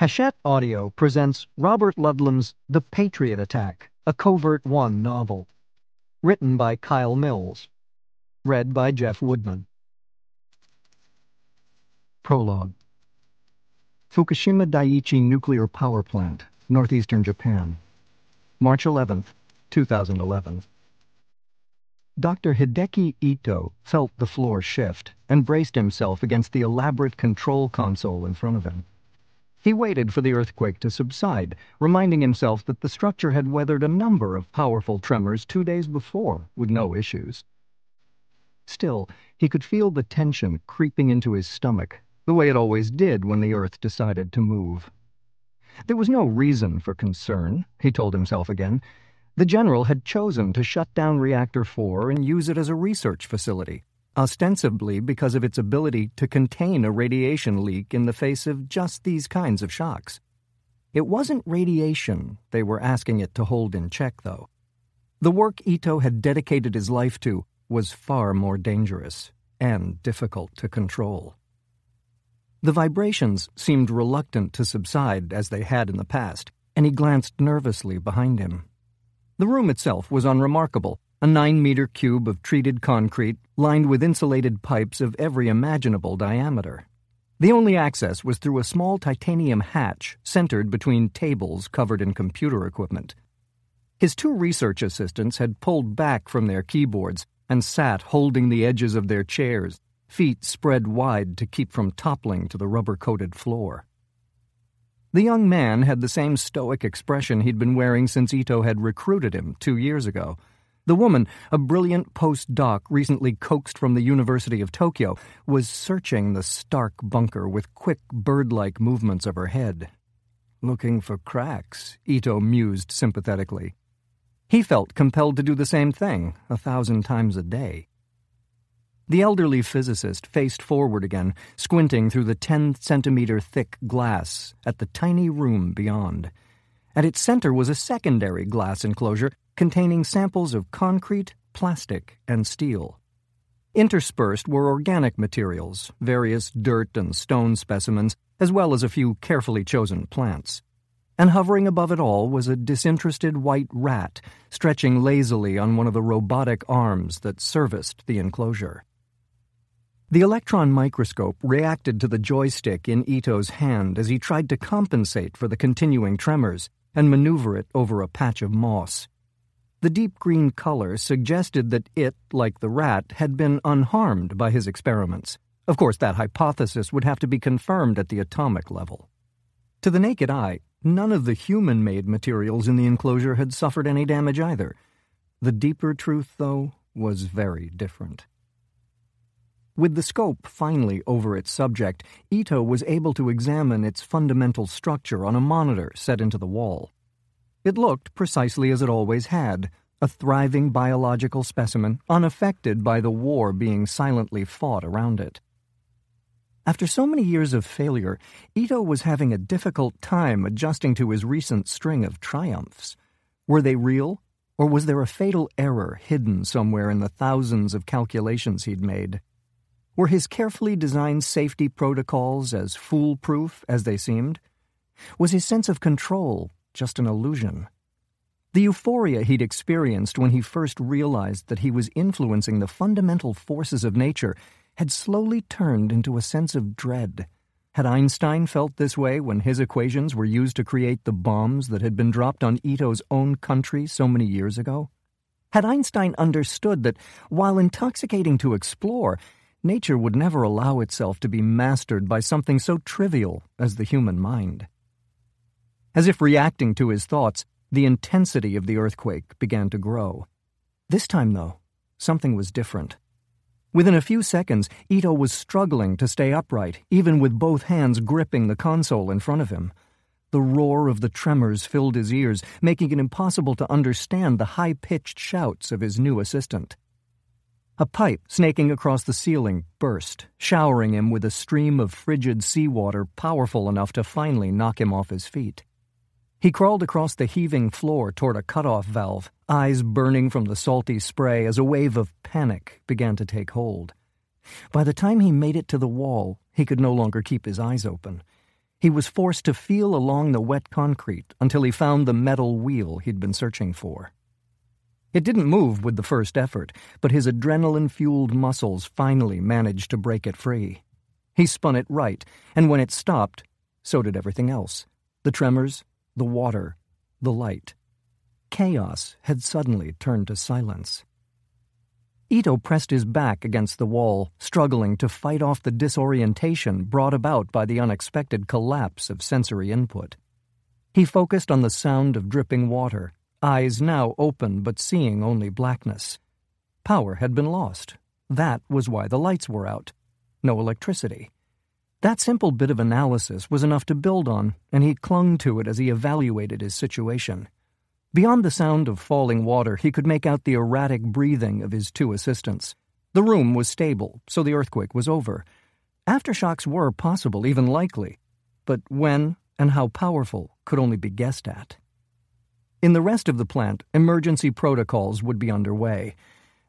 Hachette Audio presents Robert Ludlum's The Patriot Attack, a Covert-One novel. Written by Kyle Mills. Read by Jeff Woodman. Prologue. Fukushima Daiichi Nuclear Power Plant, northeastern Japan. March 11th, 2011. Dr. Hideki Ito felt the floor shift and braced himself against the elaborate control console in front of him. He waited for the earthquake to subside, reminding himself that the structure had weathered a number of powerful tremors 2 days before, with no issues. Still, he could feel the tension creeping into his stomach, the way it always did when the earth decided to move. There was no reason for concern, he told himself again. The general had chosen to shut down Reactor 4 and use it as a research facility, ostensibly because of its ability to contain a radiation leak in the face of just these kinds of shocks. It wasn't radiation they were asking it to hold in check, though. The work Ito had dedicated his life to was far more dangerous and difficult to control. The vibrations seemed reluctant to subside as they had in the past, and he glanced nervously behind him. The room itself was unremarkable, a 9-meter cube of treated concrete lined with insulated pipes of every imaginable diameter. The only access was through a small titanium hatch centered between tables covered in computer equipment. His 2 research assistants had pulled back from their keyboards and sat holding the edges of their chairs, feet spread wide to keep from toppling to the rubber-coated floor. The young man had the same stoic expression he'd been wearing since Ito had recruited him 2 years ago. The woman, a brilliant postdoc recently coaxed from the University of Tokyo, was searching the stark bunker with quick bird-like movements of her head. Looking for cracks, Ito mused sympathetically. He felt compelled to do the same thing 1,000 times a day. The elderly physicist faced forward again, squinting through the 10-centimeter thick glass at the tiny room beyond. At its center was a secondary glass enclosure containing samples of concrete, plastic, and steel. Interspersed were organic materials, various dirt and stone specimens, as well as a few carefully chosen plants. And hovering above it all was a disinterested white rat, stretching lazily on one of the robotic arms that serviced the enclosure. The electron microscope reacted to the joystick in Ito's hand as he tried to compensate for the continuing tremors and maneuver it over a patch of moss. The deep green color suggested that it, like the rat, had been unharmed by his experiments. Of course, that hypothesis would have to be confirmed at the atomic level. To the naked eye, none of the human-made materials in the enclosure had suffered any damage either. The deeper truth, though, was very different. With the scope finally over its subject, Ito was able to examine its fundamental structure on a monitor set into the wall. It looked precisely as it always had, a thriving biological specimen unaffected by the war being silently fought around it. After so many years of failure, Ito was having a difficult time adjusting to his recent string of triumphs. Were they real, or was there a fatal error hidden somewhere in the thousands of calculations he'd made? Were his carefully designed safety protocols as foolproof as they seemed? Was his sense of control just an illusion? The euphoria he'd experienced when he first realized that he was influencing the fundamental forces of nature had slowly turned into a sense of dread. Had Einstein felt this way when his equations were used to create the bombs that had been dropped on Ito's own country so many years ago? Had Einstein understood that, while intoxicating to explore, nature would never allow itself to be mastered by something so trivial as the human mind? As if reacting to his thoughts, the intensity of the earthquake began to grow. This time, though, something was different. Within a few seconds, Ito was struggling to stay upright, even with both hands gripping the console in front of him. The roar of the tremors filled his ears, making it impossible to understand the high-pitched shouts of his new assistant. A pipe snaking across the ceiling burst, showering him with a stream of frigid seawater powerful enough to finally knock him off his feet. He crawled across the heaving floor toward a cutoff valve, eyes burning from the salty spray as a wave of panic began to take hold. By the time he made it to the wall, he could no longer keep his eyes open. He was forced to feel along the wet concrete until he found the metal wheel he'd been searching for. It didn't move with the first effort, but his adrenaline-fueled muscles finally managed to break it free. He spun it right, and when it stopped, so did everything else. The tremors, the water, the light. Chaos had suddenly turned to silence. Ito pressed his back against the wall, struggling to fight off the disorientation brought about by the unexpected collapse of sensory input. He focused on the sound of dripping water, eyes now open but seeing only blackness. Power had been lost. That was why the lights were out. No electricity. That simple bit of analysis was enough to build on, and he clung to it as he evaluated his situation. Beyond the sound of falling water, he could make out the erratic breathing of his two assistants. The room was stable, so the earthquake was over. Aftershocks were possible, even likely, but when and how powerful could only be guessed at. In the rest of the plant, emergency protocols would be underway.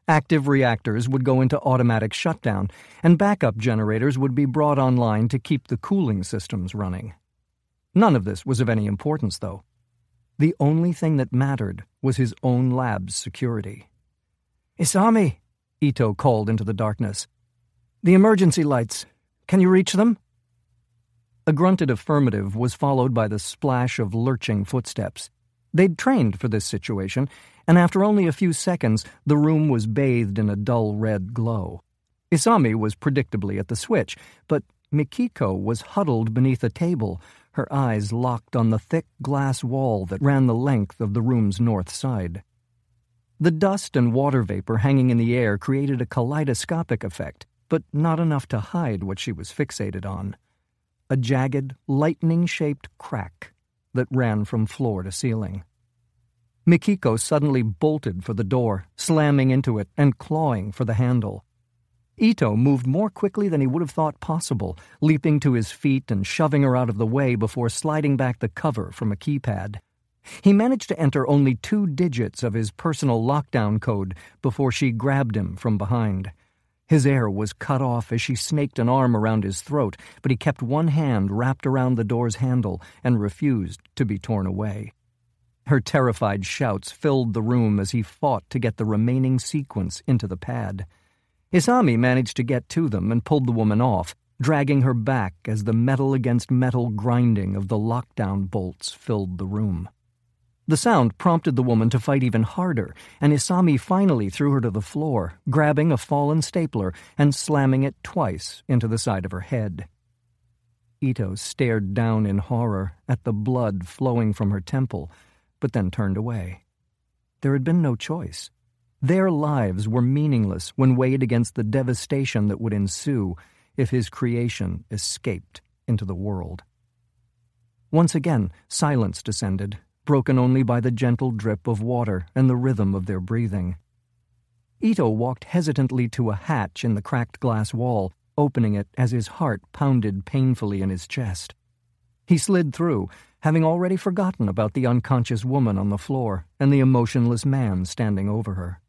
Active reactors would go into automatic shutdown, and backup generators would be brought online to keep the cooling systems running. None of this was of any importance, though. The only thing that mattered was his own lab's security. "Isami," Ito called into the darkness. "The emergency lights. Can you reach them?" A grunted affirmative was followed by the splash of lurching footsteps. They'd trained for this situation, and after only a few seconds, the room was bathed in a dull red glow. Isami was predictably at the switch, but Mikiko was huddled beneath a table, her eyes locked on the thick glass wall that ran the length of the room's north side. The dust and water vapor hanging in the air created a kaleidoscopic effect, but not enough to hide what she was fixated on. A jagged, lightning-shaped crack that ran from floor to ceiling. Mikiko suddenly bolted for the door, slamming into it and clawing for the handle. Ito moved more quickly than he would have thought possible, leaping to his feet and shoving her out of the way before sliding back the cover from a keypad. He managed to enter only 2 digits of his personal lockdown code before she grabbed him from behind. His air was cut off as she snaked an arm around his throat, but he kept one hand wrapped around the door's handle and refused to be torn away. Her terrified shouts filled the room as he fought to get the remaining sequence into the pad. Isami managed to get to them and pulled the woman off, dragging her back as the metal-against-metal grinding of the lockdown bolts filled the room. The sound prompted the woman to fight even harder, and Isami finally threw her to the floor, grabbing a fallen stapler and slamming it twice into the side of her head. Ito stared down in horror at the blood flowing from her temple, but then turned away. There had been no choice. Their lives were meaningless when weighed against the devastation that would ensue if his creation escaped into the world. Once again, silence descended, broken only by the gentle drip of water and the rhythm of their breathing. Ito walked hesitantly to a hatch in the cracked glass wall, opening it as his heart pounded painfully in his chest. He slid through, having already forgotten about the unconscious woman on the floor and the emotionless man standing over her.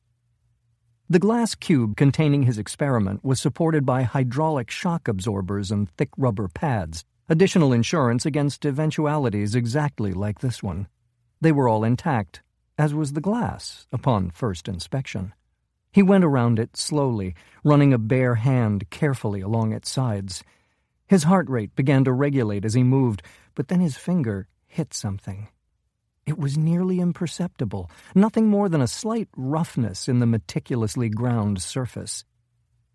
The glass cube containing his experiment was supported by hydraulic shock absorbers and thick rubber pads, additional insurance against eventualities exactly like this one. They were all intact, as was the glass upon first inspection. He went around it slowly, running a bare hand carefully along its sides. His heart rate began to regulate as he moved, but then his finger hit something. It was nearly imperceptible, nothing more than a slight roughness in the meticulously ground surface.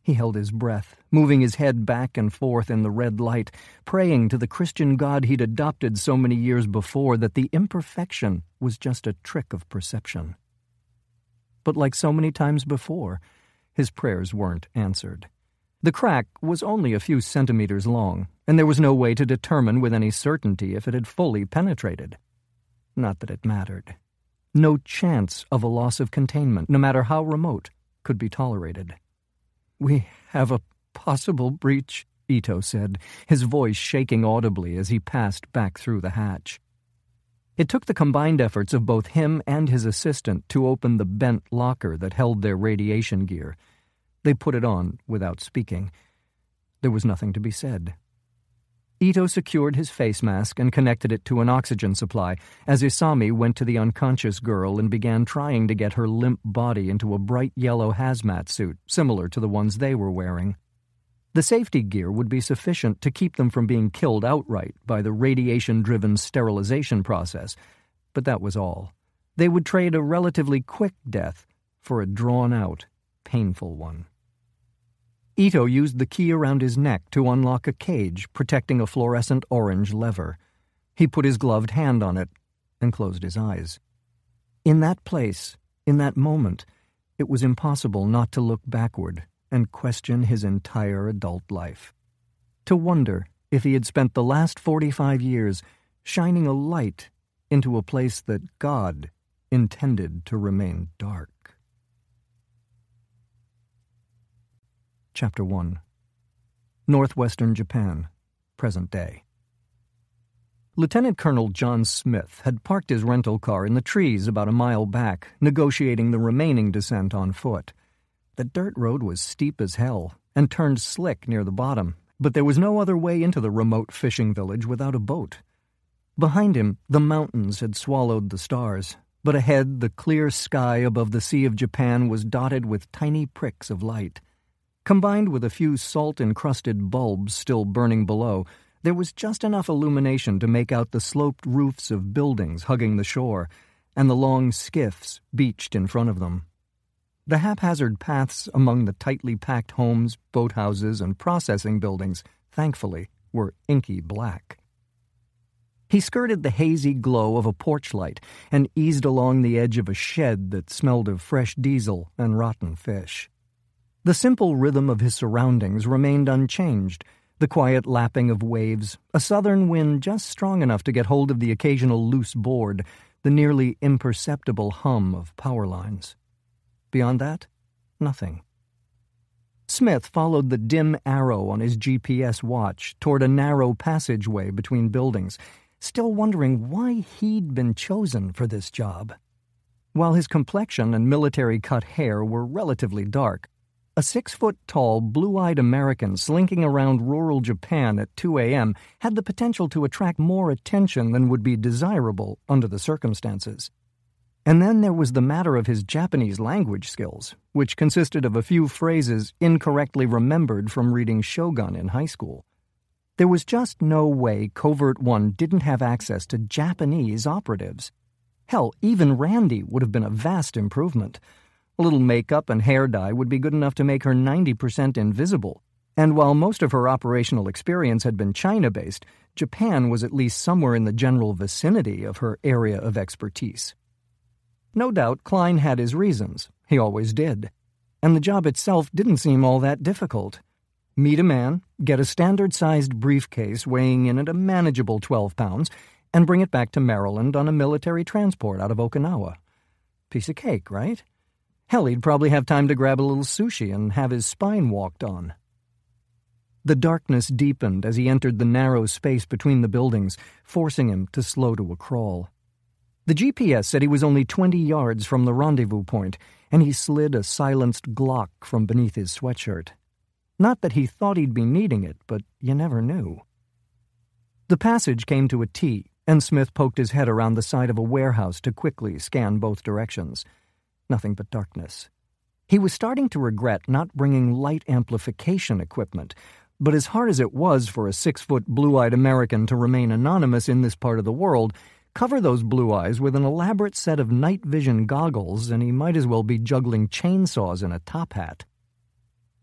He held his breath, moving his head back and forth in the red light, praying to the Christian God he'd adopted so many years before that the imperfection was just a trick of perception. But like so many times before, his prayers weren't answered. The crack was only a few centimeters long, and there was no way to determine with any certainty if it had fully penetrated. Not that it mattered. No chance of a loss of containment, no matter how remote, could be tolerated. "We have a possible breach," Ito said, his voice shaking audibly as he passed back through the hatch. It took the combined efforts of both him and his assistant to open the bent locker that held their radiation gear. They put it on without speaking. There was nothing to be said. Ito secured his face mask and connected it to an oxygen supply as Isami went to the unconscious girl and began trying to get her limp body into a bright yellow hazmat suit, similar to the ones they were wearing. The safety gear would be sufficient to keep them from being killed outright by the radiation-driven sterilization process, but that was all. They would trade a relatively quick death for a drawn-out, painful one. Ito used the key around his neck to unlock a cage protecting a fluorescent orange lever. He put his gloved hand on it and closed his eyes. In that place, in that moment, it was impossible not to look backward and question his entire adult life. To wonder if he had spent the last 45 years shining a light into a place that God intended to remain dark. Chapter 1. Northwestern Japan, present day. Lieutenant Colonel Jon Smith had parked his rental car in the trees about a mile back, negotiating the remaining descent on foot. The dirt road was steep as hell and turned slick near the bottom, but there was no other way into the remote fishing village without a boat. Behind him, the mountains had swallowed the stars, but ahead the clear sky above the Sea of Japan was dotted with tiny pricks of light. Combined with a few salt-encrusted bulbs still burning below, there was just enough illumination to make out the sloped roofs of buildings hugging the shore, and the long skiffs beached in front of them. The haphazard paths among the tightly packed homes, boathouses, and processing buildings, thankfully, were inky black. He skirted the hazy glow of a porch light and eased along the edge of a shed that smelled of fresh diesel and rotten fish. The simple rhythm of his surroundings remained unchanged, the quiet lapping of waves, a southern wind just strong enough to get hold of the occasional loose board, the nearly imperceptible hum of power lines. Beyond that, nothing. Smith followed the dim arrow on his GPS watch toward a narrow passageway between buildings, still wondering why he'd been chosen for this job. While his complexion and military-cut hair were relatively dark, a 6-foot-tall, blue-eyed American slinking around rural Japan at 2 a.m. had the potential to attract more attention than would be desirable under the circumstances. And then there was the matter of his Japanese language skills, which consisted of a few phrases incorrectly remembered from reading Shogun in high school. There was just no way Covert-One didn't have access to Japanese operatives. Hell, even Randi would have been a vast improvement. A little makeup and hair dye would be good enough to make her 90% invisible, and while most of her operational experience had been China-based, Japan was at least somewhere in the general vicinity of her area of expertise. No doubt Klein had his reasons. He always did. And the job itself didn't seem all that difficult. Meet a man, get a standard-sized briefcase weighing in at a manageable 12 pounds, and bring it back to Maryland on a military transport out of Okinawa. Piece of cake, right? Hell, he'd probably have time to grab a little sushi and have his spine walked on. The darkness deepened as he entered the narrow space between the buildings, forcing him to slow to a crawl. The GPS said he was only 20 yards from the rendezvous point, and he slid a silenced Glock from beneath his sweatshirt. Not that he thought he'd be needing it, but you never knew. The passage came to a T, and Smith poked his head around the side of a warehouse to quickly scan both directions. Nothing but darkness. He was starting to regret not bringing light amplification equipment, but as hard as it was for a 6-foot blue-eyed American to remain anonymous in this part of the world, cover those blue eyes with an elaborate set of night vision goggles and he might as well be juggling chainsaws in a top hat.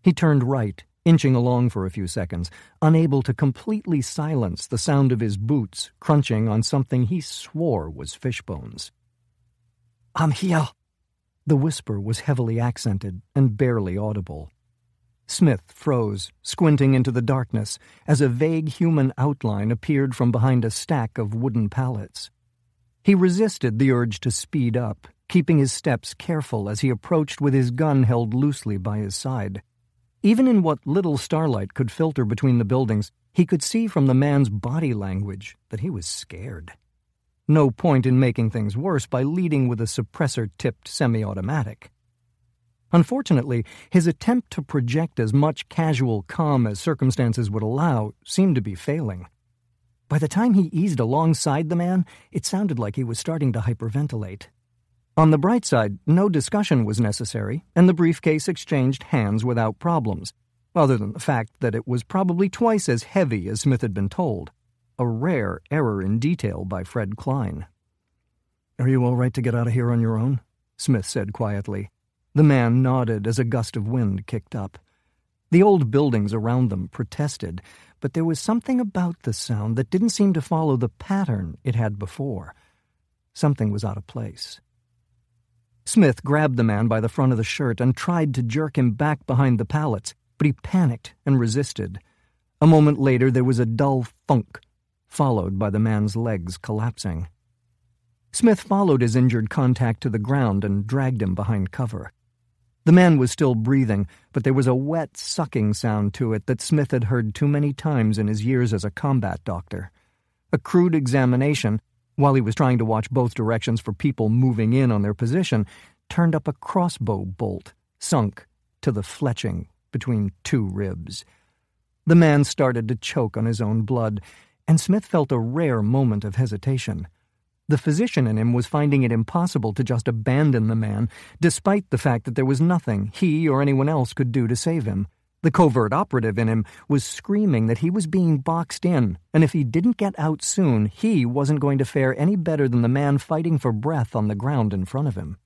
He turned right, inching along for a few seconds, unable to completely silence the sound of his boots crunching on something he swore was fish bones. "I'm here." The whisper was heavily accented and barely audible. Smith froze, squinting into the darkness, as a vague human outline appeared from behind a stack of wooden pallets. He resisted the urge to speed up, keeping his steps careful as he approached with his gun held loosely by his side. Even in what little starlight could filter between the buildings, he could see from the man's body language that he was scared. No point in making things worse by leading with a suppressor-tipped semi-automatic. Unfortunately, his attempt to project as much casual calm as circumstances would allow seemed to be failing. By the time he eased alongside the man, it sounded like he was starting to hyperventilate. On the bright side, no discussion was necessary, and the briefcase exchanged hands without problems, other than the fact that it was probably twice as heavy as Smith had been told. A rare error in detail by Fred Klein. "Are you all right to get out of here on your own?" Smith said quietly. The man nodded as a gust of wind kicked up. The old buildings around them protested, but there was something about the sound that didn't seem to follow the pattern it had before. Something was out of place. Smith grabbed the man by the front of the shirt and tried to jerk him back behind the pallets, but he panicked and resisted. A moment later there was a dull thunk, followed by the man's legs collapsing. Smith followed his injured contact to the ground and dragged him behind cover. The man was still breathing, but there was a wet, sucking sound to it that Smith had heard too many times in his years as a combat doctor. A crude examination, while he was trying to watch both directions for people moving in on their position, turned up a crossbow bolt, sunk to the fletching between two ribs. The man started to choke on his own blood, and Smith felt a rare moment of hesitation. The physician in him was finding it impossible to just abandon the man, despite the fact that there was nothing he or anyone else could do to save him. The covert operative in him was screaming that he was being boxed in, and if he didn't get out soon, he wasn't going to fare any better than the man fighting for breath on the ground in front of him.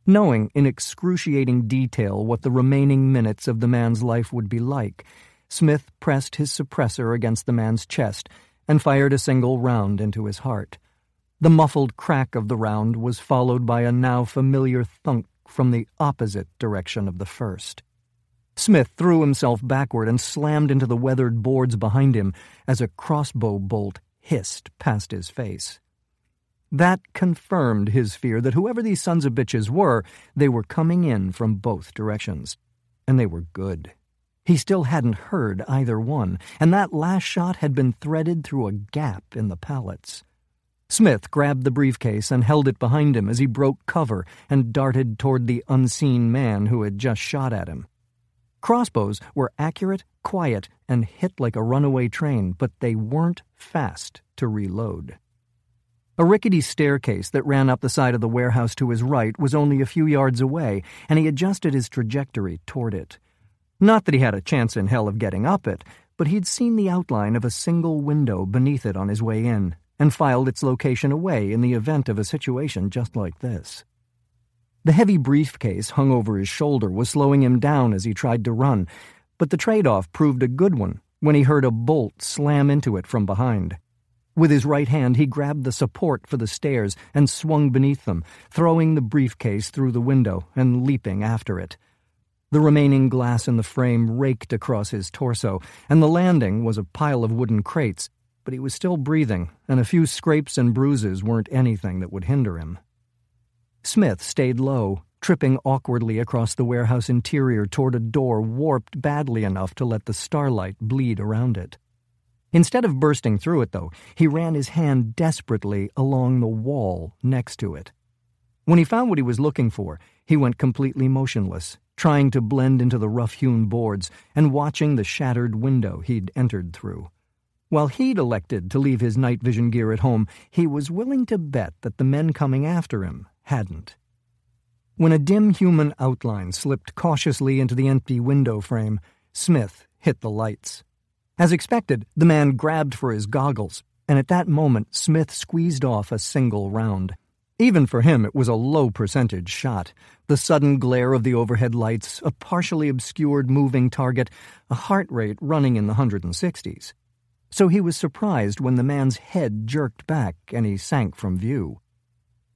Knowing in excruciating detail what the remaining minutes of the man's life would be like, Smith pressed his suppressor against the man's chest and fired a single round into his heart. The muffled crack of the round was followed by a now familiar thunk from the opposite direction of the first. Smith threw himself backward and slammed into the weathered boards behind him as a crossbow bolt hissed past his face. That confirmed his fear that whoever these sons of bitches were, they were coming in from both directions. And they were good. He still hadn't heard either one, and that last shot had been threaded through a gap in the pallets. Smith grabbed the briefcase and held it behind him as he broke cover and darted toward the unseen man who had just shot at him. Crossbows were accurate, quiet, and hit like a runaway train, but they weren't fast to reload. A rickety staircase that ran up the side of the warehouse to his right was only a few yards away, and he adjusted his trajectory toward it. Not that he had a chance in hell of getting up it, but he'd seen the outline of a single window beneath it on his way in, and filed its location away in the event of a situation just like this. The heavy briefcase hung over his shoulder was slowing him down as he tried to run, but the trade-off proved a good one when he heard a bolt slam into it from behind. With his right hand, he grabbed the support for the stairs and swung beneath them, throwing the briefcase through the window and leaping after it. The remaining glass in the frame raked across his torso, and the landing was a pile of wooden crates, but he was still breathing, and a few scrapes and bruises weren't anything that would hinder him. Smith stayed low, tripping awkwardly across the warehouse interior toward a door warped badly enough to let the starlight bleed around it. Instead of bursting through it, though, he ran his hand desperately along the wall next to it. When he found what he was looking for, he went completely motionless, trying to blend into the rough-hewn boards and watching the shattered window he'd entered through. While he'd elected to leave his night vision gear at home, he was willing to bet that the men coming after him hadn't. When a dim human outline slipped cautiously into the empty window frame, Smith hit the lights. As expected, the man grabbed for his goggles, and at that moment Smith squeezed off a single round. Even for him, it was a low-percentage shot. The sudden glare of the overhead lights, a partially obscured moving target, a heart rate running in the 160s. So he was surprised when the man's head jerked back and he sank from view.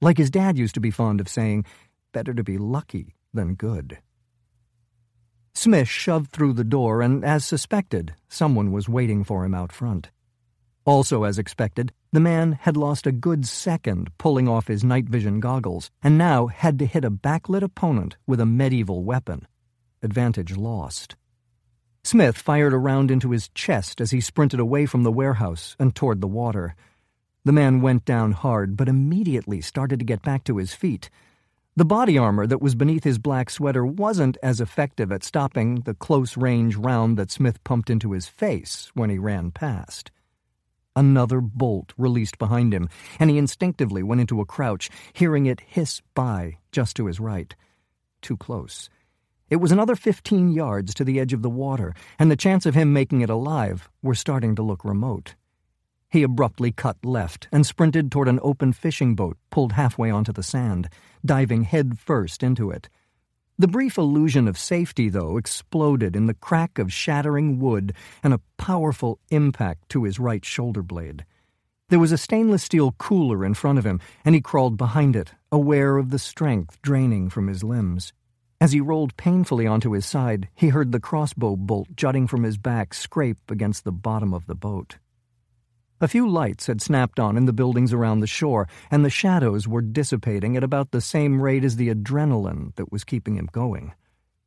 Like his dad used to be fond of saying, better to be lucky than good. Smith shoved through the door, and as suspected, someone was waiting for him out front. Also as expected, the man had lost a good second pulling off his night vision goggles, and now had to hit a backlit opponent with a medieval weapon. Advantage lost. Smith fired a round into his chest as he sprinted away from the warehouse and toward the water. The man went down hard, but immediately started to get back to his feet. The body armor that was beneath his black sweater wasn't as effective at stopping the close-range round that Smith pumped into his face when he ran past. Another bolt released behind him, and he instinctively went into a crouch, hearing it hiss by just to his right. Too close. It was another 15 yards to the edge of the water, and the chance of him making it alive were starting to look remote. He abruptly cut left and sprinted toward an open fishing boat pulled halfway onto the sand, diving head first into it. The brief illusion of safety, though, exploded in the crack of shattering wood and a powerful impact to his right shoulder blade. There was a stainless steel cooler in front of him, and he crawled behind it, aware of the strength draining from his limbs. As he rolled painfully onto his side, he heard the crossbow bolt jutting from his back scrape against the bottom of the boat. A few lights had snapped on in the buildings around the shore, and the shadows were dissipating at about the same rate as the adrenaline that was keeping him going.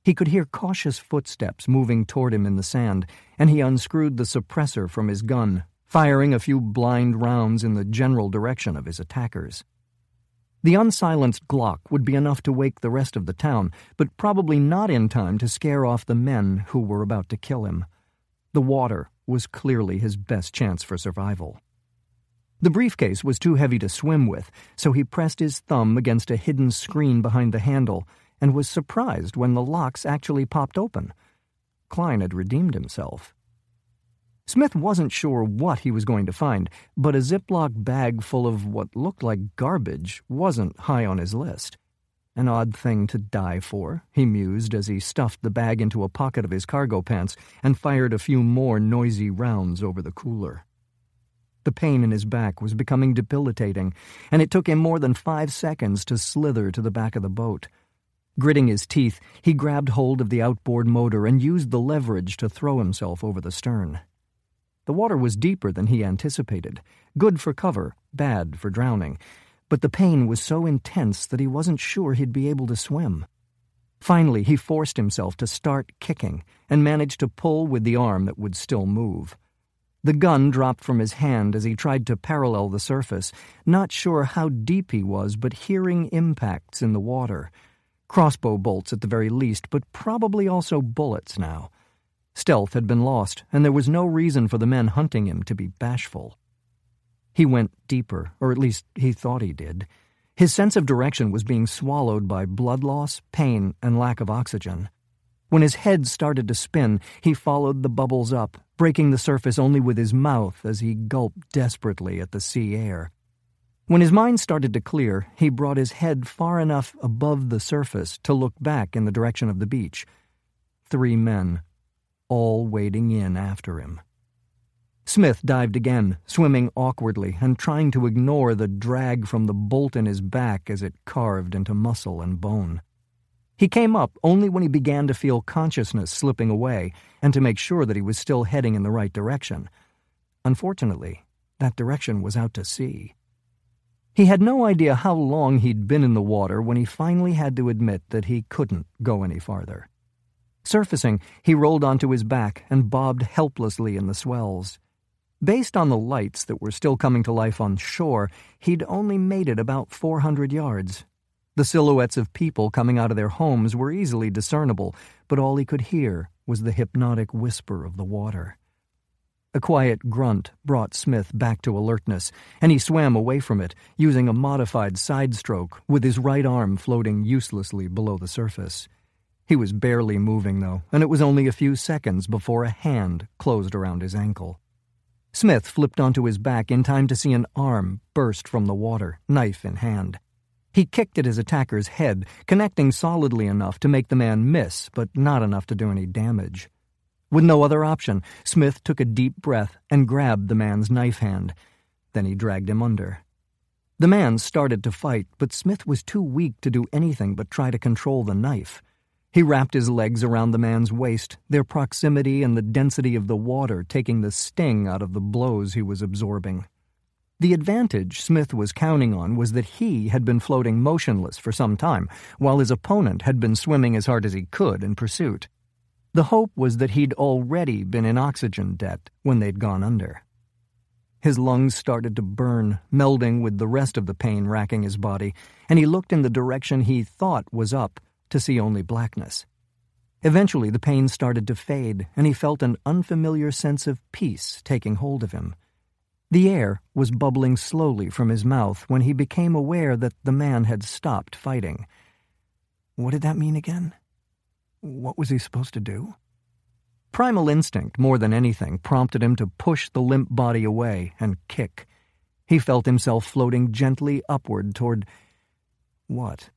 He could hear cautious footsteps moving toward him in the sand, and he unscrewed the suppressor from his gun, firing a few blind rounds in the general direction of his attackers. The unsilenced Glock would be enough to wake the rest of the town, but probably not in time to scare off the men who were about to kill him. The water was clearly his best chance for survival. The briefcase was too heavy to swim with, so he pressed his thumb against a hidden screen behind the handle and was surprised when the locks actually popped open. Klein had redeemed himself. Smith wasn't sure what he was going to find, but a Ziploc bag full of what looked like garbage wasn't high on his list. An odd thing to die for, he mused as he stuffed the bag into a pocket of his cargo pants and fired a few more noisy rounds over the cooler. The pain in his back was becoming debilitating, and it took him more than 5 seconds to slither to the back of the boat. Gritting his teeth, he grabbed hold of the outboard motor and used the leverage to throw himself over the stern. The water was deeper than he anticipated, good for cover, bad for drowning, but the pain was so intense that he wasn't sure he'd be able to swim. Finally, he forced himself to start kicking and managed to pull with the arm that would still move. The gun dropped from his hand as he tried to parallel the surface, not sure how deep he was, but hearing impacts in the water. Crossbow bolts at the very least, but probably also bullets now. Stealth had been lost, and there was no reason for the men hunting him to be bashful. He went deeper, or at least he thought he did. His sense of direction was being swallowed by blood loss, pain, and lack of oxygen. When his head started to spin, he followed the bubbles up, breaking the surface only with his mouth as he gulped desperately at the sea air. When his mind started to clear, he brought his head far enough above the surface to look back in the direction of the beach. 3 men, all wading in after him. Smith dived again, swimming awkwardly and trying to ignore the drag from the bolt in his back as it carved into muscle and bone. He came up only when he began to feel consciousness slipping away and to make sure that he was still heading in the right direction. Unfortunately, that direction was out to sea. He had no idea how long he'd been in the water when he finally had to admit that he couldn't go any farther. Surfacing, he rolled onto his back and bobbed helplessly in the swells. Based on the lights that were still coming to life on shore, he'd only made it about 400 yards. The silhouettes of people coming out of their homes were easily discernible, but all he could hear was the hypnotic whisper of the water. A quiet grunt brought Smith back to alertness, and he swam away from it, using a modified side stroke, with his right arm floating uselessly below the surface. He was barely moving, though, and it was only a few seconds before a hand closed around his ankle. Smith flipped onto his back in time to see an arm burst from the water, knife in hand. He kicked at his attacker's head, connecting solidly enough to make the man miss, but not enough to do any damage. With no other option, Smith took a deep breath and grabbed the man's knife hand. Then he dragged him under. The man started to fight, but Smith was too weak to do anything but try to control the knife. He wrapped his legs around the man's waist, their proximity and the density of the water taking the sting out of the blows he was absorbing. The advantage Smith was counting on was that he had been floating motionless for some time, while his opponent had been swimming as hard as he could in pursuit. The hope was that he'd already been in oxygen debt when they'd gone under. His lungs started to burn, melding with the rest of the pain racking his body, and he looked in the direction he thought was up, to see only blackness. Eventually the pain started to fade, and he felt an unfamiliar sense of peace taking hold of him. The air was bubbling slowly from his mouth when he became aware that the man had stopped fighting. What did that mean again? What was he supposed to do? Primal instinct, more than anything, prompted him to push the limp body away and kick. He felt himself floating gently upward toward... what?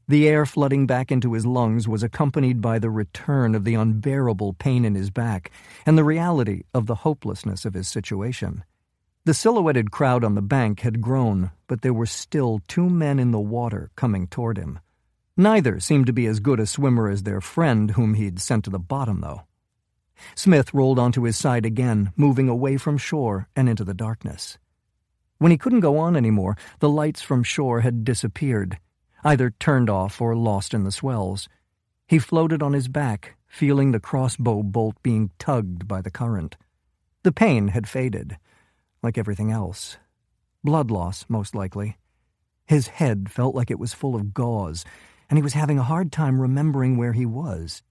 The air flooding back into his lungs was accompanied by the return of the unbearable pain in his back and the reality of the hopelessness of his situation. The silhouetted crowd on the bank had grown, but there were still 2 men in the water coming toward him. Neither seemed to be as good a swimmer as their friend whom he'd sent to the bottom, though. Smith rolled onto his side again, moving away from shore and into the darkness. When he couldn't go on anymore, the lights from shore had disappeared, either turned off or lost in the swells. He floated on his back, feeling the crossbow bolt being tugged by the current. The pain had faded, like everything else. Blood loss, most likely. His head felt like it was full of gauze, and he was having a hard time remembering where he was.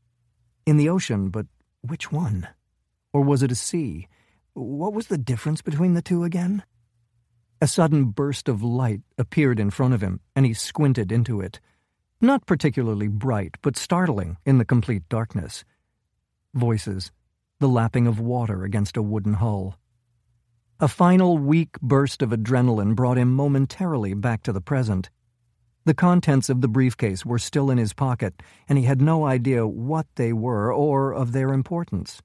In the ocean, but which one? Or was it a sea? What was the difference between the two again? A sudden burst of light appeared in front of him, and he squinted into it. Not particularly bright, but startling in the complete darkness. Voices, the lapping of water against a wooden hull. A final weak burst of adrenaline brought him momentarily back to the present. The contents of the briefcase were still in his pocket, and he had no idea what they were or of their importance.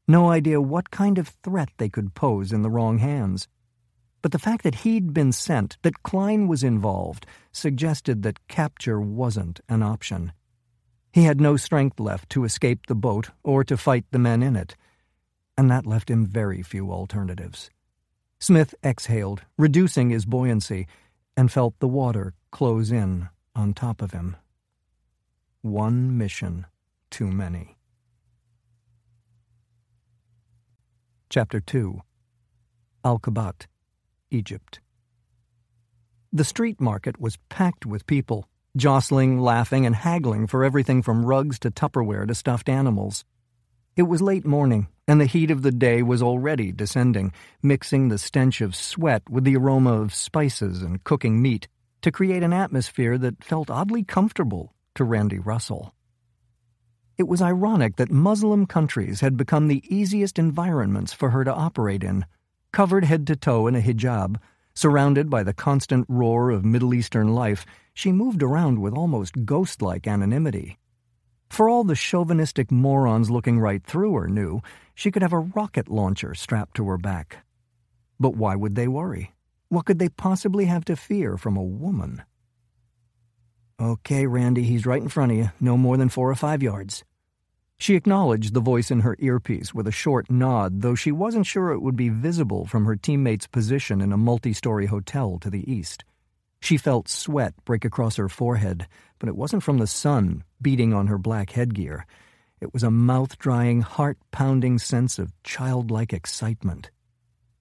No idea what kind of threat they could pose in the wrong hands. But the fact that he'd been sent, that Klein was involved, suggested that capture wasn't an option. He had no strength left to escape the boat or to fight the men in it, and that left him very few alternatives. Smith exhaled, reducing his buoyancy, and felt the water close in on top of him. One mission too many. Chapter 2. Al-Qabat, Egypt. The street market was packed with people, jostling, laughing, and haggling for everything from rugs to Tupperware to stuffed animals. It was late morning, and the heat of the day was already descending, mixing the stench of sweat with the aroma of spices and cooking meat to create an atmosphere that felt oddly comfortable to Randi Russell. It was ironic that Muslim countries had become the easiest environments for her to operate in. Covered head to toe in a hijab, surrounded by the constant roar of Middle Eastern life, she moved around with almost ghost-like anonymity. For all the chauvinistic morons looking right through her knew, she could have a rocket launcher strapped to her back. But why would they worry? What could they possibly have to fear from a woman? "Okay, Randy, he's right in front of you, no more than 4 or 5 yards. She acknowledged the voice in her earpiece with a short nod, though she wasn't sure it would be visible from her teammate's position in a multi-story hotel to the east. She felt sweat break across her forehead, but it wasn't from the sun beating on her black headgear. It was a mouth-drying, heart-pounding sense of childlike excitement.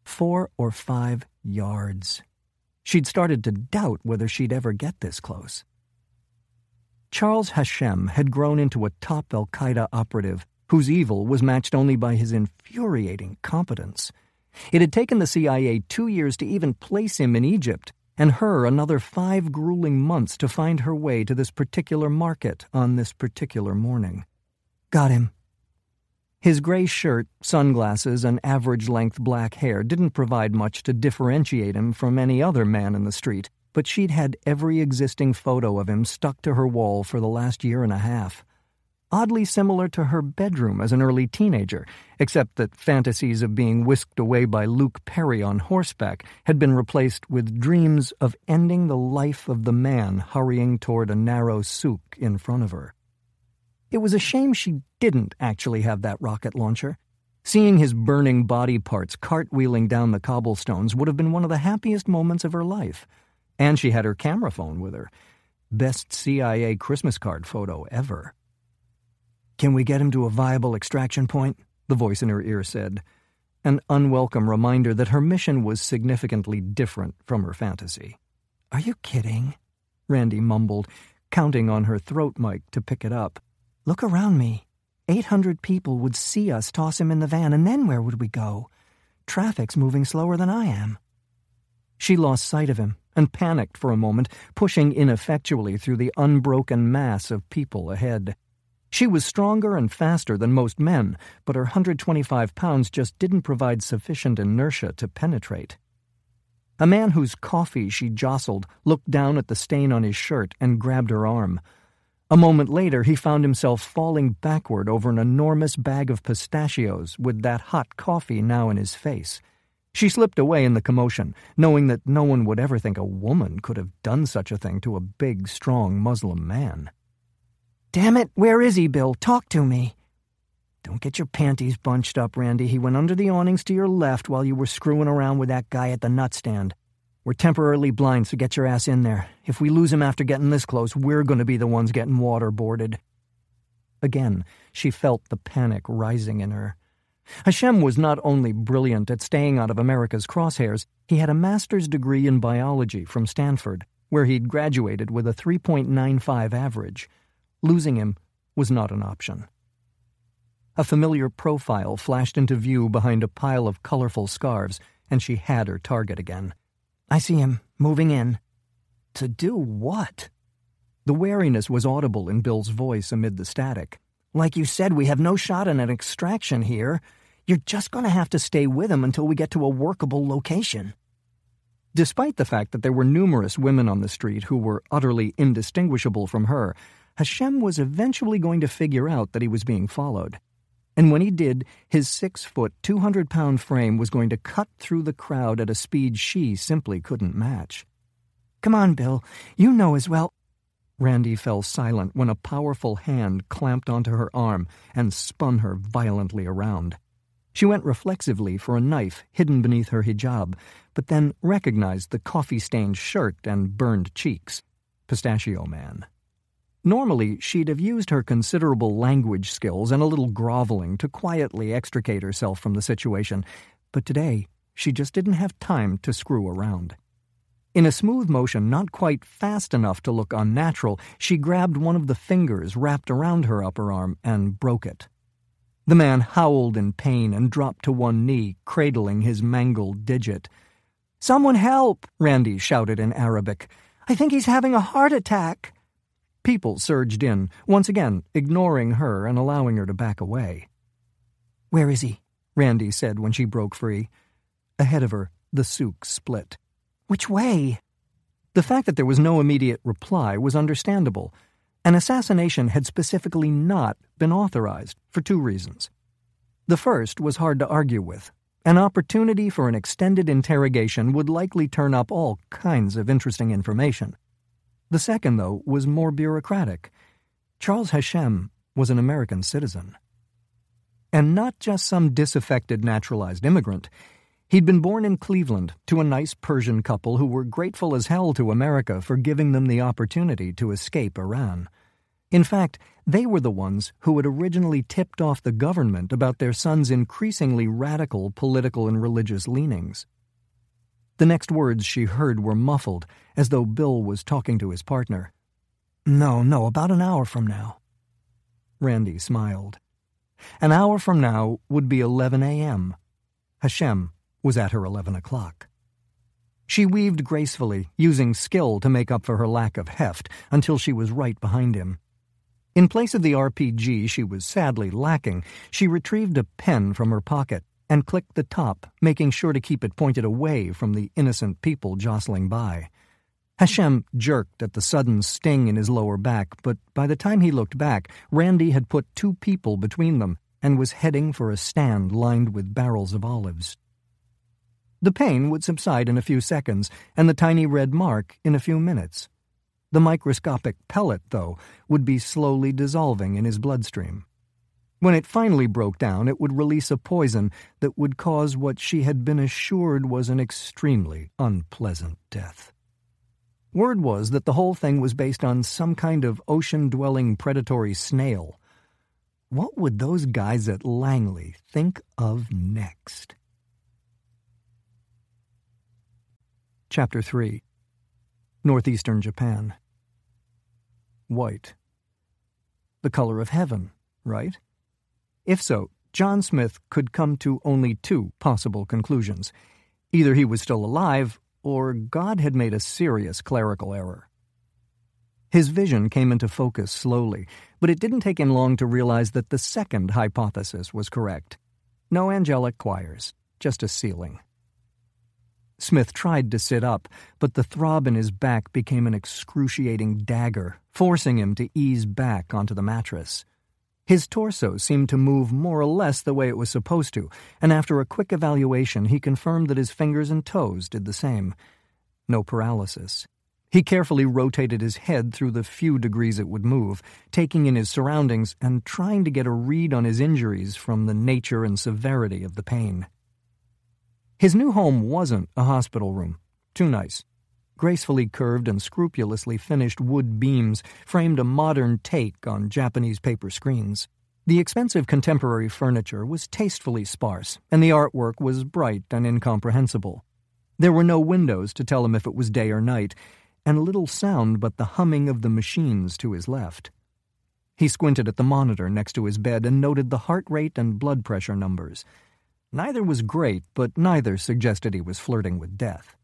4 or 5 yards. She'd started to doubt whether she'd ever get this close. Charles Hashem had grown into a top al-Qaeda operative whose evil was matched only by his infuriating competence. It had taken the CIA 2 years to even place him in Egypt, and her another 5 grueling months to find her way to this particular market on this particular morning. Got him. His gray shirt, sunglasses, and average-length black hair didn't provide much to differentiate him from any other man in the street, but she'd had every existing photo of him stuck to her wall for the last 1.5 years. Oddly similar to her bedroom as an early teenager, except that fantasies of being whisked away by Luke Perry on horseback had been replaced with dreams of ending the life of the man hurrying toward a narrow souk in front of her. It was a shame she didn't actually have that rocket launcher. Seeing his burning body parts cartwheeling down the cobblestones would have been one of the happiest moments of her life. And she had her camera phone with her. Best CIA Christmas card photo ever. "Can we get him to a viable extraction point?" the voice in her ear said. An unwelcome reminder that her mission was significantly different from her fantasy. "Are you kidding?" Randi mumbled, counting on her throat mic to pick it up. "Look around me. 800 people would see us toss him in the van, and then where would we go? Traffic's moving slower than I am." She lost sight of him and panicked for a moment, pushing ineffectually through the unbroken mass of people ahead. She was stronger and faster than most men, but her 125 pounds just didn't provide sufficient inertia to penetrate. A man whose coffee she jostled looked down at the stain on his shirt and grabbed her arm. A moment later, he found himself falling backward over an enormous bag of pistachios with that hot coffee now in his face. She slipped away in the commotion, knowing that no one would ever think a woman could have done such a thing to a big, strong Muslim man. "Damn it, where is he, Bill? Talk to me." "Don't get your panties bunched up, Randy. He went under the awnings to your left while you were screwing around with that guy at the nutstand. We're temporarily blind, so get your ass in there. If we lose him after getting this close, we're going to be the ones getting waterboarded." Again, she felt the panic rising in her. Hashem was not only brilliant at staying out of America's crosshairs, he had a master's degree in biology from Stanford, where he'd graduated with a 3.95 average. Losing him was not an option. A familiar profile flashed into view behind a pile of colorful scarves, and she had her target again. "I see him, moving in." "To do what?" The wariness was audible in Bill's voice amid the static. "Like you said, we have no shot at an extraction here. You're just going to have to stay with him until we get to a workable location." Despite the fact that there were numerous women on the street who were utterly indistinguishable from her, Hashem was eventually going to figure out that he was being followed. And when he did, his 6-foot, 200-pound frame was going to cut through the crowd at a speed she simply couldn't match. "Come on, Bill. You know as well—" Randi fell silent when a powerful hand clamped onto her arm and spun her violently around. She went reflexively for a knife hidden beneath her hijab, but then recognized the coffee-stained shirt and burned cheeks. Pistachio Man. Normally, she'd have used her considerable language skills and a little groveling to quietly extricate herself from the situation, but today she just didn't have time to screw around. In a smooth motion not quite fast enough to look unnatural, she grabbed one of the fingers wrapped around her upper arm and broke it. The man howled in pain and dropped to one knee, cradling his mangled digit. "Someone help!" Randi shouted in Arabic. "I think he's having a heart attack." People surged in, once again ignoring her and allowing her to back away. "Where is he?" Randi said when she broke free. Ahead of her, the souk split. "Which way?" The fact that there was no immediate reply was understandable. An assassination had specifically not been authorized, for 2 reasons. The first was hard to argue with. An opportunity for an extended interrogation would likely turn up all kinds of interesting information. The second, though, was more bureaucratic. Charles Hashem was an American citizen. And not just some disaffected naturalized immigrant. He'd been born in Cleveland to a nice Persian couple who were grateful as hell to America for giving them the opportunity to escape Iran. In fact, they were the ones who had originally tipped off the government about their son's increasingly radical political and religious leanings. The next words she heard were muffled, as though Bill was talking to his partner. No, about an hour from now." Randi smiled. An hour from now would be 11 a.m. Hashem was at her 11 o'clock. She weaved gracefully, using skill to make up for her lack of heft, until she was right behind him. In place of the RPG she was sadly lacking, she retrieved a pen from her pocket and clicked the top, making sure to keep it pointed away from the innocent people jostling by. Hashem jerked at the sudden sting in his lower back, but by the time he looked back, Randi had put 2 people between them and was heading for a stand lined with barrels of olives. The pain would subside in a few seconds, and the tiny red mark in a few minutes. The microscopic pellet, though, would be slowly dissolving in his bloodstream. When it finally broke down, it would release a poison that would cause what she had been assured was an extremely unpleasant death. Word was that the whole thing was based on some kind of ocean-dwelling predatory snail. What would those guys at Langley think of next? Chapter 3. Northeastern Japan. White. The color of heaven, right? If so, Jon Smith could come to only two possible conclusions. Either he was still alive, or God had made a serious clerical error. His vision came into focus slowly, but it didn't take him long to realize that the second hypothesis was correct. No angelic choirs, just a ceiling. Smith tried to sit up, but the throb in his back became an excruciating dagger, forcing him to ease back onto the mattress. His torso seemed to move more or less the way it was supposed to, and after a quick evaluation he confirmed that his fingers and toes did the same. No paralysis. He carefully rotated his head through the few degrees it would move, taking in his surroundings and trying to get a read on his injuries from the nature and severity of the pain. His new home wasn't a hospital room. Too nice. Gracefully curved and scrupulously finished wood beams framed a modern take on Japanese paper screens. The expensive contemporary furniture was tastefully sparse, and the artwork was bright and incomprehensible. There were no windows to tell him if it was day or night, and little sound but the humming of the machines to his left. He squinted at the monitor next to his bed and noted the heart rate and blood pressure numbers. Neither was great, but neither suggested he was flirting with death.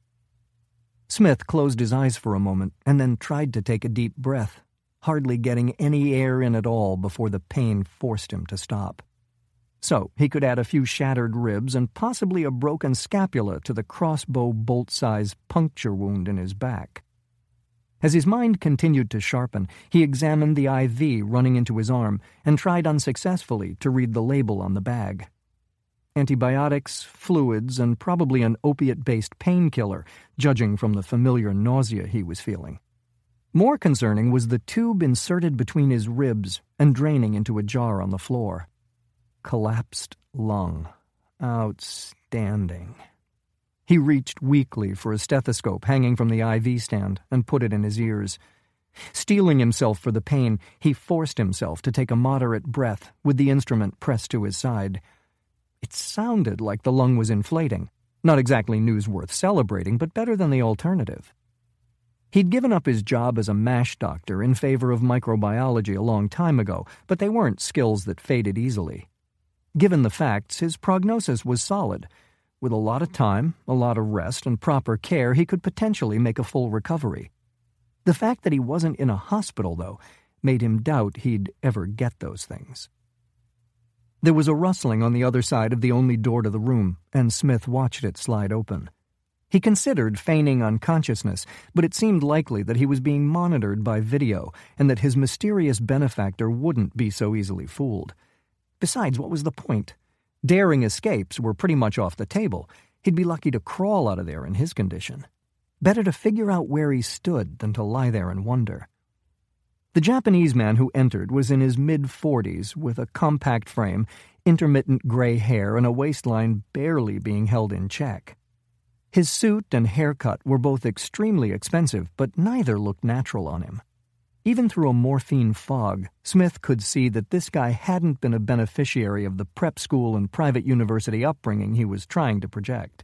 Smith closed his eyes for a moment and then tried to take a deep breath, hardly getting any air in at all before the pain forced him to stop. So he could add a few shattered ribs and possibly a broken scapula to the crossbow bolt-sized puncture wound in his back. As his mind continued to sharpen, he examined the IV running into his arm and tried unsuccessfully to read the label on the bag. Antibiotics, fluids, and probably an opiate-based painkiller, judging from the familiar nausea he was feeling. More concerning was the tube inserted between his ribs and draining into a jar on the floor. Collapsed lung. Outstanding. He reached weakly for a stethoscope hanging from the IV stand and put it in his ears. Steeling himself for the pain, he forced himself to take a moderate breath with the instrument pressed to his side. It sounded like the lung was inflating. Not exactly news worth celebrating, but better than the alternative. He'd given up his job as a MASH doctor in favor of microbiology a long time ago, but they weren't skills that faded easily. Given the facts, his prognosis was solid. With a lot of time, a lot of rest, and proper care, he could potentially make a full recovery. The fact that he wasn't in a hospital, though, made him doubt he'd ever get those things. There was a rustling on the other side of the only door to the room, and Smith watched it slide open. He considered feigning unconsciousness, but it seemed likely that he was being monitored by video and that his mysterious benefactor wouldn't be so easily fooled. Besides, what was the point? Daring escapes were pretty much off the table. He'd be lucky to crawl out of there in his condition. Better to figure out where he stood than to lie there and wonder. The Japanese man who entered was in his mid-40s with a compact frame, intermittent gray hair, and a waistline barely being held in check. His suit and haircut were both extremely expensive, but neither looked natural on him. Even through a morphine fog, Smith could see that this guy hadn't been a beneficiary of the prep school and private university upbringing he was trying to project.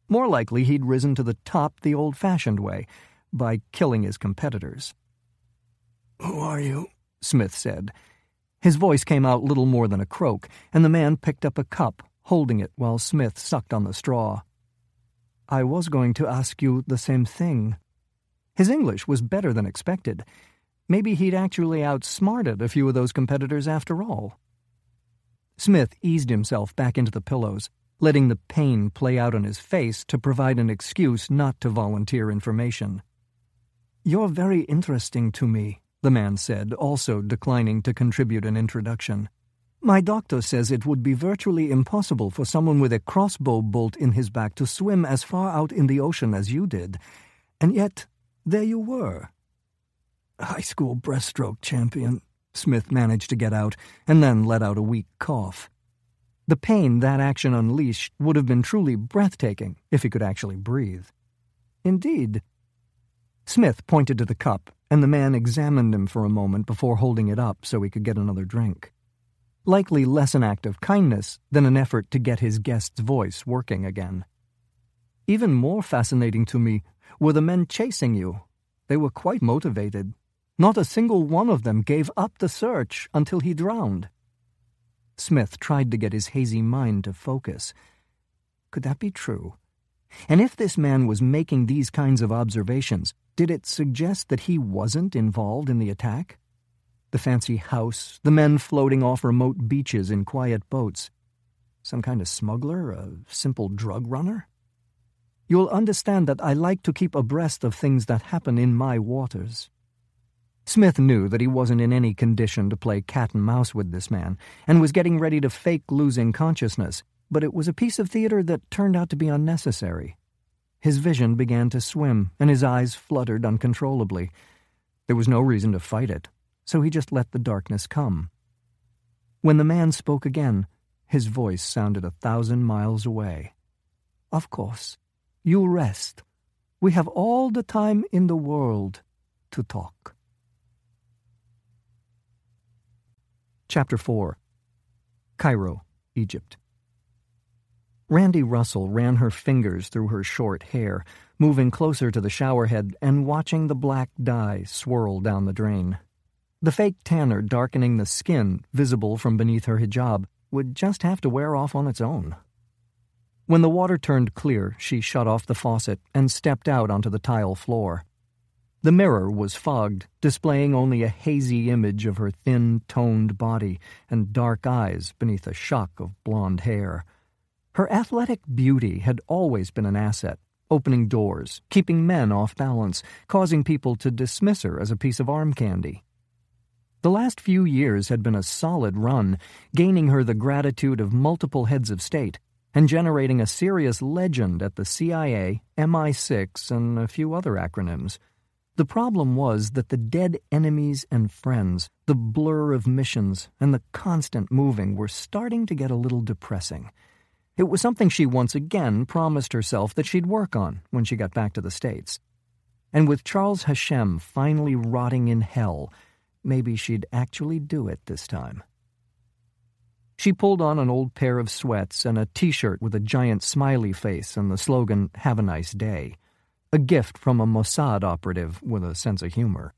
More likely he'd risen to the top the old-fashioned way, by killing his competitors. "Who are you?" Smith said. His voice came out little more than a croak, and the man picked up a cup, holding it while Smith sucked on the straw. "I was going to ask you the same thing." His English was better than expected. Maybe he'd actually outsmarted a few of those competitors after all. Smith eased himself back into the pillows, letting the pain play out on his face to provide an excuse not to volunteer information. "You're very interesting to me," the man said, also declining to contribute an introduction. "My doctor says it would be virtually impossible for someone with a crossbow bolt in his back to swim as far out in the ocean as you did. And yet, there you were." "High school breaststroke champion," Smith managed to get out, and then let out a weak cough. The pain that action unleashed would have been truly breathtaking if he could actually breathe. "Indeed." Smith pointed to the cup, and the man examined him for a moment before holding it up so he could get another drink. Likely less an act of kindness than an effort to get his guest's voice working again. "Even more fascinating to me were the men chasing you. They were quite motivated. Not a single one of them gave up the search until he drowned." Smith tried to get his hazy mind to focus. Could that be true? And if this man was making these kinds of observations, did it suggest that he wasn't involved in the attack? The fancy house, the men floating off remote beaches in quiet boats. Some kind of smuggler, a simple drug runner? You'll understand that I like to keep abreast of things that happen in my waters. Smith knew that he wasn't in any condition to play cat and mouse with this man, and was getting ready to fake losing consciousness, but it was a piece of theater that turned out to be unnecessary. His vision began to swim, and his eyes fluttered uncontrollably. There was no reason to fight it, so he just let the darkness come. When the man spoke again, his voice sounded 1,000 miles away. "Of course. You rest. We have all the time in the world to talk." Chapter 4. Cairo, Egypt. Randi Russell ran her fingers through her short hair, moving closer to the showerhead and watching the black dye swirl down the drain. The fake tanner darkening the skin, visible from beneath her hijab, would just have to wear off on its own. When the water turned clear, she shut off the faucet and stepped out onto the tile floor. The mirror was fogged, displaying only a hazy image of her thin, toned body and dark eyes beneath a shock of blonde hair. Her athletic beauty had always been an asset, opening doors, keeping men off balance, causing people to dismiss her as a piece of arm candy. The last few years had been a solid run, gaining her the gratitude of multiple heads of state and generating a serious legend at the CIA, MI6, and a few other acronyms. The problem was that the dead enemies and friends, the blur of missions, and the constant moving were starting to get a little depressing. It was something she once again promised herself that she'd work on when she got back to the States. And with Charles Hashem finally rotting in hell, maybe she'd actually do it this time. She pulled on an old pair of sweats and a T-shirt with a giant smiley face and the slogan, "Have a nice day," a gift from a Mossad operative with a sense of humor.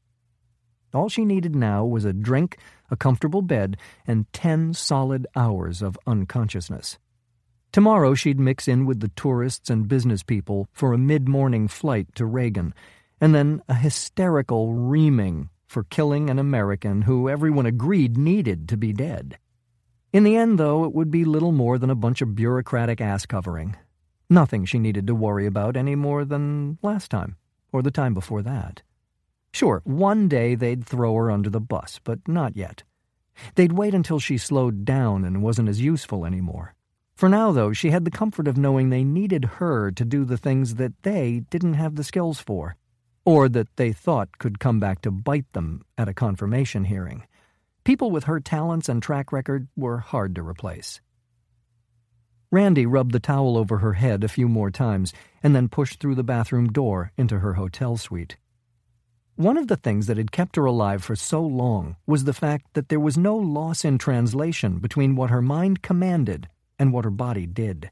All she needed now was a drink, a comfortable bed, and 10 solid hours of unconsciousness. Tomorrow she'd mix in with the tourists and business people for a mid-morning flight to Reagan, and then a hysterical reaming for killing an American who everyone agreed needed to be dead. In the end, though, it would be little more than a bunch of bureaucratic ass-covering. Nothing she needed to worry about any more than last time, or the time before that. Sure, one day they'd throw her under the bus, but not yet. They'd wait until she slowed down and wasn't as useful anymore. For now, though, she had the comfort of knowing they needed her to do the things that they didn't have the skills for, or that they thought could come back to bite them at a confirmation hearing. People with her talents and track record were hard to replace. Randi rubbed the towel over her head a few more times and then pushed through the bathroom door into her hotel suite. One of the things that had kept her alive for so long was the fact that there was no loss in translation between what her mind commanded and what her body did.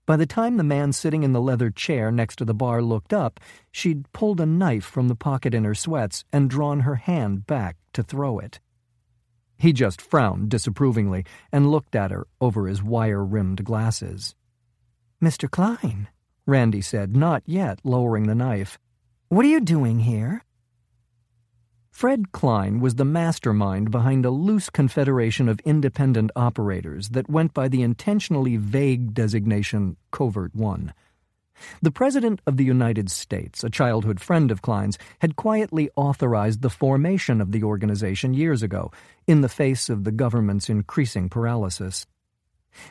By the time the man sitting in the leather chair next to the bar looked up, she'd pulled a knife from the pocket in her sweats and drawn her hand back to throw it. He just frowned disapprovingly and looked at her over his wire-rimmed glasses. "Mr. Klein," Randi said, not yet lowering the knife. "What are you doing here?" Fred Klein was the mastermind behind a loose confederation of independent operators that went by the intentionally vague designation Covert-One. The President of the United States, a childhood friend of Klein's, had quietly authorized the formation of the organization years ago, in the face of the government's increasing paralysis.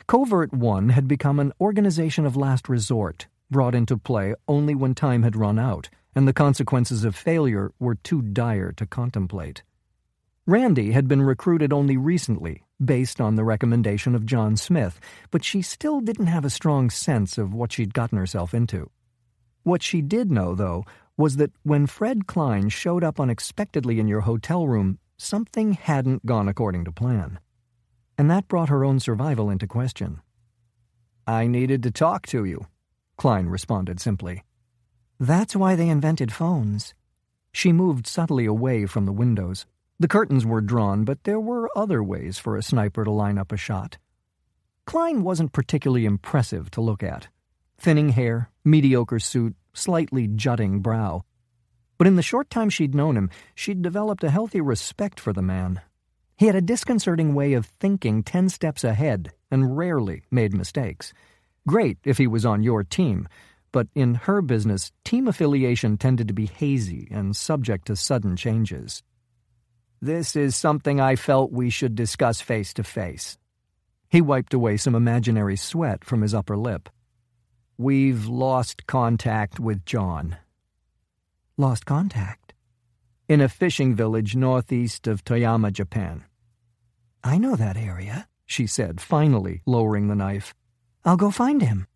Covert-One had become an organization of last resort, brought into play only when time had run out, and the consequences of failure were too dire to contemplate. Randi had been recruited only recently, based on the recommendation of Jon Smith, but she still didn't have a strong sense of what she'd gotten herself into. What she did know, though, was that when Fred Klein showed up unexpectedly in your hotel room, something hadn't gone according to plan. And that brought her own survival into question. "I needed to talk to you," Klein responded simply. "That's why they invented phones." She moved subtly away from the windows. The curtains were drawn, but there were other ways for a sniper to line up a shot. Klein wasn't particularly impressive to look at. Thinning hair, mediocre suit, slightly jutting brow. But in the short time she'd known him, she'd developed a healthy respect for the man. He had a disconcerting way of thinking 10 steps ahead and rarely made mistakes. Great if he was on your team, but in her business, team affiliation tended to be hazy and subject to sudden changes. "This is something I felt we should discuss face to face." He wiped away some imaginary sweat from his upper lip. "We've lost contact with John." "Lost contact?" "In a fishing village northeast of Toyama, Japan." "I know that area," she said, finally lowering the knife. "I'll go find him."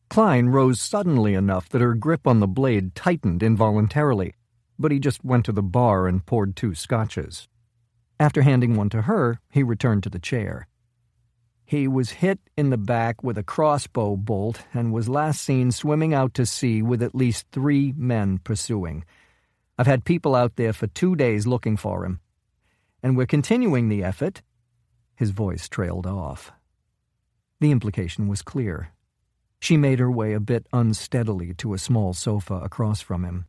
Klein rose suddenly enough that her grip on the blade tightened involuntarily, but he just went to the bar and poured 2 scotches. After handing one to her, he returned to the chair. "He was hit in the back with a crossbow bolt and was last seen swimming out to sea with at least 3 men pursuing. I've had people out there for 2 days looking for him. And we're continuing the effort." His voice trailed off. The implication was clear. She made her way a bit unsteadily to a small sofa across from him.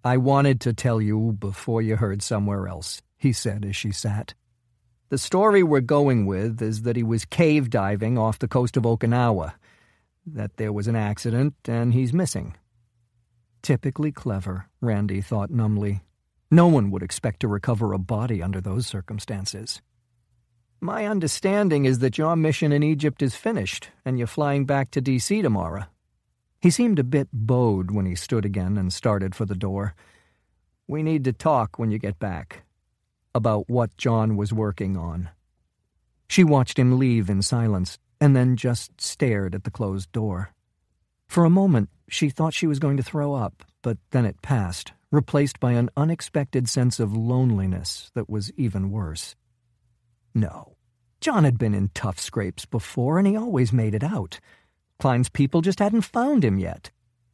"I wanted to tell you before you heard somewhere else," he said as she sat. "The story we're going with is that he was cave diving off the coast of Okinawa, that there was an accident, and he's missing." Typically clever, Randi thought numbly. No one would expect to recover a body under those circumstances. "My understanding is that your mission in Egypt is finished, and you're flying back to D.C. tomorrow." He seemed a bit bowed when he stood again and started for the door. "We need to talk when you get back. About what John was working on." She watched him leave in silence, and then just stared at the closed door. For a moment, she thought she was going to throw up, but then it passed, replaced by an unexpected sense of loneliness that was even worse. No, John had been in tough scrapes before, and he always made it out. Klein's people just hadn't found him yet.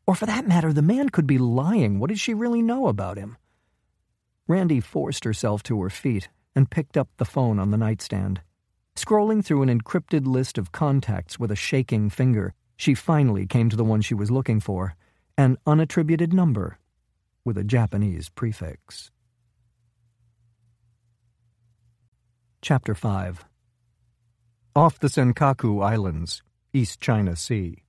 Or for that matter, the man could be lying. What did she really know about him? Randi forced herself to her feet and picked up the phone on the nightstand. Scrolling through an encrypted list of contacts with a shaking finger, she finally came to the one she was looking for, an unattributed number with a Japanese prefix. Chapter 5. Off the Senkaku Islands, East China Sea.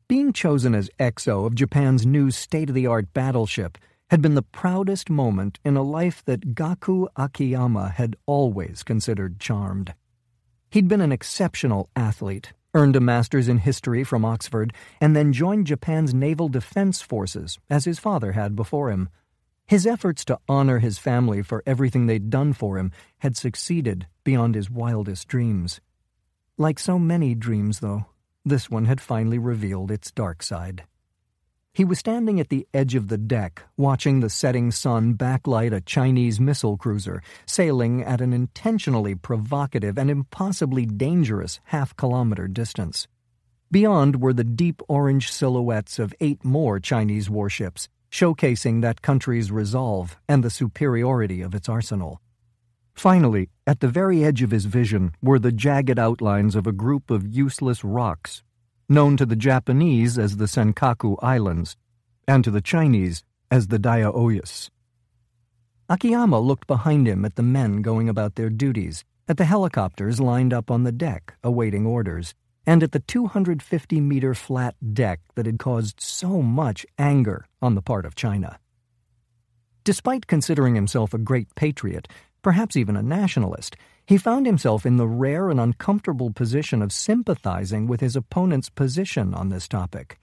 Being chosen as XO of Japan's new state-of-the-art battleship had been the proudest moment in a life that Gaku Akiyama had always considered charmed. He'd been an exceptional athlete, earned a master's in history from Oxford, and then joined Japan's Naval Defense Forces, as his father had before him. His efforts to honor his family for everything they'd done for him had succeeded beyond his wildest dreams. Like so many dreams, though, this one had finally revealed its dark side. He was standing at the edge of the deck, watching the setting sun backlight a Chinese missile cruiser sailing at an intentionally provocative and impossibly dangerous half-kilometer distance. Beyond were the deep orange silhouettes of 8 more Chinese warships, showcasing that country's resolve and the superiority of its arsenal. Finally, at the very edge of his vision were the jagged outlines of a group of useless rocks, known to the Japanese as the Senkaku Islands, and to the Chinese as the Daioyus. Akiyama looked behind him at the men going about their duties, at the helicopters lined up on the deck awaiting orders, and at the 250-meter flat deck that had caused so much anger on the part of China. Despite considering himself a great patriot, perhaps even a nationalist, he found himself in the rare and uncomfortable position of sympathizing with his opponent's position on this topic.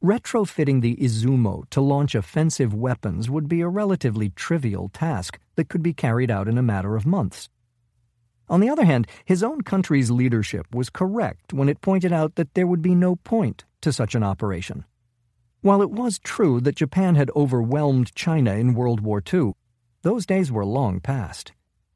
Retrofitting the Izumo to launch offensive weapons would be a relatively trivial task that could be carried out in a matter of months. On the other hand, his own country's leadership was correct when it pointed out that there would be no point to such an operation. While it was true that Japan had overwhelmed China in World War II, those days were long past.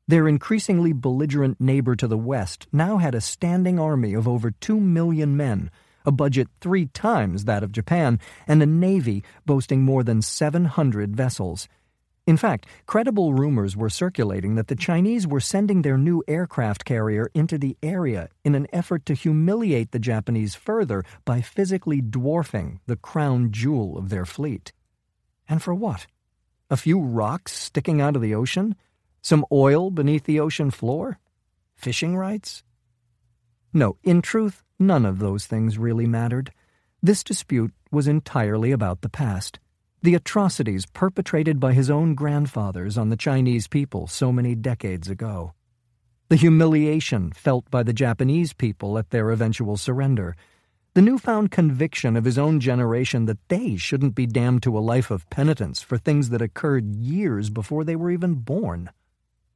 Their increasingly belligerent neighbor to the west now had a standing army of over 2 million men, a budget 3 times that of Japan, and a navy boasting more than 700 vessels. In fact, credible rumors were circulating that the Chinese were sending their new aircraft carrier into the area in an effort to humiliate the Japanese further by physically dwarfing the crown jewel of their fleet. And for what? A few rocks sticking out of the ocean? Some oil beneath the ocean floor? Fishing rights? No, in truth, none of those things really mattered. This dispute was entirely about the past. The atrocities perpetrated by his own grandfathers on the Chinese people so many decades ago. The humiliation felt by the Japanese people at their eventual surrender. The newfound conviction of his own generation that they shouldn't be damned to a life of penitence for things that occurred years before they were even born.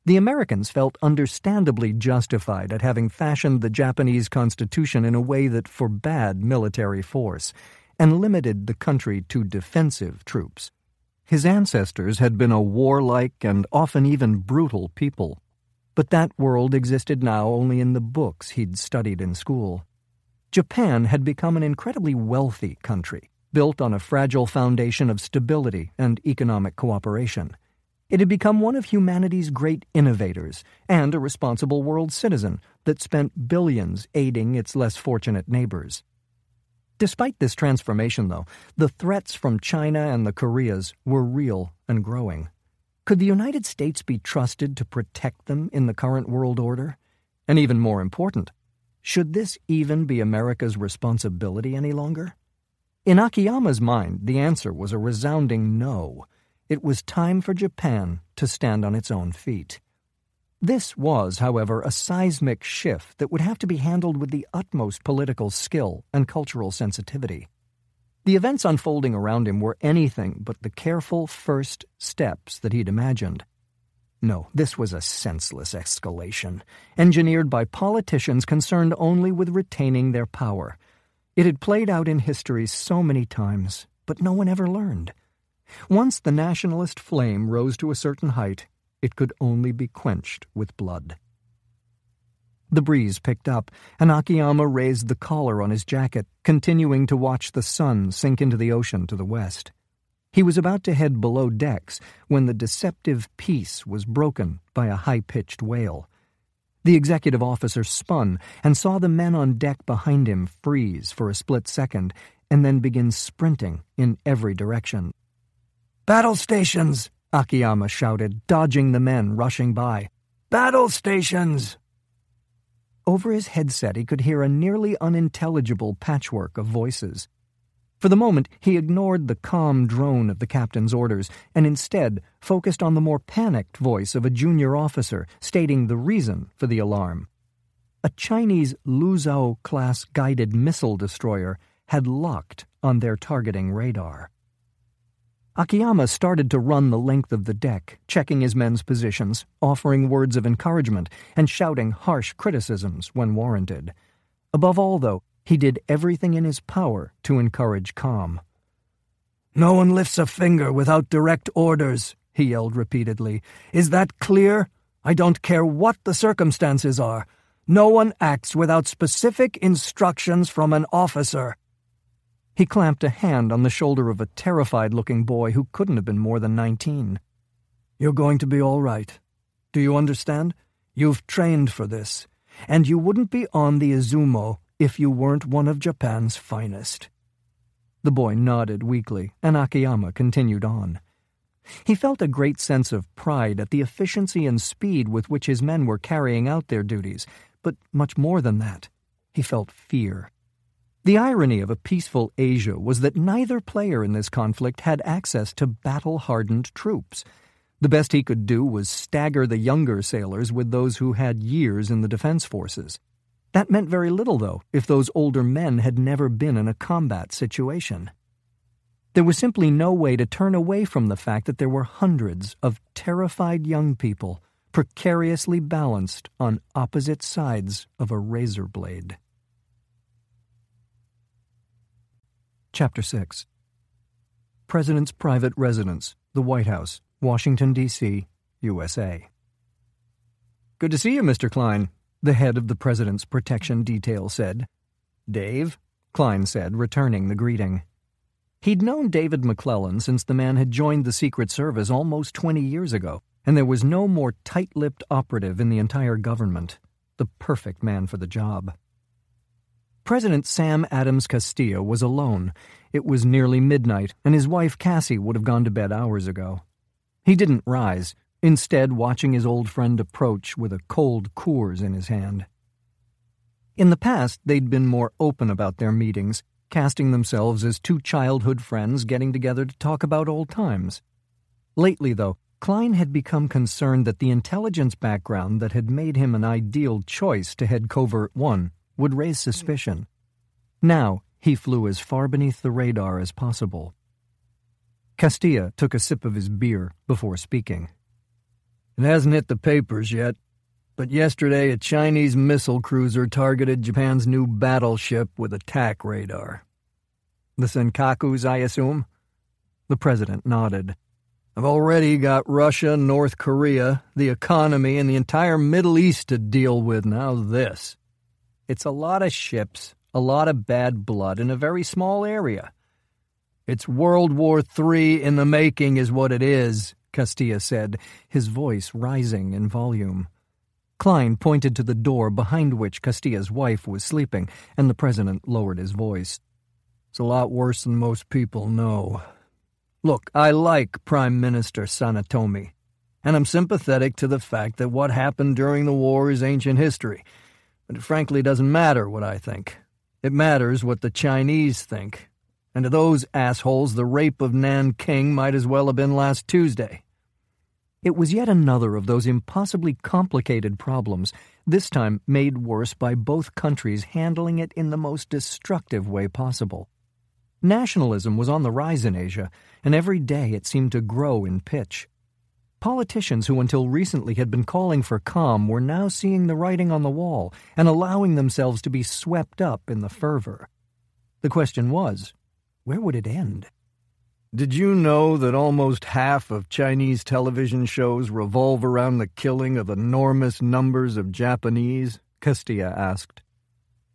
The Americans felt understandably justified at having fashioned the Japanese Constitution in a way that forbade military force and limited the country to defensive troops. His ancestors had been a warlike and often even brutal people, but that world existed now only in the books he'd studied in school. Japan had become an incredibly wealthy country, built on a fragile foundation of stability and economic cooperation. It had become one of humanity's great innovators and a responsible world citizen that spent billions aiding its less fortunate neighbors. Despite this transformation, though, the threats from China and the Koreas were real and growing. Could the United States be trusted to protect them in the current world order? And even more important, should this even be America's responsibility any longer? In Akiyama's mind, the answer was a resounding no. It was time for Japan to stand on its own feet. This was, however, a seismic shift that would have to be handled with the utmost political skill and cultural sensitivity. The events unfolding around him were anything but the careful first steps that he'd imagined. No, this was a senseless escalation, engineered by politicians concerned only with retaining their power. It had played out in history so many times, but no one ever learned. Once the nationalist flame rose to a certain height, it could only be quenched with blood. The breeze picked up, and Akiyama raised the collar on his jacket, continuing to watch the sun sink into the ocean to the west. He was about to head below decks when the deceptive peace was broken by a high-pitched wail. The executive officer spun and saw the men on deck behind him freeze for a split second and then begin sprinting in every direction. "Battle stations!" Akiyama shouted, dodging the men rushing by. "Battle stations!" Over his headset he could hear a nearly unintelligible patchwork of voices. For the moment, he ignored the calm drone of the captain's orders and instead focused on the more panicked voice of a junior officer stating the reason for the alarm. A Chinese Luzhou-class guided missile destroyer had locked on their targeting radar. Akiyama started to run the length of the deck, checking his men's positions, offering words of encouragement, and shouting harsh criticisms when warranted. Above all, though, he did everything in his power to encourage calm. "No one lifts a finger without direct orders," he yelled repeatedly. "Is that clear? I don't care what the circumstances are. No one acts without specific instructions from an officer." He clamped a hand on the shoulder of a terrified-looking boy who couldn't have been more than 19. "You're going to be all right. Do you understand? You've trained for this, and you wouldn't be on the Izumo if you weren't one of Japan's finest." The boy nodded weakly, and Akiyama continued on. He felt a great sense of pride at the efficiency and speed with which his men were carrying out their duties, but much more than that, he felt fear. The irony of a peaceful Asia was that neither player in this conflict had access to battle-hardened troops. The best he could do was stagger the younger sailors with those who had years in the defense forces. That meant very little, though, if those older men had never been in a combat situation. There was simply no way to turn away from the fact that there were hundreds of terrified young people precariously balanced on opposite sides of a razor blade. Chapter 6. President's Private Residence, the White House, Washington, D.C., USA. "Good to see you, Mr. Klein," the head of the President's protection detail said. "Dave," Klein said, returning the greeting. He'd known David McClellan since the man had joined the Secret Service almost 20 years ago, and there was no more tight-lipped operative in the entire government. The perfect man for the job. President Sam Adams Castilla was alone. It was nearly midnight, and his wife Cassie would have gone to bed hours ago. He didn't rise, instead watching his old friend approach with a cold Coors in his hand. In the past, they'd been more open about their meetings, casting themselves as two childhood friends getting together to talk about old times. Lately, though, Klein had become concerned that the intelligence background that had made him an ideal choice to head Covert-One would raise suspicion. Now, he flew as far beneath the radar as possible. Castilla took a sip of his beer before speaking. It hasn't hit the papers yet, but yesterday a Chinese missile cruiser targeted Japan's new battleship with attack radar. The Senkakus, I assume? The president nodded. I've already got Russia, North Korea, the economy, and the entire Middle East to deal with. Now this. It's a lot of ships, a lot of bad blood in a very small area. It's World War III in the making is what it is, Castilla said, his voice rising in volume. Klein pointed to the door behind which Castilla's wife was sleeping, and the president lowered his voice. It's a lot worse than most people know. Look, I like Prime Minister Sanetomi, and I'm sympathetic to the fact that what happened during the war is ancient history, but it frankly doesn't matter what I think. It matters what the Chinese think. And to those assholes, the rape of Nanking might as well have been last Tuesday. It was yet another of those impossibly complicated problems, this time made worse by both countries handling it in the most destructive way possible. Nationalism was on the rise in Asia, and every day it seemed to grow in pitch. Politicians who until recently had been calling for calm were now seeing the writing on the wall and allowing themselves to be swept up in the fervor. The question was, where would it end? Did you know that almost half of Chinese television shows revolve around the killing of enormous numbers of Japanese? Castilla asked.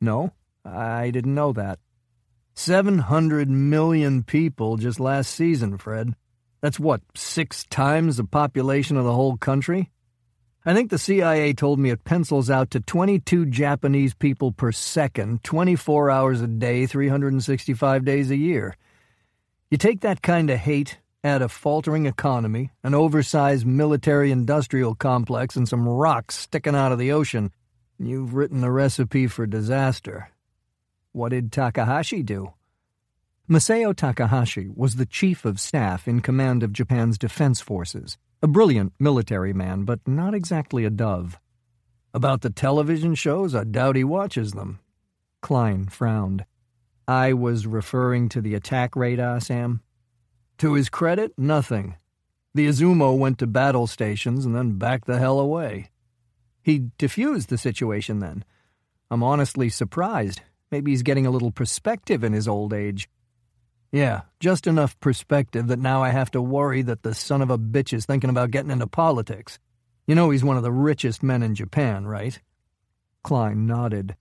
No, I didn't know that. 700 million people just last season, Fred. That's what, 6 times the population of the whole country? I think the CIA told me it pencils out to 22 Japanese people per second, 24 hours a day, 365 days a year. You take that kind of hate, add a faltering economy, an oversized military-industrial complex, and some rocks sticking out of the ocean, and you've written a recipe for disaster. What did Takahashi do? Masao Takahashi was the chief of staff in command of Japan's defense forces, a brilliant military man, but not exactly a dove. About the television shows, I doubt he watches them. Klein frowned. I was referring to the attack radar, Sam. To his credit, nothing. The Izumo went to battle stations and then backed the hell away. He diffused the situation then. I'm honestly surprised. Maybe he's getting a little perspective in his old age. Yeah, just enough perspective that now I have to worry that the son of a bitch is thinking about getting into politics. You know he's one of the richest men in Japan, right? Klein nodded.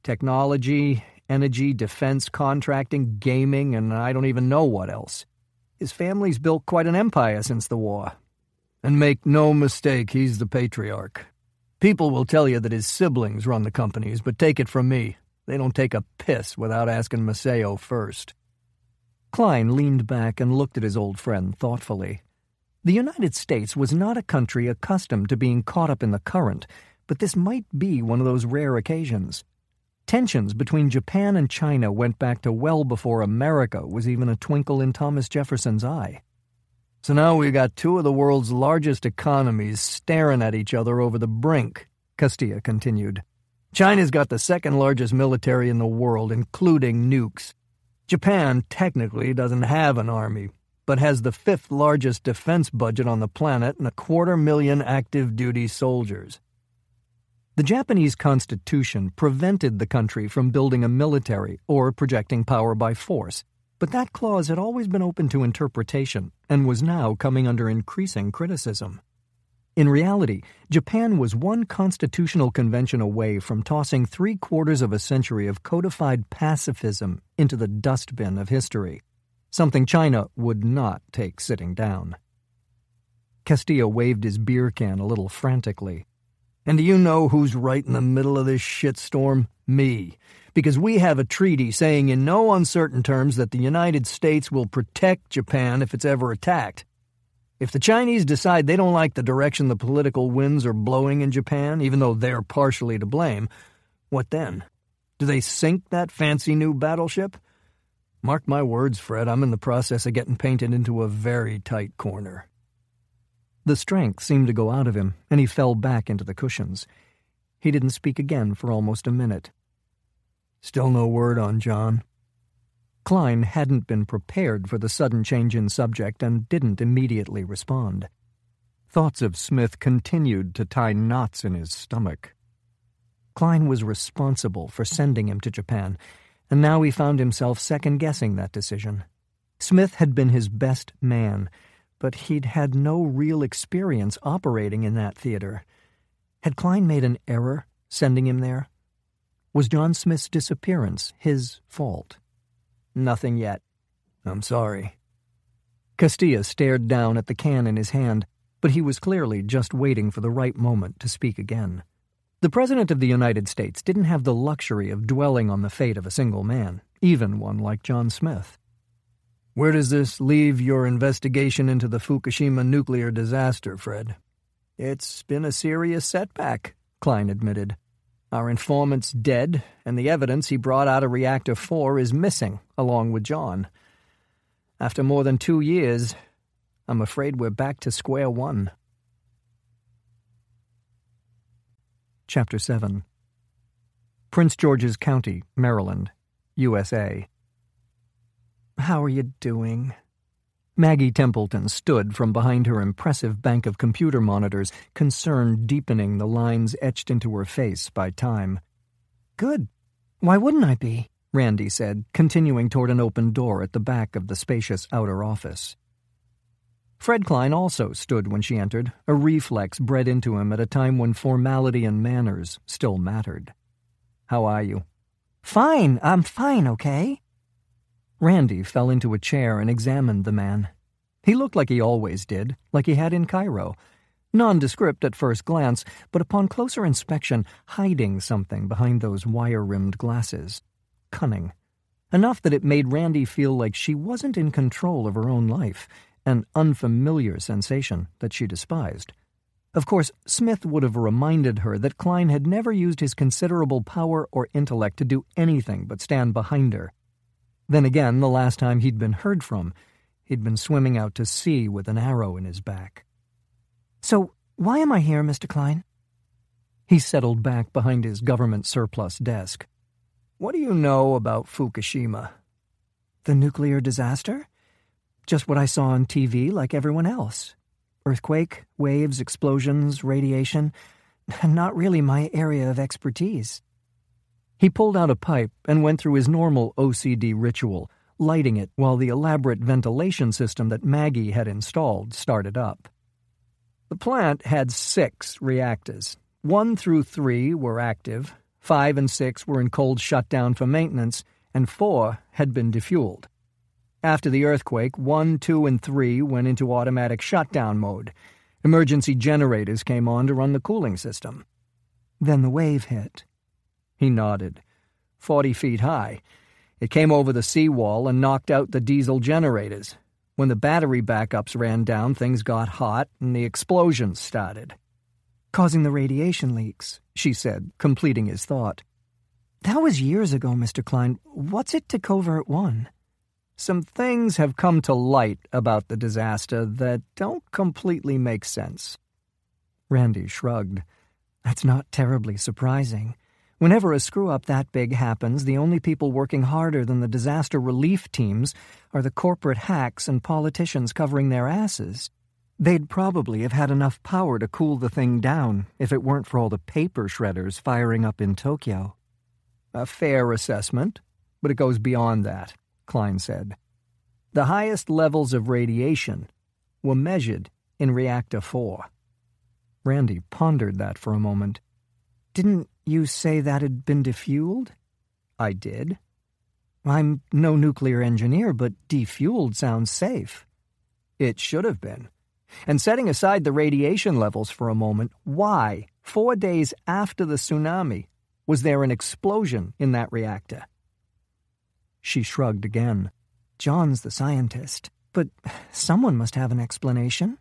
Technology, energy, defense, contracting, gaming, and I don't even know what else. His family's built quite an empire since the war. And make no mistake, he's the patriarch. People will tell you that his siblings run the companies, but take it from me. They don't take a piss without asking Masao first. Klein leaned back and looked at his old friend thoughtfully. The United States was not a country accustomed to being caught up in the current, but this might be one of those rare occasions. Tensions between Japan and China went back to well before America was even a twinkle in Thomas Jefferson's eye. So now we got 2 of the world's largest economies staring at each other over the brink, Castilla continued. China's got the 2nd largest military in the world, including nukes. Japan technically doesn't have an army, but has the 5th largest defense budget on the planet and 250,000 active-duty soldiers. The Japanese constitution prevented the country from building a military or projecting power by force, but that clause had always been open to interpretation and was now coming under increasing criticism. In reality, Japan was one constitutional convention away from tossing 3/4 of a century of codified pacifism into the dustbin of history. something China would not take sitting down. Castillo waved his beer can a little frantically. "And do you know who's right in the middle of this shitstorm? Me. Because we have a treaty saying in no uncertain terms that the United States will protect Japan if it's ever attacked. If the Chinese decide they don't like the direction the political winds are blowing in Japan, even though they're partially to blame, what then? Do they sink that fancy new battleship? Mark my words, Fred, I'm in the process of getting painted into a very tight corner." The strength seemed to go out of him, and he fell back into the cushions. He didn't speak again for almost a minute. "Still no word on John?" Klein hadn't been prepared for the sudden change in subject and didn't immediately respond. Thoughts of Smith continued to tie knots in his stomach. Klein was responsible for sending him to Japan, and now he found himself second-guessing that decision. Smith had been his best man, but he'd had no real experience operating in that theater. Had Klein made an error sending him there? Was John Smith's disappearance his fault? "Nothing yet. I'm sorry." Castilla stared down at the can in his hand, but he was clearly just waiting for the right moment to speak again. The President of the United States didn't have the luxury of dwelling on the fate of a single man, even one like John Smith. "Where does this leave your investigation into the Fukushima nuclear disaster, Fred?" "It's been a serious setback," Klein admitted. "Our informant's dead, and the evidence he brought out of Reactor 4 is missing, along with John. After more than 2 years, I'm afraid we're back to square one." Chapter 7. Prince George's County, Maryland, USA. "How are you doing?" Maggie Templeton stood from behind her impressive bank of computer monitors, concern deepening the lines etched into her face by time. "Good. Why wouldn't I be?" Randi said, continuing toward an open door at the back of the spacious outer office. Fred Klein also stood when she entered, a reflex bred into him at a time when formality and manners still mattered. "How are you?" "Fine. I'm fine, okay?" Randi fell into a chair and examined the man. He looked like he always did, like he had in Cairo. Nondescript at first glance, but upon closer inspection, hiding something behind those wire-rimmed glasses. Cunning. Enough that it made Randi feel like she wasn't in control of her own life, an unfamiliar sensation that she despised. Of course, Smith would have reminded her that Klein had never used his considerable power or intellect to do anything but stand behind her. Then again, the last time he'd been heard from, he'd been swimming out to sea with an arrow in his back. "So, why am I here, Mr. Klein?" He settled back behind his government surplus desk. "What do you know about Fukushima?" "The nuclear disaster? Just what I saw on TV like everyone else. Earthquake, waves, explosions, radiation. Not really my area of expertise." He pulled out a pipe and went through his normal OCD ritual, lighting it while the elaborate ventilation system that Maggie had installed started up. The plant had 6 reactors. 1 through 3 were active, 5 and 6 were in cold shutdown for maintenance, and 4 had been defueled. After the earthquake, 1, 2, and 3 went into automatic shutdown mode. Emergency generators came on to run the cooling system. Then the wave hit. He nodded. 40 feet high. It came over the seawall and knocked out the diesel generators. When the battery backups ran down, things got hot and the explosions started. "Causing the radiation leaks," she said, completing his thought. "That was years ago, Mr. Klein. What's it to Covert-One?" "Some things have come to light about the disaster that don't completely make sense." Randi shrugged. "That's not terribly surprising. Whenever a screw-up that big happens, the only people working harder than the disaster relief teams are the corporate hacks and politicians covering their asses. They'd probably have had enough power to cool the thing down if it weren't for all the paper shredders firing up in Tokyo." "A fair assessment, but it goes beyond that," Klein said. "The highest levels of radiation were measured in Reactor 4. Randi pondered that for a moment. "Didn't you say that had been defueled?" "I did." I'm no nuclear engineer, but defueled sounds safe. It should have been. And setting aside the radiation levels for a moment, why, 4 days after the tsunami, was there an explosion in that reactor? She shrugged again. John's the scientist, but someone must have an explanation.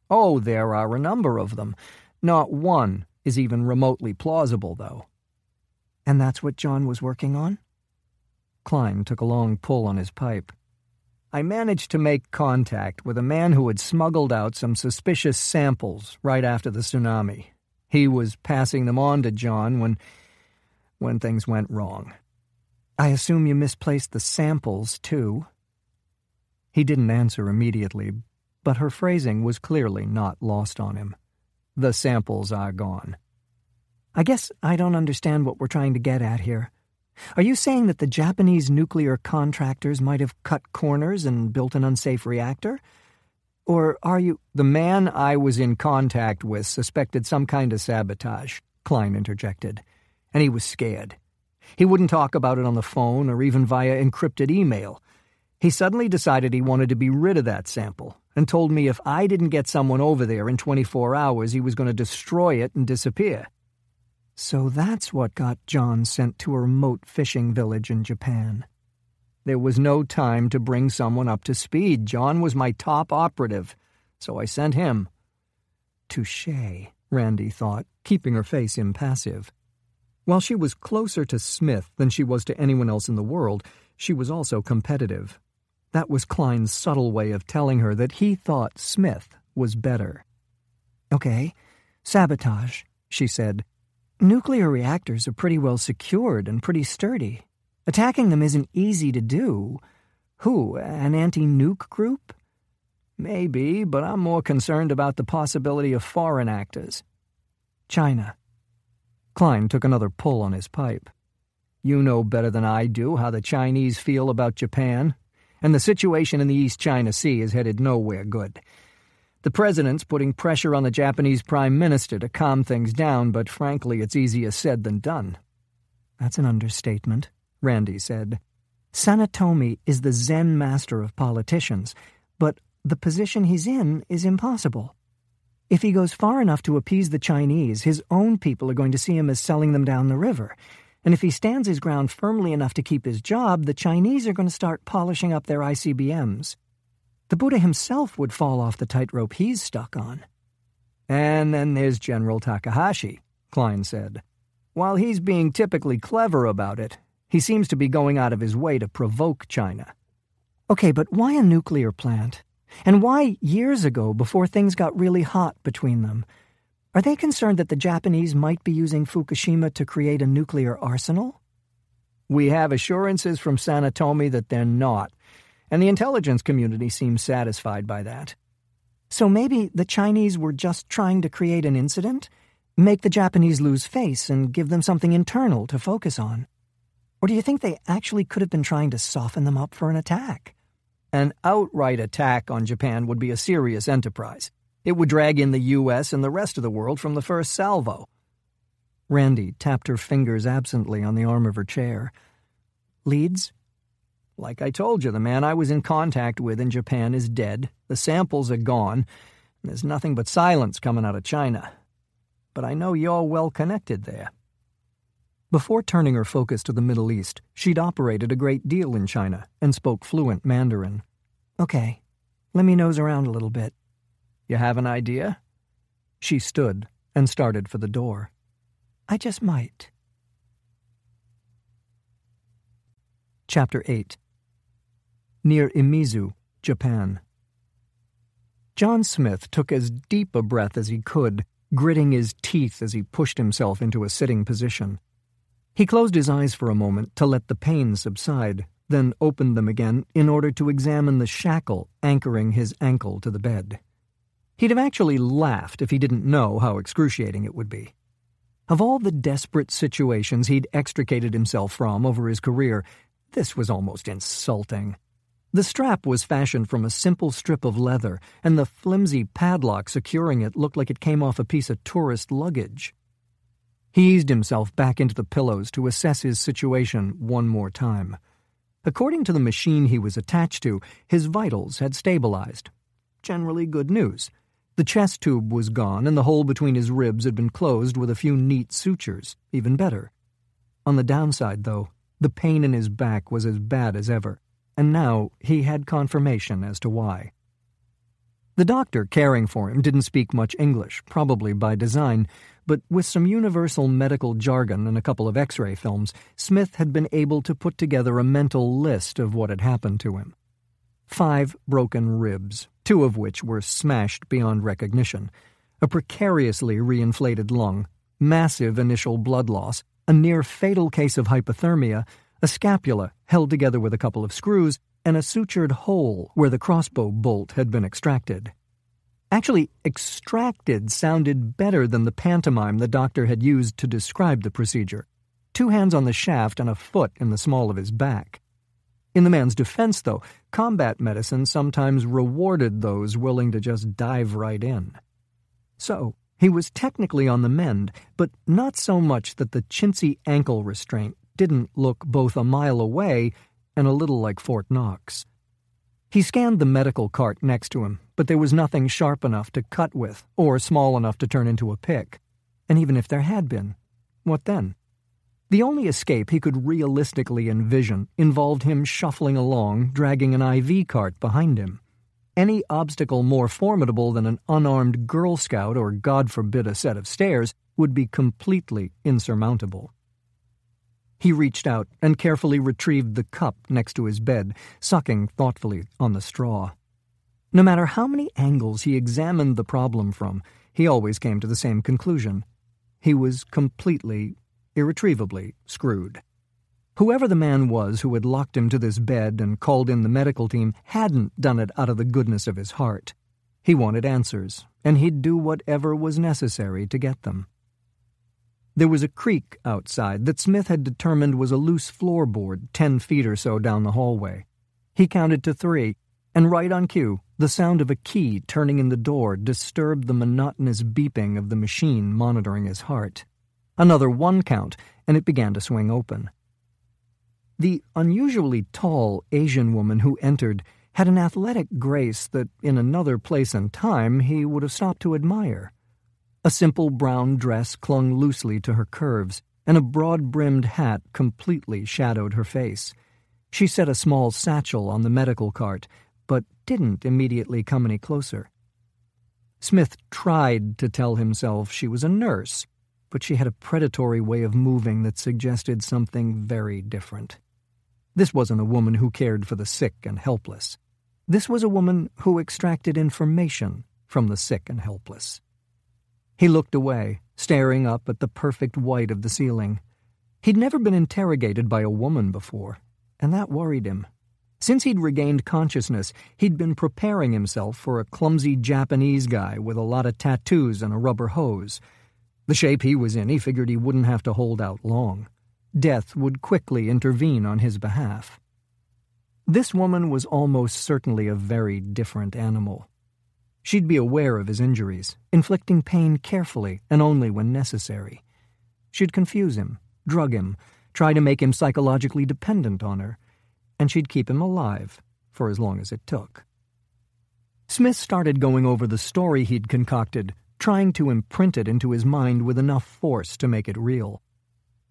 Oh, there are a number of them. Not one is even remotely plausible, though. And that's what John was working on? Klein took a long pull on his pipe. I managed to make contact with a man who had smuggled out some suspicious samples right after the tsunami. He was passing them on to John when things went wrong. I assume you misplaced the samples, too. He didn't answer immediately, but her phrasing was clearly not lost on him. The samples are gone. I guess I don't understand what we're trying to get at here. Are you saying that the Japanese nuclear contractors might have cut corners and built an unsafe reactor? Or are you— The man I was in contact with suspected some kind of sabotage, Klein interjected, and he was scared. He wouldn't talk about it on the phone or even via encrypted email. He suddenly decided he wanted to be rid of that sample and told me if I didn't get someone over there in 24 hours, he was going to destroy it and disappear. So that's what got John sent to a remote fishing village in Japan. There was no time to bring someone up to speed. John was my top operative, so I sent him. Touché, Randi thought, keeping her face impassive. While she was closer to Smith than she was to anyone else in the world, she was also competitive. That was Klein's subtle way of telling her that he thought Smith was better. Okay, sabotage, she said. Nuclear reactors are pretty well secured and pretty sturdy. Attacking them isn't easy to do. Who, an anti-nuke group? Maybe, but I'm more concerned about the possibility of foreign actors. China. Klein took another pull on his pipe. You know better than I do how the Chinese feel about Japan, and the situation in the East China Sea is headed nowhere good. The president's putting pressure on the Japanese prime minister to calm things down, but frankly it's easier said than done. That's an understatement, Randi said. Sanetomi is the Zen master of politicians, but the position he's in is impossible. If he goes far enough to appease the Chinese, his own people are going to see him as selling them down the river. And if he stands his ground firmly enough to keep his job, the Chinese are going to start polishing up their ICBMs. The Buddha himself would fall off the tightrope he's stuck on. And then there's General Takahashi, Klein said. While he's being typically clever about it, he seems to be going out of his way to provoke China. Okay, but why a nuclear plant? And why years ago, before things got really hot between them? Are they concerned that the Japanese might be using Fukushima to create a nuclear arsenal? We have assurances from Sanetomi that they're not, and the intelligence community seems satisfied by that. So maybe the Chinese were just trying to create an incident? Make the Japanese lose face and give them something internal to focus on? Or do you think they actually could have been trying to soften them up for an attack? An outright attack on Japan would be a serious enterprise. It would drag in the U.S. and the rest of the world from the first salvo. Randi tapped her fingers absently on the arm of her chair. Leads? Like I told you, the man I was in contact with in Japan is dead, the samples are gone, and there's nothing but silence coming out of China. But I know you're well connected there. Before turning her focus to the Middle East, she'd operated a great deal in China and spoke fluent Mandarin. Okay, let me nose around a little bit. You have an idea? She stood and started for the door. I just might. Chapter 8. Near Imizu, Japan. Jon Smith took as deep a breath as he could, gritting his teeth as he pushed himself into a sitting position. He closed his eyes for a moment to let the pain subside, then opened them again in order to examine the shackle anchoring his ankle to the bed. He'd have actually laughed if he didn't know how excruciating it would be. Of all the desperate situations he'd extricated himself from over his career, this was almost insulting. The strap was fashioned from a simple strip of leather, and the flimsy padlock securing it looked like it came off a piece of tourist luggage. He eased himself back into the pillows to assess his situation one more time. According to the machine he was attached to, his vitals had stabilized. Generally good news. The chest tube was gone, and the hole between his ribs had been closed with a few neat sutures. Even better. On the downside, though, the pain in his back was as bad as ever, and now he had confirmation as to why. The doctor caring for him didn't speak much English, probably by design, but with some universal medical jargon and a couple of X-ray films, Smith had been able to put together a mental list of what had happened to him. 5 broken ribs, 2 of which were smashed beyond recognition, a precariously reinflated lung, massive initial blood loss, a near-fatal case of hypothermia, a scapula held together with a couple of screws, and a sutured hole where the crossbow bolt had been extracted. Actually, extracted sounded better than the pantomime the doctor had used to describe the procedure. 2 hands on the shaft and a foot in the small of his back. In the man's defense, though, combat medicine sometimes rewarded those willing to just dive right in. So, he was technically on the mend, but not so much that the chintzy ankle restraint didn't look both a mile away and a little like Fort Knox. He scanned the medical cart next to him, but there was nothing sharp enough to cut with, or small enough to turn into a pick. And even if there had been, what then? The only escape he could realistically envision involved him shuffling along, dragging an IV cart behind him. Any obstacle more formidable than an unarmed Girl Scout or, God forbid, a set of stairs would be completely insurmountable. He reached out and carefully retrieved the cup next to his bed, sucking thoughtfully on the straw. No matter how many angles he examined the problem from, he always came to the same conclusion. He was completely, irretrievably screwed. Whoever the man was who had locked him to this bed and called in the medical team hadn't done it out of the goodness of his heart. He wanted answers, and he'd do whatever was necessary to get them. There was a creak outside that Smith had determined was a loose floorboard 10 feet or so down the hallway. He counted to 3, and right on cue, the sound of a key turning in the door disturbed the monotonous beeping of the machine monitoring his heart. Another 1 count, and it began to swing open. The unusually tall Asian woman who entered had an athletic grace that, in another place and time, he would have stopped to admire. A simple brown dress clung loosely to her curves, and a broad-brimmed hat completely shadowed her face. She set a small satchel on the medical cart, but didn't immediately come any closer. Smith tried to tell himself she was a nurse, but she had a predatory way of moving that suggested something very different. This wasn't a woman who cared for the sick and helpless. This was a woman who extracted information from the sick and helpless. He looked away, staring up at the perfect white of the ceiling. He'd never been interrogated by a woman before, and that worried him. Since he'd regained consciousness, he'd been preparing himself for a clumsy Japanese guy with a lot of tattoos and a rubber hose. The shape he was in, he figured he wouldn't have to hold out long. Death would quickly intervene on his behalf. This woman was almost certainly a very different animal. She'd be aware of his injuries, inflicting pain carefully and only when necessary. She'd confuse him, drug him, try to make him psychologically dependent on her, and she'd keep him alive for as long as it took. Smith started going over the story he'd concocted, trying to imprint it into his mind with enough force to make it real.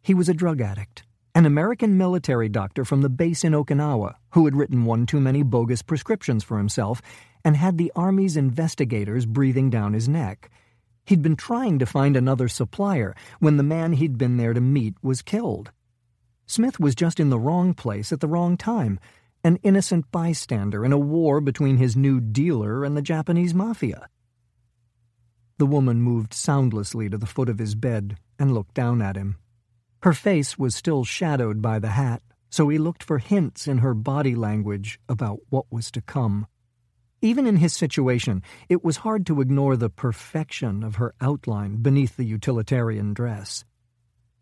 He was a drug addict, an American military doctor from the base in Okinawa who had written one too many bogus prescriptions for himself and had the Army's investigators breathing down his neck. He'd been trying to find another supplier when the man he'd been there to meet was killed. Smith was just in the wrong place at the wrong time, an innocent bystander in a war between his new dealer and the Japanese mafia. The woman moved soundlessly to the foot of his bed and looked down at him. Her face was still shadowed by the hat, so he looked for hints in her body language about what was to come. Even in his situation, it was hard to ignore the perfection of her outline beneath the utilitarian dress.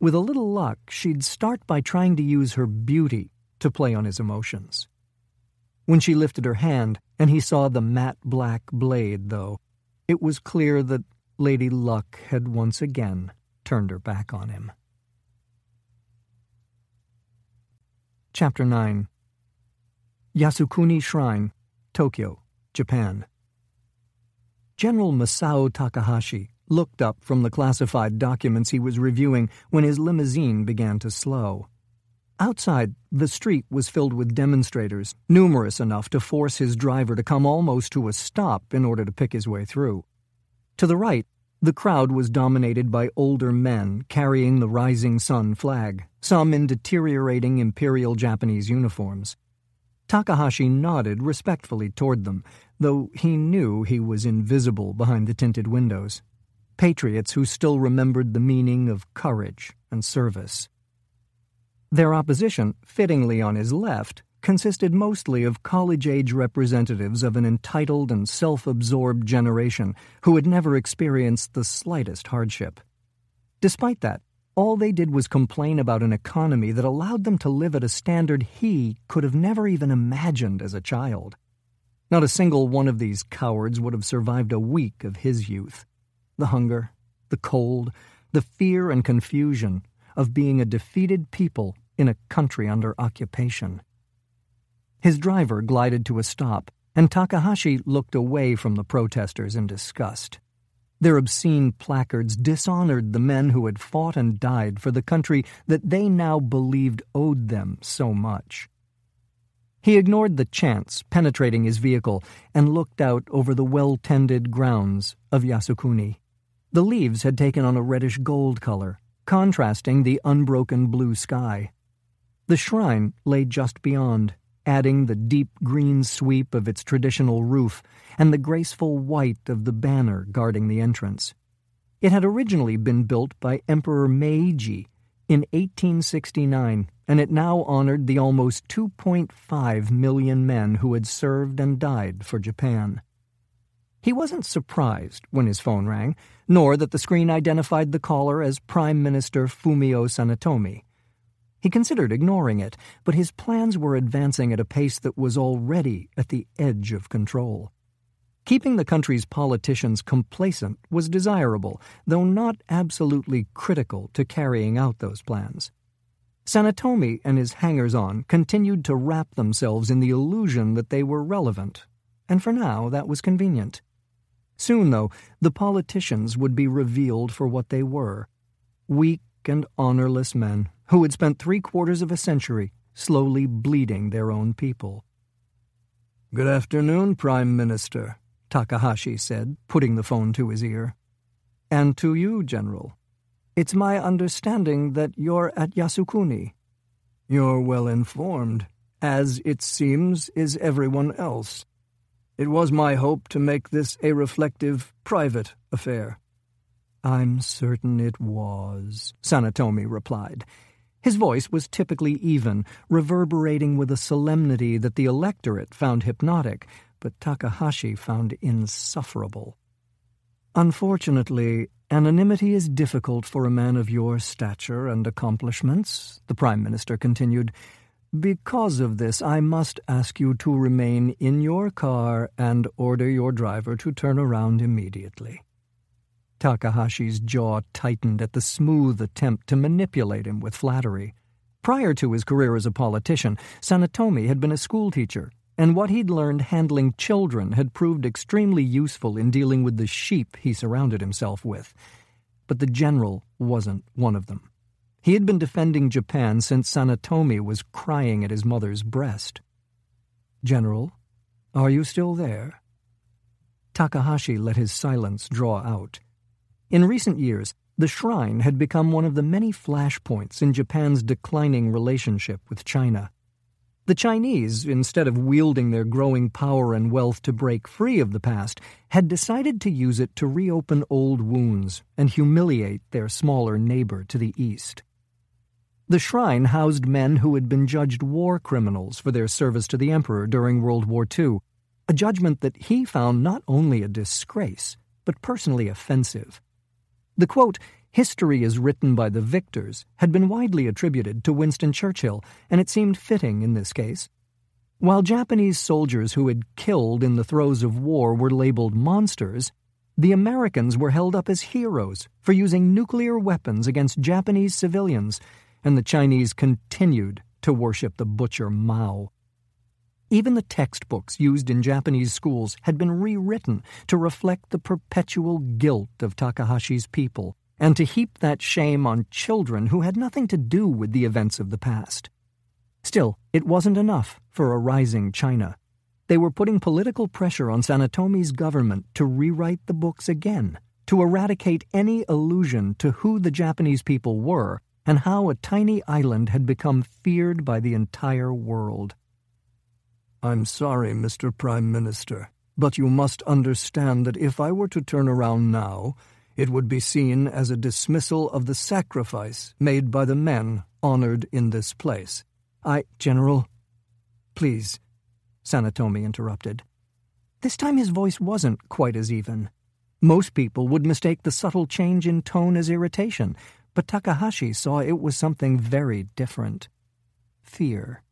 With a little luck, she'd start by trying to use her beauty to play on his emotions. When she lifted her hand and he saw the matte black blade, though, it was clear that Lady Luck had once again turned her back on him. Chapter 9. Yasukuni Shrine, Tokyo, Japan. General Masao Takahashi looked up from the classified documents he was reviewing when his limousine began to slow. Outside, the street was filled with demonstrators, numerous enough to force his driver to come almost to a stop in order to pick his way through. To the right, the crowd was dominated by older men carrying the Rising Sun flag, some in deteriorating Imperial Japanese uniforms. Takahashi nodded respectfully toward them, though he knew he was invisible behind the tinted windows. Patriots who still remembered the meaning of courage and service. Their opposition, fittingly on his left, consisted mostly of college-age representatives of an entitled and self-absorbed generation who had never experienced the slightest hardship. Despite that, all they did was complain about an economy that allowed them to live at a standard he could have never even imagined as a child. Not a single one of these cowards would have survived a week of his youth. The hunger, the cold, the fear and confusion of being a defeated people in a country under occupation. His driver glided to a stop, and Takahashi looked away from the protesters in disgust. Their obscene placards dishonored the men who had fought and died for the country that they now believed owed them so much. He ignored the chants penetrating his vehicle and looked out over the well-tended grounds of Yasukuni. The leaves had taken on a reddish-gold color, contrasting the unbroken blue sky. The shrine lay just beyond, adding the deep green sweep of its traditional roof and the graceful white of the banner guarding the entrance. It had originally been built by Emperor Meiji in 1869, and it now honored the almost 2.5 million men who had served and died for Japan. He wasn't surprised when his phone rang, nor that the screen identified the caller as Prime Minister Fumio Sanetomi. He considered ignoring it, but his plans were advancing at a pace that was already at the edge of control. Keeping the country's politicians complacent was desirable, though not absolutely critical to carrying out those plans. Sanetomi and his hangers-on continued to wrap themselves in the illusion that they were relevant, and for now that was convenient. Soon, though, the politicians would be revealed for what they were: weak and honorless men who had spent 3/4 of a century slowly bleeding their own people. "Good afternoon, Prime Minister," Takahashi said, putting the phone to his ear. "And to you, General. It's my understanding that you're at Yasukuni." "You're well informed, as it seems is everyone else. It was my hope to make this a reflective, private affair." "I'm certain it was," Sanetomi replied. His voice was typically even, reverberating with a solemnity that the electorate found hypnotic, but Takahashi found insufferable. "Unfortunately, anonymity is difficult for a man of your stature and accomplishments," the Prime Minister continued. "Because of this, I must ask you to remain in your car and order your driver to turn around immediately." Takahashi's jaw tightened at the smooth attempt to manipulate him with flattery. Prior to his career as a politician, Sanetomi had been a schoolteacher, and what he'd learned handling children had proved extremely useful in dealing with the sheep he surrounded himself with. But the general wasn't one of them. He had been defending Japan since Sanetomi was crying at his mother's breast. "General, are you still there?" Takahashi let his silence draw out. In recent years, the shrine had become one of the many flashpoints in Japan's declining relationship with China. The Chinese, instead of wielding their growing power and wealth to break free of the past, had decided to use it to reopen old wounds and humiliate their smaller neighbor to the east. The shrine housed men who had been judged war criminals for their service to the emperor during World War II, a judgment that he found not only a disgrace, but personally offensive. The quote, "History is written by the victors," had been widely attributed to Winston Churchill, and it seemed fitting in this case. While Japanese soldiers who had killed in the throes of war were labeled monsters, the Americans were held up as heroes for using nuclear weapons against Japanese civilians, and the Chinese continued to worship the butcher Mao. Even the textbooks used in Japanese schools had been rewritten to reflect the perpetual guilt of Takahashi's people and to heap that shame on children who had nothing to do with the events of the past. Still, it wasn't enough for a rising China. They were putting political pressure on Sanetomi's government to rewrite the books again, to eradicate any allusion to who the Japanese people were and how a tiny island had become feared by the entire world. I'm sorry, Mr. Prime Minister, but you must understand that if I were to turn around now, it would be seen as a dismissal of the sacrifice made by the men honored in this place. General, please, Sanetomi interrupted. This time his voice wasn't quite as even. Most people would mistake the subtle change in tone as irritation, but Takahashi saw it was something very different. Fear.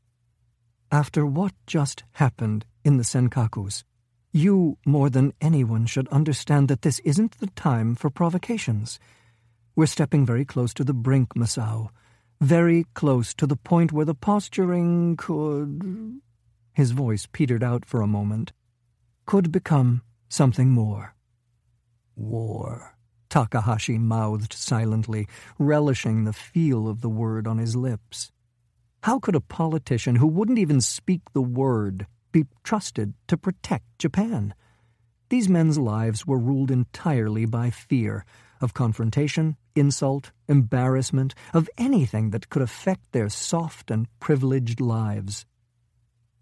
After what just happened in the Senkakus, you, more than anyone, should understand that this isn't the time for provocations. We're stepping very close to the brink, Masao. Very close to the point where the posturing could... His voice petered out for a moment. Could become something more. War. Takahashi mouthed silently, relishing the feel of the word on his lips. How could a politician who wouldn't even speak the word be trusted to protect Japan? These men's lives were ruled entirely by fear of confrontation, insult, embarrassment, of anything that could affect their soft and privileged lives.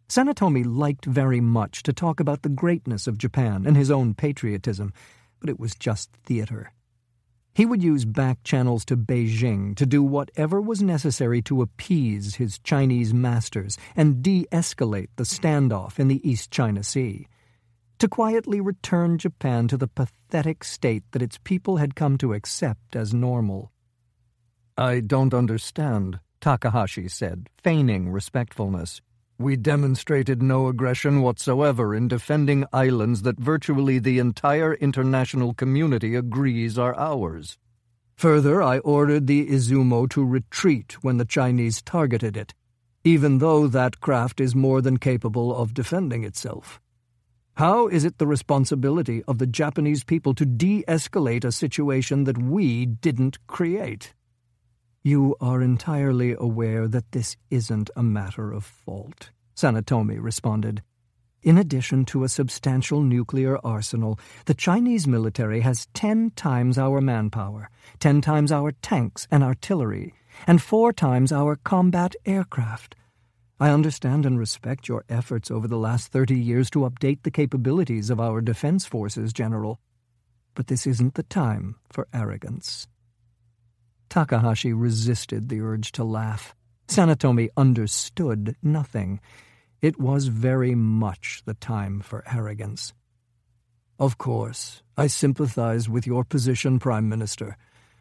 Sanetomi liked very much to talk about the greatness of Japan and his own patriotism, but it was just theater. He would use back channels to Beijing to do whatever was necessary to appease his Chinese masters and de-escalate the standoff in the East China Sea, to quietly return Japan to the pathetic state that its people had come to accept as normal. I don't understand, Takahashi said, feigning respectfulness. We demonstrated no aggression whatsoever in defending islands that virtually the entire international community agrees are ours. Further, I ordered the Izumo to retreat when the Chinese targeted it, even though that craft is more than capable of defending itself. How is it the responsibility of the Japanese people to de-escalate a situation that we didn't create? You are entirely aware that this isn't a matter of fault, Sanetomi responded. In addition to a substantial nuclear arsenal, the Chinese military has 10 times our manpower, 10 times our tanks and artillery, and 4 times our combat aircraft. I understand and respect your efforts over the last 30 years to update the capabilities of our defense forces, General. But this isn't the time for arrogance. Takahashi resisted the urge to laugh. Sanetomi understood nothing. It was very much the time for arrogance. Of course, I sympathize with your position, Prime Minister,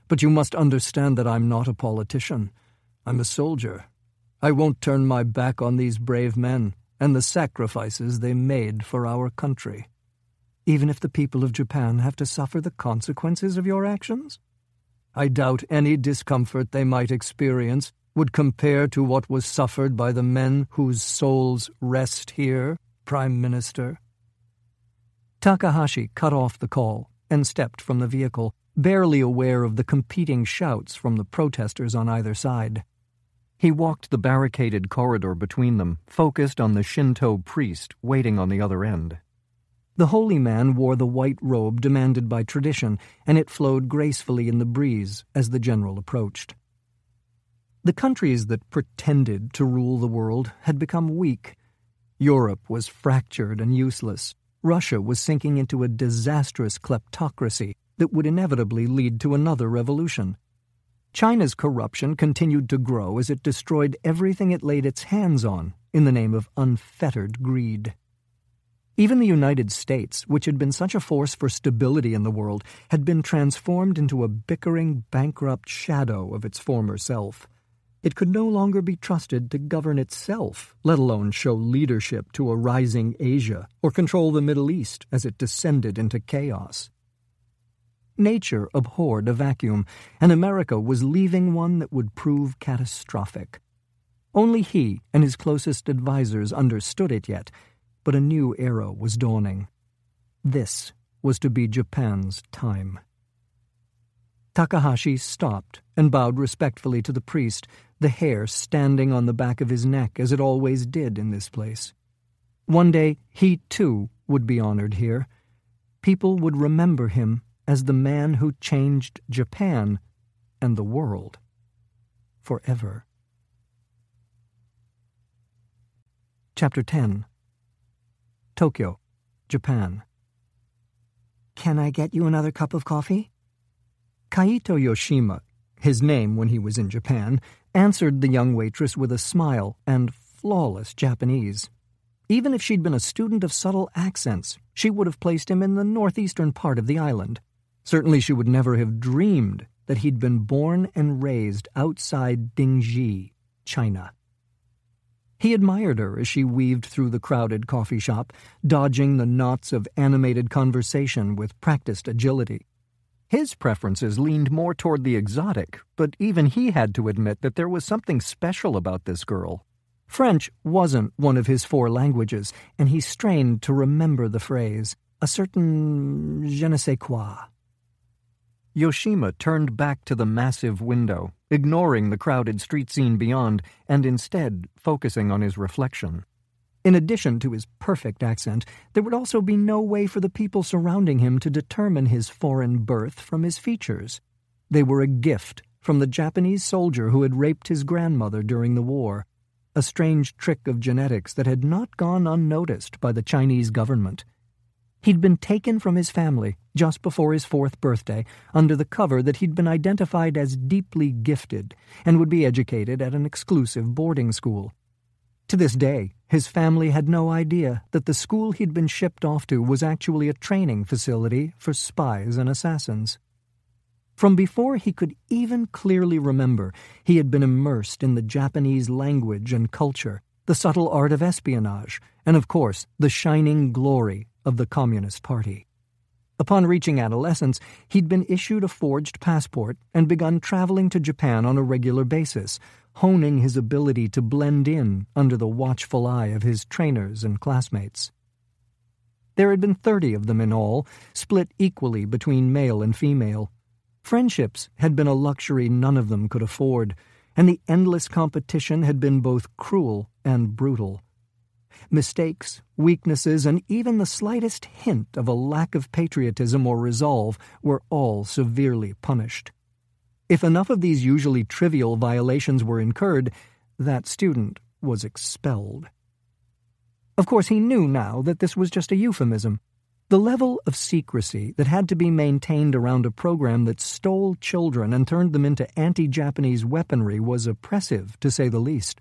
but you must understand that I'm not a politician. I'm a soldier. I won't turn my back on these brave men and the sacrifices they made for our country. Even if the people of Japan have to suffer the consequences of your actions? I doubt any discomfort they might experience would compare to what was suffered by the men whose souls rest here, Prime Minister. Takahashi cut off the call and stepped from the vehicle, barely aware of the competing shouts from the protesters on either side. He walked the barricaded corridor between them, focused on the Shinto priest waiting on the other end. The holy man wore the white robe demanded by tradition, and it flowed gracefully in the breeze as the general approached. The countries that pretended to rule the world had become weak. Europe was fractured and useless. Russia was sinking into a disastrous kleptocracy that would inevitably lead to another revolution. China's corruption continued to grow as it destroyed everything it laid its hands on in the name of unfettered greed. Even the United States, which had been such a force for stability in the world, had been transformed into a bickering, bankrupt shadow of its former self. It could no longer be trusted to govern itself, let alone show leadership to a rising Asia or control the Middle East as it descended into chaos. Nature abhorred a vacuum, and America was leaving one that would prove catastrophic. Only he and his closest advisers understood it yet, but a new era was dawning. This was to be Japan's time. Takahashi stopped and bowed respectfully to the priest, the hair standing on the back of his neck as it always did in this place. One day he, too, would be honored here. People would remember him as the man who changed Japan and the world forever. Chapter 10. Tokyo, Japan. "Can I get you another cup of coffee?" Kaito Yoshima, his name when he was in Japan, answered the young waitress with a smile and flawless Japanese. Even if she'd been a student of subtle accents, she would have placed him in the northeastern part of the island. Certainly she would never have dreamed that he'd been born and raised outside Dingji, China. He admired her as she weaved through the crowded coffee shop, dodging the knots of animated conversation with practiced agility. His preferences leaned more toward the exotic, but even he had to admit that there was something special about this girl. French wasn't one of his 4 languages, and he strained to remember the phrase, a certain je ne sais quoi. Yoshima turned back to the massive window, ignoring the crowded street scene beyond, and instead focusing on his reflection. In addition to his perfect accent, there would also be no way for the people surrounding him to determine his foreign birth from his features. They were a gift from the Japanese soldier who had raped his grandmother during the war, a strange trick of genetics that had not gone unnoticed by the Chinese government. He'd been taken from his family just before his 4th birthday under the cover that he'd been identified as deeply gifted and would be educated at an exclusive boarding school. To this day, his family had no idea that the school he'd been shipped off to was actually a training facility for spies and assassins. From before he could even clearly remember, he had been immersed in the Japanese language and culture, the subtle art of espionage, and of course, the shining glory of the Communist Party. Upon reaching adolescence, he'd been issued a forged passport and begun traveling to Japan on a regular basis, honing his ability to blend in under the watchful eye of his trainers and classmates. There had been 30 of them in all, split equally between male and female. Friendships had been a luxury none of them could afford, and the endless competition had been both cruel and brutal. Mistakes, weaknesses, and even the slightest hint of a lack of patriotism or resolve were all severely punished. If enough of these usually trivial violations were incurred, that student was expelled. Of course, he knew now that this was just a euphemism. The level of secrecy that had to be maintained around a program that stole children and turned them into anti-Japanese weaponry was oppressive, to say the least.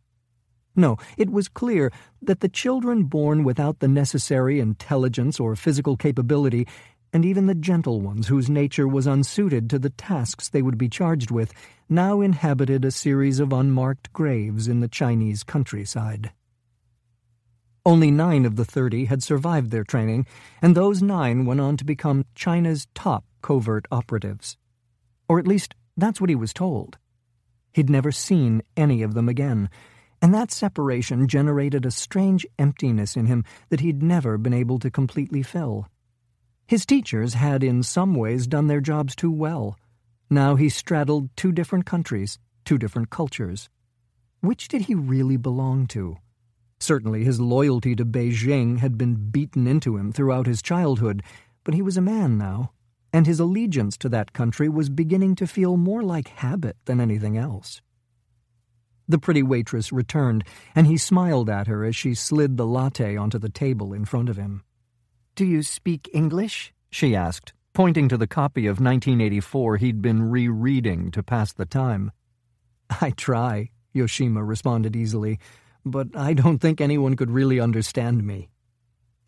No, it was clear that the children born without the necessary intelligence or physical capability, and even the gentle ones whose nature was unsuited to the tasks they would be charged with, now inhabited a series of unmarked graves in the Chinese countryside. Only 9 of the 30 had survived their training, and those 9 went on to become China's top covert operatives. Or at least, that's what he was told. He'd never seen any of them again, and that separation generated a strange emptiness in him that he'd never been able to completely fill. His teachers had in some ways done their jobs too well. Now he straddled 2 different countries, 2 different cultures. Which did he really belong to? Certainly his loyalty to Beijing had been beaten into him throughout his childhood, but he was a man now, and his allegiance to that country was beginning to feel more like habit than anything else. The pretty waitress returned, and he smiled at her as she slid the latte onto the table in front of him. "Do you speak English?" she asked, pointing to the copy of 1984 he'd been rereading to pass the time. "I try," Yoshima responded easily, "but I don't think anyone could really understand me."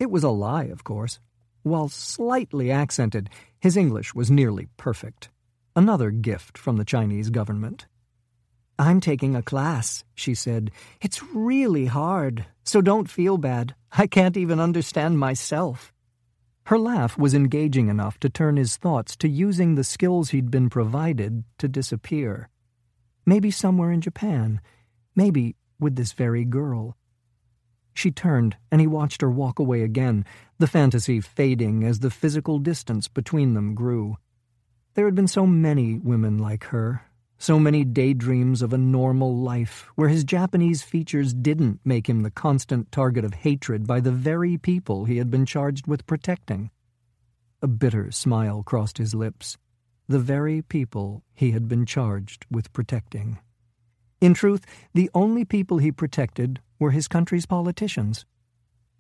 It was a lie, of course. While slightly accented, his English was nearly perfect. Another gift from the Chinese government. "I'm taking a class," she said. "It's really hard, so don't feel bad. I can't even understand myself." Her laugh was engaging enough to turn his thoughts to using the skills he'd been provided to disappear. Maybe somewhere in Japan. Maybe with this very girl. She turned, and he watched her walk away again, the fantasy fading as the physical distance between them grew. There had been so many women like her, so many daydreams of a normal life where his Japanese features didn't make him the constant target of hatred by the very people he had been charged with protecting. A bitter smile crossed his lips. The very people he had been charged with protecting. In truth, the only people he protected were his country's politicians.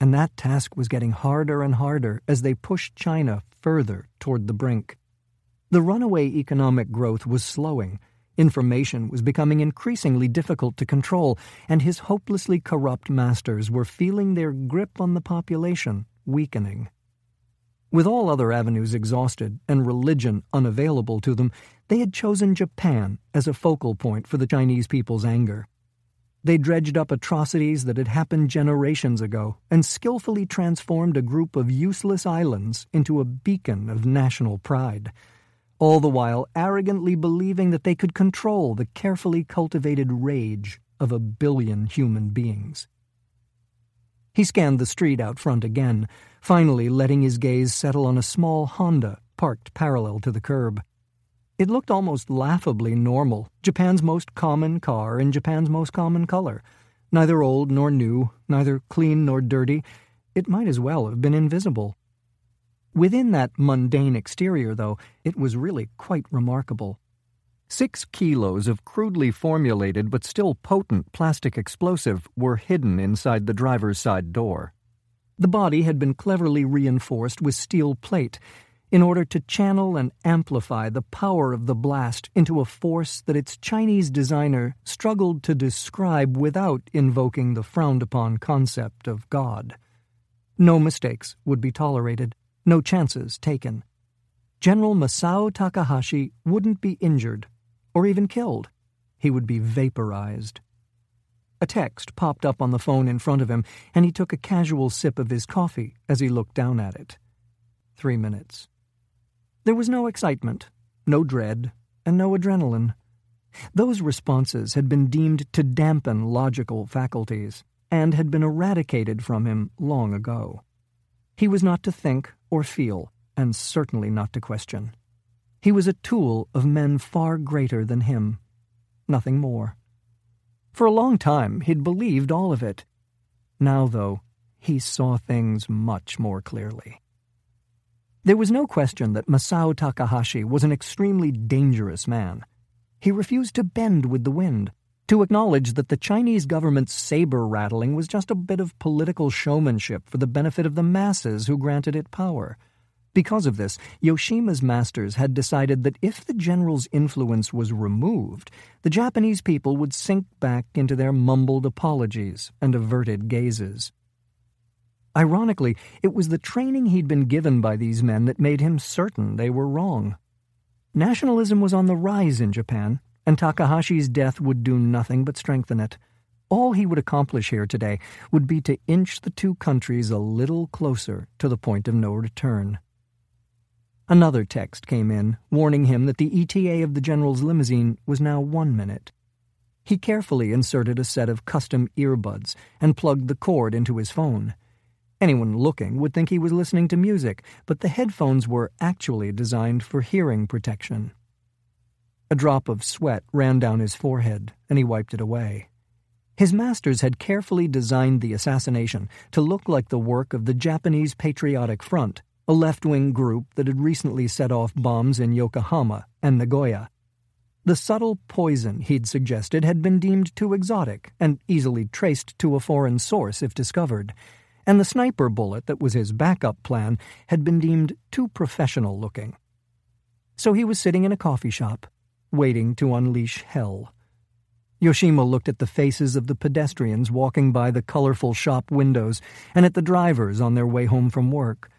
And that task was getting harder and harder as they pushed China further toward the brink. The runaway economic growth was slowing, information was becoming increasingly difficult to control, and his hopelessly corrupt masters were feeling their grip on the population weakening. With all other avenues exhausted and religion unavailable to them, they had chosen Japan as a focal point for the Chinese people's anger. They dredged up atrocities that had happened generations ago and skillfully transformed a group of useless islands into a beacon of national pride, all the while arrogantly believing that they could control the carefully cultivated rage of 1 billion human beings. He scanned the street out front again, finally letting his gaze settle on a small Honda parked parallel to the curb. It looked almost laughably normal, Japan's most common car in Japan's most common color. Neither old nor new, neither clean nor dirty. It might as well have been invisible. Within that mundane exterior, though, it was really quite remarkable. 6 kilos of crudely formulated but still potent plastic explosive were hidden inside the driver's side door. The body had been cleverly reinforced with steel plate in order to channel and amplify the power of the blast into a force that its Chinese designer struggled to describe without invoking the frowned-upon concept of God. No mistakes would be tolerated, no chances taken. General Masao Takahashi wouldn't be injured or even killed. He would be vaporized. A text popped up on the phone in front of him, and he took a casual sip of his coffee as he looked down at it. 3 minutes. There was no excitement, no dread, and no adrenaline. Those responses had been deemed to dampen logical faculties and had been eradicated from him long ago. He was not to think or feel, and certainly not to question. He was a tool of men far greater than him. Nothing more. For a long time, he'd believed all of it. Now, though, he saw things much more clearly. There was no question that Masao Takahashi was an extremely dangerous man. He refused to bend with the wind, to acknowledge that the Chinese government's saber-rattling was just a bit of political showmanship for the benefit of the masses who granted it power. Because of this, Yoshima's masters had decided that if the general's influence was removed, the Japanese people would sink back into their mumbled apologies and averted gazes. Ironically, it was the training he'd been given by these men that made him certain they were wrong. Nationalism was on the rise in Japan, and Takahashi's death would do nothing but strengthen it. All he would accomplish here today would be to inch the two countries a little closer to the point of no return. Another text came in, warning him that the ETA of the general's limousine was now 1 minute. He carefully inserted a set of custom earbuds and plugged the cord into his phone. Anyone looking would think he was listening to music, but the headphones were actually designed for hearing protection. A drop of sweat ran down his forehead, and he wiped it away. His masters had carefully designed the assassination to look like the work of the Japanese Patriotic Front, a left-wing group that had recently set off bombs in Yokohama and Nagoya. The subtle poison he'd suggested had been deemed too exotic and easily traced to a foreign source if discovered, and the sniper bullet that was his backup plan had been deemed too professional-looking. So he was sitting in a coffee shop, waiting to unleash hell. Yoshima looked at the faces of the pedestrians walking by the colorful shop windows and at the drivers on their way home from work.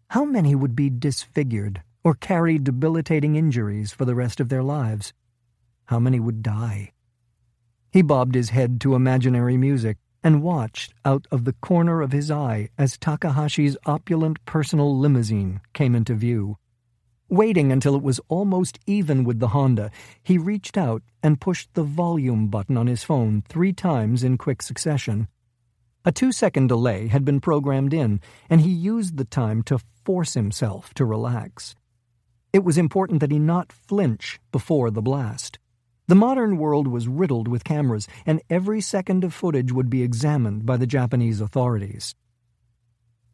How many would be disfigured or carry debilitating injuries for the rest of their lives? How many would die? He bobbed his head to imaginary music and watched out of the corner of his eye as Takahashi's opulent personal limousine came into view. Waiting until it was almost even with the Honda, he reached out and pushed the volume button on his phone 3 times in quick succession. A 2-second delay had been programmed in, and he used the time to force himself to relax. It was important that he not flinch before the blast. The modern world was riddled with cameras, and every second of footage would be examined by the Japanese authorities.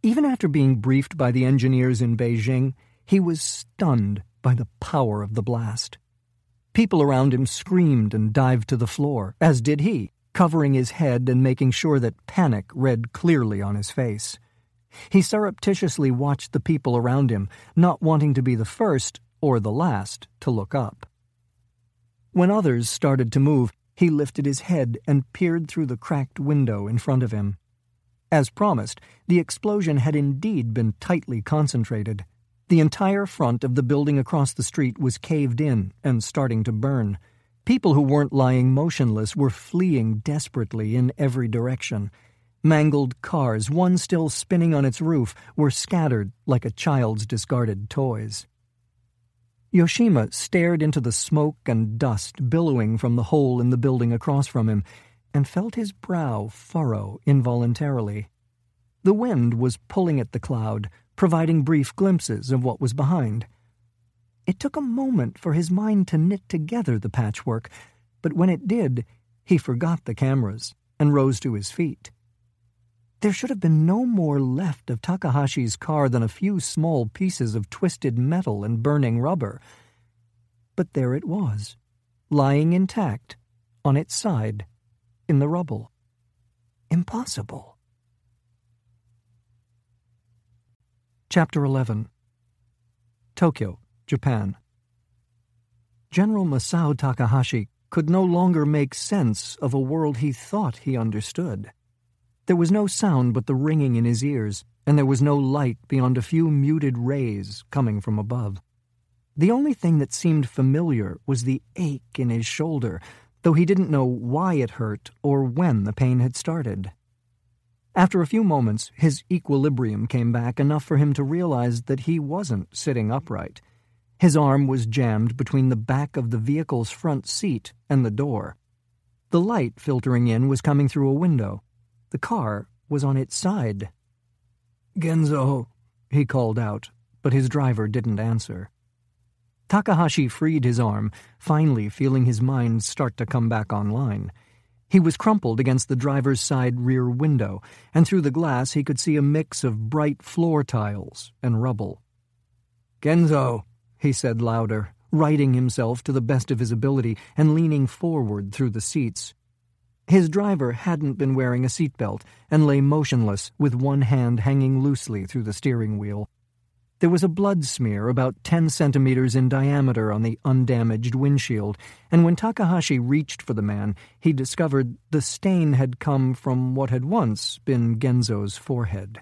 Even after being briefed by the engineers in Beijing, he was stunned by the power of the blast. People around him screamed and dived to the floor, as did he, covering his head and making sure that panic read clearly on his face. He surreptitiously watched the people around him, not wanting to be the first or the last to look up. When others started to move, he lifted his head and peered through the cracked window in front of him. As promised, the explosion had indeed been tightly concentrated. The entire front of the building across the street was caved in and starting to burn. People who weren't lying motionless were fleeing desperately in every direction. Mangled cars, one still spinning on its roof, were scattered like a child's discarded toys. Yoshima stared into the smoke and dust billowing from the hole in the building across from him and felt his brow furrow involuntarily. The wind was pulling at the cloud, providing brief glimpses of what was behind. It took a moment for his mind to knit together the patchwork, but when it did, he forgot the cameras and rose to his feet. There should have been no more left of Takahashi's car than a few small pieces of twisted metal and burning rubber. But there it was, lying intact, on its side, in the rubble. Impossible. Chapter 11. Tokyo, Japan. General Masao Takahashi could no longer make sense of a world he thought he understood. There was no sound but the ringing in his ears, and there was no light beyond a few muted rays coming from above. The only thing that seemed familiar was the ache in his shoulder, though he didn't know why it hurt or when the pain had started. After a few moments, his equilibrium came back enough for him to realize that he wasn't sitting upright. His arm was jammed between the back of the vehicle's front seat and the door. The light filtering in was coming through a window. The car was on its side. "Genzo," he called out, but his driver didn't answer. Takahashi freed his arm, finally feeling his mind start to come back online. He was crumpled against the driver's side rear window, and through the glass he could see a mix of bright floor tiles and rubble. "Genzo," he said louder, righting himself to the best of his ability and leaning forward through the seats. His driver hadn't been wearing a seatbelt and lay motionless with one hand hanging loosely through the steering wheel. There was a blood smear about 10 centimeters in diameter on the undamaged windshield, and when Takahashi reached for the man, he discovered the stain had come from what had once been Genzo's forehead.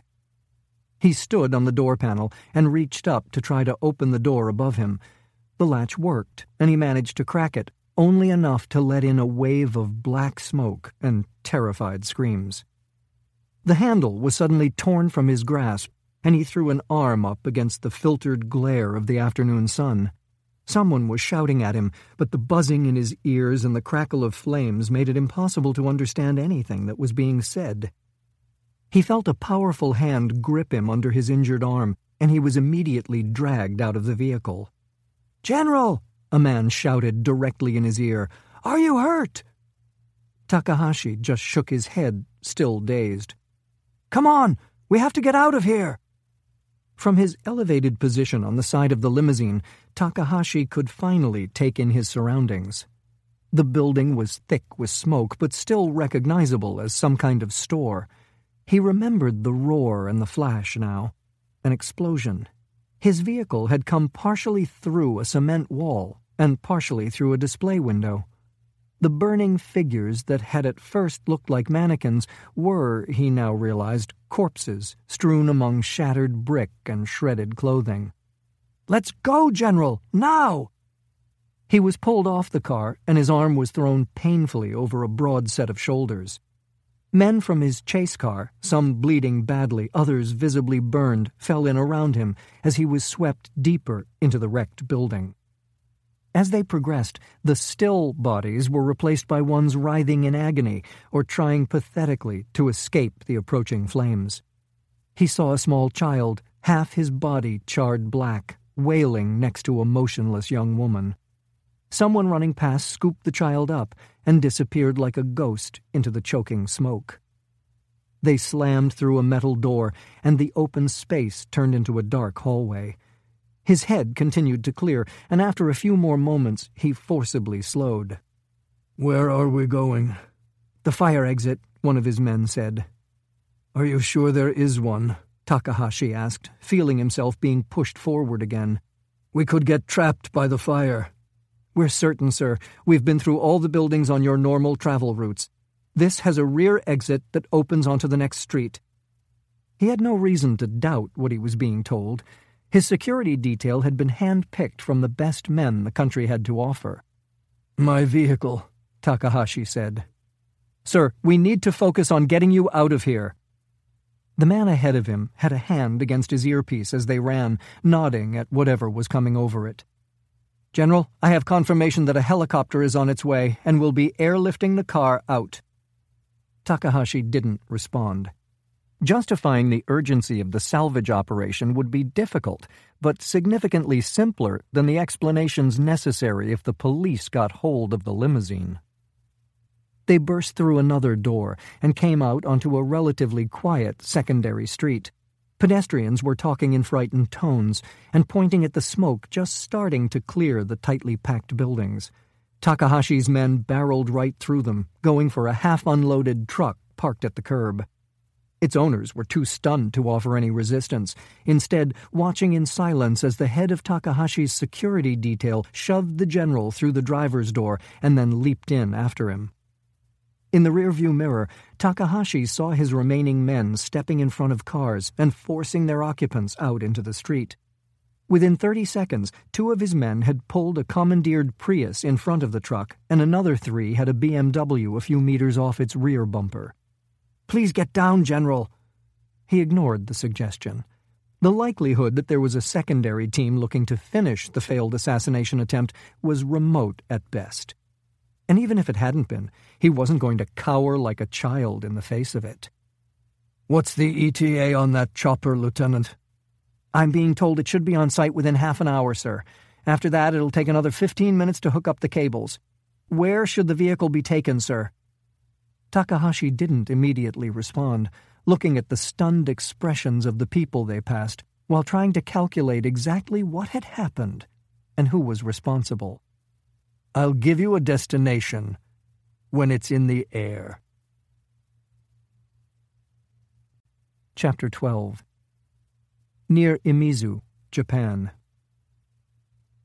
He stood on the door panel and reached up to try to open the door above him. The latch worked, and he managed to crack it, only enough to let in a wave of black smoke and terrified screams. The handle was suddenly torn from his grasp, and he threw an arm up against the filtered glare of the afternoon sun. Someone was shouting at him, but the buzzing in his ears and the crackle of flames made it impossible to understand anything that was being said. He felt a powerful hand grip him under his injured arm, and he was immediately dragged out of the vehicle. "General!" a man shouted directly in his ear. "Are you hurt?" Takahashi just shook his head, still dazed. "Come on! We have to get out of here!" From his elevated position on the side of the limousine, Takahashi could finally take in his surroundings. The building was thick with smoke, but still recognizable as some kind of store. He remembered the roar and the flash now. An explosion. His vehicle had come partially through a cement wall and partially through a display window. The burning figures that had at first looked like mannequins were, he now realized, corpses strewn among shattered brick and shredded clothing. "Let's go, General! Now!" He was pulled off the car, and his arm was thrown painfully over a broad set of shoulders. Men from his chase car, some bleeding badly, others visibly burned, fell in around him as he was swept deeper into the wrecked building. As they progressed, the still bodies were replaced by ones writhing in agony or trying pathetically to escape the approaching flames. He saw a small child, half his body charred black, wailing next to a motionless young woman. Someone running past scooped the child up and disappeared like a ghost into the choking smoke. They slammed through a metal door, and the open space turned into a dark hallway. His head continued to clear, and after a few more moments, he forcibly slowed. "Where are we going?" "The fire exit," one of his men said. "Are you sure there is one?" Takahashi asked, feeling himself being pushed forward again. "We could get trapped by the fire." "We're certain, sir. We've been through all the buildings on your normal travel routes. This has a rear exit that opens onto the next street." He had no reason to doubt what he was being told. His security detail had been hand-picked from the best men the country had to offer. "My vehicle," Takahashi said. "Sir, we need to focus on getting you out of here." The man ahead of him had a hand against his earpiece as they ran, nodding at whatever was coming over it. "General, I have confirmation that a helicopter is on its way and will be airlifting the car out." Takahashi didn't respond. Justifying the urgency of the salvage operation would be difficult, but significantly simpler than the explanations necessary if the police got hold of the limousine. They burst through another door and came out onto a relatively quiet secondary street. Pedestrians were talking in frightened tones and pointing at the smoke just starting to clear the tightly packed buildings. Takahashi's men barreled right through them, going for a half-unloaded truck parked at the curb. Its owners were too stunned to offer any resistance, instead watching in silence as the head of Takahashi's security detail shoved the general through the driver's door and then leaped in after him. In the rearview mirror, Takahashi saw his remaining men stepping in front of cars and forcing their occupants out into the street. Within 30 seconds, 2 of his men had pulled a commandeered Prius in front of the truck, and another 3 had a BMW a few meters off its rear bumper. "Please get down, General." He ignored the suggestion. The likelihood that there was a secondary team looking to finish the failed assassination attempt was remote at best. And even if it hadn't been, he wasn't going to cower like a child in the face of it. "What's the ETA on that chopper, Lieutenant?" "I'm being told it should be on site within half an hour, sir. After that, it'll take another 15 minutes to hook up the cables. Where should the vehicle be taken, sir?" Takahashi didn't immediately respond, looking at the stunned expressions of the people they passed, while trying to calculate exactly what had happened and who was responsible. "I'll give you a destination when it's in the air." Chapter 12. Near Imizu, Japan.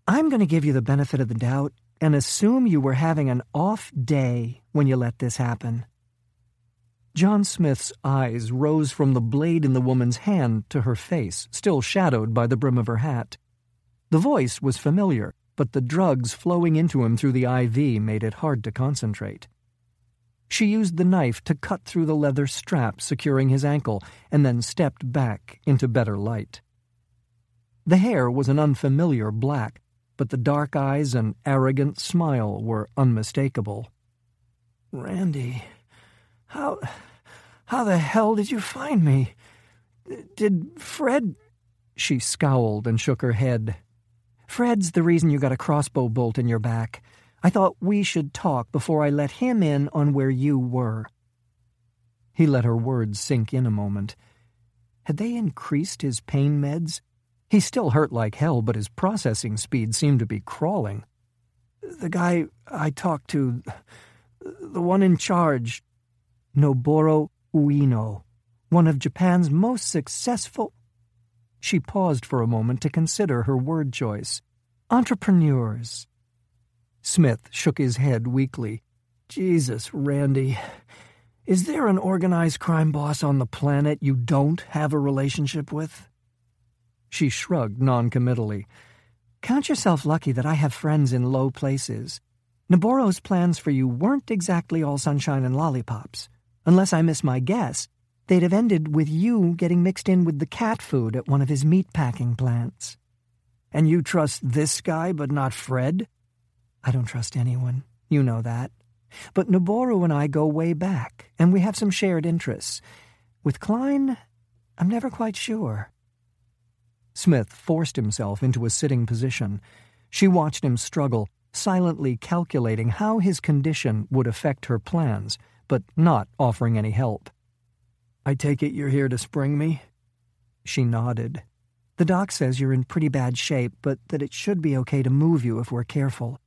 "I'm going to give you the benefit of the doubt and assume you were having an off day when you let this happen." Jon Smith's eyes rose from the blade in the woman's hand to her face, still shadowed by the brim of her hat. The voice was familiar, but the drugs flowing into him through the IV made it hard to concentrate. She used the knife to cut through the leather strap securing his ankle and then stepped back into better light. The hair was an unfamiliar black, but the dark eyes and arrogant smile were unmistakable. "Randi, how the hell did you find me? Did Fred—" She scowled and shook her head. "Fred's the reason you got a crossbow bolt in your back. I thought we should talk before I let him in on where you were." He let her words sink in a moment. Had they increased his pain meds? He still hurt like hell, but his processing speed seemed to be crawling. "The guy I talked to, the one in charge." "Noboru Ueno, one of Japan's most successful—" She paused for a moment to consider her word choice. "Entrepreneurs." Smith shook his head weakly. "Jesus, Randi, is there an organized crime boss on the planet you don't have a relationship with?" She shrugged noncommittally. "Count yourself lucky that I have friends in low places. Noboru's plans for you weren't exactly all sunshine and lollipops. Unless I miss my guess, they'd have ended with you getting mixed in with the cat food at one of his meatpacking plants. And you trust this guy but not Fred? I don't trust anyone. You know that. But Noboru and I go way back, and we have some shared interests. With Klein, I'm never quite sure. Smith forced himself into a sitting position. She watched him struggle, silently calculating how his condition would affect her plans, but not offering any help. I take it you're here to spring me? She nodded. The doc says you're in pretty bad shape, but that it should be okay to move you if we're careful.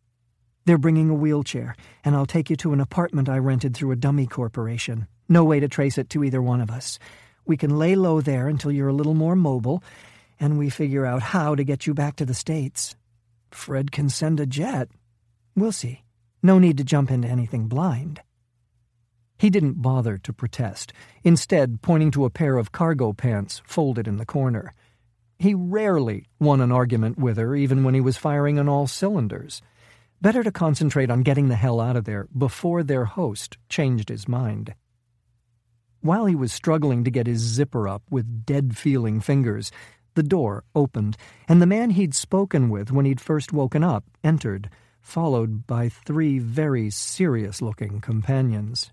They're bringing a wheelchair, and I'll take you to an apartment I rented through a dummy corporation. No way to trace it to either one of us. We can lay low there until you're a little more mobile, and we figure out how to get you back to the States. Fred can send a jet. We'll see. No need to jump into anything blind. He didn't bother to protest, instead pointing to a pair of cargo pants folded in the corner. He rarely won an argument with her, even when he was firing on all cylinders. Better to concentrate on getting the hell out of there before their host changed his mind. While he was struggling to get his zipper up with dead-feeling fingers, the door opened, and the man he'd spoken with when he'd first woken up entered, followed by 3 very serious-looking companions.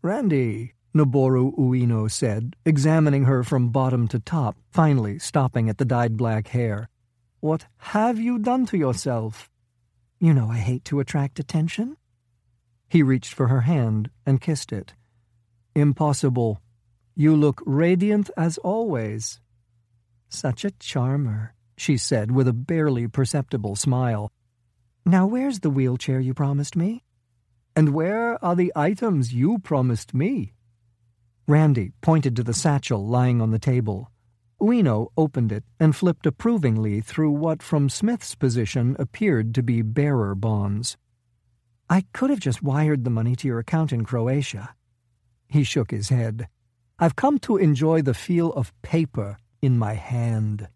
"Randi," Noboru Ueno said, examining her from bottom to top, finally stopping at the dyed black hair. "What have you done to yourself?" "You know I hate to attract attention." He reached for her hand and kissed it. "Impossible. You look radiant as always." "Such a charmer," she said with a barely perceptible smile. "Now where's the wheelchair you promised me?" "And where are the items you promised me?" Randi pointed to the satchel lying on the table. Ueno opened it and flipped approvingly through what from Smith's position appeared to be bearer bonds. "I could have just wired the money to your account in Croatia." He shook his head. "I've come to enjoy the feel of paper in my hand."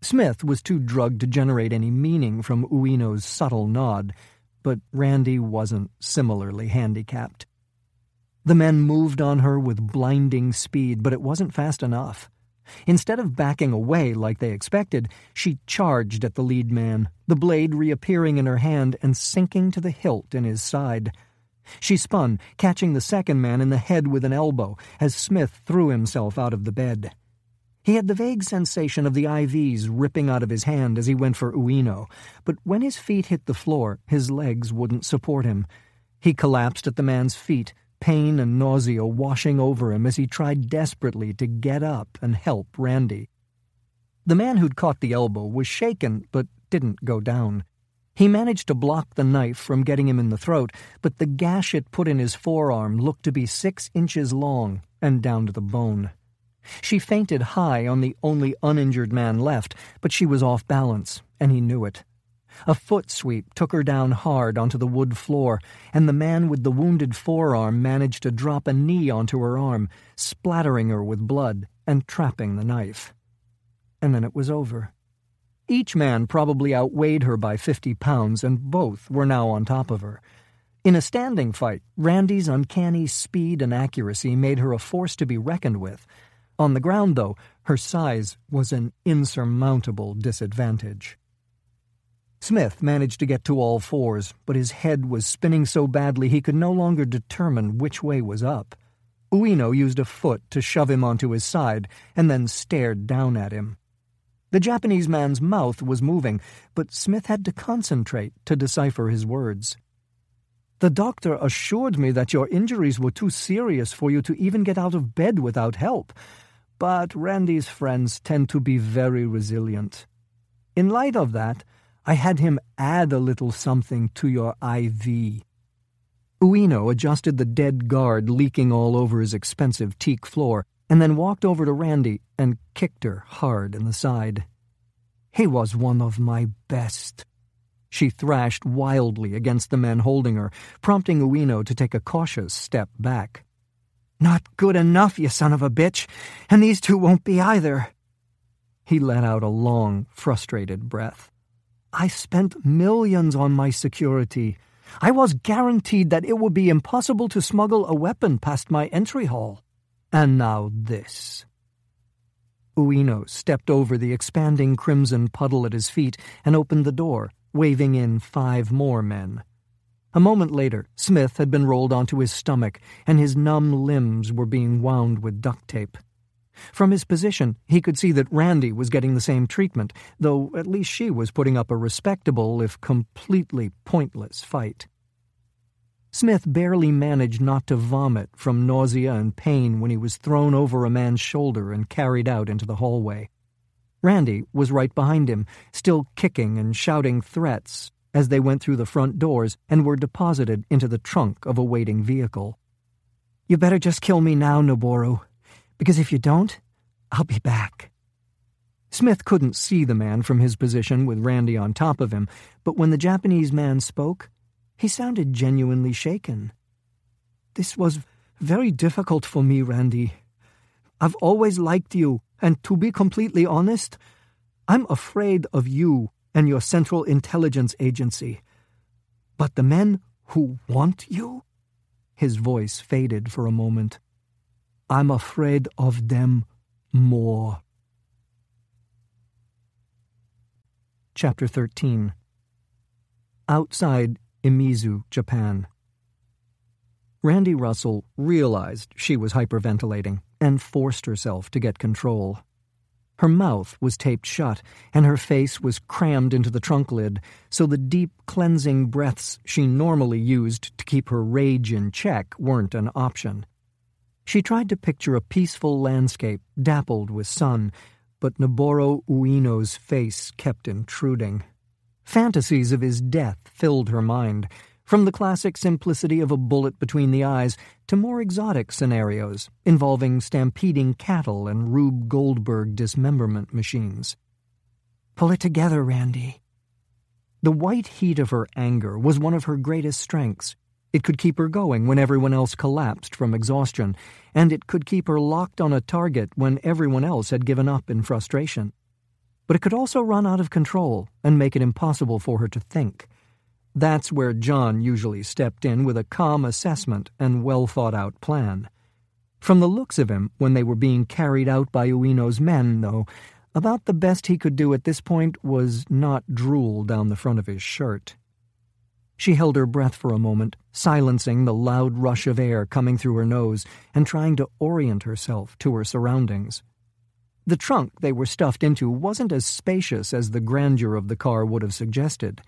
Smith was too drugged to generate any meaning from Ueno's subtle nod, but Randi wasn't similarly handicapped. The men moved on her with blinding speed, but it wasn't fast enough. Instead of backing away like they expected, she charged at the lead man, the blade reappearing in her hand and sinking to the hilt in his side. She spun, catching the second man in the head with an elbow, as Smith threw himself out of the bed. He had the vague sensation of the IVs ripping out of his hand as he went for Ueno, but when his feet hit the floor, his legs wouldn't support him. He collapsed at the man's feet, pain and nausea washing over him as he tried desperately to get up and help Randi. The man who'd caught the elbow was shaken, but didn't go down. He managed to block the knife from getting him in the throat, but the gash it put in his forearm looked to be 6 inches long and down to the bone. She fainted high on the only uninjured man left, but she was off balance, and he knew it. A foot sweep took her down hard onto the wood floor, and the man with the wounded forearm managed to drop a knee onto her arm, splattering her with blood and trapping the knife. And then it was over. Each man probably outweighed her by 50 pounds, and both were now on top of her. In a standing fight, Randi's uncanny speed and accuracy made her a force to be reckoned with. On the ground, though, her size was an insurmountable disadvantage. Smith managed to get to all fours, but his head was spinning so badly he could no longer determine which way was up. Ueno used a foot to shove him onto his side and then stared down at him. The Japanese man's mouth was moving, but Smith had to concentrate to decipher his words. "The doctor assured me that your injuries were too serious for you to even get out of bed without help, but Randi's friends tend to be very resilient. In light of that, I had him add a little something to your IV." Ueno adjusted the dead guard leaking all over his expensive teak floor, and then walked over to Randi and kicked her hard in the side. "He was one of my best." She thrashed wildly against the men holding her, prompting Ueno to take a cautious step back. "Not good enough, you son of a bitch, and these two won't be either." He let out a long, frustrated breath. "I spent millions on my security. I was guaranteed that it would be impossible to smuggle a weapon past my entry hall. And now this." Ueno stepped over the expanding crimson puddle at his feet and opened the door, waving in 5 more men. A moment later, Smith had been rolled onto his stomach, and his numb limbs were being wound with duct tape. From his position, he could see that Randi was getting the same treatment, though at least she was putting up a respectable, if completely pointless, fight. Smith barely managed not to vomit from nausea and pain when he was thrown over a man's shoulder and carried out into the hallway. Randi was right behind him, still kicking and shouting threats as they went through the front doors and were deposited into the trunk of a waiting vehicle. "You better just kill me now, Noboru, because if you don't, I'll be back." Smith couldn't see the man from his position with Randi on top of him, but when the Japanese man spoke, he sounded genuinely shaken. "This was very difficult for me, Randi. I've always liked you, and to be completely honest, I'm afraid of you and your Central Intelligence Agency. But the men who want you?" His voice faded for a moment. "I'm afraid of them more." Chapter 13. Outside Imizu, Japan. Randi Russell realized she was hyperventilating and forced herself to get control. Her mouth was taped shut, and her face was crammed into the trunk lid, so the deep, cleansing breaths she normally used to keep her rage in check weren't an option. She tried to picture a peaceful landscape dappled with sun, but Noboru Ueno's face kept intruding. Fantasies of his death filled her mind, from the classic simplicity of a bullet between the eyes to more exotic scenarios involving stampeding cattle and Rube Goldberg dismemberment machines. "Pull it together, Randi." The white heat of her anger was one of her greatest strengths. It could keep her going when everyone else collapsed from exhaustion, and it could keep her locked on a target when everyone else had given up in frustration. But it could also run out of control and make it impossible for her to think. That's where John usually stepped in with a calm assessment and well-thought-out plan. From the looks of him when they were being carried out by Ueno's men, though, about the best he could do at this point was not drool down the front of his shirt. She held her breath for a moment, silencing the loud rush of air coming through her nose and trying to orient herself to her surroundings. The trunk they were stuffed into wasn't as spacious as the grandeur of the car would have suggested.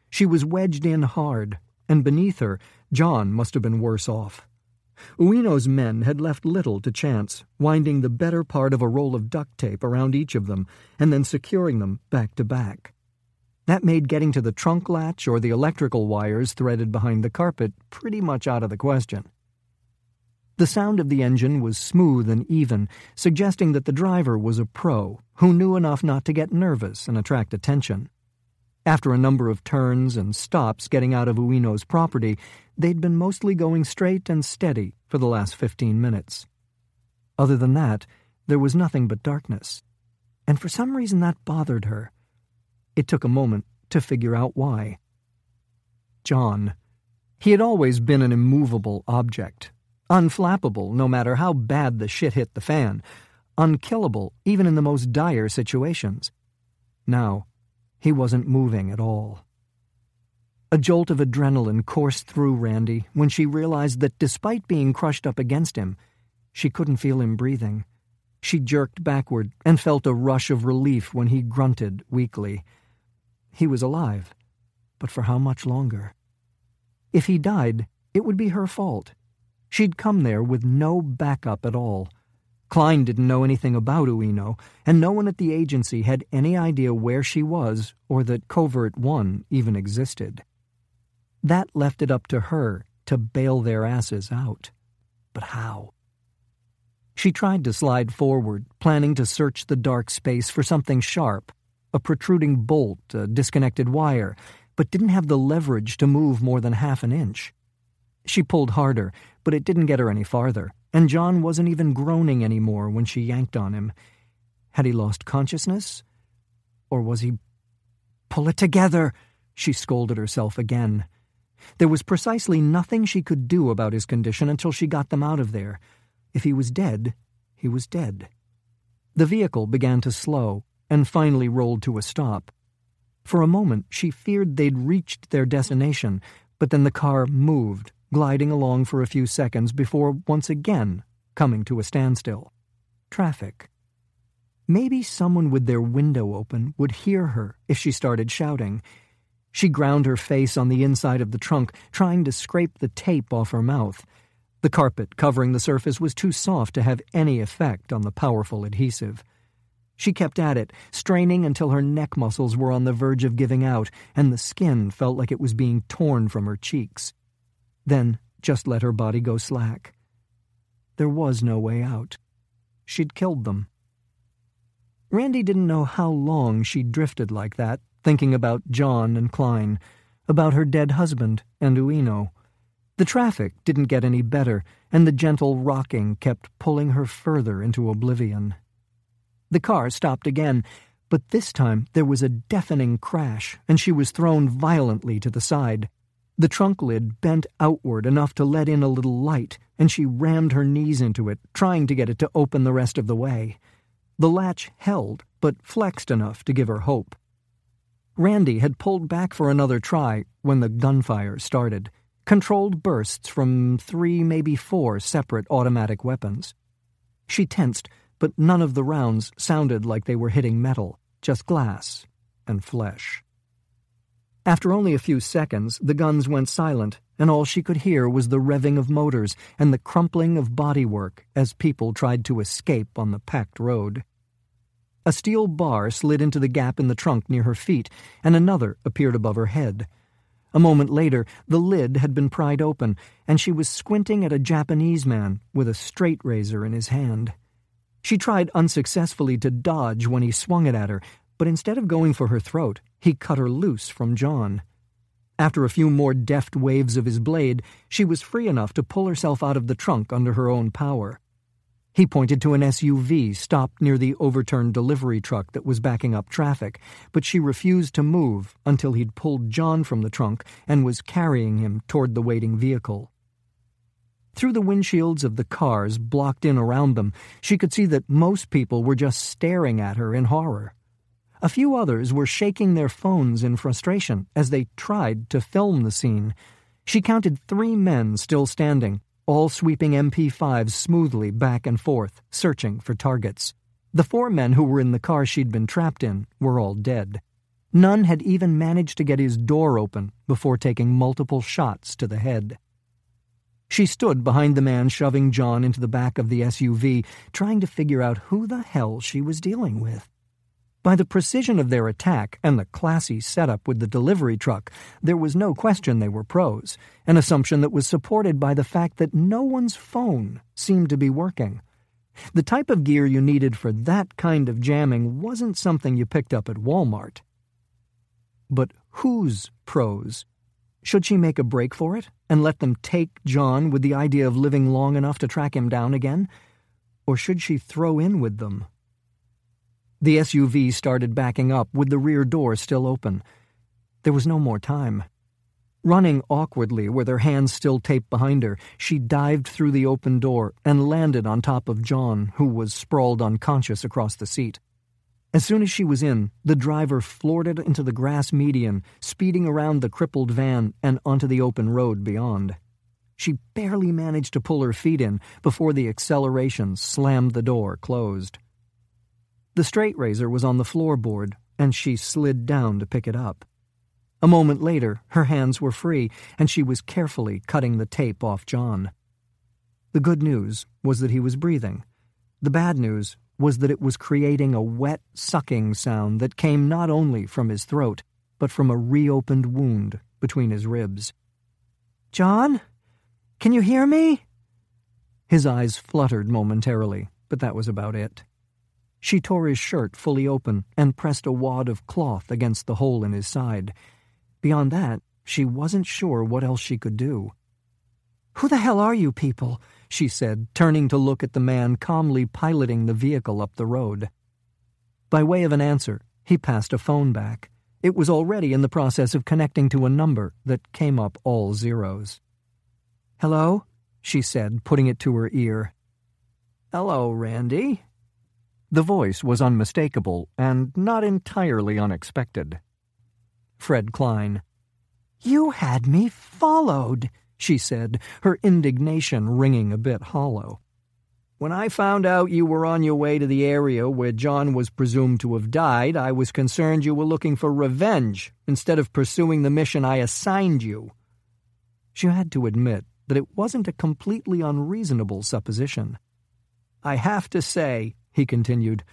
She was wedged in hard, and beneath her, John must have been worse off. Ueno's men had left little to chance, winding the better part of a roll of duct tape around each of them and then securing them back to back. That made getting to the trunk latch or the electrical wires threaded behind the carpet pretty much out of the question. The sound of the engine was smooth and even, suggesting that the driver was a pro who knew enough not to get nervous and attract attention. After a number of turns and stops getting out of Ueno's property, they'd been mostly going straight and steady for the last 15 minutes. Other than that, there was nothing but darkness, and for some reason that bothered her. It took a moment to figure out why. John. He had always been an immovable object, unflappable no matter how bad the shit hit the fan, unkillable even in the most dire situations. Now, he wasn't moving at all. A jolt of adrenaline coursed through Randi when she realized that despite being crushed up against him, she couldn't feel him breathing. She jerked backward and felt a rush of relief when he grunted weakly. He was alive, but for how much longer? If he died, it would be her fault. She'd come there with no backup at all. Klein didn't know anything about Ueno, and no one at the agency had any idea where she was or that Covert-One even existed. That left it up to her to bail their asses out. But how? She tried to slide forward, planning to search the dark space for something sharp, a protruding bolt, a disconnected wire, but didn't have the leverage to move more than half an inch. She pulled harder, but it didn't get her any farther, and John wasn't even groaning anymore when she yanked on him. Had he lost consciousness? Or was he... "Pull it together!" she scolded herself again. There was precisely nothing she could do about his condition until she got them out of there. If he was dead, he was dead. The vehicle began to slow and finally rolled to a stop. For a moment, she feared they'd reached their destination, but then the car moved, gliding along for a few seconds before once again coming to a standstill. Traffic. Maybe someone with their window open would hear her if she started shouting. She ground her face on the inside of the trunk, trying to scrape the tape off her mouth. The carpet covering the surface was too soft to have any effect on the powerful adhesive. She kept at it, straining until her neck muscles were on the verge of giving out, and the skin felt like it was being torn from her cheeks. Then just let her body go slack. There was no way out. She'd killed them. Randi didn't know how long she'd drifted like that, thinking about John and Klein, about her dead husband and Ueno. The traffic didn't get any better, and the gentle rocking kept pulling her further into oblivion. The car stopped again, but this time there was a deafening crash, and she was thrown violently to the side. The trunk lid bent outward enough to let in a little light, and she rammed her knees into it, trying to get it to open the rest of the way. The latch held, but flexed enough to give her hope. Randi had pulled back for another try when the gunfire started, controlled bursts from 3, maybe 4 separate automatic weapons. She tensed, but none of the rounds sounded like they were hitting metal, just glass and flesh. After only a few seconds, the guns went silent, and all she could hear was the revving of motors and the crumpling of bodywork as people tried to escape on the packed road. A steel bar slid into the gap in the trunk near her feet, and another appeared above her head. A moment later, the lid had been pried open, and she was squinting at a Japanese man with a straight razor in his hand. She tried unsuccessfully to dodge when he swung it at her, but instead of going for her throat, he cut her loose from John. After a few more deft waves of his blade, she was free enough to pull herself out of the trunk under her own power. He pointed to an SUV stopped near the overturned delivery truck that was backing up traffic, but she refused to move until he'd pulled John from the trunk and was carrying him toward the waiting vehicle. Through the windshields of the cars blocked in around them, she could see that most people were just staring at her in horror. A few others were shaking their phones in frustration as they tried to film the scene. She counted 3 men still standing, all sweeping MP5s smoothly back and forth, searching for targets. The 4 men who were in the car she'd been trapped in were all dead. None had even managed to get his door open before taking multiple shots to the head. She stood behind the man shoving John into the back of the SUV, trying to figure out who the hell she was dealing with. By the precision of their attack and the classy setup with the delivery truck, there was no question they were pros, an assumption that was supported by the fact that no one's phone seemed to be working. The type of gear you needed for that kind of jamming wasn't something you picked up at Walmart. But whose pros? Should she make a break for it and let them take John with the idea of living long enough to track him down again? Or should she throw in with them? The SUV started backing up with the rear door still open. There was no more time. Running awkwardly with her hands still taped behind her, she dived through the open door and landed on top of John, who was sprawled unconscious across the seat. As soon as she was in, the driver floored it into the grass median, speeding around the crippled van and onto the open road beyond. She barely managed to pull her feet in before the acceleration slammed the door closed. The straight razor was on the floorboard, and she slid down to pick it up. A moment later, her hands were free, and she was carefully cutting the tape off John. The good news was that he was breathing. The bad news was that it was creating a wet, sucking sound that came not only from his throat, but from a reopened wound between his ribs. "John? Can you hear me?" His eyes fluttered momentarily, but that was about it. She tore his shirt fully open and pressed a wad of cloth against the hole in his side. Beyond that, she wasn't sure what else she could do. "Who the hell are you people?" she said, turning to look at the man calmly piloting the vehicle up the road. By way of an answer, he passed a phone back. It was already in the process of connecting to a number that came up all zeros. "Hello?" she said, putting it to her ear. "Hello, Randi." The voice was unmistakable and not entirely unexpected. Fred Klein. "You had me followed," she said, her indignation ringing a bit hollow. "When I found out you were on your way to the area where John was presumed to have died, I was concerned you were looking for revenge instead of pursuing the mission I assigned you." She had to admit that it wasn't a completely unreasonable supposition. "I have to say," he continued,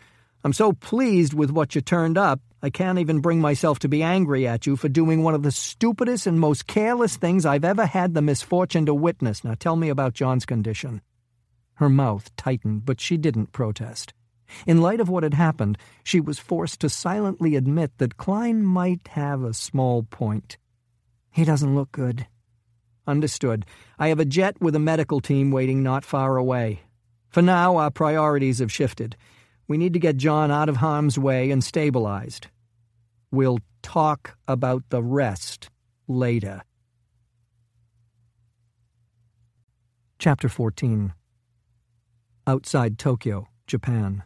"I'm so pleased with what you turned up, I can't even bring myself to be angry at you for doing one of the stupidest and most careless things I've ever had the misfortune to witness. Now tell me about John's condition." Her mouth tightened, but she didn't protest. In light of what had happened, she was forced to silently admit that Klein might have a small point. "He doesn't look good." "Understood. I have a jet with a medical team waiting not far away. For now, our priorities have shifted. We need to get John out of harm's way and stabilized. We'll talk about the rest later." Chapter 14. Outside Tokyo, Japan.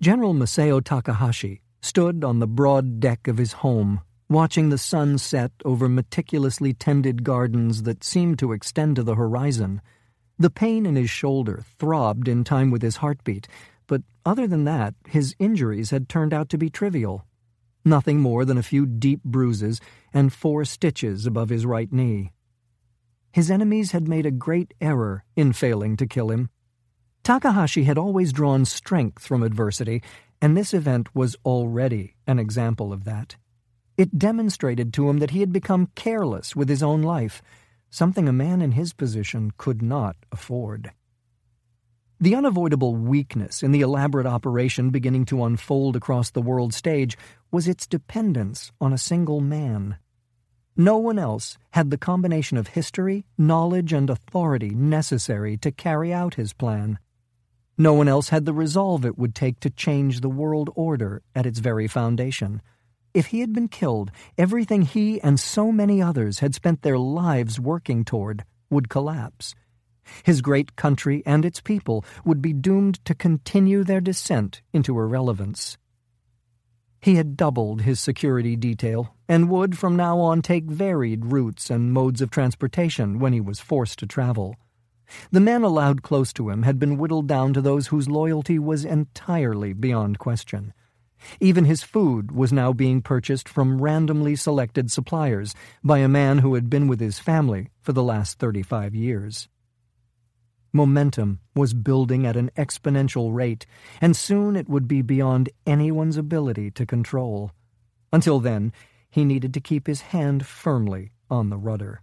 General Masao Takahashi stood on the broad deck of his home, watching the sun set over meticulously tended gardens that seemed to extend to the horizon. The pain in his shoulder throbbed in time with his heartbeat, but other than that, his injuries had turned out to be trivial. Nothing more than a few deep bruises and 4 stitches above his right knee. His enemies had made a great error in failing to kill him. Takahashi had always drawn strength from adversity, and this event was already an example of that. It demonstrated to him that he had become careless with his own life, something a man in his position could not afford. The unavoidable weakness in the elaborate operation beginning to unfold across the world stage was its dependence on a single man. No one else had the combination of history, knowledge, and authority necessary to carry out his plan. No one else had the resolve it would take to change the world order at its very foundation. If he had been killed, everything he and so many others had spent their lives working toward would collapse. His great country and its people would be doomed to continue their descent into irrelevance. He had doubled his security detail and would from now on take varied routes and modes of transportation when he was forced to travel. The men allowed close to him had been whittled down to those whose loyalty was entirely beyond question. Even his food was now being purchased from randomly selected suppliers by a man who had been with his family for the last 35 years. Momentum was building at an exponential rate, and soon it would be beyond anyone's ability to control. Until then, he needed to keep his hand firmly on the rudder.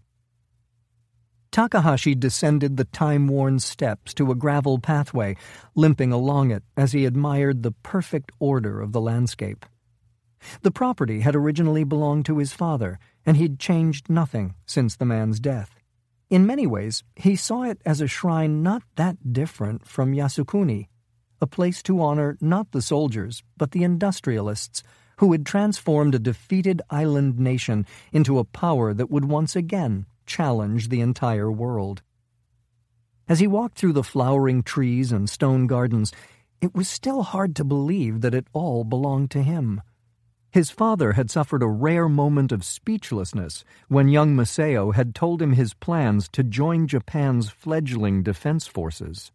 Takahashi descended the time-worn steps to a gravel pathway, limping along it as he admired the perfect order of the landscape. The property had originally belonged to his father, and he'd changed nothing since the man's death. In many ways, he saw it as a shrine not that different from Yasukuni, a place to honor not the soldiers, but the industrialists, who had transformed a defeated island nation into a power that would once again challenge the entire world. As he walked through the flowering trees and stone gardens, it was still hard to believe that it all belonged to him. His father had suffered a rare moment of speechlessness when young Masao had told him his plans to join Japan's fledgling defense forces.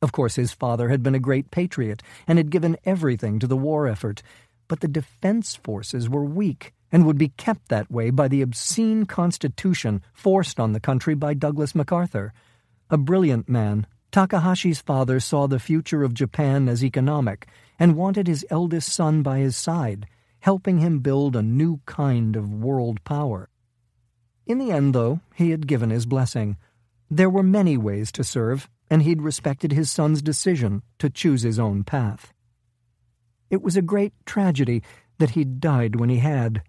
Of course, his father had been a great patriot and had given everything to the war effort, but the defense forces were weak and would be kept that way by the obscene constitution forced on the country by Douglas MacArthur. A brilliant man, Takahashi's father saw the future of Japan as economic and wanted his eldest son by his side, helping him build a new kind of world power. In the end, though, he had given his blessing. There were many ways to serve, and he'd respected his son's decision to choose his own path. It was a great tragedy that he'd died when he had.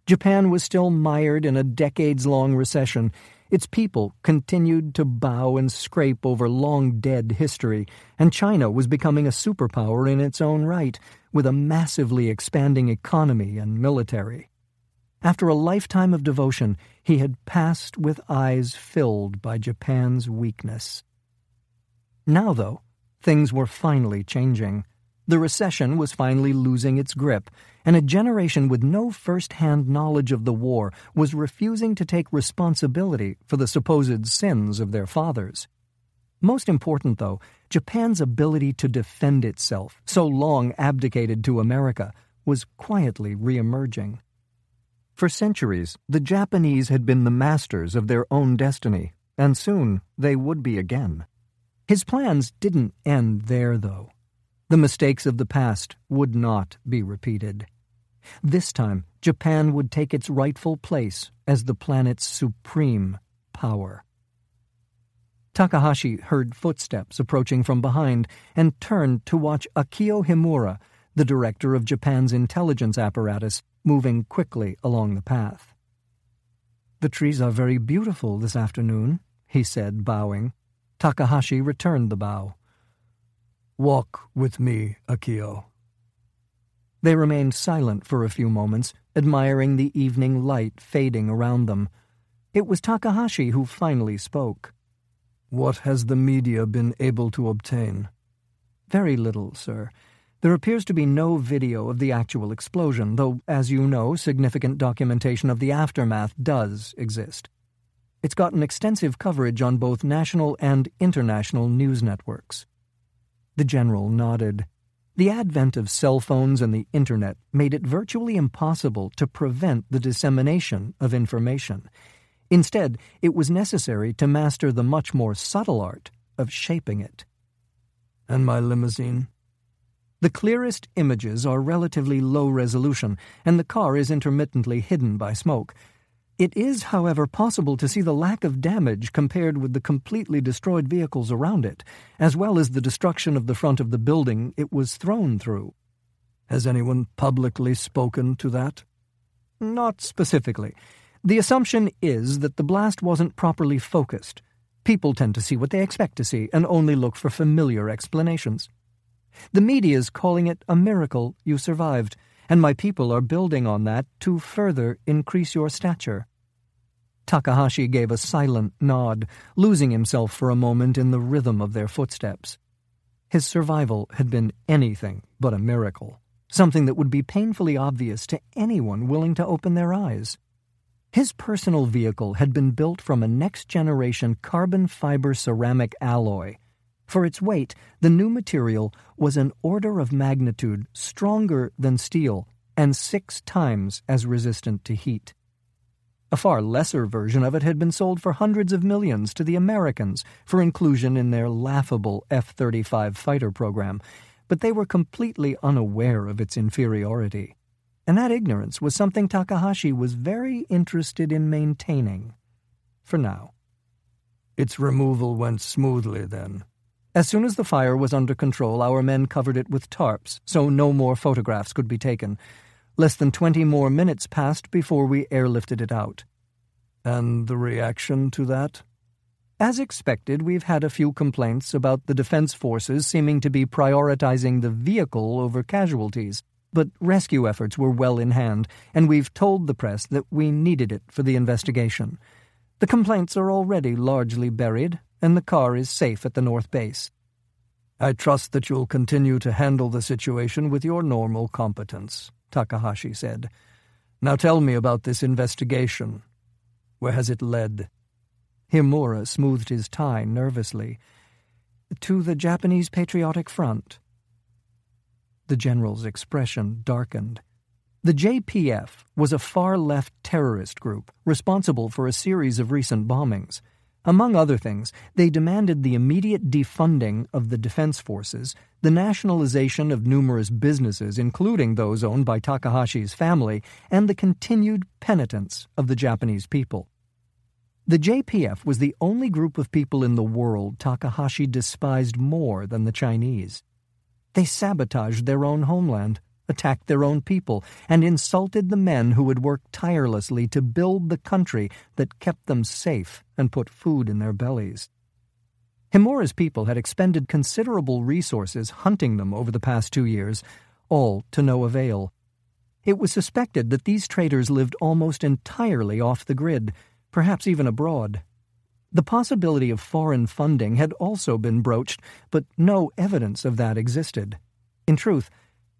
Japan was still mired in a decades-long recession. Its people continued to bow and scrape over long-dead history, and China was becoming a superpower in its own right, with a massively expanding economy and military. After a lifetime of devotion, he had passed with eyes filled by Japan's weakness. Now, though, things were finally changing. The recession was finally losing its grip, and a generation with no first-hand knowledge of the war was refusing to take responsibility for the supposed sins of their fathers. Most important, though, Japan's ability to defend itself, so long abdicated to America, was quietly re-emerging. For centuries, the Japanese had been the masters of their own destiny, and soon they would be again. His plans didn't end there, though. The mistakes of the past would not be repeated. This time, Japan would take its rightful place as the planet's supreme power. Takahashi heard footsteps approaching from behind and turned to watch Akio Himura, the director of Japan's intelligence apparatus, moving quickly along the path. "The trees are very beautiful this afternoon," he said, bowing. Takahashi returned the bow. "Walk with me, Akio." They remained silent for a few moments, admiring the evening light fading around them. It was Takahashi who finally spoke. "What has the media been able to obtain?" "Very little, sir. There appears to be no video of the actual explosion, though, as you know, significant documentation of the aftermath does exist. It's gotten extensive coverage on both national and international news networks." The general nodded. The advent of cell phones and the Internet made it virtually impossible to prevent the dissemination of information. Instead, it was necessary to master the much more subtle art of shaping it. "And my limousine?" "The clearest images are relatively low resolution, and the car is intermittently hidden by smoke. It is, however, possible to see the lack of damage compared with the completely destroyed vehicles around it, as well as the destruction of the front of the building it was thrown through." "Has anyone publicly spoken to that?" "Not specifically. The assumption is that the blast wasn't properly focused. People tend to see what they expect to see and only look for familiar explanations. The media's calling it a miracle you survived, and my people are building on that to further increase your stature." Takahashi gave a silent nod, losing himself for a moment in the rhythm of their footsteps. His survival had been anything but a miracle, something that would be painfully obvious to anyone willing to open their eyes. His personal vehicle had been built from a next-generation carbon fiber ceramic alloy. For its weight, the new material was an order of magnitude stronger than steel and 6 times as resistant to heat. A far lesser version of it had been sold for hundreds of millions to the Americans for inclusion in their laughable F-35 fighter program, but they were completely unaware of its inferiority. And that ignorance was something Takahashi was very interested in maintaining. For now. "Its removal went smoothly, then?" "As soon as the fire was under control, our men covered it with tarps, so no more photographs could be taken. Less than 20 more minutes passed before we airlifted it out." "And the reaction to that?" "As expected, we've had a few complaints about the defense forces seeming to be prioritizing the vehicle over casualties, but rescue efforts were well in hand, and we've told the press that we needed it for the investigation. The complaints are already largely buried, and the car is safe at the North Base." "I trust that you'll continue to handle the situation with your normal competence," Takahashi said. "Now tell me about this investigation. Where has it led?" Himura smoothed his tie nervously. "To the Japanese Patriotic Front." The general's expression darkened. The JPF was a far-left terrorist group responsible for a series of recent bombings. Among other things, they demanded the immediate defunding of the defense forces, the nationalization of numerous businesses, including those owned by Takahashi's family, and the continued penitence of the Japanese people. The JPF was the only group of people in the world Takahashi despised more than the Chinese. They sabotaged their own homeland, attacked their own people, and insulted the men who had worked tirelessly to build the country that kept them safe and put food in their bellies. Himura's people had expended considerable resources hunting them over the past 2 years, all to no avail. It was suspected that these traitors lived almost entirely off the grid, perhaps even abroad. The possibility of foreign funding had also been broached, but no evidence of that existed. In truth,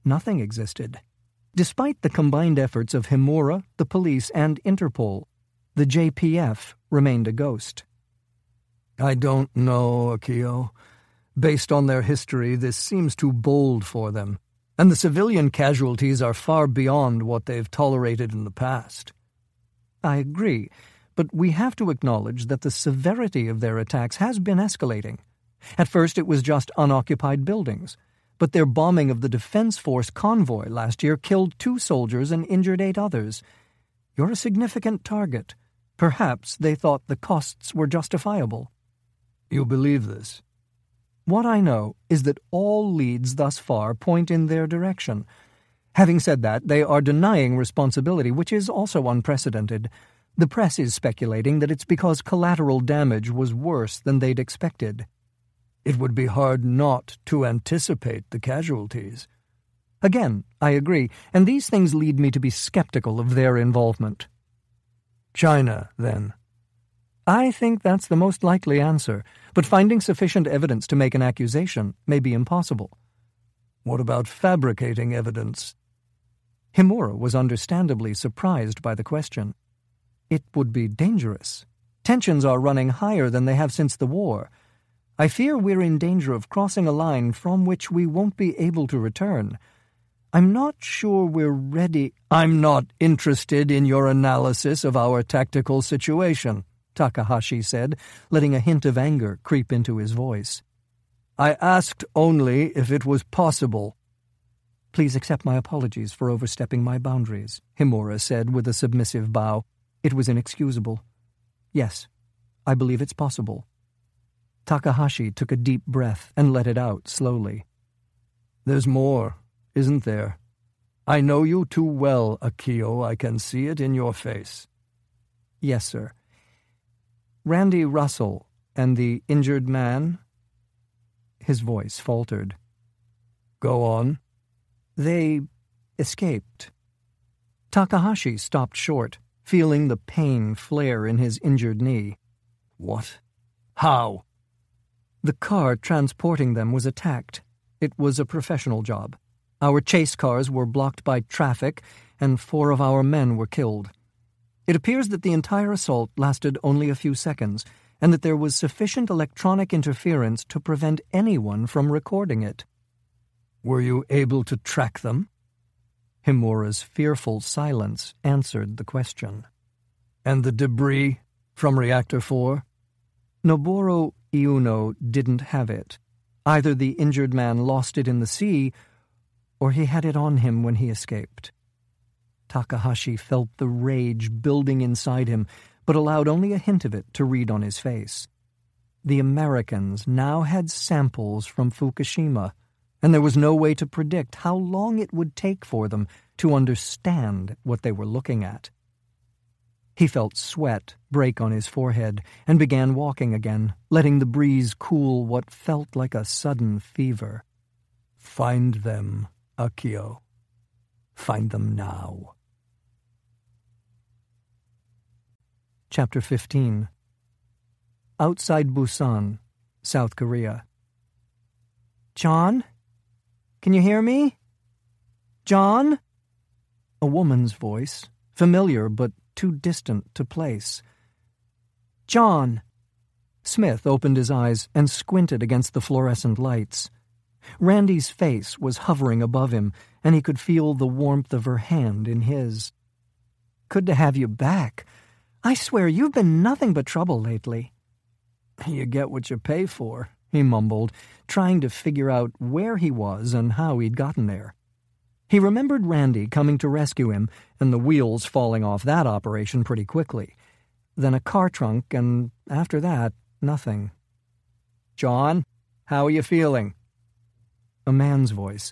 nothing existed. Despite the combined efforts of Himura, the police, and Interpol, the JPF remained a ghost. I don't know, Akio. Based on their history, this seems too bold for them, and the civilian casualties are far beyond what they've tolerated in the past. I agree, but we have to acknowledge that the severity of their attacks has been escalating. At first it was just unoccupied buildings, but their bombing of the Defense Force convoy last year killed 2 soldiers and injured 8 others. You're a significant target. Perhaps they thought the costs were justifiable. You believe this? What I know is that all leads thus far point in their direction. Having said that, they are denying responsibility, which is also unprecedented. The press is speculating that it's because collateral damage was worse than they'd expected. It would be hard not to anticipate the casualties. Again, I agree, and these things lead me to be skeptical of their involvement. China, then? I think that's the most likely answer, but finding sufficient evidence to make an accusation may be impossible. What about fabricating evidence? Himura was understandably surprised by the question. It would be dangerous. Tensions are running higher than they have since the war. I fear we're in danger of crossing a line from which we won't be able to return. I'm not sure we're ready. I'm not interested in your analysis of our tactical situation, Takahashi said, letting a hint of anger creep into his voice. I asked only if it was possible. Please accept my apologies for overstepping my boundaries, Himura said with a submissive bow. It was inexcusable. Yes, I believe it's possible. Takahashi took a deep breath and let it out slowly. There's more, isn't there? I know you too well, Akio. I can see it in your face. Yes, sir. Randi Russell and the injured man? His voice faltered. Go on. They escaped. Takahashi stopped short, feeling the pain flare in his injured knee. What? How? The car transporting them was attacked. It was a professional job. Our chase cars were blocked by traffic, and 4 of our men were killed. It appears that the entire assault lasted only a few seconds, and that there was sufficient electronic interference to prevent anyone from recording it. Were you able to track them? Himura's fearful silence answered the question. And the debris from Reactor 4? Noboru Iuno didn't have it. Either the injured man lost it in the sea, or he had it on him when he escaped. Takahashi felt the rage building inside him, but allowed only a hint of it to read on his face. The Americans now had samples from Fukushima, and there was no way to predict how long it would take for them to understand what they were looking at. He felt sweat break on his forehead and began walking again, letting the breeze cool what felt like a sudden fever. Find them, Akio. Find them now. Chapter 15. Outside Busan, South Korea. John? Can you hear me? John? A woman's voice, familiar but too distant to place. John! Smith opened his eyes and squinted against the fluorescent lights. Randi's face was hovering above him, and he could feel the warmth of her hand in his. Good to have you back. I swear you've been nothing but trouble lately. You get what you pay for, he mumbled, trying to figure out where he was and how he'd gotten there. He remembered Randi coming to rescue him and the wheels falling off that operation pretty quickly. Then a car trunk, and after that, nothing. John, how are you feeling? A man's voice.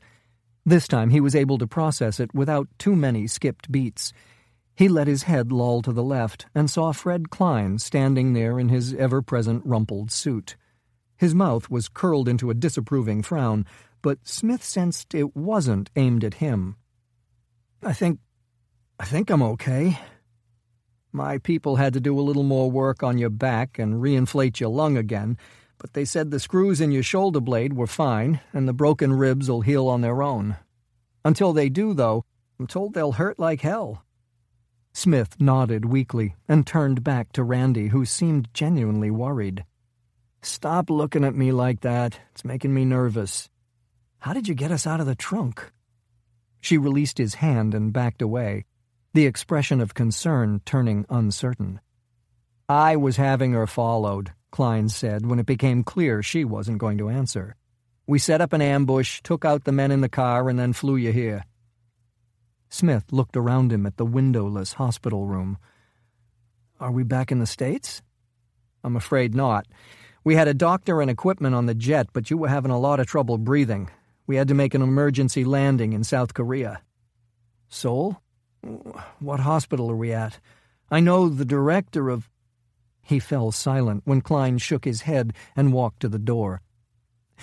This time he was able to process it without too many skipped beats. He let his head loll to the left and saw Fred Klein standing there in his ever-present rumpled suit. His mouth was curled into a disapproving frown, but Smith sensed it wasn't aimed at him. I think I'm okay. My people had to do a little more work on your back and reinflate your lung again, but they said the screws in your shoulder blade were fine, and the broken ribs will heal on their own. Until they do, though, I'm told they'll hurt like hell. Smith nodded weakly and turned back to Randi, who seemed genuinely worried. Stop looking at me like that. It's making me nervous. How did you get us out of the trunk? She released his hand and backed away, the expression of concern turning uncertain. I was having her followed, Klein said when it became clear she wasn't going to answer. We set up an ambush, took out the men in the car, and then flew you here. Smith looked around him at the windowless hospital room. Are we back in the States? I'm afraid not. We had a doctor and equipment on the jet, but you were having a lot of trouble breathing. We had to make an emergency landing in South Korea. Seoul? What hospital are we at? I know the director of... He fell silent when Klein shook his head and walked to the door.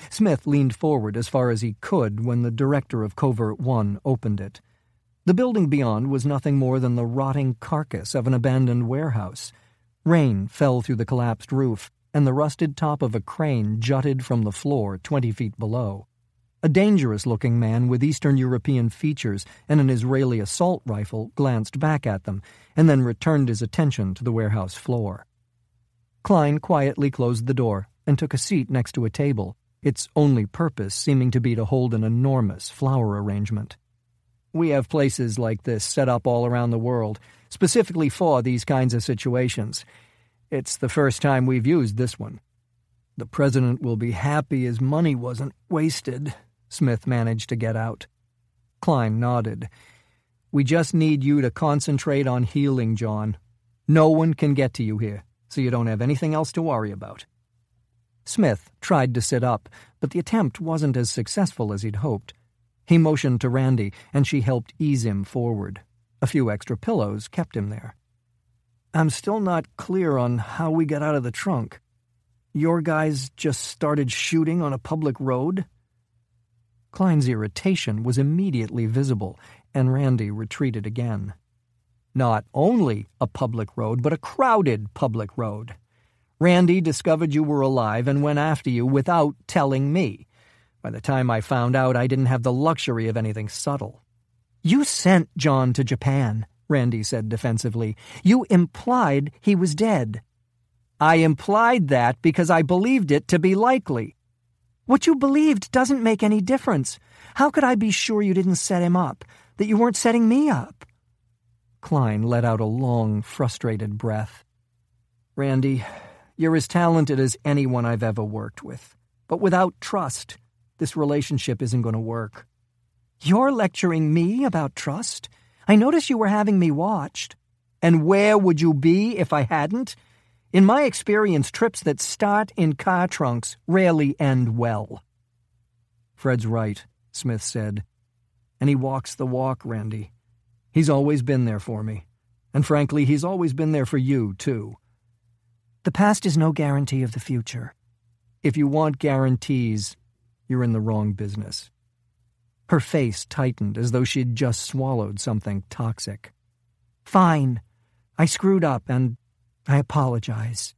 Smith leaned forward as far as he could when the director of Covert-One opened it. The building beyond was nothing more than the rotting carcass of an abandoned warehouse. Rain fell through the collapsed roof, and the rusted top of a crane jutted from the floor 20 feet below. A dangerous-looking man with Eastern European features and an Israeli assault rifle glanced back at them and then returned his attention to the warehouse floor. Klein quietly closed the door and took a seat next to a table, its only purpose seeming to be to hold an enormous flower arrangement. We have places like this set up all around the world, specifically for these kinds of situations. It's the first time we've used this one. The president will be happy his money wasn't wasted, Smith managed to get out. Klein nodded. We just need you to concentrate on healing, John. No one can get to you here, so you don't have anything else to worry about. Smith tried to sit up, but the attempt wasn't as successful as he'd hoped. He motioned to Randi, and she helped ease him forward. A few extra pillows kept him there. I'm still not clear on how we got out of the trunk. Your guys just started shooting on a public road? Klein's irritation was immediately visible, and Randi retreated again. Not only a public road, but a crowded public road. Randi discovered you were alive and went after you without telling me. By the time I found out, I didn't have the luxury of anything subtle. You sent John to Japan, Randi said defensively. You implied he was dead. I implied that because I believed it to be likely. What you believed doesn't make any difference. How could I be sure you didn't set him up, that you weren't setting me up? Klein let out a long, frustrated breath. Randi, you're as talented as anyone I've ever worked with. But without trust, this relationship isn't going to work. You're lecturing me about trust? I noticed you were having me watched. And where would you be if I hadn't? In my experience, trips that start in car trunks rarely end well. Fred's right, Smith said. And he walks the walk, Randi. He's always been there for me. And frankly, he's always been there for you, too. The past is no guarantee of the future. If you want guarantees, you're in the wrong business. Her face tightened as though she'd just swallowed something toxic. Fine. I screwed up and I apologize.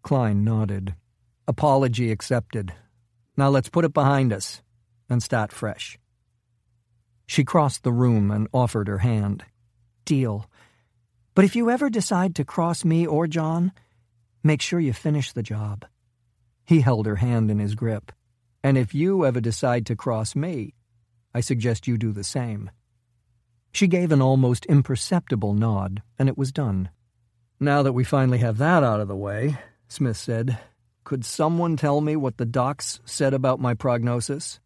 Klein nodded. Apology accepted. Now let's put it behind us and start fresh. She crossed the room and offered her hand. Deal. But if you ever decide to cross me or John, make sure you finish the job. He held her hand in his grip. And if you ever decide to cross me, I suggest you do the same. She gave an almost imperceptible nod, and it was done. Now that we finally have that out of the way, Smith said, could someone tell me what the docs said about my prognosis?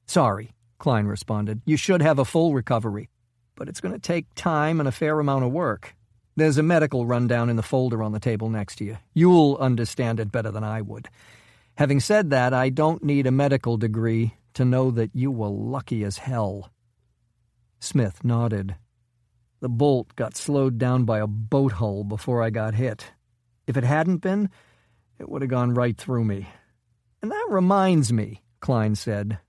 Sorry, Klein responded. You should have a full recovery, but it's going to take time and a fair amount of work. There's a medical rundown in the folder on the table next to you. You'll understand it better than I would. Having said that, I don't need a medical degree to know that you were lucky as hell." Smith nodded. "The bolt got slowed down by a boat hull before I got hit. If it hadn't been, it would have gone right through me." "And that reminds me," Klein said.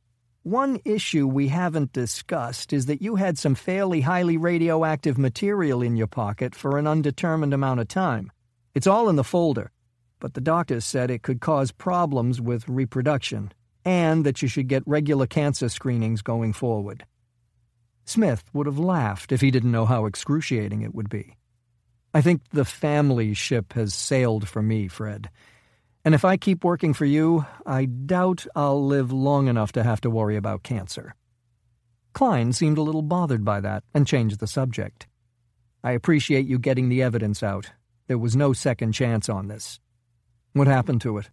"One issue we haven't discussed is that you had some fairly highly radioactive material in your pocket for an undetermined amount of time. It's all in the folder, but the doctor said it could cause problems with reproduction, and that you should get regular cancer screenings going forward." Smith would have laughed if he didn't know how excruciating it would be. "I think the family ship has sailed for me, Fred. And if I keep working for you, I doubt I'll live long enough to have to worry about cancer." Klein seemed a little bothered by that and changed the subject. "I appreciate you getting the evidence out. There was no second chance on this." "What happened to it?"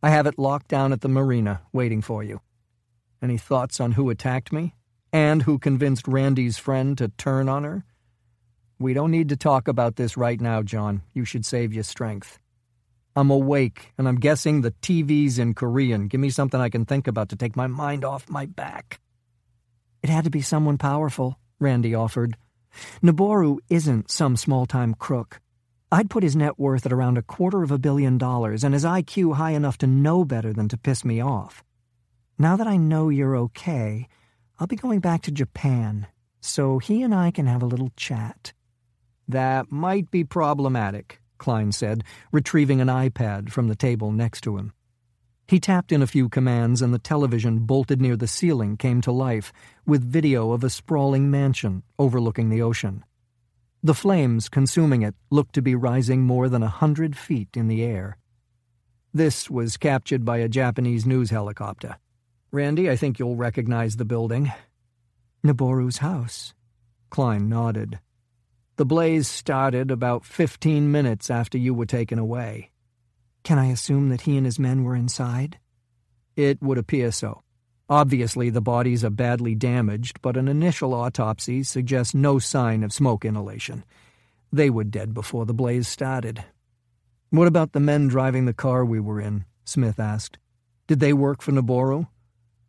"I have it locked down at the marina, waiting for you." "Any thoughts on who attacked me? And who convinced Randi's friend to turn on her?" "We don't need to talk about this right now, John. You should save your strength." "I'm awake, and I'm guessing the TV's in Korean. Give me something I can think about to take my mind off my back." "It had to be someone powerful," Randi offered. "Noboru isn't some small-time crook. I'd put his net worth at around $250 million and his IQ high enough to know better than to piss me off. Now that I know you're okay, I'll be going back to Japan, so he and I can have a little chat." "That might be problematic," Klein said, retrieving an iPad from the table next to him. He tapped in a few commands and the television bolted near the ceiling came to life, with video of a sprawling mansion overlooking the ocean. The flames consuming it looked to be rising more than 100 feet in the air. This was captured by a Japanese news helicopter. "Randi, I think you'll recognize the building." "Noboru's house." Klein nodded. "The blaze started about 15 minutes after you were taken away." "Can I assume that he and his men were inside?" "It would appear so. Obviously, the bodies are badly damaged, but an initial autopsy suggests no sign of smoke inhalation. They were dead before the blaze started." "What about the men driving the car we were in?" Smith asked. "Did they work for Noboru?"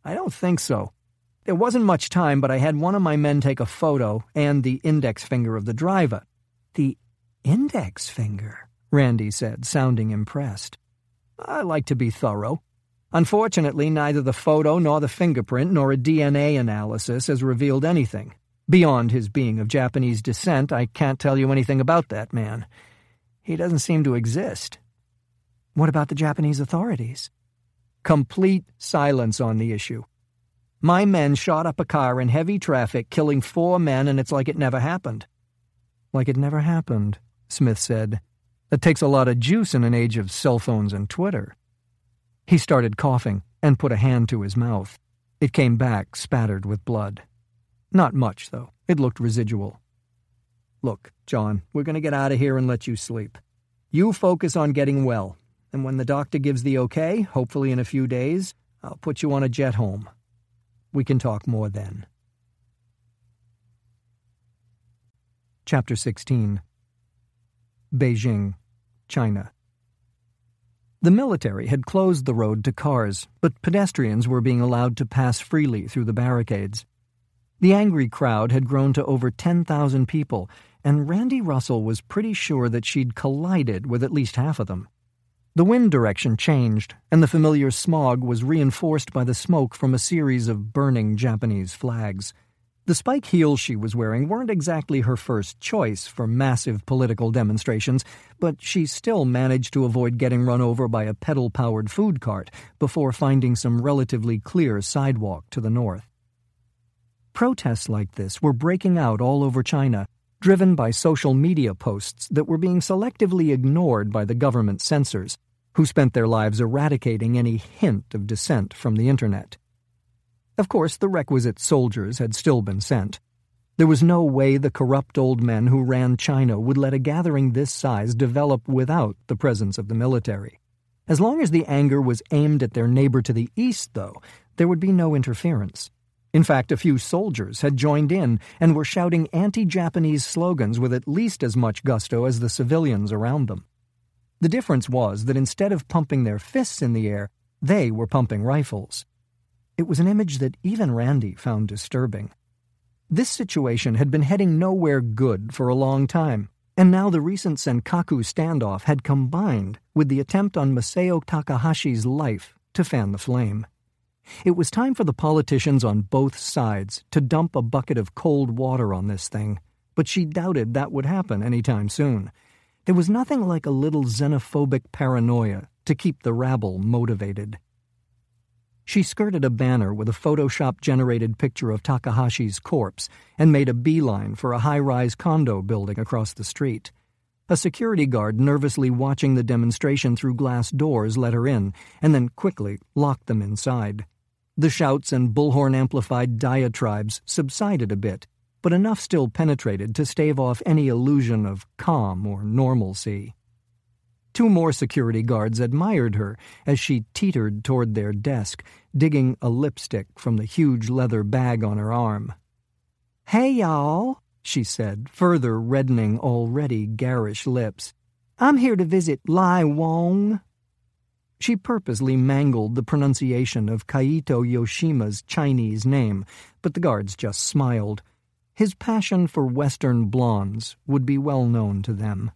"I don't think so. There wasn't much time, but I had one of my men take a photo and the index finger of the driver." "The index finger?" Randi said, sounding impressed. "I like to be thorough. Unfortunately, neither the photo nor the fingerprint nor a DNA analysis has revealed anything. Beyond his being of Japanese descent, I can't tell you anything about that man. He doesn't seem to exist." "What about the Japanese authorities?" "Complete silence on the issue. My men shot up a car in heavy traffic, killing 4 men, and it's like it never happened." "Like it never happened," Smith said. "That takes a lot of juice in an age of cell phones and Twitter." He started coughing and put a hand to his mouth. It came back spattered with blood. Not much, though. It looked residual. "Look, John, we're going to get out of here and let you sleep. You focus on getting well, and when the doctor gives the okay, hopefully in a few days, I'll put you on a jet home. We can talk more then." Chapter 16. Beijing, China. The military had closed the road to cars, but pedestrians were being allowed to pass freely through the barricades. The angry crowd had grown to over 10,000 people, and Randi Russell was pretty sure that she'd collided with at least half of them. The wind direction changed, and the familiar smog was reinforced by the smoke from a series of burning Japanese flags. The spike heels she was wearing weren't exactly her first choice for massive political demonstrations, but she still managed to avoid getting run over by a pedal-powered food cart before finding some relatively clear sidewalk to the north. Protests like this were breaking out all over China, driven by social media posts that were being selectively ignored by the government censors, who spent their lives eradicating any hint of dissent from the internet. Of course, the requisite soldiers had still been sent. There was no way the corrupt old men who ran China would let a gathering this size develop without the presence of the military. As long as the anger was aimed at their neighbor to the east, though, there would be no interference. In fact, a few soldiers had joined in and were shouting anti-Japanese slogans with at least as much gusto as the civilians around them. The difference was that instead of pumping their fists in the air, they were pumping rifles. It was an image that even Randi found disturbing. This situation had been heading nowhere good for a long time, and now the recent Senkaku standoff had combined with the attempt on Masao Takahashi's life to fan the flame. It was time for the politicians on both sides to dump a bucket of cold water on this thing, but she doubted that would happen anytime soon. There was nothing like a little xenophobic paranoia to keep the rabble motivated. She skirted a banner with a Photoshop-generated picture of Takahashi's corpse and made a beeline for a high-rise condo building across the street. A security guard nervously watching the demonstration through glass doors let her in and then quickly locked them inside. The shouts and bullhorn-amplified diatribes subsided a bit, but enough still penetrated to stave off any illusion of calm or normalcy. 2 more security guards admired her as she teetered toward their desk, digging a lipstick from the huge leather bag on her arm. "Hey, y'all," she said, further reddening already garish lips. "I'm here to visit Lai Wong." She purposely mangled the pronunciation of Kaito Yoshima's Chinese name, but the guards just smiled. His passion for Western blondes would be well known to them.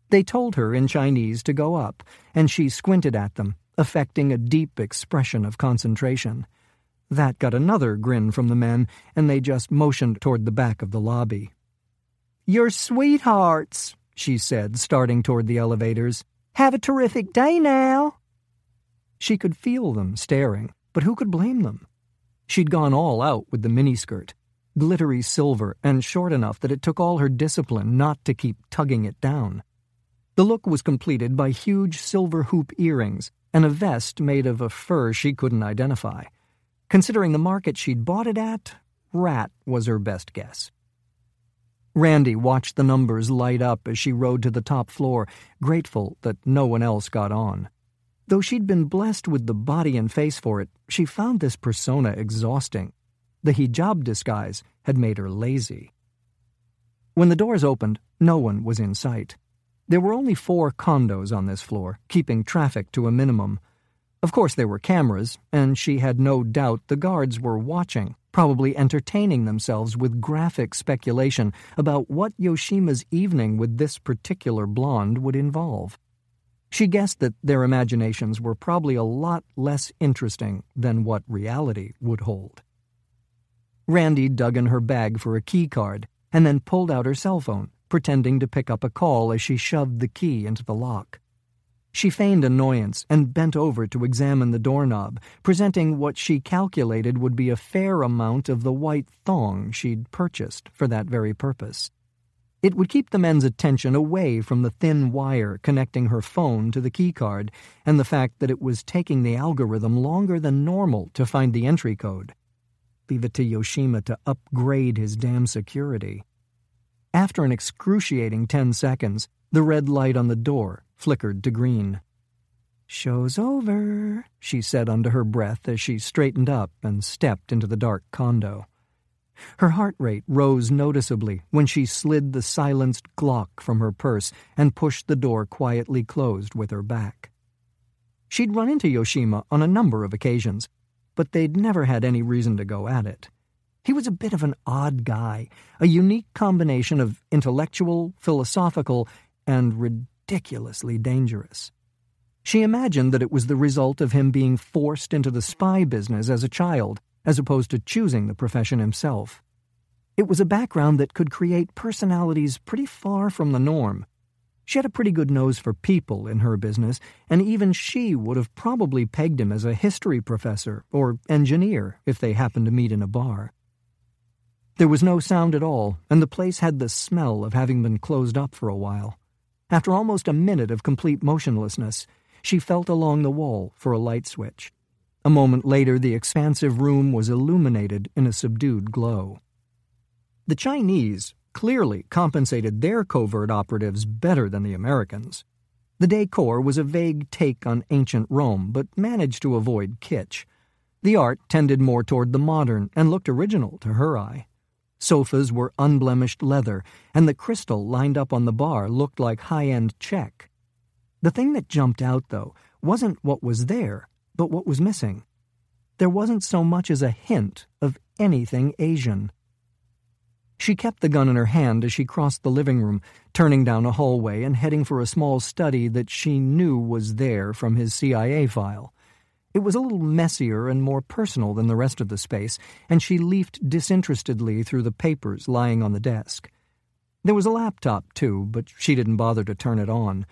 They told her in Chinese to go up, and she squinted at them, affecting a deep expression of concentration. That got another grin from the men, and they just motioned toward the back of the lobby. "You're sweethearts," she said, starting toward the elevators. "Have a terrific day now." She could feel them staring, but who could blame them? She'd gone all out with the miniskirt, glittery silver and short enough that it took all her discipline not to keep tugging it down. The look was completed by huge silver hoop earrings and a vest made of a fur she couldn't identify. Considering the market she'd bought it at, rat was her best guess. Randi watched the numbers light up as she rode to the top floor, grateful that no one else got on. Though she'd been blessed with the body and face for it, she found this persona exhausting. The hijab disguise had made her lazy. When the doors opened, no one was in sight. There were only 4 condos on this floor, keeping traffic to a minimum. Of course there were cameras, and she had no doubt the guards were watching, probably entertaining themselves with graphic speculation about what Yoshima's evening with this particular blonde would involve. She guessed that their imaginations were probably a lot less interesting than what reality would hold. Randi dug in her bag for a key card and then pulled out her cell phone, pretending to pick up a call as she shoved the key into the lock. She feigned annoyance and bent over to examine the doorknob, presenting what she calculated would be a fair amount of the white thong she'd purchased for that very purpose. It would keep the men's attention away from the thin wire connecting her phone to the keycard and the fact that it was taking the algorithm longer than normal to find the entry code. Leave it to Yoshima to upgrade his damn security. After an excruciating 10 seconds, the red light on the door flickered to green. "Show's over," she said under her breath as she straightened up and stepped into the dark condo. Her heart rate rose noticeably when she slid the silenced Glock from her purse and pushed the door quietly closed with her back. She'd run into Yoshima on a number of occasions, but they'd never had any reason to go at it. He was a bit of an odd guy, a unique combination of intellectual, philosophical, and ridiculously dangerous. She imagined that it was the result of him being forced into the spy business as a child, as opposed to choosing the profession himself. It was a background that could create personalities pretty far from the norm. She had a pretty good nose for people in her business, and even she would have probably pegged him as a history professor or engineer if they happened to meet in a bar. There was no sound at all, and the place had the smell of having been closed up for a while. After almost a minute of complete motionlessness, she felt along the wall for a light switch. A moment later, the expansive room was illuminated in a subdued glow. The Chinese clearly compensated their covert operatives better than the Americans. The decor was a vague take on ancient Rome, but managed to avoid kitsch. The art tended more toward the modern and looked original to her eye. Sofas were unblemished leather, and the crystal lined up on the bar looked like high-end Czech. The thing that jumped out, though, wasn't what was there, but what was missing. there wasn't so much as a hint of anything Asian. She kept the gun in her hand as she crossed the living room, turning down a hallway and heading for a small study that she knew was there from his CIA file. It was a little messier and more personal than the rest of the space, and she leafed disinterestedly through the papers lying on the desk. There was a laptop, too, but she didn't bother to turn it on.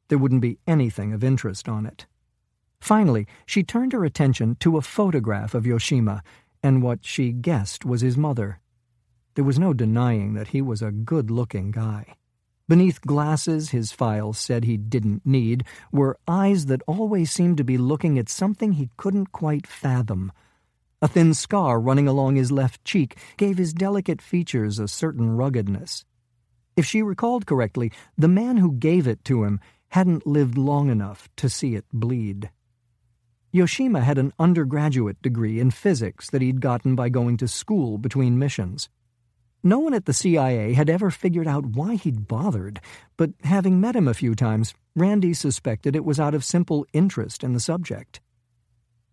There wouldn't be anything of interest on it. Finally, she turned her attention to a photograph of Yoshima and what she guessed was his mother. There was no denying that he was a good-looking guy. Beneath glasses his files said he didn't need were eyes that always seemed to be looking at something he couldn't quite fathom. A thin scar running along his left cheek gave his delicate features a certain ruggedness. If she recalled correctly, the man who gave it to him hadn't lived long enough to see it bleed. Yoshima had an undergraduate degree in physics that he'd gotten by going to school between missions. No one at the CIA had ever figured out why he'd bothered, but having met him a few times, Randi suspected it was out of simple interest in the subject.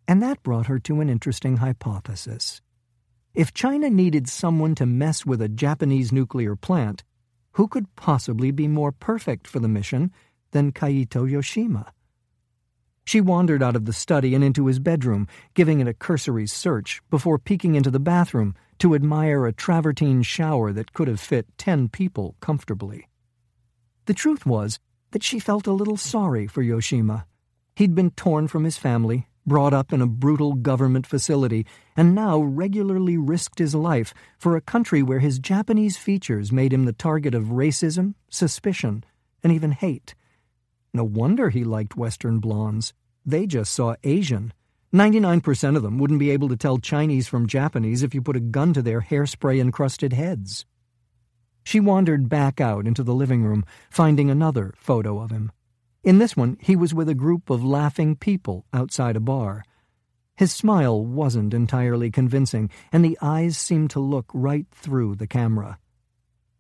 And that brought her to an interesting hypothesis. If China needed someone to mess with a Japanese nuclear plant, who could possibly be more perfect for the mission than Kaito Yoshima? She wandered out of the study and into his bedroom, giving it a cursory search before peeking into the bathroom to admire a travertine shower that could have fit 10 people comfortably. The truth was that she felt a little sorry for Yoshima. He'd been torn from his family, brought up in a brutal government facility, and now regularly risked his life for a country where his Japanese features made him the target of racism, suspicion, and even hate. No wonder he liked Western blondes. They just saw Asian. 99% of them wouldn't be able to tell Chinese from Japanese if you put a gun to their hairspray-encrusted heads. She wandered back out into the living room, finding another photo of him. In this one, he was with a group of laughing people outside a bar. His smile wasn't entirely convincing, and the eyes seemed to look right through the camera.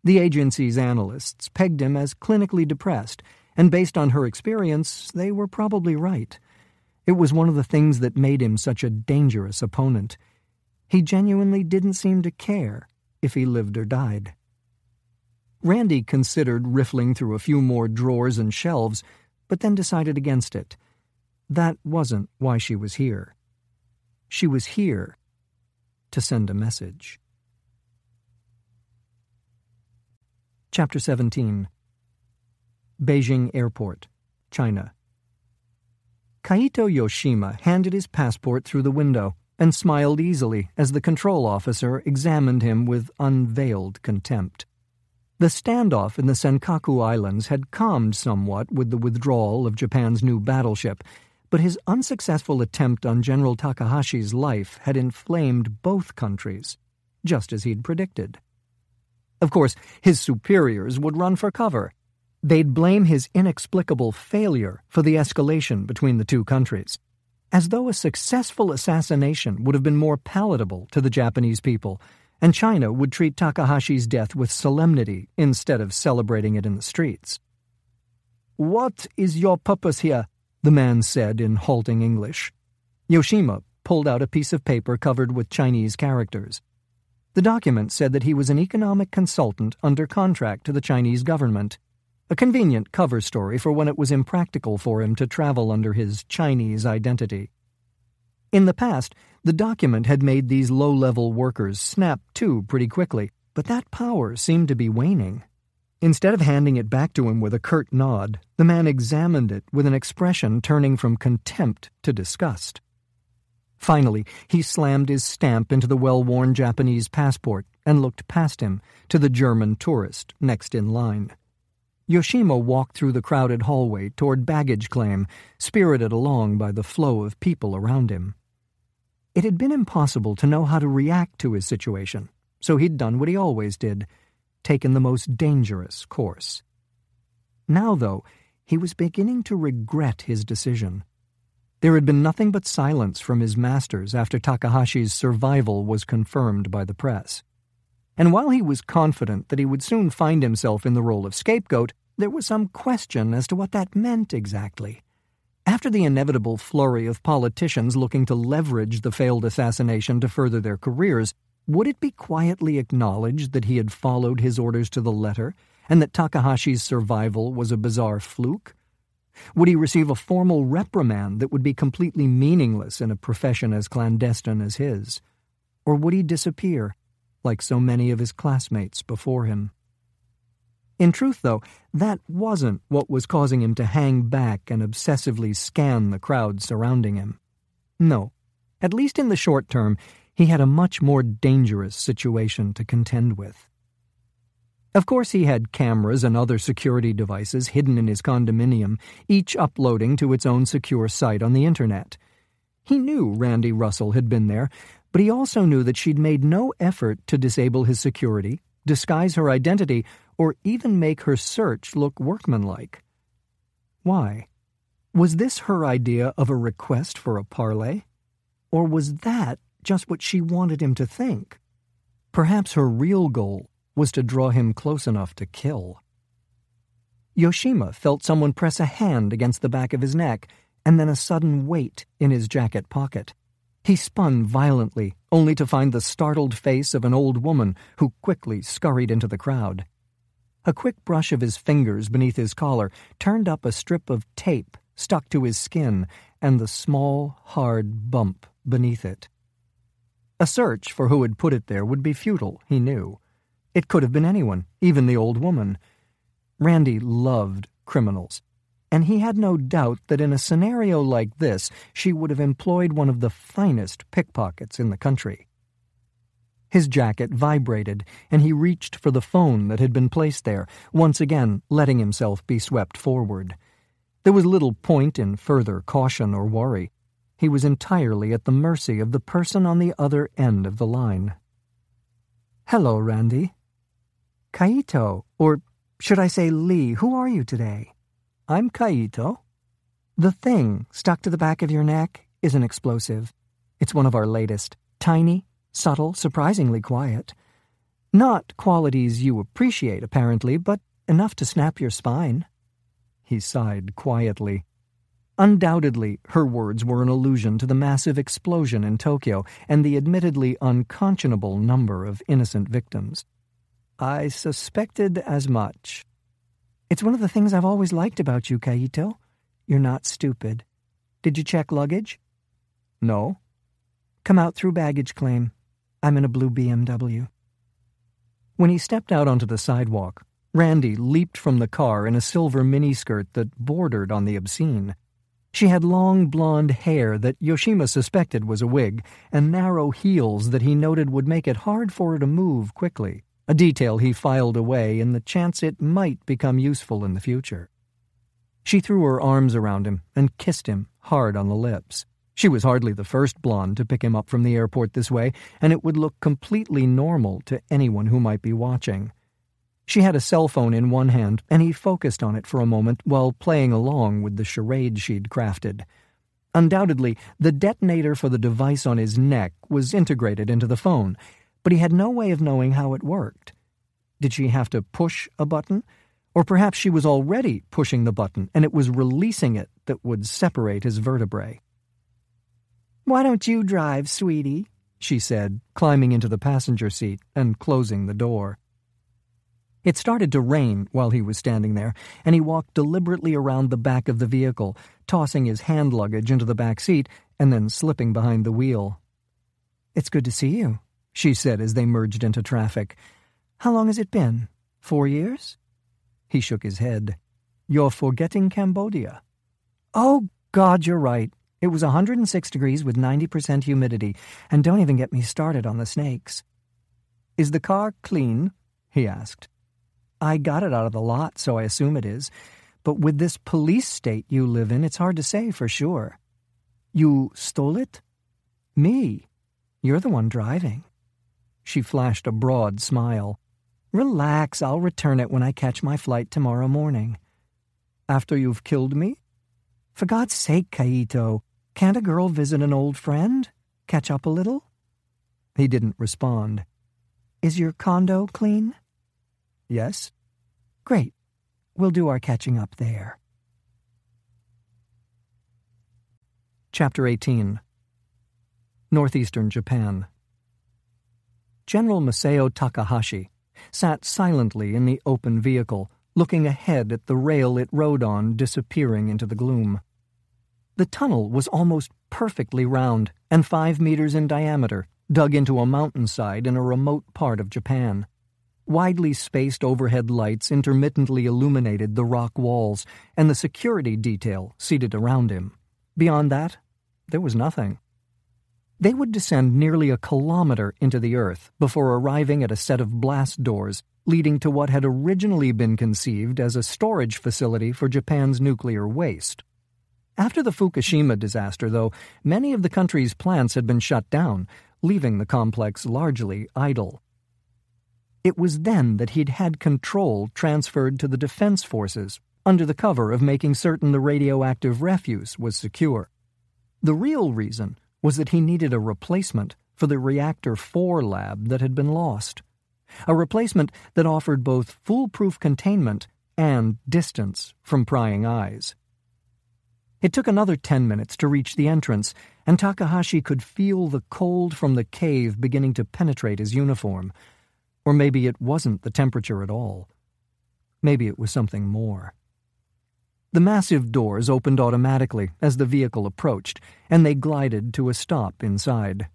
The agency's analysts pegged him as clinically depressed, and based on her experience, they were probably right. It was one of the things that made him such a dangerous opponent. He genuinely didn't seem to care if he lived or died. Randi considered riffling through a few more drawers and shelves, but then decided against it. That wasn't why she was here. She was here to send a message. Chapter 17. Beijing Airport, China. Kaito Yoshima handed his passport through the window and smiled easily as the control officer examined him with unveiled contempt. The standoff in the Senkaku Islands had calmed somewhat with the withdrawal of Japan's new battleship, but his unsuccessful attempt on General Takahashi's life had inflamed both countries, just as he'd predicted. Of course, his superiors would run for cover. They'd blame his inexplicable failure for the escalation between the two countries, as though a successful assassination would have been more palatable to the Japanese people, and China would treat Takahashi's death with solemnity instead of celebrating it in the streets. "What is your purpose here?" the man said in halting English. Yoshima pulled out a piece of paper covered with Chinese characters. The document said that he was an economic consultant under contract to the Chinese government, a convenient cover story for when it was impractical for him to travel under his Chinese identity. In the past, the document had made these low-level workers snap to pretty quickly, but that power seemed to be waning. Instead of handing it back to him with a curt nod, the man examined it with an expression turning from contempt to disgust. Finally, he slammed his stamp into the well-worn Japanese passport and looked past him to the German tourist next in line. Yoshima walked through the crowded hallway toward baggage claim, spirited along by the flow of people around him. It had been impossible to know how to react to his situation, so he'd done what he always did, taken the most dangerous course. Now, though, he was beginning to regret his decision. There had been nothing but silence from his masters after Takahashi's survival was confirmed by the press. And while he was confident that he would soon find himself in the role of scapegoat, there was some question as to what that meant exactly. After the inevitable flurry of politicians looking to leverage the failed assassination to further their careers, would it be quietly acknowledged that he had followed his orders to the letter, and that Takahashi's survival was a bizarre fluke? Would he receive a formal reprimand that would be completely meaningless in a profession as clandestine as his? Or would he disappear, like so many of his classmates before him? In truth, though, that wasn't what was causing him to hang back and obsessively scan the crowd surrounding him. No, at least in the short term, he had a much more dangerous situation to contend with. Of course, he had cameras and other security devices hidden in his condominium, each uploading to its own secure site on the internet. He knew Randi Russell had been there, but he also knew that she'd made no effort to disable his security, disguise her identity, or even make her search look workmanlike. Why? Was this her idea of a request for a parley? Or was that just what she wanted him to think? Perhaps her real goal was to draw him close enough to kill. Yoshima felt someone press a hand against the back of his neck, and then a sudden weight in his jacket pocket. He spun violently, only to find the startled face of an old woman who quickly scurried into the crowd. A quick brush of his fingers beneath his collar turned up a strip of tape stuck to his skin and the small, hard bump beneath it. A search for who had put it there would be futile, he knew. It could have been anyone, even the old woman. Randi loved criminals, and he had no doubt that in a scenario like this, she would have employed one of the finest pickpockets in the country. His jacket vibrated, and he reached for the phone that had been placed there, once again letting himself be swept forward. There was little point in further caution or worry. He was entirely at the mercy of the person on the other end of the line. "Hello, Randi." "Kaito, or should I say Lee, who are you today?" "I'm Kaito." "The thing stuck to the back of your neck is an explosive. It's one of our latest. Tiny, subtle, surprisingly quiet. Not qualities you appreciate, apparently, but enough to snap your spine." He sighed quietly. Undoubtedly, her words were an allusion to the massive explosion in Tokyo and the admittedly unconscionable number of innocent victims. "I suspected as much." "It's one of the things I've always liked about you, Kaito. You're not stupid. Did you check luggage?" "No." "Come out through baggage claim. I'm in a blue BMW." When he stepped out onto the sidewalk, Randi leaped from the car in a silver miniskirt that bordered on the obscene. She had long blonde hair that Yoshima suspected was a wig, and narrow heels that he noted would make it hard for her to move quickly, a detail he filed away in the chance it might become useful in the future. She threw her arms around him and kissed him hard on the lips. She was hardly the first blonde to pick him up from the airport this way, and it would look completely normal to anyone who might be watching. She had a cell phone in one hand, and he focused on it for a moment while playing along with the charade she'd crafted. Undoubtedly, the detonator for the device on his neck was integrated into the phone, but he had no way of knowing how it worked. Did she have to push a button? Or perhaps she was already pushing the button, and it was releasing it that would separate his vertebrae. "Why don't you drive, sweetie?" she said, climbing into the passenger seat and closing the door. It started to rain while he was standing there, and he walked deliberately around the back of the vehicle, tossing his hand luggage into the back seat and then slipping behind the wheel. "It's good to see you," she said as they merged into traffic. "How long has it been? 4 years?" He shook his head. "You're forgetting Cambodia." "Oh, God, you're right. It was 106 degrees with 90% humidity, and don't even get me started on the snakes." "Is the car clean?" he asked. "I got it out of the lot, so I assume it is. But with this police state you live in, it's hard to say for sure." "You stole it?" "Me? You're the one driving." She flashed a broad smile. "Relax, I'll return it when I catch my flight tomorrow morning." "After you've killed me?" "For God's sake, Kaito, can't a girl visit an old friend? Catch up a little?" He didn't respond. "Is your condo clean?" "Yes." "Great. We'll do our catching up there." Chapter 18. Northeastern Japan. General Masao Takahashi sat silently in the open vehicle, looking ahead at the rail it rode on disappearing into the gloom. The tunnel was almost perfectly round and 5 meters in diameter, dug into a mountainside in a remote part of Japan. Widely spaced overhead lights intermittently illuminated the rock walls and the security detail seated around him. Beyond that, there was nothing. They would descend nearly a kilometer into the earth before arriving at a set of blast doors leading to what had originally been conceived as a storage facility for Japan's nuclear waste. After the Fukushima disaster, though, many of the country's plants had been shut down, leaving the complex largely idle. It was then that he'd had control transferred to the defense forces, under the cover of making certain the radioactive refuse was secure. The real reason was that he needed a replacement for the Reactor 4 lab that had been lost. A replacement that offered both foolproof containment and distance from prying eyes. It took another 10 minutes to reach the entrance, and Takahashi could feel the cold from the cave beginning to penetrate his uniform. Or maybe it wasn't the temperature at all. Maybe it was something more. The massive doors opened automatically as the vehicle approached, and they glided to a stop inside.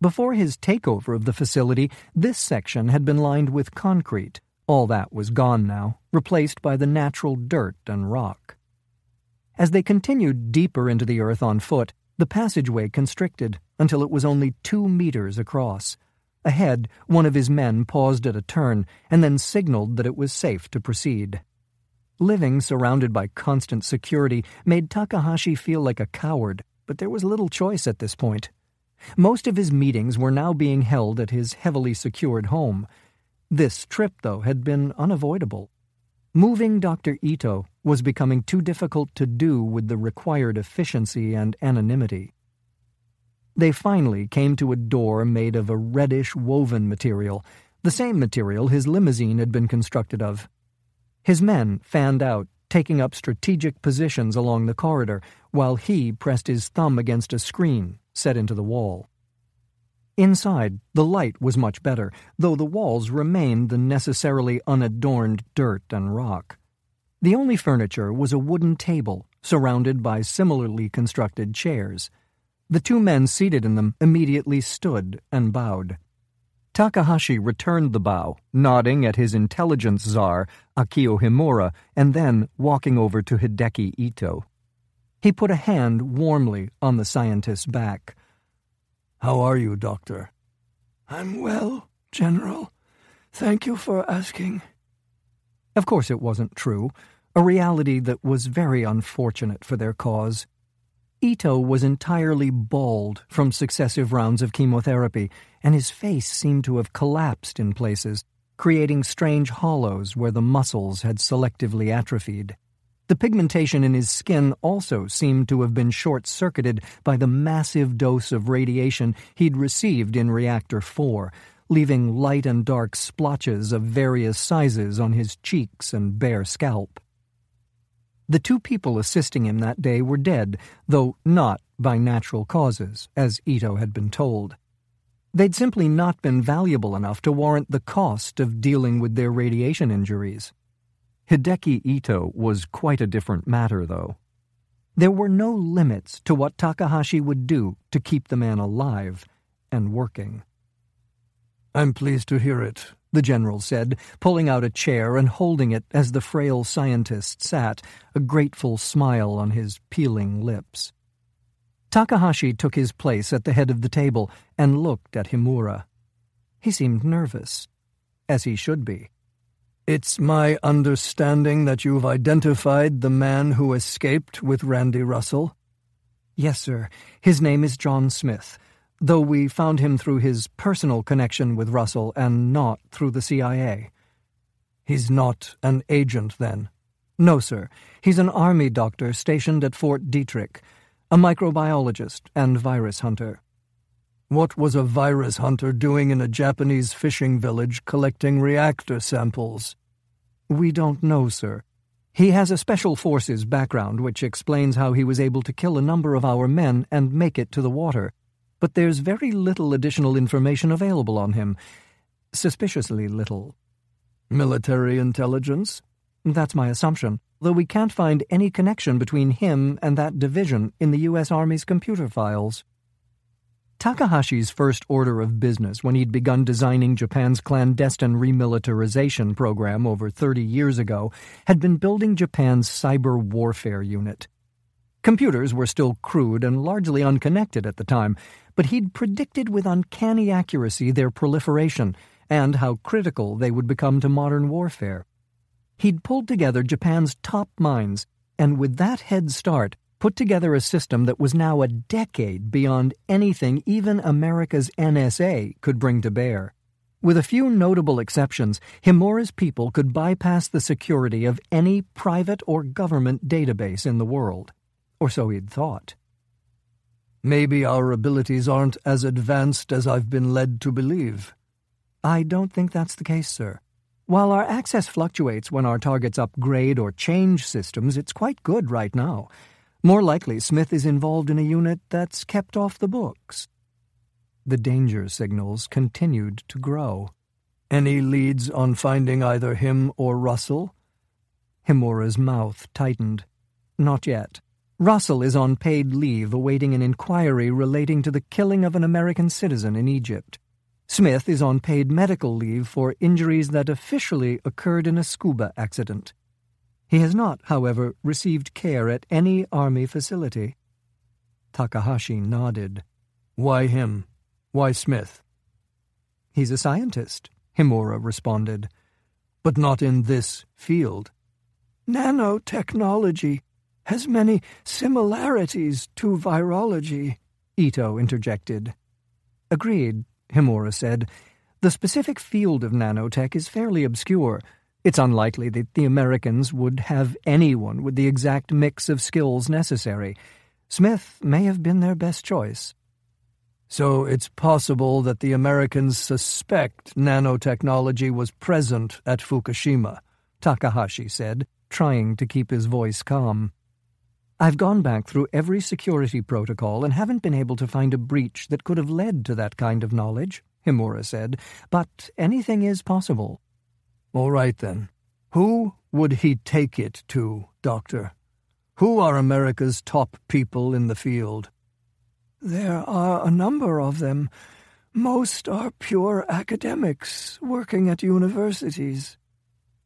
Before his takeover of the facility, this section had been lined with concrete. All that was gone now, replaced by the natural dirt and rock. As they continued deeper into the earth on foot, the passageway constricted until it was only 2 meters across. Ahead, one of his men paused at a turn and then signaled that it was safe to proceed. Living surrounded by constant security made Takahashi feel like a coward, but there was little choice at this point. Most of his meetings were now being held at his heavily secured home. This trip, though, had been unavoidable. Moving Dr. Ito was becoming too difficult to do with the required efficiency and anonymity. They finally came to a door made of a reddish woven material, the same material his limousine had been constructed of. His men fanned out, taking up strategic positions along the corridor, while he pressed his thumb against a screen set into the wall. Inside, the light was much better, though the walls remained the necessarily unadorned dirt and rock. The only furniture was a wooden table, surrounded by similarly constructed chairs. The 2 men seated in them immediately stood and bowed. Takahashi returned the bow, nodding at his intelligence czar, Akio Himura, and then walking over to Hideki Ito. He put a hand warmly on the scientist's back. "How are you, Doctor?" "I'm well, General. Thank you for asking." Of course it wasn't true, a reality that was very unfortunate for their cause. Ito was entirely bald from successive rounds of chemotherapy, and his face seemed to have collapsed in places, creating strange hollows where the muscles had selectively atrophied. The pigmentation in his skin also seemed to have been short-circuited by the massive dose of radiation he'd received in Reactor 4, leaving light and dark splotches of various sizes on his cheeks and bare scalp. The 2 people assisting him that day were dead, though not by natural causes, as Ito had been told. They'd simply not been valuable enough to warrant the cost of dealing with their radiation injuries. Hideki Ito was quite a different matter, though. There were no limits to what Takahashi would do to keep the man alive and working. "I'm pleased to hear it," the general said, pulling out a chair and holding it as the frail scientist sat, a grateful smile on his peeling lips. Takahashi took his place at the head of the table and looked at Himura. He seemed nervous, as he should be. "It's my understanding that you've identified the man who escaped with Randi Russell?" "Yes, sir. His name is Jon Smith, though we found him through his personal connection with Russell and not through the CIA." "He's not an agent, then?" "No, sir. He's an army doctor stationed at Fort Detrick, a microbiologist and virus hunter." "What was a virus hunter doing in a Japanese fishing village collecting reactor samples?" "We don't know, sir. He has a special forces background which explains how he was able to kill a number of our men and make it to the water, but there's very little additional information available on him. Suspiciously little. Military intelligence? That's my assumption, though we can't find any connection between him and that division in the U.S. Army's computer files. Takahashi's first order of business when he'd begun designing Japan's clandestine remilitarization program over 30 years ago had been building Japan's cyber warfare unit. Computers were still crude and largely unconnected at the time, but he'd predicted with uncanny accuracy their proliferation and how critical they would become to modern warfare. He'd pulled together Japan's top minds, and with that head start, put together a system that was now a decade beyond anything even America's NSA could bring to bear. With a few notable exceptions, Himura's people could bypass the security of any private or government database in the world. Or so he'd thought. Maybe our abilities aren't as advanced as I've been led to believe. I don't think that's the case, sir. While our access fluctuates when our targets upgrade or change systems, it's quite good right now. More likely, Smith is involved in a unit that's kept off the books. The danger signals continued to grow. Any leads on finding either him or Russell? Himura's mouth tightened. Not yet. Russell is on paid leave awaiting an inquiry relating to the killing of an American citizen in Egypt. Smith is on paid medical leave for injuries that officially occurred in a scuba accident. He has not, however, received care at any Army facility. Takahashi nodded. Why him? Why Smith? He's a scientist, Himura responded. But not in this field. Nanotechnology has many similarities to virology, Ito interjected. Agreed, Himura said. The specific field of nanotech is fairly obscure. It's unlikely that the Americans would have anyone with the exact mix of skills necessary. Smith may have been their best choice. So it's possible that the Americans suspect nanotechnology was present at Fukushima, Takahashi said, trying to keep his voice calm. I've gone back through every security protocol and haven't been able to find a breach that could have led to that kind of knowledge, Himura said, but anything is possible. All right, then. Who would he take it to, Doctor? Who are America's top people in the field? There are a number of them. Most are pure academics working at universities.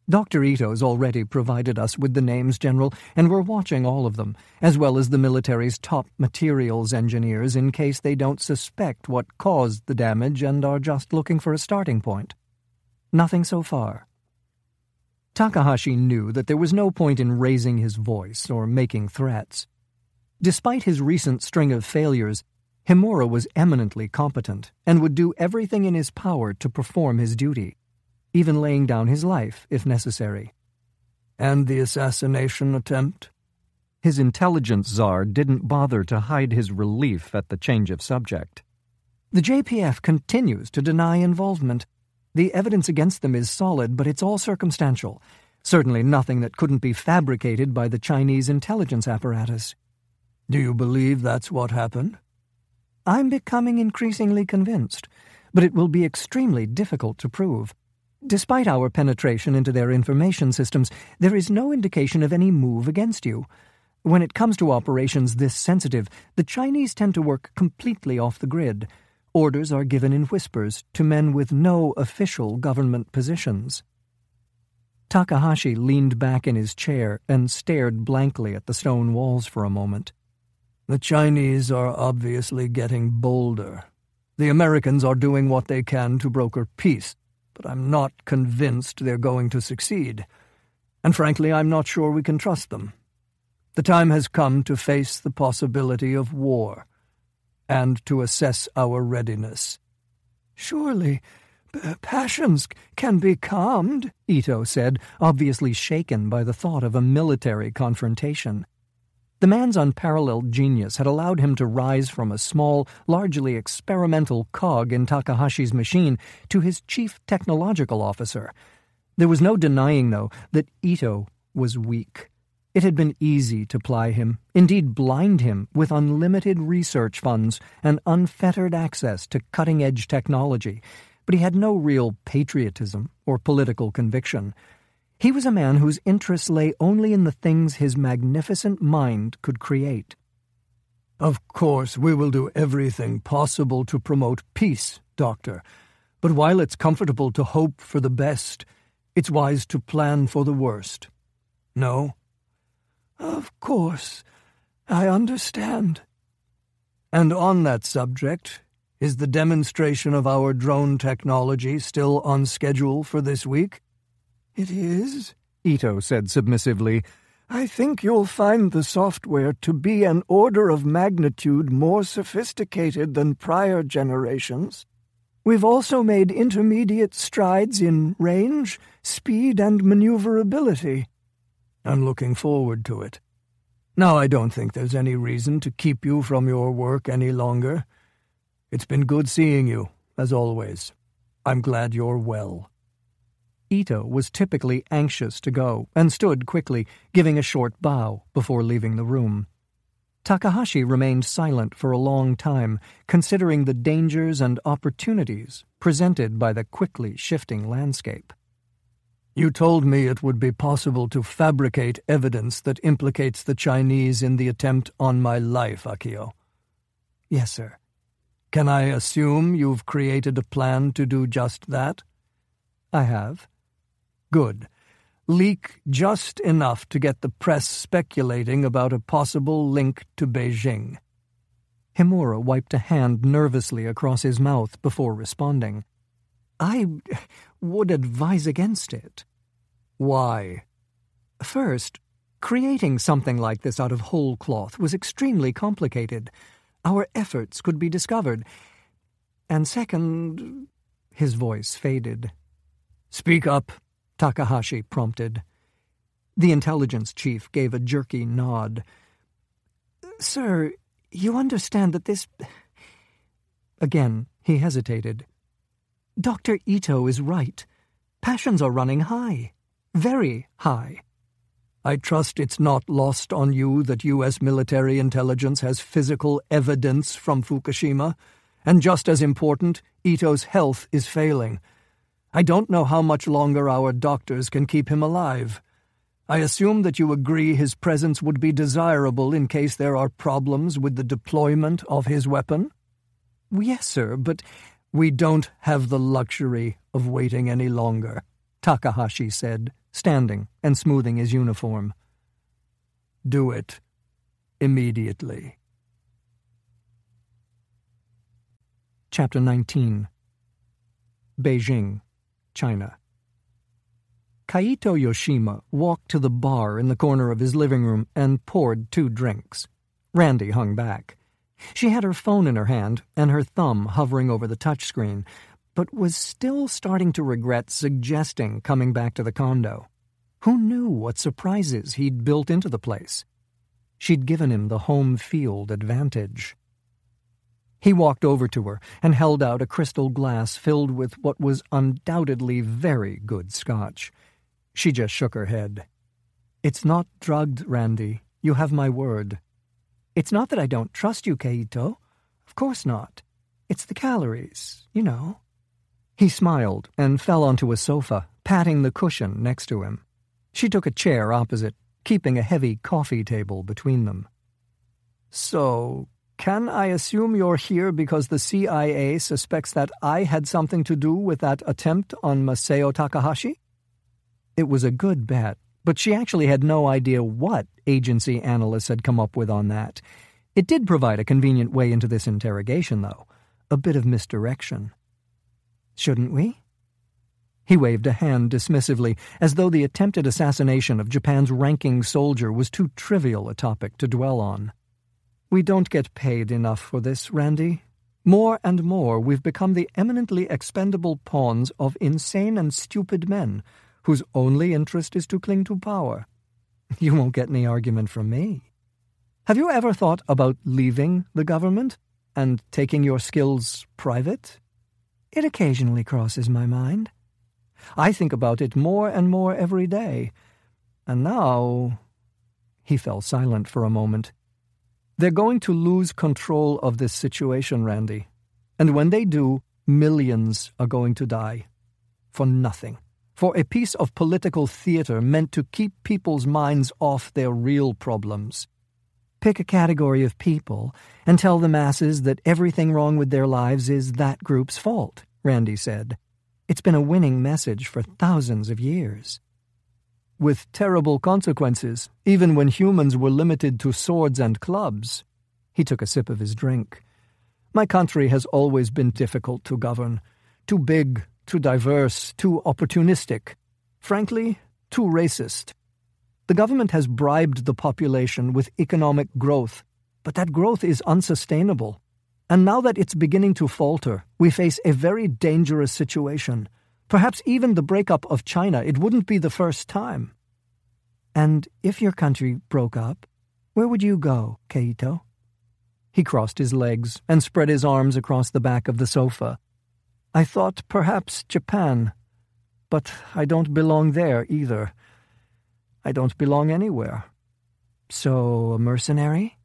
Dr. Ito's already provided us with the names, General, and we're watching all of them, as well as the military's top materials engineers in case they don't suspect what caused the damage and are just looking for a starting point. Nothing so far. Takahashi knew that there was no point in raising his voice or making threats. Despite his recent string of failures, Himura was eminently competent and would do everything in his power to perform his duty, even laying down his life if necessary. And the assassination attempt? His intelligence czar didn't bother to hide his relief at the change of subject. The JPF continues to deny involvement. The evidence against them is solid, but it's all circumstantial. Certainly nothing that couldn't be fabricated by the Chinese intelligence apparatus. Do you believe that's what happened? I'm becoming increasingly convinced, but it will be extremely difficult to prove. Despite our penetration into their information systems, there is no indication of any move against you. When it comes to operations this sensitive, the Chinese tend to work completely off the grid. Orders are given in whispers to men with no official government positions. Takahashi leaned back in his chair and stared blankly at the stone walls for a moment. The Chinese are obviously getting bolder. The Americans are doing what they can to broker peace, but I'm not convinced they're going to succeed. And frankly, I'm not sure we can trust them. The time has come to face the possibility of war, and to assess our readiness. Surely, passions can be calmed, Ito said, obviously shaken by the thought of a military confrontation. The man's unparalleled genius had allowed him to rise from a small, largely experimental cog in Takahashi's machine to his chief technological officer. There was no denying, though, that Ito was weak. It had been easy to ply him, indeed blind him, with unlimited research funds and unfettered access to cutting-edge technology, but he had no real patriotism or political conviction. He was a man whose interests lay only in the things his magnificent mind could create. Of course, we will do everything possible to promote peace, Doctor. But while it's comfortable to hope for the best, it's wise to plan for the worst. No? Of course. I understand. And on that subject, is the demonstration of our drone technology still on schedule for this week? It is, Ito said submissively. I think you'll find the software to be an order of magnitude more sophisticated than prior generations. We've also made intermediate strides in range, speed, and maneuverability. I'm looking forward to it. Now I don't think there's any reason to keep you from your work any longer. It's been good seeing you, as always. I'm glad you're well. Ito was typically anxious to go and stood quickly, giving a short bow before leaving the room. Takahashi remained silent for a long time, considering the dangers and opportunities presented by the quickly shifting landscape. You told me it would be possible to fabricate evidence that implicates the Chinese in the attempt on my life, Akio. Yes, sir. Can I assume you've created a plan to do just that? I have. Good. Leak just enough to get the press speculating about a possible link to Beijing. Himura wiped a hand nervously across his mouth before responding. I would advise against it. Why? First, creating something like this out of whole cloth was extremely complicated. Our efforts could be discovered. And second, his voice faded. Speak up, Takahashi prompted. The intelligence chief gave a jerky nod. Sir, you understand that this... Again, he hesitated. Dr. Ito is right. Passions are running high. Very high. I trust it's not lost on you that U.S. military intelligence has physical evidence from Fukushima, and just as important, Ito's health is failing. I don't know how much longer our doctors can keep him alive. I assume that you agree his presence would be desirable in case there are problems with the deployment of his weapon? Yes, sir, but... We don't have the luxury of waiting any longer, Takahashi said, standing and smoothing his uniform. Do it. Immediately. Chapter 19. Beijing, China. Kaito Yoshima walked to the bar in the corner of his living room and poured 2 drinks. Randi hung back. She had her phone in her hand and her thumb hovering over the touchscreen, but was still starting to regret suggesting coming back to the condo. Who knew what surprises he'd built into the place? She'd given him the home field advantage. He walked over to her and held out a crystal glass filled with what was undoubtedly very good scotch. She just shook her head. It's not drugged, Randi. You have my word. It's not that I don't trust you, Kaito. Of course not. It's the calories, you know. He smiled and fell onto a sofa, patting the cushion next to him. She took a chair opposite, keeping a heavy coffee table between them. So, can I assume you're here because the CIA suspects that I had something to do with that attempt on Masao Takahashi? It was a good bet, but she actually had no idea what agency analysts had come up with on that. It did provide a convenient way into this interrogation, though. A bit of misdirection. Shouldn't we? He waved a hand dismissively, as though the attempted assassination of Japan's ranking soldier was too trivial a topic to dwell on. We don't get paid enough for this, Randi. More and more we've become the eminently expendable pawns of insane and stupid men, whose only interest is to cling to power. You won't get any argument from me. Have you ever thought about leaving the government and taking your skills private? It occasionally crosses my mind. I think about it more and more every day. And now... He fell silent for a moment. They're going to lose control of this situation, Randi. And when they do, millions are going to die. For nothing. For a piece of political theater meant to keep people's minds off their real problems. Pick a category of people and tell the masses that everything wrong with their lives is that group's fault, Randi said. It's been a winning message for thousands of years. With terrible consequences, even when humans were limited to swords and clubs. He took a sip of his drink. My country has always been difficult to govern. Too big, too diverse, too opportunistic. Frankly, too racist. The government has bribed the population with economic growth, but that growth is unsustainable. And now that it's beginning to falter, we face a very dangerous situation. Perhaps even the breakup of China, it wouldn't be the first time. And if your country broke up, where would you go, Keito? He crossed his legs and spread his arms across the back of the sofa. I thought perhaps Japan, but I don't belong there either. I don't belong anywhere. So, a mercenary?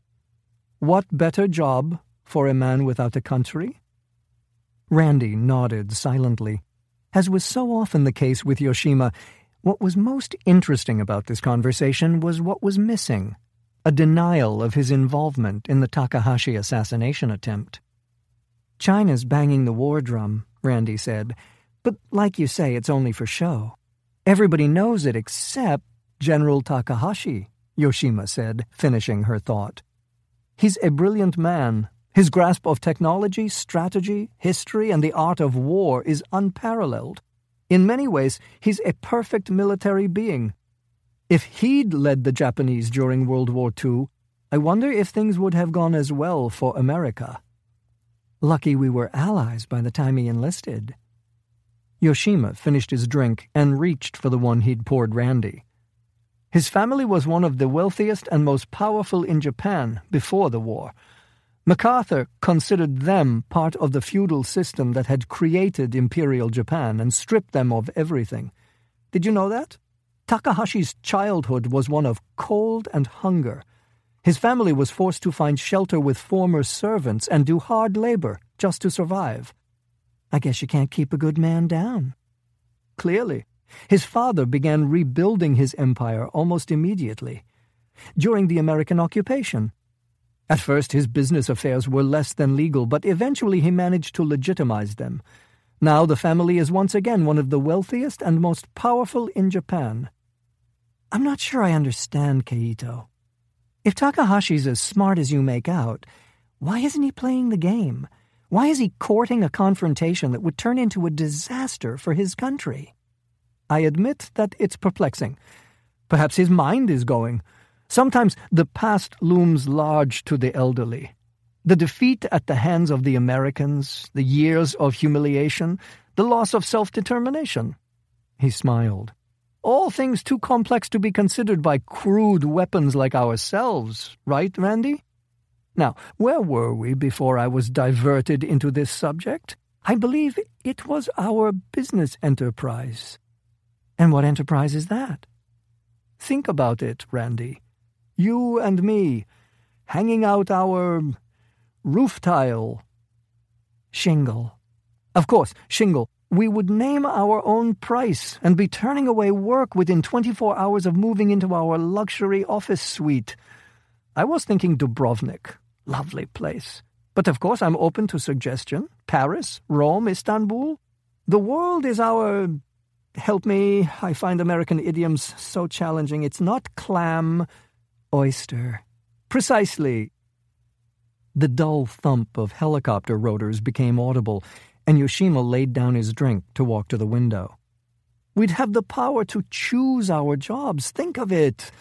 What better job for a man without a country? Randi nodded silently. As was so often the case with Yoshima, what was most interesting about this conversation was what was missing, a denial of his involvement in the Takahashi assassination attempt. China's banging the war drum, Randi said, but like you say, it's only for show. Everybody knows it except General Takahashi, Yoshima said, finishing her thought. He's a brilliant man. His grasp of technology, strategy, history, and the art of war is unparalleled. In many ways, he's a perfect military being. If he'd led the Japanese during World War II, I wonder if things would have gone as well for America. Lucky we were allies by the time he enlisted. Yoshima finished his drink and reached for the one he'd poured Randi. His family was one of the wealthiest and most powerful in Japan before the war. MacArthur considered them part of the feudal system that had created Imperial Japan and stripped them of everything. Did you know that? Takahashi's childhood was one of cold and hunger. His family was forced to find shelter with former servants and do hard labor just to survive. I guess you can't keep a good man down. Clearly. His father began rebuilding his empire almost immediately. During the American occupation. At first, his business affairs were less than legal, but eventually he managed to legitimize them. Now the family is once again one of the wealthiest and most powerful in Japan. I'm not sure I understand, Keito. If Takahashi's as smart as you make out, why isn't he playing the game? Why is he courting a confrontation that would turn into a disaster for his country? I admit that it's perplexing. Perhaps his mind is going. Sometimes the past looms large to the elderly. The defeat at the hands of the Americans, the years of humiliation, the loss of self-determination. He smiled. All things too complex to be considered by crude weapons like ourselves, right, Randi? Now, where were we before I was diverted into this subject? I believe it was our business enterprise. And what enterprise is that? Think about it, Randi. You and me, hanging out our roof tile. Shingle. Of course, shingle. We would name our own price and be turning away work within 24 hours of moving into our luxury office suite. I was thinking Dubrovnik. Lovely place. But of course I'm open to suggestion. Paris, Rome, Istanbul. The world is our... Help me, I find American idioms so challenging. It's not clam, oyster. Precisely. The dull thump of helicopter rotors became audible, and Yoshima laid down his drink to walk to the window. We'd have the power to choose our jobs. Think of it.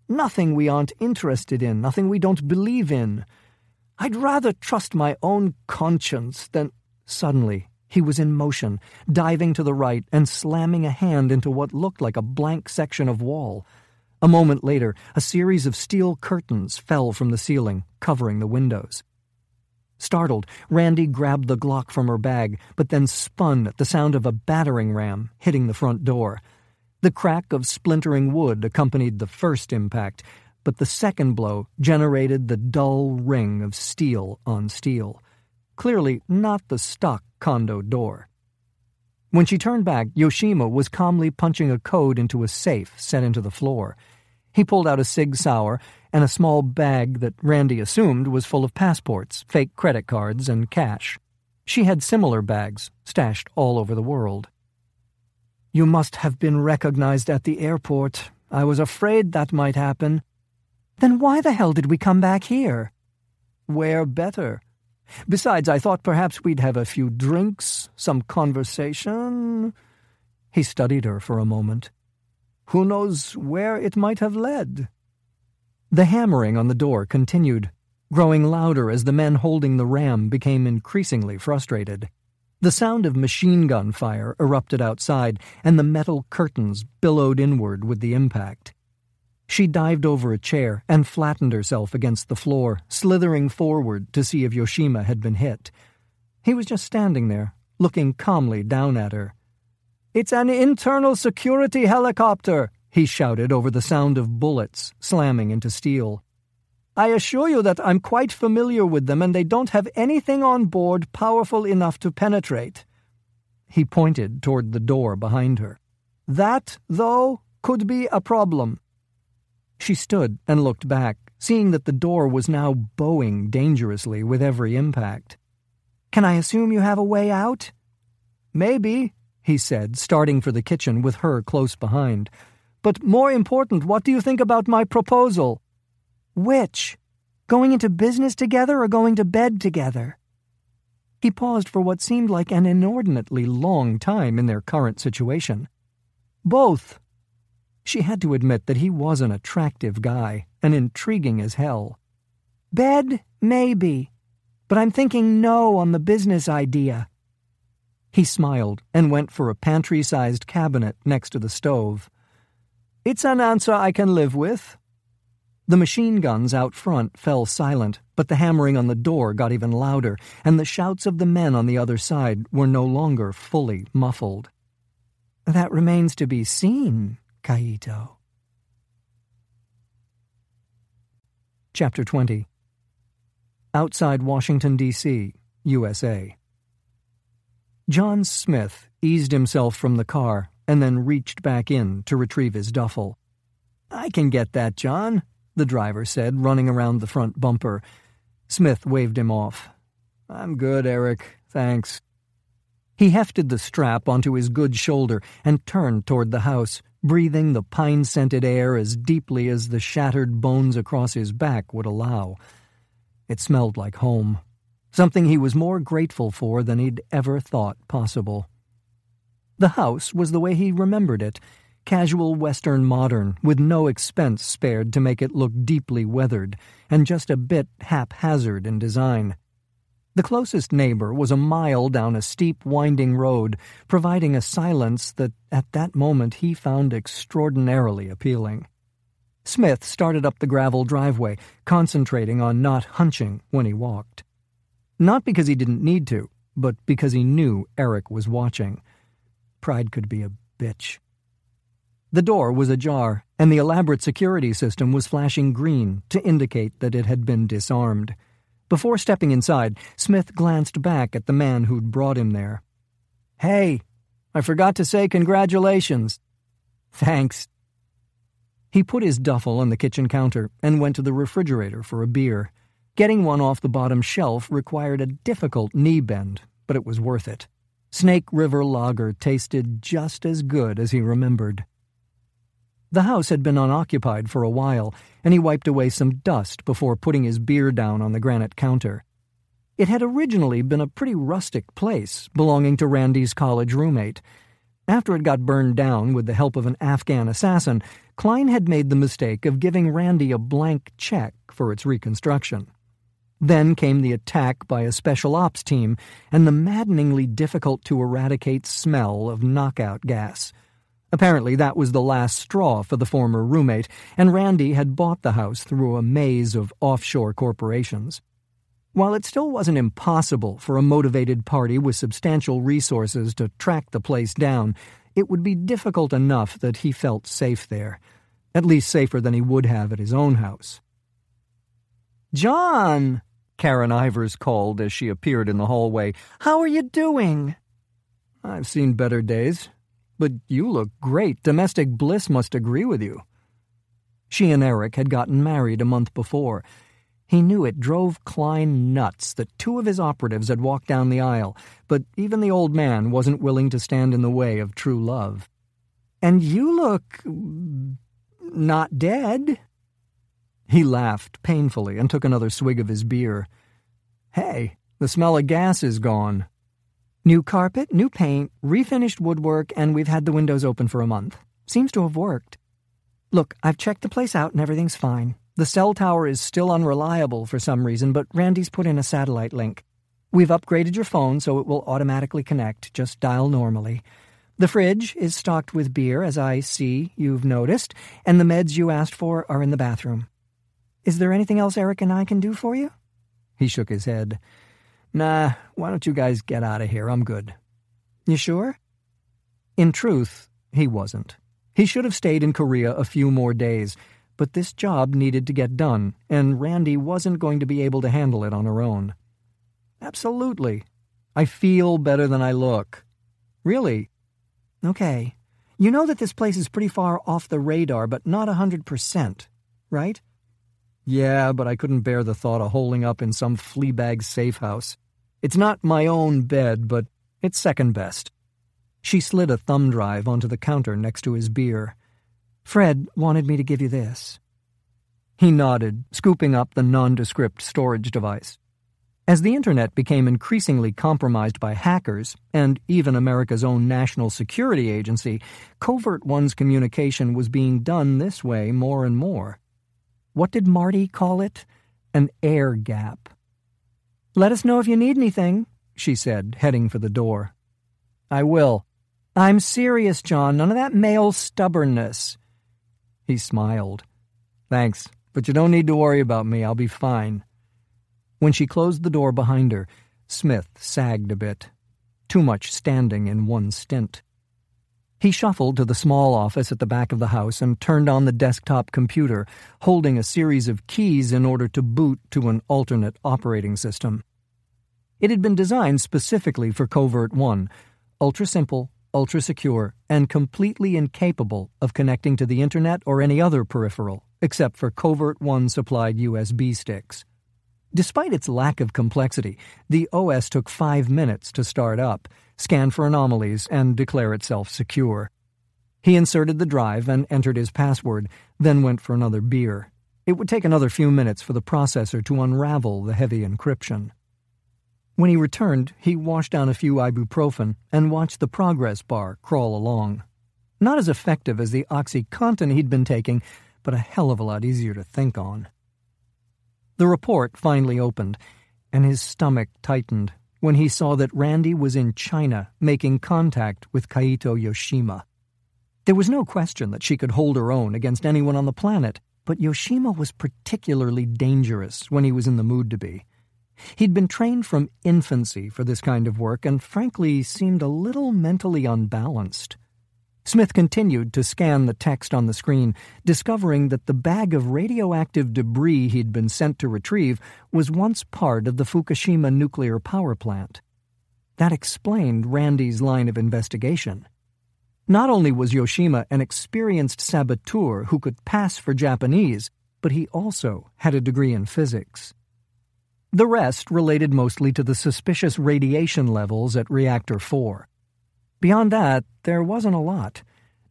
Nothing we aren't interested in, nothing we don't believe in. I'd rather trust my own conscience than... Suddenly, he was in motion, diving to the right and slamming a hand into what looked like a blank section of wall. A moment later, a series of steel curtains fell from the ceiling, covering the windows. Startled, Randi grabbed the Glock from her bag, but then spun at the sound of a battering ram hitting the front door. The crack of splintering wood accompanied the first impact, but the second blow generated the dull ring of steel on steel. Clearly not the stock condo door. When she turned back, Yoshima was calmly punching a code into a safe set into the floor. He pulled out a Sig Sauer and a small bag that Randi assumed was full of passports, fake credit cards, and cash. She had similar bags, stashed all over the world. "You must have been recognized at the airport. I was afraid that might happen." "Then why the hell did we come back here?" "Where better? Besides, I thought perhaps we'd have a few drinks, some conversation." He studied her for a moment. "Who knows where it might have led?" The hammering on the door continued, growing louder as the men holding the ram became increasingly frustrated. The sound of machine gun fire erupted outside, and the metal curtains billowed inward with the impact. She dived over a chair and flattened herself against the floor, slithering forward to see if Yoshima had been hit. He was just standing there, looking calmly down at her. "It's an internal security helicopter," he shouted over the sound of bullets slamming into steel. "I assure you that I'm quite familiar with them, and they don't have anything on board powerful enough to penetrate." He pointed toward the door behind her. "That, though, could be a problem." She stood and looked back, seeing that the door was now bowing dangerously with every impact. "Can I assume you have a way out?" "Maybe," he said, starting for the kitchen with her close behind. "But more important, what do you think about my proposal?" "Which? Going into business together or going to bed together?" He paused for what seemed like an inordinately long time in their current situation. "Both." She had to admit that he was an attractive guy, and intriguing as hell. "Bed, maybe. But I'm thinking no on the business idea." He smiled and went for a pantry-sized cabinet next to the stove. "It's an answer I can live with." The machine guns out front fell silent, but the hammering on the door got even louder, and the shouts of the men on the other side were no longer fully muffled. "That remains to be seen, Kaito." Chapter 20. Outside Washington, D.C., USA. Jon Smith eased himself from the car and then reached back in to retrieve his duffel. "I can get that, John," the driver said, running around the front bumper. Smith waved him off. "I'm good, Eric. Thanks." He hefted the strap onto his good shoulder and turned toward the house, breathing the pine-scented air as deeply as the shattered bones across his back would allow. It smelled like home, something he was more grateful for than he'd ever thought possible. The house was the way he remembered it, casual Western modern, with no expense spared to make it look deeply weathered, and just a bit haphazard in design. The closest neighbor was a mile down a steep, winding road, providing a silence that, at that moment, he found extraordinarily appealing. Smith started up the gravel driveway, concentrating on not hunching when he walked. Not because he didn't need to, but because he knew Eric was watching. Pride could be a bitch. The door was ajar, and the elaborate security system was flashing green to indicate that it had been disarmed. Before stepping inside, Smith glanced back at the man who'd brought him there. "Hey, I forgot to say congratulations." "Thanks." He put his duffel on the kitchen counter and went to the refrigerator for a beer. Getting one off the bottom shelf required a difficult knee bend, but it was worth it. Snake River Lager tasted just as good as he remembered. The house had been unoccupied for a while, and he wiped away some dust before putting his beer down on the granite counter. It had originally been a pretty rustic place, belonging to Randi's college roommate. After it got burned down with the help of an Afghan assassin, Klein had made the mistake of giving Randi a blank check for its reconstruction. Then came the attack by a special ops team and the maddeningly difficult-to-eradicate smell of knockout gas. Apparently that was the last straw for the former roommate, and Randi had bought the house through a maze of offshore corporations. While it still wasn't impossible for a motivated party with substantial resources to track the place down, it would be difficult enough that he felt safe there, at least safer than he would have at his own house. "John!" Karen Ivers called as she appeared in the hallway. "How are you doing?" "I've seen better days. But you look great. Domestic bliss must agree with you." She and Eric had gotten married a month before. He knew it drove Klein nuts that two of his operatives had walked down the aisle, but even the old man wasn't willing to stand in the way of true love. "And you look... not dead." He laughed painfully and took another swig of his beer. "Hey, the smell of gas is gone." "New carpet, new paint, refinished woodwork, and we've had the windows open for a month. Seems to have worked. Look, I've checked the place out and everything's fine. The cell tower is still unreliable for some reason, but Randy's put in a satellite link. We've upgraded your phone so it will automatically connect. Just dial normally. The fridge is stocked with beer, as I see you've noticed, and the meds you asked for are in the bathroom. Is there anything else Eric and I can do for you?" He shook his head. "Nah, why don't you guys get out of here? I'm good." "You sure?" In truth, he wasn't. He should have stayed in Korea a few more days, but this job needed to get done, and Randi wasn't going to be able to handle it on her own. "Absolutely. I feel better than I look." "Really?" "Okay. You know that this place is pretty far off the radar, but not 100%, right?" "Yeah, but I couldn't bear the thought of holing up in some fleabag safe house. It's not my own bed, but it's second best." She slid a thumb drive onto the counter next to his beer. "Fred wanted me to give you this." He nodded, scooping up the nondescript storage device. As the Internet became increasingly compromised by hackers, and even America's own National Security Agency, Covert-One's communication was being done this way more and more. What did Marty call it? An air gap. "Let us know if you need anything," she said, heading for the door. "I will." "I'm serious, John. None of that male stubbornness." He smiled. "Thanks, but you don't need to worry about me. I'll be fine." When she closed the door behind her, Smith sagged a bit. Too much standing in one stint. He shuffled to the small office at the back of the house and turned on the desktop computer, holding a series of keys in order to boot to an alternate operating system. It had been designed specifically for Covert-One, ultra-simple, ultra-secure, and completely incapable of connecting to the Internet or any other peripheral, except for Covert-One supplied USB sticks. Despite its lack of complexity, the OS took 5 minutes to start up, scan for anomalies, and declare itself secure. He inserted the drive and entered his password, then went for another beer. It would take another few minutes for the processor to unravel the heavy encryption. When he returned, he washed down a few ibuprofen and watched the progress bar crawl along. Not as effective as the OxyContin he'd been taking, but a hell of a lot easier to think on. The report finally opened, and his stomach tightened when he saw that Randi was in China making contact with Kaito Yoshima. There was no question that she could hold her own against anyone on the planet, but Yoshima was particularly dangerous when he was in the mood to be. He'd been trained from infancy for this kind of work and frankly seemed a little mentally unbalanced. Smith continued to scan the text on the screen, discovering that the bag of radioactive debris he'd been sent to retrieve was once part of the Fukushima nuclear power plant. That explained Randi's line of investigation. Not only was Yoshima an experienced saboteur who could pass for Japanese, but he also had a degree in physics. The rest related mostly to the suspicious radiation levels at Reactor 4. Beyond that, there wasn't a lot.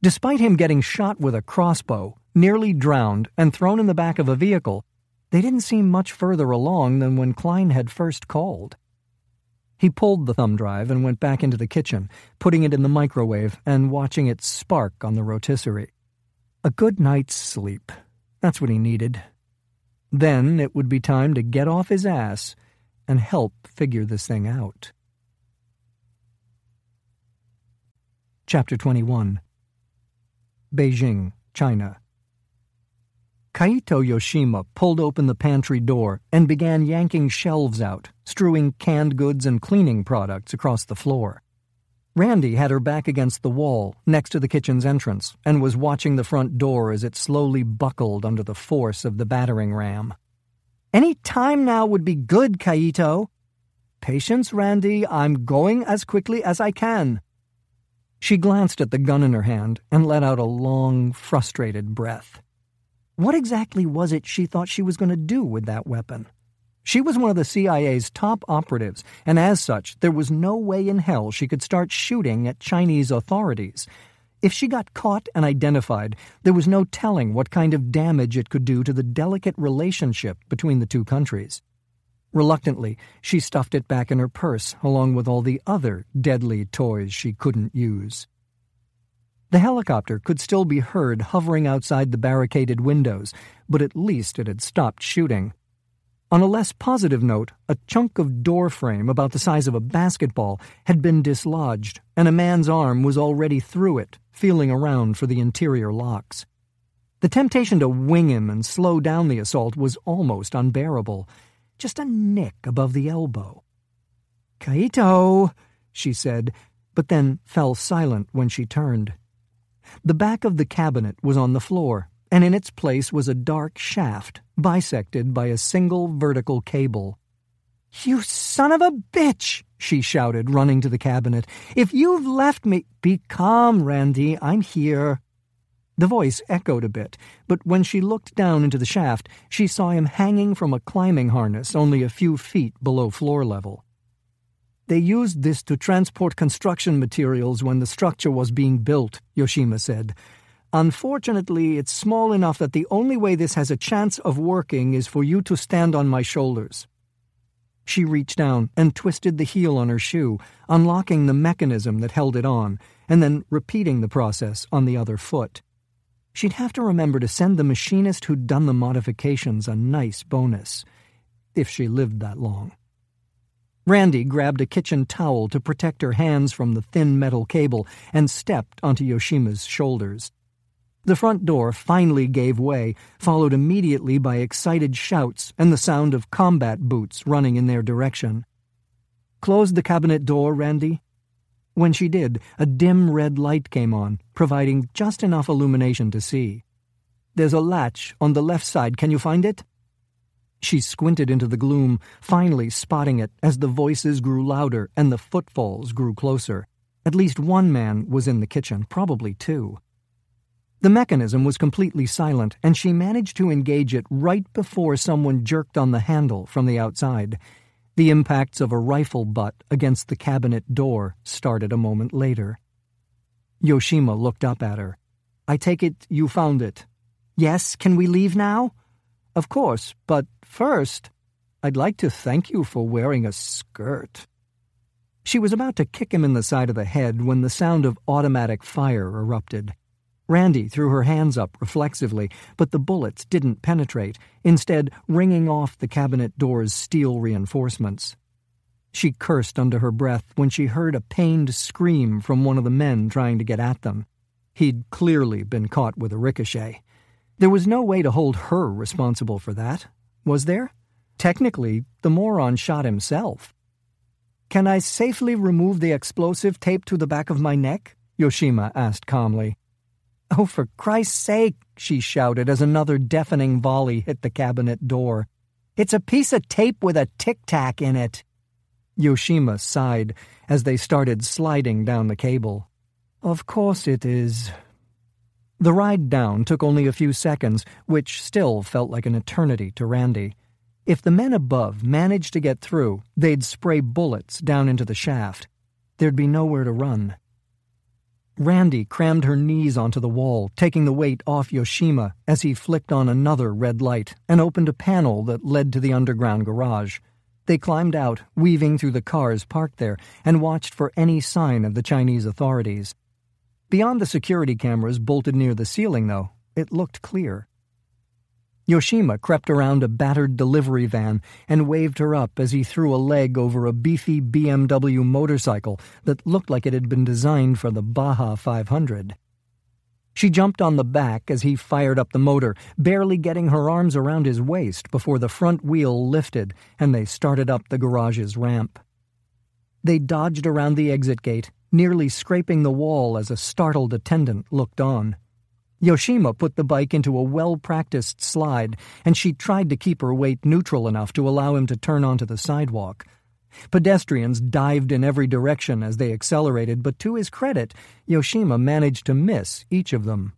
Despite him getting shot with a crossbow, nearly drowned, and thrown in the back of a vehicle, they didn't seem much further along than when Klein had first called. He pulled the thumb drive and went back into the kitchen, putting it in the microwave and watching it spark on the rotisserie. A good night's sleep. That's what he needed. Then it would be time to get off his ass and help figure this thing out. Chapter 21. Beijing, China. Kaito Yoshima pulled open the pantry door and began yanking shelves out, strewing canned goods and cleaning products across the floor. Randi had her back against the wall next to the kitchen's entrance and was watching the front door as it slowly buckled under the force of the battering ram. "Any time now would be good, Kaito." "Patience, Randi. I'm going as quickly as I can." She glanced at the gun in her hand and let out a long, frustrated breath. What exactly was it she thought she was going to do with that weapon? She was one of the CIA's top operatives, and as such, there was no way in hell she could start shooting at Chinese authorities. If she got caught and identified, there was no telling what kind of damage it could do to the delicate relationship between the two countries. Reluctantly, she stuffed it back in her purse, along with all the other deadly toys she couldn't use. The helicopter could still be heard hovering outside the barricaded windows, but at least it had stopped shooting. On a less positive note, a chunk of door frame about the size of a basketball had been dislodged, and a man's arm was already through it, feeling around for the interior locks. The temptation to wing him and slow down the assault was almost unbearable. Just a nick above the elbow. "Kaito," she said, but then fell silent when she turned. The back of the cabinet was on the floor, and in its place was a dark shaft, bisected by a single vertical cable. "You son of a bitch!" she shouted, running to the cabinet. "If you've left me—" "Be calm, Randi. I'm here." The voice echoed a bit, but when she looked down into the shaft, she saw him hanging from a climbing harness only a few feet below floor level. "They used this to transport construction materials when the structure was being built," Yoshima said. "Unfortunately, it's small enough that the only way this has a chance of working is for you to stand on my shoulders." She reached down and twisted the heel on her shoe, unlocking the mechanism that held it on, and then repeating the process on the other foot. She'd have to remember to send the machinist who'd done the modifications a nice bonus, if she lived that long. Randi grabbed a kitchen towel to protect her hands from the thin metal cable and stepped onto Yoshima's shoulders. The front door finally gave way, followed immediately by excited shouts and the sound of combat boots running in their direction. "Close the cabinet door, Randi." When she did, a dim red light came on, providing just enough illumination to see. "There's a latch on the left side. Can you find it?" She squinted into the gloom, finally spotting it as the voices grew louder and the footfalls grew closer. At least one man was in the kitchen, probably two. The mechanism was completely silent, and she managed to engage it right before someone jerked on the handle from the outside. The impacts of a rifle butt against the cabinet door started a moment later. Yoshima looked up at her. "I take it you found it." "Yes, can we leave now?" "Of course, but first, I'd like to thank you for wearing a skirt." She was about to kick him in the side of the head when the sound of automatic fire erupted. Randi threw her hands up reflexively, but the bullets didn't penetrate, instead ringing off the cabinet door's steel reinforcements. She cursed under her breath when she heard a pained scream from one of the men trying to get at them. He'd clearly been caught with a ricochet. There was no way to hold her responsible for that, was there? Technically, the moron shot himself. "Can I safely remove the explosive taped to the back of my neck?" Yoshima asked calmly. "Oh, for Christ's sake," she shouted as another deafening volley hit the cabinet door. "It's a piece of tape with a tic-tac in it." Yoshima sighed as they started sliding down the cable. "Of course it is." The ride down took only a few seconds, which still felt like an eternity to Randi. If the men above managed to get through, they'd spray bullets down into the shaft. There'd be nowhere to run. Randi crammed her knees onto the wall, taking the weight off Yoshima as he flicked on another red light and opened a panel that led to the underground garage. They climbed out, weaving through the cars parked there, and watched for any sign of the Chinese authorities. Beyond the security cameras bolted near the ceiling, though, it looked clear. Yoshima crept around a battered delivery van and waved her up as he threw a leg over a beefy BMW motorcycle that looked like it had been designed for the Baja 500. She jumped on the back as he fired up the motor, barely getting her arms around his waist before the front wheel lifted and they started up the garage's ramp. They dodged around the exit gate, nearly scraping the wall as a startled attendant looked on. Yoshima put the bike into a well-practiced slide, and she tried to keep her weight neutral enough to allow him to turn onto the sidewalk. Pedestrians dived in every direction as they accelerated, but to his credit, Yoshima managed to miss each of them.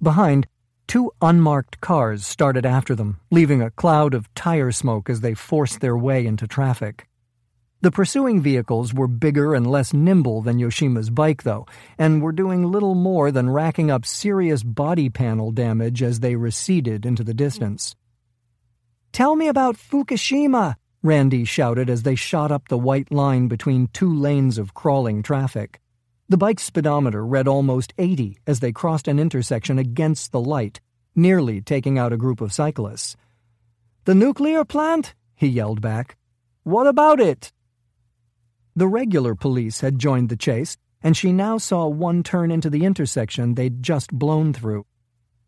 Behind, 2 unmarked cars started after them, leaving a cloud of tire smoke as they forced their way into traffic. The pursuing vehicles were bigger and less nimble than Yoshima's bike, though, and were doing little more than racking up serious body panel damage as they receded into the distance. "Tell me about Fukushima!" Randi shouted as they shot up the white line between 2 lanes of crawling traffic. The bike's speedometer read almost 80 as they crossed an intersection against the light, nearly taking out a group of cyclists. "The nuclear plant?" he yelled back. "What about it?" The regular police had joined the chase, and she now saw one turn into the intersection they'd just blown through.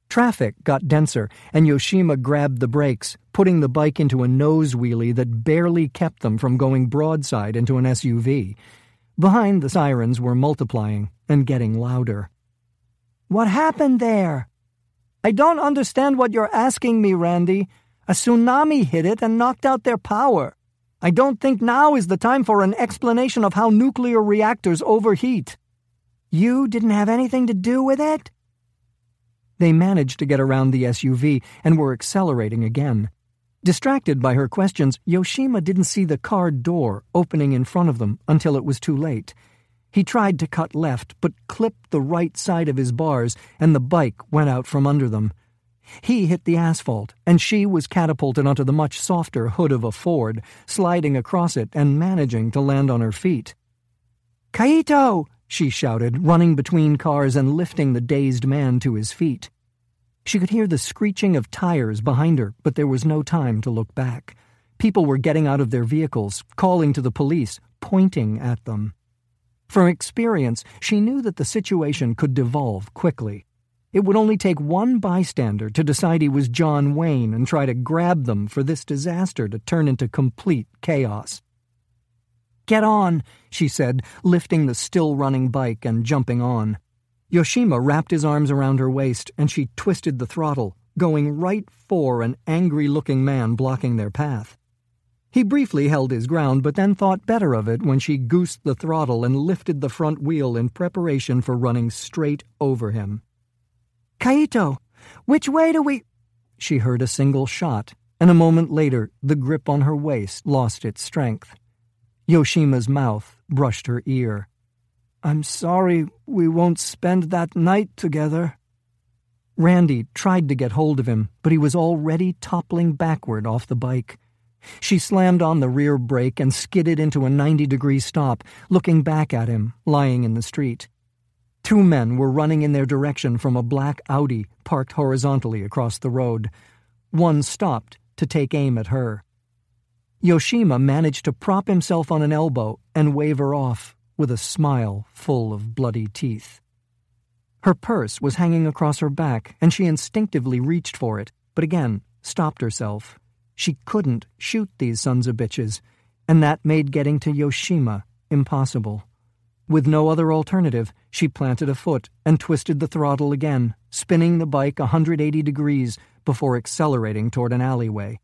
Traffic got denser, and Yoshima grabbed the brakes, putting the bike into a nose wheelie that barely kept them from going broadside into an SUV. Behind, the sirens were multiplying and getting louder. "What happened there?" "I don't understand what you're asking me, Randi. A tsunami hit it and knocked out their power. I don't think now is the time for an explanation of how nuclear reactors overheat." "You didn't have anything to do with it?" They managed to get around the SUV and were accelerating again. Distracted by her questions, Yoshima didn't see the car door opening in front of them until it was too late. He tried to cut left, but clipped the right side of his bars, and the bike went out from under them. He hit the asphalt, and she was catapulted onto the much softer hood of a Ford, sliding across it and managing to land on her feet. "Kaito!" she shouted, running between cars and lifting the dazed man to his feet. She could hear the screeching of tires behind her, but there was no time to look back. People were getting out of their vehicles, calling to the police, pointing at them. From experience, she knew that the situation could devolve quickly. It would only take one bystander to decide he was John Wayne and try to grab them for this disaster to turn into complete chaos. "Get on," she said, lifting the still-running bike and jumping on. Yoshima wrapped his arms around her waist, and she twisted the throttle, going right for an angry-looking man blocking their path. He briefly held his ground, but then thought better of it when she goosed the throttle and lifted the front wheel in preparation for running straight over him. "Kaito, which way do we—" She heard a single shot, and a moment later the grip on her waist lost its strength. Yoshima's mouth brushed her ear. "I'm sorry we won't spend that night together." Randi tried to get hold of him, but he was already toppling backward off the bike. She slammed on the rear brake and skidded into a 90-degree stop, looking back at him, lying in the street. 2 men were running in their direction from a black Audi parked horizontally across the road. One stopped to take aim at her. Yoshima managed to prop himself on an elbow and wave her off, with a smile full of bloody teeth. Her purse was hanging across her back, and she instinctively reached for it, but again stopped herself. She couldn't shoot these sons of bitches, and that made getting to Yoshima impossible. With no other alternative, she planted a foot and twisted the throttle again, spinning the bike 180 degrees before accelerating toward an alleyway.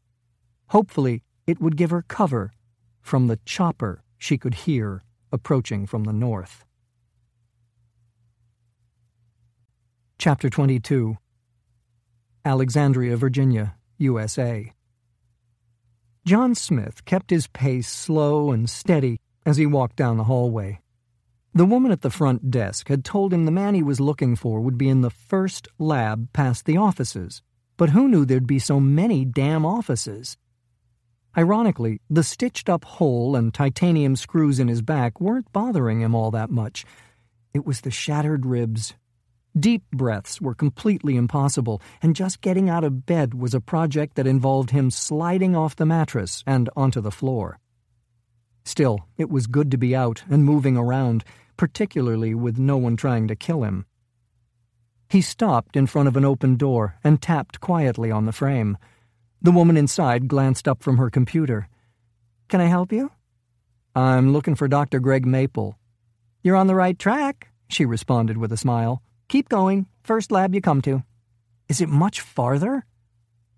Hopefully, it would give her cover from the chopper she could hear approaching from the north. Chapter 22. Alexandria, Virginia, USA. Jon Smith kept his pace slow and steady as he walked down the hallway. The woman at the front desk had told him the man he was looking for would be in the first lab past the offices, but who knew there'd be so many damn offices? Ironically, the stitched-up hole and titanium screws in his back weren't bothering him all that much. It was the shattered ribs. Deep breaths were completely impossible, and just getting out of bed was a project that involved him sliding off the mattress and onto the floor. Still, it was good to be out and moving around, particularly with no one trying to kill him. He stopped in front of an open door and tapped quietly on the frame. The woman inside glanced up from her computer. "Can I help you?" "I'm looking for Dr. Greg Maple." "You're on the right track," she responded with a smile. "Keep going. First lab you come to." "Is it much farther?"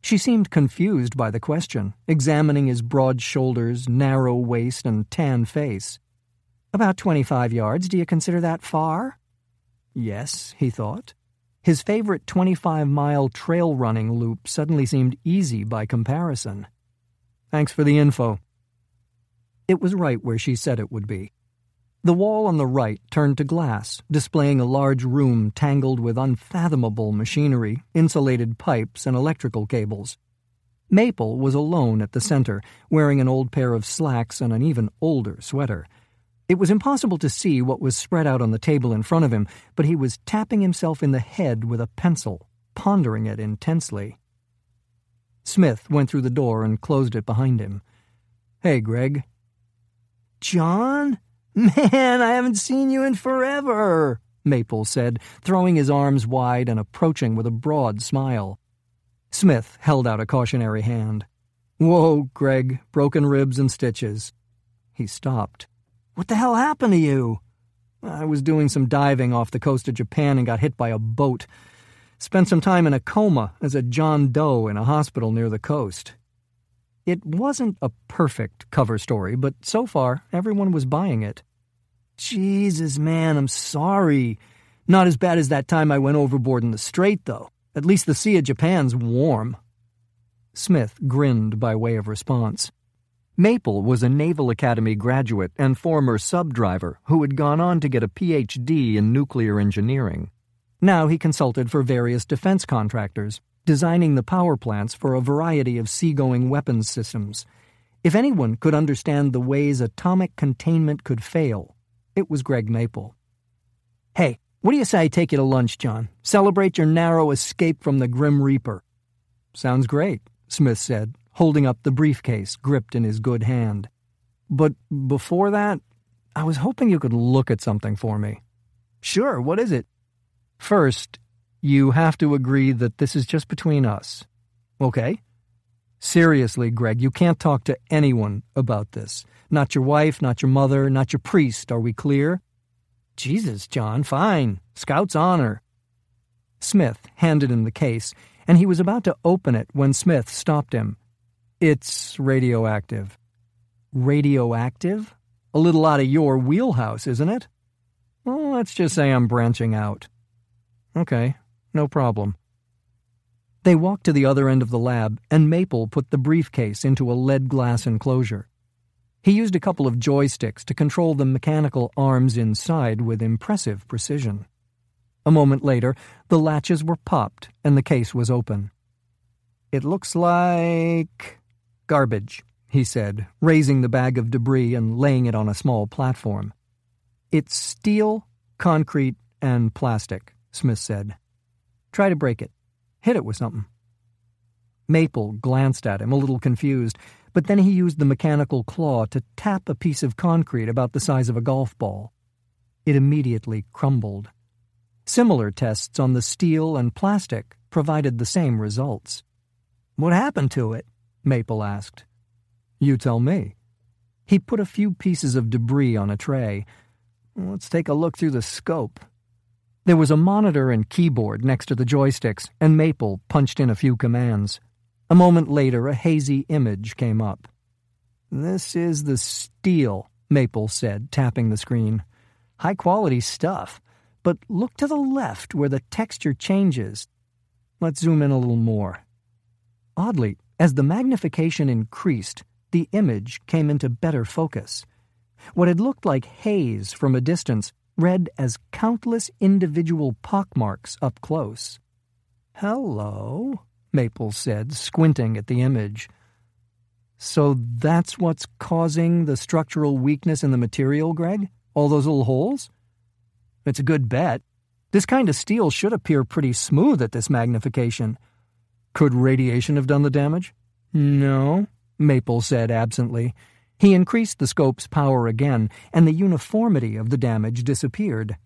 She seemed confused by the question, examining his broad shoulders, narrow waist, and tan face. "About 25 yards. Do you consider that far?" Yes, he thought. His favorite 25-mile trail-running loop suddenly seemed easy by comparison. "Thanks for the info." It was right where she said it would be. The wall on the right turned to glass, displaying a large room tangled with unfathomable machinery, insulated pipes, and electrical cables. Maple was alone at the center, wearing an old pair of slacks and an even older sweater. It was impossible to see what was spread out on the table in front of him, but he was tapping himself in the head with a pencil, pondering it intensely. Smith went through the door and closed it behind him. "Hey, Greg." "John? Man, I haven't seen you in forever," Maple said, throwing his arms wide and approaching with a broad smile. Smith held out a cautionary hand. "Whoa, Greg, broken ribs and stitches." He stopped. "What the hell happened to you?" "I was doing some diving off the coast of Japan and got hit by a boat. Spent some time in a coma as a John Doe in a hospital near the coast." It wasn't a perfect cover story, but so far everyone was buying it. "Jesus, man, I'm sorry. Not as bad as that time I went overboard in the Strait, though. At least the Sea of Japan's warm." Smith grinned by way of response. Maple was a Naval Academy graduate and former sub-driver who had gone on to get a Ph.D. in nuclear engineering. Now he consulted for various defense contractors, designing the power plants for a variety of seagoing weapons systems. If anyone could understand the ways atomic containment could fail, it was Greg Maple. "Hey, what do you say I take you to lunch, John? Celebrate your narrow escape from the Grim Reaper." "Sounds great," Smith said, holding up the briefcase gripped in his good hand. "But before that, I was hoping you could look at something for me." "Sure, what is it?" "First, you have to agree that this is just between us." "Okay." "Seriously, Greg, you can't talk to anyone about this. Not your wife, not your mother, not your priest, are we clear?" "Jesus, John, fine. Scout's honor." Smith handed him the case, and he was about to open it when Smith stopped him. "It's radioactive." "Radioactive? A little out of your wheelhouse, isn't it?" "Well, let's just say I'm branching out." "Okay, no problem." They walked to the other end of the lab, and Maple put the briefcase into a lead glass enclosure. He used a couple of joysticks to control the mechanical arms inside with impressive precision. A moment later, the latches were popped, and the case was open. "It looks like garbage," he said, raising the bag of debris and laying it on a small platform. "It's steel, concrete, and plastic," Smith said. "Try to break it. Hit it with something." Maple glanced at him, a little confused, but then he used the mechanical claw to tap a piece of concrete about the size of a golf ball. It immediately crumbled. Similar tests on the steel and plastic provided the same results. "What happened to it?" Maple asked. "You tell me." He put a few pieces of debris on a tray. "Let's take a look through the scope." There was a monitor and keyboard next to the joysticks, and Maple punched in a few commands. A moment later, a hazy image came up. "This is the steel," Maple said, tapping the screen. "High-quality stuff. But look to the left where the texture changes. Let's zoom in a little more." Oddly, as the magnification increased, the image came into better focus. What had looked like haze from a distance read as countless individual pockmarks up close. "Hello," Maple said, squinting at the image. "So that's what's causing the structural weakness in the material, Greg? All those little holes?" "It's a good bet. This kind of steel should appear pretty smooth at this magnification." "Could radiation have done the damage?" "No," Maple said absently. He increased the scope's power again, and the uniformity of the damage disappeared.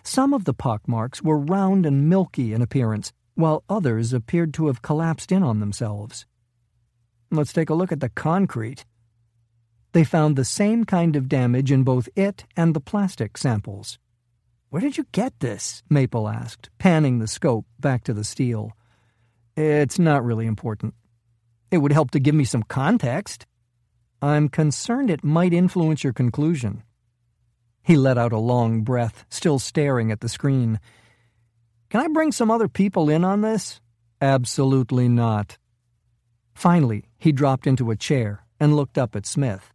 Some of the pockmarks were round and milky in appearance, while others appeared to have collapsed in on themselves. Let's take a look at the concrete. They found the same kind of damage in both it and the plastic samples. Where did you get this? Maple asked, panning the scope back to the steel. It's not really important. It would help to give me some context. I'm concerned it might influence your conclusion. He let out a long breath, still staring at the screen. Can I bring some other people in on this? Absolutely not. Finally, he dropped into a chair and looked up at Smith.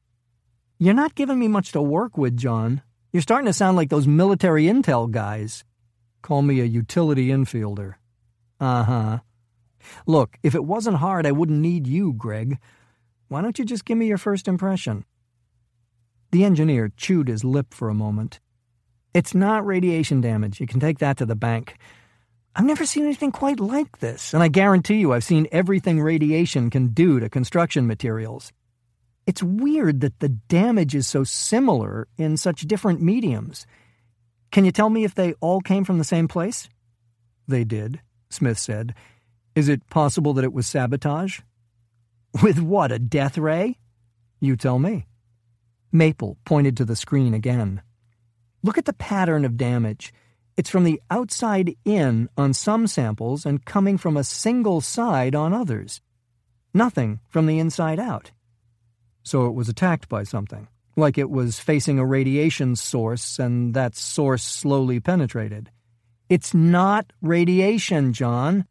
You're not giving me much to work with, John. You're starting to sound like those military intel guys. Call me a utility infielder. Uh-huh. Look, if it wasn't hard, I wouldn't need you, Greg. Why don't you just give me your first impression? The engineer chewed his lip for a moment. It's not radiation damage. You can take that to the bank. I've never seen anything quite like this, and I guarantee you I've seen everything radiation can do to construction materials. It's weird that the damage is so similar in such different mediums. Can you tell me if they all came from the same place? They did, Smith said. Is it possible that it was sabotage? With what, a death ray? You tell me. Maple pointed to the screen again. Look at the pattern of damage. It's from the outside in on some samples and coming from a single side on others. Nothing from the inside out. So it was attacked by something, like it was facing a radiation source and that source slowly penetrated. It's not radiation, John.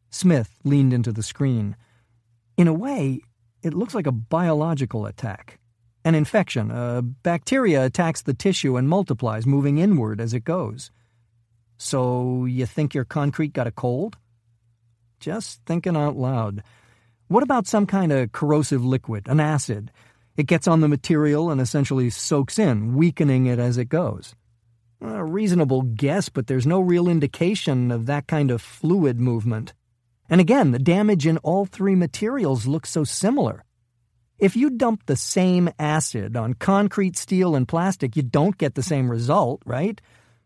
Smith leaned into the screen. In a way, it looks like a biological attack. An infection. A bacteria attacks the tissue and multiplies, moving inward as it goes. So you think your concrete got a cold? Just thinking out loud. What about some kind of corrosive liquid, an acid? It gets on the material and essentially soaks in, weakening it as it goes. A reasonable guess, but there's no real indication of that kind of fluid movement. And again, the damage in all three materials looks so similar. If you dump the same acid on concrete, steel, and plastic, you don't get the same result, right?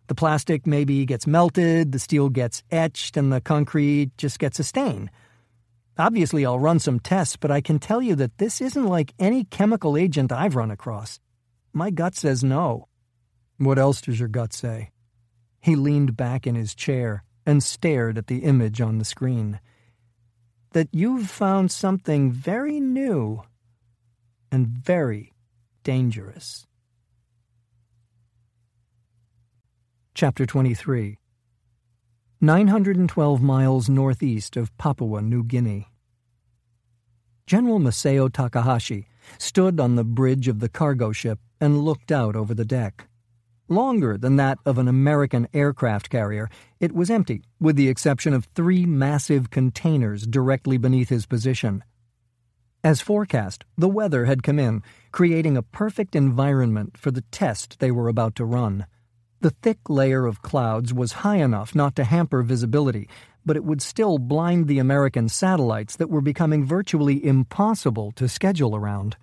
The plastic maybe gets melted, the steel gets etched, and the concrete just gets a stain. Obviously, I'll run some tests, but I can tell you that this isn't like any chemical agent I've run across. My gut says no. What else does your gut say? He leaned back in his chair and stared at the image on the screen. That you've found something very new and very dangerous. Chapter 23. 912 miles northeast of Papua New Guinea. General Masao Takahashi stood on the bridge of the cargo ship and looked out over the deck. Longer than that of an American aircraft carrier, it was empty, with the exception of 3 massive containers directly beneath his position. As forecast, the weather had come in, creating a perfect environment for the test they were about to run. The thick layer of clouds was high enough not to hamper visibility, but it would still blind the American satellites that were becoming virtually impossible to schedule around.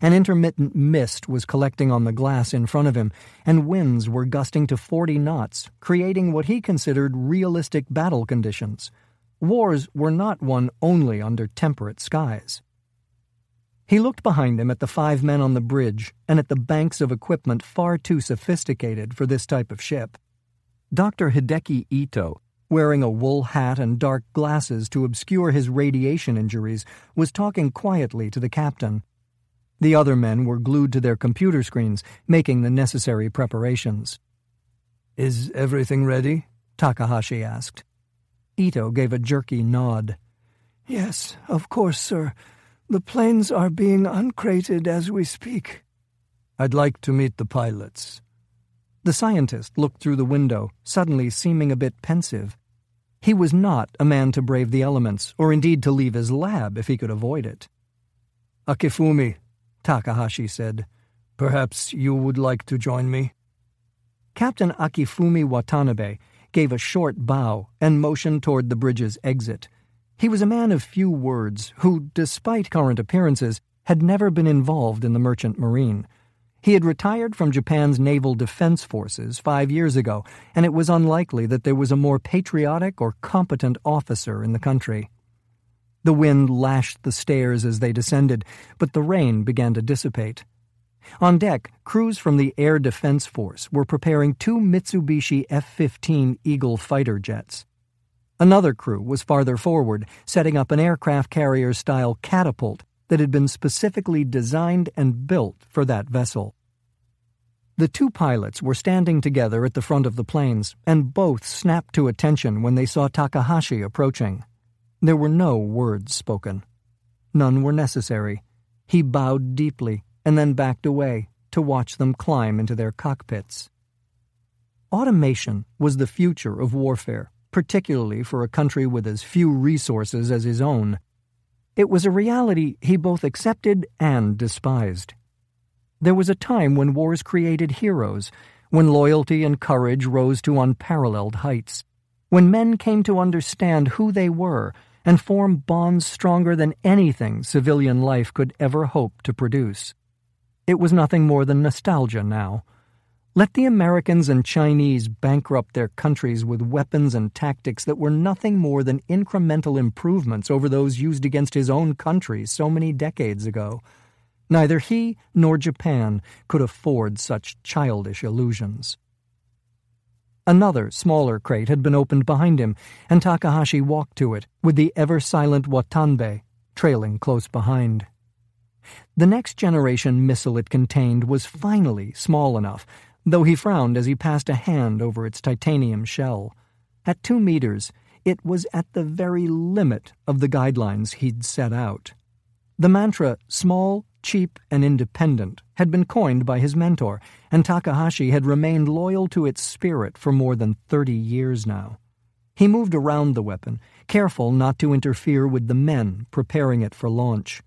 An intermittent mist was collecting on the glass in front of him, and winds were gusting to 40 knots, creating what he considered realistic battle conditions. Wars were not won only under temperate skies. He looked behind him at the 5 men on the bridge and at the banks of equipment far too sophisticated for this type of ship. Dr. Hideki Ito, wearing a wool hat and dark glasses to obscure his radiation injuries, was talking quietly to the captain. The other men were glued to their computer screens, making the necessary preparations. "Is everything ready?" Takahashi asked. Ito gave a jerky nod. "Yes, of course, sir. The planes are being uncrated as we speak." "I'd like to meet the pilots." The scientist looked through the window, suddenly seeming a bit pensive. He was not a man to brave the elements, or indeed to leave his lab if he could avoid it. "Akifumi," Takahashi said, "perhaps you would like to join me?" Captain Akifumi Watanabe gave a short bow and motioned toward the bridge's exit. He was a man of few words who, despite current appearances, had never been involved in the merchant marine. He had retired from Japan's Naval Defense Forces 5 years ago, and it was unlikely that there was a more patriotic or competent officer in the country. The wind lashed the stairs as they descended, but the rain began to dissipate. On deck, crews from the Air Defense Force were preparing 2 Mitsubishi F-15 Eagle fighter jets. Another crew was farther forward, setting up an aircraft carrier-style catapult that had been specifically designed and built for that vessel. The 2 pilots were standing together at the front of the planes, and both snapped to attention when they saw Takahashi approaching. There were no words spoken. None were necessary. He bowed deeply and then backed away to watch them climb into their cockpits. Automation was the future of warfare, particularly for a country with as few resources as his own. It was a reality he both accepted and despised. There was a time when wars created heroes, when loyalty and courage rose to unparalleled heights, when men came to understand who they were and form bonds stronger than anything civilian life could ever hope to produce. It was nothing more than nostalgia now. Let the Americans and Chinese bankrupt their countries with weapons and tactics that were nothing more than incremental improvements over those used against his own country so many decades ago. Neither he nor Japan could afford such childish illusions. Another, smaller crate had been opened behind him, and Takahashi walked to it, with the ever-silent Watanabe trailing close behind. The next-generation missile it contained was finally small enough, though he frowned as he passed a hand over its titanium shell. At 2 meters, it was at the very limit of the guidelines he'd set out. The mantra, small, cheap, and independent, had been coined by his mentor, and Takahashi had remained loyal to its spirit for more than 30 years now. He moved around the weapon, careful not to interfere with the men preparing it for launch.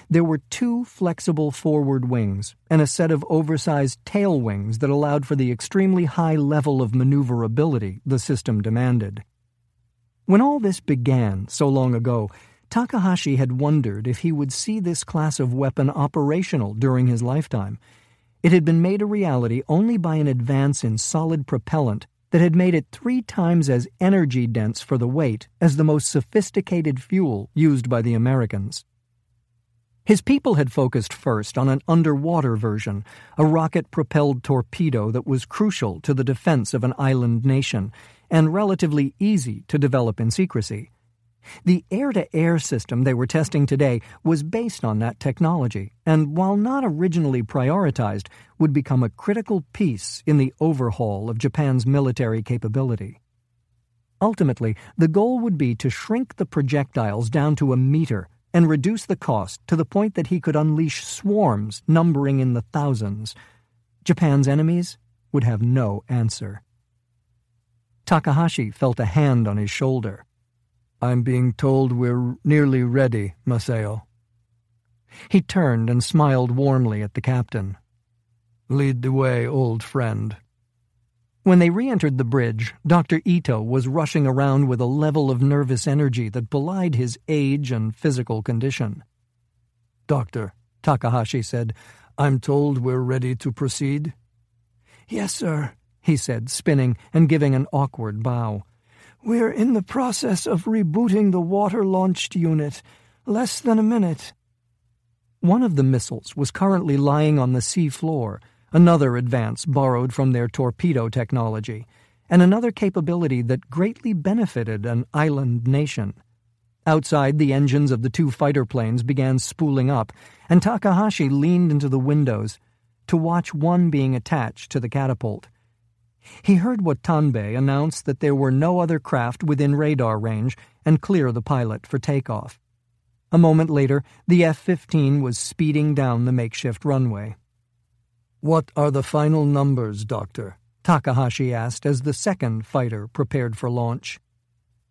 There were 2 flexible forward wings and a set of oversized tail wings that allowed for the extremely high level of maneuverability the system demanded. When all this began so long ago, Takahashi had wondered if he would see this class of weapon operational during his lifetime. It had been made a reality only by an advance in solid propellant that had made it 3 times as energy-dense for the weight as the most sophisticated fuel used by the Americans. His people had focused first on an underwater version, a rocket-propelled torpedo that was crucial to the defense of an island nation, and relatively easy to develop in secrecy. The air-to-air system they were testing today was based on that technology, and while not originally prioritized, would become a critical piece in the overhaul of Japan's military capability. Ultimately, the goal would be to shrink the projectiles down to a meter and reduce the cost to the point that he could unleash swarms numbering in the thousands. Japan's enemies would have no answer. Takahashi felt a hand on his shoulder. I'm being told we're nearly ready, Masao. He turned and smiled warmly at the captain. Lead the way, old friend. When they re-entered the bridge, Dr. Ito was rushing around with a level of nervous energy that belied his age and physical condition. Doctor, Takahashi said, I'm told we're ready to proceed. Yes, sir, he said, spinning and giving an awkward bow. We're in the process of rebooting the water-launched unit. Less than a minute. One of the missiles was currently lying on the sea floor, another advance borrowed from their torpedo technology, and another capability that greatly benefited an island nation. Outside, the engines of the 2 fighter planes began spooling up, and Takahashi leaned into the windows to watch one being attached to the catapult. He heard Watanabe announce that there were no other craft within radar range and clear the pilot for takeoff. A moment later, the F-15 was speeding down the makeshift runway. What are the final numbers, Doctor? Takahashi asked as the second fighter prepared for launch.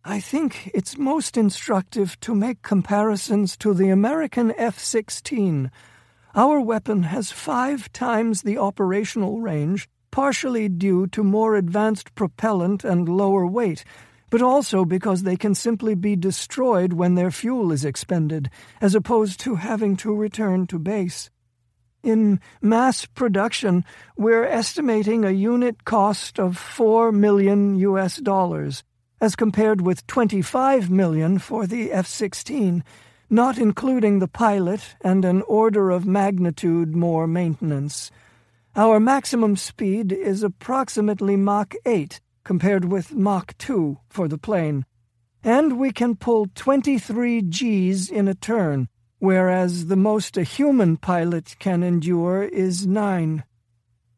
I think it's most instructive to make comparisons to the American F-16. Our weapon has 5 times the operational range, partially due to more advanced propellant and lower weight, but also because they can simply be destroyed when their fuel is expended, as opposed to having to return to base. In mass production, we're estimating a unit cost of $4 million US, as compared with $25 million for the F-16, not including the pilot and an order of magnitude more maintenance. Our maximum speed is approximately Mach 8, compared with Mach 2 for the plane, and we can pull 23 Gs in a turn, whereas the most a human pilot can endure is 9.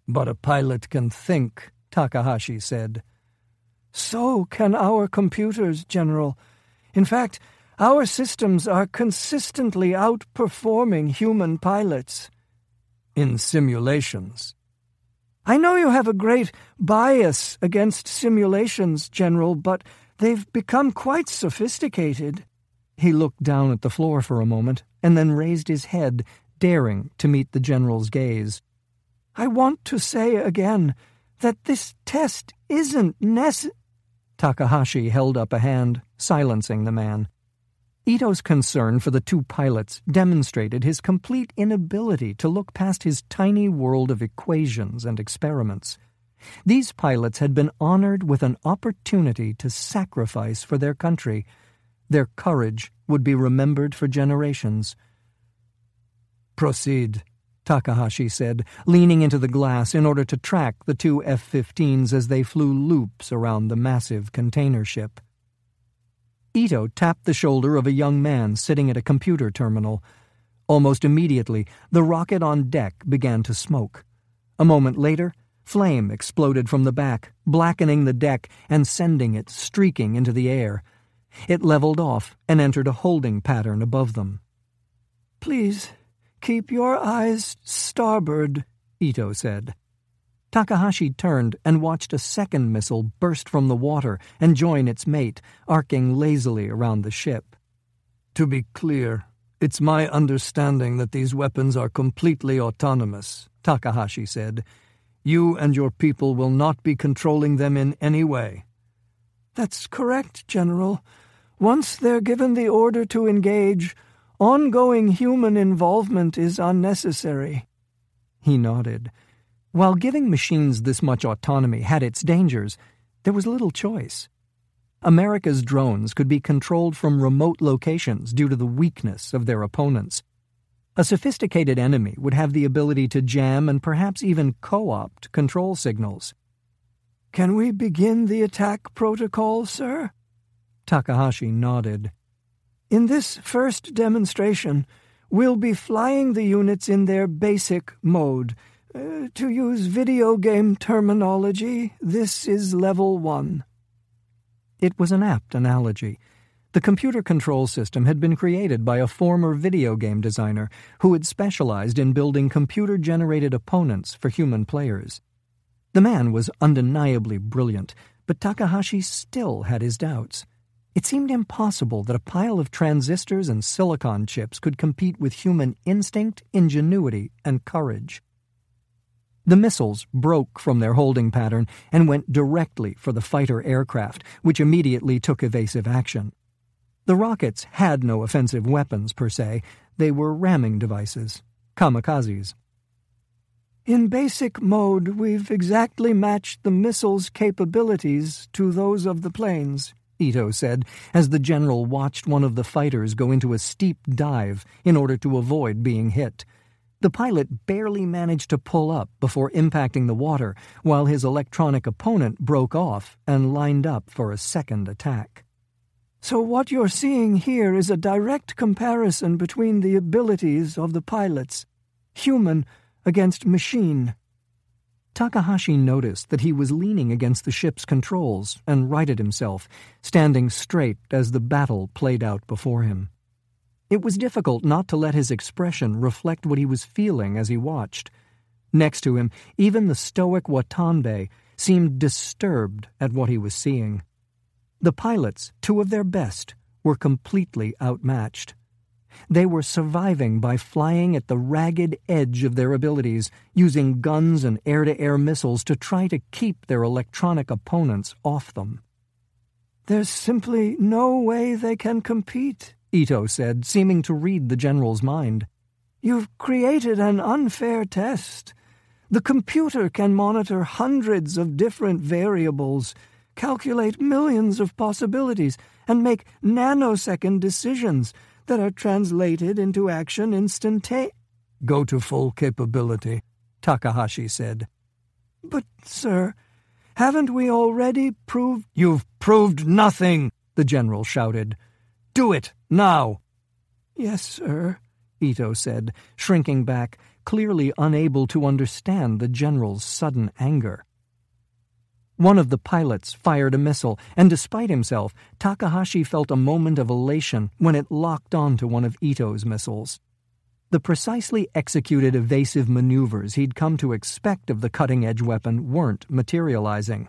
But a pilot can think, Takahashi said. So can our computers, General. In fact, our systems are consistently outperforming human pilots. In simulations. I know you have a great bias against simulations, General, but they've become quite sophisticated. He looked down at the floor for a moment, and then raised his head, daring to meet the General's gaze. I want to say again that this test isn't necessary. Takahashi held up a hand, silencing the man. Ito's concern for the two pilots demonstrated his complete inability to look past his tiny world of equations and experiments. These pilots had been honored with an opportunity to sacrifice for their country. Their courage would be remembered for generations. Proceed, Takahashi said, leaning into the glass in order to track the two F-15s as they flew loops around the massive container ship. Ito tapped the shoulder of a young man sitting at a computer terminal. Almost immediately, the rocket on deck began to smoke. A moment later, flame exploded from the back, blackening the deck and sending it streaking into the air. It leveled off and entered a holding pattern above them. Please, keep your eyes starboard, Ito said. Takahashi turned and watched a second missile burst from the water and join its mate, arcing lazily around the ship. To be clear, it's my understanding that these weapons are completely autonomous, Takahashi said. You and your people will not be controlling them in any way. That's correct, General. Once they're given the order to engage, ongoing human involvement is unnecessary. He nodded. While giving machines this much autonomy had its dangers, there was little choice. America's drones could be controlled from remote locations due to the weakness of their opponents. A sophisticated enemy would have the ability to jam and perhaps even co-opt control signals. Can we begin the attack protocol, sir? Takahashi nodded. In this first demonstration, we'll be flying the units in their basic mode. To use video game terminology, this is Level 1. It was an apt analogy. The computer control system had been created by a former video game designer who had specialized in building computer-generated opponents for human players. The man was undeniably brilliant, but Takahashi still had his doubts. It seemed impossible that a pile of transistors and silicon chips could compete with human instinct, ingenuity, and courage. The missiles broke from their holding pattern and went directly for the fighter aircraft, which immediately took evasive action. The rockets had no offensive weapons per se. They were ramming devices, kamikazes. In basic mode, we've exactly matched the missile's capabilities to those of the planes, Ito said, as the general watched one of the fighters go into a steep dive in order to avoid being hit. The pilot barely managed to pull up before impacting the water, while his electronic opponent broke off and lined up for a second attack. So what you're seeing here is a direct comparison between the abilities of the pilots, human against machine. Takahashi noticed that he was leaning against the ship's controls and righted himself, standing straight as the battle played out before him. It was difficult not to let his expression reflect what he was feeling as he watched. Next to him, even the stoic Watanabe seemed disturbed at what he was seeing. The pilots, two of their best, were completely outmatched. They were surviving by flying at the ragged edge of their abilities, using guns and air-to-air missiles to try to keep their electronic opponents off them. There's simply no way they can compete, Ito said, seeming to read the general's mind. You've created an unfair test. The computer can monitor hundreds of different variables, calculate millions of possibilities, and make nanosecond decisions that are translated into action instantaneously. Go to full capability, Takahashi said. But, sir, haven't we already proved— You've proved nothing, the general shouted. Do it, now! Yes, sir, Ito said, shrinking back, clearly unable to understand the general's sudden anger. One of the pilots fired a missile, and despite himself, Takahashi felt a moment of elation when it locked onto one of Ito's missiles. The precisely executed evasive maneuvers he'd come to expect of the cutting-edge weapon weren't materializing.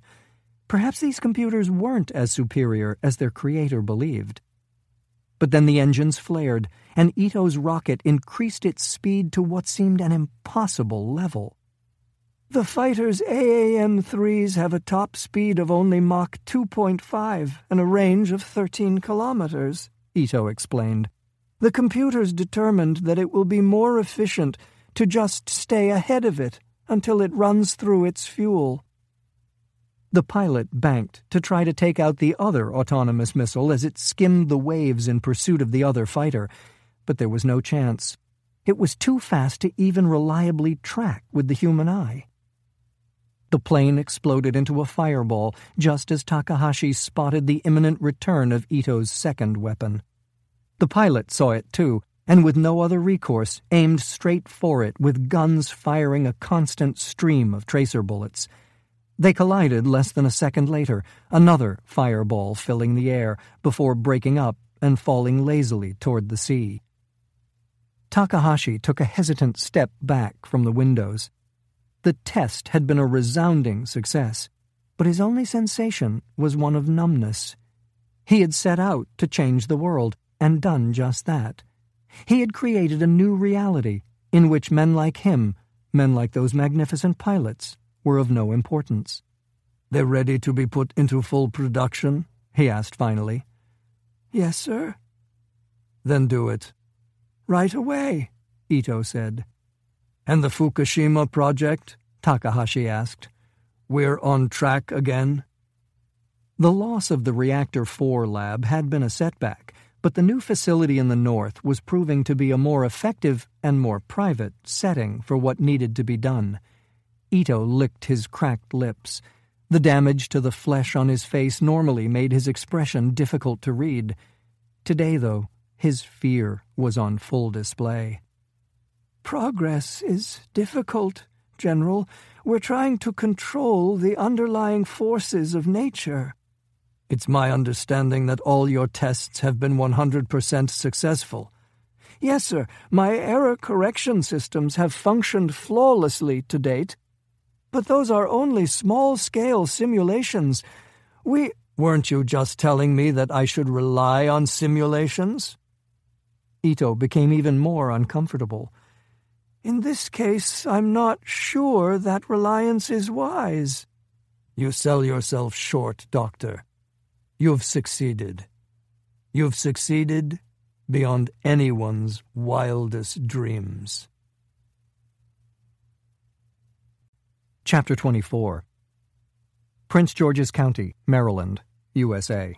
Perhaps these computers weren't as superior as their creator believed. But then the engines flared, and Ito's rocket increased its speed to what seemed an impossible level. The fighter's AAM-3s have a top speed of only Mach 2.5 and a range of 13 kilometers, Ito explained. The computers determined that it will be more efficient to just stay ahead of it until it runs through its fuel. The pilot banked to try to take out the other autonomous missile as it skimmed the waves in pursuit of the other fighter, but there was no chance. It was too fast to even reliably track with the human eye. The plane exploded into a fireball just as Takahashi spotted the imminent return of Ito's second weapon. The pilot saw it too, and with no other recourse, aimed straight for it with guns firing a constant stream of tracer bullets. They collided less than a second later, another fireball filling the air, before breaking up and falling lazily toward the sea. Takahashi took a hesitant step back from the windows. The test had been a resounding success, but his only sensation was one of numbness. He had set out to change the world, and done just that. He had created a new reality in which men like him, men like those magnificent pilots, were of no importance. They're ready to be put into full production? He asked finally. Yes, sir. Then do it. Right away, Ito said. And the Fukushima project? Takahashi asked. We're on track again? The loss of the Reactor 4 lab had been a setback, but the new facility in the north was proving to be a more effective and more private setting for what needed to be done. Ito licked his cracked lips. The damage to the flesh on his face normally made his expression difficult to read. Today, though, his fear was on full display. Progress is difficult, General. We're trying to control the underlying forces of nature. It's my understanding that all your tests have been 100% successful. Yes, sir. My error correction systems have functioned flawlessly to date. But those are only small-scale simulations. Weren't you just telling me that I should rely on simulations? Ito became even more uncomfortable. In this case, I'm not sure that reliance is wise. You sell yourself short, Doctor. You've succeeded. You've succeeded beyond anyone's wildest dreams. Chapter 24. Prince George's County, Maryland, USA.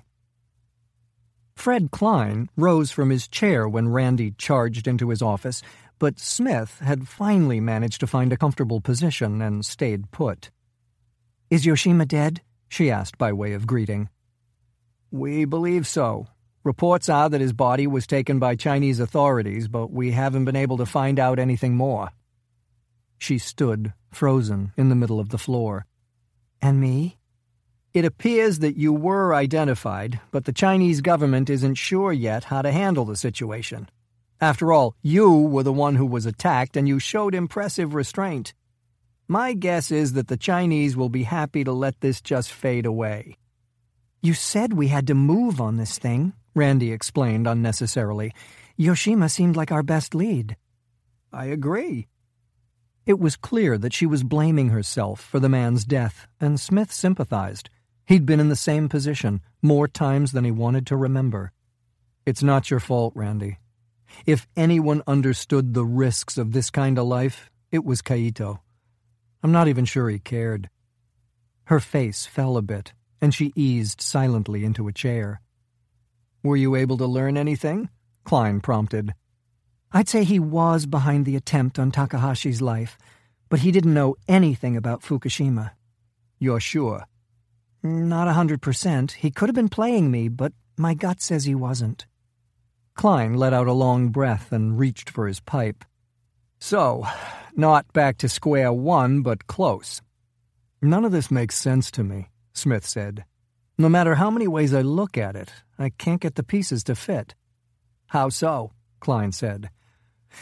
Fred Klein rose from his chair when Randi charged into his office, but Smith had finally managed to find a comfortable position and stayed put. "Is Yoshima dead?" she asked by way of greeting. "We believe so. Reports are that his body was taken by Chinese authorities, but we haven't been able to find out anything more." She stood, frozen, in the middle of the floor. "And me?" "It appears that you were identified, but the Chinese government isn't sure yet how to handle the situation. After all, you were the one who was attacked, and you showed impressive restraint. My guess is that the Chinese will be happy to let this just fade away." "You said we had to move on this thing," Randi explained unnecessarily. "Yoshima seemed like our best lead." "I agree." It was clear that she was blaming herself for the man's death, and Smith sympathized. He'd been in the same position more times than he wanted to remember. "It's not your fault, Randi. If anyone understood the risks of this kind of life, it was Kaito. I'm not even sure he cared. Her face fell a bit, and she eased silently into a chair. "Were you able to learn anything?" Klein prompted. "I'd say he was behind the attempt on Takahashi's life, but he didn't know anything about Fukushima." "You're sure?" "Not 100%. He could have been playing me, but my gut says he wasn't." Klein let out a long breath and reached for his pipe. "So, not back to square one, but close." "None of this makes sense to me," Smith said. "No matter how many ways I look at it, I can't get the pieces to fit." "How so?" Klein said.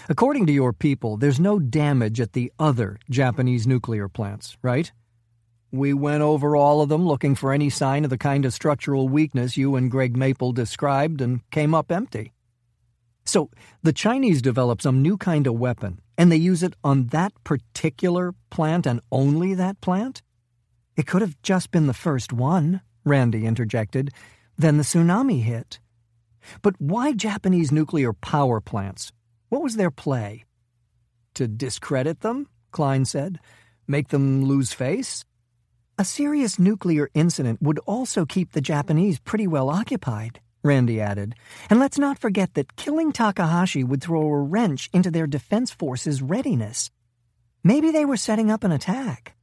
"According to your people, there's no damage at the other Japanese nuclear plants, right? We went over all of them looking for any sign of the kind of structural weakness you and Greg Maple described and came up empty. So the Chinese develop some new kind of weapon, and they use it on that particular plant and only that plant?" "It could have just been the first one," Randi interjected. "Then the tsunami hit." "But why Japanese nuclear power plants? What was their play?" "To discredit them," Klein said. "Make them lose face?" "A serious nuclear incident would also keep the Japanese pretty well occupied," Randi added. "And let's not forget that killing Takahashi would throw a wrench into their defense forces' readiness. Maybe they were setting up an attack."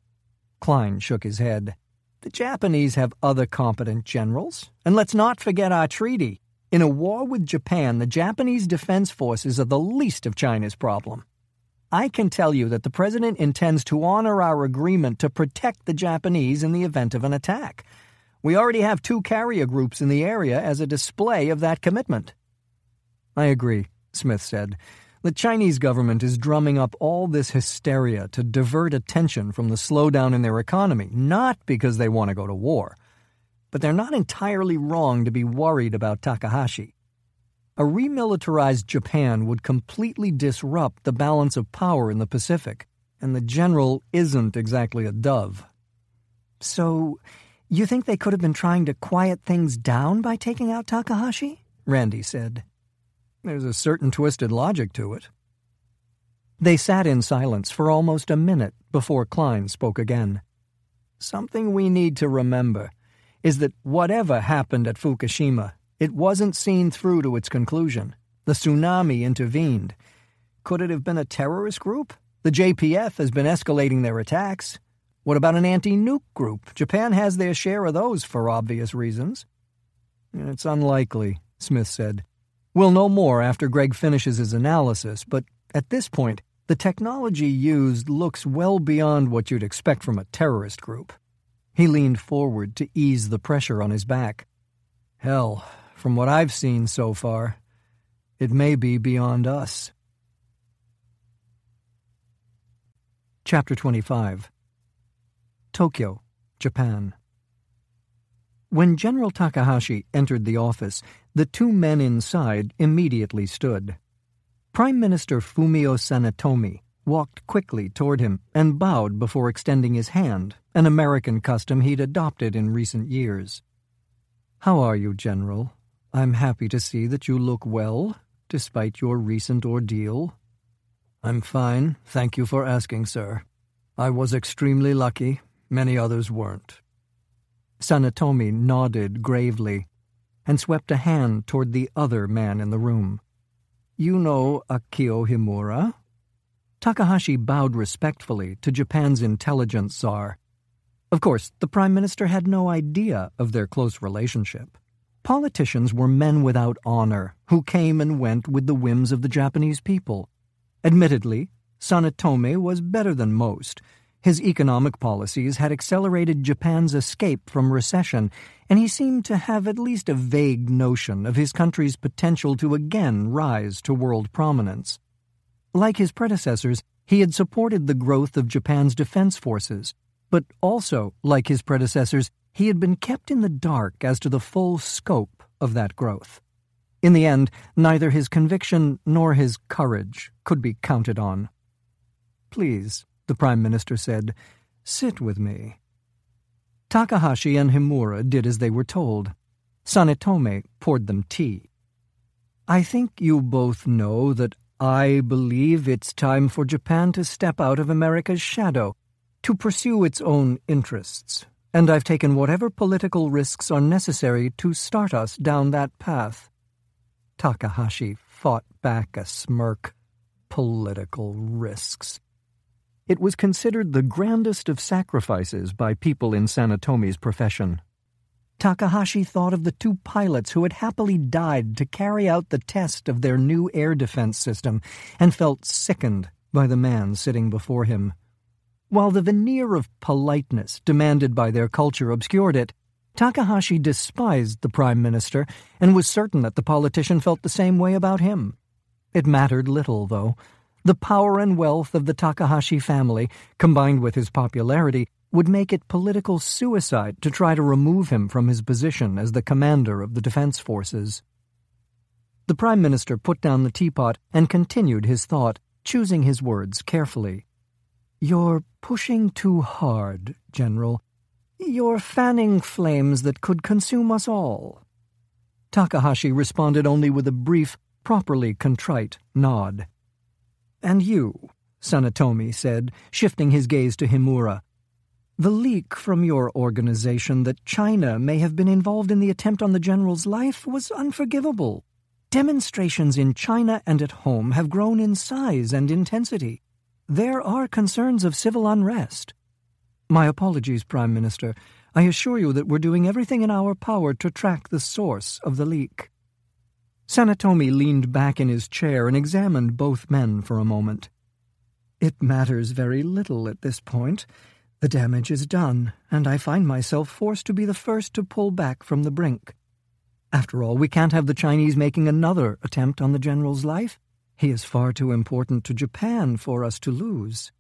Klein shook his head. "The Japanese have other competent generals. And let's not forget our treaty. In a war with Japan, the Japanese defense forces are the least of China's problem. I can tell you that the president intends to honor our agreement to protect the Japanese in the event of an attack. We already have 2 carrier groups in the area as a display of that commitment." "I agree," Smith said. "The Chinese government is drumming up all this hysteria to divert attention from the slowdown in their economy, not because they want to go to war. But they're not entirely wrong to be worried about Takahashi. A remilitarized Japan would completely disrupt the balance of power in the Pacific, and the general isn't exactly a dove." "So, you think they could have been trying to quiet things down by taking out Takahashi?" Randi said. "There's a certain twisted logic to it." They sat in silence for almost a minute before Klein spoke again. "Something we need to remember is that whatever happened at Fukushima, it wasn't seen through to its conclusion. The tsunami intervened. Could it have been a terrorist group? The JPF has been escalating their attacks. What about an anti-nuke group? Japan has their share of those for obvious reasons." "It's unlikely," Smith said. "We'll know more after Greg finishes his analysis, but at this point, the technology used looks well beyond what you'd expect from a terrorist group." He leaned forward to ease the pressure on his back. "Hell, from what I've seen so far, it may be beyond us." Chapter 25. Tokyo, Japan. When General Takahashi entered the office, the 2 men inside immediately stood. Prime Minister Fumio Sanetomi walked quickly toward him and bowed before extending his hand, an American custom he'd adopted in recent years. "How are you, General? I'm happy to see that you look well, despite your recent ordeal." "I'm fine, thank you for asking, sir. I was extremely lucky. Many others weren't." Sanetomi nodded gravely and swept a hand toward the other man in the room. "You know Akio Himura?" Takahashi bowed respectfully to Japan's intelligence czar. Of course, the Prime Minister had no idea of their close relationship. Politicians were men without honor, who came and went with the whims of the Japanese people. Admittedly, Sanetomi was better than most. His economic policies had accelerated Japan's escape from recession, and he seemed to have at least a vague notion of his country's potential to again rise to world prominence. Like his predecessors, he had supported the growth of Japan's defense forces, but also, like his predecessors, he had been kept in the dark as to the full scope of that growth. In the end, neither his conviction nor his courage could be counted on. "Please," the Prime Minister said, "sit with me." Takahashi and Himura did as they were told. Sanetomi poured them tea. I think you both know that I believe it's time for Japan to step out of America's shadow, to pursue its own interests, and I've taken whatever political risks are necessary to start us down that path." Takahashi fought back a smirk. Political risks. It was considered the grandest of sacrifices by people in Sanetomi's profession. Takahashi thought of the 2 pilots who had happily died to carry out the test of their new air defense system and felt sickened by the man sitting before him. While the veneer of politeness demanded by their culture obscured it, Takahashi despised the Prime Minister and was certain that the politician felt the same way about him. It mattered little, though. The power and wealth of the Takahashi family, combined with his popularity, would make it political suicide to try to remove him from his position as the commander of the defense forces. The Prime Minister put down the teapot and continued his thought, choosing his words carefully. "You're pushing too hard, General. You're fanning flames that could consume us all." Takahashi responded only with a brief, properly contrite nod. "And you," Sanetomi said, shifting his gaze to Himura. "The leak from your organization that China may have been involved in the attempt on the General's life was unforgivable. Demonstrations in China and at home have grown in size and intensity. There are concerns of civil unrest. My apologies, Prime Minister. I assure you that we're doing everything in our power to track the source of the leak." Sanetomi leaned back in his chair and examined both men for a moment. "It matters very little at this point. The damage is done, and I find myself forced to be the first to pull back from the brink. After all, we can't have the Chinese making another attempt on the General's life. He is far too important to Japan for us to lose."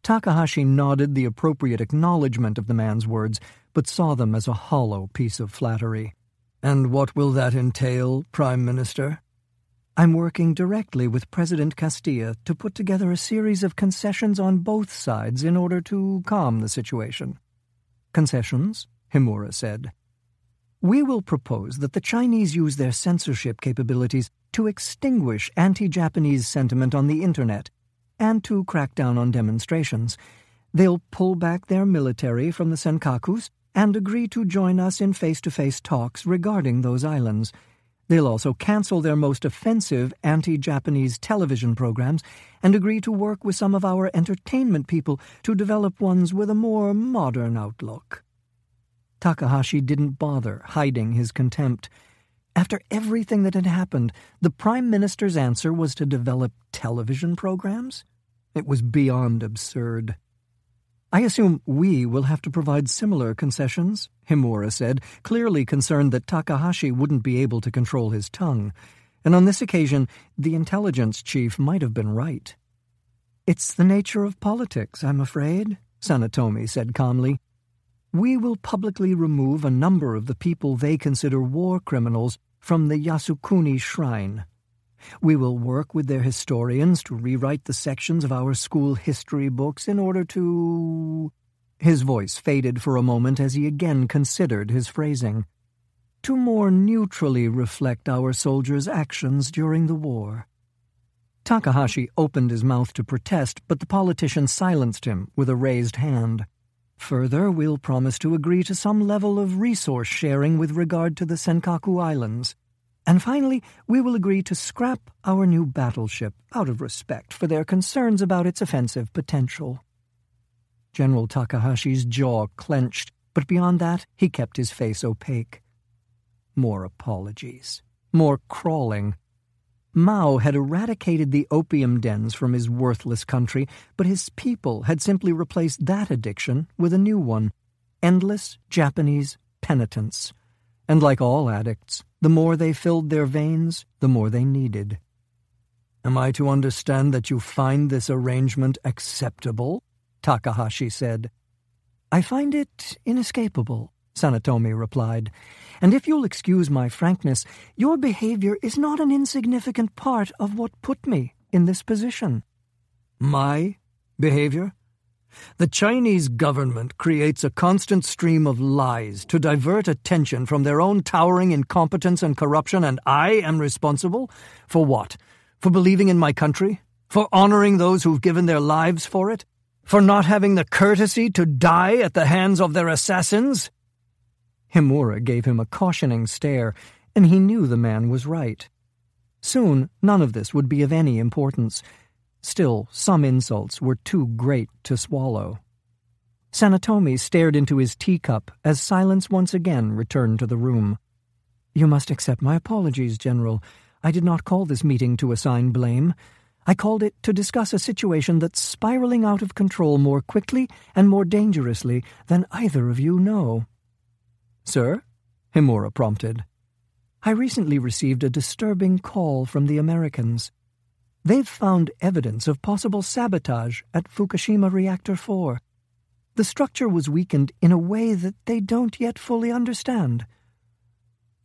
Takahashi nodded the appropriate acknowledgement of the man's words, but saw them as a hollow piece of flattery. "And what will that entail, Prime Minister?" "I'm working directly with President Castilla to put together a series of concessions on both sides in order to calm the situation." "Concessions?" Himura said. "We will propose that the Chinese use their censorship capabilities to extinguish anti-Japanese sentiment on the Internet and to crack down on demonstrations. They'll pull back their military from the Senkakus and agree to join us in face-to-face talks regarding those islands. They'll also cancel their most offensive anti-Japanese television programs and agree to work with some of our entertainment people to develop ones with a more modern outlook." Takahashi didn't bother hiding his contempt. After everything that had happened, the Prime Minister's answer was to develop television programs? It was beyond absurd. "I assume we will have to provide similar concessions," Himura said, clearly concerned that Takahashi wouldn't be able to control his tongue. And on this occasion, the intelligence chief might have been right. "It's the nature of politics, I'm afraid," Sanetomi said calmly. "We will publicly remove a number of the people they consider war criminals from the Yasukuni Shrine. We will work with their historians to rewrite the sections of our school history books in order to—" His voice faded for a moment as he again considered his phrasing. "To more neutrally reflect our soldiers' actions during the war." Takahashi opened his mouth to protest, but the politician silenced him with a raised hand. "Further, we'll promise to agree to some level of resource sharing with regard to the Senkaku Islands. And finally, we will agree to scrap our new battleship out of respect for their concerns about its offensive potential." General Takahashi's jaw clenched, but beyond that, he kept his face opaque. More apologies. More crawling. Mao had eradicated the opium dens from his worthless country, but his people had simply replaced that addiction with a new one: endless Japanese penitence. And like all addicts, the more they filled their veins, the more they needed. "Am I to understand that you find this arrangement acceptable?" Takahashi said. "I find it inescapable," Sanetomi replied. "And if you'll excuse my frankness, your behavior is not an insignificant part of what put me in this position." "My behavior? The Chinese government creates a constant stream of lies to divert attention from their own towering incompetence and corruption, and I am responsible? For what? For believing in my country? For honoring those who've given their lives for it? For not having the courtesy to die at the hands of their assassins?" Himura gave him a cautioning stare, and he knew the man was right. Soon, none of this would be of any importance. Still, some insults were too great to swallow. Sanetomi stared into his teacup as silence once again returned to the room. "You must accept my apologies, General. I did not call this meeting to assign blame. I called it to discuss a situation that's spiraling out of control more quickly and more dangerously than either of you know." "Sir?" Himura prompted. "I recently received a disturbing call from the Americans. They've found evidence of possible sabotage at Fukushima Reactor 4. The structure was weakened in a way that they don't yet fully understand."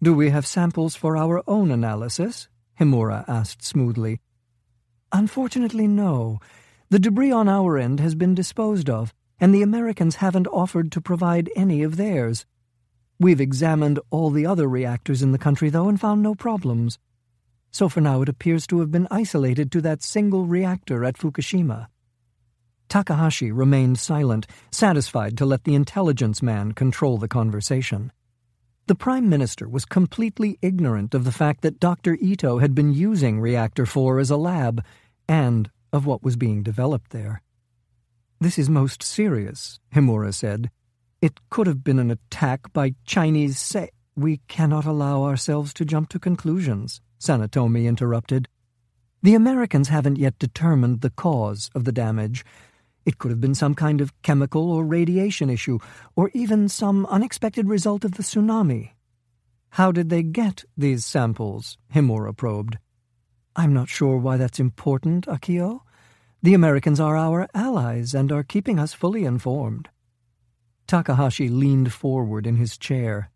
"Do we have samples for our own analysis?" Himura asked smoothly. "Unfortunately, no. The debris on our end has been disposed of, and the Americans haven't offered to provide any of theirs. We've examined all the other reactors in the country, though, and found no problems. So for now it appears to have been isolated to that single reactor at Fukushima." Takahashi remained silent, satisfied to let the intelligence man control the conversation. The Prime Minister was completely ignorant of the fact that Dr. Ito had been using Reactor 4 as a lab, and of what was being developed there. "This is most serious," Himura said. "It could have been an attack by Chinese "We cannot allow ourselves to jump to conclusions," Sanetomi interrupted. "The Americans haven't yet determined the cause of the damage. It could have been some kind of chemical or radiation issue, or even some unexpected result of the tsunami." "How did they get these samples?" Himura probed. "I'm not sure why that's important, Akio. The Americans are our allies and are keeping us fully informed." Takahashi leaned forward in his chair.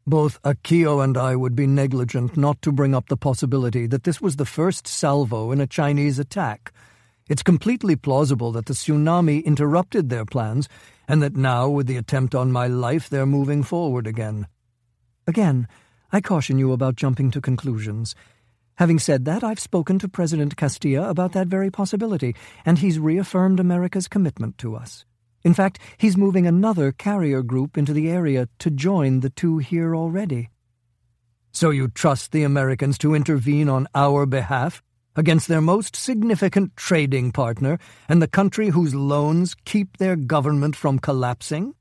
"Both Akio and I would be negligent not to bring up the possibility that this was the first salvo in a Chinese attack. It's completely plausible that the tsunami interrupted their plans, and that now, with the attempt on my life, they're moving forward again." "Again, I caution you about jumping to conclusions. Having said that, I've spoken to President Castilla about that very possibility, and he's reaffirmed America's commitment to us. In fact, he's moving another carrier group into the area to join the two here already." "So you trust the Americans to intervene on our behalf against their most significant trading partner and the country whose loans keep their government from collapsing?"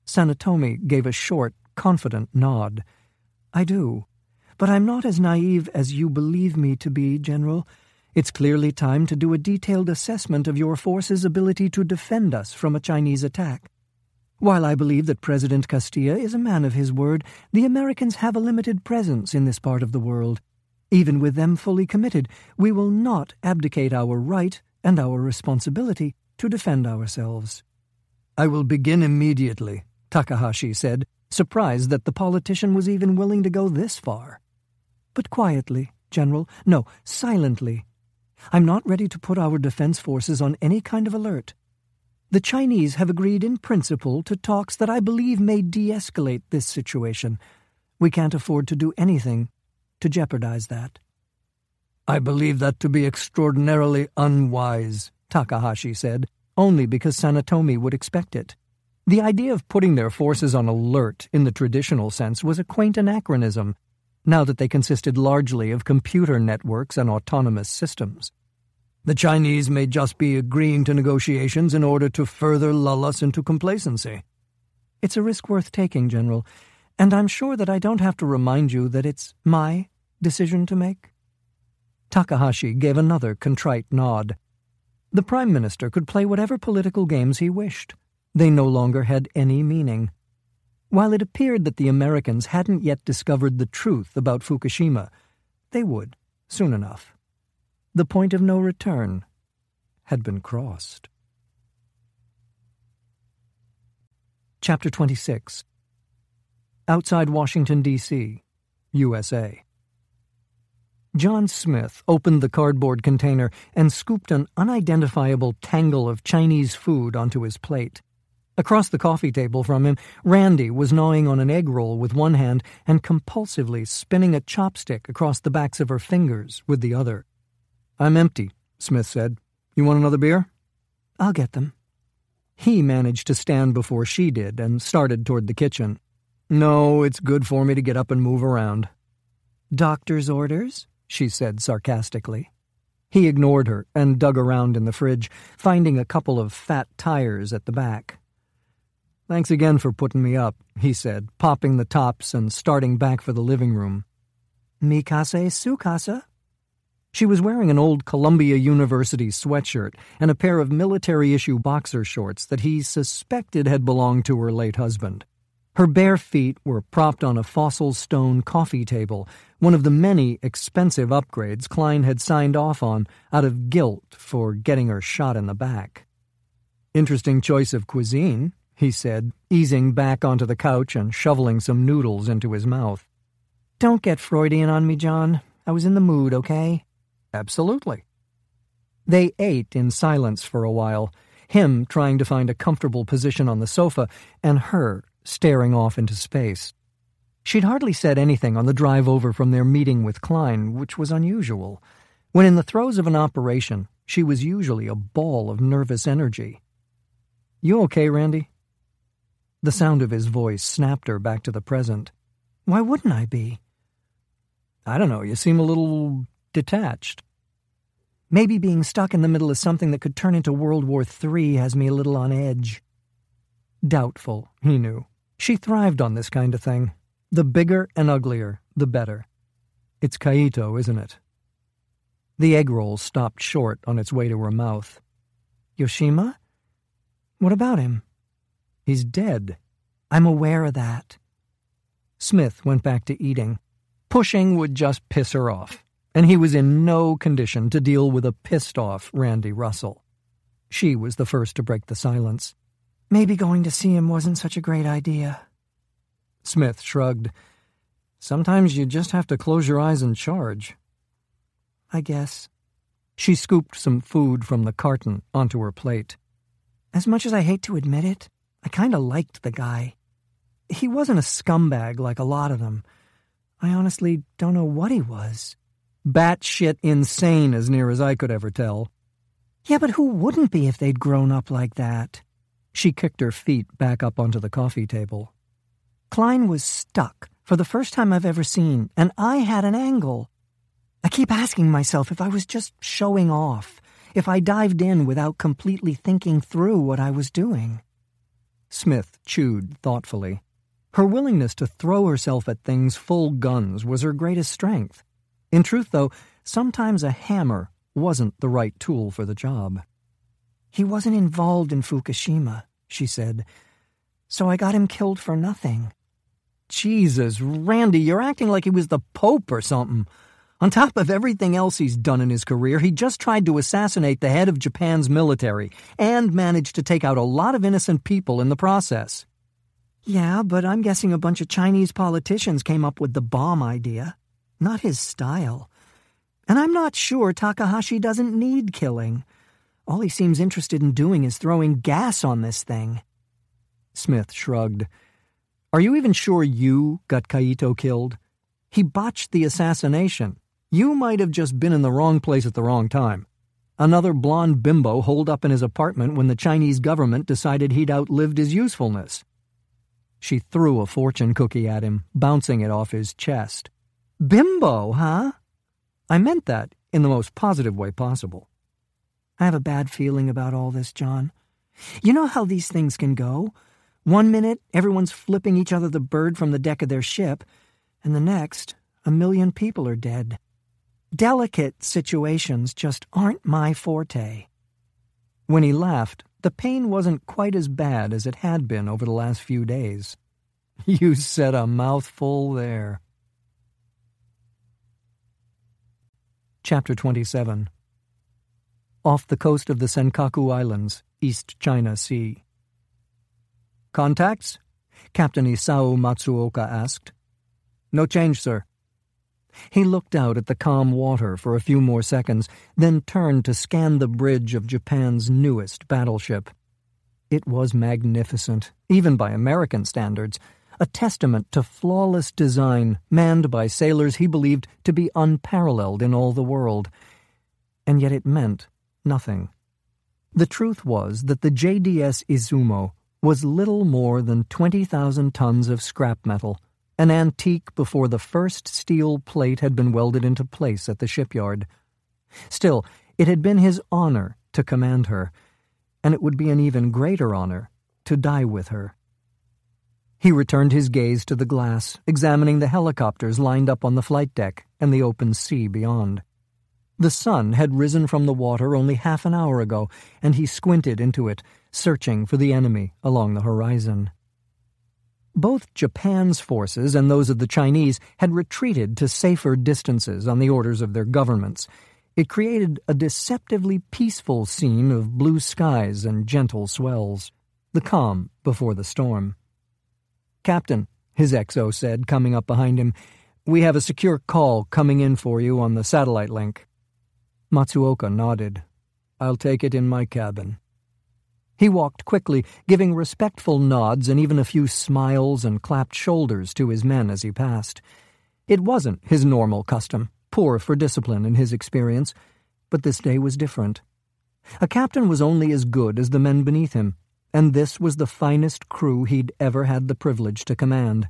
Sanetomi gave a short, confident nod. "I do. But I'm not as naive as you believe me to be, General. It's clearly time to do a detailed assessment of your force's ability to defend us from a Chinese attack. While I believe that President Castilla is a man of his word, the Americans have a limited presence in this part of the world. Even with them fully committed, we will not abdicate our right and our responsibility to defend ourselves." "I will begin immediately," Takahashi said, surprised that the politician was even willing to go this far. "But quietly, General. No, silently. I'm not ready to put our defense forces on any kind of alert. The Chinese have agreed in principle to talks that I believe may de-escalate this situation. We can't afford to do anything to jeopardize that." "I believe that to be extraordinarily unwise," Takahashi said, only because Sanetomi would expect it. The idea of putting their forces on alert in the traditional sense was a quaint anachronism, now that they consisted largely of computer networks and autonomous systems. "The Chinese may just be agreeing to negotiations in order to further lull us into complacency." "It's a risk worth taking, General, and I'm sure that I don't have to remind you that it's my decision to make." Takahashi gave another contrite nod. The Prime Minister could play whatever political games he wished. They no longer had any meaning. While it appeared that the Americans hadn't yet discovered the truth about Fukushima, they would, soon enough. The point of no return had been crossed. Chapter 26. Outside Washington, D.C., USA. Jon Smith opened the cardboard container and scooped an unidentifiable tangle of Chinese food onto his plate. Across the coffee table from him, Randi was gnawing on an egg roll with one hand and compulsively spinning a chopstick across the backs of her fingers with the other. "I'm empty," Smith said. "You want another beer?" "I'll get them." He managed to stand before she did and started toward the kitchen. "No, it's good for me to get up and move around." "Doctor's orders?" she said sarcastically. He ignored her and dug around in the fridge, finding a couple of fat tires at the back. "Thanks again for putting me up," he said, popping the tops and starting back for the living room. "Mi casa su casa." She was wearing an old Columbia University sweatshirt and a pair of military-issue boxer shorts that he suspected had belonged to her late husband. Her bare feet were propped on a fossil stone coffee table, one of the many expensive upgrades Klein had signed off on out of guilt for getting her shot in the back. "Interesting choice of cuisine," he said, easing back onto the couch and shoveling some noodles into his mouth. "Don't get Freudian on me, John. I was in the mood, okay?" "Absolutely." They ate in silence for a while, him trying to find a comfortable position on the sofa and her staring off into space. She'd hardly said anything on the drive over from their meeting with Klein, which was unusual. When in the throes of an operation, she was usually a ball of nervous energy. "You okay, Randi?" The sound of his voice snapped her back to the present. "Why wouldn't I be?" "I don't know, you seem a little detached." "Maybe being stuck in the middle of something that could turn into World War III has me a little on edge." Doubtful, he knew. She thrived on this kind of thing. The bigger and uglier, the better. "It's Kaito, isn't it?" The egg roll stopped short on its way to her mouth. "Yoshima? What about him?" "He's dead." "I'm aware of that." Smith went back to eating. Pushing would just piss her off, and he was in no condition to deal with a pissed-off Randi Russell. She was the first to break the silence. "Maybe going to see him wasn't such a great idea." Smith shrugged. "Sometimes you just have to close your eyes and charge." "I guess." She scooped some food from the carton onto her plate. "As much as I hate to admit it, I kind of liked the guy. He wasn't a scumbag like a lot of them. I honestly don't know what he was." "Batshit insane as near as I could ever tell." "Yeah, but who wouldn't be if they'd grown up like that?" She kicked her feet back up onto the coffee table. "Klein was stuck for the first time I've ever seen, and I had an angle. I keep asking myself if I was just showing off, if I dived in without completely thinking through what I was doing." Smith chewed thoughtfully. Her willingness to throw herself at things full guns was her greatest strength. In truth, though, sometimes a hammer wasn't the right tool for the job. "He wasn't involved in Fukushima," she said, "so I got him killed for nothing." "Jesus, Randi, you're acting like he was the Pope or something. On top of everything else he's done in his career, he just tried to assassinate the head of Japan's military and managed to take out a lot of innocent people in the process." "Yeah, but I'm guessing a bunch of Chinese politicians came up with the bomb idea. Not his style. And I'm not sure Takahashi doesn't need killing. All he seems interested in doing is throwing gas on this thing." Smith shrugged. "Are you even sure you got Kaito killed? He botched the assassination. You might have just been in the wrong place at the wrong time. Another blonde bimbo holed up in his apartment when the Chinese government decided he'd outlived his usefulness." She threw a fortune cookie at him, bouncing it off his chest. "Bimbo, huh?" "I meant that in the most positive way possible." "I have a bad feeling about all this, John. You know how these things can go? One minute, everyone's flipping each other the bird from the deck of their ship, and the next, 1,000,000 people are dead. Delicate situations just aren't my forte." When he laughed, the pain wasn't quite as bad as it had been over the last few days. "You said a mouthful there." Chapter 27. Off the coast of the Senkaku Islands, East China Sea. "Contacts?" Captain Isao Matsuoka asked. "No change, sir." He looked out at the calm water for a few more seconds, then turned to scan the bridge of Japan's newest battleship. It was magnificent, even by American standards, a testament to flawless design manned by sailors he believed to be unparalleled in all the world. And yet it meant nothing. The truth was that the JDS Izumo was little more than 20,000 tons of scrap metal, an antique before the first steel plate had been welded into place at the shipyard. Still, it had been his honor to command her, and it would be an even greater honor to die with her. He returned his gaze to the glass, examining the helicopters lined up on the flight deck and the open sea beyond. The sun had risen from the water only half an hour ago, and he squinted into it, searching for the enemy along the horizon. Both Japan's forces and those of the Chinese had retreated to safer distances on the orders of their governments. It created a deceptively peaceful scene of blue skies and gentle swells, the calm before the storm. "Captain," his XO said, coming up behind him, "we have a secure call coming in for you on the satellite link." Matsuoka nodded. "I'll take it in my cabin." He walked quickly, giving respectful nods and even a few smiles and clapped shoulders to his men as he passed. It wasn't his normal custom, poor for discipline in his experience, but this day was different. A captain was only as good as the men beneath him, and this was the finest crew he'd ever had the privilege to command.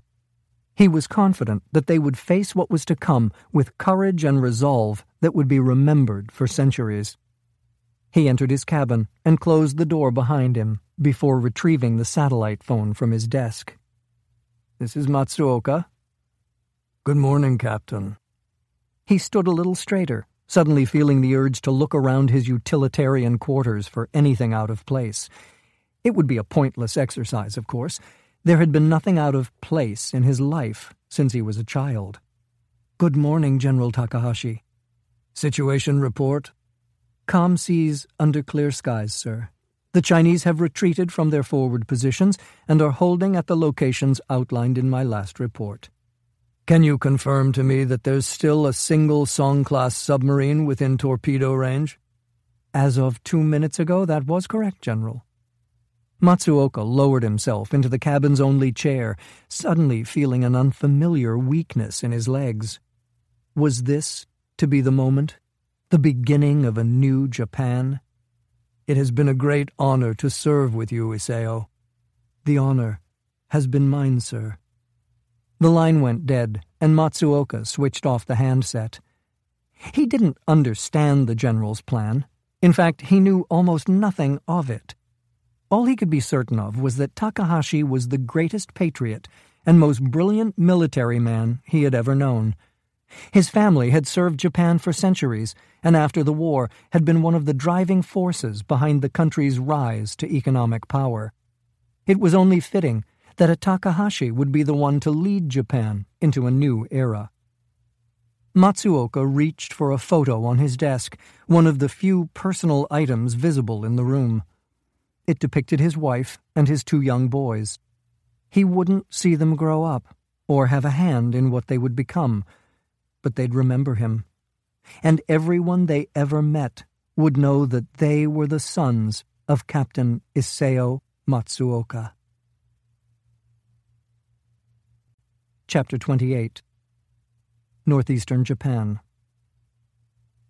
He was confident that they would face what was to come with courage and resolve that would be remembered for centuries. He entered his cabin and closed the door behind him before retrieving the satellite phone from his desk. "This is Matsuoka." "Good morning, Captain." He stood a little straighter, suddenly feeling the urge to look around his utilitarian quarters for anything out of place. It would be a pointless exercise, of course. There had been nothing out of place in his life since he was a child. "Good morning, General Takahashi." "Situation report?" "Calm seas under clear skies, sir. The Chinese have retreated from their forward positions and are holding at the locations outlined in my last report." "Can you confirm to me that there's still a single Song-class submarine within torpedo range?" "As of 2 minutes ago, that was correct, General." Matsuoka lowered himself into the cabin's only chair, suddenly feeling an unfamiliar weakness in his legs. Was this to be the moment? The beginning of a new Japan? "It has been a great honor to serve with you, Isao." "The honor has been mine, sir." The line went dead, and Matsuoka switched off the handset. He didn't understand the general's plan. In fact, he knew almost nothing of it. All he could be certain of was that Takahashi was the greatest patriot and most brilliant military man he had ever known. His family had served Japan for centuries, and after the war had been one of the driving forces behind the country's rise to economic power. It was only fitting that a Takahashi would be the one to lead Japan into a new era. Matsuoka reached for a photo on his desk, one of the few personal items visible in the room. It depicted his wife and his 2 young boys. He wouldn't see them grow up or have a hand in what they would become, but they'd remember him. And everyone they ever met would know that they were the sons of Captain Isao Matsuoka. Chapter 28. Northeastern Japan.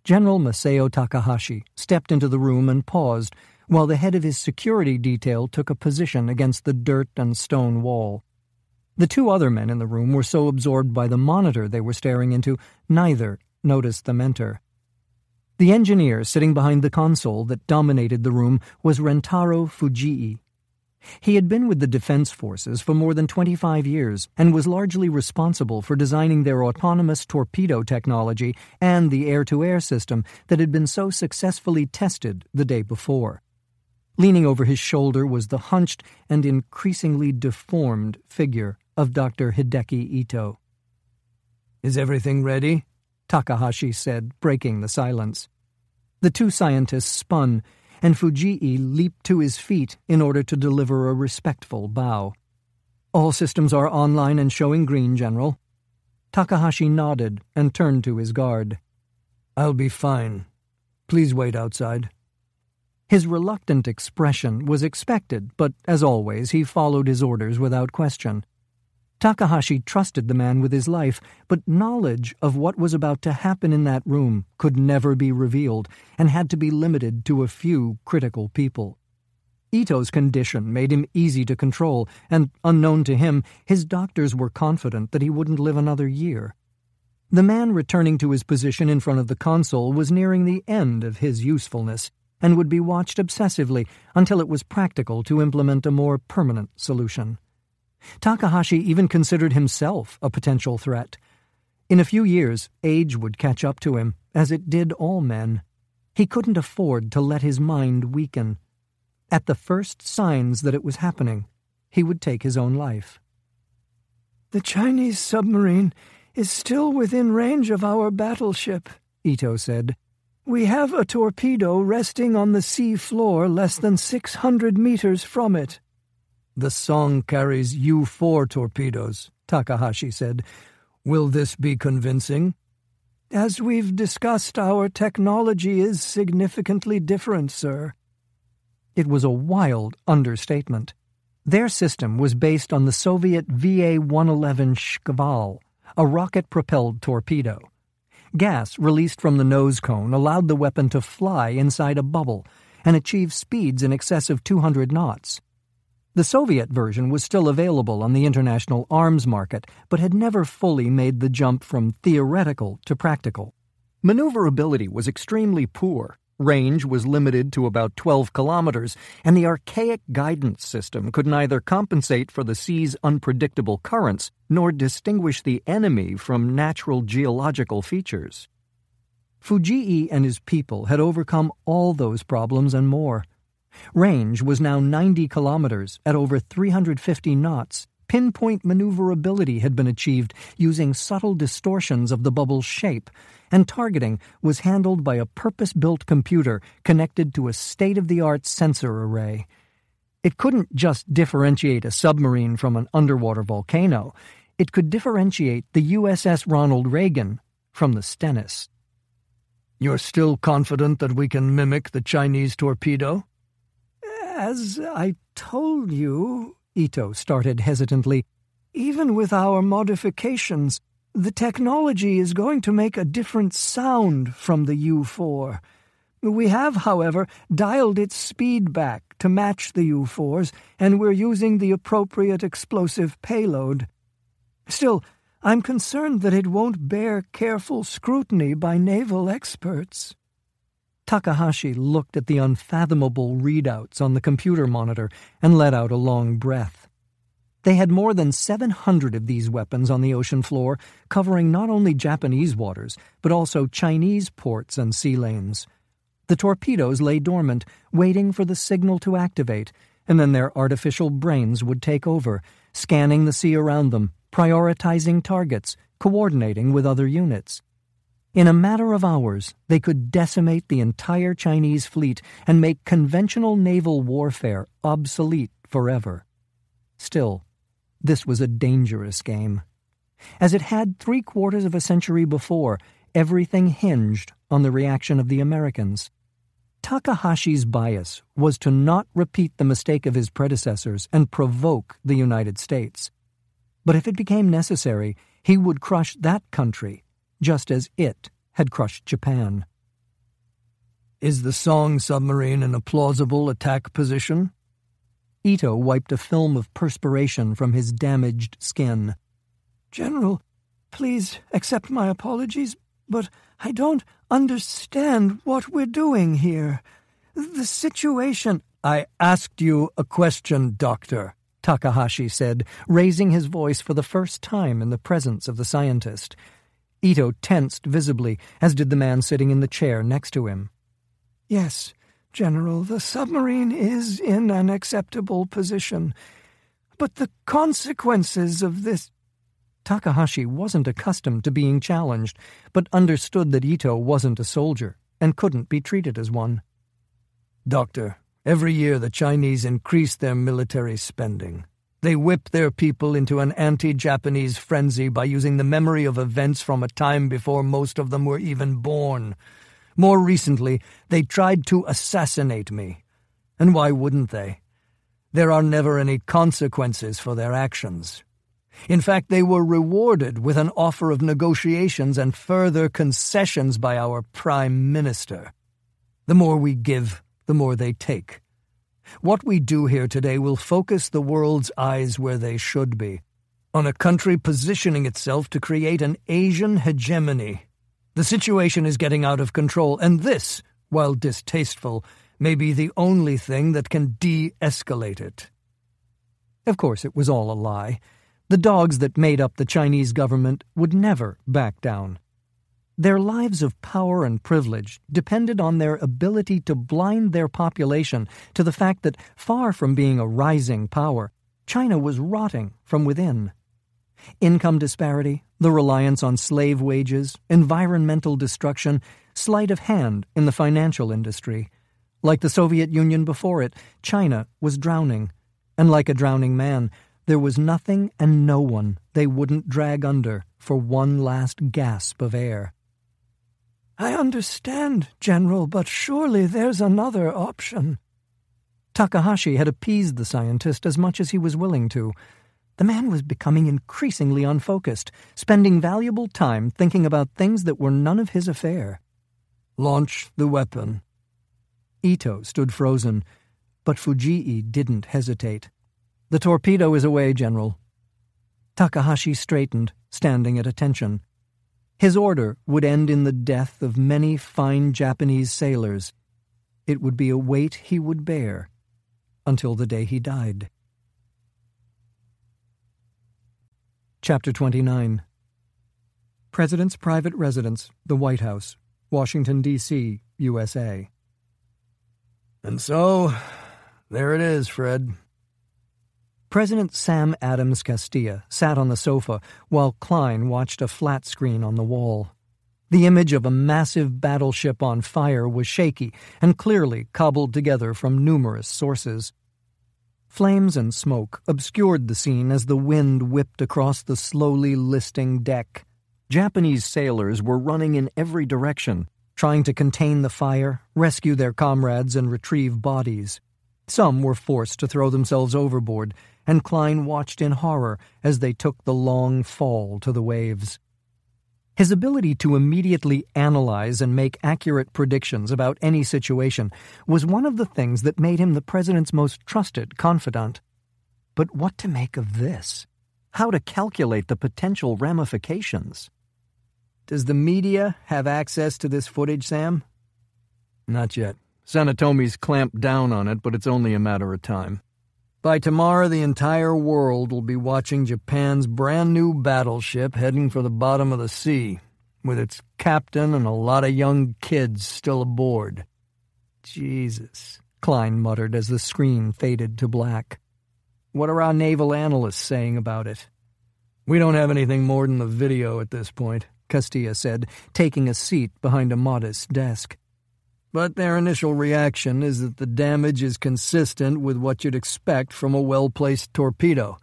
General Masao Takahashi stepped into the room and paused while the head of his security detail took a position against the dirt and stone wall. The 2 other men in the room were so absorbed by the monitor they were staring into, neither noticed them enter. The engineer sitting behind the console that dominated the room was Rentaro Fujii. He had been with the Defense Forces for more than 25 years and was largely responsible for designing their autonomous torpedo technology and the air-to-air system that had been so successfully tested the day before. Leaning over his shoulder was the hunched and increasingly deformed figure of Dr. Hideki Ito. "Is everything ready?" Takahashi said, breaking the silence. The 2 scientists spun, and Fujii leaped to his feet in order to deliver a respectful bow. "All systems are online and showing green, General." Takahashi nodded and turned to his guard. "I'll be fine. Please wait outside." His reluctant expression was expected, but as always he followed his orders without question. Takahashi trusted the man with his life, but knowledge of what was about to happen in that room could never be revealed and had to be limited to a few critical people. Ito's condition made him easy to control, and, unknown to him, his doctors were confident that he wouldn't live another year. The man returning to his position in front of the console was nearing the end of his usefulness, and would be watched obsessively until it was practical to implement a more permanent solution. Takahashi even considered himself a potential threat. In a few years, age would catch up to him, as it did all men. He couldn't afford to let his mind weaken. At the first signs that it was happening, he would take his own life. "The Chinese submarine is still within range of our battleship," Ito said. "We have a torpedo resting on the sea floor less than 600 meters from it." "The Song carries U-4 torpedoes," Takahashi said. "Will this be convincing?" "As we've discussed, our technology is significantly different, sir." It was a wild understatement. Their system was based on the Soviet VA-111 Shkval, a rocket-propelled torpedo. Gas released from the nose cone allowed the weapon to fly inside a bubble and achieve speeds in excess of 200 knots. The Soviet version was still available on the international arms market, but had never fully made the jump from theoretical to practical. Maneuverability was extremely poor. Range was limited to about 12 kilometers, and the archaic guidance system could neither compensate for the sea's unpredictable currents nor distinguish the enemy from natural geological features. Fujii and his people had overcome all those problems and more. Range was now 90 kilometers at over 350 knots. Pinpoint maneuverability had been achieved using subtle distortions of the bubble's shape, and targeting was handled by a purpose-built computer connected to a state-of-the-art sensor array. It couldn't just differentiate a submarine from an underwater volcano. It could differentiate the USS Ronald Reagan from the Stennis. "You're still confident that we can mimic the Chinese torpedo?" "As I told you," Ito started hesitantly, "even with our modifications, the technology is going to make a different sound from the U-4. We have, however, dialed its speed back to match the U-4's, and we're using the appropriate explosive payload. Still, I'm concerned that it won't bear careful scrutiny by naval experts." Takahashi looked at the unfathomable readouts on the computer monitor and let out a long breath. They had more than 700 of these weapons on the ocean floor, covering not only Japanese waters, but also Chinese ports and sea lanes. The torpedoes lay dormant, waiting for the signal to activate, and then their artificial brains would take over, scanning the sea around them, prioritizing targets, coordinating with other units. In a matter of hours, they could decimate the entire Chinese fleet and make conventional naval warfare obsolete forever. Still, this was a dangerous game. As it had 3/4 of a century before, everything hinged on the reaction of the Americans. Takahashi's bias was to not repeat the mistake of his predecessors and provoke the United States. But if it became necessary, he would crush that country, just as it had crushed Japan. "Is the Song submarine in a plausible attack position?" Ito wiped a film of perspiration from his damaged skin. "General, please accept my apologies, but I don't understand what we're doing here. The situation—" "I asked you a question, Doctor," Takahashi said, raising his voice for the first time in the presence of the scientist. Ito tensed visibly, as did the man sitting in the chair next to him. "Yes, General, the submarine is in an acceptable position. But the consequences of this—" Takahashi wasn't accustomed to being challenged, but understood that Ito wasn't a soldier and couldn't be treated as one. "Doctor, every year the Chinese increase their military spending. They whip their people into an anti-Japanese frenzy by using the memory of events from a time before most of them were even born. More recently, they tried to assassinate me. And why wouldn't they? There are never any consequences for their actions. In fact, they were rewarded with an offer of negotiations and further concessions by our Prime Minister. The more we give, the more they take. What we do here today will focus the world's eyes where they should be, on a country positioning itself to create an Asian hegemony. The situation is getting out of control, and this, while distasteful, may be the only thing that can de-escalate it. Of course, it was all a lie. The dogs that made up the Chinese government would never back down. Their lives of power and privilege depended on their ability to blind their population to the fact that, far from being a rising power, China was rotting from within. Income disparity, the reliance on slave wages, environmental destruction, sleight of hand in the financial industry. Like the Soviet Union before it, China was drowning. And like a drowning man, there was nothing and no one they wouldn't drag under for one last gasp of air. I understand, General, but surely there's another option. Takahashi had appeased the scientist as much as he was willing to. The man was becoming increasingly unfocused, spending valuable time thinking about things that were none of his affair. Launch the weapon. Ito stood frozen, but Fujii didn't hesitate. The torpedo is away, General. Takahashi straightened, standing at attention. His order would end in the death of many fine Japanese sailors. It would be a weight he would bear until the day he died. Chapter 29. President's Private Residence, the White House, Washington, D.C., USA. And so, there it is, Fred. President Sam Adams Castilla sat on the sofa while Klein watched a flat screen on the wall. The image of a massive battleship on fire was shaky and clearly cobbled together from numerous sources. Flames and smoke obscured the scene as the wind whipped across the slowly listing deck. Japanese sailors were running in every direction, trying to contain the fire, rescue their comrades, and retrieve bodies. Some were forced to throw themselves overboard, and Klein watched in horror as they took the long fall to the waves. His ability to immediately analyze and make accurate predictions about any situation was one of the things that made him the president's most trusted confidant. But what to make of this? How to calculate the potential ramifications? Does the media have access to this footage, Sam? Not yet. Sanatomi's clamped down on it, but it's only a matter of time. By tomorrow, the entire world will be watching Japan's brand-new battleship heading for the bottom of the sea, with its captain and a lot of young kids still aboard. Jesus, Klein muttered as the screen faded to black. What are our naval analysts saying about it? We don't have anything more than the video at this point, Castilla said, taking a seat behind a modest desk. But their initial reaction is that the damage is consistent with what you'd expect from a well-placed torpedo.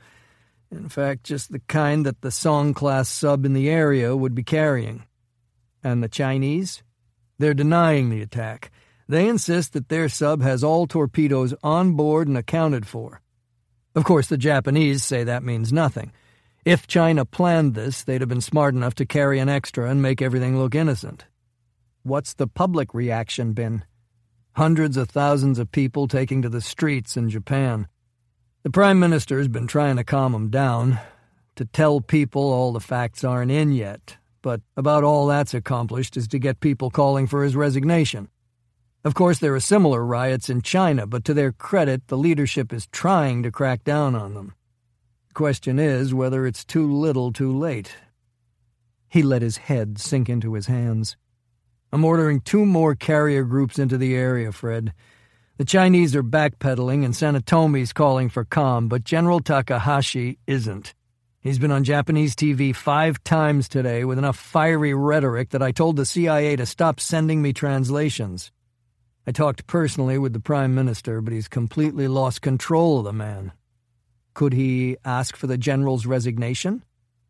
In fact, just the kind that the Song-class sub in the area would be carrying. And the Chinese? They're denying the attack. They insist that their sub has all torpedoes on board and accounted for. Of course, the Japanese say that means nothing. If China planned this, they'd have been smart enough to carry an extra and make everything look innocent. What's the public reaction been? Hundreds of thousands of people taking to the streets in Japan. The Prime Minister's been trying to calm them down, to tell people all the facts aren't in yet, but about all that's accomplished is to get people calling for his resignation. Of course, there are similar riots in China, but to their credit, the leadership is trying to crack down on them. The question is whether it's too little too late. He let his head sink into his hands. I'm ordering 2 more carrier groups into the area, Fred. The Chinese are backpedaling and Sanatomi's calling for calm, but General Takahashi isn't. He's been on Japanese TV 5 times today with enough fiery rhetoric that I told the CIA to stop sending me translations. I talked personally with the Prime Minister, but he's completely lost control of the man. Could he ask for the general's resignation?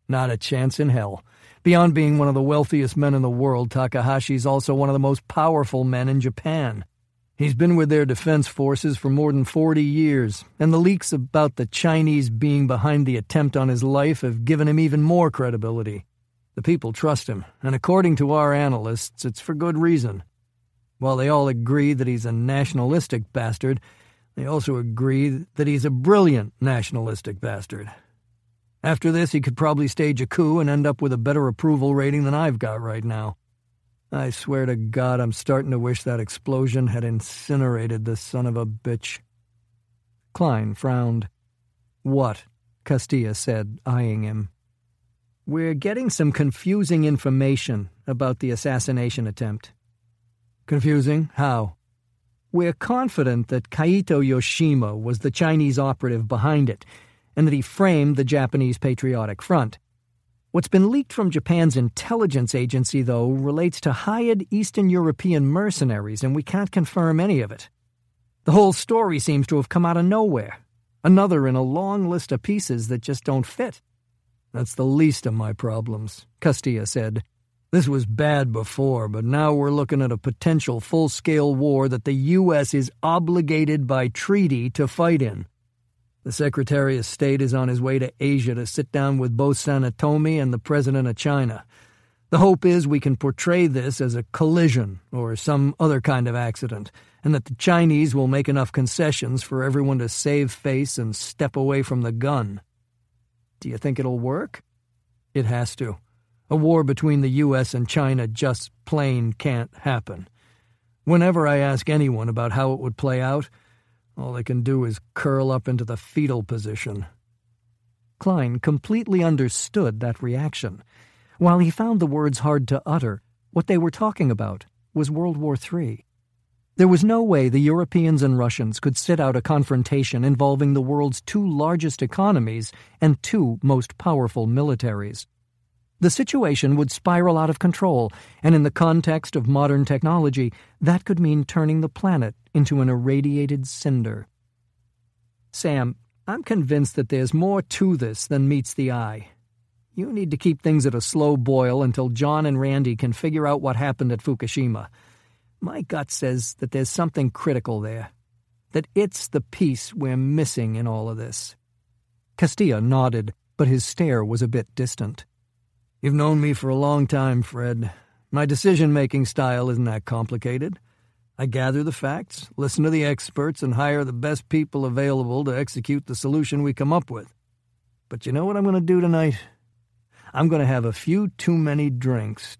Not a chance in hell. Beyond being one of the wealthiest men in the world, Takahashi's also one of the most powerful men in Japan. He's been with their defense forces for more than 40 years, and the leaks about the Chinese being behind the attempt on his life have given him even more credibility. The people trust him, and according to our analysts, it's for good reason. While they all agree that he's a nationalistic bastard, they also agree that he's a brilliant nationalistic bastard. After this, he could probably stage a coup and end up with a better approval rating than I've got right now. I swear to God, I'm starting to wish that explosion had incinerated the son of a bitch. Klein frowned. What? Castilla said, eyeing him. We're getting some confusing information about the assassination attempt. Confusing? How? We're confident that Kaito Yoshima was the Chinese operative behind it, and that he framed the Japanese Patriotic Front. What's been leaked from Japan's intelligence agency, though, relates to hired Eastern European mercenaries, and we can't confirm any of it. The whole story seems to have come out of nowhere. Another in a long list of pieces that just don't fit. That's the least of my problems, Castilla said. This was bad before, but now we're looking at a potential full-scale war that the U.S. is obligated by treaty to fight in. The Secretary of State is on his way to Asia to sit down with both Sanetomi and the President of China. The hope is we can portray this as a collision or some other kind of accident, and that the Chinese will make enough concessions for everyone to save face and step away from the gun. Do you think it'll work? It has to. A war between the U.S. and China just plain can't happen. Whenever I ask anyone about how it would play out, all they can do is curl up into the fetal position. Klein completely understood that reaction. While he found the words hard to utter, what they were talking about was World War III. There was no way the Europeans and Russians could sit out a confrontation involving the world's two largest economies and two most powerful militaries. The situation would spiral out of control, and in the context of modern technology, that could mean turning the planet into an irradiated cinder. Sam, I'm convinced that there's more to this than meets the eye. You need to keep things at a slow boil until John and Randi can figure out what happened at Fukushima. My gut says that there's something critical there, that it's the piece we're missing in all of this. Castilla nodded, but his stare was a bit distant. You've known me for a long time, Fred. My decision-making style isn't that complicated. I gather the facts, listen to the experts, and hire the best people available to execute the solution we come up with. But you know what I'm going to do tonight? I'm going to have a few too many drinks,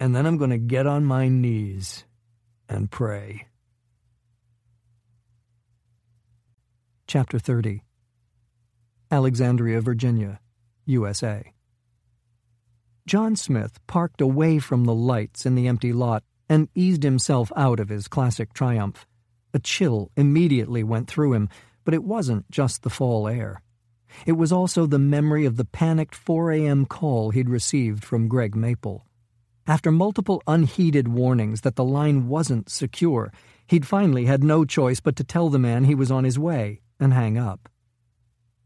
and then I'm going to get on my knees and pray. Chapter 30. Alexandria, Virginia, USA. Jon Smith parked away from the lights in the empty lot and eased himself out of his classic Triumph. A chill immediately went through him, but it wasn't just the fall air. It was also the memory of the panicked 4 a.m. call he'd received from Greg Maple. After multiple unheeded warnings that the line wasn't secure, he'd finally had no choice but to tell the man he was on his way and hang up.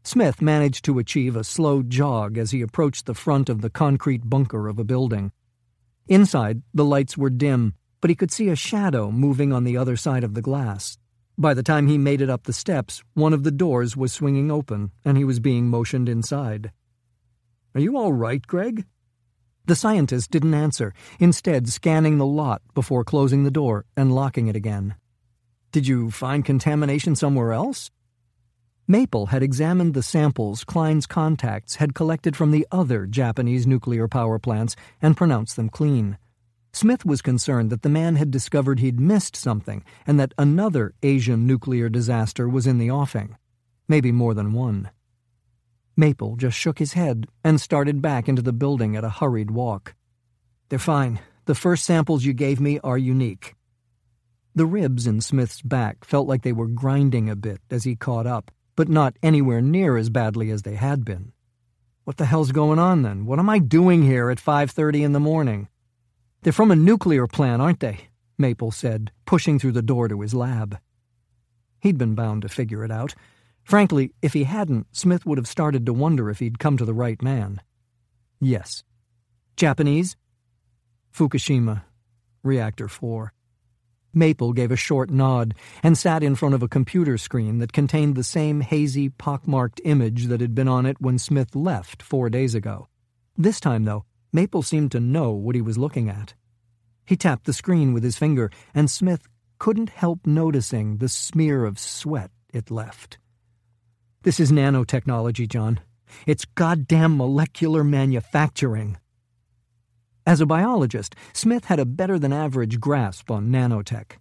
Smith managed to achieve a slow jog as he approached the front of the concrete bunker of a building. Inside, the lights were dim, but he could see a shadow moving on the other side of the glass. By the time he made it up the steps, one of the doors was swinging open, and he was being motioned inside. "Are you all right, Greg?" The scientist didn't answer, instead scanning the lot before closing the door and locking it again. "Did you find contamination somewhere else?" Maple had examined the samples Klein's contacts had collected from the other Japanese nuclear power plants and pronounced them clean. Smith was concerned that the man had discovered he'd missed something and that another Asian nuclear disaster was in the offing. Maybe more than one. Maple just shook his head and started back into the building at a hurried walk. "They're fine. The first samples you gave me are unique." The ribs in Smith's back felt like they were grinding a bit as he caught up, but not anywhere near as badly as they had been. "What the hell's going on, then? What am I doing here at 5:30 in the morning?" "They're from a nuclear plant, aren't they?" Maple said, pushing through the door to his lab. He'd been bound to figure it out. Frankly, if he hadn't, Smith would have started to wonder if he'd come to the right man. Yes. Japanese? Fukushima. Reactor 4. Maple gave a short nod and sat in front of a computer screen that contained the same hazy, pockmarked image that had been on it when Smith left 4 days ago. This time, though, Maple seemed to know what he was looking at. He tapped the screen with his finger, and Smith couldn't help noticing the smear of sweat it left. This is nanotechnology, John. It's goddamn molecular manufacturing. As a biologist, Smith had a better-than-average grasp on nanotech.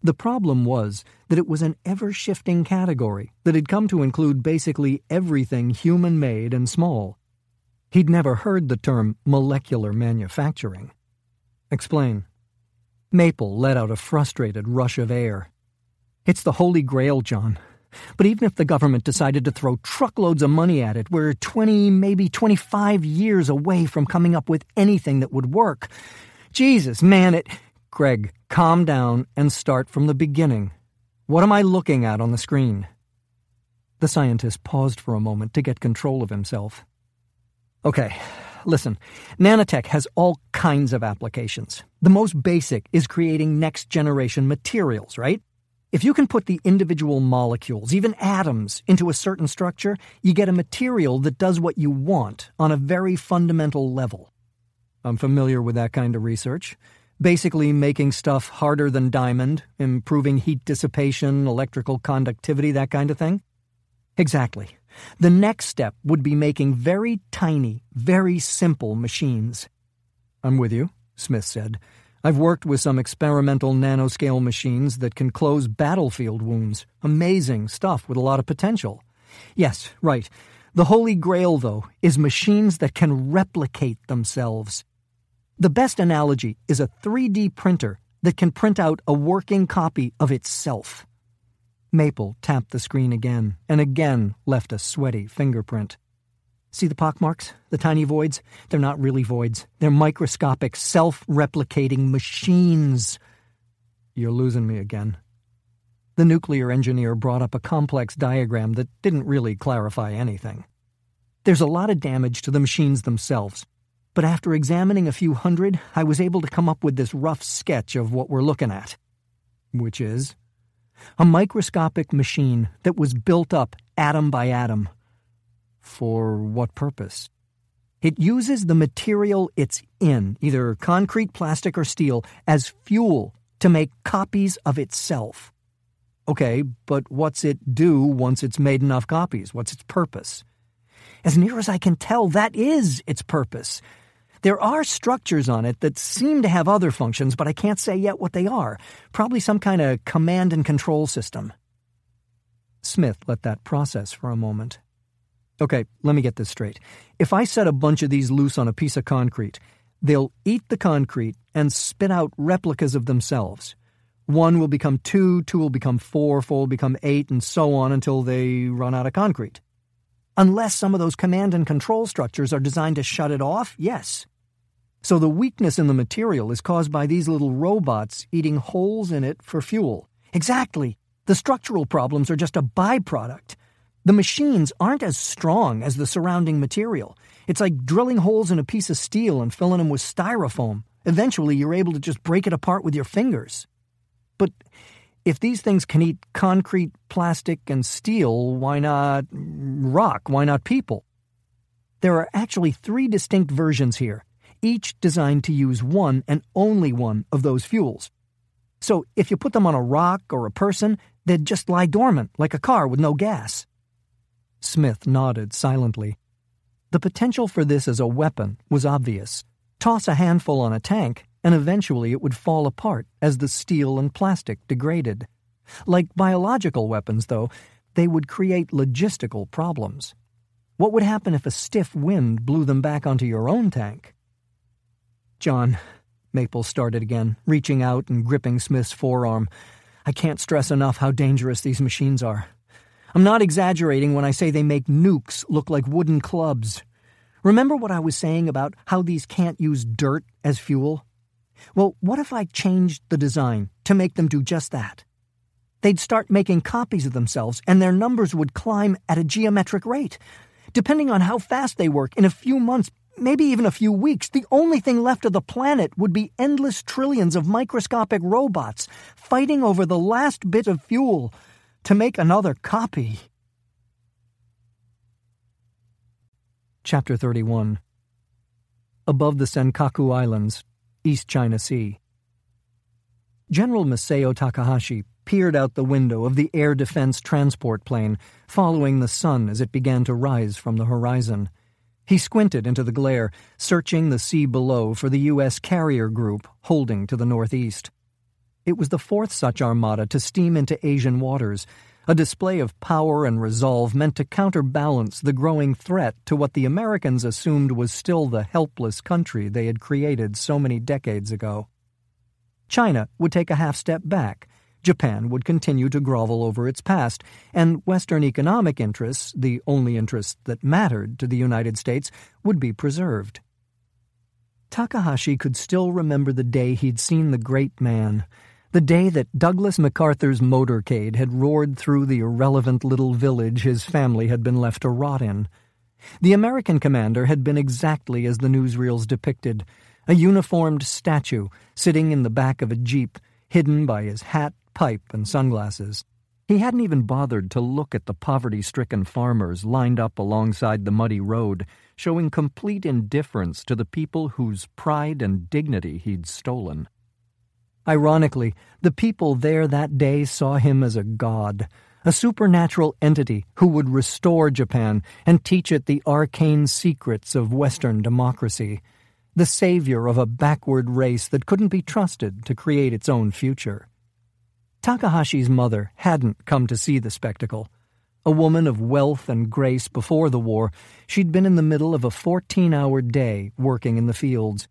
The problem was that it was an ever-shifting category that had come to include basically everything human-made and small. He'd never heard the term molecular manufacturing. Explain. Maple let out a frustrated rush of air. It's the Holy Grail, John. But even if the government decided to throw truckloads of money at it, we're 20, maybe 25 years away from coming up with anything that would work. Jesus, man, Greg, calm down and start from the beginning. What am I looking at on the screen? The scientist paused for a moment to get control of himself. Okay, listen, nanotech has all kinds of applications. The most basic is creating next-generation materials, right? If you can put the individual molecules, even atoms, into a certain structure, you get a material that does what you want on a very fundamental level. I'm familiar with that kind of research. Basically making stuff harder than diamond, improving heat dissipation, electrical conductivity, that kind of thing. Exactly. The next step would be making very tiny, very simple machines. I'm with you, Smith said. I've worked with some experimental nanoscale machines that can close battlefield wounds. Amazing stuff with a lot of potential. Yes, right. The Holy Grail, though, is machines that can replicate themselves. The best analogy is a 3D printer that can print out a working copy of itself. Maple tapped the screen again and again left a sweaty fingerprint. See the pockmarks? The tiny voids? They're not really voids. They're microscopic, self-replicating machines. You're losing me again. The nuclear engineer brought up a complex diagram that didn't really clarify anything. There's a lot of damage to the machines themselves, but after examining a few hundred, I was able to come up with this rough sketch of what we're looking at. Which is? A microscopic machine that was built up atom by atom. For what purpose? It uses the material it's in, either concrete, plastic, or steel, as fuel to make copies of itself. Okay, but what's it do once it's made enough copies? What's its purpose? As near as I can tell, that is its purpose. There are structures on it that seem to have other functions, but I can't say yet what they are. Probably some kind of command and control system. Smith let that process for a moment. Okay, let me get this straight. If I set a bunch of these loose on a piece of concrete, they'll eat the concrete and spit out replicas of themselves. 1 will become 2, 2 will become 4, 4 will become 8, and so on until they run out of concrete. Unless some of those command and control structures are designed to shut it off, yes. So the weakness in the material is caused by these little robots eating holes in it for fuel. Exactly. The structural problems are just a byproduct. The machines aren't as strong as the surrounding material. It's like drilling holes in a piece of steel and filling them with styrofoam. Eventually, you're able to just break it apart with your fingers. But if these things can eat concrete, plastic, and steel, why not rock? Why not people? There are actually 3 distinct versions here, each designed to use one and only one of those fuels. So if you put them on a rock or a person, they'd just lie dormant, like a car with no gas. Smith nodded silently. The potential for this as a weapon was obvious. Toss a handful on a tank, and eventually it would fall apart as the steel and plastic degraded. Like biological weapons, though, they would create logistical problems. What would happen if a stiff wind blew them back onto your own tank? John, Maple started again, reaching out and gripping Smith's forearm. I can't stress enough how dangerous these machines are. I'm not exaggerating when I say they make nukes look like wooden clubs. Remember what I was saying about how these can't use dirt as fuel? Well, what if I changed the design to make them do just that? They'd start making copies of themselves, and their numbers would climb at a geometric rate. Depending on how fast they work, in a few months, maybe even a few weeks, the only thing left of the planet would be endless trillions of microscopic robots fighting over the last bit of fuel to make another copy. Chapter 31. Above the Senkaku Islands, East China Sea. General Masao Takahashi peered out the window of the air defense transport plane, following the sun as it began to rise from the horizon. He squinted into the glare, searching the sea below for the U.S. carrier group holding to the northeast. It was the fourth such armada to steam into Asian waters, a display of power and resolve meant to counterbalance the growing threat to what the Americans assumed was still the helpless country they had created so many decades ago. China would take a half step back, Japan would continue to grovel over its past, and Western economic interests, the only interests that mattered to the United States, would be preserved. Takahashi could still remember the day he'd seen the great man, the day that Douglas MacArthur's motorcade had roared through the irrelevant little village his family had been left to rot in. The American commander had been exactly as the newsreels depicted, a uniformed statue sitting in the back of a jeep, hidden by his hat, pipe, and sunglasses. He hadn't even bothered to look at the poverty-stricken farmers lined up alongside the muddy road, showing complete indifference to the people whose pride and dignity he'd stolen. Ironically, the people there that day saw him as a god, a supernatural entity who would restore Japan and teach it the arcane secrets of Western democracy, the savior of a backward race that couldn't be trusted to create its own future. Takahashi's mother hadn't come to see the spectacle. A woman of wealth and grace before the war, she'd been in the middle of a 14-hour day working in the fields.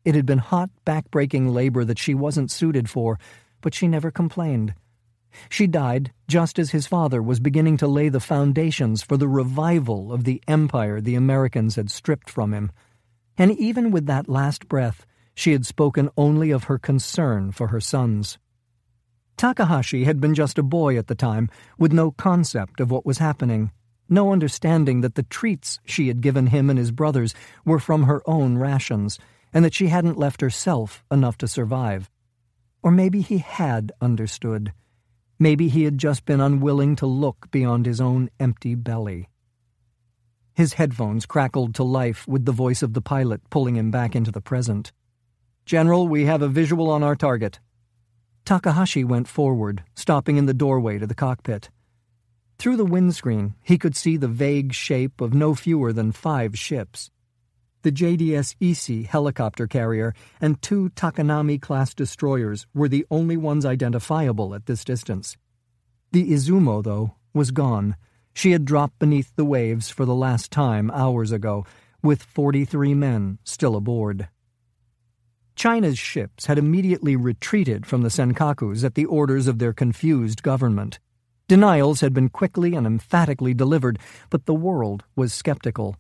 It had been hot, back-breaking labor that she wasn't suited for, but she never complained. She died just as his father was beginning to lay the foundations for the revival of the empire the Americans had stripped from him. And even with that last breath, she had spoken only of her concern for her sons. Takahashi had been just a boy at the time, with no concept of what was happening, no understanding that the treats she had given him and his brothers were from her own rations, and that she hadn't left herself enough to survive. Or maybe he had understood. Maybe he had just been unwilling to look beyond his own empty belly. His headphones crackled to life with the voice of the pilot pulling him back into the present. "General, we have a visual on our target." Takahashi went forward, stopping in the doorway to the cockpit. Through the windscreen, he could see the vague shape of no fewer than 5 ships. The JDS Ise helicopter carrier and 2 Takanami-class destroyers were the only ones identifiable at this distance. The Izumo, though, was gone. She had dropped beneath the waves for the last time hours ago, with 43 men still aboard. China's ships had immediately retreated from the Senkakus at the orders of their confused government. Denials had been quickly and emphatically delivered, but the world was skeptical.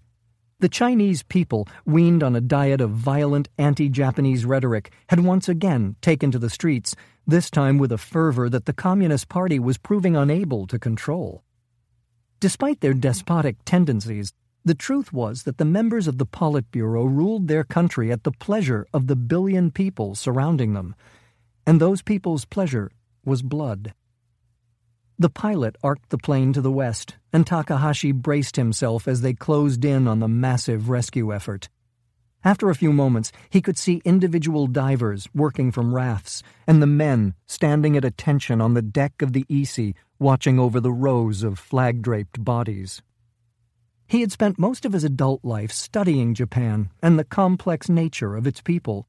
The Chinese people, weaned on a diet of violent anti-Japanese rhetoric, had once again taken to the streets, this time with a fervor that the Communist Party was proving unable to control. Despite their despotic tendencies, the truth was that the members of the Politburo ruled their country at the pleasure of the billion people surrounding them, and those people's pleasure was blood. The pilot arced the plane to the west, and Takahashi braced himself as they closed in on the massive rescue effort. After a few moments, he could see individual divers working from rafts, and the men standing at attention on the deck of the Ise, watching over the rows of flag-draped bodies. He had spent most of his adult life studying Japan and the complex nature of its people.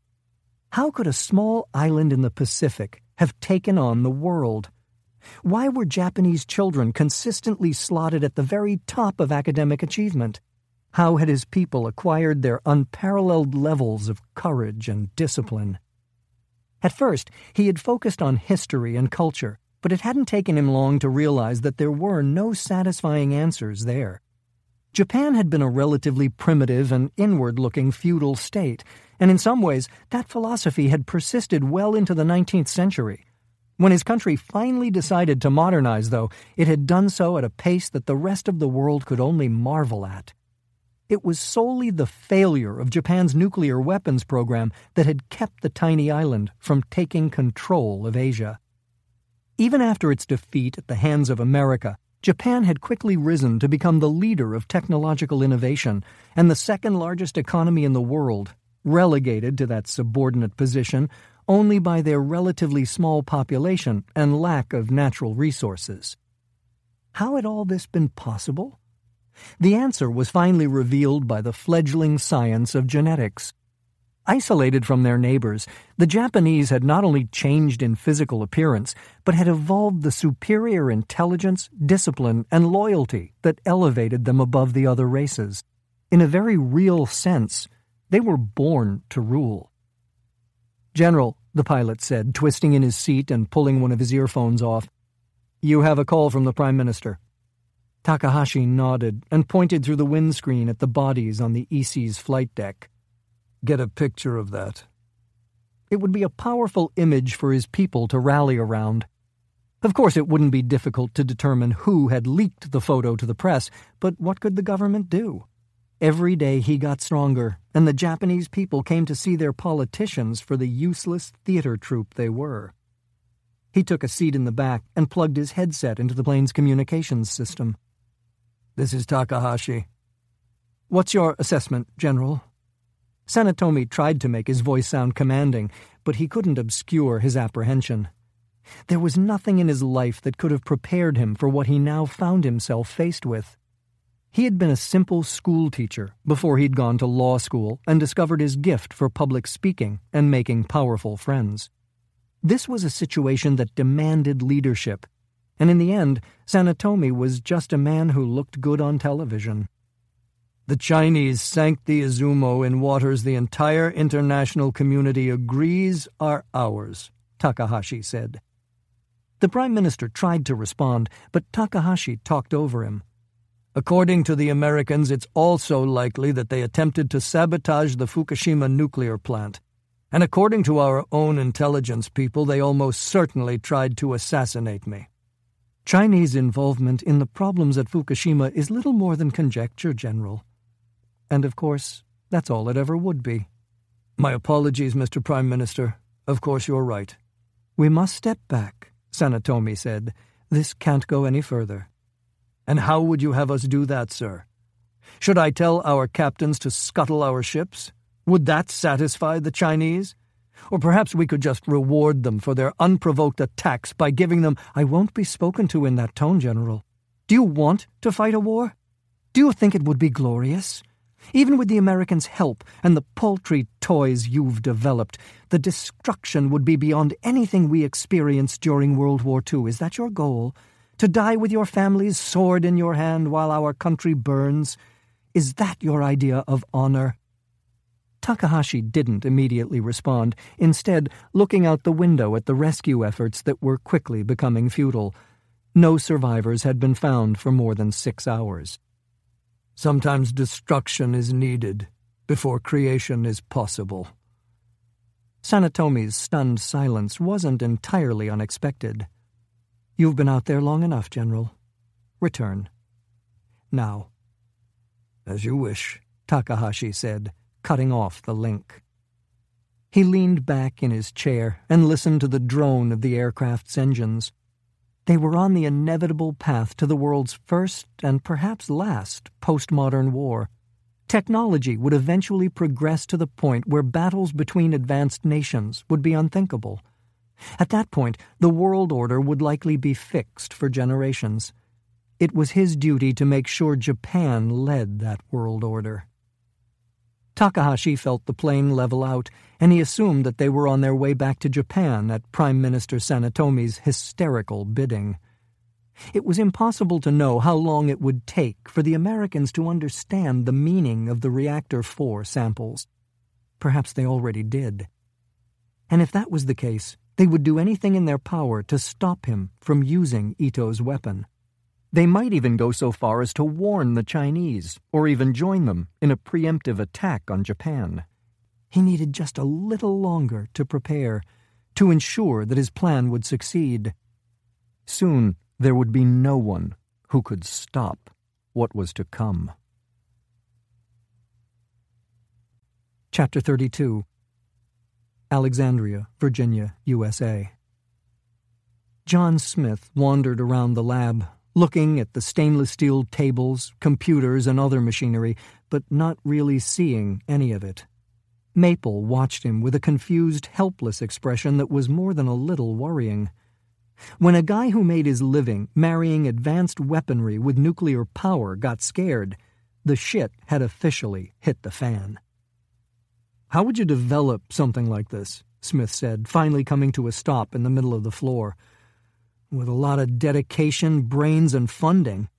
How could a small island in the Pacific have taken on the world? Why were Japanese children consistently slotted at the very top of academic achievement? How had his people acquired their unparalleled levels of courage and discipline? At first, he had focused on history and culture, but it hadn't taken him long to realize that there were no satisfying answers there. Japan had been a relatively primitive and inward-looking feudal state, and in some ways that philosophy had persisted well into the 19th century. When his country finally decided to modernize, though, it had done so at a pace that the rest of the world could only marvel at. It was solely the failure of Japan's nuclear weapons program that had kept the tiny island from taking control of Asia. Even after its defeat at the hands of America, Japan had quickly risen to become the leader of technological innovation and the second-largest economy in the world, relegated to that subordinate position only by their relatively small population and lack of natural resources. How had all this been possible? The answer was finally revealed by the fledgling science of genetics. Isolated from their neighbors, the Japanese had not only changed in physical appearance, but had evolved the superior intelligence, discipline, and loyalty that elevated them above the other races. In a very real sense, they were born to rule. "General," the pilot said, twisting in his seat and pulling one of his earphones off, "you have a call from the Prime Minister." Takahashi nodded and pointed through the windscreen at the bodies on the EC's flight deck. "Get a picture of that." It would be a powerful image for his people to rally around. Of course, it wouldn't be difficult to determine who had leaked the photo to the press, but what could the government do? Every day he got stronger, and the Japanese people came to see their politicians for the useless theater troupe they were. He took a seat in the back and plugged his headset into the plane's communications system. "This is Takahashi." "What's your assessment, General?" Sanetomi tried to make his voice sound commanding, but he couldn't obscure his apprehension. There was nothing in his life that could have prepared him for what he now found himself faced with. He had been a simple school teacher before he'd gone to law school and discovered his gift for public speaking and making powerful friends. This was a situation that demanded leadership, and in the end, Sanetomi was just a man who looked good on television. "The Chinese sank the Izumo in waters the entire international community agrees are ours," Takahashi said. The Prime Minister tried to respond, but Takahashi talked over him. "According to the Americans, it's also likely that they attempted to sabotage the Fukushima nuclear plant. And according to our own intelligence people, they almost certainly tried to assassinate me." Chinese involvement in the problems at Fukushima is little more than conjecture, General. And of course, that's all it ever would be. "My apologies, Mr. Prime Minister. Of course you're right." "We must step back," Sanetomi said. "This can't go any further." "And how would you have us do that, sir? Should I tell our captains to scuttle our ships? Would that satisfy the Chinese? Or perhaps we could just reward them for their unprovoked attacks by giving them—" "I won't be spoken to in that tone, General. Do you want to fight a war? Do you think it would be glorious? Even with the Americans' help and the paltry toys you've developed, the destruction would be beyond anything we experienced during World War II. Is that your goal? To die with your family's sword in your hand while our country burns? Is that your idea of honor?" Takahashi didn't immediately respond, instead looking out the window at the rescue efforts that were quickly becoming futile. No survivors had been found for more than 6 hours. "Sometimes destruction is needed before creation is possible." Sanetomi's stunned silence wasn't entirely unexpected. "You've been out there long enough, General. Return. Now." "As you wish," Takahashi said, cutting off the link. He leaned back in his chair and listened to the drone of the aircraft's engines. They were on the inevitable path to the world's first and perhaps last postmodern war. Technology would eventually progress to the point where battles between advanced nations would be unthinkable. At that point, the world order would likely be fixed for generations. It was his duty to make sure Japan led that world order. Takahashi felt the plane level out, and he assumed that they were on their way back to Japan at Prime Minister Sanetomi's hysterical bidding. It was impossible to know how long it would take for the Americans to understand the meaning of the Reactor 4 samples. Perhaps they already did. And if that was the case, they would do anything in their power to stop him from using Ito's weapon. They might even go so far as to warn the Chinese, or even join them in a preemptive attack on Japan. He needed just a little longer to prepare, to ensure that his plan would succeed. Soon there would be no one who could stop what was to come. Chapter 32. Alexandria, Virginia, USA. Jon Smith wandered around the lab, looking at the stainless steel tables, computers, and other machinery, but not really seeing any of it. Maple watched him with a confused, helpless expression that was more than a little worrying. When a guy who made his living marrying advanced weaponry with nuclear power got scared, the shit had officially hit the fan. "How would you develop something like this?" Smith said, finally coming to a stop in the middle of the floor. "With a lot of dedication, brains, and funding.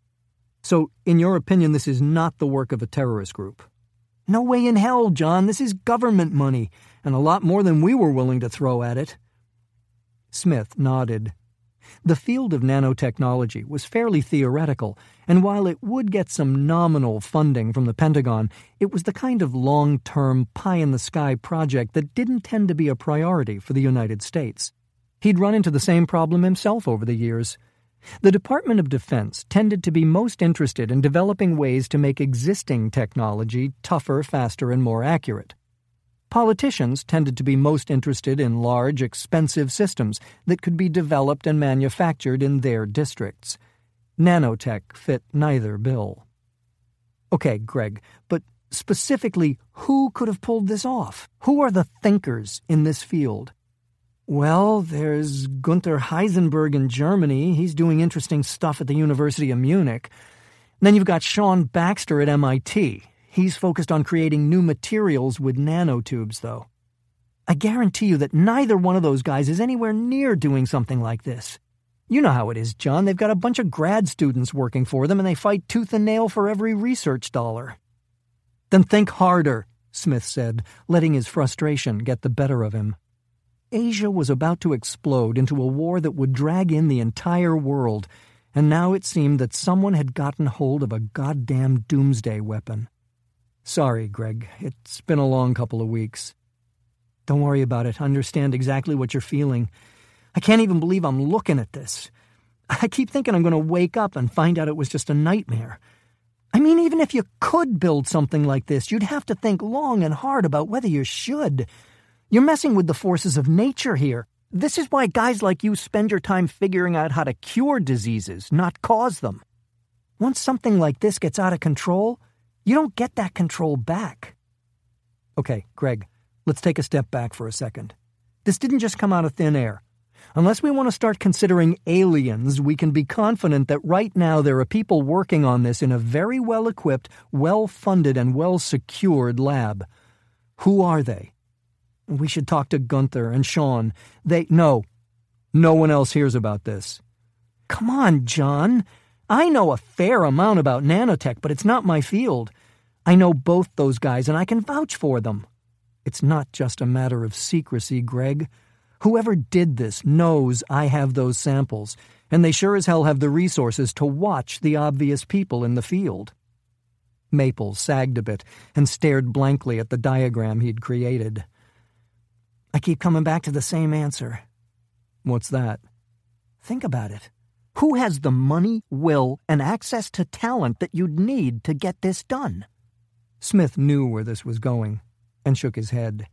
So, in your opinion, this is not the work of a terrorist group?" "No way in hell, John. This is government money, and a lot more than we were willing to throw at it." Smith nodded. The field of nanotechnology was fairly theoretical, and while it would get some nominal funding from the Pentagon, it was the kind of long-term, pie-in-the-sky project that didn't tend to be a priority for the United States. He'd run into the same problem himself over the years. The Department of Defense tended to be most interested in developing ways to make existing technology tougher, faster, and more accurate. Politicians tended to be most interested in large, expensive systems that could be developed and manufactured in their districts. Nanotech fit neither bill. Okay, Greg, but specifically, who could have pulled this off? Who are the thinkers in this field? Well, there's Gunther Heisenberg in Germany. He's doing interesting stuff at the University of Munich. And then you've got Sean Baxter at MIT. He's focused on creating new materials with nanotubes, though. I guarantee you that neither one of those guys is anywhere near doing something like this. You know how it is, John. They've got a bunch of grad students working for them, and they fight tooth and nail for every research dollar. Then think harder, Smith said, letting his frustration get the better of him. Asia was about to explode into a war that would drag in the entire world, and now it seemed that someone had gotten hold of a goddamn doomsday weapon. Sorry, Greg. It's been a long couple of weeks. Don't worry about it. I understand exactly what you're feeling. I can't even believe I'm looking at this. I keep thinking I'm going to wake up and find out it was just a nightmare. I mean, even if you could build something like this, you'd have to think long and hard about whether you should. You're messing with the forces of nature here. This is why guys like you spend your time figuring out how to cure diseases, not cause them. Once something like this gets out of control, you don't get that control back. Okay, Greg, let's take a step back for a second. This didn't just come out of thin air. Unless we want to start considering aliens, we can be confident that right now there are people working on this in a very well-equipped, well-funded, and well-secured lab. Who are they? We should talk to Gunther and Sean. No one else hears about this. Come on, John. I know a fair amount about nanotech, but it's not my field. I know both those guys, and I can vouch for them. It's not just a matter of secrecy, Greg. Whoever did this knows I have those samples, and they sure as hell have the resources to watch the obvious people in the field. Maple sagged a bit and stared blankly at the diagram he'd created. I keep coming back to the same answer. What's that? Think about it. Who has the money, will, and access to talent that you'd need to get this done? Smith knew where this was going and shook his head.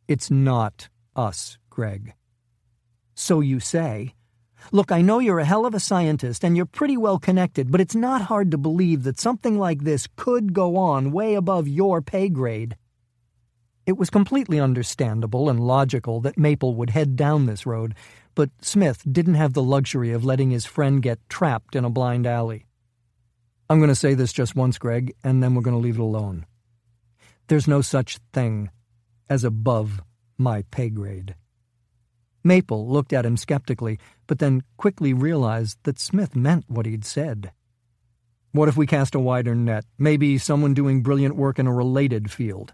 It's not us, Greg. So you say. Look, I know you're a hell of a scientist and you're pretty well connected, but it's not hard to believe that something like this could go on way above your pay grade. It was completely understandable and logical that Maple would head down this road, but Smith didn't have the luxury of letting his friend get trapped in a blind alley. I'm going to say this just once, Greg, and then we're going to leave it alone. There's no such thing as above my pay grade. Maple looked at him skeptically, but then quickly realized that Smith meant what he'd said. What if we cast a wider net? Maybe someone doing brilliant work in a related field?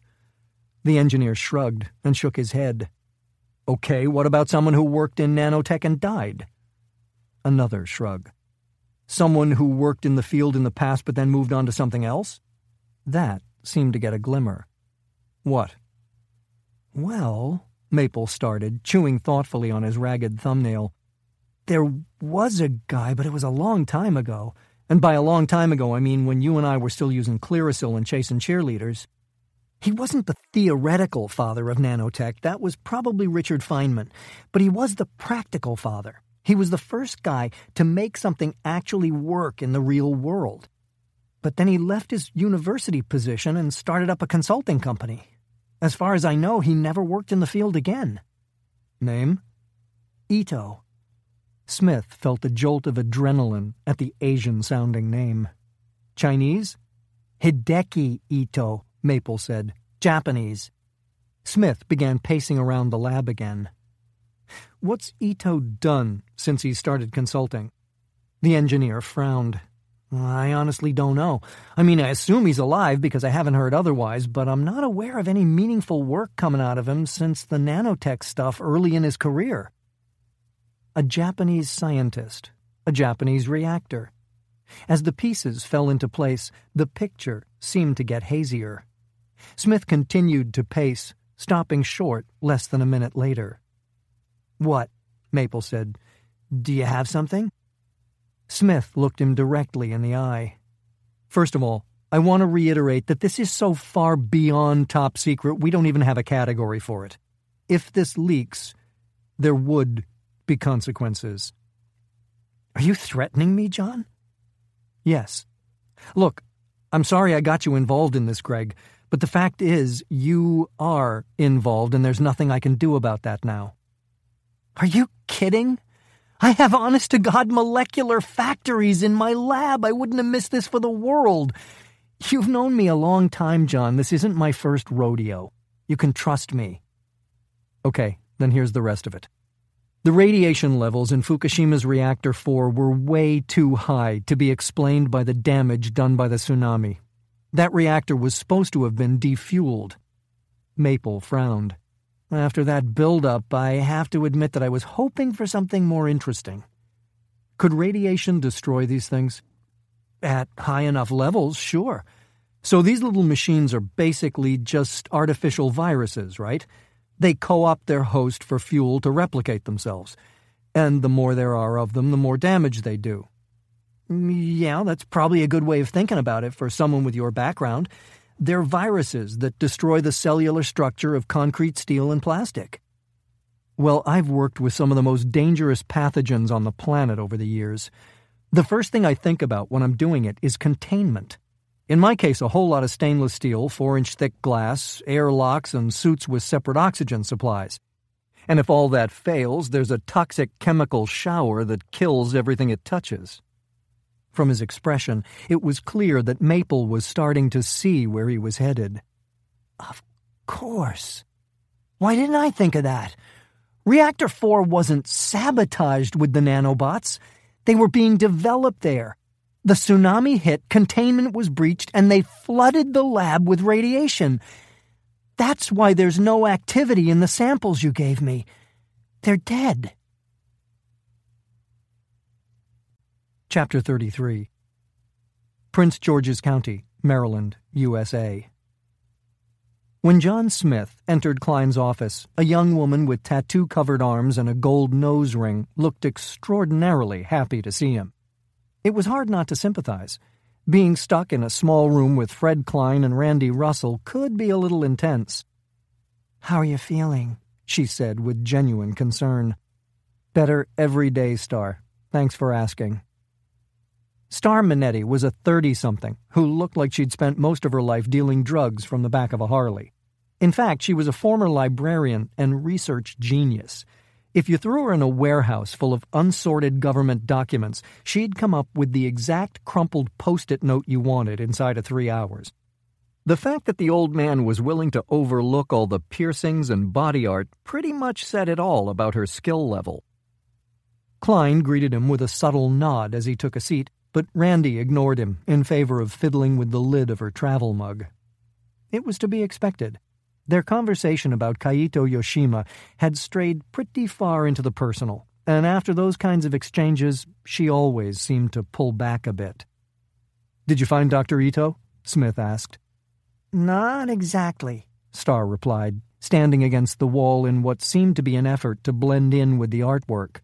The engineer shrugged and shook his head. Okay, what about someone who worked in nanotech and died? Another shrug. Someone who worked in the field in the past but then moved on to something else? That seemed to get a glimmer. What? Well, Maple started, chewing thoughtfully on his ragged thumbnail. "There was a guy, but it was a long time ago. And by a long time ago, I mean when you and I were still using Clearasil and chasing cheerleaders. He wasn't the theoretical father of nanotech. That was probably Richard Feynman. But he was the practical father. He was the first guy to make something actually work in the real world. But then he left his university position and started up a consulting company. As far as I know, he never worked in the field again." "Name?" "Ito." Smith felt a jolt of adrenaline at the Asian-sounding name. "Chinese?" "Hideki Ito," Maple said. "Japanese." Smith began pacing around the lab again. "What's Ito done since he started consulting?" The engineer frowned. "I honestly don't know. I mean, I assume he's alive because I haven't heard otherwise, but I'm not aware of any meaningful work coming out of him since the nanotech stuff early in his career." A Japanese scientist, a Japanese reactor. As the pieces fell into place, the picture seemed to get hazier. Smith continued to pace, stopping short less than a minute later. "What?" Maple said. "Do you have something?" Smith looked him directly in the eye. "First of all, I want to reiterate that this is so far beyond top secret we don't even have a category for it. If this leaks, there would be consequences." "Are you threatening me, John?" "Yes. Look, I'm sorry I got you involved in this, Greg, but the fact is you are involved and there's nothing I can do about that now." "Are you kidding? I have honest-to-God molecular factories in my lab. I wouldn't have missed this for the world. You've known me a long time, John. This isn't my first rodeo. You can trust me." "Okay, then here's the rest of it. The radiation levels in Fukushima's Reactor 4 were way too high to be explained by the damage done by the tsunami. That reactor was supposed to have been defueled." Maple frowned. "After that build-up, I have to admit that I was hoping for something more interesting." "Could radiation destroy these things?" "At high enough levels, sure. So these little machines are basically just artificial viruses, right? They co-opt their host for fuel to replicate themselves. And the more there are of them, the more damage they do." "Yeah, that's probably a good way of thinking about it for someone with your background. They're viruses that destroy the cellular structure of concrete, steel, and plastic." "Well, I've worked with some of the most dangerous pathogens on the planet over the years. The first thing I think about when I'm doing it is containment. In my case, a whole lot of stainless steel, 4-inch thick glass, airlocks, and suits with separate oxygen supplies. And if all that fails, there's a toxic chemical shower that kills everything it touches." From his expression, it was clear that Maple was starting to see where he was headed. "Of course. Why didn't I think of that? Reactor 4 wasn't sabotaged with the nanobots. They were being developed there. The tsunami hit, containment was breached, and they flooded the lab with radiation. That's why there's no activity in the samples you gave me. They're dead." Chapter 33. Prince George's County, Maryland, USA. When Jon Smith entered Klein's office, a young woman with tattoo-covered arms and a gold nose ring looked extraordinarily happy to see him. It was hard not to sympathize. Being stuck in a small room with Fred Klein and Randi Russell could be a little intense. "How are you feeling?" she said with genuine concern. "Better every day, Star. Thanks for asking." Star Minetti was a 30-something who looked like she'd spent most of her life dealing drugs from the back of a Harley. In fact, she was a former librarian and research genius. If you threw her in a warehouse full of unsorted government documents, she'd come up with the exact crumpled Post-it note you wanted inside of 3 hours. The fact that the old man was willing to overlook all the piercings and body art pretty much said it all about her skill level. Klein greeted him with a subtle nod as he took a seat, but Randi ignored him in favor of fiddling with the lid of her travel mug. It was to be expected. Their conversation about Kaito Yoshima had strayed pretty far into the personal, and after those kinds of exchanges, she always seemed to pull back a bit. "Did you find Dr. Ito?" Smith asked. "Not exactly," Starr replied, standing against the wall in what seemed to be an effort to blend in with the artwork.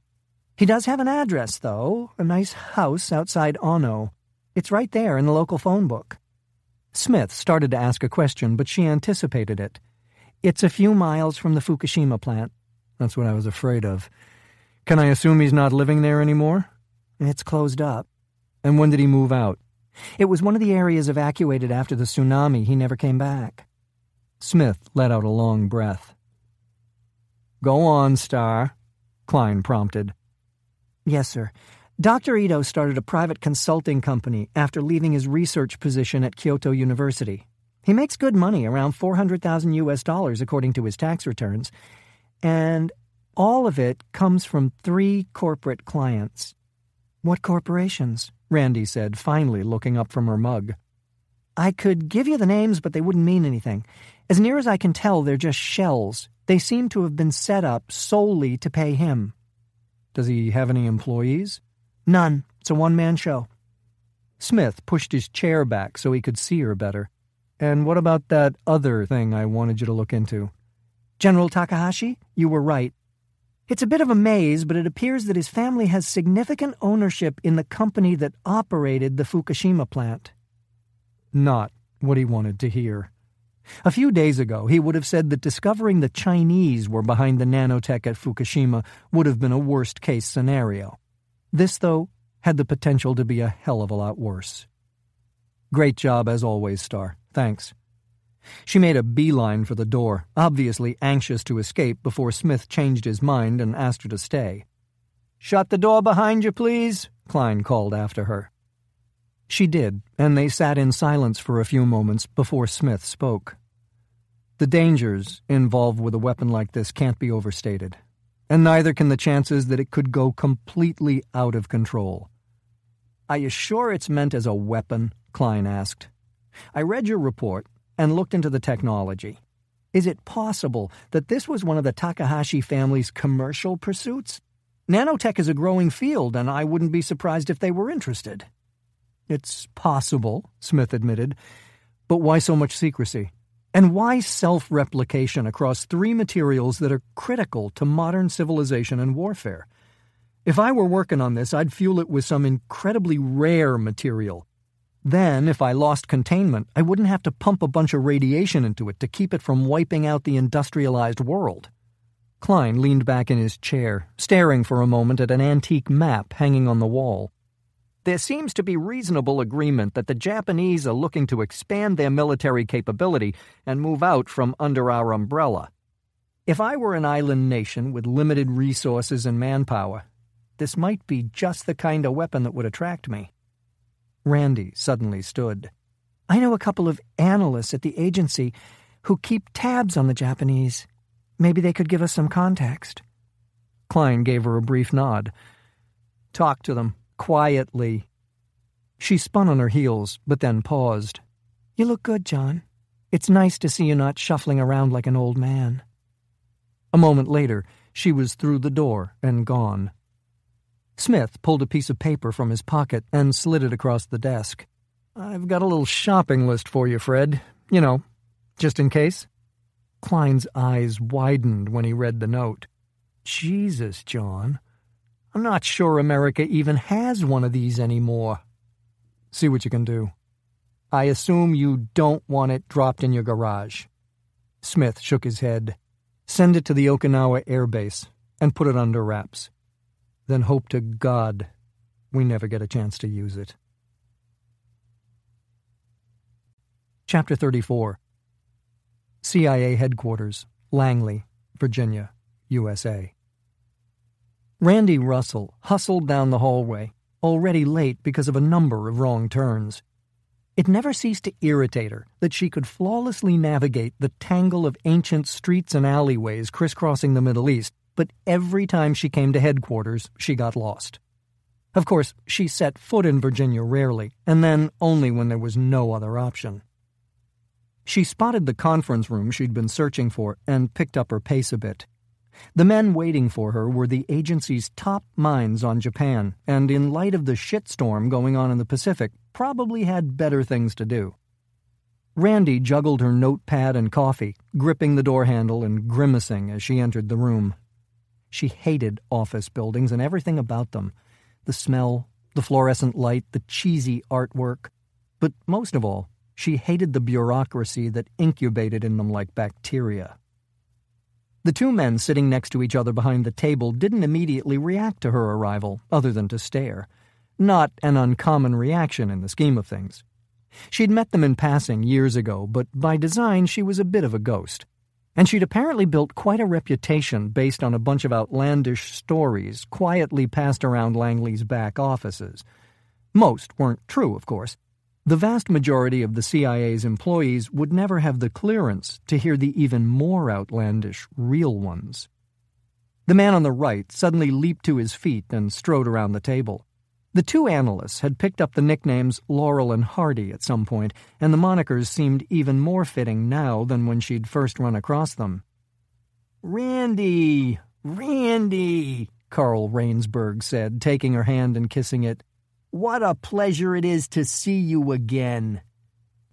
He does have an address, though, a nice house outside Ono. It's right there in the local phone book. Smith started to ask a question, but she anticipated it. It's a few miles from the Fukushima plant. That's what I was afraid of. Can I assume he's not living there anymore? It's closed up. And when did he move out? It was one of the areas evacuated after the tsunami. He never came back. Smith let out a long breath. Go on, Starr, Klein prompted. Yes, sir. Dr. Ito started a private consulting company after leaving his research position at Kyoto University. He makes good money, around $400,000 according to his tax returns, and all of it comes from 3 corporate clients. What corporations? Randi said, finally looking up from her mug. I could give you the names, but they wouldn't mean anything. As near as I can tell, they're just shells. They seem to have been set up solely to pay him. Does he have any employees? None. It's a one-man show. Smith pushed his chair back so he could see her better. And what about that other thing I wanted you to look into? General Takahashi? You were right. It's a bit of a maze, but it appears that his family has significant ownership in the company that operated the Fukushima plant. Not what he wanted to hear. A few days ago, he would have said that discovering the Chinese were behind the nanotech at Fukushima would have been a worst-case scenario. This, though, had the potential to be a hell of a lot worse. Great job as always, Starr. Thanks. She made a beeline for the door, obviously anxious to escape before Smith changed his mind and asked her to stay. "Shut the door behind you, please," Klein called after her. She did, and they sat in silence for a few moments before Smith spoke. The dangers involved with a weapon like this can't be overstated, and neither can the chances that it could go completely out of control. "Are you sure it's meant as a weapon?" Klein asked. "I read your report and looked into the technology. Is it possible that this was one of the Takahashi family's commercial pursuits? Nanotech is a growing field, and I wouldn't be surprised if they were interested." "It's possible," Smith admitted. "But why so much secrecy? And why self-replication across 3 materials that are critical to modern civilization and warfare? If I were working on this, I'd fuel it with some incredibly rare material. Then, if I lost containment, I wouldn't have to pump a bunch of radiation into it to keep it from wiping out the industrialized world." Klein leaned back in his chair, staring for a moment at an antique map hanging on the wall. "There seems to be reasonable agreement that the Japanese are looking to expand their military capability and move out from under our umbrella. If I were an island nation with limited resources and manpower, this might be just the kind of weapon that would attract me." Randi suddenly stood. "I know a couple of analysts at the agency who keep tabs on the Japanese. Maybe they could give us some context." Klein gave her a brief nod. "Talk to them. Quietly." She spun on her heels, but then paused. "You look good, John. It's nice to see you not shuffling around like an old man." A moment later, she was through the door and gone. Smith pulled a piece of paper from his pocket and slid it across the desk. "I've got a little shopping list for you, Fred. You know, just in case." Klein's eyes widened when he read the note. "Jesus, John. I'm not sure America even has one of these anymore." "See what you can do." "I assume you don't want it dropped in your garage." Smith shook his head. "Send it to the Okinawa Air Base and put it under wraps. Then hope to God we never get a chance to use it." Chapter 34. CIA Headquarters, Langley, Virginia, USA. Randi Russell hustled down the hallway, already late because of a number of wrong turns. It never ceased to irritate her that she could flawlessly navigate the tangle of ancient streets and alleyways crisscrossing the Middle East, but every time she came to headquarters, she got lost. Of course, she set foot in Virginia rarely, and then only when there was no other option. She spotted the conference room she'd been searching for and picked up her pace a bit. The men waiting for her were the agency's top minds on Japan, and in light of the shitstorm going on in the Pacific, probably had better things to do. Randi juggled her notepad and coffee, gripping the door handle and grimacing as she entered the room. She hated office buildings and everything about them. The smell, the fluorescent light, the cheesy artwork. But most of all, she hated the bureaucracy that incubated in them like bacteria. The two men sitting next to each other behind the table didn't immediately react to her arrival, other than to stare. Not an uncommon reaction in the scheme of things. She'd met them in passing years ago, but by design she was a bit of a ghost. And she'd apparently built quite a reputation based on a bunch of outlandish stories quietly passed around Langley's back offices. Most weren't true, of course. The vast majority of the CIA's employees would never have the clearance to hear the even more outlandish real ones. The man on the right suddenly leaped to his feet and strode around the table. The two analysts had picked up the nicknames Laurel and Hardy at some point, and the monikers seemed even more fitting now than when she'd first run across them. "Randi! Randi!" Carl Rainsberg said, taking her hand and kissing it. "What a pleasure it is to see you again."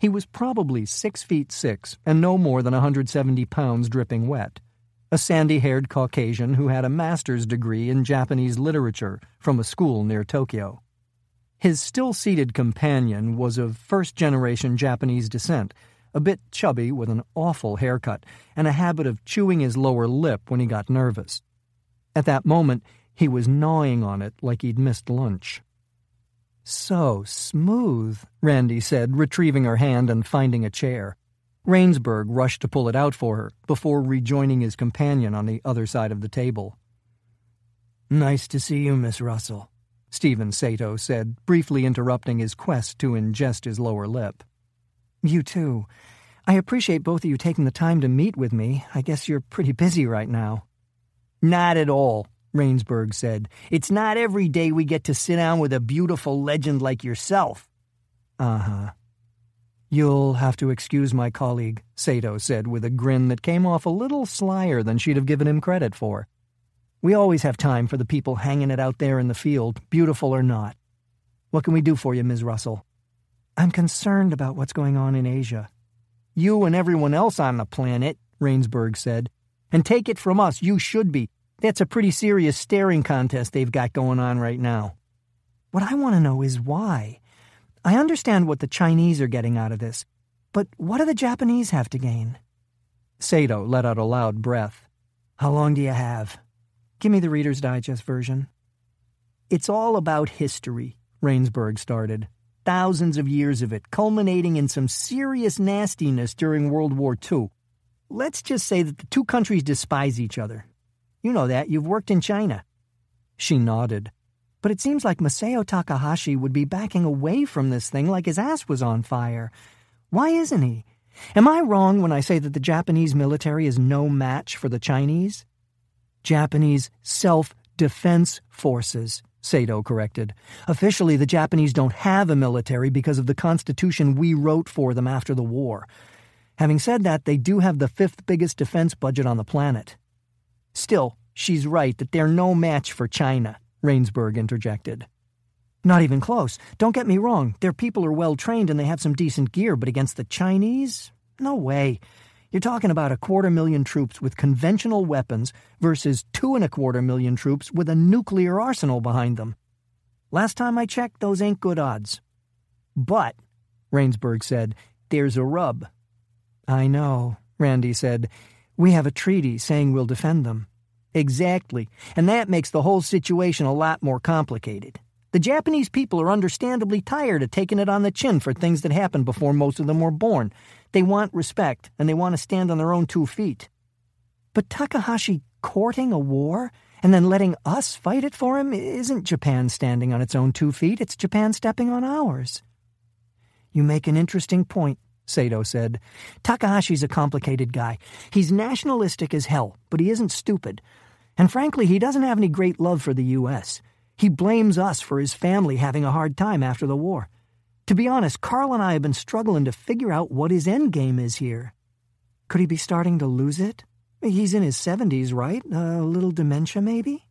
He was probably 6'6" and no more than 170 pounds dripping wet. A sandy-haired Caucasian who had a master's degree in Japanese literature from a school near Tokyo. His still-seated companion was of first-generation Japanese descent, a bit chubby with an awful haircut and a habit of chewing his lower lip when he got nervous. At that moment, he was gnawing on it like he'd missed lunch. "So smooth," Randi said, retrieving her hand and finding a chair. Rainsberg rushed to pull it out for her, before rejoining his companion on the other side of the table. "Nice to see you, Miss Russell," Stephen Sato said, briefly interrupting his quest to ingest his lower lip. "You too. I appreciate both of you taking the time to meet with me. I guess you're pretty busy right now." "Not at all," Rainsberg said. "It's not every day we get to sit down with a beautiful legend like yourself." "Uh-huh. You'll have to excuse my colleague," Sato said with a grin that came off a little slyer than she'd have given him credit for. "We always have time for the people hanging it out there in the field, beautiful or not. What can we do for you, Ms. Russell?" "I'm concerned about what's going on in Asia." "You and everyone else on the planet," Rainsberg said. "And take it from us, you should be. That's a pretty serious staring contest they've got going on right now." "What I want to know is why. I understand what the Chinese are getting out of this, but what do the Japanese have to gain?" Sato let out a loud breath. "How long do you have?" "Give me the Reader's Digest version." "It's all about history," Rainsberg started. "Thousands of years of it, culminating in some serious nastiness during World War II. Let's just say that the two countries despise each other. You know that. You've worked in China." She nodded. "But it seems like Masao Takahashi would be backing away from this thing like his ass was on fire. Why isn't he? Am I wrong when I say that the Japanese military is no match for the Chinese?" "Japanese self-defense forces," Sato corrected. "Officially, the Japanese don't have a military because of the constitution we wrote for them after the war. Having said that, they do have the 5th biggest defense budget on the planet." "Still, she's right that they're no match for China," Rainsberg interjected. "Not even close. Don't get me wrong. Their people are well-trained and they have some decent gear, but against the Chinese? No way. You're talking about 250,000 troops with conventional weapons versus 2.25 million troops with a nuclear arsenal behind them. Last time I checked, those ain't good odds." "But," Rainsberg said, "there's a rub." "I know," Randi said. "We have a treaty saying we'll defend them." "Exactly, and that makes the whole situation a lot more complicated. The Japanese people are understandably tired of taking it on the chin for things that happened before most of them were born. They want respect, and they want to stand on their own 2 feet. But Takahashi courting a war and then letting us fight it for him isn't Japan standing on its own 2 feet, it's Japan stepping on ours." "You make an interesting point," Sato said. "Takahashi's a complicated guy. He's nationalistic as hell, but he isn't stupid. And frankly, he doesn't have any great love for the U.S. He blames us for his family having a hard time after the war. To be honest, Carl and I have been struggling to figure out what his endgame is here." "Could he be starting to lose it? He's in his 70s, right? A little dementia, maybe?"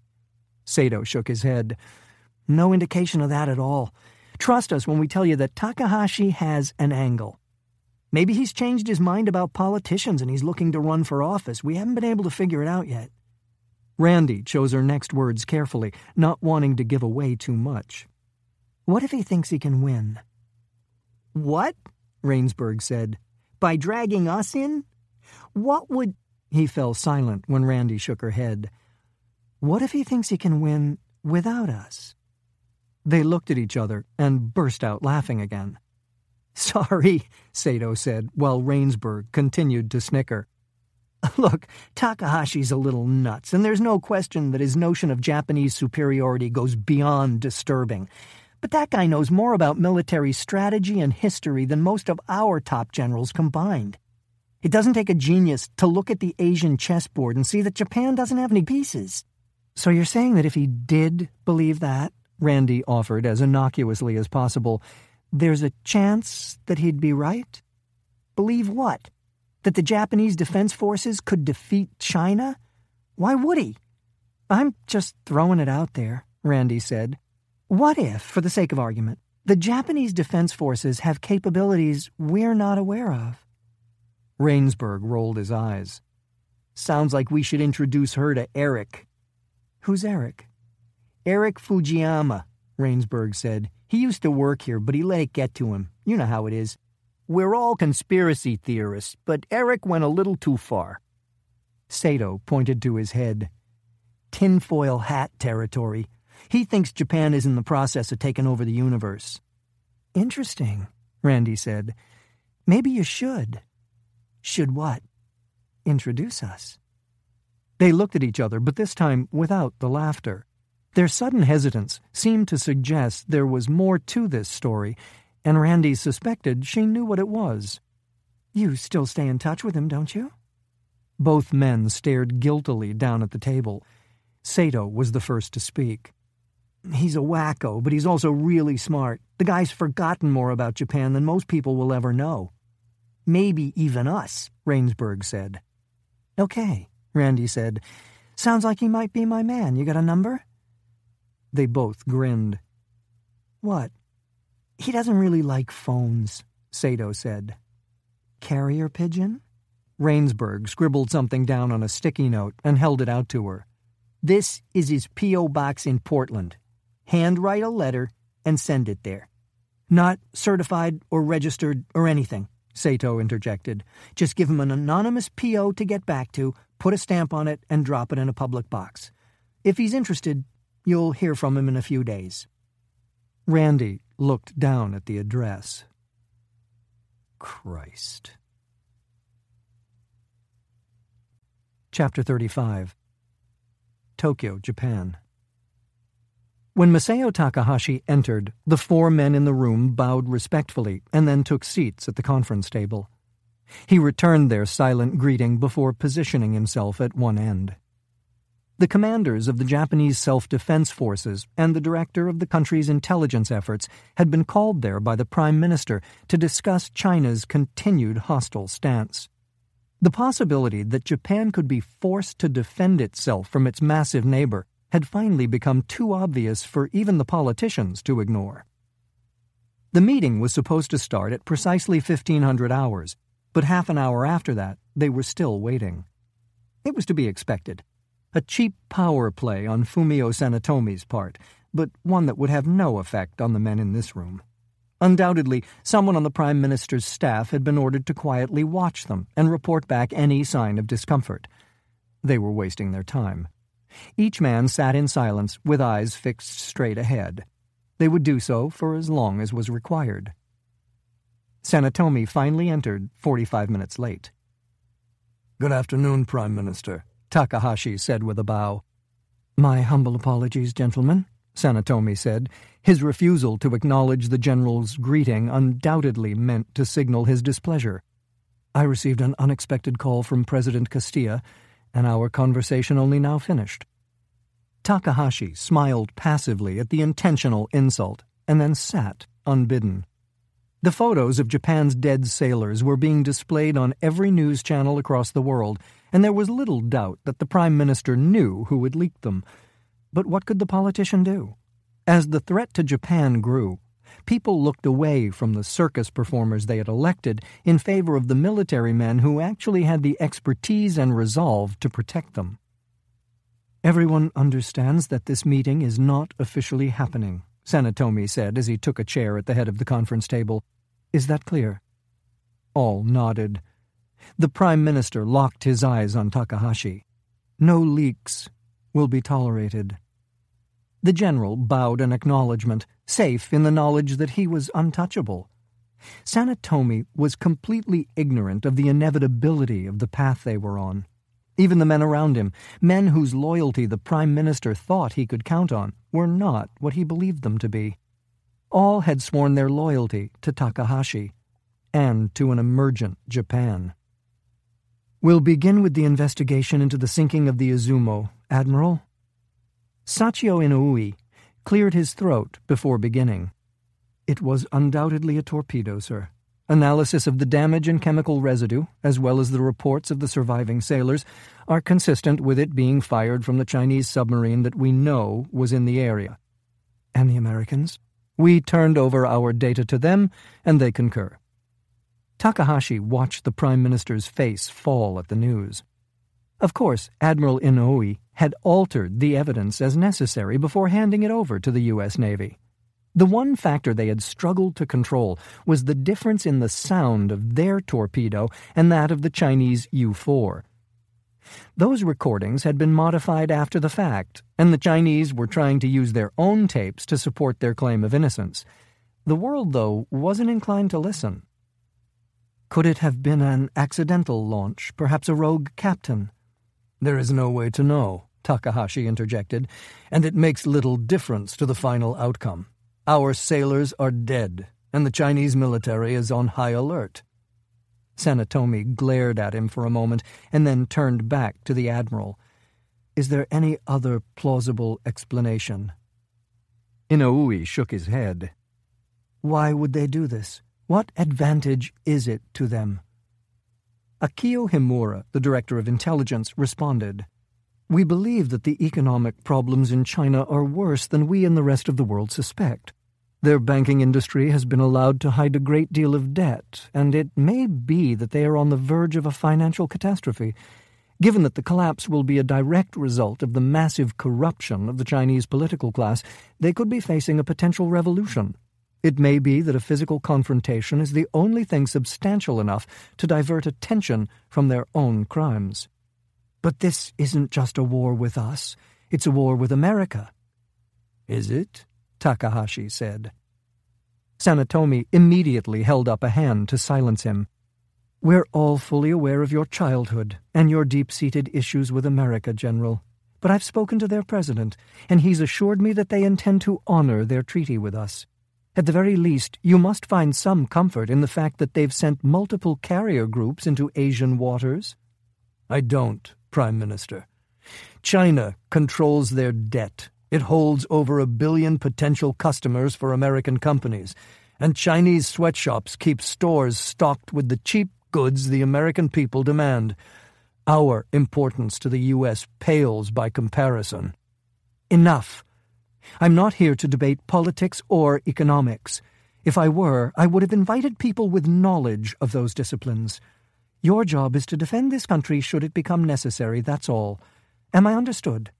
Sato shook his head. "No indication of that at all. Trust us when we tell you that Takahashi has an angle." Maybe he's changed his mind about politicians and he's looking to run for office. We haven't been able to figure it out yet." Randi chose her next words carefully, not wanting to give away too much. "What if he thinks he can win?" "What?" Rainsburg said. "By dragging us in? What would—" He fell silent when Randi shook her head. "What if he thinks he can win without us?" They looked at each other and burst out laughing again. "Sorry," Sato said, while Rainsburg continued to snicker. "Look, Takahashi's a little nuts, and there's no question that his notion of Japanese superiority goes beyond disturbing. But that guy knows more about military strategy and history than most of our top generals combined. It doesn't take a genius to look at the Asian chessboard and see that Japan doesn't have any pieces." "So you're saying that if he did believe that," Randi offered as innocuously as possible, "there's a chance that he'd be right?" "Believe what? That the Japanese Defense Forces could defeat China? Why would he?" "I'm just throwing it out there," Randi said. "What if, for the sake of argument, the Japanese Defense Forces have capabilities we're not aware of?" Rainsburg rolled his eyes. "Sounds like we should introduce her to Eric." "Who's Eric?" "Eric Fujiyama," Rainsburg said. "He used to work here, but he let it get to him. You know how it is. We're all conspiracy theorists, but Eric went a little too far." Sato pointed to his head. "Tinfoil hat territory. He thinks Japan is in the process of taking over the universe." "Interesting," Randi said. "Maybe you should." "Should what?" "Introduce us." They looked at each other, but this time without the laughter. Their sudden hesitance seemed to suggest there was more to this story, and Randi suspected she knew what it was. "You still stay in touch with him, don't you?" Both men stared guiltily down at the table. Sato was the first to speak. "He's a wacko, but he's also really smart. The guy's forgotten more about Japan than most people will ever know. Maybe even us," Rainsburg said. "Okay," Randi said. "Sounds like he might be my man. You got a number?" They both grinned. "What?" "He doesn't really like phones," Sato said. "Carrier pigeon?" Rainsburg scribbled something down on a sticky note and held it out to her. "This is his P.O. box in Portland. Handwrite a letter and send it there." "Not certified or registered or anything," Sato interjected. "Just give him an anonymous P.O. to get back to, put a stamp on it, and drop it in a public box. If he's interested, you'll hear from him in a few days." Randi looked down at the address. Christ. Chapter 35. Tokyo, Japan. When Masao Takahashi entered, the four men in the room bowed respectfully and then took seats at the conference table. He returned their silent greeting before positioning himself at one end. The commanders of the Japanese Self-Defense Forces and the director of the country's intelligence efforts had been called there by the Prime Minister to discuss China's continued hostile stance. The possibility that Japan could be forced to defend itself from its massive neighbor had finally become too obvious for even the politicians to ignore. The meeting was supposed to start at precisely 1500 hours, but half an hour after that, they were still waiting. It was to be expected. A cheap power play on Fumio Sanetomi's part, but one that would have no effect on the men in this room. Undoubtedly, someone on the Prime Minister's staff had been ordered to quietly watch them and report back any sign of discomfort. They were wasting their time. Each man sat in silence with eyes fixed straight ahead. They would do so for as long as was required. Sanetomi finally entered 45 minutes late. "Good afternoon, Prime Minister," Takahashi said with a bow. "My humble apologies, gentlemen," Sanetomi said. His refusal to acknowledge the general's greeting undoubtedly meant to signal his displeasure. "I received an unexpected call from President Castilla, and our conversation only now finished." Takahashi smiled passively at the intentional insult and then sat unbidden. The photos of Japan's dead sailors were being displayed on every news channel across the world, and there was little doubt that the Prime Minister knew who had leaked them. But what could the politician do? As the threat to Japan grew, People looked away from the circus performers they had elected in favor of the military men who actually had the expertise and resolve to protect them. "Everyone understands that this meeting is not officially happening," Sanetomi said as he took a chair at the head of the conference table. "Is that clear?" All nodded. The Prime Minister locked his eyes on Takahashi. "No leaks will be tolerated." The general bowed an acknowledgement, safe in the knowledge that he was untouchable. Sanetomi was completely ignorant of the inevitability of the path they were on. Even the men around him, men whose loyalty the Prime Minister thought he could count on, were not what he believed them to be. All had sworn their loyalty to Takahashi and to an emergent Japan. "We'll begin with the investigation into the sinking of the Izumo, Admiral." Sachio Inoue cleared his throat before beginning. "It was undoubtedly a torpedo, sir. Analysis of the damage and chemical residue, as well as the reports of the surviving sailors, are consistent with it being fired from the Chinese submarine that we know was in the area." "And the Americans?" "We turned over our data to them, and they concur." Takahashi watched the Prime Minister's face fall at the news. Of course, Admiral Inoue had altered the evidence as necessary before handing it over to the U.S. Navy. The one factor they had struggled to control was the difference in the sound of their torpedo and that of the Chinese U-4. Those recordings had been modified after the fact, and the Chinese were trying to use their own tapes to support their claim of innocence. The world, though, wasn't inclined to listen. "Could it have been an accidental launch, perhaps a rogue captain?" "There is no way to know," Takahashi interjected, "and it makes little difference to the final outcome. Our sailors are dead, and the Chinese military is on high alert." Sanetomi glared at him for a moment and then turned back to the Admiral. "Is there any other plausible explanation?" Inoue shook his head. "Why would they do this? What advantage is it to them?" Akio Himura, the Director of Intelligence, responded, "We believe that the economic problems in China are worse than we and the rest of the world suspect. Their banking industry has been allowed to hide a great deal of debt, and it may be that they are on the verge of a financial catastrophe. Given that the collapse will be a direct result of the massive corruption of the Chinese political class, they could be facing a potential revolution. It may be that a physical confrontation is the only thing substantial enough to divert attention from their own crimes." "But this isn't just a war with us. It's a war with America." "Is it?" Takahashi said. Sanetomi immediately held up a hand to silence him. "We're all fully aware of your childhood and your deep-seated issues with America, General. But I've spoken to their president, and he's assured me that they intend to honor their treaty with us. At the very least, you must find some comfort in the fact that they've sent multiple carrier groups into Asian waters." "I don't, Prime Minister. China controls their debt. It holds over 1 billion potential customers for American companies, and Chinese sweatshops keep stores stocked with the cheap goods the American people demand. Our importance to the U.S. pales by comparison." "Enough. I'm not here to debate politics or economics. If I were, I would have invited people with knowledge of those disciplines. Your job is to defend this country should it become necessary, that's all. Am I understood?"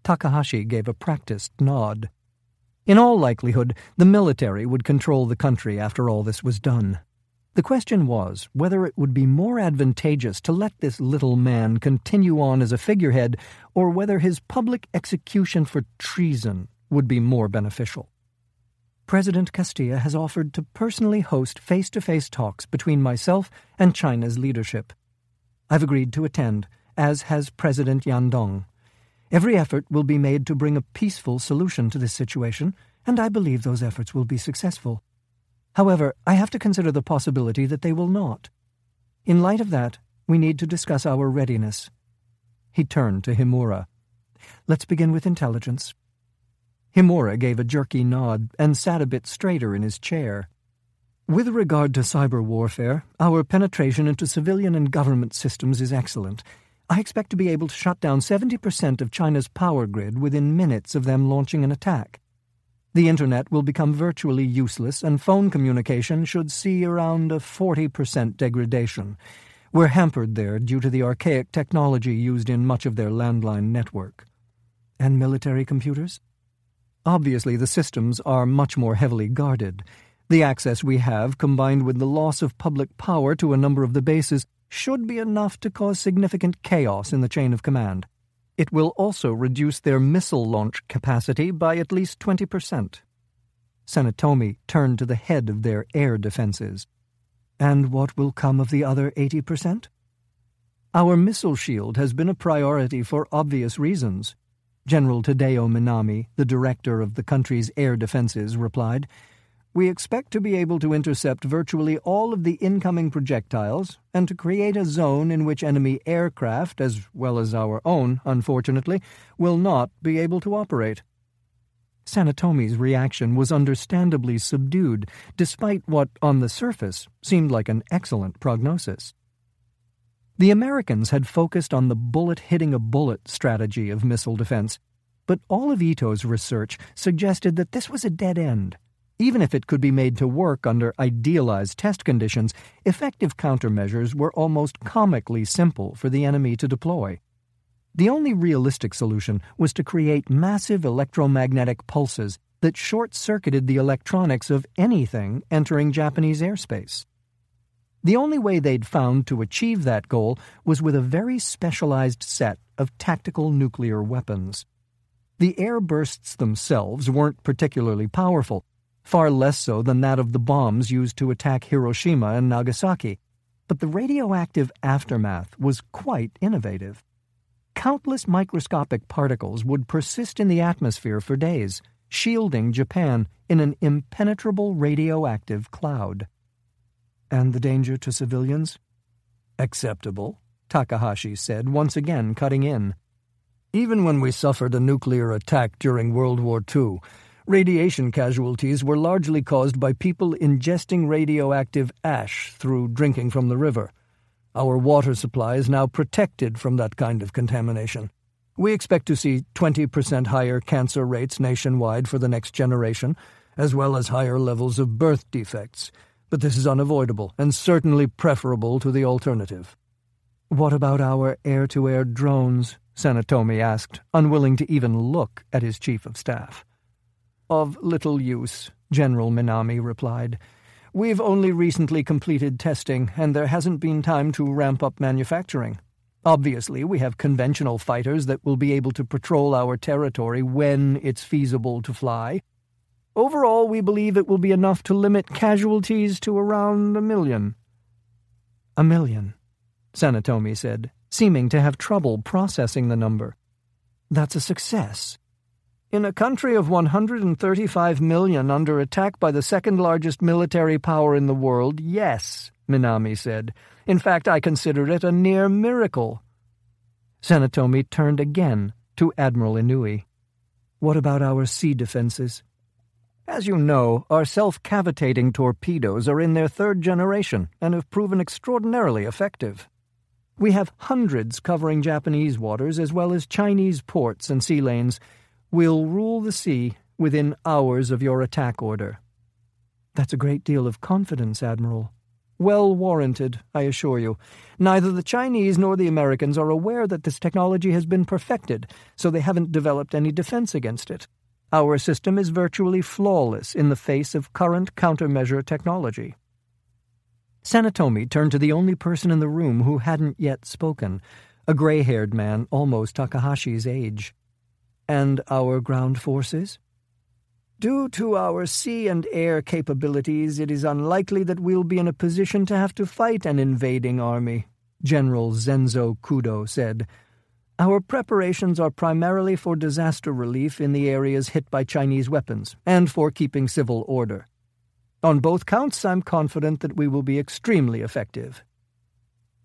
Takahashi gave a practiced nod. In all likelihood, the military would control the country after all this was done. The question was whether it would be more advantageous to let this little man continue on as a figurehead or whether his public execution for treason would be more beneficial. President Castilla has offered to personally host face-to-face talks between myself and China's leadership. I've agreed to attend, as has President Yandong. Every effort will be made to bring a peaceful solution to this situation, and I believe those efforts will be successful. However, I have to consider the possibility that they will not. In light of that, we need to discuss our readiness." He turned to Himura. "Let's begin with intelligence." Himura gave a jerky nod and sat a bit straighter in his chair. "With regard to cyber warfare, our penetration into civilian and government systems is excellent. I expect to be able to shut down 70% of China's power grid within minutes of them launching an attack." The internet will become virtually useless, and phone communication should see around a 40% degradation. We're hampered there due to the archaic technology used in much of their landline network. And military computers? Obviously, the systems are much more heavily guarded. The access we have, combined with the loss of public power to a number of the bases, should be enough to cause significant chaos in the chain of command. It will also reduce their missile launch capacity by at least 20%. Sanetomi turned to the head of their air defenses. And what will come of the other 80%? Our missile shield has been a priority for obvious reasons. General Tadeo Minami, the director of the country's air defenses, replied, "We expect to be able to intercept virtually all of the incoming projectiles and to create a zone in which enemy aircraft, as well as our own, unfortunately, will not be able to operate." Sanetomi's reaction was understandably subdued, despite what, on the surface, seemed like an excellent prognosis. The Americans had focused on the bullet-hitting-a-bullet strategy of missile defense, but all of Ito's research suggested that this was a dead end. Even if it could be made to work under idealized test conditions, effective countermeasures were almost comically simple for the enemy to deploy. The only realistic solution was to create massive electromagnetic pulses that short-circuited the electronics of anything entering Japanese airspace. The only way they'd found to achieve that goal was with a very specialized set of tactical nuclear weapons. The air bursts themselves weren't particularly powerful, far less so than that of the bombs used to attack Hiroshima and Nagasaki, but the radioactive aftermath was quite innovative. Countless microscopic particles would persist in the atmosphere for days, shielding Japan in an impenetrable radioactive cloud. And the danger to civilians? Acceptable, Takahashi said, once again cutting in. Even when we suffered a nuclear attack during World War II, radiation casualties were largely caused by people ingesting radioactive ash through drinking from the river. Our water supply is now protected from that kind of contamination. We expect to see 20% higher cancer rates nationwide for the next generation, as well as higher levels of birth defects. But this is unavoidable and certainly preferable to the alternative. What about our air-to-air drones? Sanetomi asked, unwilling to even look at his chief of staff. Of little use, General Minami replied. We've only recently completed testing, and there hasn't been time to ramp up manufacturing. Obviously, we have conventional fighters that will be able to patrol our territory when it's feasible to fly. Overall, we believe it will be enough to limit casualties to around 1 million. 1 million, Sanetomi said, seeming to have trouble processing the number. That's a success. In a country of 135 million under attack by the second-largest military power in the world, yes, Minami said. In fact, I consider it a near miracle. Sanetomi turned again to Admiral Inouye. What about our sea defenses? As you know, our self-cavitating torpedoes are in their 3rd generation and have proven extraordinarily effective. We have hundreds covering Japanese waters as well as Chinese ports and sea lanes. We'll rule the sea within hours of your attack order. That's a great deal of confidence, Admiral. Well warranted, I assure you. Neither the Chinese nor the Americans are aware that this technology has been perfected, so they haven't developed any defense against it. Our system is virtually flawless in the face of current countermeasure technology. Sanetomi turned to the only person in the room who hadn't yet spoken, a gray-haired man almost Takahashi's age. And our ground forces? Due to our sea and air capabilities, it is unlikely that we'll be in a position to have to fight an invading army, General Zenzo Kudo said. Our preparations are primarily for disaster relief in the areas hit by Chinese weapons, and for keeping civil order. On both counts, I'm confident that we will be extremely effective.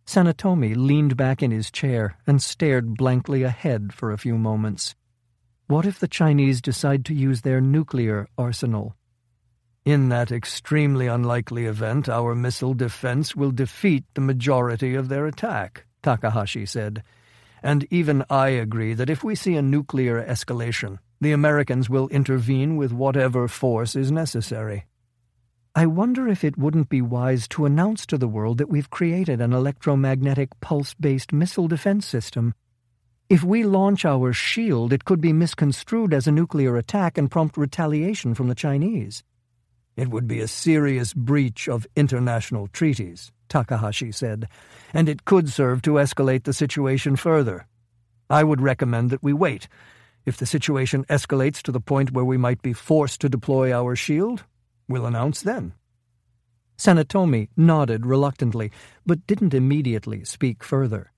Sanetomi leaned back in his chair and stared blankly ahead for a few moments. What if the Chinese decide to use their nuclear arsenal? In that extremely unlikely event, our missile defense will defeat the majority of their attack, Takahashi said. And even I agree that if we see a nuclear escalation, The Americans will intervene with whatever force is necessary. I wonder if it wouldn't be wise to announce to the world that we've created an electromagnetic pulse-based missile defense system. If we launch our shield, it could be misconstrued as a nuclear attack and prompt retaliation from the Chinese. It would be a serious breach of international treaties, Takahashi said, and it could serve to escalate the situation further. I would recommend that we wait. If the situation escalates to the point where we might be forced to deploy our shield, we'll announce then. Sanetomi nodded reluctantly, but didn't immediately speak further.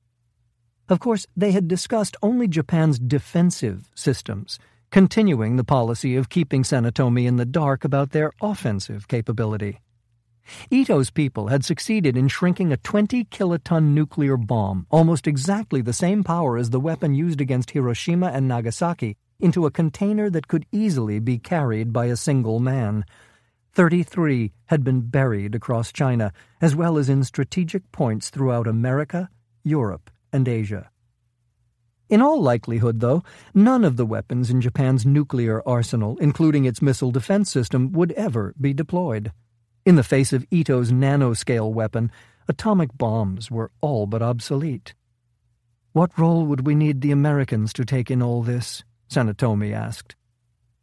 Of course, they had discussed only Japan's defensive systems, continuing the policy of keeping Sanetomi in the dark about their offensive capability. Ito's people had succeeded in shrinking a 20-kiloton nuclear bomb, almost exactly the same power as the weapon used against Hiroshima and Nagasaki, into a container that could easily be carried by a single man. 33 had been buried across China, as well as in strategic points throughout America, Europe, and Asia. In all likelihood, though, none of the weapons in Japan's nuclear arsenal, including its missile defense system, would ever be deployed. In the face of Ito's nanoscale weapon, atomic bombs were all but obsolete. What role would we need the Americans to take in all this? Sanetomi asked.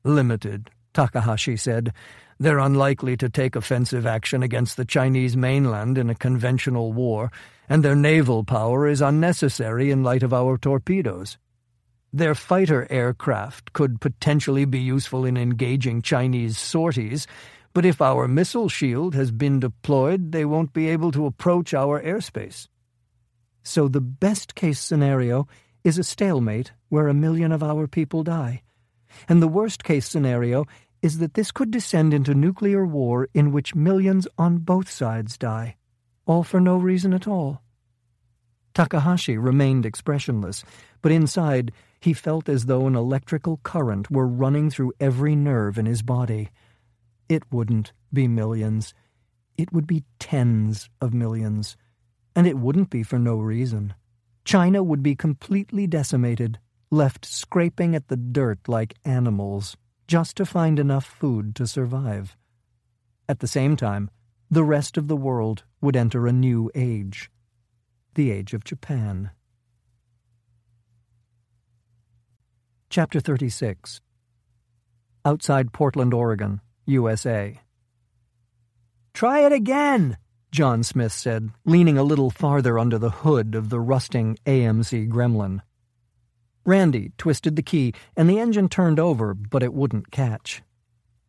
Limited, Takahashi said. They're unlikely to take offensive action against the Chinese mainland in a conventional war, and their naval power is unnecessary in light of our torpedoes. Their fighter aircraft could potentially be useful in engaging Chinese sorties, but if our missile shield has been deployed, they won't be able to approach our airspace. So the best-case scenario is a stalemate where 1 million of our people die. And the worst-case scenario is that this could descend into nuclear war in which millions on both sides die, all for no reason at all. Takahashi remained expressionless, but inside he felt as though an electrical current were running through every nerve in his body. It wouldn't be millions. It would be tens of millions. And it wouldn't be for no reason. China would be completely decimated, left scraping at the dirt like animals, just to find enough food to survive. At the same time, the rest of the world would enter a new age. The age of Japan. Chapter 36. Outside Portland, Oregon, USA. "Try it again," Jon Smith said, leaning a little farther under the hood of the rusting AMC Gremlin. Randi twisted the key, and the engine turned over, but it wouldn't catch.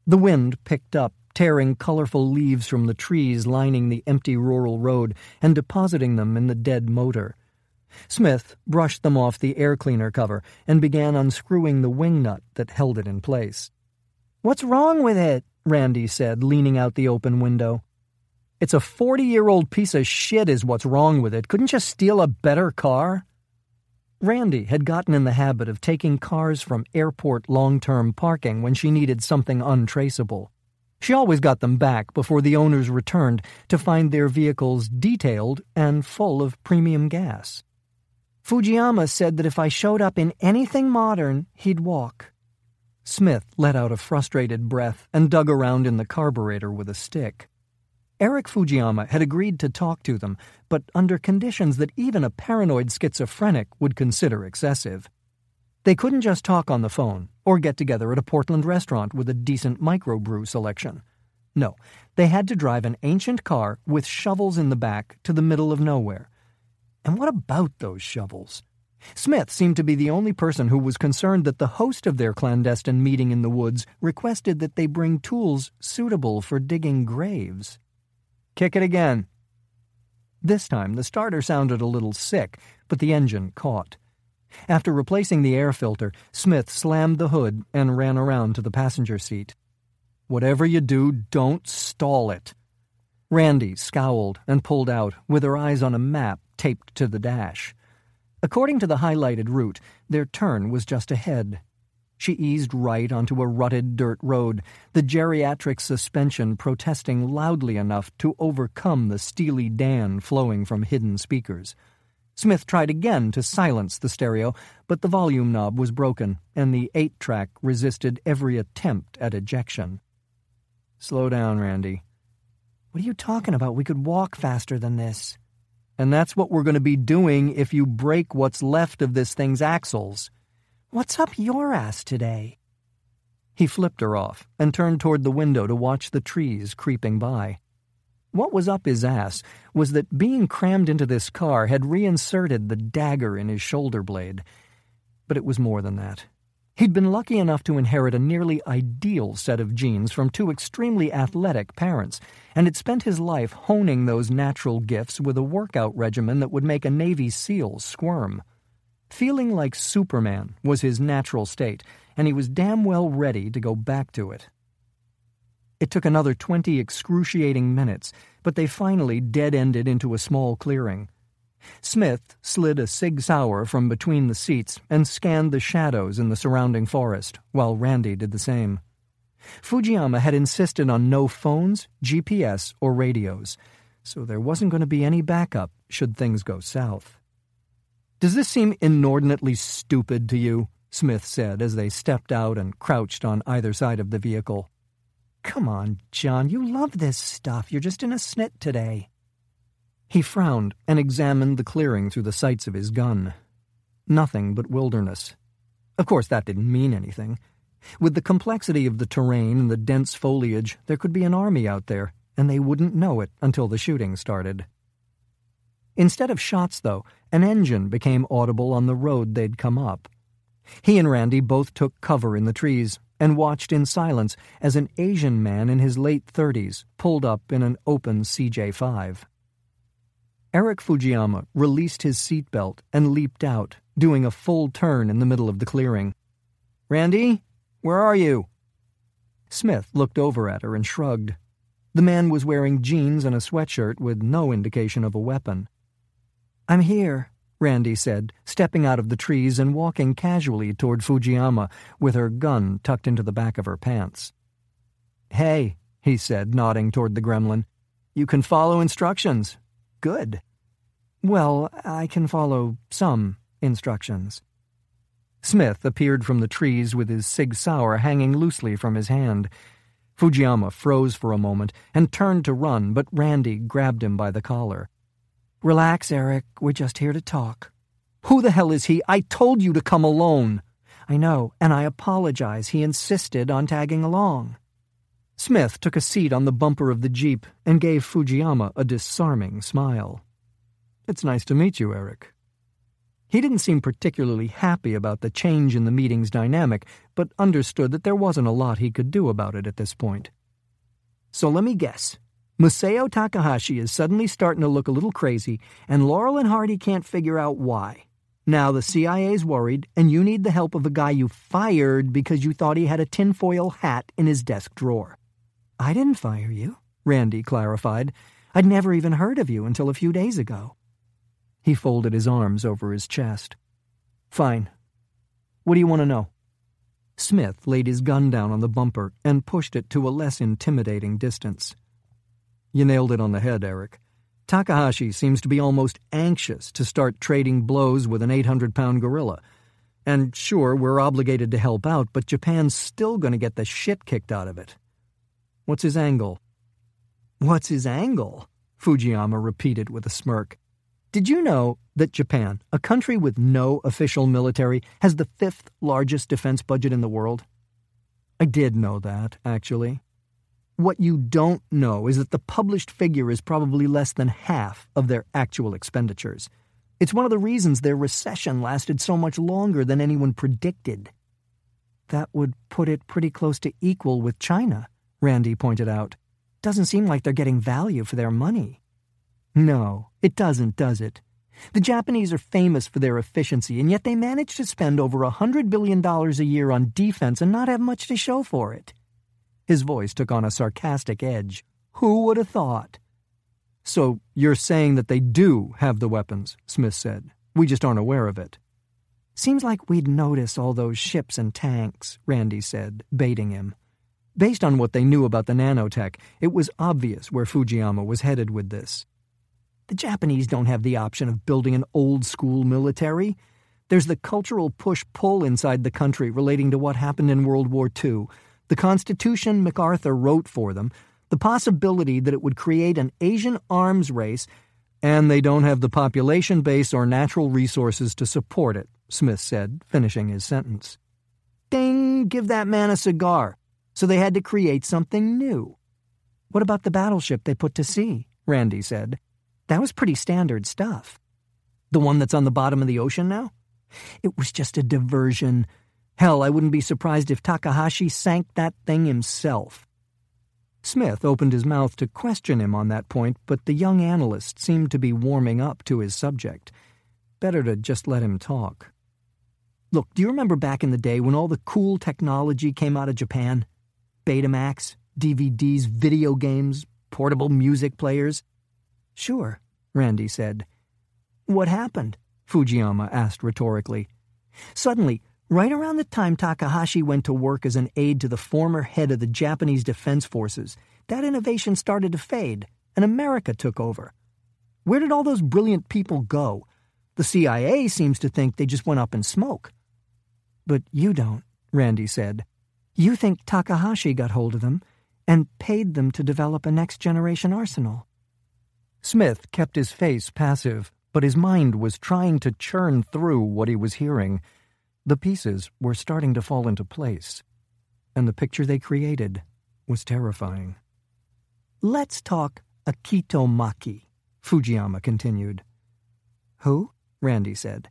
The wind picked up, tearing colorful leaves from the trees lining the empty rural road and depositing them in the dead motor. Smith brushed them off the air cleaner cover and began unscrewing the wing nut that held it in place. "What's wrong with it?" Randi said, leaning out the open window. "It's a 40-year-old piece of shit is what's wrong with it. Couldn't you steal a better car?" Randi had gotten in the habit of taking cars from airport long-term parking when she needed something untraceable. She always got them back before the owners returned to find their vehicles detailed and full of premium gas. "Fujiyama said that if I showed up in anything modern, he'd walk." Smith let out a frustrated breath and dug around in the carburetor with a stick. Eric Fujiyama had agreed to talk to them, but under conditions that even a paranoid schizophrenic would consider excessive. They couldn't just talk on the phone or get together at a Portland restaurant with a decent microbrew selection. No, they had to drive an ancient car with shovels in the back to the middle of nowhere. And what about those shovels? Smith seemed to be the only person who was concerned that the host of their clandestine meeting in the woods requested that they bring tools suitable for digging graves. "Kick it again." This time the starter sounded a little sick, but the engine caught. After replacing the air filter, Smith slammed the hood and ran around to the passenger seat. "Whatever you do, don't stall it." Randi scowled and pulled out, with her eyes on a map taped to the dash. According to the highlighted route, their turn was just ahead. She eased right onto a rutted dirt road, the geriatric suspension protesting loudly enough to overcome the steely Dan flowing from hidden speakers. Smith tried again to silence the stereo, but the volume knob was broken, and the 8-track resisted every attempt at ejection. "Slow down, Randy." "What are you talking about? We could walk faster than this." "And that's what we're going to be doing if you break what's left of this thing's axles." "What's up your ass today?" He flipped her off and turned toward the window to watch the trees creeping by. What was up his ass was that being crammed into this car had reinserted the dagger in his shoulder blade. But it was more than that. He'd been lucky enough to inherit a nearly ideal set of genes from two extremely athletic parents, and had spent his life honing those natural gifts with a workout regimen that would make a Navy SEAL squirm. Feeling like Superman was his natural state, and he was damn well ready to go back to it. It took another 20 excruciating minutes, but they finally dead-ended into a small clearing. Smith slid a Sig Sauer from between the seats and scanned the shadows in the surrounding forest, while Randy did the same. Fujiyama had insisted on no phones, GPS, or radios, so there wasn't going to be any backup should things go south. "Does this seem inordinately stupid to you?" Smith said as they stepped out and crouched on either side of the vehicle. "Come on, John, you love this stuff. You're just in a snit today." He frowned and examined the clearing through the sights of his gun. Nothing but wilderness. Of course, that didn't mean anything. With the complexity of the terrain and the dense foliage, there could be an army out there, and they wouldn't know it until the shooting started. Instead of shots, though, an engine became audible on the road they'd come up. He and Randy both took cover in the trees and watched in silence as an Asian man in his late 30s pulled up in an open CJ-5. Eric Fujiyama released his seatbelt and leaped out, doing a full turn in the middle of the clearing. "Randy, where are you?" Smith looked over at her and shrugged. The man was wearing jeans and a sweatshirt with no indication of a weapon. "I'm here," Randy said, stepping out of the trees and walking casually toward Fujiyama with her gun tucked into the back of her pants. "Hey," he said, nodding toward the gremlin, "you can follow instructions. Good." "Well, I can follow some instructions." Smith appeared from the trees with his Sig Sauer hanging loosely from his hand. Fujiyama froze for a moment and turned to run, but Randy grabbed him by the collar. "Relax, Eric. We're just here to talk." "Who the hell is he? I told you to come alone." "I know, and I apologize. He insisted on tagging along." Smith took a seat on the bumper of the Jeep and gave Fujiyama a disarming smile. "It's nice to meet you, Eric." He didn't seem particularly happy about the change in the meeting's dynamic, but understood that there wasn't a lot he could do about it at this point. "So let me guess. Masao Takahashi is suddenly starting to look a little crazy, and Laurel and Hardy can't figure out why. Now the CIA's worried, and you need the help of a guy you fired because you thought he had a tinfoil hat in his desk drawer." "I didn't fire you," Randy clarified. "I'd never even heard of you until a few days ago." He folded his arms over his chest. "Fine. What do you want to know?" Smith laid his gun down on the bumper and pushed it to a less intimidating distance. "You nailed it on the head, Eric. Takahashi seems to be almost anxious to start trading blows with an 800-pound gorilla. And sure, we're obligated to help out, but Japan's still going to get the shit kicked out of it. What's his angle?" "What's his angle?" Fujiyama repeated with a smirk. "Did you know that Japan, a country with no official military, has the 5th largest defense budget in the world?" "I did know that, actually. What you don't know is that the published figure is probably less than half of their actual expenditures. It's one of the reasons their recession lasted so much longer than anyone predicted." "That would put it pretty close to equal with China," Randy pointed out. "Doesn't seem like they're getting value for their money." "No, it doesn't, does it? The Japanese are famous for their efficiency, and yet they manage to spend over $100 billion a year on defense and not have much to show for it." His voice took on a sarcastic edge. "Who would have thought?" "So you're saying that they do have the weapons," Smith said. "We just aren't aware of it." "Seems like we'd notice all those ships and tanks," Randy said, baiting him. Based on what they knew about the nanotech, it was obvious where Fujiyama was headed with this. The Japanese don't have the option of building an old-school military. There's the cultural push-pull inside the country relating to what happened in World War II, the Constitution MacArthur wrote for them, the possibility that it would create an Asian arms race, and they don't have the population base or natural resources to support it, Smith said, finishing his sentence. Ding! Give that man a cigar. So they had to create something new. What about the battleship they put to sea? Randi said. That was pretty standard stuff. The one that's on the bottom of the ocean now? It was just a diversion. Hell, I wouldn't be surprised if Takahashi sank that thing himself. Smith opened his mouth to question him on that point, but the young analyst seemed to be warming up to his subject. Better to just let him talk. Look, do you remember back in the day when all the cool technology came out of Japan? Betamax, DVDs, video games, portable music players? Sure, Randi said. What happened? Fujiyama asked rhetorically. Suddenly, right around the time Takahashi went to work as an aide to the former head of the Japanese Defense Forces, that innovation started to fade, and America took over. Where did all those brilliant people go? The CIA seems to think they just went up in smoke. But you don't, Randi said. You think Takahashi got hold of them and paid them to develop a next-generation arsenal. Smith kept his face passive, but his mind was trying to churn through what he was hearing. The pieces were starting to fall into place, and the picture they created was terrifying. Let's talk Akito Maki, Fujiyama continued. Who? Randi said.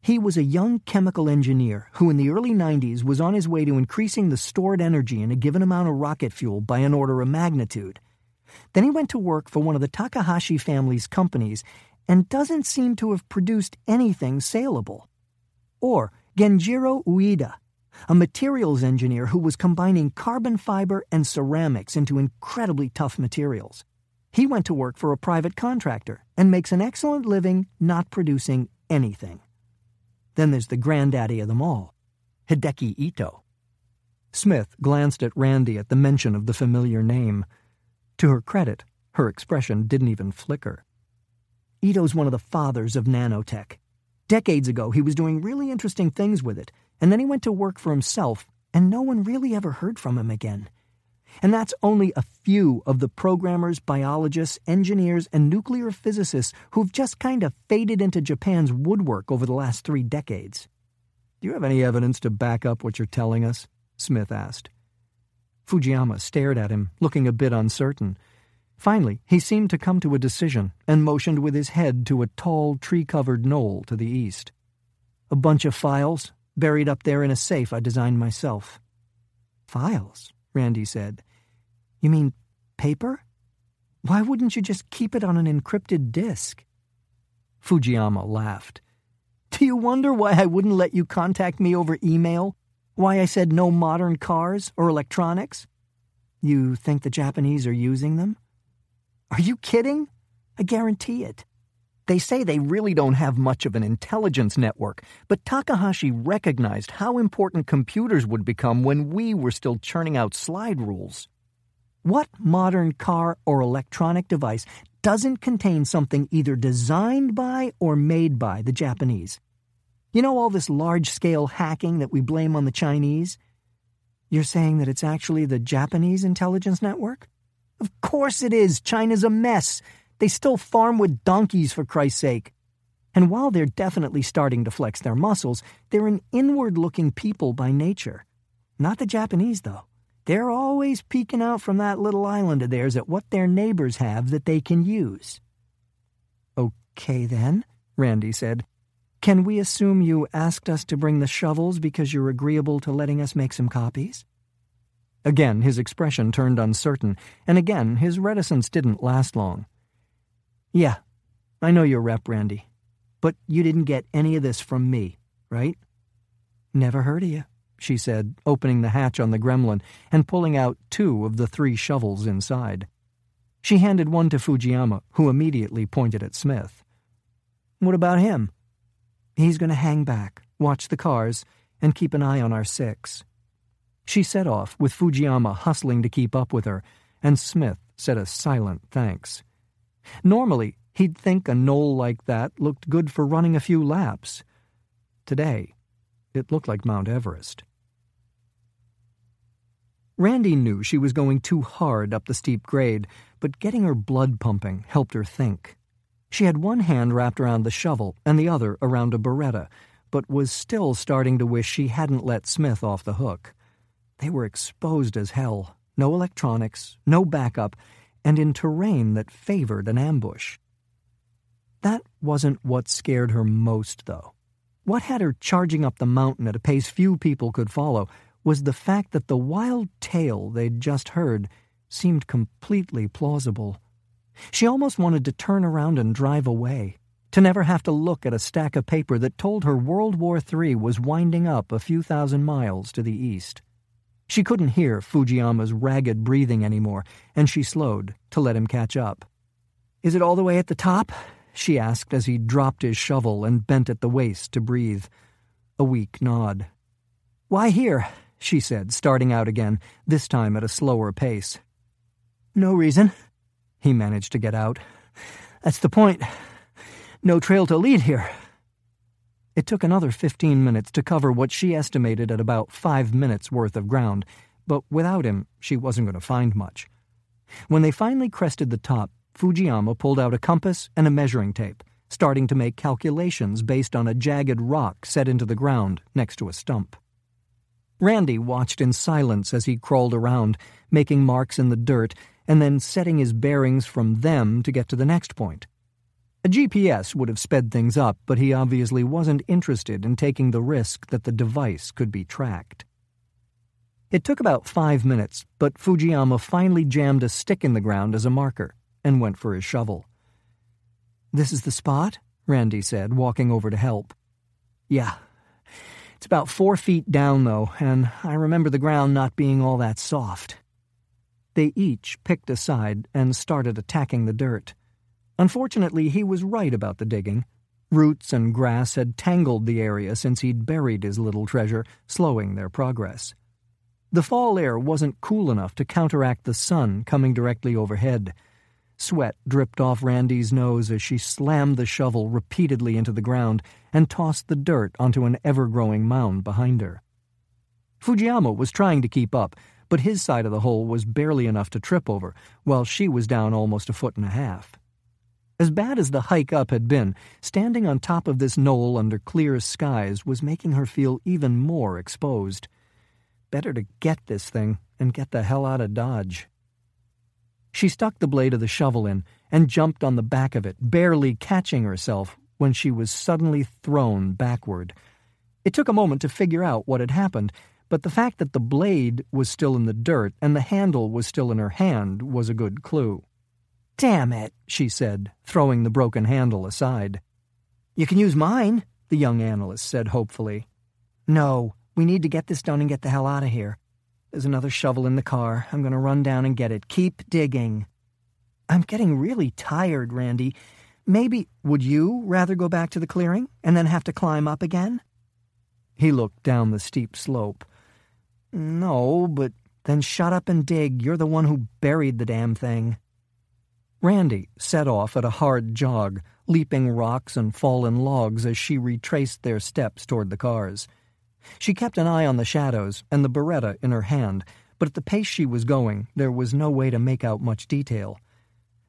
He was a young chemical engineer who in the early 90s was on his way to increasing the stored energy in a given amount of rocket fuel by an order of magnitude. Then he went to work for one of the Takahashi family's companies and doesn't seem to have produced anything saleable. Or Genjiro Ueda, a materials engineer who was combining carbon fiber and ceramics into incredibly tough materials. He went to work for a private contractor and makes an excellent living not producing anything. Then there's the granddaddy of them all, Hideki Ito. Smith glanced at Randi at the mention of the familiar name. To her credit, her expression didn't even flicker. Ito's one of the fathers of nanotech. Decades ago, he was doing really interesting things with it, and then he went to work for himself, and no one really ever heard from him again. And that's only a few of the programmers, biologists, engineers, and nuclear physicists who've just kind of faded into Japan's woodwork over the last 3 decades. Do you have any evidence to back up what you're telling us? Smith asked. Fujiyama stared at him, looking a bit uncertain. Finally, he seemed to come to a decision and motioned with his head to a tall, tree-covered knoll to the east. A bunch of files, buried up there in a safe I designed myself. Files? Randi said. You mean paper? Why wouldn't you just keep it on an encrypted disk? Fujiyama laughed. Do you wonder why I wouldn't let you contact me over email? Why I said no modern cars or electronics? You think the Japanese are using them? Are you kidding? I guarantee it. They say they really don't have much of an intelligence network, but Takahashi recognized how important computers would become when we were still churning out slide rules. What modern car or electronic device doesn't contain something either designed by or made by the Japanese? You know all this large-scale hacking that we blame on the Chinese? You're saying that it's actually the Japanese intelligence network? Of course it is. China's a mess. They still farm with donkeys, for Christ's sake. And while they're definitely starting to flex their muscles, they're an inward-looking people by nature. Not the Japanese, though. They're always peeking out from that little island of theirs at what their neighbors have that they can use. Okay, then, Randi said. Can we assume you asked us to bring the shovels because you're agreeable to letting us make some copies? Again, his expression turned uncertain, and again, his reticence didn't last long. Yeah, I know your rep, Randi. But you didn't get any of this from me, right? Never heard of you, she said, opening the hatch on the gremlin and pulling out 2 of the 3 shovels inside. She handed one to Fujiyama, who immediately pointed at Smith. What about him? He's going to hang back, watch the cars, and keep an eye on our 6. She set off, with Fujiyama hustling to keep up with her, and Smith said a silent thanks. Normally, He'd think a knoll like that looked good for running a few laps. Today, it looked like Mount Everest. Randi knew she was going too hard up the steep grade, but getting her blood pumping helped her think. She had one hand wrapped around the shovel and the other around a Beretta, but was still starting to wish she hadn't let Smith off the hook. They were exposed as hell, no electronics, no backup, and in terrain that favored an ambush. That wasn't what scared her most, though. What had her charging up the mountain at a pace few people could follow was the fact that the wild tale they'd just heard seemed completely plausible. She almost wanted to turn around and drive away, to never have to look at a stack of paper that told her World War III was winding up a few thousand miles to the east. She couldn't hear Fujiyama's ragged breathing anymore, and she slowed to let him catch up. "Is it all the way at the top?" she asked as he dropped his shovel and bent at the waist to breathe. A weak nod. "Why here?" she said, starting out again, this time at a slower pace. "No reason," he managed to get out. "That's the point. No trail to lead here." It took another 15 minutes to cover what she estimated at about 5 minutes worth of ground, but without him, she wasn't going to find much. When they finally crested the top, Fujiyama pulled out a compass and a measuring tape, starting to make calculations based on a jagged rock set into the ground next to a stump. Randi watched in silence as he crawled around, making marks in the dirt, and then setting his bearings from them to get to the next point. A GPS would have sped things up, but he obviously wasn't interested in taking the risk that the device could be tracked. It took about 5 minutes, but Fujiyama finally jammed a stick in the ground as a marker and went for his shovel. "This is the spot?" Randi said, walking over to help. "Yeah. It's about 4 feet down, though, and I remember the ground not being all that soft." They each picked a side and started attacking the dirt. Unfortunately, he was right about the digging. Roots and grass had tangled the area since he'd buried his little treasure, slowing their progress. The fall air wasn't cool enough to counteract the sun coming directly overhead. Sweat dripped off Randi's nose as she slammed the shovel repeatedly into the ground and tossed the dirt onto an ever-growing mound behind her. Fujiyama was trying to keep up, but his side of the hole was barely enough to trip over, while she was down almost 1.5 feet. As bad as the hike up had been, standing on top of this knoll under clear skies was making her feel even more exposed. Better to get this thing and get the hell out of Dodge. She stuck the blade of the shovel in and jumped on the back of it, barely catching herself when she was suddenly thrown backward. It took a moment to figure out what had happened, but the fact that the blade was still in the dirt and the handle was still in her hand was a good clue. "Damn it," she said, throwing the broken handle aside. "You can use mine," the young analyst said hopefully. "No, we need to get this done and get the hell out of here. There's another shovel in the car. I'm going to run down and get it. Keep digging." "I'm getting really tired, Randi. Maybe, would you rather go back to the clearing and then have to climb up again?" He looked down the steep slope. "No, but then shut up and dig. You're the one who buried the damn thing." Randi set off at a hard jog, leaping rocks and fallen logs as she retraced their steps toward the cars. She kept an eye on the shadows and the Beretta in her hand, but at the pace she was going, there was no way to make out much detail.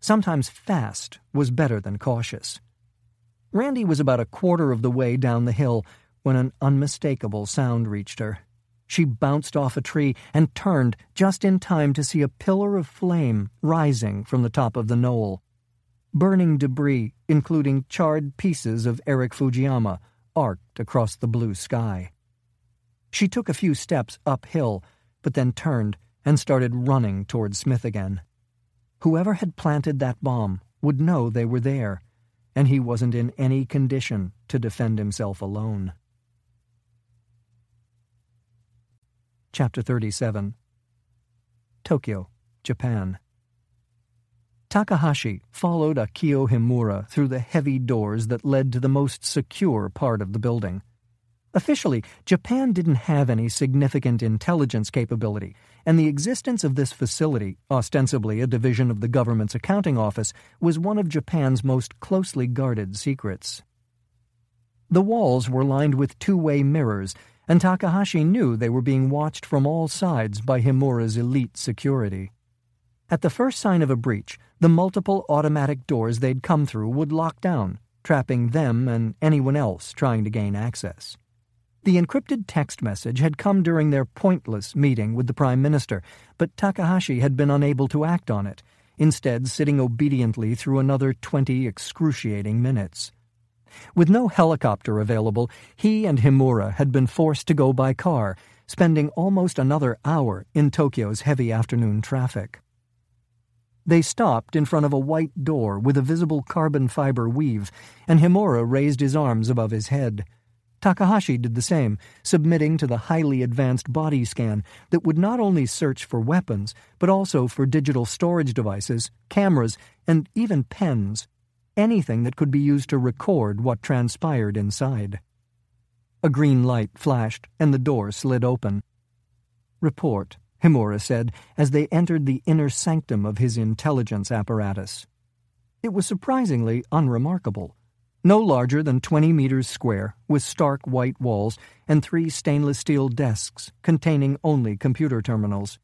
Sometimes fast was better than cautious. Randi was about a quarter of the way down the hill when an unmistakable sound reached her. She bounced off a tree and turned just in time to see a pillar of flame rising from the top of the knoll. Burning debris, including charred pieces of Eric Fujiyama, arced across the blue sky. She took a few steps uphill, but then turned and started running toward Smith again. Whoever had planted that bomb would know they were there, and he wasn't in any condition to defend himself alone. Chapter 37. Tokyo, Japan. Takahashi followed Akio Himura through the heavy doors that led to the most secure part of the building. Officially, Japan didn't have any significant intelligence capability, and the existence of this facility, ostensibly a division of the government's accounting office, was one of Japan's most closely guarded secrets. The walls were lined with two-way mirrors, and Takahashi knew they were being watched from all sides by Himura's elite security. At the first sign of a breach, the multiple automatic doors they'd come through would lock down, trapping them and anyone else trying to gain access. The encrypted text message had come during their pointless meeting with the Prime Minister, but Takahashi had been unable to act on it, instead sitting obediently through another 20 excruciating minutes. With no helicopter available, he and Himura had been forced to go by car, spending almost another hour in Tokyo's heavy afternoon traffic. They stopped in front of a white door with a visible carbon fiber weave, and Himura raised his arms above his head. Takahashi did the same, submitting to the highly advanced body scan that would not only search for weapons, but also for digital storage devices, cameras, and even pens, anything that could be used to record what transpired inside. A green light flashed, and the door slid open. "Report," Himura said, as they entered the inner sanctum of his intelligence apparatus. It was surprisingly unremarkable. No larger than 20 meters square, with stark white walls and 3 stainless steel desks containing only computer terminals.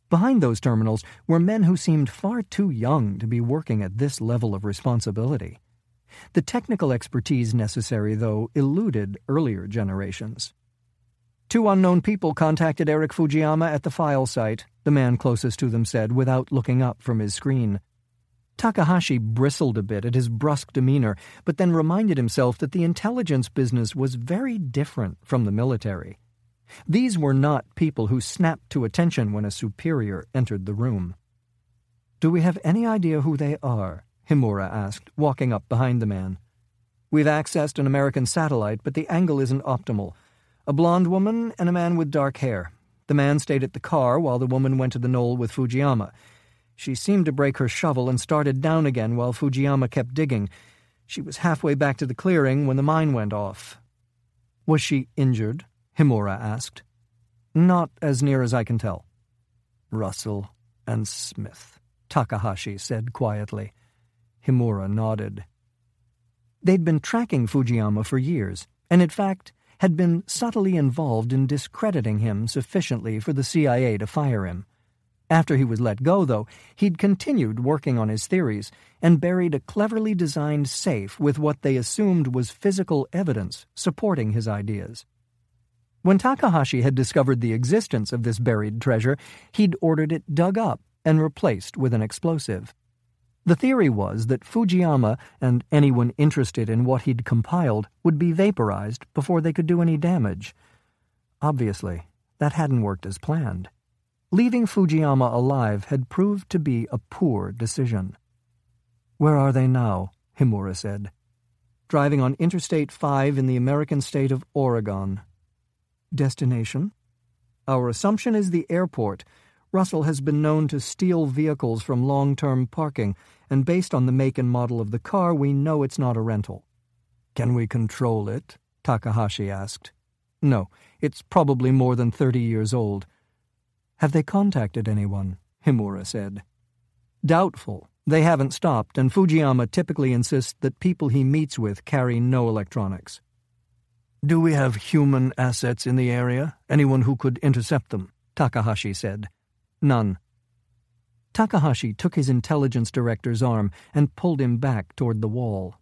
Behind those terminals were men who seemed far too young to be working at this level of responsibility. The technical expertise necessary, though, eluded earlier generations. 2 unknown people contacted Eric Fujiyama at the file site, the man closest to them said, without looking up from his screen. Takahashi bristled a bit at his brusque demeanor, but then reminded himself that the intelligence business was very different from the military. These were not people who snapped to attention when a superior entered the room. "Do we have any idea who they are?" Himura asked, walking up behind the man. "We've accessed an American satellite, but the angle isn't optimal. A blonde woman and a man with dark hair. The man stayed at the car while the woman went to the knoll with Fujiyama. She seemed to break her shovel and started down again while Fujiyama kept digging. She was halfway back to the clearing when the mine went off." "Was she injured?" Himura asked. "Not as near as I can tell." "Russell and Smith," Takahashi said quietly. Himura nodded. They'd been tracking Fujiyama for years, and in fact had been subtly involved in discrediting him sufficiently for the CIA to fire him. After he was let go, though, he'd continued working on his theories and buried a cleverly designed safe with what they assumed was physical evidence supporting his ideas. When Takahashi had discovered the existence of this buried treasure, he'd ordered it dug up and replaced with an explosive. The theory was that Fujiyama and anyone interested in what he'd compiled would be vaporized before they could do any damage. Obviously, that hadn't worked as planned. Leaving Fujiyama alive had proved to be a poor decision. "Where are they now?" Himura said. "Driving on Interstate 5 in the American state of Oregon." "Destination?" "Our assumption is the airport. Russell has been known to steal vehicles from long-term parking, and based on the make and model of the car, we know it's not a rental." "Can we control it?" Takahashi asked. "No, it's probably more than 30 years old." "Have they contacted anyone?" Himura said. "Doubtful. They haven't stopped, and Fujiyama typically insists that people he meets with carry no electronics." "Do we have human assets in the area? Anyone who could intercept them?" Takahashi said. "None." Takahashi took his intelligence director's arm and pulled him back toward the wall.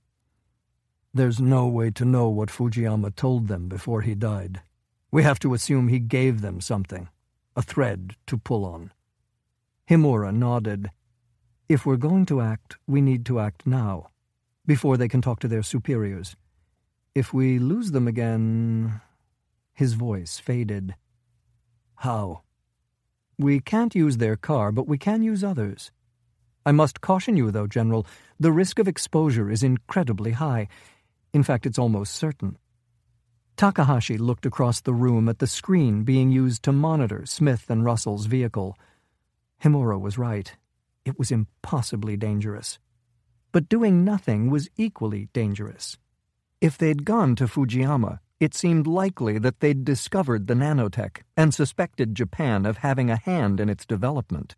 "There's no way to know what Fujiyama told them before he died. We have to assume he gave them something, a thread to pull on." Himura nodded. "If we're going to act, we need to act now, before they can talk to their superiors. If we lose them again..." His voice faded. "How?" "We can't use their car, but we can use others. I must caution you, though, General, the risk of exposure is incredibly high. In fact, it's almost certain." Takahashi looked across the room at the screen being used to monitor Smith and Russell's vehicle. Himura was right. It was impossibly dangerous. But doing nothing was equally dangerous. If they'd gone to Fujiyama, It seemed likely that they'd discovered the nanotech and suspected Japan of having a hand in its development.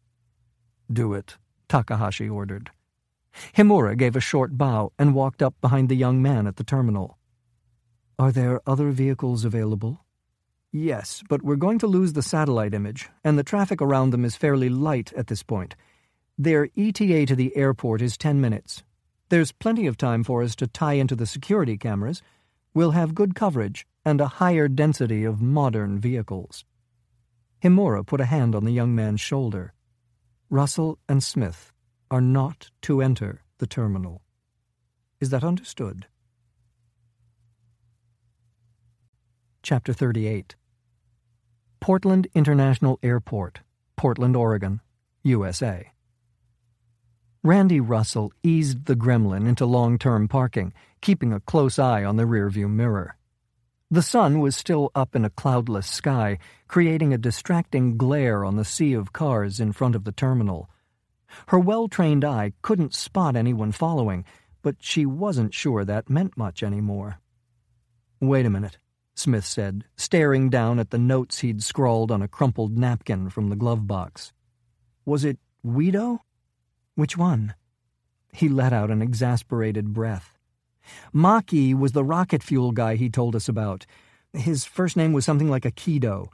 "Do it," Takahashi ordered. Himura gave a short bow and walked up behind the young man at the terminal. "Are there other vehicles available?" "Yes, but we're going to lose the satellite image, and the traffic around them is fairly light at this point. Their ETA to the airport is 10 minutes. There's plenty of time for us to tie into the security cameras. We'll have good coverage and a higher density of modern vehicles." Himura put a hand on the young man's shoulder. "Russell and Smith are not to enter the terminal. Is that understood?" Chapter 38. Portland International Airport, Portland, Oregon, USA. Randi Russell eased the Gremlin into long-term parking, keeping a close eye on the rearview mirror. The sun was still up in a cloudless sky, creating a distracting glare on the sea of cars in front of the terminal. Her well-trained eye couldn't spot anyone following, but she wasn't sure that meant much anymore. "Wait a minute," Smith said, staring down at the notes he'd scrawled on a crumpled napkin from the glove box. "Was it Guido?" "Which one?" He let out an exasperated breath. "Maki was the rocket fuel guy he told us about. His first name was something like Aikido.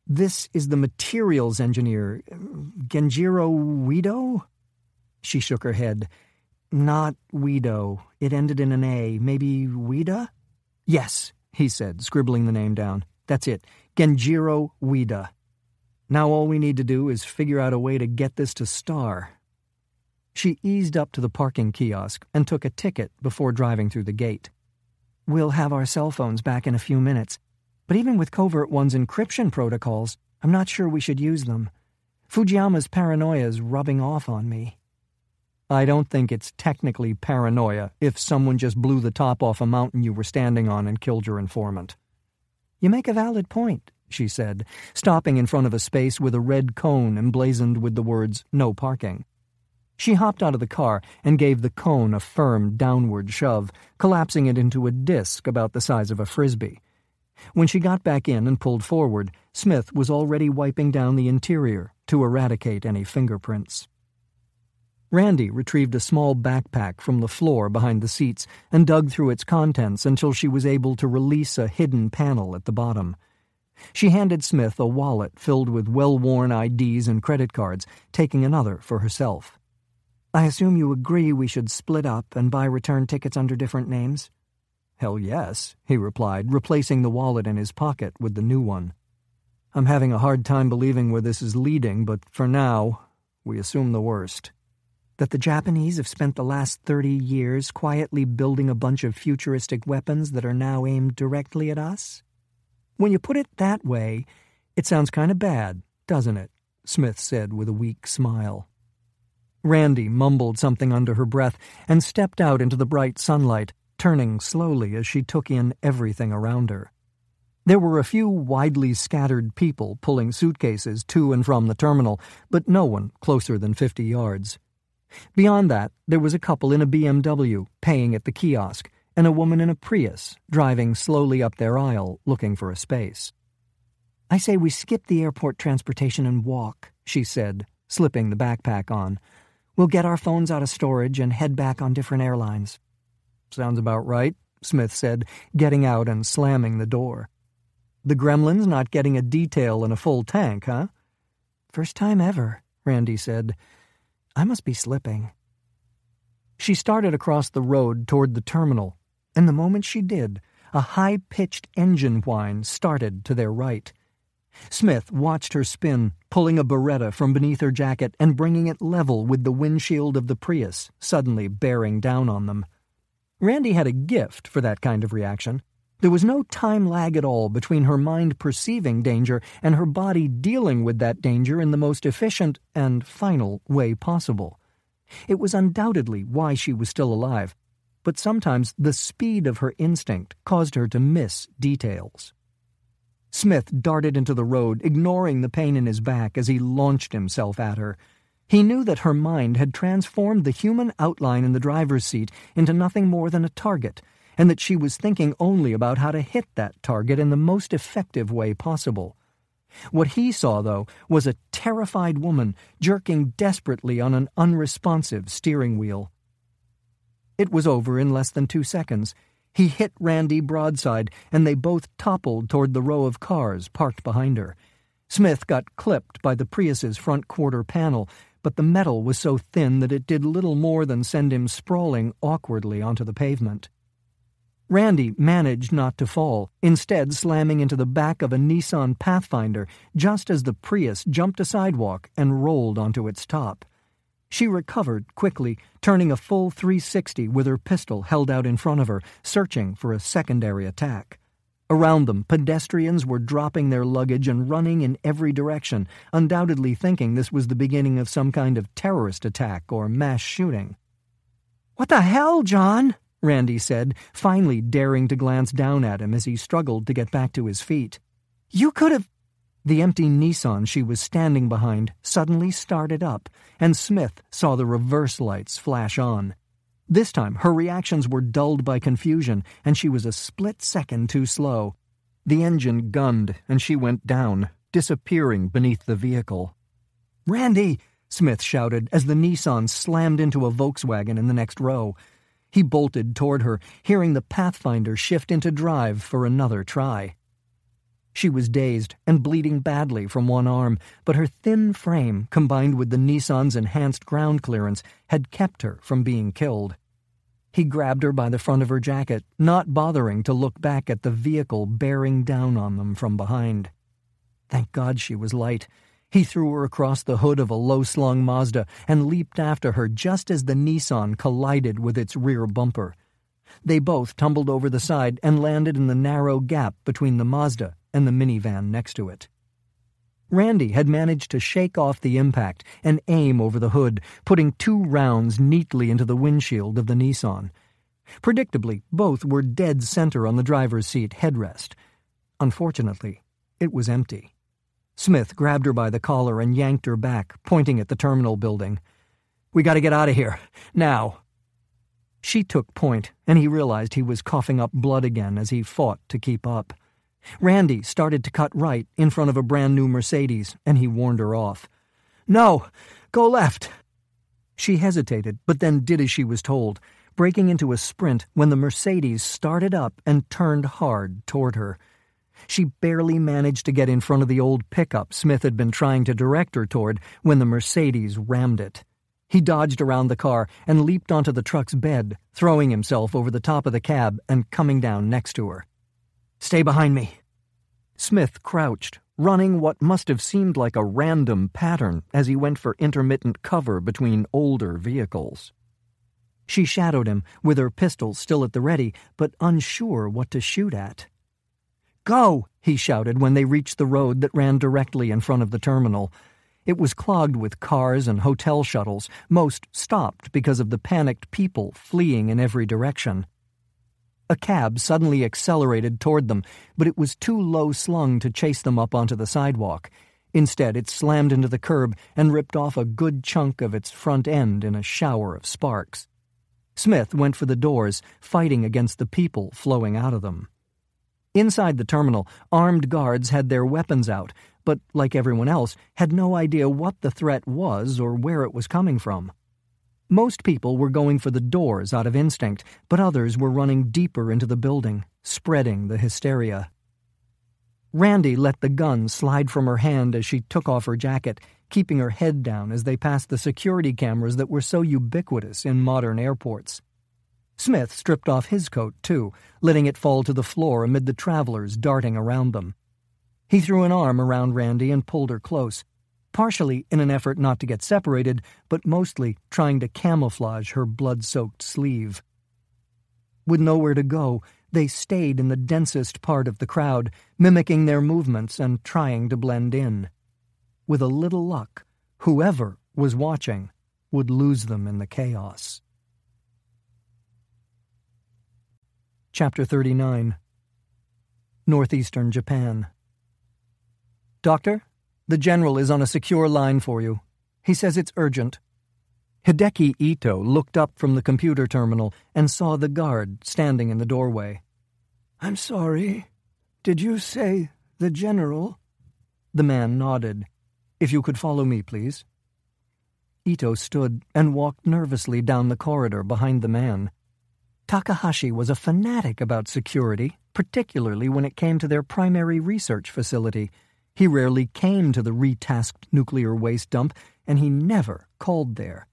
This is the materials engineer, Genjiro Guido?" She shook her head. "Not Guido. It ended in an A. Maybe Guida?" "Yes," he said, scribbling the name down. "That's it. Genjiro Guida. Now all we need to do is figure out a way to get this to Star." She eased up to the parking kiosk and took a ticket before driving through the gate. "We'll have our cell phones back in a few minutes, but even with Covert-One's encryption protocols, I'm not sure we should use them. Fujiyama's paranoia's rubbing off on me." "I don't think it's technically paranoia if someone just blew the top off a mountain you were standing on and killed your informant." "You make a valid point," she said, stopping in front of a space with a red cone emblazoned with the words, "No parking." She hopped out of the car and gave the cone a firm downward shove, collapsing it into a disc about the size of a frisbee. When she got back in and pulled forward, Smith was already wiping down the interior to eradicate any fingerprints. Randi retrieved a small backpack from the floor behind the seats and dug through its contents until she was able to release a hidden panel at the bottom. She handed Smith a wallet filled with well-worn IDs and credit cards, taking another for herself. "I assume you agree we should split up and buy return tickets under different names?" "Hell yes," he replied, replacing the wallet in his pocket with the new one. "I'm having a hard time believing where this is leading, but for now, we assume the worst." "That the Japanese have spent the last 30 years quietly building a bunch of futuristic weapons that are now aimed directly at us?" "When you put it that way, it sounds kind of bad, doesn't it?" Smith said with a weak smile. Randi mumbled something under her breath and stepped out into the bright sunlight, turning slowly as she took in everything around her. There were a few widely scattered people pulling suitcases to and from the terminal, but no one closer than 50 yards. Beyond that, there was a couple in a BMW paying at the kiosk, and a woman in a Prius driving slowly up their aisle looking for a space. "I say we skip the airport transportation and walk," she said, slipping the backpack on. "We'll get our phones out of storage and head back on different airlines." "Sounds about right," Smith said, getting out and slamming the door. "The Gremlin's not getting a detail and a full tank, huh?" "First time ever," Randi said. "I must be slipping." She started across the road toward the terminal, and the moment she did, a high-pitched engine whine started to their right. Smith watched her spin, pulling a Beretta from beneath her jacket and bringing it level with the windshield of the Prius, suddenly bearing down on them. Randi had a gift for that kind of reaction. There was no time lag at all between her mind perceiving danger and her body dealing with that danger in the most efficient and final way possible. It was undoubtedly why she was still alive, but sometimes the speed of her instinct caused her to miss details. Smith darted into the road, ignoring the pain in his back as he launched himself at her. He knew that her mind had transformed the human outline in the driver's seat into nothing more than a target, and that she was thinking only about how to hit that target in the most effective way possible. What he saw, though, was a terrified woman jerking desperately on an unresponsive steering wheel. It was over in less than 2 seconds. He hit Randi broadside, and they both toppled toward the row of cars parked behind her. Smith got clipped by the Prius's front quarter panel, but the metal was so thin that it did little more than send him sprawling awkwardly onto the pavement. Randi managed not to fall, instead slamming into the back of a Nissan Pathfinder just as the Prius jumped a sidewalk and rolled onto its top. She recovered quickly, turning a full 360 with her pistol held out in front of her, searching for a secondary attack. Around them, pedestrians were dropping their luggage and running in every direction, undoubtedly thinking this was the beginning of some kind of terrorist attack or mass shooting. "What the hell, John?" Randi said, finally daring to glance down at him as he struggled to get back to his feet. "You could have—" The empty Nissan she was standing behind suddenly started up, and Smith saw the reverse lights flash on. This time, her reactions were dulled by confusion, and she was a split second too slow. The engine gunned, and she went down, disappearing beneath the vehicle. "Randi!" Smith shouted as the Nissan slammed into a Volkswagen in the next row. He bolted toward her, hearing the Pathfinder shift into drive for another try. She was dazed and bleeding badly from one arm, but her thin frame, combined with the Nissan's enhanced ground clearance, had kept her from being killed. He grabbed her by the front of her jacket, not bothering to look back at the vehicle bearing down on them from behind. Thank God she was light. He threw her across the hood of a low-slung Mazda and leaped after her just as the Nissan collided with its rear bumper. They both tumbled over the side and landed in the narrow gap between the Mazda and the minivan next to it. Randi had managed to shake off the impact and aim over the hood, putting 2 rounds neatly into the windshield of the Nissan. Predictably, both were dead center on the driver's seat headrest. Unfortunately, it was empty. Smith grabbed her by the collar and yanked her back, pointing at the terminal building. "We got to get out of here. Now." She took point, and he realized he was coughing up blood again as he fought to keep up. Randi started to cut right in front of a brand-new Mercedes, and he warned her off. "No, go left." She hesitated, but then did as she was told, breaking into a sprint when the Mercedes started up and turned hard toward her. She barely managed to get in front of the old pickup Smith had been trying to direct her toward when the Mercedes rammed it. He dodged around the car and leaped onto the truck's bed, throwing himself over the top of the cab and coming down next to her. "Stay behind me." Smith crouched, running what must have seemed like a random pattern as he went for intermittent cover between older vehicles. She shadowed him, with her pistol still at the ready, but unsure what to shoot at. "Go!" he shouted when they reached the road that ran directly in front of the terminal. It was clogged with cars and hotel shuttles, most stopped because of the panicked people fleeing in every direction. A cab suddenly accelerated toward them, but it was too low-slung to chase them up onto the sidewalk. Instead, it slammed into the curb and ripped off a good chunk of its front end in a shower of sparks. Smith went for the doors, fighting against the people flowing out of them. Inside the terminal, armed guards had their weapons out, but, like everyone else, had no idea what the threat was or where it was coming from. Most people were going for the doors out of instinct, but others were running deeper into the building, spreading the hysteria. Randi let the gun slide from her hand as she took off her jacket, keeping her head down as they passed the security cameras that were so ubiquitous in modern airports. Smith stripped off his coat, too, letting it fall to the floor amid the travelers darting around them. He threw an arm around Randi and pulled her close, partially in an effort not to get separated, but mostly trying to camouflage her blood-soaked sleeve. With nowhere to go, they stayed in the densest part of the crowd, mimicking their movements and trying to blend in. With a little luck, whoever was watching would lose them in the chaos. Chapter 39. Northeastern Japan. "Doctor, the general is on a secure line for you. He says it's urgent." Hideki Ito looked up from the computer terminal and saw the guard standing in the doorway. "I'm sorry. Did you say the general?" The man nodded. "If you could follow me, please." Ito stood and walked nervously down the corridor behind the man. Takahashi was a fanatic about security, particularly when it came to their primary research facility. He rarely came to the retasked nuclear waste dump, and he never called there.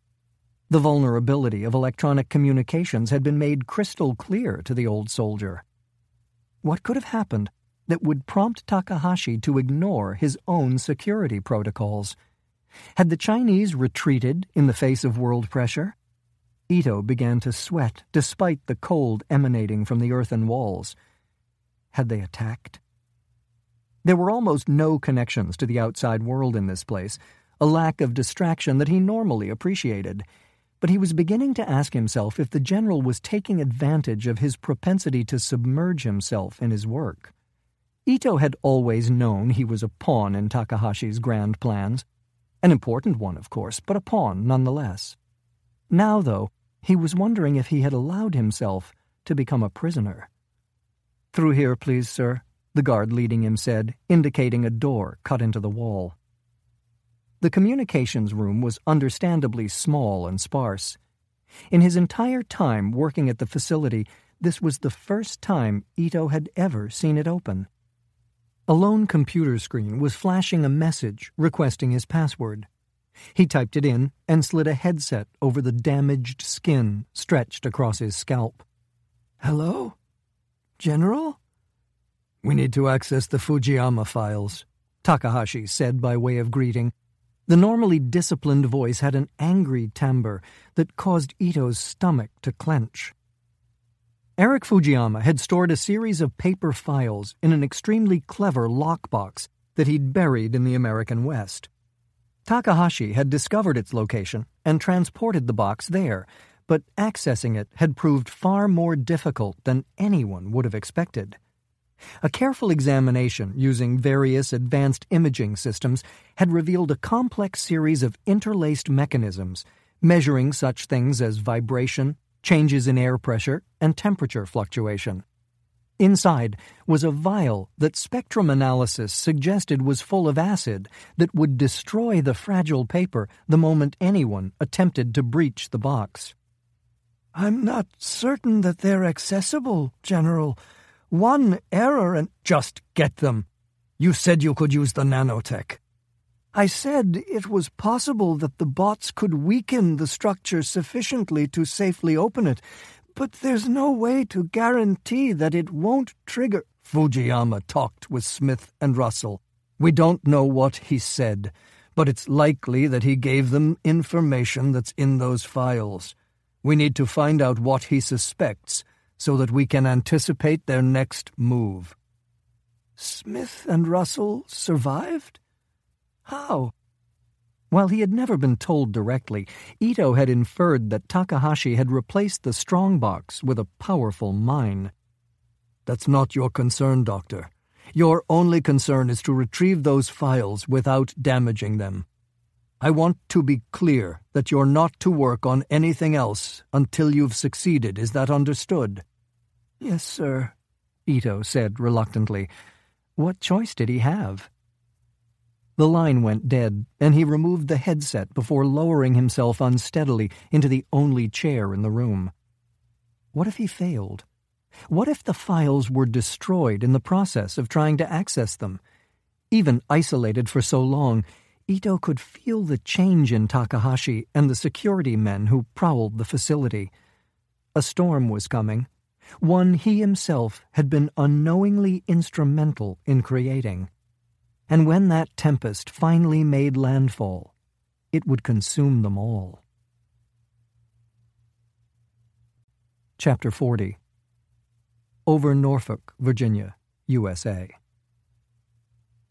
The vulnerability of electronic communications had been made crystal clear to the old soldier. What could have happened that would prompt Takahashi to ignore his own security protocols? Had the Chinese retreated in the face of world pressure? Ito began to sweat despite the cold emanating from the earthen walls. Had they attacked? There were almost no connections to the outside world in this place, a lack of distraction that he normally appreciated. But he was beginning to ask himself if the general was taking advantage of his propensity to submerge himself in his work. Ito had always known he was a pawn in Takahashi's grand plans. An important one, of course, but a pawn nonetheless. Now, though, he was wondering if he had allowed himself to become a prisoner. "Through here, please, sir," the guard leading him said, indicating a door cut into the wall. The communications room was understandably small and sparse. In his entire time working at the facility, this was the first time Ito had ever seen it open. A lone computer screen was flashing a message requesting his password. He typed it in and slid a headset over the damaged skin stretched across his scalp. "Hello? General?" "We need to access the Fujiyama files," Takahashi said by way of greeting. The normally disciplined voice had an angry timbre that caused Ito's stomach to clench. Eric Fujiyama had stored a series of paper files in an extremely clever lockbox that he'd buried in the American West. Takahashi had discovered its location and transported the box there, but accessing it had proved far more difficult than anyone would have expected. A careful examination using various advanced imaging systems had revealed a complex series of interlaced mechanisms, measuring such things as vibration, changes in air pressure, and temperature fluctuation. Inside was a vial that spectrum analysis suggested was full of acid that would destroy the fragile paper the moment anyone attempted to breach the box. "I'm not certain that they're accessible, General. One error and—" "Just get them. You said you could use the nanotech." "I said it was possible that the bots could weaken the structure sufficiently to safely open it, but there's no way to guarantee that it won't trigger—" "Fujiyama talked with Smith and Russell. We don't know what he said, but it's likely that he gave them information that's in those files. We need to find out what he suspects so that we can anticipate their next move." "Smith and Russell survived? How?" While he had never been told directly, Ito had inferred that Takahashi had replaced the strongbox with a powerful mine. "That's not your concern, Doctor. Your only concern is to retrieve those files without damaging them. I want to be clear that you're not to work on anything else until you've succeeded. Is that understood?" "Yes, sir," Ito said reluctantly. What choice did he have? The line went dead, and he removed the headset before lowering himself unsteadily into the only chair in the room. What if he failed? What if the files were destroyed in the process of trying to access them? Even isolated for so long, Ito could feel the change in Takahashi and the security men who prowled the facility. A storm was coming, one he himself had been unknowingly instrumental in creating. And when that tempest finally made landfall, it would consume them all. Chapter 40. Over Norfolk, Virginia, USA.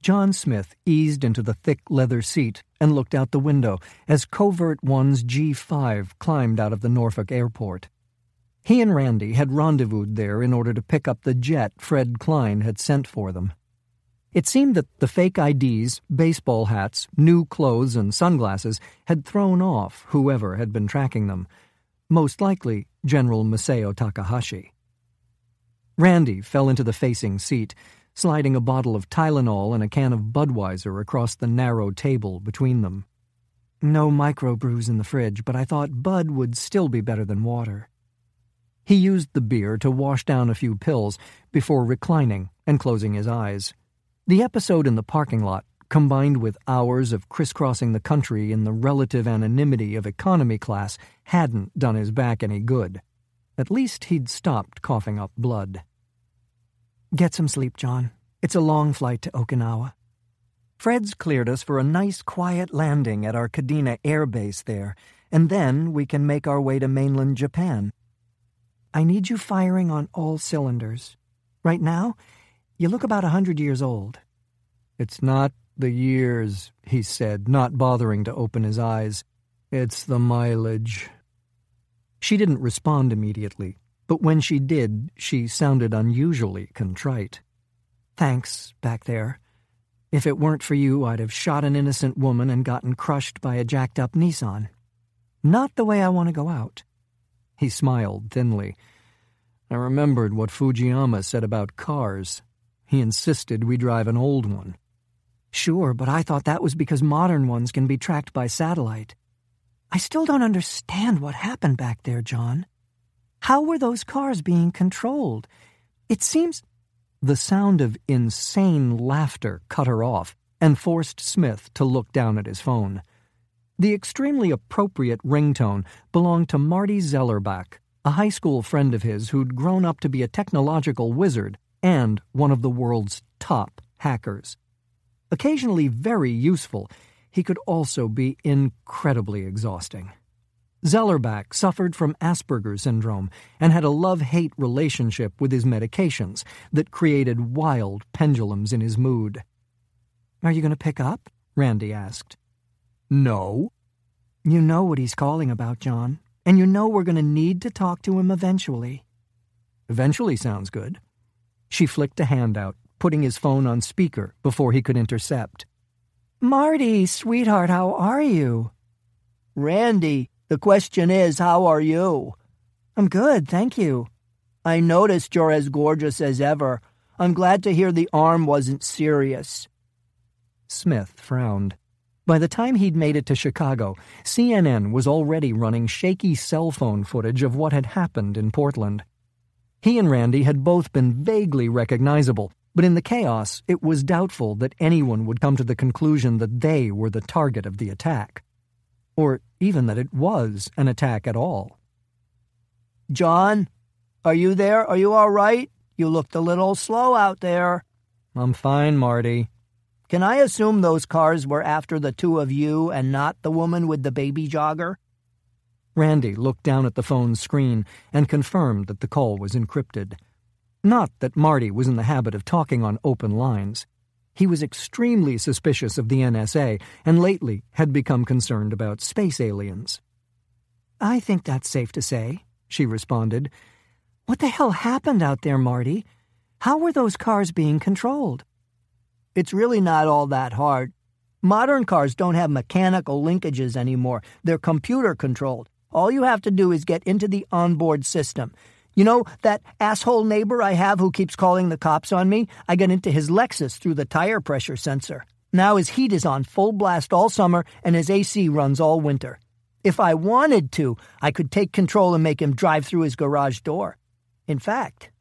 Jon Smith eased into the thick leather seat and looked out the window as Covert-One's G5 climbed out of the Norfolk airport. He and Randi had rendezvoused there in order to pick up the jet Fred Klein had sent for them. It seemed that the fake IDs, baseball hats, new clothes, and sunglasses had thrown off whoever had been tracking them. Most likely, General Masao Takahashi. Randi fell into the facing seat, sliding a bottle of Tylenol and a can of Budweiser across the narrow table between them. No microbrews in the fridge, but I thought Bud would still be better than water. He used the beer to wash down a few pills before reclining and closing his eyes. The episode in the parking lot, combined with hours of crisscrossing the country in the relative anonymity of economy class, hadn't done his back any good. At least he'd stopped coughing up blood. Get some sleep, John. It's a long flight to Okinawa. Fred's cleared us for a nice quiet landing at our Kadena Air Base there, and then we can make our way to mainland Japan. I need you firing on all cylinders. Right now, you look about 100 years old. It's not the years, he said, not bothering to open his eyes. It's the mileage. She didn't respond immediately, but when she did, she sounded unusually contrite. Thanks, back there. If it weren't for you, I'd have shot an innocent woman and gotten crushed by a jacked-up Nissan. Not the way I want to go out. He smiled thinly. I remembered what Fujiyama said about cars. He insisted we drive an old one. Sure, but I thought that was because modern ones can be tracked by satellite. I still don't understand what happened back there, John. How were those cars being controlled? It seems... The sound of insane laughter cut her off and forced Smith to look down at his phone. The extremely appropriate ringtone belonged to Marty Zellerbach, a high school friend of his who'd grown up to be a technological wizard and one of the world's top hackers. Occasionally very useful, he could also be incredibly exhausting. Zellerbach suffered from Asperger's syndrome and had a love-hate relationship with his medications that created wild pendulums in his mood. Are you going to pick up? Randi asked. No. You know what he's calling about, John, and you know we're going to need to talk to him eventually. Eventually sounds good. She flicked a hand out, putting his phone on speaker before he could intercept. Marty, sweetheart, how are you? Randi, the question is, how are you? I'm good, thank you. I noticed you're as gorgeous as ever. I'm glad to hear the arm wasn't serious. Smith frowned. By the time he'd made it to Chicago, CNN was already running shaky cell phone footage of what had happened in Portland. He and Randi had both been vaguely recognizable, but in the chaos, it was doubtful that anyone would come to the conclusion that they were the target of the attack. Or even that it was an attack at all. John, are you there? Are you all right? You looked a little slow out there. I'm fine, Marty. Can I assume those cars were after the two of you and not the woman with the baby jogger? Randi looked down at the phone's screen and confirmed that the call was encrypted. Not that Marty was in the habit of talking on open lines. He was extremely suspicious of the NSA and lately had become concerned about space aliens. I think that's safe to say, she responded. What the hell happened out there, Marty? How were those cars being controlled? It's really not all that hard. Modern cars don't have mechanical linkages anymore. They're computer-controlled. All you have to do is get into the onboard system. You know, that asshole neighbor I have who keeps calling the cops on me? I got into his Lexus through the tire pressure sensor. Now his heat is on full blast all summer and his AC runs all winter. If I wanted to, I could take control and make him drive through his garage door. In fact,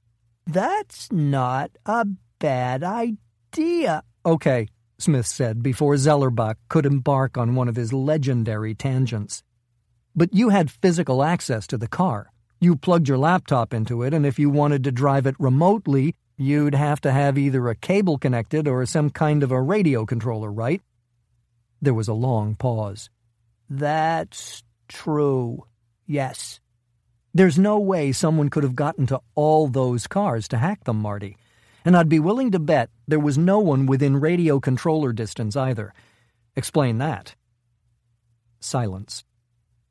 that's not a bad idea. Okay, Smith said before Zellerbach could embark on one of his legendary tangents. But you had physical access to the car. You plugged your laptop into it, and if you wanted to drive it remotely, you'd have to have either a cable connected or some kind of a radio controller, right? There was a long pause. That's true. Yes. There's no way someone could have gotten to all those cars to hack them, Marty. And I'd be willing to bet there was no one within radio controller distance either. Explain that. Silence.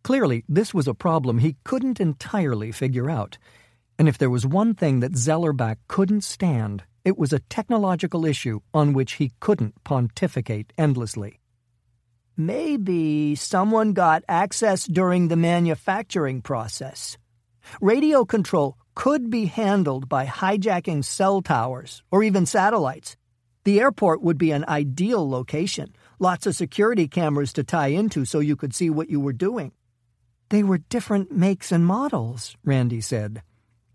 Clearly, this was a problem he couldn't entirely figure out. And if there was one thing that Zellerbach couldn't stand, It was a technological issue on which he couldn't pontificate endlessly. Maybe someone got access during the manufacturing process. Radio control could be handled by hijacking cell towers or even satellites. The airport would be an ideal location. Lots of security cameras to tie into so you could see what you were doing. They were different makes and models, Randi said.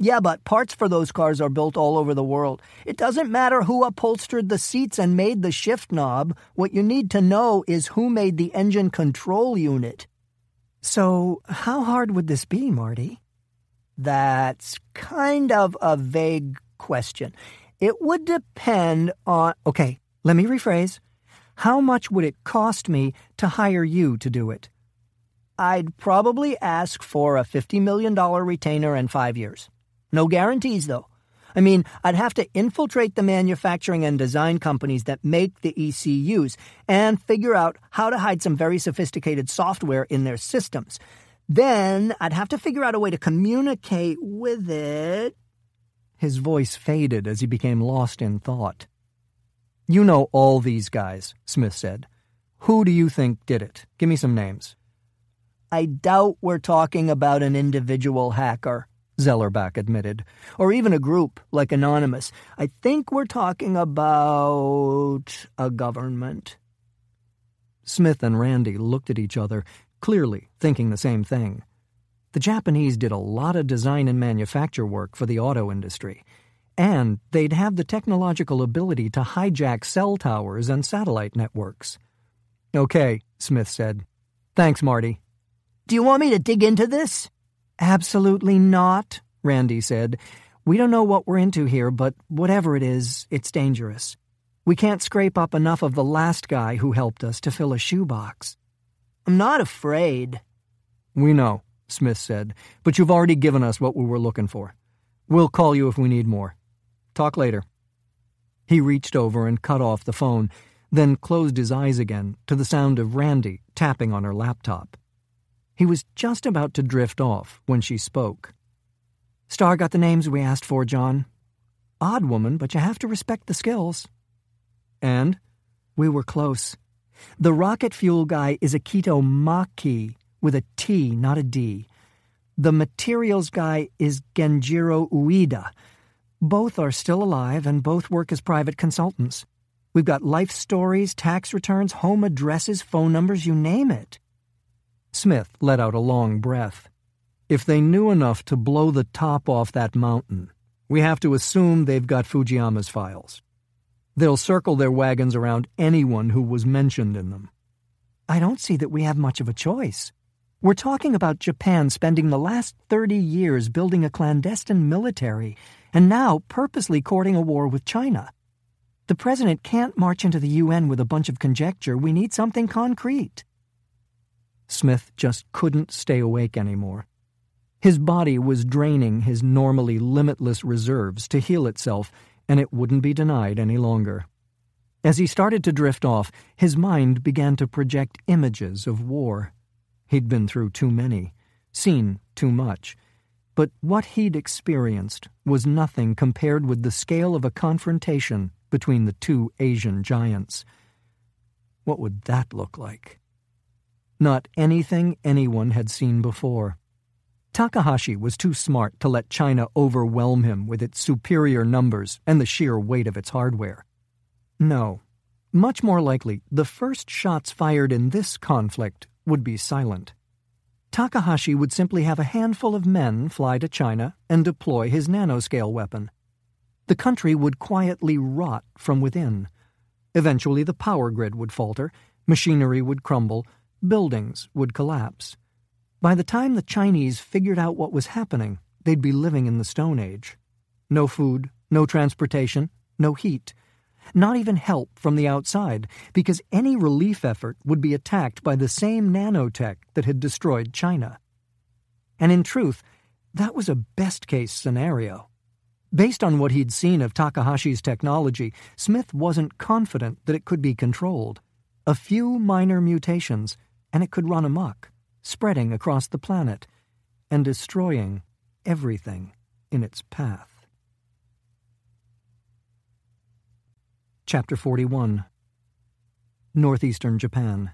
Yeah, but parts for those cars are built all over the world. It doesn't matter who upholstered the seats and made the shift knob. What you need to know is who made the engine control unit. So, how hard would this be, Marty? That's kind of a vague question. It would depend on... Okay, let me rephrase. How much would it cost me to hire you to do it? I'd probably ask for a $50 million retainer and 5 years. No guarantees, though. I mean, I'd have to infiltrate the manufacturing and design companies that make the ECUs and figure out how to hide some very sophisticated software in their systems. Then I'd have to figure out a way to communicate with it. His voice faded as he became lost in thought. You know all these guys, Smith said. Who do you think did it? Give me some names. I doubt we're talking about an individual hacker, Zellerbach admitted, or even a group like Anonymous. I think we're talking about a government. Smith and Randi looked at each other, clearly thinking the same thing. The Japanese did a lot of design and manufacture work for the auto industry, and they'd have the technological ability to hijack cell towers and satellite networks. Okay, Smith said. Thanks, Marty. Do you want me to dig into this? Absolutely not, Randi said. We don't know what we're into here, but whatever it is, it's dangerous. We can't scrape up enough of the last guy who helped us to fill a shoebox. I'm not afraid. We know, Smith said, but you've already given us what we were looking for. We'll call you if we need more. Talk later. He reached over and cut off the phone, then closed his eyes again to the sound of Randi tapping on her laptop. He was just about to drift off when she spoke. Star got the names we asked for, John. Odd woman, but you have to respect the skills. And? We were close. The rocket fuel guy is Akito Maki, with a T, not a D. The materials guy is Genjiro Ueda. Both are still alive and both work as private consultants. We've got life stories, tax returns, home addresses, phone numbers, you name it. Smith let out a long breath. If they knew enough to blow the top off that mountain, we have to assume they've got Fujiyama's files. They'll circle their wagons around anyone who was mentioned in them. I don't see that we have much of a choice. We're talking about Japan spending the last 30 years building a clandestine military and now purposely courting a war with China. The president can't march into the UN with a bunch of conjecture. We need something concrete. Smith just couldn't stay awake anymore. His body was draining his normally limitless reserves to heal itself, and it wouldn't be denied any longer. As he started to drift off, his mind began to project images of war. He'd been through too many, seen too much, but what he'd experienced was nothing compared with the scale of a confrontation between the two Asian giants. What would that look like? Not anything anyone had seen before. Takahashi was too smart to let China overwhelm him with its superior numbers and the sheer weight of its hardware. No, much more likely, the first shots fired in this conflict would be silent. Takahashi would simply have a handful of men fly to China and deploy his nanoscale weapon. The country would quietly rot from within. Eventually the power grid would falter, machinery would crumble, buildings would collapse. By the time the Chinese figured out what was happening, they'd be living in the Stone Age. No food, no transportation, no heat. Not even help from the outside, because any relief effort would be attacked by the same nanotech that had destroyed China. And in truth, that was a best-case scenario. Based on what he'd seen of Takahashi's technology, Smith wasn't confident that it could be controlled. A few minor mutations, and it could run amok, spreading across the planet and destroying everything in its path. Chapter 41. Northeastern Japan.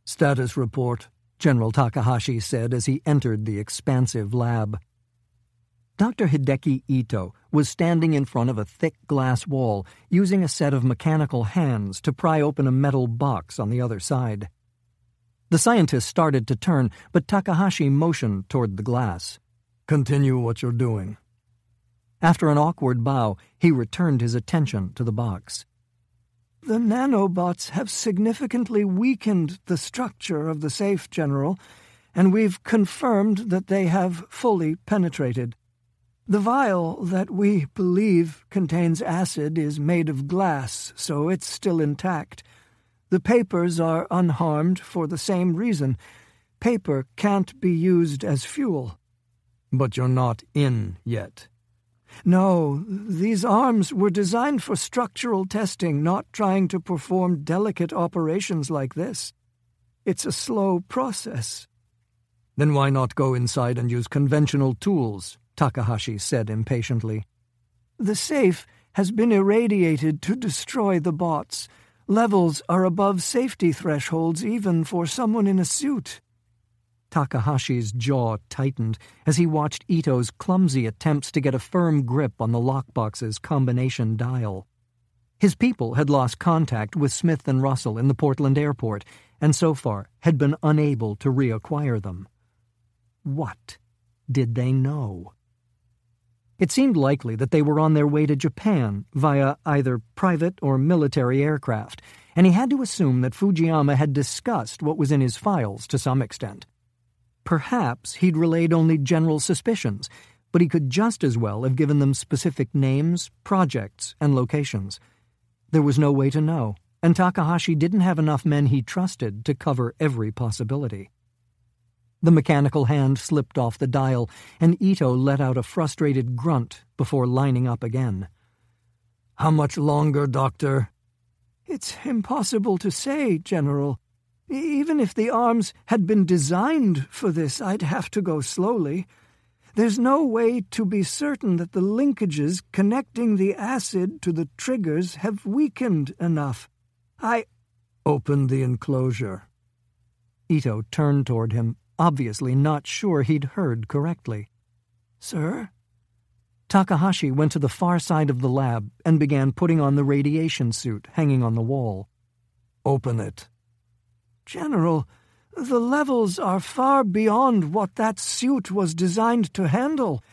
"Status report," General Takahashi said as he entered the expansive lab. Dr. Hideki Ito was standing in front of a thick glass wall, using a set of mechanical hands to pry open a metal box on the other side. The scientist started to turn, but Takahashi motioned toward the glass. "Continue what you're doing." After an awkward bow, he returned his attention to the box. The nanobots have significantly weakened the structure of the safe, General, and we've confirmed that they have fully penetrated. The vial that we believe contains acid is made of glass, so it's still intact. The papers are unharmed for the same reason. Paper can't be used as fuel. "But you're not in yet." No, these arms were designed for structural testing, not trying to perform delicate operations like this. It's a slow process. "Then why not go inside and use conventional tools?" Takahashi said impatiently. The safe has been irradiated to destroy the bots. Levels are above safety thresholds even for someone in a suit. Takahashi's jaw tightened as he watched Ito's clumsy attempts to get a firm grip on the lockbox's combination dial. His people had lost contact with Smith and Russell in the Portland airport, and so far had been unable to reacquire them. What did they know? It seemed likely that they were on their way to Japan via either private or military aircraft, and he had to assume that Fujiyama had discussed what was in his files to some extent. Perhaps he'd relayed only general suspicions, but he could just as well have given them specific names, projects, and locations. There was no way to know, and Takahashi didn't have enough men he trusted to cover every possibility. The mechanical hand slipped off the dial, and Ito let out a frustrated grunt before lining up again. "How much longer, Doctor?" It's impossible to say, General. Even if the arms had been designed for this, I'd have to go slowly. There's no way to be certain that the linkages connecting the acid to the triggers have weakened enough. "Open the enclosure." Ito turned toward him, obviously not sure he'd heard correctly. "Sir?" Takahashi went to the far side of the lab and began putting on the radiation suit hanging on the wall. "Open it." "General, the levels are far beyond what that suit was designed to handle.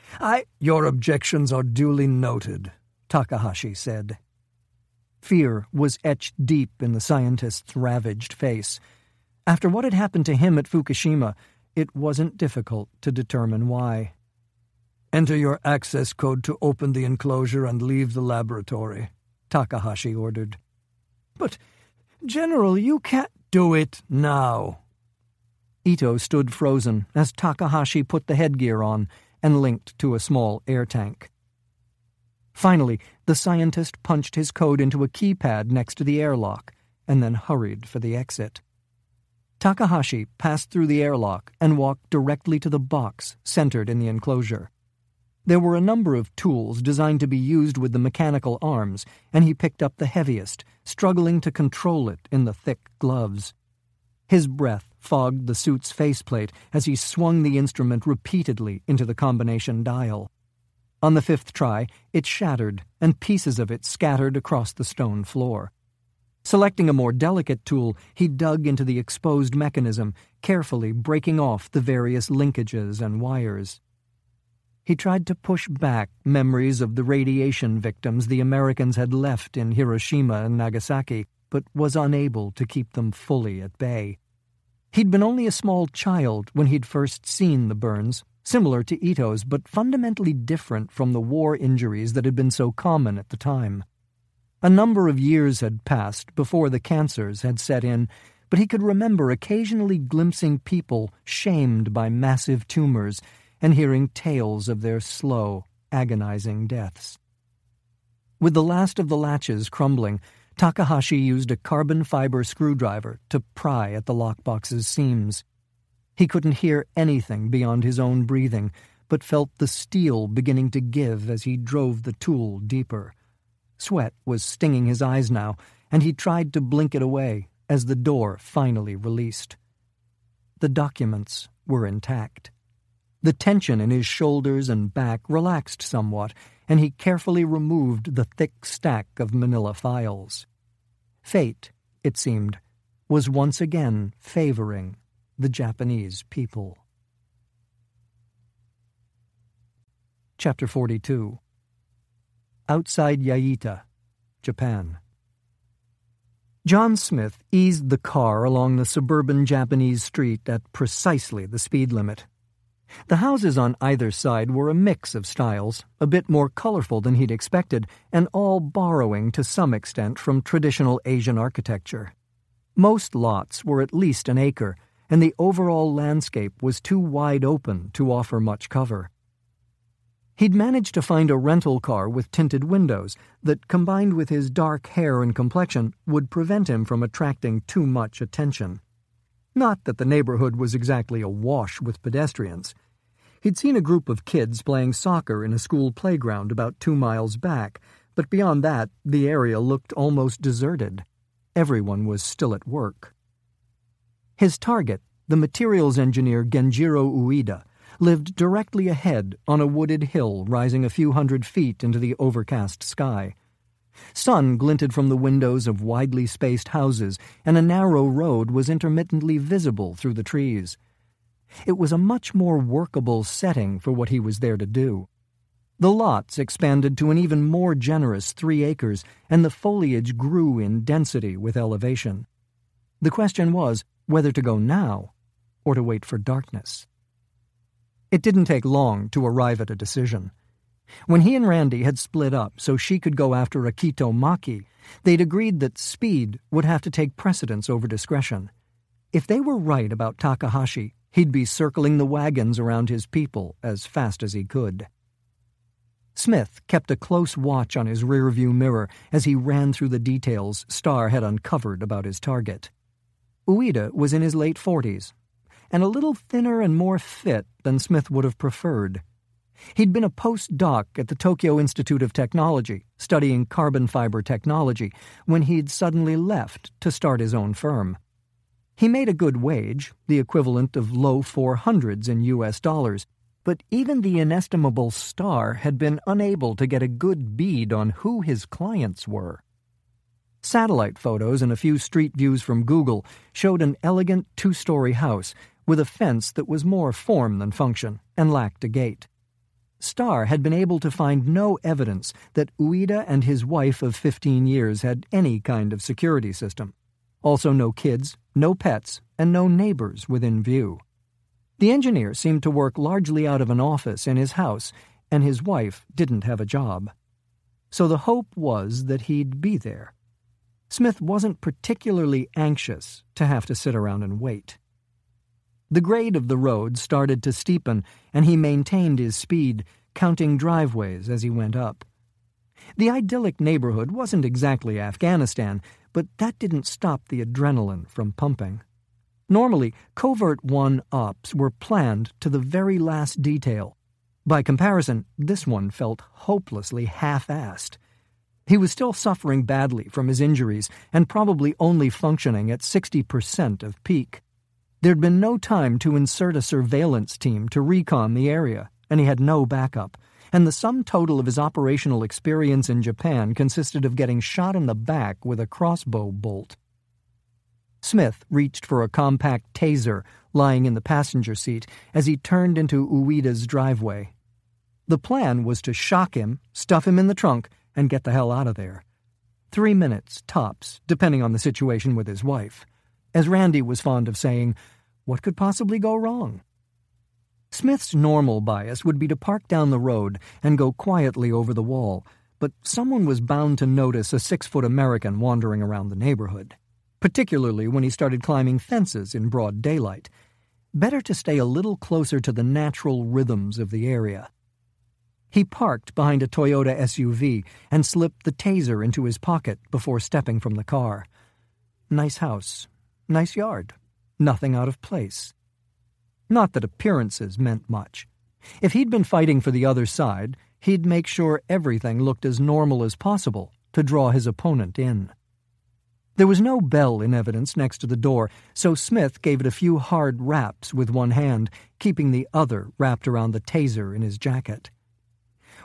"Your objections are duly noted," Takahashi said. Fear was etched deep in the scientist's ravaged face. After what had happened to him at Fukushima, it wasn't difficult to determine why. "Enter your access code to open the enclosure and leave the laboratory," Takahashi ordered. "But, General, you can't—" "Do it now." Ito stood frozen as Takahashi put the headgear on and linked to a small air tank. Finally, the scientist punched his code into a keypad next to the airlock and then hurried for the exit. Takahashi passed through the airlock and walked directly to the box centered in the enclosure. There were a number of tools designed to be used with the mechanical arms, and he picked up the heaviest, struggling to control it in the thick gloves. His breath fogged the suit's faceplate as he swung the instrument repeatedly into the combination dial. On the fifth try, it shattered, and pieces of it scattered across the stone floor. Selecting a more delicate tool, he dug into the exposed mechanism, carefully breaking off the various linkages and wires. He tried to push back memories of the radiation victims the Americans had left in Hiroshima and Nagasaki, but was unable to keep them fully at bay. He'd been only a small child when he'd first seen the burns, similar to Ito's, but fundamentally different from the war injuries that had been so common at the time. A number of years had passed before the cancers had set in, but he could remember occasionally glimpsing people shamed by massive tumors and hearing tales of their slow, agonizing deaths. With the last of the latches crumbling, Takahashi used a carbon fiber screwdriver to pry at the lockbox's seams. He couldn't hear anything beyond his own breathing, but felt the steel beginning to give as he drove the tool deeper. Sweat was stinging his eyes now, and he tried to blink it away as the door finally released. The documents were intact. The tension in his shoulders and back relaxed somewhat, and he carefully removed the thick stack of manila files. Fate, it seemed, was once again favoring the Japanese people. Chapter 42. Outside Yaita, Japan. Jon Smith eased the car along the suburban Japanese street at precisely the speed limit. The houses on either side were a mix of styles, a bit more colorful than he'd expected, and all borrowing to some extent from traditional Asian architecture. Most lots were at least an acre, and the overall landscape was too wide open to offer much cover. He'd managed to find a rental car with tinted windows that, combined with his dark hair and complexion, would prevent him from attracting too much attention. Not that the neighborhood was exactly awash with pedestrians. He'd seen a group of kids playing soccer in a school playground about 2 miles back, but beyond that, the area looked almost deserted. Everyone was still at work. His target, the materials engineer Genjiro Ueda, lived directly ahead on a wooded hill rising a few hundred feet into the overcast sky. Sun glinted from the windows of widely spaced houses, and a narrow road was intermittently visible through the trees. It was a much more workable setting for what he was there to do. The lots expanded to an even more generous 3 acres, and the foliage grew in density with elevation. The question was whether to go now or to wait for darkness. It didn't take long to arrive at a decision. When he and Randi had split up so she could go after Akito Maki, they'd agreed that speed would have to take precedence over discretion. If they were right about Takahashi, he'd be circling the wagons around his people as fast as he could. Smith kept a close watch on his rearview mirror as he ran through the details Starr had uncovered about his target. Ueda was in his late 40s, and a little thinner and more fit than Smith would have preferred. He'd been a postdoc at the Tokyo Institute of Technology, studying carbon fiber technology, when he'd suddenly left to start his own firm. He made a good wage, the equivalent of low 400s in US dollars, but even the inestimable Starr had been unable to get a good bead on who his clients were. Satellite photos and a few street views from Google showed an elegant 2-story house with a fence that was more form than function and lacked a gate. Starr had been able to find no evidence that Ueda and his wife of 15 years had any kind of security system. Also no kids, no pets, and no neighbors within view. The engineer seemed to work largely out of an office in his house, and his wife didn't have a job. So the hope was that he'd be there. Smith wasn't particularly anxious to have to sit around and wait. The grade of the road started to steepen, and he maintained his speed, counting driveways as he went up. The idyllic neighborhood wasn't exactly Afghanistan, but that didn't stop the adrenaline from pumping. Normally, Covert-One ops were planned to the very last detail. By comparison, this one felt hopelessly half-assed. He was still suffering badly from his injuries and probably only functioning at 60% of peak. There'd been no time to insert a surveillance team to recon the area, and he had no backup, and the sum total of his operational experience in Japan consisted of getting shot in the back with a crossbow bolt. Smith reached for a compact taser lying in the passenger seat as he turned into Ueda's driveway. The plan was to shock him, stuff him in the trunk, and get the hell out of there. 3 minutes, tops, depending on the situation with his wife. As Randi was fond of saying, what could possibly go wrong? Smith's normal bias would be to park down the road and go quietly over the wall, but someone was bound to notice a 6-foot American wandering around the neighborhood, particularly when he started climbing fences in broad daylight. Better to stay a little closer to the natural rhythms of the area. He parked behind a Toyota SUV and slipped the taser into his pocket before stepping from the car. Nice house. Nice yard. Nothing out of place. Not that appearances meant much. If he'd been fighting for the other side, he'd make sure everything looked as normal as possible, to draw his opponent in. There was no bell in evidence next to the door, so Smith gave it a few hard raps with one hand, keeping the other wrapped around the taser in his jacket.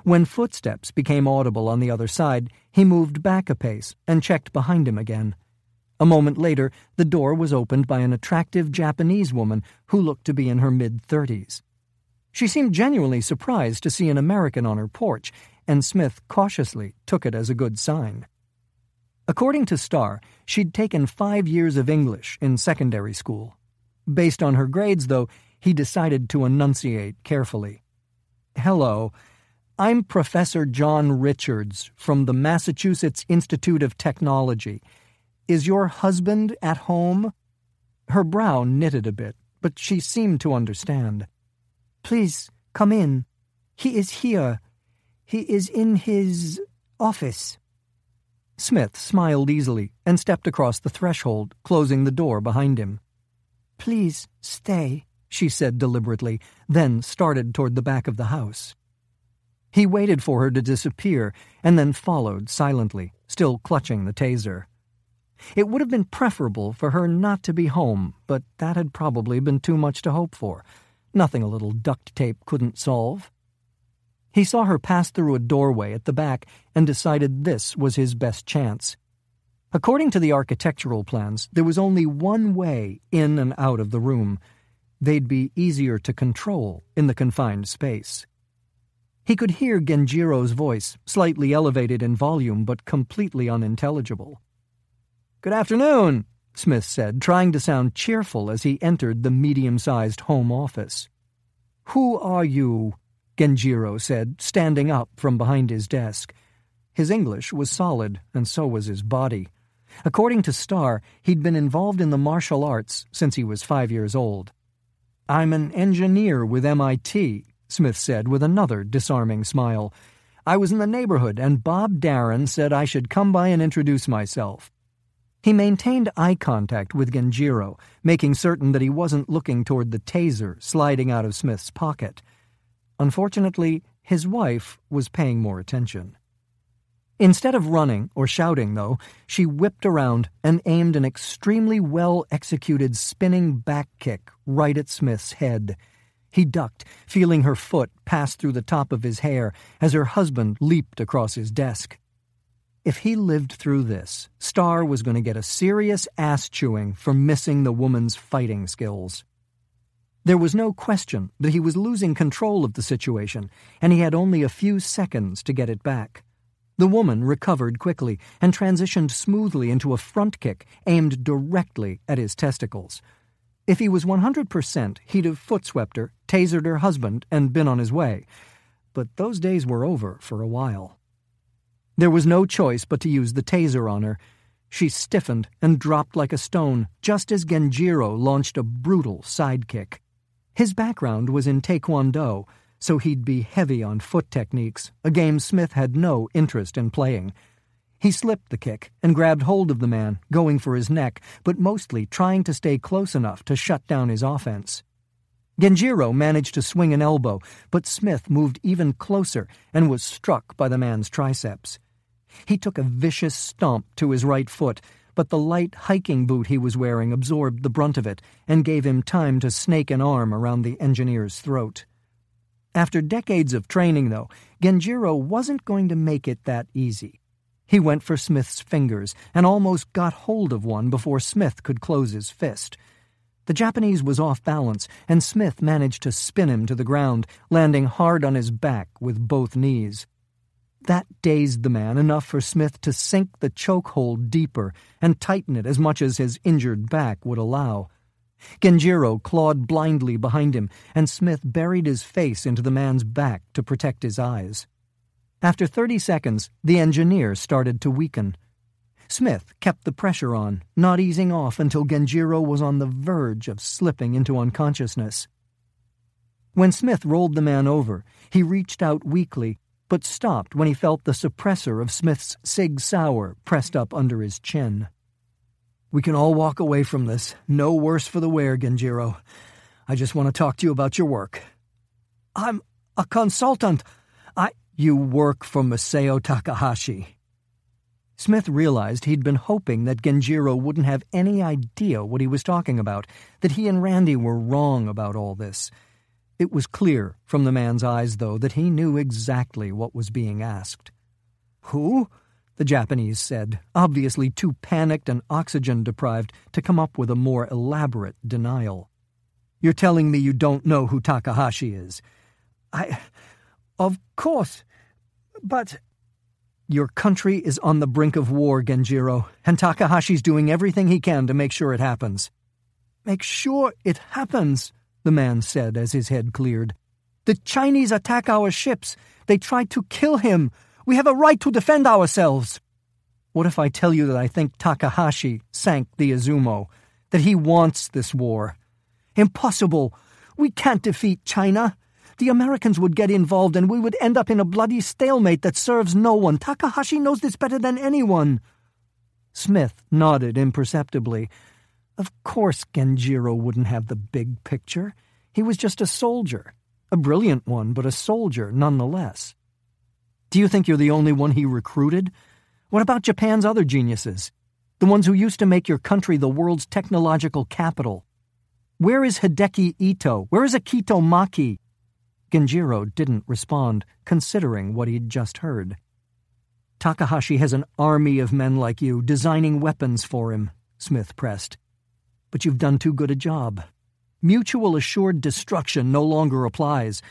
When footsteps became audible on the other side, he moved back a pace and checked behind him again. A moment later, the door was opened by an attractive Japanese woman who looked to be in her mid-30s. She seemed genuinely surprised to see an American on her porch, and Smith cautiously took it as a good sign. According to Starr, she'd taken 5 years of English in secondary school. Based on her grades, though, he decided to enunciate carefully. "Hello, I'm Professor John Richards from the Massachusetts Institute of Technology. Is your husband at home?" Her brow knitted a bit, but she seemed to understand. "Please, come in. He is here. He is in his office." Smith smiled easily and stepped across the threshold, closing the door behind him. "Please stay," she said deliberately, then started toward the back of the house. He waited for her to disappear and then followed silently, still clutching the taser. It would have been preferable for her not to be home, but that had probably been too much to hope for. Nothing a little duct tape couldn't solve. He saw her pass through a doorway at the back and decided this was his best chance. According to the architectural plans, there was only one way in and out of the room. They'd be easier to control in the confined space. He could hear Genjiro's voice, slightly elevated in volume but completely unintelligible. "Good afternoon," Smith said, trying to sound cheerful as he entered the medium-sized home office. "Who are you?" Genjiro said, standing up from behind his desk. His English was solid, and so was his body. According to Starr, he'd been involved in the martial arts since he was 5 years old. "I'm an engineer with MIT," Smith said with another disarming smile. "I was in the neighborhood, and Bob Darren said I should come by and introduce myself." He maintained eye contact with Genjiro, making certain that he wasn't looking toward the taser sliding out of Smith's pocket. Unfortunately, his wife was paying more attention. Instead of running or shouting, though, she whipped around and aimed an extremely well-executed spinning back kick right at Smith's head. He ducked, feeling her foot pass through the top of his hair as her husband leaped across his desk. If he lived through this, Starr was going to get a serious ass-chewing for missing the woman's fighting skills. There was no question that he was losing control of the situation, and he had only a few seconds to get it back. The woman recovered quickly and transitioned smoothly into a front kick aimed directly at his testicles. If he was 100%, he'd have foot-swept her, tasered her husband, and been on his way. But those days were over for a while. There was no choice but to use the taser on her. She stiffened and dropped like a stone just as Genjiro launched a brutal sidekick. His background was in Taekwondo, so he'd be heavy on foot techniques, a game Smith had no interest in playing. He slipped the kick and grabbed hold of the man, going for his neck, but mostly trying to stay close enough to shut down his offense. Genjiro managed to swing an elbow, but Smith moved even closer and was struck by the man's triceps. He took a vicious stomp to his right foot, but the light hiking boot he was wearing absorbed the brunt of it and gave him time to snake an arm around the engineer's throat. After decades of training, though, Genjiro wasn't going to make it that easy. He went for Smith's fingers and almost got hold of one before Smith could close his fist. The Japanese was off balance, and Smith managed to spin him to the ground, landing hard on his back with both knees. That dazed the man enough for Smith to sink the chokehold deeper and tighten it as much as his injured back would allow. Genjiro clawed blindly behind him, and Smith buried his face into the man's back to protect his eyes. After 30 seconds, the engineer started to weaken. Smith kept the pressure on, not easing off until Genjiro was on the verge of slipping into unconsciousness. When Smith rolled the man over, he reached out weakly, but stopped when he felt the suppressor of Smith's Sig Sauer pressed up under his chin. "We can all walk away from this. No worse for the wear, Genjiro. I just want to talk to you about your work." "I'm a consultant. You work for Masao Takahashi." Smith realized he'd been hoping that Genjiro wouldn't have any idea what he was talking about, that he and Randi were wrong about all this. It was clear from the man's eyes, though, that he knew exactly what was being asked. "Who?" the Japanese said, obviously too panicked and oxygen-deprived to come up with a more elaborate denial. "You're telling me you don't know who Takahashi is?" Of course, but..." "Your country is on the brink of war, Genjiro, and Takahashi's doing everything he can to make sure it happens." "Make sure it happens," the man said as his head cleared. "The Chinese attack our ships. They try to kill him. We have a right to defend ourselves." "What if I tell you that I think Takahashi sank the Izumo, that he wants this war?" "Impossible. We can't defeat China. The Americans would get involved and we would end up in a bloody stalemate that serves no one. Takahashi knows this better than anyone." Smith nodded imperceptibly. Of course Genjiro wouldn't have the big picture. He was just a soldier. A brilliant one, but a soldier nonetheless. "Do you think you're the only one he recruited? What about Japan's other geniuses? The ones who used to make your country the world's technological capital? Where is Hideki Ito? Where is Akito Maki?" Genjiro didn't respond, considering what he'd just heard. "Takahashi has an army of men like you designing weapons for him," Smith pressed. "But you've done too good a job. Mutual assured destruction no longer applies.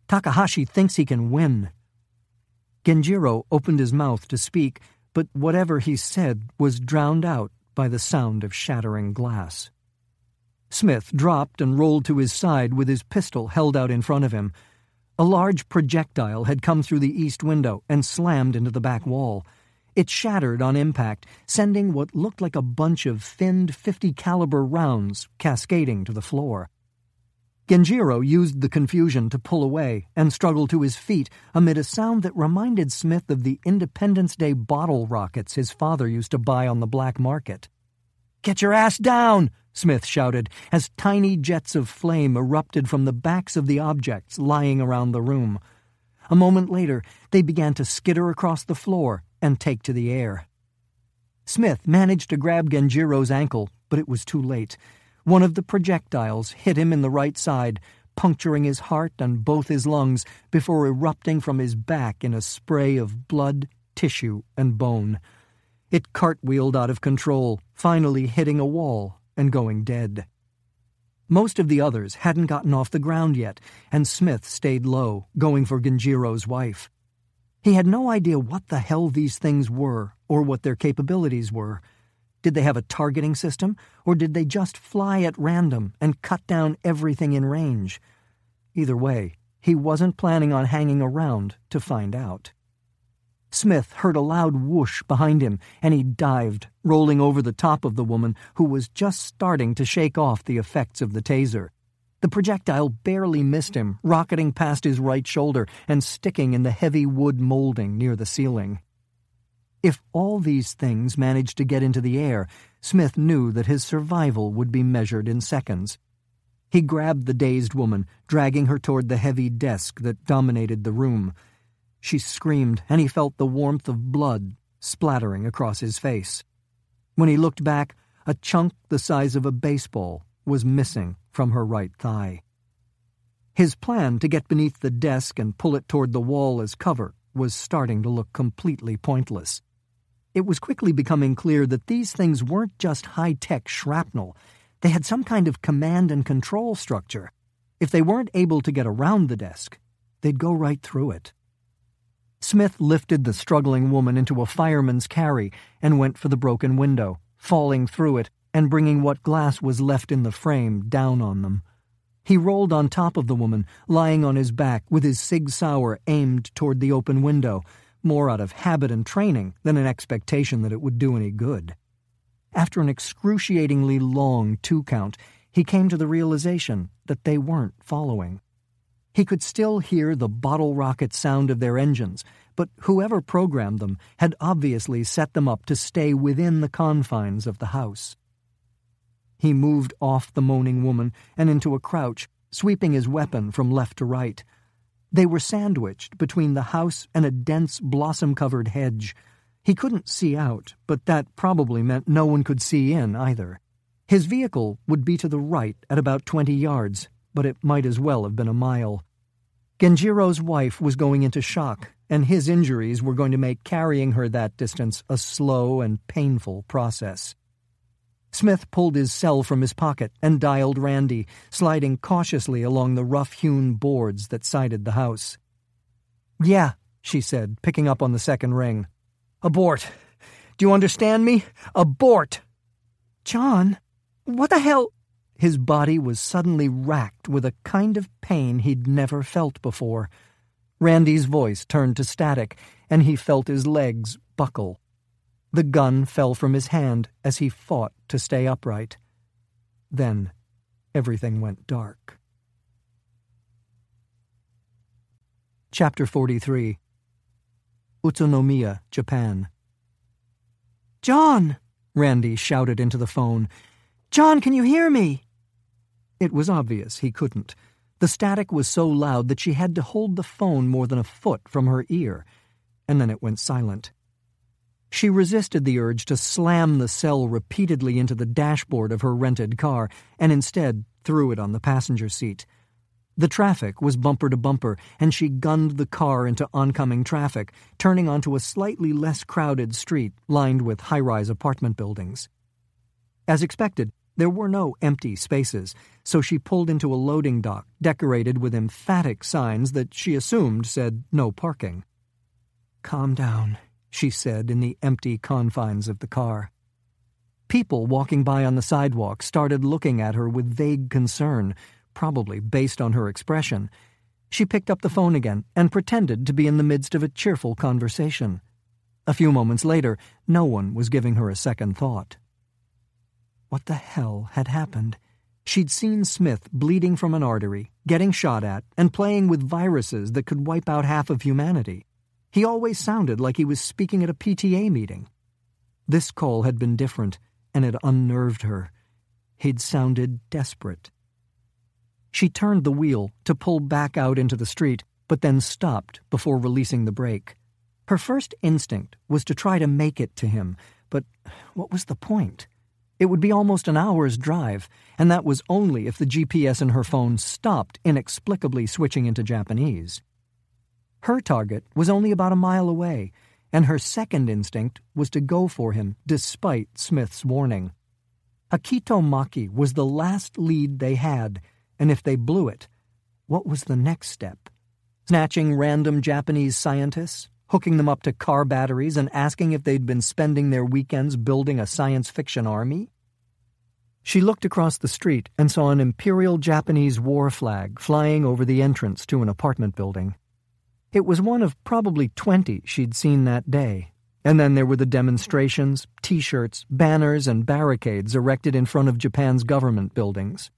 Takahashi thinks he can win." Genjiro opened his mouth to speak, but whatever he said was drowned out by the sound of shattering glass. Smith dropped and rolled to his side with his pistol held out in front of him. A large projectile had come through the east window and slammed into the back wall. It shattered on impact, sending what looked like a bunch of thinned .50 caliber rounds cascading to the floor. Genjiro used the confusion to pull away and struggle to his feet amid a sound that reminded Smith of the Independence Day bottle rockets his father used to buy on the black market. "Get your ass down!" Smith shouted, as tiny jets of flame erupted from the backs of the objects lying around the room. A moment later, they began to skitter across the floor and take to the air. Smith managed to grab Genjiro's ankle, but it was too late. One of the projectiles hit him in the right side, puncturing his heart and both his lungs before erupting from his back in a spray of blood, tissue, and bone. It cartwheeled out of control, finally hitting a wall and going dead. Most of the others hadn't gotten off the ground yet, and Smith stayed low, going for Genjiro's wife. He had no idea what the hell these things were or what their capabilities were. Did they have a targeting system, or did they just fly at random and cut down everything in range? Either way, he wasn't planning on hanging around to find out. Smith heard a loud whoosh behind him, and he dived, rolling over the top of the woman who was just starting to shake off the effects of the taser. The projectile barely missed him, rocketing past his right shoulder and sticking in the heavy wood molding near the ceiling. If all these things managed to get into the air, Smith knew that his survival would be measured in seconds. He grabbed the dazed woman, dragging her toward the heavy desk that dominated the room. She screamed, and he felt the warmth of blood splattering across his face. When he looked back, a chunk the size of a baseball was missing from her right thigh. His plan to get beneath the desk and pull it toward the wall as cover was starting to look completely pointless. It was quickly becoming clear that these things weren't just high-tech shrapnel. They had some kind of command and control structure. If they weren't able to get around the desk, they'd go right through it. Smith lifted the struggling woman into a fireman's carry and went for the broken window, falling through it and bringing what glass was left in the frame down on them. He rolled on top of the woman, lying on his back with his Sig Sauer aimed toward the open window, more out of habit and training than an expectation that it would do any good. After an excruciatingly long 2-count, he came to the realization that they weren't following. He could still hear the bottle rocket sound of their engines, but whoever programmed them had obviously set them up to stay within the confines of the house. He moved off the moaning woman and into a crouch, sweeping his weapon from left to right. They were sandwiched between the house and a dense blossom-covered hedge. He couldn't see out, but that probably meant no one could see in either. His vehicle would be to the right at about 20 yards, but it might as well have been a mile. Genjiro's wife was going into shock, and his injuries were going to make carrying her that distance a slow and painful process. Smith pulled his cell from his pocket and dialed Randi, sliding cautiously along the rough-hewn boards that sided the house. "Yeah," she said, picking up on the second ring. "Abort. Do you understand me? Abort!" "John, what the hell?" His body was suddenly racked with a kind of pain he'd never felt before. Randi's voice turned to static, and he felt his legs buckle. The gun fell from his hand as he fought to stay upright. Then everything went dark. Chapter 43. Utsunomiya, Japan. "John!" Randi shouted into the phone. "John, can you hear me?" It was obvious he couldn't. The static was so loud that she had to hold the phone more than a foot from her ear, and then it went silent. She resisted the urge to slam the cell repeatedly into the dashboard of her rented car, and instead threw it on the passenger seat. The traffic was bumper to bumper, and she gunned the car into oncoming traffic, turning onto a slightly less crowded street lined with high-rise apartment buildings. As expected, there were no empty spaces, so she pulled into a loading dock decorated with emphatic signs that she assumed said no parking. "Calm down," she said in the empty confines of the car. People walking by on the sidewalk started looking at her with vague concern, probably based on her expression. She picked up the phone again and pretended to be in the midst of a cheerful conversation. A few moments later, no one was giving her a second thought. What the hell had happened? She'd seen Smith bleeding from an artery, getting shot at, and playing with viruses that could wipe out half of humanity. He always sounded like he was speaking at a PTA meeting. This call had been different, and it unnerved her. He'd sounded desperate. She turned the wheel to pull back out into the street, but then stopped before releasing the brake. Her first instinct was to try to make it to him, but what was the point? It would be almost an hour's drive, and that was only if the GPS in her phone stopped inexplicably switching into Japanese. Her target was only about a mile away, and her second instinct was to go for him despite Smith's warning. Akito Maki was the last lead they had, and if they blew it, what was the next step? Snatching random Japanese scientists, hooking them up to car batteries, and asking if they'd been spending their weekends building a science fiction army? She looked across the street and saw an Imperial Japanese war flag flying over the entrance to an apartment building. It was one of probably 20 she'd seen that day. And then there were the demonstrations, T-shirts, banners, and barricades erected in front of Japan's government buildings.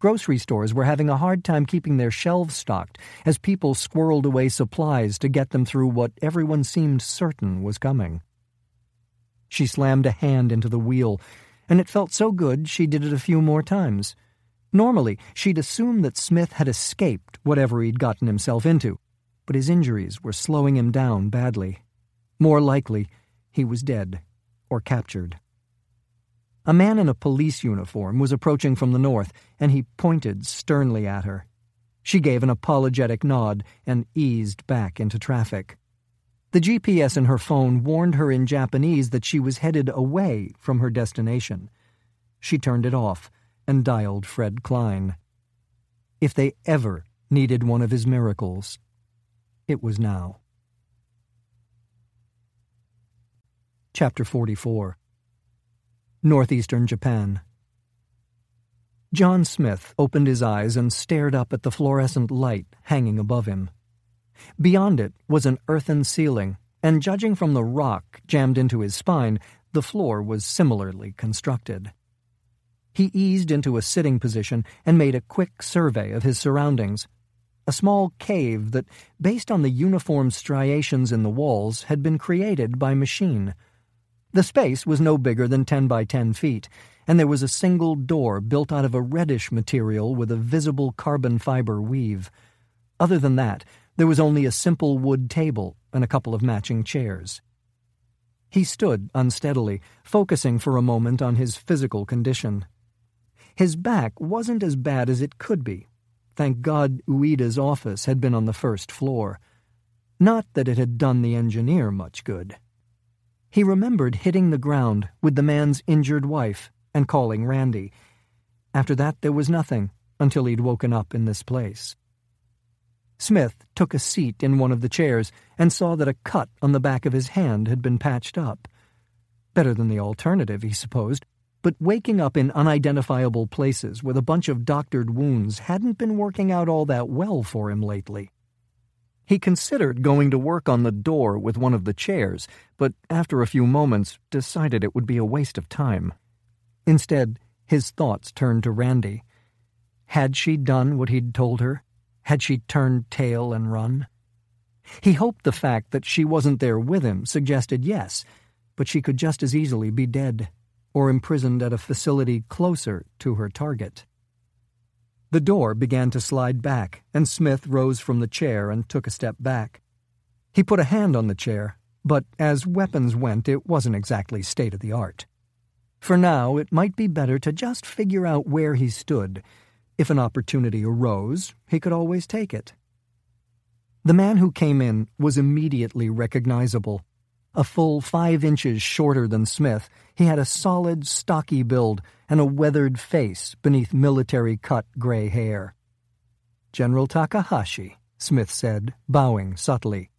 Grocery stores were having a hard time keeping their shelves stocked as people squirreled away supplies to get them through what everyone seemed certain was coming. She slammed a hand into the wheel, and it felt so good she did it a few more times. Normally, she'd assumed that Smith had escaped whatever he'd gotten himself into, but his injuries were slowing him down badly. More likely, he was dead or captured. A man in a police uniform was approaching from the north, and he pointed sternly at her. She gave an apologetic nod and eased back into traffic. The GPS in her phone warned her in Japanese that she was headed away from her destination. She turned it off and dialed Fred Klein. If they ever needed one of his miracles, it was now. Chapter 44. Northeastern Japan. Jon Smith opened his eyes and stared up at the fluorescent light hanging above him. Beyond it was an earthen ceiling, and judging from the rock jammed into his spine, the floor was similarly constructed. He eased into a sitting position and made a quick survey of his surroundings. A small cave that, based on the uniform striations in the walls, had been created by machine. The space was no bigger than 10 by 10 feet, and there was a single door built out of a reddish material with a visible carbon fiber weave. Other than that, there was only a simple wood table and a couple of matching chairs. He stood unsteadily, focusing for a moment on his physical condition. His back wasn't as bad as it could be. Thank God Ueda's office had been on the first floor. Not that it had done the engineer much good. He remembered hitting the ground with the man's injured wife and calling Randi. After that, there was nothing until he'd woken up in this place. Smith took a seat in one of the chairs and saw that a cut on the back of his hand had been patched up. Better than the alternative, he supposed, but waking up in unidentifiable places with a bunch of doctored wounds hadn't been working out all that well for him lately. He considered going to work on the door with one of the chairs, but after a few moments decided it would be a waste of time. Instead, his thoughts turned to Randi. Had she done what he'd told her? Had she turned tail and run? He hoped the fact that she wasn't there with him suggested yes, but she could just as easily be dead, or imprisoned at a facility closer to her target. The door began to slide back, and Smith rose from the chair and took a step back. He put a hand on the chair, but as weapons went, it wasn't exactly state-of-the-art. For now, it might be better to just figure out where he stood. If an opportunity arose, he could always take it. The man who came in was immediately recognizable. A full 5 inches shorter than Smith, he had a solid, stocky build and a weathered face beneath military-cut gray hair. "General Takahashi," Smith said, bowing subtly.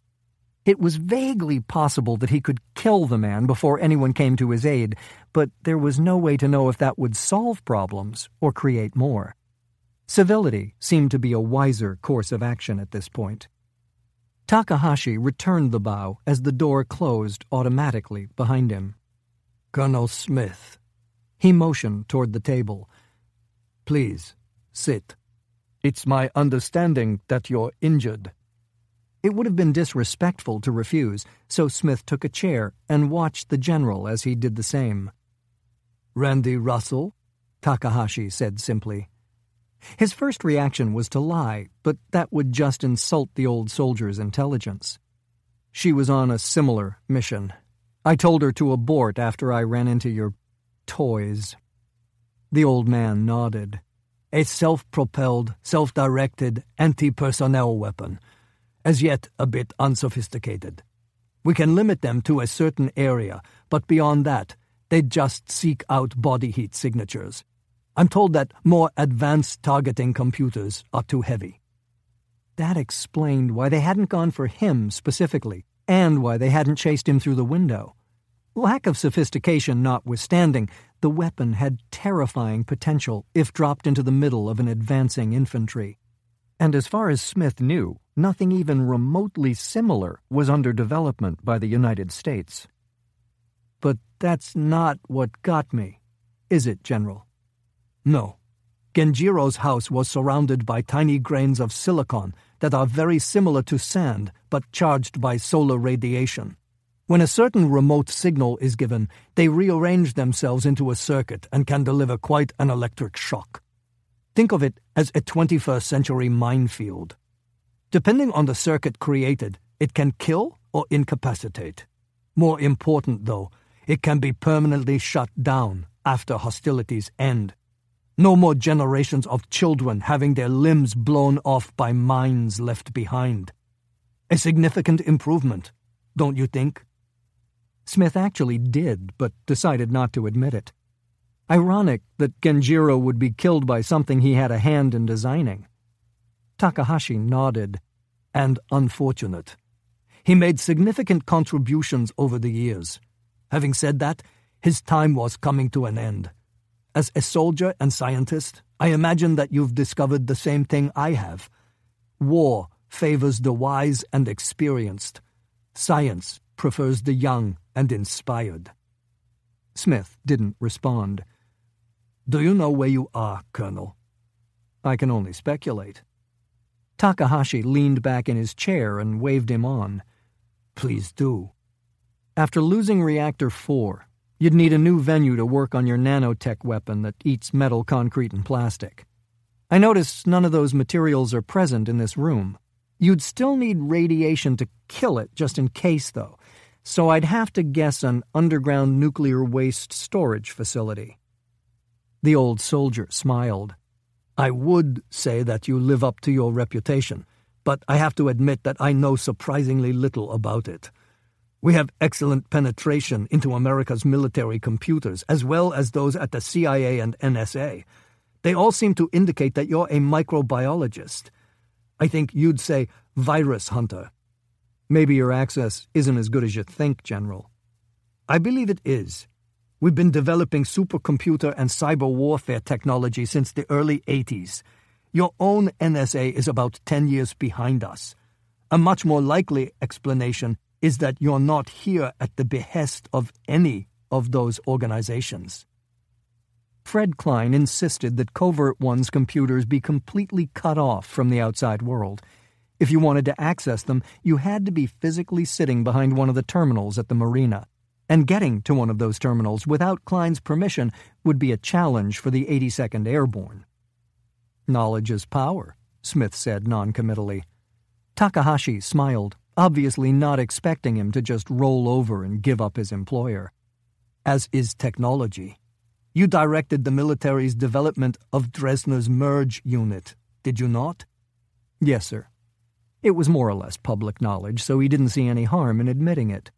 It was vaguely possible that he could kill the man before anyone came to his aid, but there was no way to know if that would solve problems or create more. Civility seemed to be a wiser course of action at this point. Takahashi returned the bow as the door closed automatically behind him. "Colonel Smith." He motioned toward the table. "Please, sit. It's my understanding that you're injured." It would have been disrespectful to refuse, so Smith took a chair and watched the general as he did the same. "Randi Russell?" Takahashi said simply. His first reaction was to lie, but that would just insult the old soldier's intelligence. "She was on a similar mission. I told her to abort after I ran into your toys." The old man nodded. "A self-propelled, self-directed, anti-personnel weapon. As yet a bit unsophisticated. We can limit them to a certain area, but beyond that, they just seek out body heat signatures. I'm told that more advanced targeting computers are too heavy." That explained why they hadn't gone for him specifically, and why they hadn't chased him through the window. Lack of sophistication notwithstanding, the weapon had terrifying potential if dropped into the middle of an advancing infantry. And as far as Smith knew, nothing even remotely similar was under development by the United States. "But that's not what got me, is it, General?" "No. Genjiro's house was surrounded by tiny grains of silicon that are very similar to sand but charged by solar radiation. When a certain remote signal is given, they rearrange themselves into a circuit and can deliver quite an electric shock. Think of it as a 21st century minefield. Depending on the circuit created, it can kill or incapacitate. More important, though, it can be permanently shut down after hostilities end. No more generations of children having their limbs blown off by mines left behind. A significant improvement, don't you think?" Smith actually did, but decided not to admit it. Ironic that Genjiro would be killed by something he had a hand in designing. Takahashi nodded. "And unfortunate. He made significant contributions over the years. Having said that, his time was coming to an end. As a soldier and scientist, I imagine that you've discovered the same thing I have. War favors the wise and experienced. Science prefers the young and inspired." Smith didn't respond. "Do you know where you are, Colonel?" "I can only speculate." Takahashi leaned back in his chair and waved him on. "Please do." "After losing Reactor 4, you'd need a new venue to work on your nanotech weapon that eats metal, concrete, and plastic. I notice none of those materials are present in this room. You'd still need radiation to kill it just in case, though, So I'd have to guess an underground nuclear waste storage facility. The old soldier smiled. I would say that you live up to your reputation, but I have to admit that I know surprisingly little about it. We have excellent penetration into America's military computers, as well as those at the CIA and NSA. They all seem to indicate that you're a microbiologist. I think you'd say virus hunter. Maybe your access isn't as good as you think, General. I believe it is. We've been developing supercomputer and cyber warfare technology since the early 80s. Your own NSA is about 10 years behind us. A much more likely explanation is that you're not here at the behest of any of those organizations. Fred Klein insisted that Covert-One's computers be completely cut off from the outside world. If you wanted to access them, you had to be physically sitting behind one of the terminals at the marina, and getting to one of those terminals without Klein's permission would be a challenge for the 82nd Airborne. Knowledge is power, Smith said noncommittally. Takahashi smiled, obviously not expecting him to just roll over and give up his employer. As is technology. You directed the military's development of Dresner's merge unit, did you not? Yes, sir. It was more or less public knowledge, so he didn't see any harm in admitting it.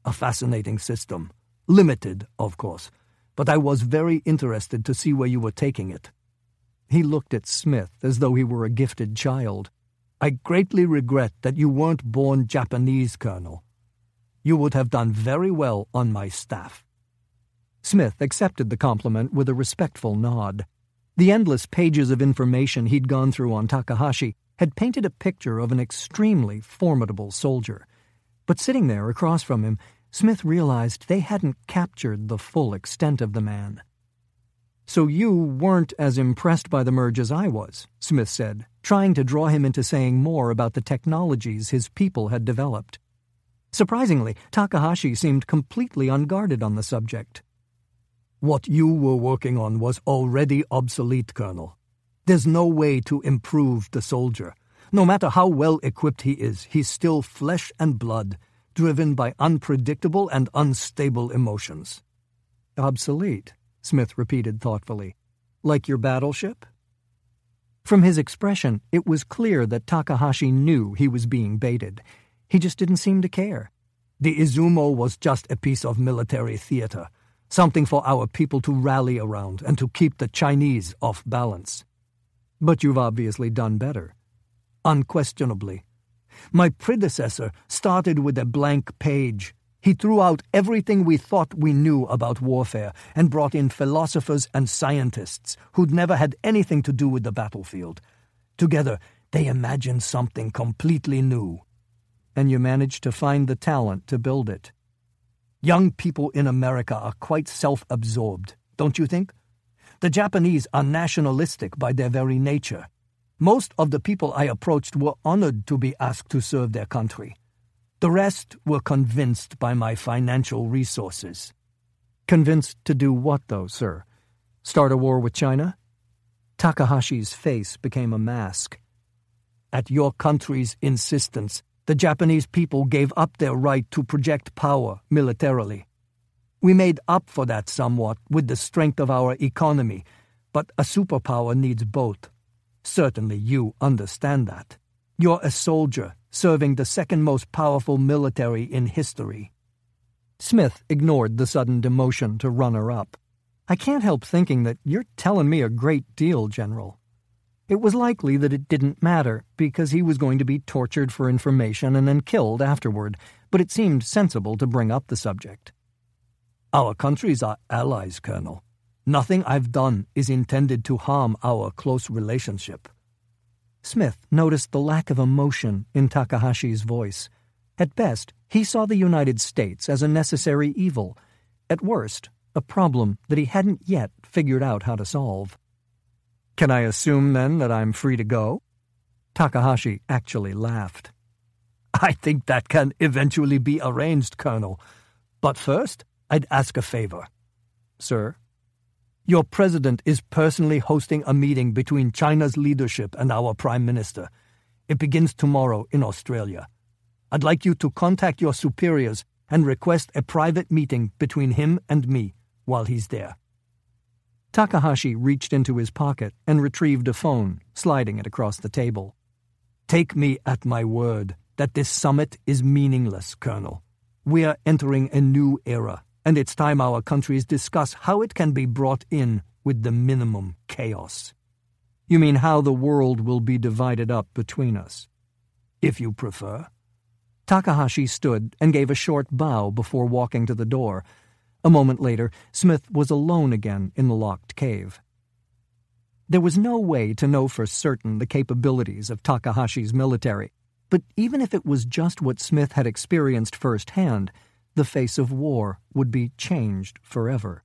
A fascinating system. Limited, of course, but I was very interested to see where you were taking it. He looked at Smith as though he were a gifted child. I greatly regret that you weren't born Japanese, Colonel. You would have done very well on my staff. Smith accepted the compliment with a respectful nod. The endless pages of information he'd gone through on Takahashi had painted a picture of an extremely formidable soldier. But sitting there across from him, Smith realized they hadn't captured the full extent of the man. "So you weren't as impressed by the merge as I was," Smith said, trying to draw him into saying more about the technologies his people had developed. Surprisingly, Takahashi seemed completely unguarded on the subject. What you were working on was already obsolete, Colonel. There's no way to improve the soldier. No matter how well equipped he is, he's still flesh and blood, driven by unpredictable and unstable emotions. Obsolete, Smith repeated thoughtfully. Like your battleship? From his expression, it was clear that Takahashi knew he was being baited. He just didn't seem to care. The Izumo was just a piece of military theater, something for our people to rally around and to keep the Chinese off balance. But you've obviously done better. Unquestionably. My predecessor started with a blank page. He threw out everything we thought we knew about warfare and brought in philosophers and scientists who'd never had anything to do with the battlefield. Together, they imagined something completely new. And you managed to find the talent to build it. Young people in America are quite self-absorbed, don't you think? The Japanese are nationalistic by their very nature. Most of the people I approached were honored to be asked to serve their country. The rest were convinced by my financial resources. Convinced to do what, though, sir? Start a war with China? Takahashi's face became a mask. At your country's insistence, the Japanese people gave up their right to project power militarily. We made up for that somewhat with the strength of our economy, but a superpower needs both. Certainly you understand that. You're a soldier, serving the second most powerful military in history. Smith ignored the sudden demotion to runner-up. I can't help thinking that you're telling me a great deal, General. It was likely that it didn't matter, because he was going to be tortured for information and then killed afterward, but it seemed sensible to bring up the subject. Our countries are allies, Colonel. Nothing I've done is intended to harm our close relationship. Smith noticed the lack of emotion in Takahashi's voice. At best, he saw the United States as a necessary evil. At worst, a problem that he hadn't yet figured out how to solve. Can I assume, then, that I'm free to go? Takahashi actually laughed. I think that can eventually be arranged, Colonel. But first, I'd ask a favor. Sir? Your president is personally hosting a meeting between China's leadership and our prime minister. It begins tomorrow in Australia. I'd like you to contact your superiors and request a private meeting between him and me while he's there." Takahashi reached into his pocket and retrieved a phone, sliding it across the table. "Take me at my word that this summit is meaningless, Colonel. We are entering a new era, and it's time our countries discuss how it can be brought in with the minimum chaos." "You mean how the world will be divided up between us?" "If you prefer." Takahashi stood and gave a short bow before walking to the door. A moment later, Smith was alone again in the locked cave. There was no way to know for certain the capabilities of Takahashi's military, but even if it was just what Smith had experienced firsthand, the face of war would be changed forever.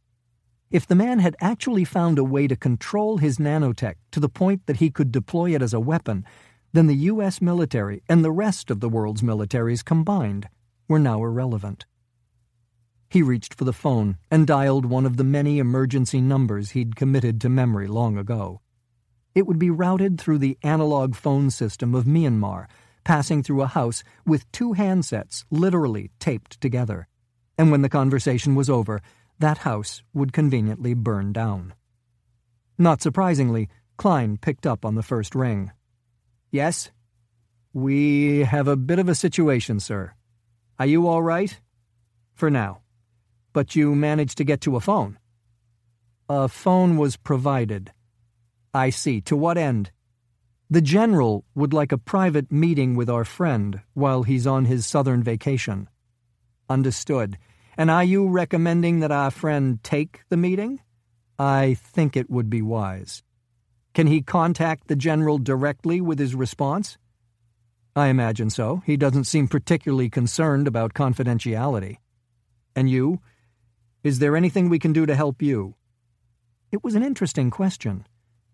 If the man had actually found a way to control his nanotech to the point that he could deploy it as a weapon, then the U.S. military and the rest of the world's militaries combined were now irrelevant. He reached for the phone and dialed one of the many emergency numbers he'd committed to memory long ago. It would be routed through the analog phone system of Myanmar, passing through a house with two handsets literally taped together. And when the conversation was over, that house would conveniently burn down. Not surprisingly, Klein picked up on the first ring. "Yes?" "We have a bit of a situation, sir. "Are you all right?" For now. "But you managed to get to a phone." "A phone was provided." "I see. To what end?" "The General would like a private meeting with our friend while he's on his southern vacation." "Understood. And are you recommending that our friend take the meeting?" "I think it would be wise." "Can he contact the General directly with his response?" "I imagine so. He doesn't seem particularly concerned about confidentiality." "And you? Is there anything we can do to help you?" It was an interesting question.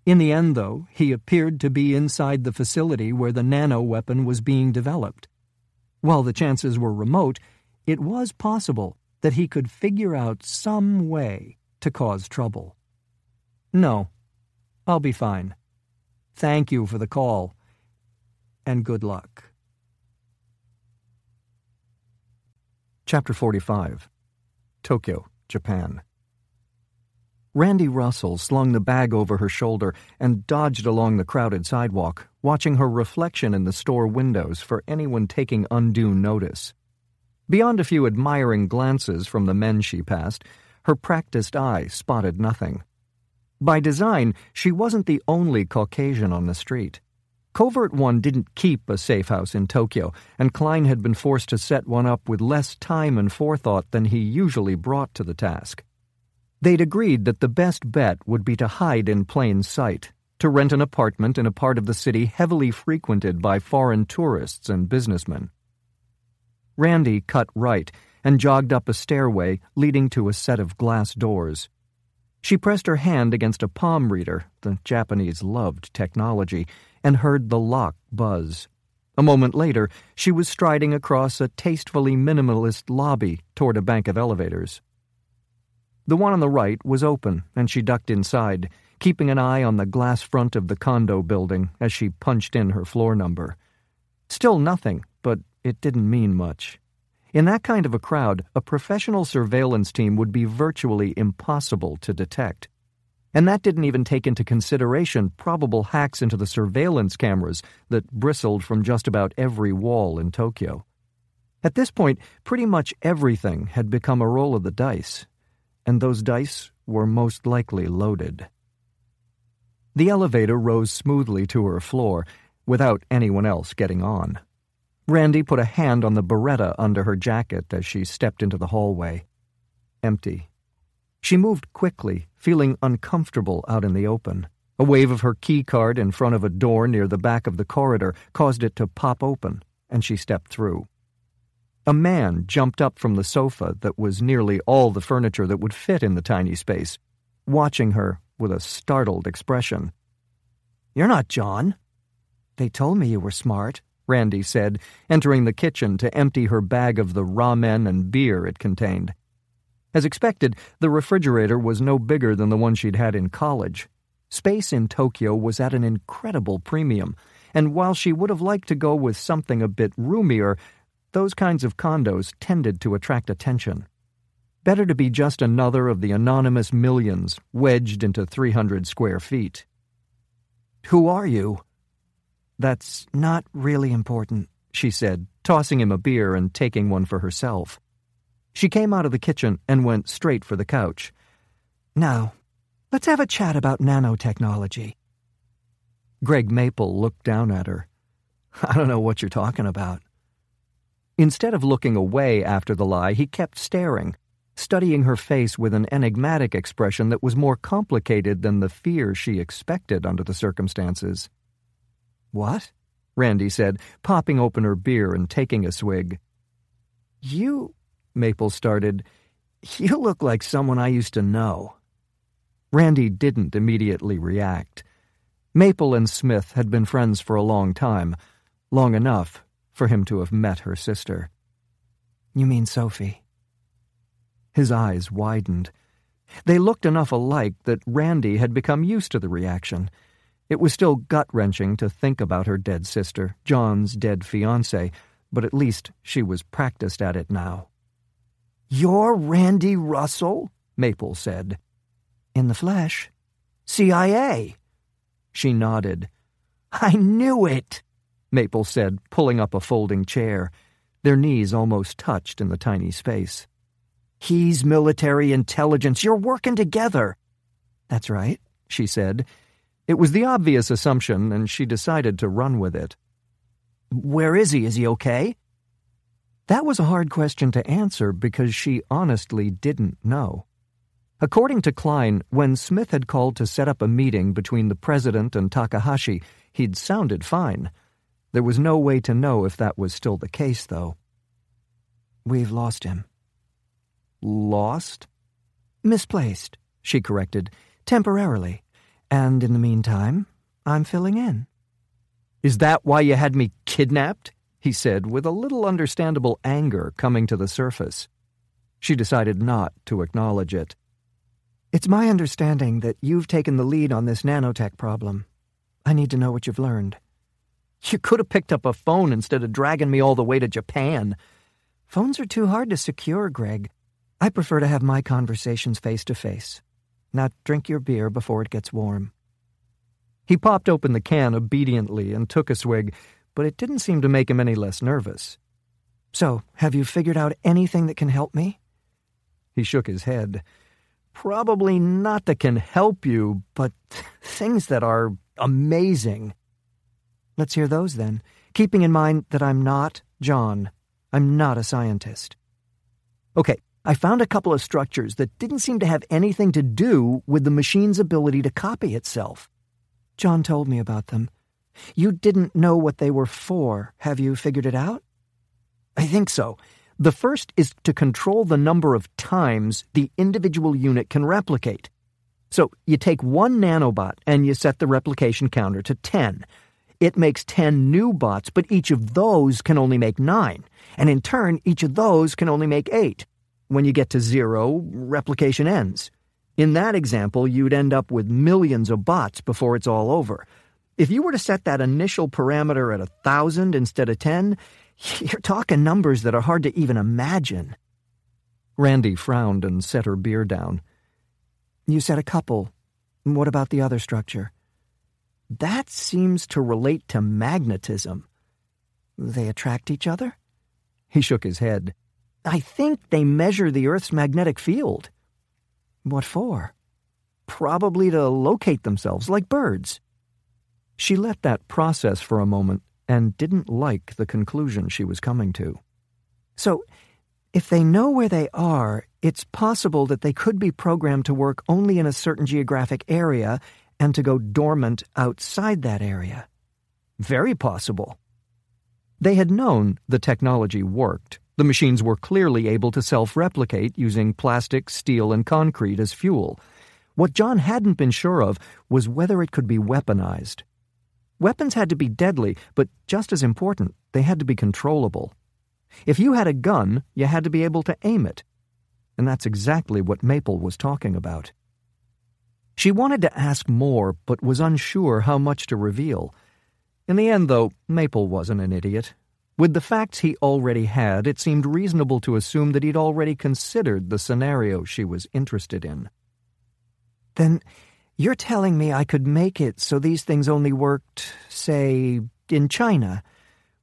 In the end, though, he appeared to be inside the facility where the nano-weapon was being developed. While the chances were remote, it was possible that he could figure out some way to cause trouble. "No, I'll be fine. Thank you for the call, and good luck." Chapter 45. Tokyo, Japan. Randi Russell slung the bag over her shoulder and dodged along the crowded sidewalk, watching her reflection in the store windows for anyone taking undue notice. Beyond a few admiring glances from the men she passed, her practiced eye spotted nothing. By design, she wasn't the only Caucasian on the street. Covert-One didn't keep a safe house in Tokyo, and Klein had been forced to set one up with less time and forethought than he usually brought to the task. They'd agreed that the best bet would be to hide in plain sight, to rent an apartment in a part of the city heavily frequented by foreign tourists and businessmen. Randi cut right and jogged up a stairway leading to a set of glass doors. She pressed her hand against a palm reader, the Japanese loved technology, and heard the lock buzz. A moment later, she was striding across a tastefully minimalist lobby toward a bank of elevators. The one on the right was open, and she ducked inside, keeping an eye on the glass front of the condo building as she punched in her floor number. Still nothing, but it didn't mean much. In that kind of a crowd, a professional surveillance team would be virtually impossible to detect. And that didn't even take into consideration probable hacks into the surveillance cameras that bristled from just about every wall in Tokyo. At this point, pretty much everything had become a roll of the dice, and those dice were most likely loaded. The elevator rose smoothly to her floor, without anyone else getting on. Randi put a hand on the Beretta under her jacket as she stepped into the hallway. Empty. She moved quickly, feeling uncomfortable out in the open. A wave of her keycard in front of a door near the back of the corridor caused it to pop open, and she stepped through. A man jumped up from the sofa that was nearly all the furniture that would fit in the tiny space, watching her with a startled expression. "You're not John." "They told me you were smart," Randi said, entering the kitchen to empty her bag of the ramen and beer it contained. As expected, the refrigerator was no bigger than the one she'd had in college. Space in Tokyo was at an incredible premium, and while she would have liked to go with something a bit roomier, those kinds of condos tended to attract attention. Better to be just another of the anonymous millions wedged into 300 square feet. "Who are you?" "That's not really important," she said, tossing him a beer and taking one for herself. She came out of the kitchen and went straight for the couch. "Now, let's have a chat about nanotechnology." Greg Maple looked down at her. "I don't know what you're talking about." Instead of looking away after the lie, he kept staring, studying her face with an enigmatic expression that was more complicated than the fear she expected under the circumstances. "What?" Randi said, popping open her beer and taking a swig. "You," Maple started, "you look like someone I used to know." Randi didn't immediately react. Maple and Smith had been friends for a long time, long enough for him to have met her sister. "You mean Sophie?" His eyes widened. They looked enough alike that Randi had become used to the reaction. It was still gut-wrenching to think about her dead sister, John's dead fiancé, but at least she was practiced at it now. "You're Randi Russell?" Maple said. "In the flesh." "CIA?" She nodded. "I knew it," Maple said, pulling up a folding chair. Their knees almost touched in the tiny space. "He's military intelligence. You're working together." "That's right," she said. It was the obvious assumption, and she decided to run with it. "Where is he? Is he okay?" That was a hard question to answer because she honestly didn't know. According to Klein, when Smith had called to set up a meeting between the president and Takahashi, he'd sounded fine. There was no way to know if that was still the case, though. "We've lost him." "Lost?" "Misplaced," she corrected. "Temporarily. And in the meantime, I'm filling in." "Is that why you had me kidnapped?" he said, with a little understandable anger coming to the surface. She decided not to acknowledge it. "It's my understanding that you've taken the lead on this nanotech problem. I need to know what you've learned." "You could have picked up a phone instead of dragging me all the way to Japan." "Phones are too hard to secure, Greg. I prefer to have my conversations face-to-face. Now drink your beer before it gets warm." He popped open the can obediently and took a swig, but it didn't seem to make him any less nervous. "So, have you figured out anything that can help me?" He shook his head. "Probably not that can help you, but things that are amazing." "Let's hear those then, keeping in mind that I'm not John. I'm not a scientist." "Okay, I found a couple of structures that didn't seem to have anything to do with the machine's ability to copy itself." "John told me about them. You didn't know what they were for. Have you figured it out?" "I think so. The first is to control the number of times the individual unit can replicate. So you take one nanobot and you set the replication counter to 10. It makes 10 new bots, but each of those can only make 9. And in turn, each of those can only make 8. When you get to 0, replication ends. In that example, you'd end up with millions of bots before it's all over. If you were to set that initial parameter at 1,000 instead of 10, you're talking numbers that are hard to even imagine." Randi frowned and set her beer down. "You said a couple. What about the other structure?" "That seems to relate to magnetism." "They attract each other?" He shook his head. "I think they measure the Earth's magnetic field." "What for?" "Probably to locate themselves, like birds." She let that process for a moment and didn't like the conclusion she was coming to. "So, if they know where they are, it's possible that they could be programmed to work only in a certain geographic area and to go dormant outside that area." "Very possible." They had known the technology worked. The machines were clearly able to self-replicate using plastic, steel, and concrete as fuel. What John hadn't been sure of was whether it could be weaponized. Weapons had to be deadly, but just as important, they had to be controllable. If you had a gun, you had to be able to aim it. And that's exactly what Maple was talking about. She wanted to ask more, but was unsure how much to reveal. In the end, though, Maple wasn't an idiot. With the facts he already had, it seemed reasonable to assume that he'd already considered the scenario she was interested in. Then you're telling me I could make it so these things only worked, say, in China.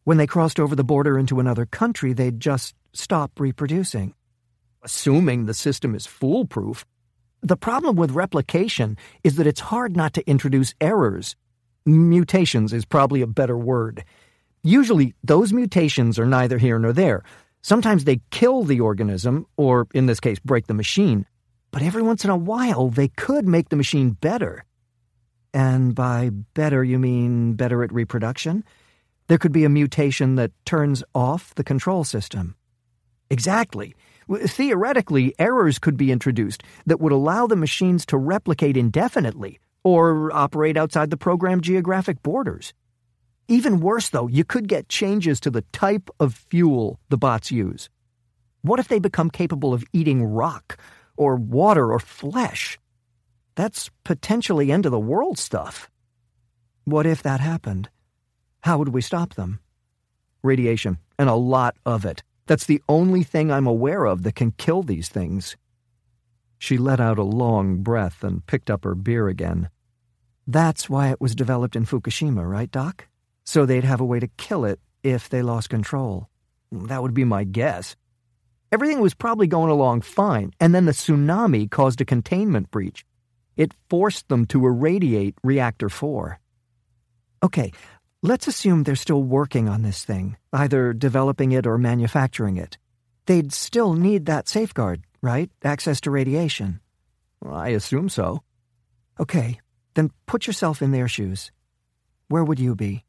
When they crossed over the border into another country, they'd just stop reproducing. Assuming the system is foolproof. The problem with replication is that it's hard not to introduce errors. Mutations is probably a better word. Usually, those mutations are neither here nor there. Sometimes they kill the organism, or in this case, break the machine. But every once in a while, they could make the machine better. And by better, you mean better at reproduction? There could be a mutation that turns off the control system. Exactly. Theoretically, errors could be introduced that would allow the machines to replicate indefinitely or operate outside the programmed geographic borders. Even worse, though, you could get changes to the type of fuel the bots use. What if they become capable of eating rock or water or flesh? That's potentially end-of-the-world stuff. What if that happened? How would we stop them? Radiation, and a lot of it. That's the only thing I'm aware of that can kill these things. She let out a long breath and picked up her beer again. That's why it was developed in Fukushima, right, Doc? So they'd have a way to kill it if they lost control. That would be my guess. Everything was probably going along fine, and then the tsunami caused a containment breach. It forced them to irradiate Reactor 4. Okay, let's assume they're still working on this thing, either developing it or manufacturing it. They'd still need that safeguard, right? Access to radiation. I assume so. Okay, then put yourself in their shoes. Where would you be?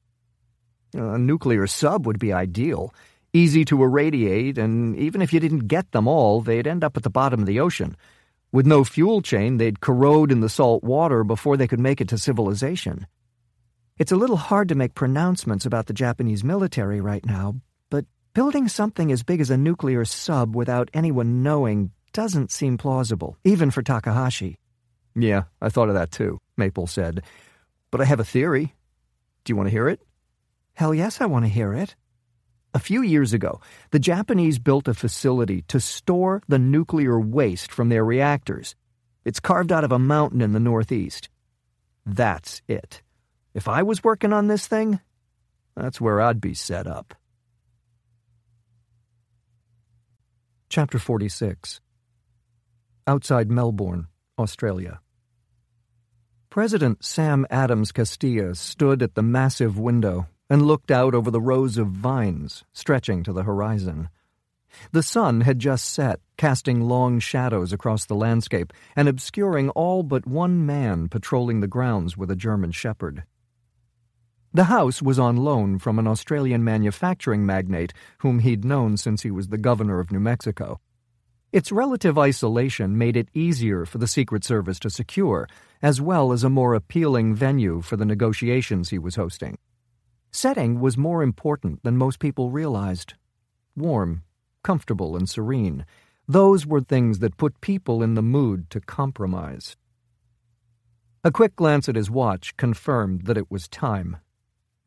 A nuclear sub would be ideal. Easy to irradiate, and even if you didn't get them all, they'd end up at the bottom of the ocean. With no fuel chain, they'd corrode in the salt water before they could make it to civilization. It's a little hard to make pronouncements about the Japanese military right now, but building something as big as a nuclear sub without anyone knowing doesn't seem plausible, even for Takahashi. Yeah, I thought of that too, Maple said. But I have a theory. Do you want to hear it? Hell yes, I want to hear it. A few years ago, the Japanese built a facility to store the nuclear waste from their reactors. It's carved out of a mountain in the northeast. That's it. If I was working on this thing, that's where I'd be set up. Chapter 46. Outside Melbourne, Australia. President Sam Adams Castilla stood at the massive window and looked out over the rows of vines stretching to the horizon. The sun had just set, casting long shadows across the landscape and obscuring all but one man patrolling the grounds with a German shepherd. The house was on loan from an Australian manufacturing magnate whom he'd known since he was the governor of New Mexico. Its relative isolation made it easier for the Secret Service to secure, as well as a more appealing venue for the negotiations he was hosting. Setting was more important than most people realized. Warm, comfortable, and serene. Those were things that put people in the mood to compromise. A quick glance at his watch confirmed that it was time.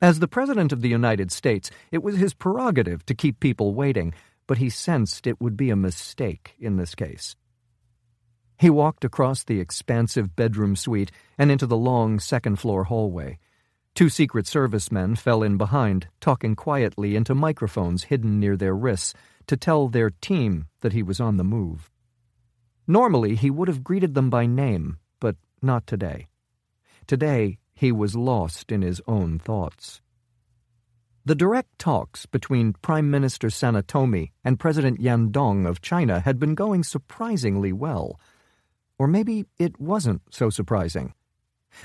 As the President of the United States, it was his prerogative to keep people waiting, but he sensed it would be a mistake in this case. He walked across the expansive bedroom suite and into the long second-floor hallway. Two Secret Service men fell in behind, talking quietly into microphones hidden near their wrists to tell their team that he was on the move. Normally, he would have greeted them by name, but not today. Today, he was lost in his own thoughts. The direct talks between Prime Minister Sanetomi and President Yandong of China had been going surprisingly well. Or maybe it wasn't so surprising.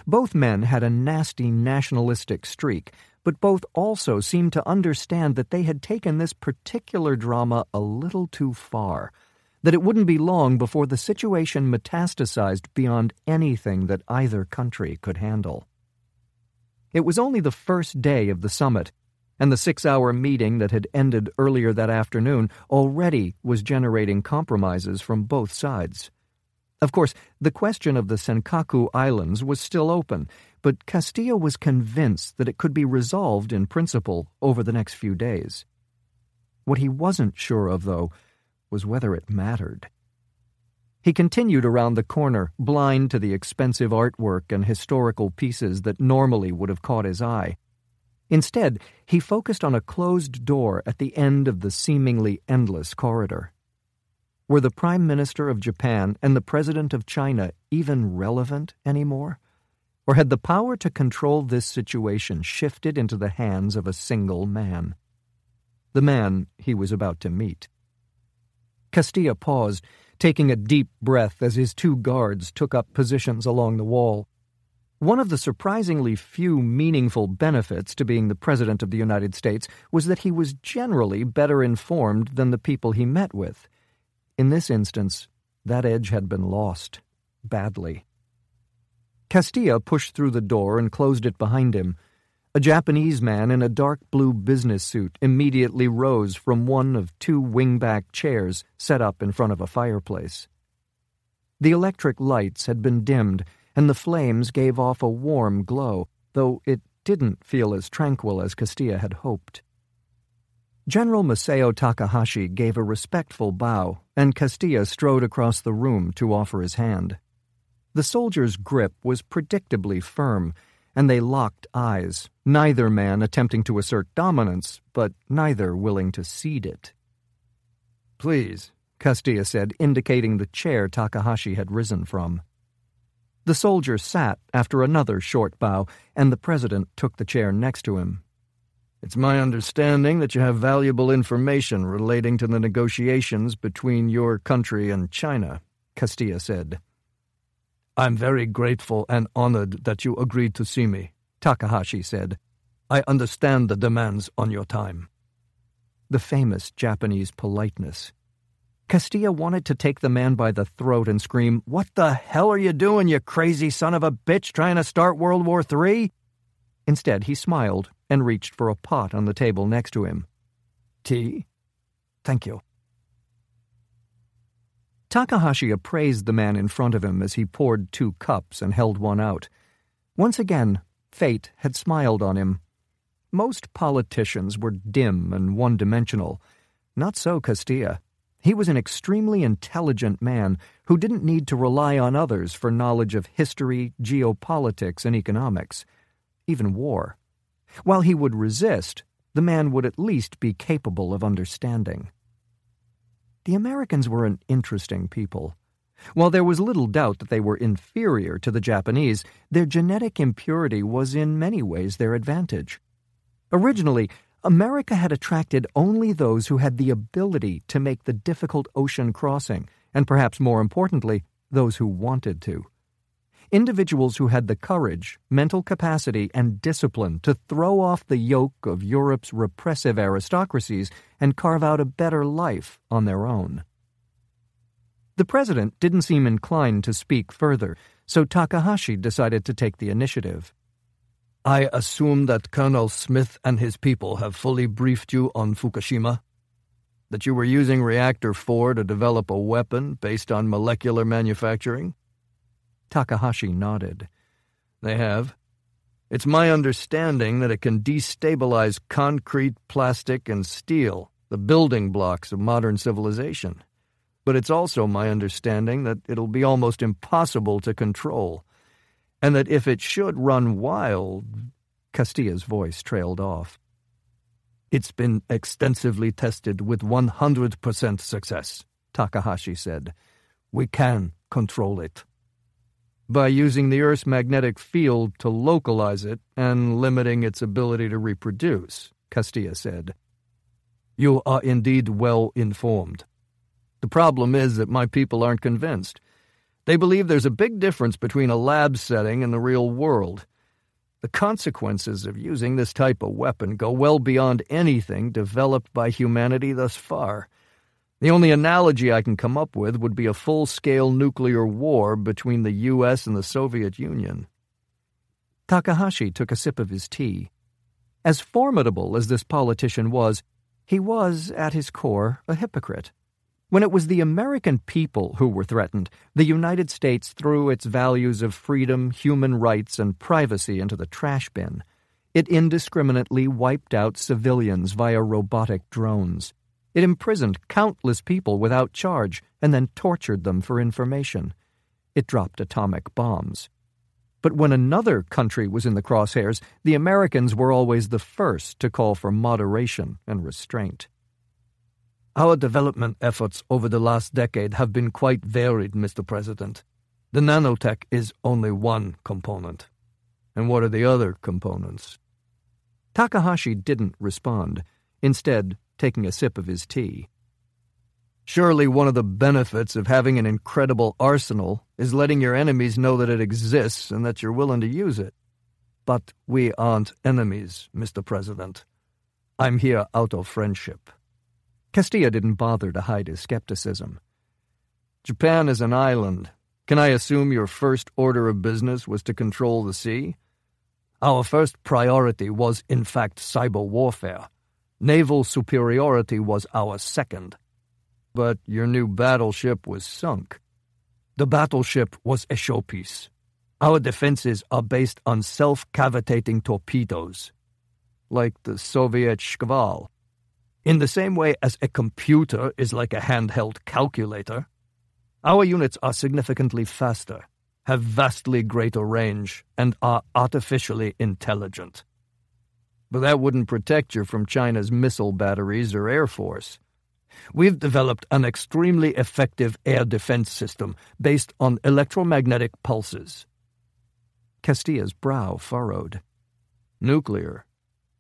Both men had a nasty nationalistic streak, but both also seemed to understand that they had taken this particular drama a little too far, that it wouldn't be long before the situation metastasized beyond anything that either country could handle. It was only the first day of the summit, and the 6-hour meeting that had ended earlier that afternoon already was generating compromises from both sides. Of course, the question of the Senkaku Islands was still open, but Castilla was convinced that it could be resolved in principle over the next few days. What he wasn't sure of, though, was whether it mattered. He continued around the corner, blind to the expensive artwork and historical pieces that normally would have caught his eye. Instead, he focused on a closed door at the end of the seemingly endless corridor. Were the Prime Minister of Japan and the President of China even relevant anymore? Or had the power to control this situation shifted into the hands of a single man? The man he was about to meet. Castilla paused, taking a deep breath as his two guards took up positions along the wall. One of the surprisingly few meaningful benefits to being the President of the United States was that he was generally better informed than the people he met with. In this instance, that edge had been lost, badly. Castilla pushed through the door and closed it behind him. A Japanese man in a dark blue business suit immediately rose from one of two wingback chairs set up in front of a fireplace. The electric lights had been dimmed, and the flames gave off a warm glow, though it didn't feel as tranquil as Castilla had hoped. General Masao Takahashi gave a respectful bow, and Castilla strode across the room to offer his hand. The soldier's grip was predictably firm, and they locked eyes, neither man attempting to assert dominance, but neither willing to cede it. "Please," Castilla said, indicating the chair Takahashi had risen from. The soldier sat after another short bow, and the president took the chair next to him. "It's my understanding that you have valuable information relating to the negotiations between your country and China," Castilla said. "I'm very grateful and honored that you agreed to see me," Takahashi said. "I understand the demands on your time." The famous Japanese politeness. Castilla wanted to take the man by the throat and scream, "What the hell are you doing, you crazy son of a bitch, trying to start World War III?" Instead, he smiled and reached for a pot on the table next to him. "Tea? Thank you." Takahashi appraised the man in front of him as he poured 2 cups and held one out. Once again, fate had smiled on him. Most politicians were dim and one-dimensional. Not so Castilla. He was an extremely intelligent man who didn't need to rely on others for knowledge of history, geopolitics, and economics, even war. While he would resist, the man would at least be capable of understanding. The Americans were an interesting people. While there was little doubt that they were inferior to the Japanese, their genetic impurity was in many ways their advantage. Originally, America had attracted only those who had the ability to make the difficult ocean crossing, and perhaps more importantly, those who wanted to. Individuals who had the courage, mental capacity, and discipline to throw off the yoke of Europe's repressive aristocracies and carve out a better life on their own. The president didn't seem inclined to speak further, so Takahashi decided to take the initiative. "I assume that Colonel Smith and his people have fully briefed you on Fukushima? That you were using Reactor 4 to develop a weapon based on molecular manufacturing?" Takahashi nodded. "They have. It's my understanding that it can destabilize concrete, plastic, and steel, the building blocks of modern civilization. But it's also my understanding that it'll be almost impossible to control, and that if it should run wild..." Castilla's voice trailed off. "It's been extensively tested with 100% success," Takahashi said. "We can control it. By using the Earth's magnetic field to localize it and limiting its ability to reproduce," Castilla said. "You are indeed well informed. The problem is that my people aren't convinced. They believe there's a big difference between a lab setting and the real world. The consequences of using this type of weapon go well beyond anything developed by humanity thus far. The only analogy I can come up with would be a full-scale nuclear war between the U.S. and the Soviet Union." Takahashi took a sip of his tea. As formidable as this politician was, he was, at his core, a hypocrite. When it was the American people who were threatened, the United States threw its values of freedom, human rights, and privacy into the trash bin. It indiscriminately wiped out civilians via robotic drones. It imprisoned countless people without charge and then tortured them for information. It dropped atomic bombs. But when another country was in the crosshairs, the Americans were always the first to call for moderation and restraint. Our development efforts over the last decade have been quite varied, Mr. President. The nanotech is only one component. And what are the other components? Takahashi didn't respond, instead taking a sip of his tea. Surely one of the benefits of having an incredible arsenal is letting your enemies know that it exists and that you're willing to use it. But we aren't enemies, Mr. President. I'm here out of friendship. Castilla didn't bother to hide his skepticism. Japan is an island. Can I assume your first order of business was to control the sea? Our first priority was, in fact, cyber warfare. Naval superiority was our second. But your new battleship was sunk. The battleship was a showpiece. Our defenses are based on self-cavitating torpedoes, like the Soviet Shkval. In the same way as a computer is like a handheld calculator, our units are significantly faster, have vastly greater range, and are artificially intelligent. But that wouldn't protect you from China's missile batteries or air force. We've developed an extremely effective air defense system based on electromagnetic pulses. Castilla's brow furrowed. Nuclear.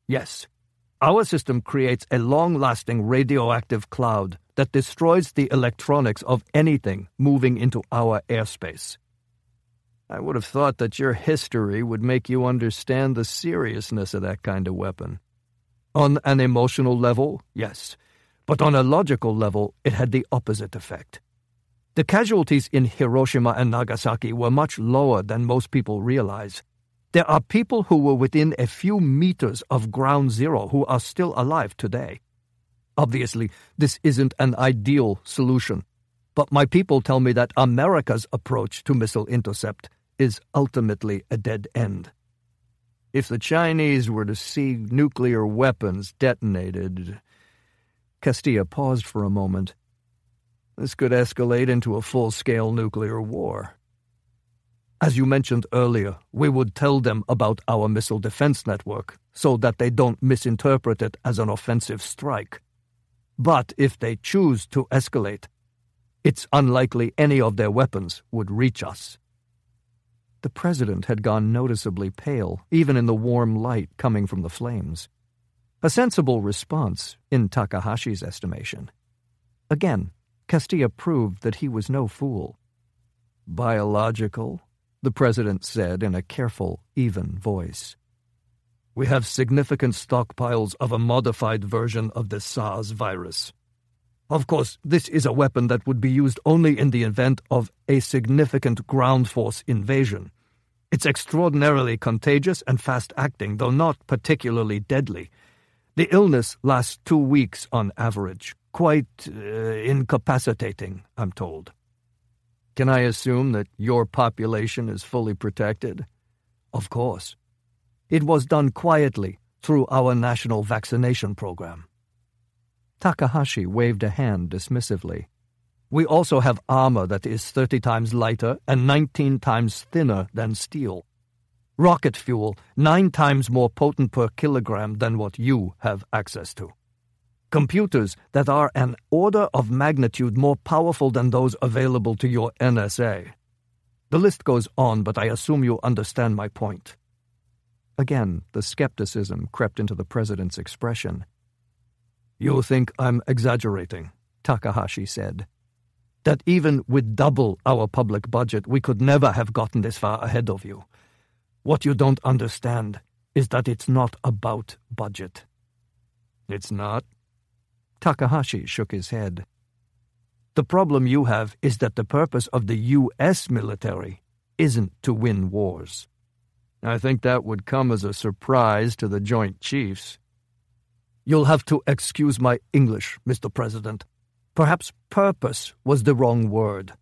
Yes. Our system creates a long-lasting radioactive cloud that destroys the electronics of anything moving into our airspace. I would have thought that your history would make you understand the seriousness of that kind of weapon. On an emotional level, yes. But on a logical level, it had the opposite effect. The casualties in Hiroshima and Nagasaki were much lower than most people realize. There are people who were within a few meters of ground zero who are still alive today. Obviously, this isn't an ideal solution, but my people tell me that America's approach to missile intercept is ultimately a dead end. If the Chinese were to see nuclear weapons detonated... Castilla paused for a moment. This could escalate into a full-scale nuclear war. As you mentioned earlier, we would tell them about our missile defense network so that they don't misinterpret it as an offensive strike. But if they choose to escalate, it's unlikely any of their weapons would reach us. The president had gone noticeably pale, even in the warm light coming from the flames. A sensible response, in Takahashi's estimation. Again, Castilla proved that he was no fool. Biological, the president said in a careful, even voice. We have significant stockpiles of a modified version of the SARS virus. Of course, this is a weapon that would be used only in the event of a significant ground force invasion. It's extraordinarily contagious and fast-acting, though not particularly deadly. The illness lasts 2 weeks on average, quite incapacitating, I'm told. Can I assume that your population is fully protected? Of course. It was done quietly through our national vaccination program. Takahashi waved a hand dismissively. We also have armor that is 30 times lighter and 19 times thinner than steel. Rocket fuel 9 times more potent per kilogram than what you have access to. Computers that are an order of magnitude more powerful than those available to your NSA. The list goes on, but I assume you understand my point. Again, the skepticism crept into the president's expression. You think I'm exaggerating, Takahashi said. That even with double our public budget, we could never have gotten this far ahead of you. What you don't understand is that it's not about budget. It's not? Takahashi shook his head. The problem you have is that the purpose of the U.S. military isn't to win wars. I think that would come as a surprise to the Joint Chiefs. You'll have to excuse my English, Mr. President. Perhaps purpose was the wrong word.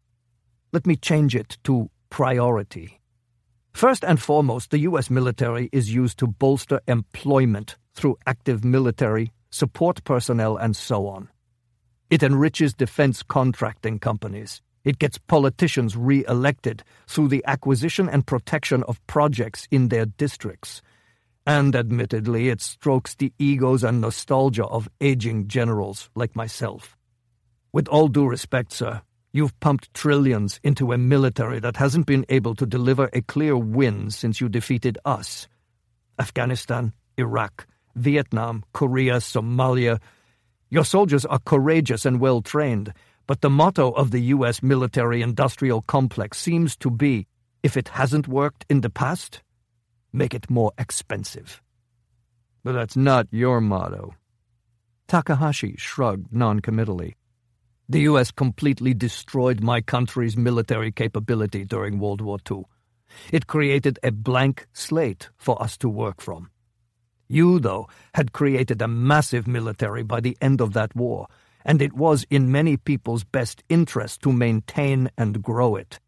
Let me change it to priority. First and foremost, the U.S. military is used to bolster employment through active military, support personnel, and so on. It enriches defense contracting companies. It gets politicians re-elected through the acquisition and protection of projects in their districts. And admittedly, it strokes the egos and nostalgia of aging generals like myself. With all due respect, sir, you've pumped trillions into a military that hasn't been able to deliver a clear win since you defeated us. Afghanistan, Iraq, Vietnam, Korea, Somalia. Your soldiers are courageous and well-trained, but the motto of the U.S. military-industrial complex seems to be, if it hasn't worked in the past, make it more expensive. But that's not your motto. Takahashi shrugged noncommittally. The U.S. completely destroyed my country's military capability during World War II. It created a blank slate for us to work from. You, though, had created a massive military by the end of that war, and it was in many people's best interest to maintain and grow it.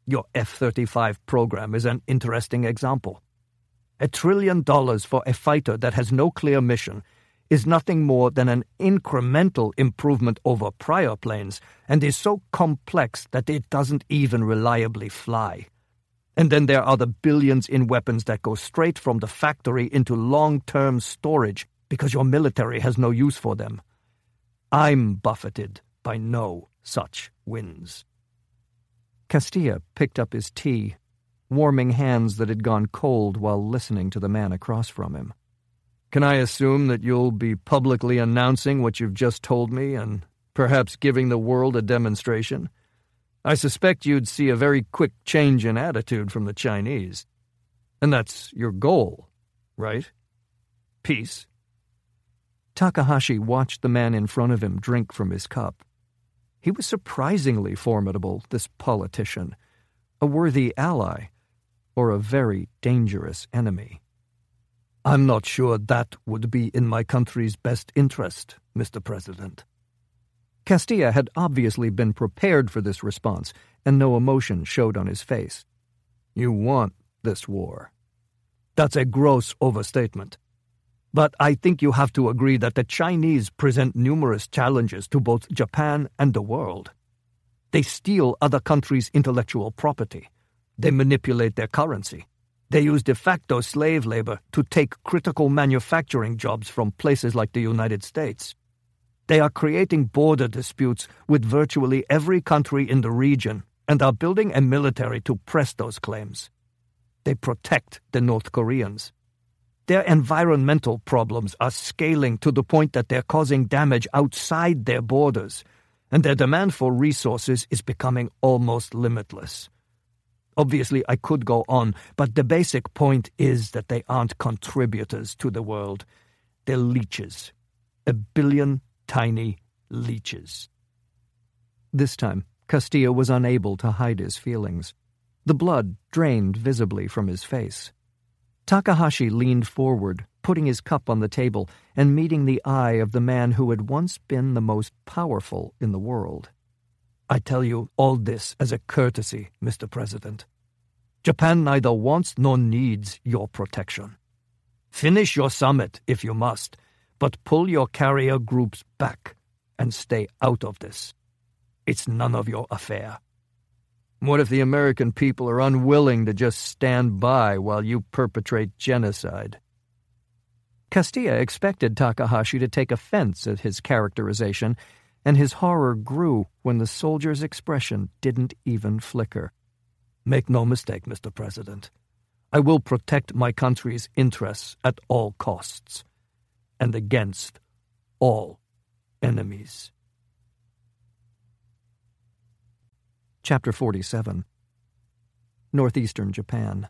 Your F-35 program is an interesting example. $1 trillion for a fighter that has no clear mission is nothing more than an incremental improvement over prior planes and is so complex that it doesn't even reliably fly. And then there are the billions in weapons that go straight from the factory into long-term storage because your military has no use for them. I'm buffeted by no such wins. Castilla picked up his tea, warming hands that had gone cold while listening to the man across from him. Can I assume that you'll be publicly announcing what you've just told me and perhaps giving the world a demonstration? I suspect you'd see a very quick change in attitude from the Chinese. And that's your goal, right? Peace. Takahashi watched the man in front of him drink from his cup. He was surprisingly formidable, this politician, a worthy ally, or a very dangerous enemy. I'm not sure that would be in my country's best interest, Mr. President. Castilla had obviously been prepared for this response, and no emotion showed on his face. You want this war. That's a gross overstatement. But I think you have to agree that the Chinese present numerous challenges to both Japan and the world. They steal other countries' intellectual property. They manipulate their currency. They use de facto slave labor to take critical manufacturing jobs from places like the United States. They are creating border disputes with virtually every country in the region and are building a military to press those claims. They protect the North Koreans. Their environmental problems are scaling to the point that they're causing damage outside their borders, and their demand for resources is becoming almost limitless. Obviously, I could go on, but the basic point is that they aren't contributors to the world. They're leeches. 1 billion tiny leeches. This time, Castilla was unable to hide his feelings. The blood drained visibly from his face. Takahashi leaned forward, putting his cup on the table and meeting the eye of the man who had once been the most powerful in the world. I tell you all this as a courtesy, Mr. President. Japan neither wants nor needs your protection. Finish your summit if you must, but pull your carrier groups back and stay out of this. It's none of your affair. What if the American people are unwilling to just stand by while you perpetrate genocide? Castilla expected Takahashi to take offense at his characterization, and his horror grew when the soldier's expression didn't even flicker. Make no mistake, Mr. President. I will protect my country's interests at all costs, and against all enemies. Chapter 47. Northeastern Japan.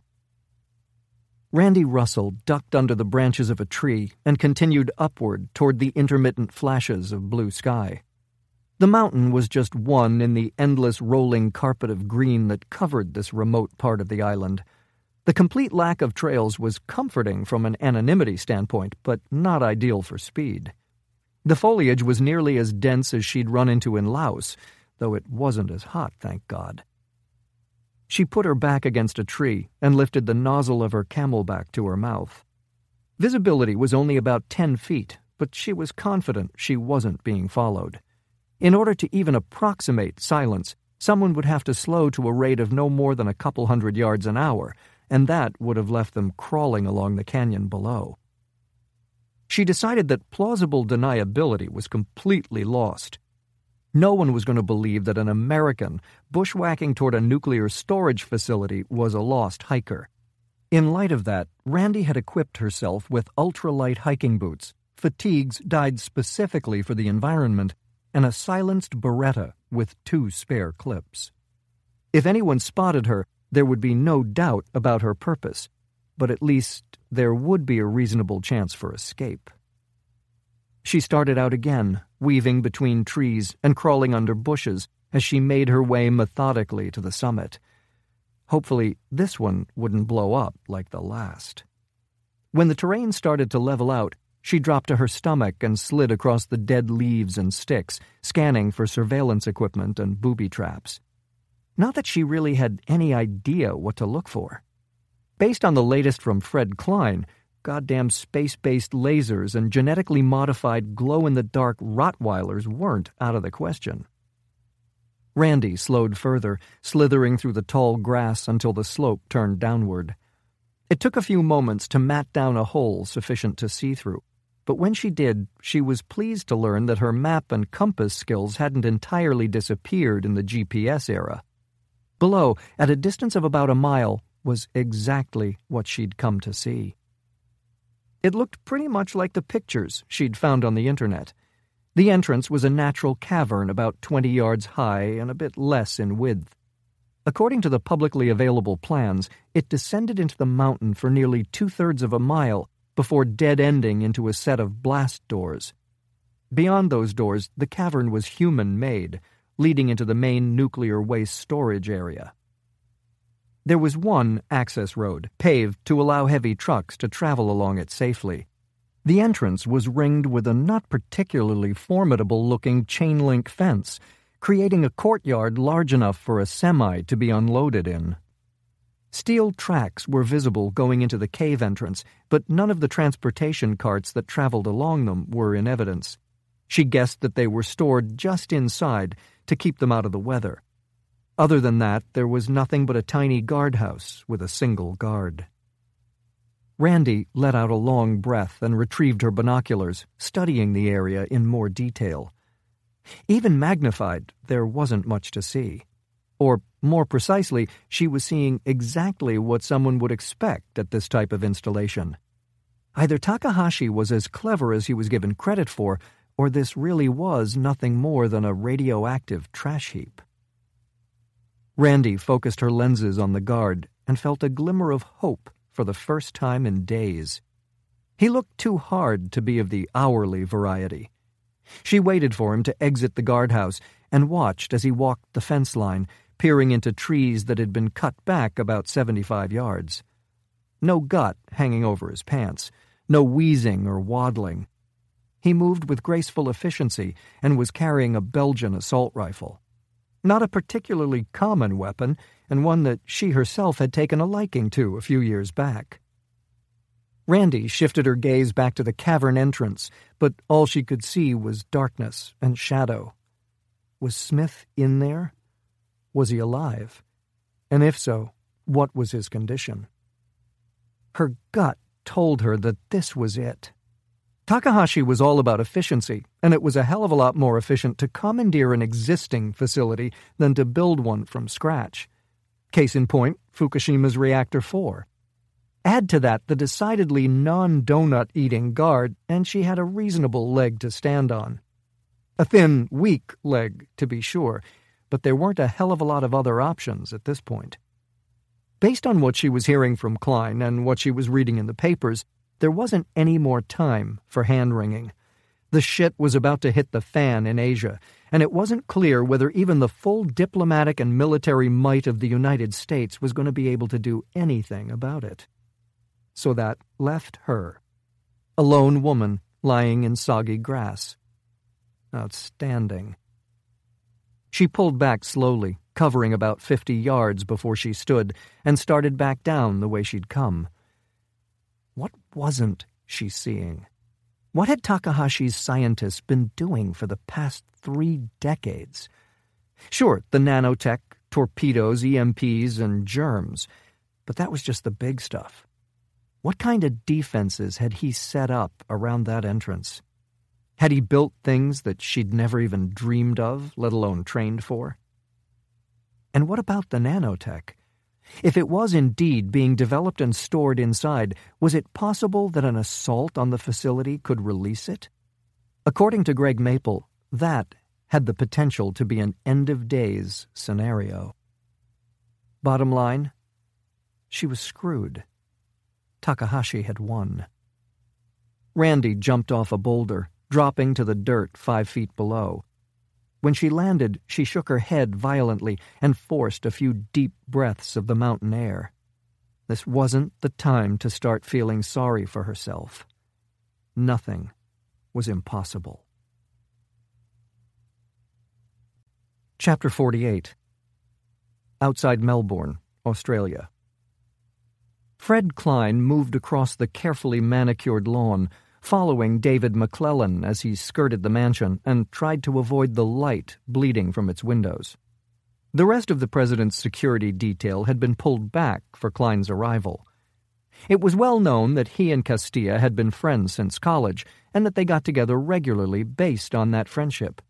Randi Russell ducked under the branches of a tree and continued upward toward the intermittent flashes of blue sky. The mountain was just one in the endless rolling carpet of green that covered this remote part of the island. The complete lack of trails was comforting from an anonymity standpoint, but not ideal for speed. The foliage was nearly as dense as she'd run into in Laos, though it wasn't as hot, thank God. She put her back against a tree and lifted the nozzle of her camelback to her mouth. Visibility was only about 10 feet, but she was confident she wasn't being followed. In order to even approximate silence, someone would have to slow to a rate of no more than a couple hundred yards an hour, and that would have left them crawling along the canyon below. She decided that plausible deniability was completely lost. No one was going to believe that an American bushwhacking toward a nuclear storage facility was a lost hiker. In light of that, Randi had equipped herself with ultralight hiking boots, fatigues dyed specifically for the environment, and a silenced Beretta with 2 spare clips. If anyone spotted her, there would be no doubt about her purpose, but at least there would be a reasonable chance for escape. She started out again, weaving between trees and crawling under bushes as she made her way methodically to the summit. Hopefully, this one wouldn't blow up like the last. When the terrain started to level out, she dropped to her stomach and slid across the dead leaves and sticks, scanning for surveillance equipment and booby traps. Not that she really had any idea what to look for. Based on the latest from Fred Klein, goddamn space-based lasers and genetically modified glow-in-the-dark Rottweilers weren't out of the question. Randi slowed further, slithering through the tall grass until the slope turned downward. It took a few moments to mat down a hole sufficient to see through, but when she did, she was pleased to learn that her map and compass skills hadn't entirely disappeared in the GPS era. Below, at a distance of about a mile, was exactly what she'd come to see. It looked pretty much like the pictures she'd found on the internet. The entrance was a natural cavern about 20 yards high and a bit less in width. According to the publicly available plans, it descended into the mountain for nearly 2/3 of a mile before dead-ending into a set of blast doors. Beyond those doors, the cavern was human-made, leading into the main nuclear waste storage area. There was one access road, paved to allow heavy trucks to travel along it safely. The entrance was ringed with a not particularly formidable-looking chain-link fence, creating a courtyard large enough for a semi to be unloaded in. Steel tracks were visible going into the cave entrance, but none of the transportation carts that traveled along them were in evidence. She guessed that they were stored just inside to keep them out of the weather. Other than that, there was nothing but a tiny guardhouse with a single guard. Randi let out a long breath and retrieved her binoculars, studying the area in more detail. Even magnified, there wasn't much to see. Or, more precisely, she was seeing exactly what someone would expect at this type of installation. Either Takahashi was as clever as he was given credit for, or this really was nothing more than a radioactive trash heap. Randi focused her lenses on the guard and felt a glimmer of hope for the first time in days. He looked too hard to be of the hourly variety. She waited for him to exit the guardhouse and watched as he walked the fence line, peering into trees that had been cut back about 75 yards. No gut hanging over his pants, no wheezing or waddling. He moved with graceful efficiency and was carrying a Belgian assault rifle. Not a particularly common weapon, and one that she herself had taken a liking to a few years back. Randi shifted her gaze back to the cavern entrance, but all she could see was darkness and shadow. Was Smith in there? Was he alive? And if so, what was his condition? Her gut told her that this was it. Takahashi was all about efficiency, and it was a hell of a lot more efficient to commandeer an existing facility than to build one from scratch. Case in point, Fukushima's Reactor 4. Add to that the decidedly non-donut-eating guard, and she had a reasonable leg to stand on. A thin, weak leg, to be sure, but there weren't a hell of a lot of other options at this point. Based on what she was hearing from Klein and what she was reading in the papers, there wasn't any more time for hand-wringing. The shit was about to hit the fan in Asia, and it wasn't clear whether even the full diplomatic and military might of the United States was going to be able to do anything about it. So that left her, a lone woman lying in soggy grass. Outstanding. She pulled back slowly, covering about 50 yards before she stood, and started back down the way she'd come. What wasn't she seeing? What had Takahashi's scientists been doing for the past 3 decades. Sure, the nanotech, torpedoes, EMPs, and germs, but that was just the big stuff. What kind of defenses had he set up around that entrance? Had he built things that she'd never even dreamed of, let alone trained for? And what about the nanotech? If it was indeed being developed and stored inside, was it possible that an assault on the facility could release it? According to Greg Maple, that had the potential to be an end-of-days scenario. Bottom line, she was screwed. Takahashi had won. Randi jumped off a boulder, dropping to the dirt 5 feet below. When she landed, she shook her head violently and forced a few deep breaths of the mountain air. This wasn't the time to start feeling sorry for herself. Nothing was impossible. Chapter 48. Outside Melbourne, Australia. Fred Klein moved across the carefully manicured lawn, following David McClellan as he skirted the mansion and tried to avoid the light bleeding from its windows. The rest of the president's security detail had been pulled back for Klein's arrival. It was well known that he and Castilla had been friends since college, and that they got together regularly based on that friendship.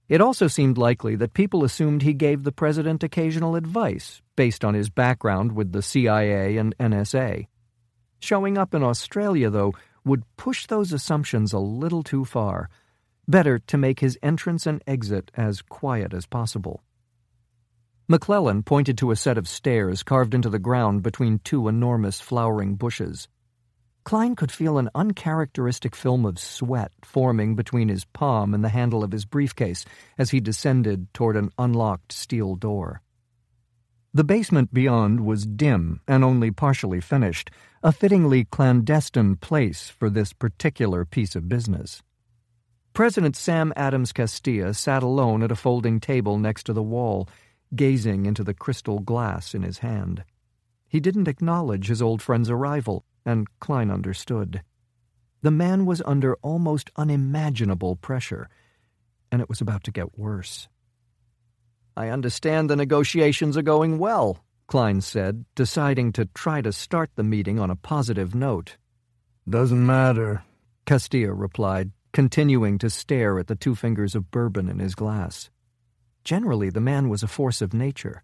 It also seemed likely that people assumed he gave the president occasional advice based on his background with the CIA and NSA. Showing up in Australia, though, would push those assumptions a little too far. Better to make his entrance and exit as quiet as possible. McClellan pointed to a set of stairs carved into the ground between 2 enormous flowering bushes. Klein could feel an uncharacteristic film of sweat forming between his palm and the handle of his briefcase as he descended toward an unlocked steel door. The basement beyond was dim and only partially finished, a fittingly clandestine place for this particular piece of business. President Sam Adams Castilla sat alone at a folding table next to the wall, gazing into the crystal glass in his hand. He didn't acknowledge his old friend's arrival, and Klein understood. The man was under almost unimaginable pressure, and it was about to get worse. "I understand the negotiations are going well," Klein said, deciding to try to start the meeting on a positive note. "Doesn't matter," Castilla replied, continuing to stare at the 2 fingers of bourbon in his glass. Generally, the man was a force of nature.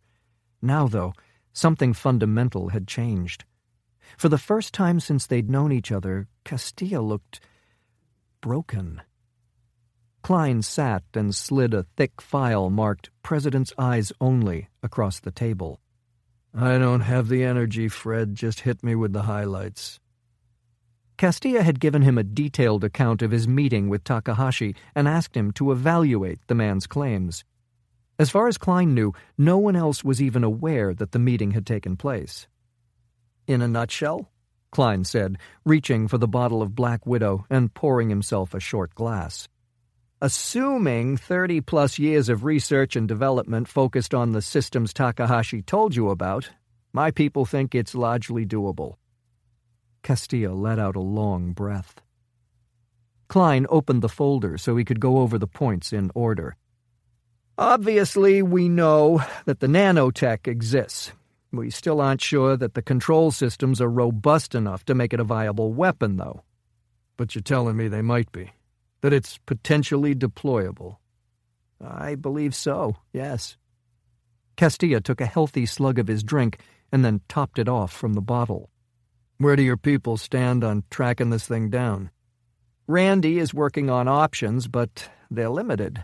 Now, though, something fundamental had changed. For the first time since they'd known each other, Castilla looked broken. Klein sat and slid a thick file marked "President's Eyes Only" across the table. "I don't have the energy, Fred. Just hit me with the highlights." Castilla had given him a detailed account of his meeting with Takahashi and asked him to evaluate the man's claims. As far as Klein knew, no one else was even aware that the meeting had taken place. "In a nutshell," Klein said, reaching for the bottle of Black Widow and pouring himself a short glass. "Assuming 30-plus years of research and development focused on the systems Takahashi told you about, my people think it's largely doable." Castilla let out a long breath. Klein opened the folder so he could go over the points in order. "Obviously, we know that the nanotech exists. We still aren't sure that the control systems are robust enough to make it a viable weapon, though." "But you're telling me they might be? That it's potentially deployable?" "I believe so, yes." Castilla took a healthy slug of his drink and then topped it off from the bottle. "Where do your people stand on tracking this thing down?" "Randi is working on options, but they're limited."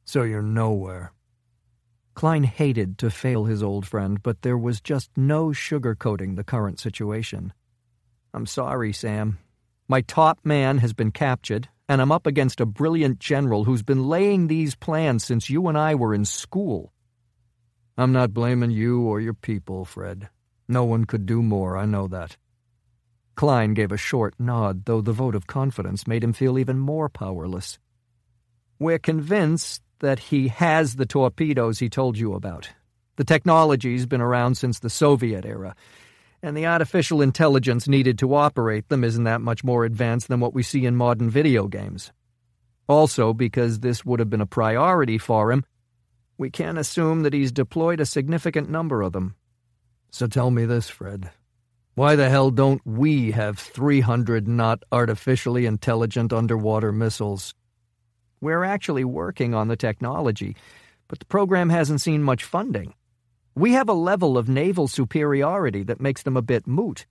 "So you're nowhere." Klein hated to fail his old friend, but there was just no sugarcoating the current situation. "I'm sorry, Sam. My top man has been captured, and I'm up against a brilliant general who's been laying these plans since you and I were in school." "I'm not blaming you or your people, Fred. No one could do more, I know that." Klein gave a short nod, though the vote of confidence made him feel even more powerless. "We're convinced that he has the torpedoes he told you about. The technology's been around since the Soviet era, and the artificial intelligence needed to operate them isn't that much more advanced than what we see in modern video games. Also, because this would have been a priority for him, we can assume that he's deployed a significant number of them. So tell me this, Fred. Why the hell don't we have 300 not artificially intelligent underwater missiles? We're actually working on the technology, but the program hasn't seen much funding. We have a level of naval superiority that makes them a bit moot.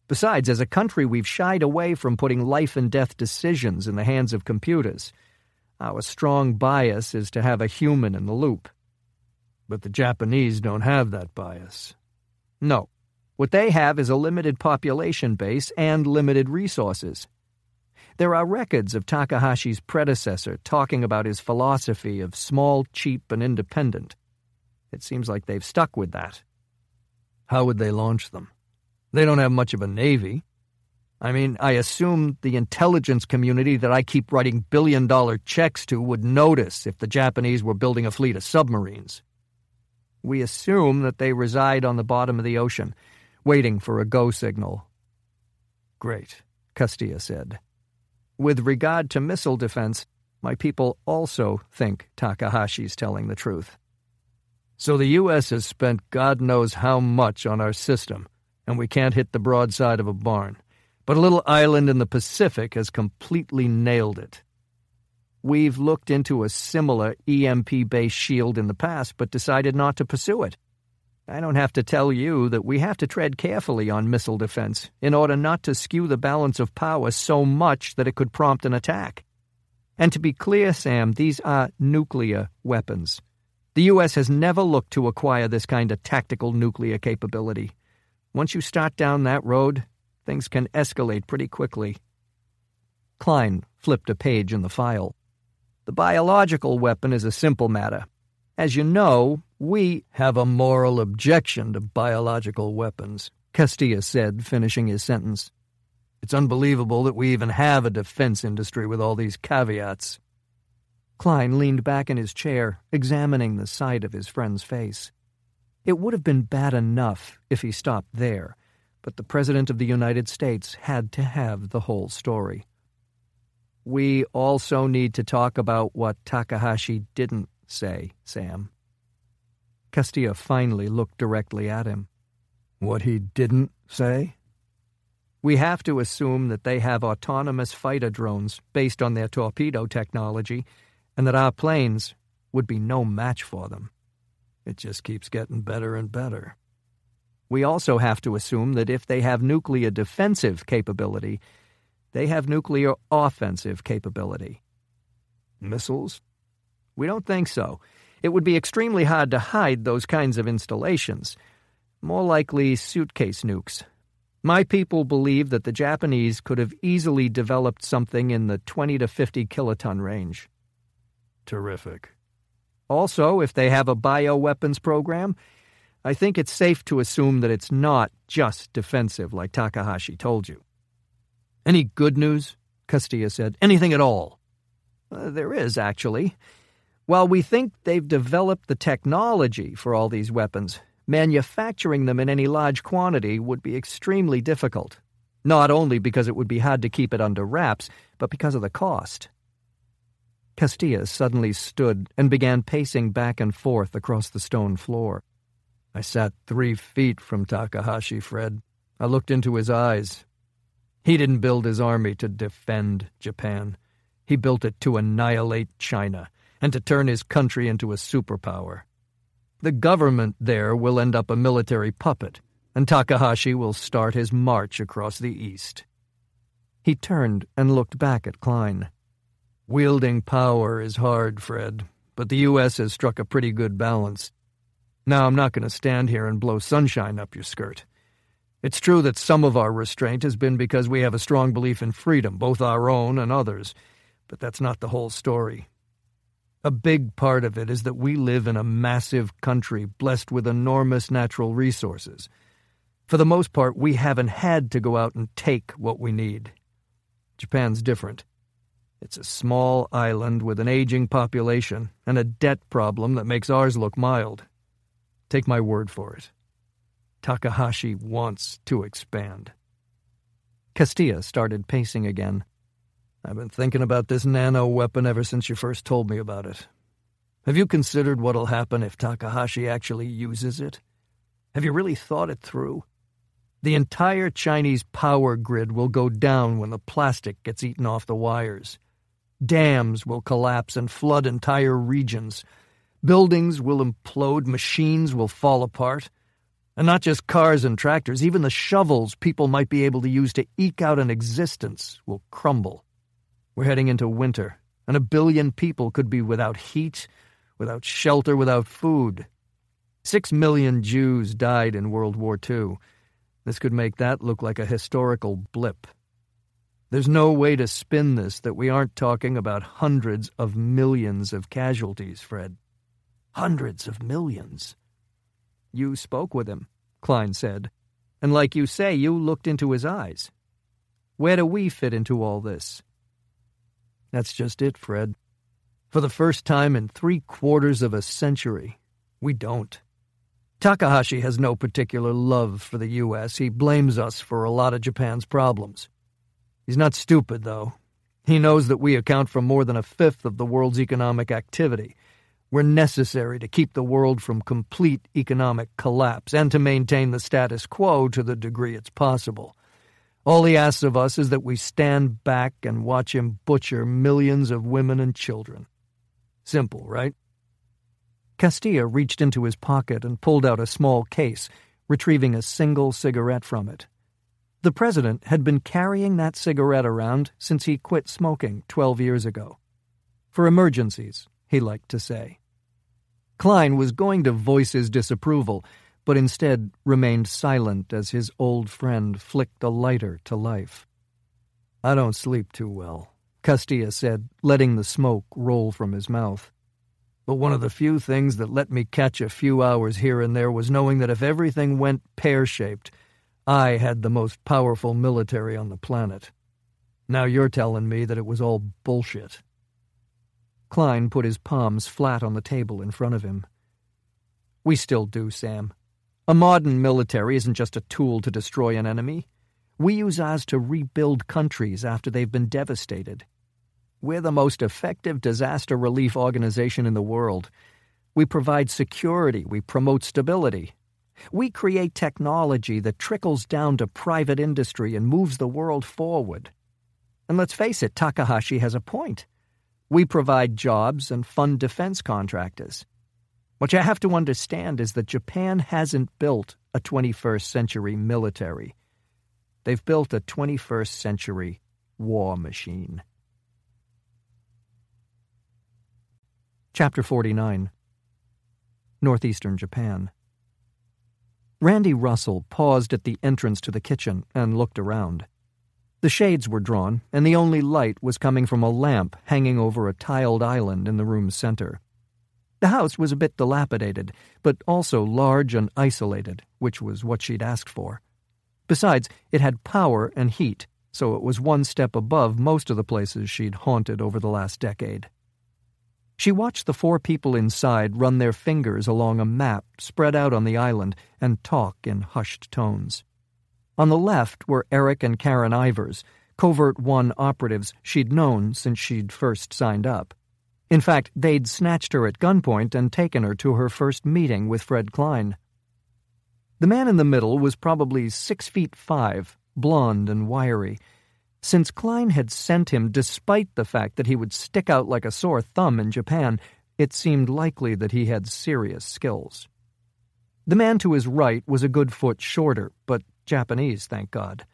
Besides, as a country, we've shied away from putting life-and-death decisions in the hands of computers. Our strong bias is to have a human in the loop. But the Japanese don't have that bias. No. What they have is a limited population base and limited resources. There are records of Takahashi's predecessor talking about his philosophy of small, cheap, and independent. It seems like they've stuck with that. How would they launch them? They don't have much of a navy. I mean, I assume the intelligence community that I keep writing billion-dollar checks to would notice if the Japanese were building a fleet of submarines. We assume that they reside on the bottom of the ocean, waiting for a go signal. Great, Castilla said. With regard to missile defense, my people also think Takahashi's telling the truth. So the U.S. has spent God knows how much on our system, and we can't hit the broadside of a barn. But a little island in the Pacific has completely nailed it. We've looked into a similar EMP-based shield in the past, but decided not to pursue it. I don't have to tell you that we have to tread carefully on missile defense in order not to skew the balance of power so much that it could prompt an attack. And to be clear, Sam, these are nuclear weapons. The U.S. has never looked to acquire this kind of tactical nuclear capability. Once you start down that road, things can escalate pretty quickly. Klein flipped a page in the file. The biological weapon is a simple matter. As you know, we have a moral objection to biological weapons, Castilla said, finishing his sentence. It's unbelievable that we even have a defense industry with all these caveats. Klein leaned back in his chair, examining the side of his friend's face. It would have been bad enough if he stopped there, but the President of the United States had to have the whole story. We also need to talk about what Takahashi didn't say, Sam. Castilla finally looked directly at him. What he didn't say? We have to assume that they have autonomous fighter drones based on their torpedo technology, and that our planes would be no match for them. It just keeps getting better and better. We also have to assume that if they have nuclear defensive capability, they have nuclear offensive capability. Missiles? We don't think so. It would be extremely hard to hide those kinds of installations. More likely suitcase nukes. My people believe that the Japanese could have easily developed something in the 20 to 50 kiloton range. Terrific. Also, if they have a bioweapons program, I think it's safe to assume that it's not just defensive like Takahashi told you. Any good news? Castilla said. Anything at all? There is, actually. While we think they've developed the technology for all these weapons, manufacturing them in any large quantity would be extremely difficult. Not only because it would be hard to keep it under wraps, but because of the cost. Castilla suddenly stood and began pacing back and forth across the stone floor. I sat 3 feet from Takahashi, Fred. I looked into his eyes. He didn't build his army to defend Japan. He built it to annihilate China and to turn his country into a superpower. The government there will end up a military puppet, and Takahashi will start his march across the east. He turned and looked back at Klein. Wielding power is hard, Fred, but the U.S. has struck a pretty good balance. Now, I'm not going to stand here and blow sunshine up your skirt. It's true that some of our restraint has been because we have a strong belief in freedom, both our own and others, but that's not the whole story. A big part of it is that we live in a massive country blessed with enormous natural resources. For the most part, we haven't had to go out and take what we need. Japan's different. It's a small island with an aging population and a debt problem that makes ours look mild. Take my word for it. Takahashi wants to expand. Castilla started pacing again. I've been thinking about this nano-weapon ever since you first told me about it. Have you considered what'll happen if Takahashi actually uses it? Have you really thought it through? The entire Chinese power grid will go down when the plastic gets eaten off the wires. Dams will collapse and flood entire regions. Buildings will implode, machines will fall apart. And not just cars and tractors, even the shovels people might be able to use to eke out an existence will crumble. We're heading into winter, and 1 billion people could be without heat, without shelter, without food. 6 million Jews died in World War II. This could make that look like a historical blip. There's no way to spin this that we aren't talking about hundreds of millions of casualties, Fred. Hundreds of millions. You spoke with him, Klein said, and like you say, you looked into his eyes. Where do we fit into all this? That's just it, Fred. For the first time in 3/4 of a century, we don't. Takahashi has no particular love for the U.S. He blames us for a lot of Japan's problems. He's not stupid, though. He knows that we account for more than 1/5 of the world's economic activity. We're necessary to keep the world from complete economic collapse and to maintain the status quo to the degree it's possible. All he asks of us is that we stand back and watch him butcher millions of women and children. Simple, right? Castilla reached into his pocket and pulled out a small case, retrieving a single cigarette from it. The president had been carrying that cigarette around since he quit smoking 12 years ago. For emergencies, he liked to say. Klein was going to voice his disapproval, but instead remained silent as his old friend flicked a lighter to life. I don't sleep too well, Castilla said, letting the smoke roll from his mouth. But one of the few things that let me catch a few hours here and there was knowing that if everything went pear-shaped, I had the most powerful military on the planet. Now you're telling me that it was all bullshit. Klein put his palms flat on the table in front of him. We still do, Sam. A modern military isn't just a tool to destroy an enemy. We use ours to rebuild countries after they've been devastated. We're the most effective disaster relief organization in the world. We provide security. We promote stability. We create technology that trickles down to private industry and moves the world forward. And let's face it, Takahashi has a point. We provide jobs and fund defense contractors. What you have to understand is that Japan hasn't built a 21st century military. They've built a 21st century war machine. Chapter 49. Northeastern Japan. Randi Russell paused at the entrance to the kitchen and looked around. The shades were drawn, and the only light was coming from a lamp hanging over a tiled island in the room's center. The house was a bit dilapidated, but also large and isolated, which was what she'd asked for. Besides, it had power and heat, so it was one step above most of the places she'd haunted over the last decade. She watched the 4 people inside run their fingers along a map spread out on the island and talk in hushed tones. On the left were Eric and Karen Ivers, Covert-One operatives she'd known since she'd first signed up. In fact, they'd snatched her at gunpoint and taken her to her first meeting with Fred Klein. The man in the middle was probably 6'5", blond and wiry. Since Klein had sent him despite the fact that he would stick out like a sore thumb in Japan, it seemed likely that he had serious skills. The man to his right was a good foot shorter, but Japanese, thank God.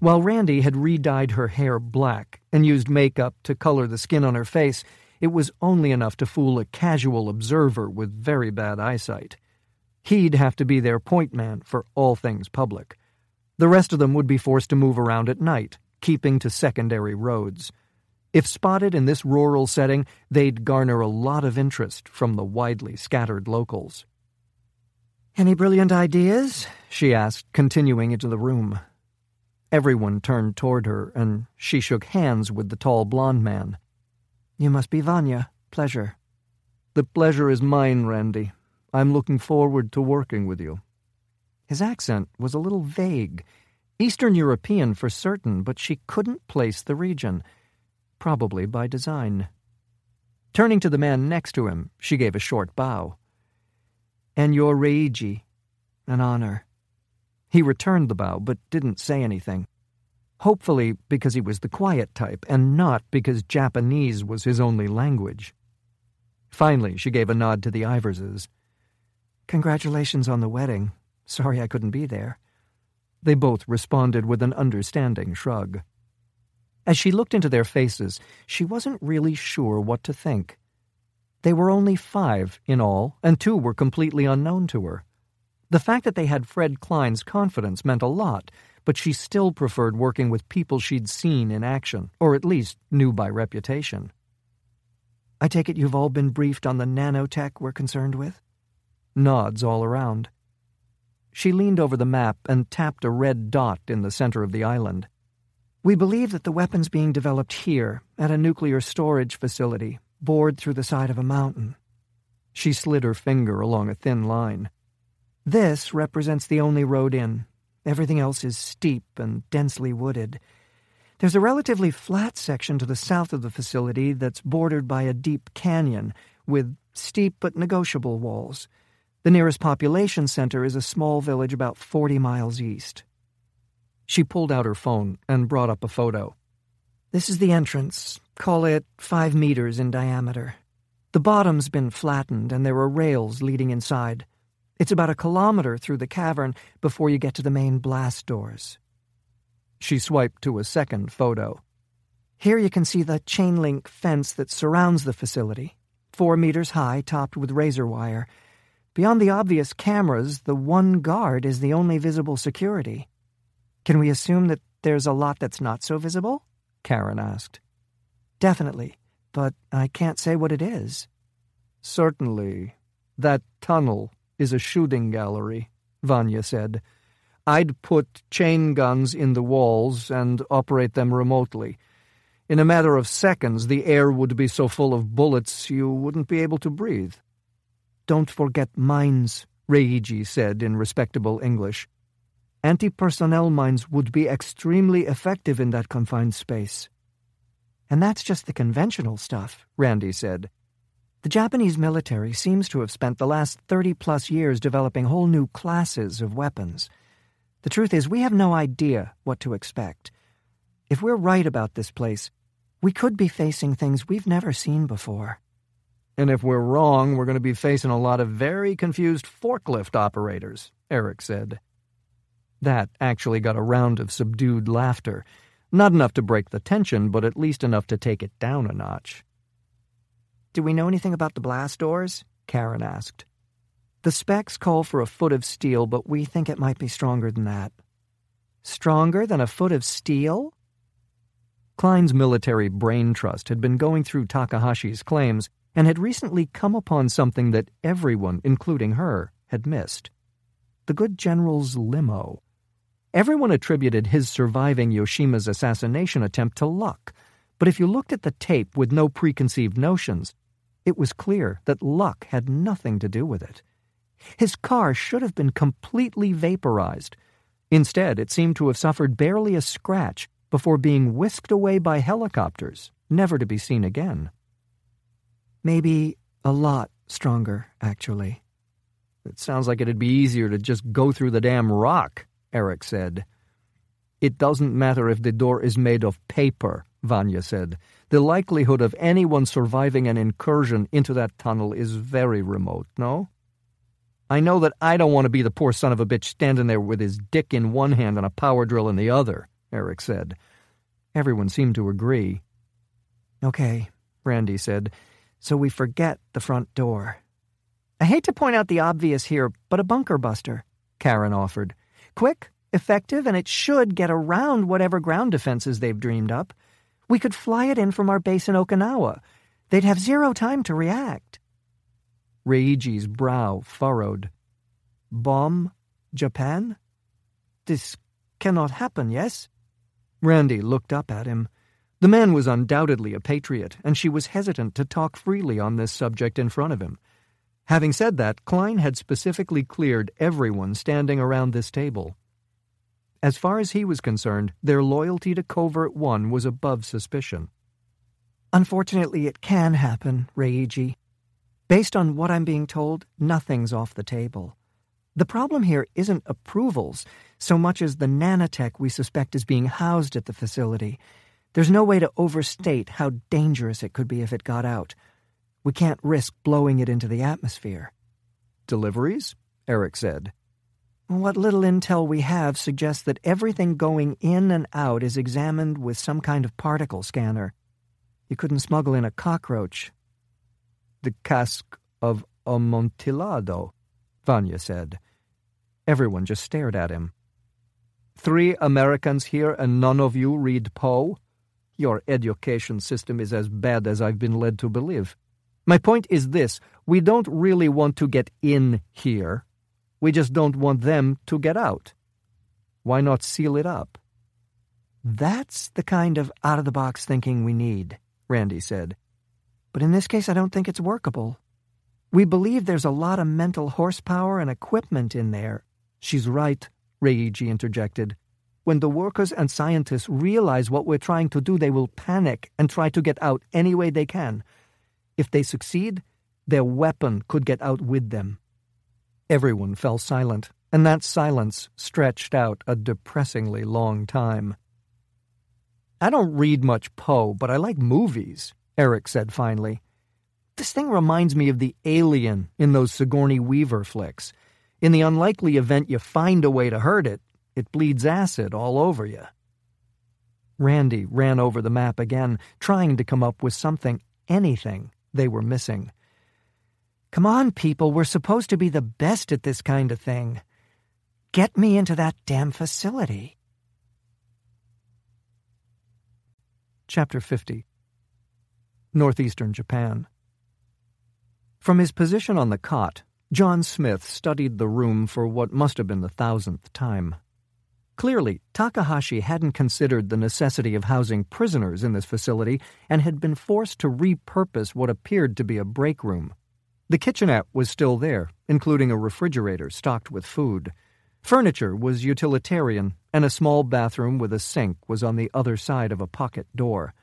While Randi had re-dyed her hair black and used makeup to color the skin on her face, it was only enough to fool a casual observer with very bad eyesight. He'd have to be their point man for all things public. The rest of them would be forced to move around at night, keeping to secondary roads. If spotted in this rural setting, they'd garner a lot of interest from the widely scattered locals. "Any brilliant ideas?" she asked, continuing into the room. Everyone turned toward her, and she shook hands with the tall blond man. "You must be Vanya. Pleasure." "The pleasure is mine, Randi. I'm looking forward to working with you." His accent was a little vague. Eastern European for certain, but she couldn't place the region. probably by design. Turning to the man next to him, she gave a short bow. "And you're Reiji. An honor." He returned the bow, but didn't say anything. Hopefully because he was the quiet type, and not because Japanese was his only language. Finally, she gave a nod to the Iverses. "Congratulations on the wedding. Sorry I couldn't be there." They both responded with an understanding shrug. As she looked into their faces, she wasn't really sure what to think. They were only 5 in all, and 2 were completely unknown to her. The fact that they had Fred Klein's confidence meant a lot, but she still preferred working with people she'd seen in action, or at least knew by reputation. "I take it you've all been briefed on the nanotech we're concerned with?" Nods all around. She leaned over the map and tapped a red dot in the center of the island. "We believe that the weapon's being developed here, at a nuclear storage facility, bored through the side of a mountain." She slid her finger along a thin line. "This represents the only road in. Everything else is steep and densely wooded. There's a relatively flat section to the south of the facility that's bordered by a deep canyon with steep but negotiable walls. The nearest population center is a small village about 40 miles east." She pulled out her phone and brought up a photo. "This is the entrance. Call it 5 meters in diameter. The bottom's been flattened and there are rails leading inside. It's about 1 kilometer through the cavern before you get to the main blast doors." She swiped to a second photo. "Here you can see the chain-link fence that surrounds the facility, 4 meters high, topped with razor wire. Beyond the obvious cameras, the one guard is the only visible security." "Can we assume that there's a lot that's not so visible?" Karen asked. "Definitely, but I can't say what it is." "Certainly. That tunnel is a shooting gallery," Vanya said. "I'd put chain guns in the walls and operate them remotely. In a matter of seconds, the air would be so full of bullets you wouldn't be able to breathe." "Don't forget mines," Reiji said in respectable English. "Anti-personnel mines would be extremely effective in that confined space." "And that's just the conventional stuff," Randi said. "The Japanese military seems to have spent the last 30-plus years developing whole new classes of weapons. The truth is, we have no idea what to expect. If we're right about this place, we could be facing things we've never seen before." "And if we're wrong, we're going to be facing a lot of very confused forklift operators," Eric said. That actually got a round of subdued laughter. Not enough to break the tension, but at least enough to take it down a notch. "Do we know anything about the blast doors?" Karen asked. "The specs call for a foot of steel, but we think it might be stronger than that." "Stronger than a foot of steel?" Klein's military brain trust had been going through Takahashi's claims and had recently come upon something that everyone, including her, had missed. The good general's limo. Everyone attributed his surviving Yoshima's assassination attempt to luck, but if you looked at the tape with no preconceived notions, it was clear that luck had nothing to do with it. His car should have been completely vaporized. Instead, it seemed to have suffered barely a scratch before being whisked away by helicopters, never to be seen again. "Maybe a lot stronger, actually." "It sounds like it'd be easier to just go through the damn rock," Eric said. "It doesn't matter if the door is made of paper," Vanya said. "The likelihood of anyone surviving an incursion into that tunnel is very remote, no?" "I know that I don't want to be the poor son of a bitch standing there with his dick in one hand and a power drill in the other," Eric said. Everyone seemed to agree. "Okay," Randi said, "so we forget the front door." "I hate to point out the obvious here, but a bunker buster," Karen offered. "Quick, effective, and it should get around whatever ground defenses they've dreamed up. We could fly it in from our base in Okinawa. They'd have 0 time to react." Reiji's brow furrowed. "Bomb Japan? This cannot happen, yes?" Randi looked up at him. The man was undoubtedly a patriot, and she was hesitant to talk freely on this subject in front of him. Having said that, Klein had specifically cleared everyone standing around this table. As far as he was concerned, their loyalty to Covert-One was above suspicion. Unfortunately, it can happen, Reiji. Based on what I'm being told, nothing's off the table. The problem here isn't approvals so much as the nanotech we suspect is being housed at the facility. There's no way to overstate how dangerous it could be if it got out. We can't risk blowing it into the atmosphere. Deliveries? Eric said. What little intel we have suggests that everything going in and out is examined with some kind of particle scanner. You couldn't smuggle in a cockroach. The cask of Amontillado, Vanya said. Everyone just stared at him. 3 Americans here and none of you read Poe? Your education system is as bad as I've been led to believe. My point is this, we don't really want to get in here. We just don't want them to get out. Why not seal it up? That's the kind of out-of-the-box thinking we need, Randi said. But in this case, I don't think it's workable. We believe there's a lot of mental horsepower and equipment in there. She's right, Reiji interjected. When the workers and scientists realize what we're trying to do, they will panic and try to get out any way they can. If they succeed, their weapon could get out with them. Everyone fell silent, and that silence stretched out a depressingly long time. I don't read much Poe, but I like movies, Eric said finally. This thing reminds me of the alien in those Sigourney Weaver flicks. In the unlikely event you find a way to hurt it, it bleeds acid all over you. Randi ran over the map again, trying to come up with something, anything, they were missing. Come on, people, we're supposed to be the best at this kind of thing. Get me into that damn facility. Chapter 50. Northeastern Japan. From his position on the cot, Jon Smith studied the room for what must have been the 1000th time. Clearly, Takahashi hadn't considered the necessity of housing prisoners in this facility and had been forced to repurpose what appeared to be a break room. The kitchenette was still there, including a refrigerator stocked with food. Furniture was utilitarian, and a small bathroom with a sink was on the other side of a pocket door.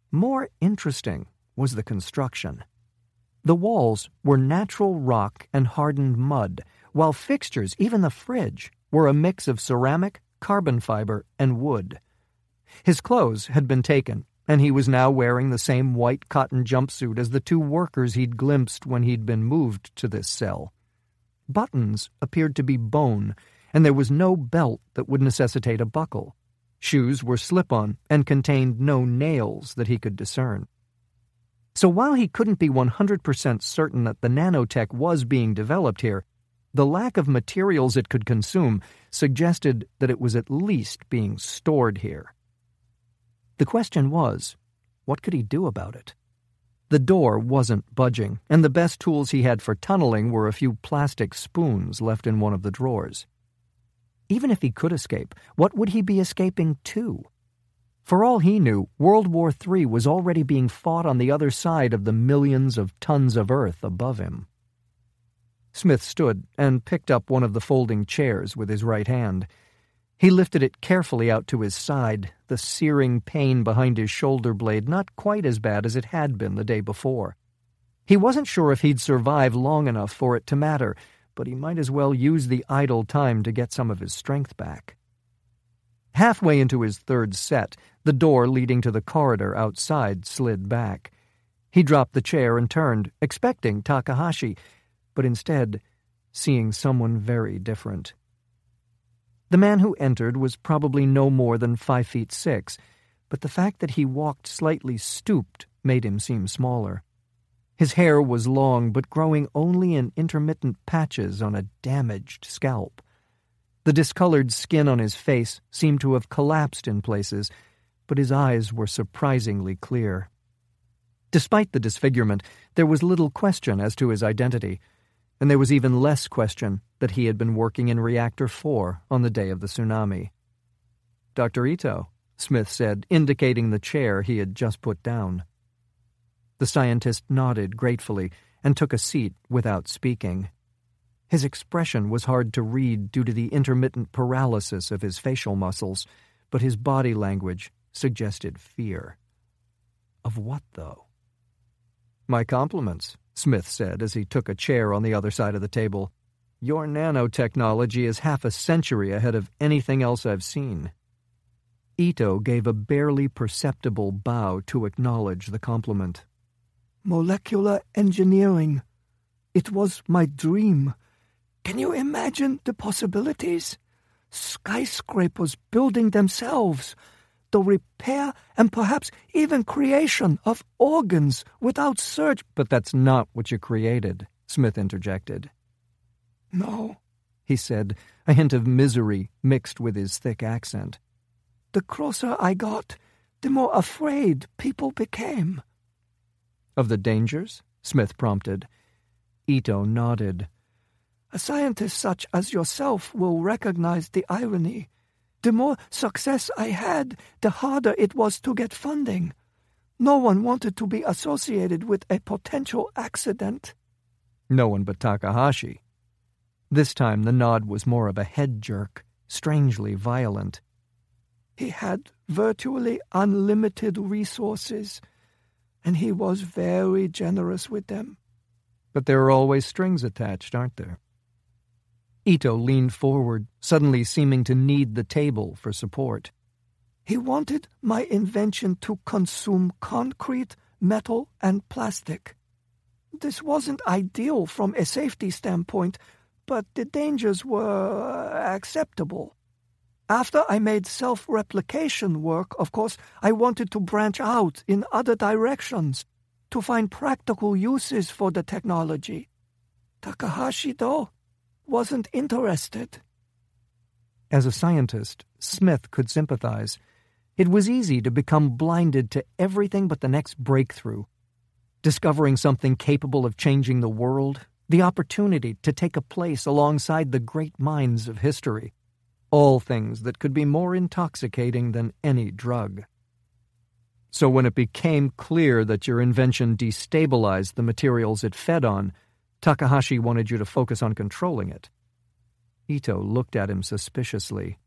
More interesting was the construction. The walls were natural rock and hardened mud, while fixtures, even the fridge, were a mix of ceramic, carbon fiber, and wood. His clothes had been taken, and he was now wearing the same white cotton jumpsuit as the 2 workers he'd glimpsed when he'd been moved to this cell. Buttons appeared to be bone, and there was no belt that would necessitate a buckle. Shoes were slip-on and contained no nails that he could discern. So while he couldn't be 100% certain that the nanotech was being developed here, the lack of materials it could consume suggested that it was at least being stored here. The question was, what could he do about it? The door wasn't budging, and the best tools he had for tunneling were a few plastic spoons left in one of the drawers. Even if he could escape, what would he be escaping to? For all he knew, World War III was already being fought on the other side of the millions of tons of earth above him. Smith stood and picked up one of the folding chairs with his right hand. He lifted it carefully out to his side, the searing pain behind his shoulder blade not quite as bad as it had been the day before. He wasn't sure if he'd survive long enough for it to matter, but he might as well use the idle time to get some of his strength back. Halfway into his 3rd set, the door leading to the corridor outside slid back. He dropped the chair and turned, expecting Takahashi, but instead seeing someone very different. The man who entered was probably no more than 5'6", but the fact that he walked slightly stooped made him seem smaller. His hair was long but growing only in intermittent patches on a damaged scalp. The discolored skin on his face seemed to have collapsed in places, but his eyes were surprisingly clear. Despite the disfigurement, there was little question as to his identity, and there was even less question that he had been working in Reactor 4 on the day of the tsunami. "Dr. Ito," Smith said, indicating the chair he had just put down. The scientist nodded gratefully and took a seat without speaking. His expression was hard to read due to the intermittent paralysis of his facial muscles, but his body language suggested fear. Of what, though? "My compliments," Smith said as he took a chair on the other side of the table. "Your nanotechnology is half a century ahead of anything else I've seen." Ito gave a barely perceptible bow to acknowledge the compliment. Molecular engineering. It was my dream. Can you imagine the possibilities? Skyscrapers building themselves, the repair and perhaps even creation of organs without surgery. "But that's not what you created," Smith interjected. No, he said, a hint of misery mixed with his thick accent. The closer I got, the more afraid people became. "Of the dangers?" Smith prompted. Ito nodded. A scientist such as yourself will recognize the irony. The more success I had, the harder it was to get funding. No one wanted to be associated with a potential accident. No one but Takahashi. This time the nod was more of a head jerk, strangely violent. He had virtually unlimited resources, and he was very generous with them. But there are always strings attached, aren't there? Ito leaned forward, suddenly seeming to need the table for support. He wanted my invention to consume concrete, metal, and plastic. This wasn't ideal from a safety standpoint, but the dangers were acceptable. After I made self-replication work, of course, I wanted to branch out in other directions, to find practical uses for the technology. Takahashi, though, wasn't interested. As a scientist, Smith could sympathize. It was easy to become blinded to everything but the next breakthrough. Discovering something capable of changing the world, the opportunity to take a place alongside the great minds of history. All things that could be more intoxicating than any drug. So when it became clear that your invention destabilized the materials it fed on, Takahashi wanted you to focus on controlling it. Ito looked at him suspiciously.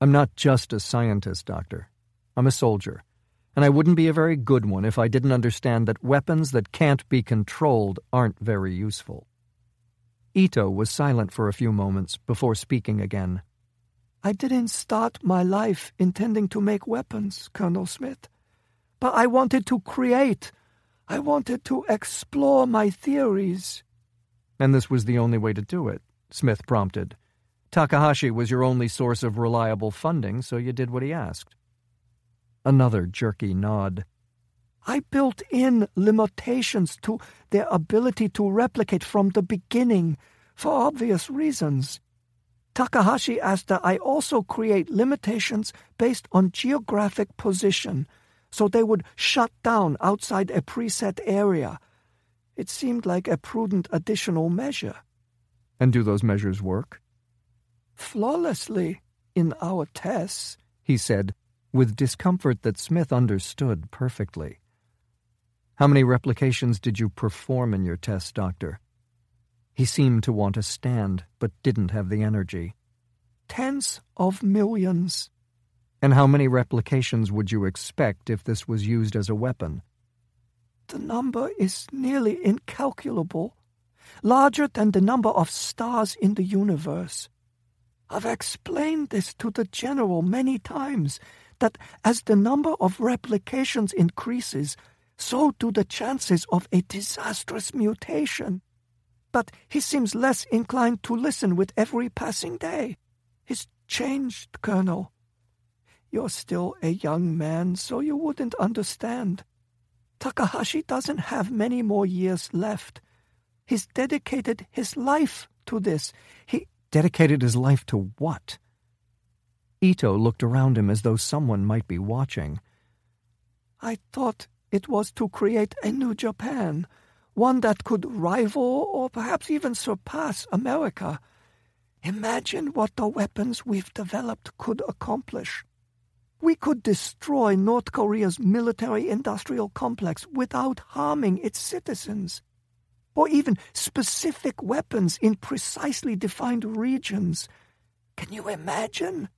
"I'm not just a scientist, Doctor. I'm a soldier, and I wouldn't be a very good one if I didn't understand that weapons that can't be controlled aren't very useful." Ito was silent for a few moments before speaking again. I didn't start my life intending to make weapons, Colonel Smith. But I wanted to create. I wanted to explore my theories. "And this was the only way to do it," Smith prompted. "Takahashi was your only source of reliable funding, so you did what he asked." Another jerky nod. I built in limitations to their ability to replicate from the beginning, for obvious reasons. Takahashi asked that I also create limitations based on geographic position, so they would shut down outside a preset area. It seemed like a prudent additional measure. "And do those measures work?" "Flawlessly in our tests," he said, with discomfort that Smith understood perfectly. "How many replications did you perform in your tests, Doctor?" He seemed to want to stand, but didn't have the energy. "Tens of millions." "And how many replications would you expect if this was used as a weapon?" "The number is nearly incalculable, larger than the number of stars in the universe. I've explained this to the General many times, that as the number of replications increases, so do the chances of a disastrous mutation. But he seems less inclined to listen with every passing day. He's changed, Colonel. You're still a young man, so you wouldn't understand. Takahashi doesn't have many more years left. He's dedicated his life to this. He dedicated his life to what? Ito looked around him as though someone might be watching. I thought it was to create a new Japan, one that could rival or perhaps even surpass America. Imagine what the weapons we've developed could accomplish. We could destroy North Korea's military-industrial complex without harming its citizens. Or even specific weapons in precisely defined regions. Can you imagine?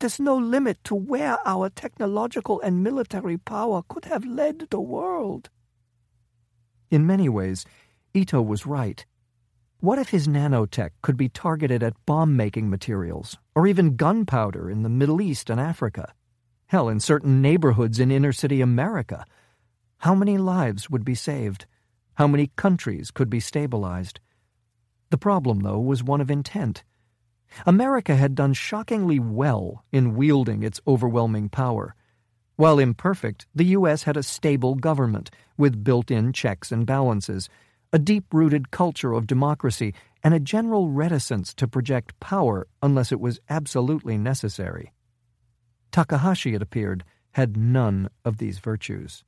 There's no limit to where our technological and military power could have led the world. In many ways, Ito was right. What if his nanotech could be targeted at bomb-making materials, or even gunpowder in the Middle East and Africa? Hell, in certain neighborhoods in inner-city America. How many lives would be saved? How many countries could be stabilized? The problem, though, was one of intent. America had done shockingly well in wielding its overwhelming power. While imperfect, the U.S. had a stable government with built-in checks and balances, a deep-rooted culture of democracy, and a general reticence to project power unless it was absolutely necessary. Takahashi, it appeared, had none of these virtues.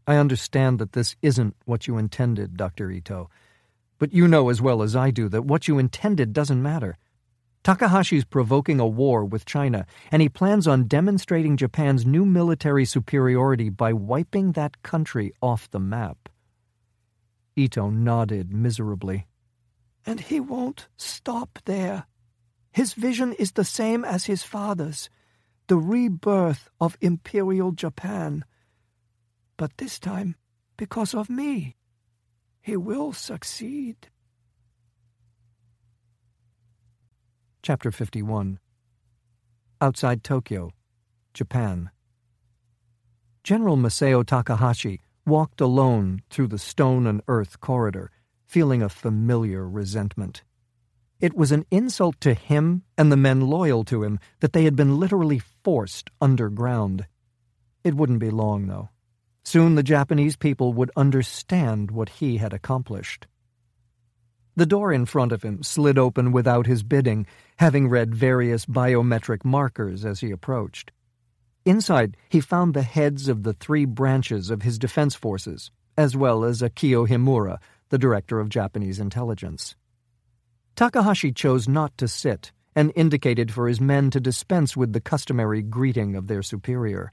I understand that this isn't what you intended, Dr. Ito, but you know as well as I do that what you intended doesn't matter. Takahashi's provoking a war with China, and he plans on demonstrating Japan's new military superiority by wiping that country off the map. Ito nodded miserably. And he won't stop there. His vision is the same as his father's, the rebirth of Imperial Japan. But this time, because of me, he will succeed. Chapter 51. Outside Tokyo, Japan. General Masao Takahashi walked alone through the stone and earth corridor, feeling a familiar resentment. It was an insult to him and the men loyal to him that they had been literally forced underground. It wouldn't be long, though. Soon the Japanese people would understand what he had accomplished. The door in front of him slid open without his bidding, having read various biometric markers as he approached. Inside, he found the heads of the 3 branches of his defense forces, as well as Akio Himura, the director of Japanese intelligence. Takahashi chose not to sit and indicated for his men to dispense with the customary greeting of their superior.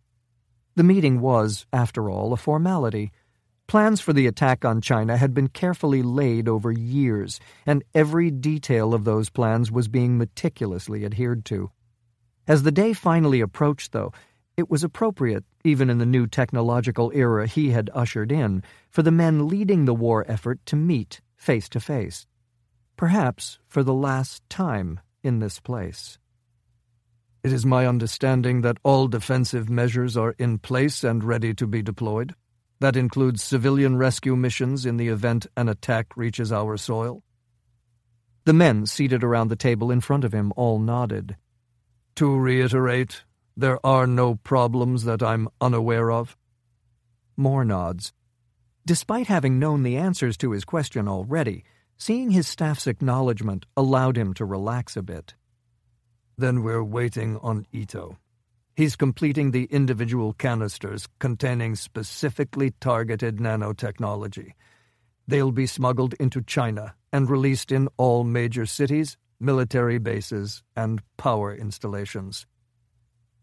The meeting was, after all, a formality. Plans for the attack on China had been carefully laid over years, and every detail of those plans was being meticulously adhered to. As the day finally approached, though, it was appropriate, even in the new technological era he had ushered in, for the men leading the war effort to meet face to face. Perhaps for the last time in this place. It is my understanding that all defensive measures are in place and ready to be deployed. That includes civilian rescue missions in the event an attack reaches our soil. The men seated around the table in front of him all nodded. To reiterate, there are no problems that I'm unaware of. More nods. Despite having known the answers to his question already, seeing his staff's acknowledgement allowed him to relax a bit. Then we're waiting on Ito. He's completing the individual canisters containing specifically targeted nanotechnology. They'll be smuggled into China and released in all major cities, military bases, and power installations.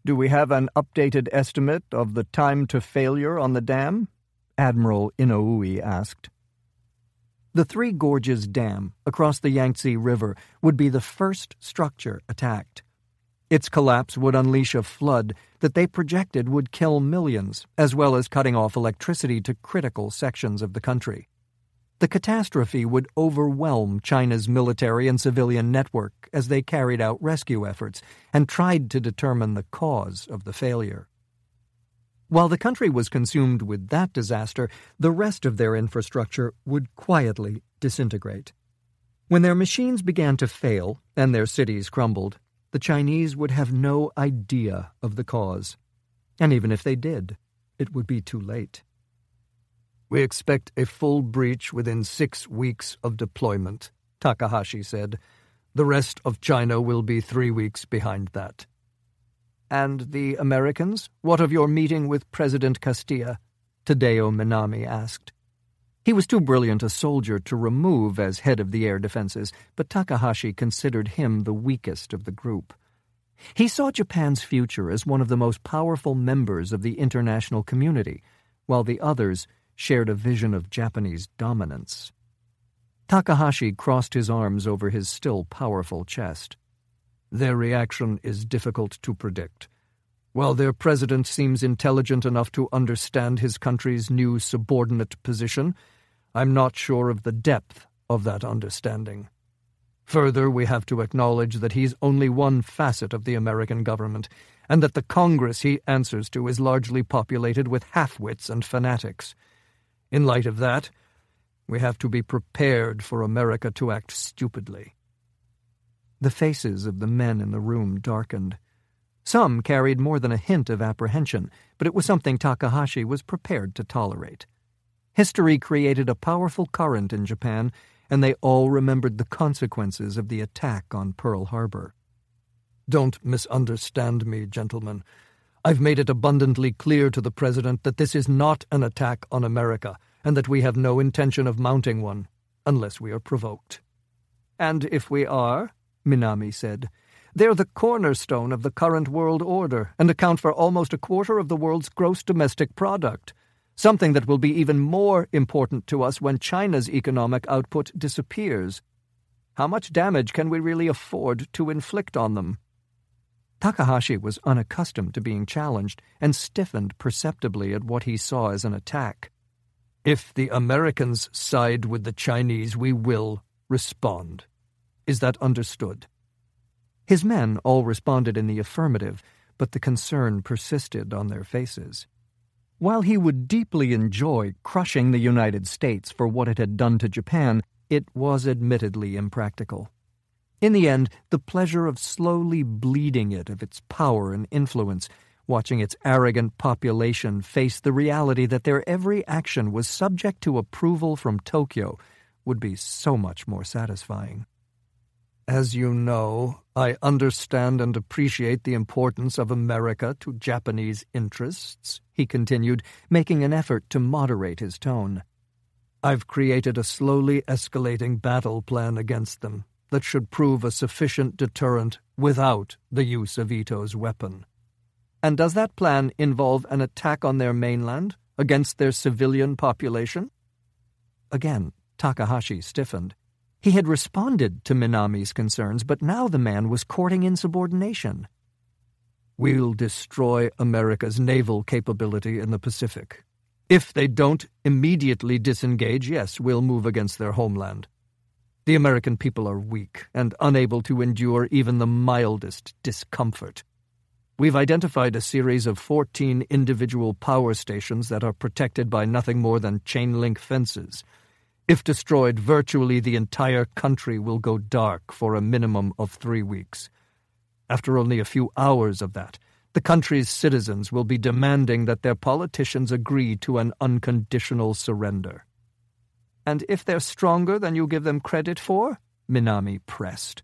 Do we have an updated estimate of the time to failure on the dam? Admiral Inoue asked. The Three Gorges Dam across the Yangtze River would be the first structure attacked. Its collapse would unleash a flood that they projected would kill millions, as well as cutting off electricity to critical sections of the country. The catastrophe would overwhelm China's military and civilian network as they carried out rescue efforts and tried to determine the cause of the failure. While the country was consumed with that disaster, the rest of their infrastructure would quietly disintegrate. When their machines began to fail and their cities crumbled, the Chinese would have no idea of the cause. And even if they did, it would be too late. We expect a full breach within 6 weeks of deployment, Takahashi said. The rest of China will be 3 weeks behind that. And the Americans? What of your meeting with President Castilla? Tadeo Minami asked. He was too brilliant a soldier to remove as head of the air defenses, but Takahashi considered him the weakest of the group. He saw Japan's future as one of the most powerful members of the international community, while the others shared a vision of Japanese dominance. Takahashi crossed his arms over his still powerful chest. Their reaction is difficult to predict. While their president seems intelligent enough to understand his country's new subordinate position, I'm not sure of the depth of that understanding. Further, we have to acknowledge that he's only one facet of the American government, and that the Congress he answers to is largely populated with half-wits and fanatics. In light of that, we have to be prepared for America to act stupidly. The faces of the men in the room darkened. Some carried more than a hint of apprehension, but it was something Takahashi was prepared to tolerate. History created a powerful current in Japan, and they all remembered the consequences of the attack on Pearl Harbor. Don't misunderstand me, gentlemen. I've made it abundantly clear to the President that this is not an attack on America, and that we have no intention of mounting one, unless we are provoked. And if we are, Minami said, they're the cornerstone of the current world order and account for almost a quarter of the world's gross domestic product, something that will be even more important to us when China's economic output disappears. How much damage can we really afford to inflict on them? Takahashi was unaccustomed to being challenged and stiffened perceptibly at what he saw as an attack. If the Americans side with the Chinese, we will respond. Is that understood? His men all responded in the affirmative, but the concern persisted on their faces. While he would deeply enjoy crushing the United States for what it had done to Japan, it was admittedly impractical. In the end, the pleasure of slowly bleeding it of its power and influence, watching its arrogant population face the reality that their every action was subject to approval from Tokyo, would be so much more satisfying. As you know, I understand and appreciate the importance of America to Japanese interests, he continued, making an effort to moderate his tone. I've created a slowly escalating battle plan against them that should prove a sufficient deterrent without the use of Ito's weapon. And does that plan involve an attack on their mainland, against their civilian population? Again, Takahashi stiffened. He had responded to Minami's concerns, but now the man was courting insubordination. We'll destroy America's naval capability in the Pacific. If they don't immediately disengage, yes, we'll move against their homeland. The American people are weak and unable to endure even the mildest discomfort. We've identified a series of 14 individual power stations that are protected by nothing more than chain-link fences. If destroyed, virtually the entire country will go dark for a minimum of 3 weeks. After only a few hours of that, the country's citizens will be demanding that their politicians agree to an unconditional surrender. And if they're stronger than you give them credit for? Minami pressed.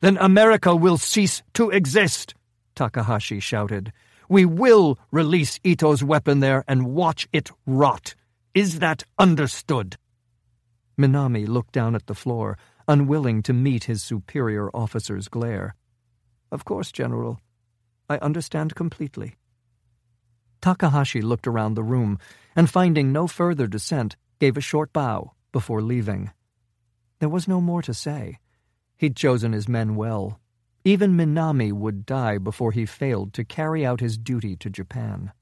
Then America will cease to exist, Takahashi shouted. We will release Ito's weapon there and watch it rot. Is that understood? Minami looked down at the floor, unwilling to meet his superior officer's glare. Of course, General. I understand completely. Takahashi looked around the room, and finding no further dissent, gave a short bow before leaving. There was no more to say. He'd chosen his men well. Even Minami would die before he failed to carry out his duty to Japan.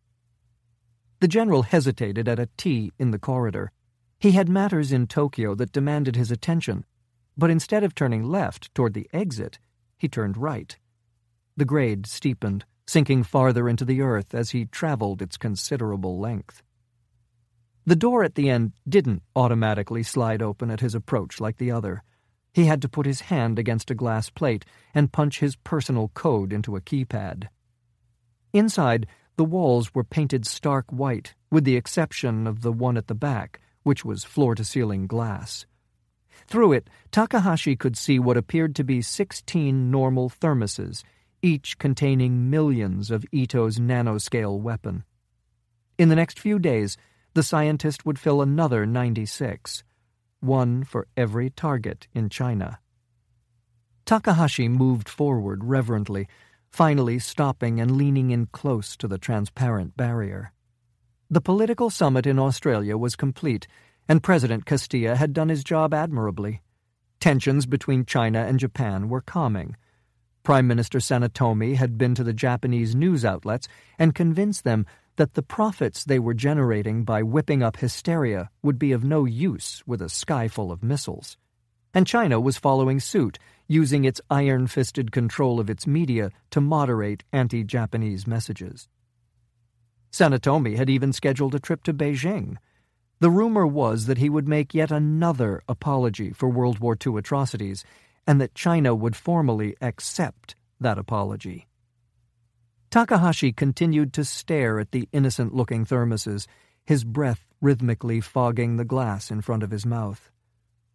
The general hesitated at a tea in the corridor. He had matters in Tokyo that demanded his attention, but instead of turning left toward the exit, he turned right. The grade steepened, sinking farther into the earth as he traveled its considerable length. The door at the end didn't automatically slide open at his approach like the other. He had to put his hand against a glass plate and punch his personal code into a keypad. Inside, the walls were painted stark white, with the exception of the one at the back, which was floor-to-ceiling glass. Through it, Takahashi could see what appeared to be 16 normal thermoses, each containing millions of Ito's nanoscale weapon. In the next few days, the scientist would fill another 96, one for every target in China. Takahashi moved forward reverently, finally stopping and leaning in close to the transparent barrier. The political summit in Australia was complete, and President Castilla had done his job admirably. Tensions between China and Japan were calming. Prime Minister Sanetomi had been to the Japanese news outlets and convinced them that the profits they were generating by whipping up hysteria would be of no use with a sky full of missiles. And China was following suit, using its iron-fisted control of its media to moderate anti-Japanese messages. Sanetomi had even scheduled a trip to Beijing. The rumor was that he would make yet another apology for World War II atrocities, and that China would formally accept that apology. Takahashi continued to stare at the innocent-looking thermoses, his breath rhythmically fogging the glass in front of his mouth.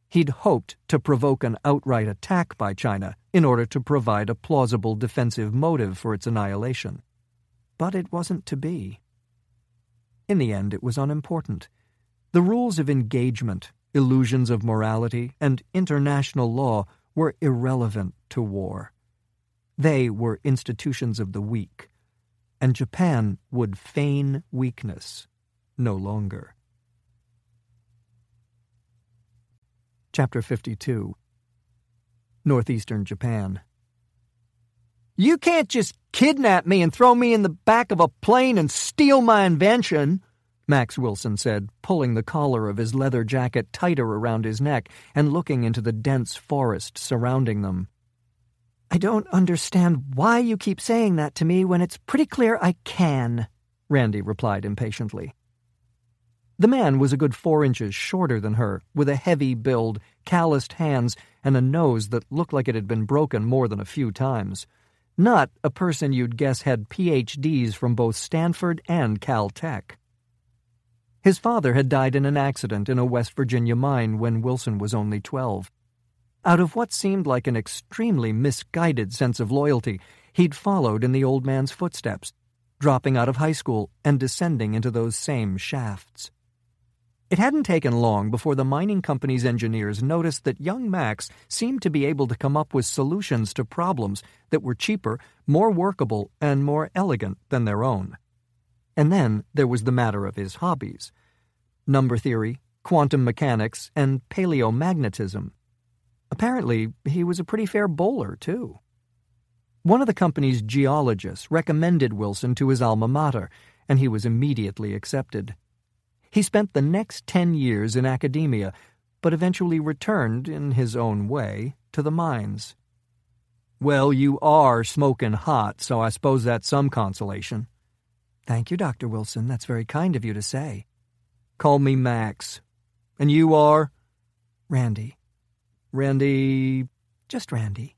He'd hoped to provoke an outright attack by China in order to provide a plausible defensive motive for its annihilation. But it wasn't to be. In the end, it was unimportant. The rules of engagement, illusions of morality, and international law were irrelevant to war. They were institutions of the weak, and Japan would feign weakness no longer. Chapter 52. Northeastern Japan. You can't just kidnap me and throw me in the back of a plane and steal my invention, Max Wilson said, pulling the collar of his leather jacket tighter around his neck and looking into the dense forest surrounding them. I don't understand why you keep saying that to me when it's pretty clear I can, Randi replied impatiently. The man was a good 4 inches shorter than her, with a heavy build, calloused hands, and a nose that looked like it had been broken more than a few times. Not a person you'd guess had PhDs from both Stanford and Caltech. His father had died in an accident in a West Virginia mine when Wilson was only 12. Out of what seemed like an extremely misguided sense of loyalty, he'd followed in the old man's footsteps, dropping out of high school and descending into those same shafts. It hadn't taken long before the mining company's engineers noticed that young Max seemed to be able to come up with solutions to problems that were cheaper, more workable, and more elegant than their own. And then there was the matter of his hobbies: number theory, quantum mechanics, and paleomagnetism. Apparently, he was a pretty fair bowler, too. One of the company's geologists recommended Wilson to his alma mater, and he was immediately accepted. He spent the next 10 years in academia, but eventually returned, in his own way, to the mines. Well, you are smoking hot, so I suppose that's some consolation. Thank you, Dr. Wilson. That's very kind of you to say. Call me Max. And you are? Randi. Randi... Just Randi.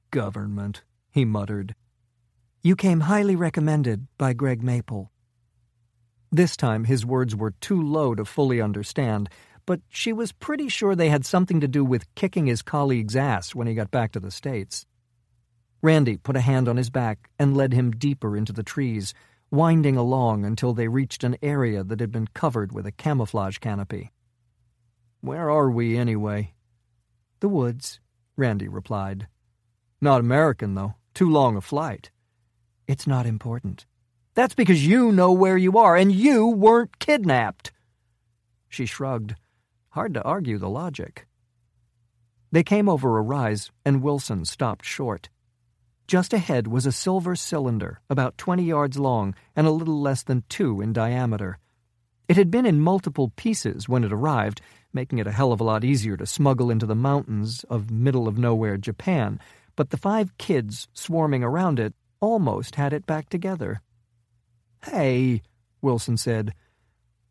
Government, he muttered. You came highly recommended by Greg Maple. This time his words were too low to fully understand, but she was pretty sure they had something to do with kicking his colleague's ass when he got back to the States. Randi put a hand on his back and led him deeper into the trees, winding along until they reached an area that had been covered with a camouflage canopy. Where are we, anyway? The woods, Randi replied. Not American, though. Too long a flight. It's not important. That's because you know where you are, and you weren't kidnapped. She shrugged. Hard to argue the logic. They came over a rise, and Wilson stopped short. Just ahead was a silver cylinder, about 20 yards long and a little less than 2 in diameter. It had been in multiple pieces when it arrived, making it a hell of a lot easier to smuggle into the mountains of middle-of-nowhere Japan, but the 5 kids swarming around it almost had it back together. Hey, Wilson said,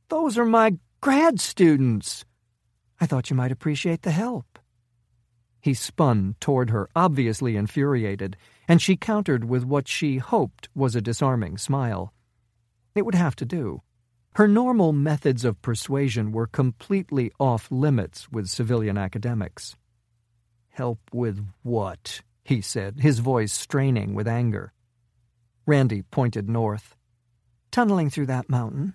those are my grad students. I thought you might appreciate the help. He spun toward her, obviously infuriated, and she countered with what she hoped was a disarming smile. It would have to do. Her normal methods of persuasion were completely off-limits with civilian academics. Help with what? He said, his voice straining with anger. Randi pointed north. Tunneling through that mountain.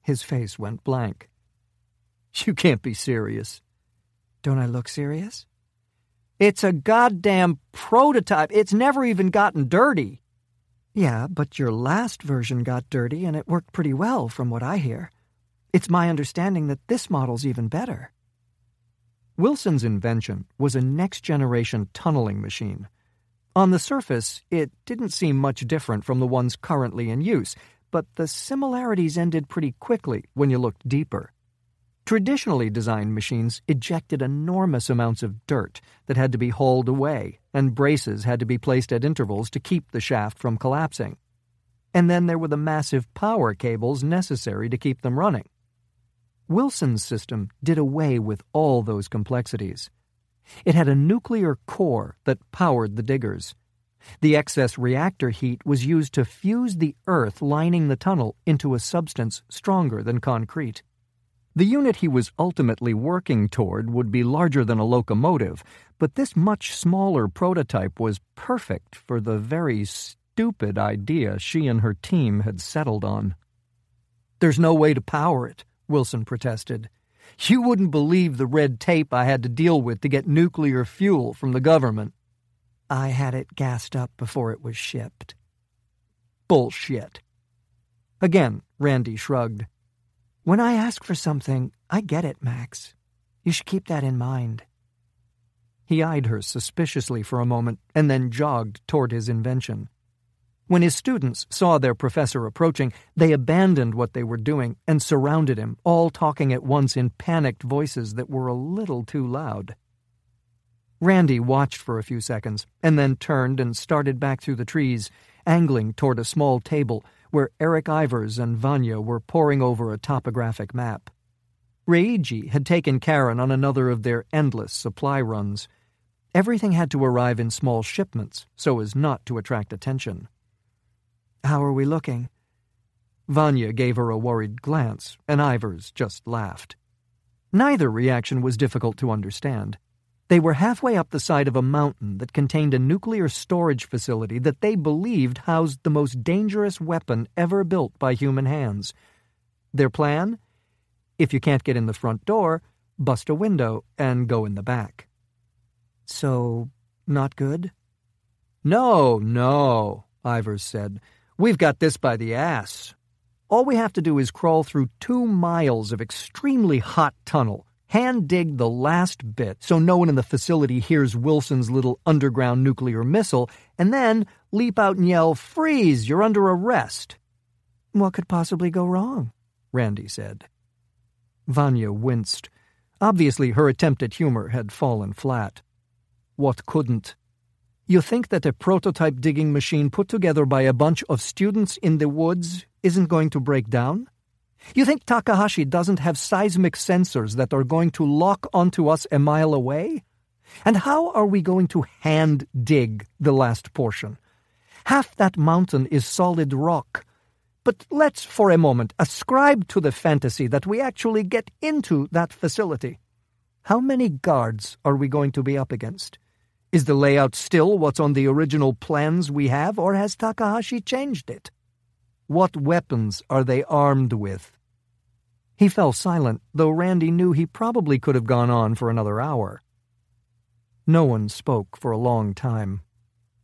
His face went blank. You can't be serious. Don't I look serious? It's a goddamn prototype. It's never even gotten dirty. Yeah, but your last version got dirty and it worked pretty well from what I hear. It's my understanding that this model's even better. Wilson's invention was a next-generation tunneling machine. On the surface, it didn't seem much different from the ones currently in use, but the similarities ended pretty quickly when you looked deeper. Traditionally designed machines ejected enormous amounts of dirt that had to be hauled away, and braces had to be placed at intervals to keep the shaft from collapsing. And then there were the massive power cables necessary to keep them running. Wilson's system did away with all those complexities. It had a nuclear core that powered the diggers. The excess reactor heat was used to fuse the earth lining the tunnel into a substance stronger than concrete. The unit he was ultimately working toward would be larger than a locomotive, but this much smaller prototype was perfect for the very stupid idea she and her team had settled on. "There's no way to power it," Wilson protested. "You wouldn't believe the red tape I had to deal with to get nuclear fuel from the government." "I had it gassed up before it was shipped." "Bullshit." Again, Randi shrugged. "When I ask for something, I get it, Max. You should keep that in mind." He eyed her suspiciously for a moment and then jogged toward his invention. When his students saw their professor approaching, they abandoned what they were doing and surrounded him, all talking at once in panicked voices that were a little too loud. Randi watched for a few seconds and then turned and started back through the trees, angling toward a small table where Eric Ivers and Vanya were poring over a topographic map. Reiji had taken Karen on another of their endless supply runs. Everything had to arrive in small shipments so as not to attract attention. "How are we looking?" Vanya gave her a worried glance, and Ivers just laughed. Neither reaction was difficult to understand. They were halfway up the side of a mountain that contained a nuclear storage facility that they believed housed the most dangerous weapon ever built by human hands. Their plan? If you can't get in the front door, bust a window and go in the back. "So, not good?" No, Ivers said. "We've got this by the ass. All we have to do is crawl through 2 miles of extremely hot tunnel, hand-dig the last bit so no one in the facility hears Wilson's little underground nuclear missile, and then leap out and yell, 'Freeze! You're under arrest!'" "What could possibly go wrong?" Randi said. Vanya winced. Obviously, her attempt at humor had fallen flat. "What couldn't? You think that a prototype digging machine put together by a bunch of students in the woods isn't going to break down? You think Takahashi doesn't have seismic sensors that are going to lock onto us a mile away? And how are we going to hand-dig the last portion? Half that mountain is solid rock. But let's, for a moment, ascribe to the fantasy that we actually get into that facility. How many guards are we going to be up against? Is the layout still what's on the original plans we have, or has Takahashi changed it? What weapons are they armed with?" He fell silent, though Randi knew he probably could have gone on for another hour. No one spoke for a long time.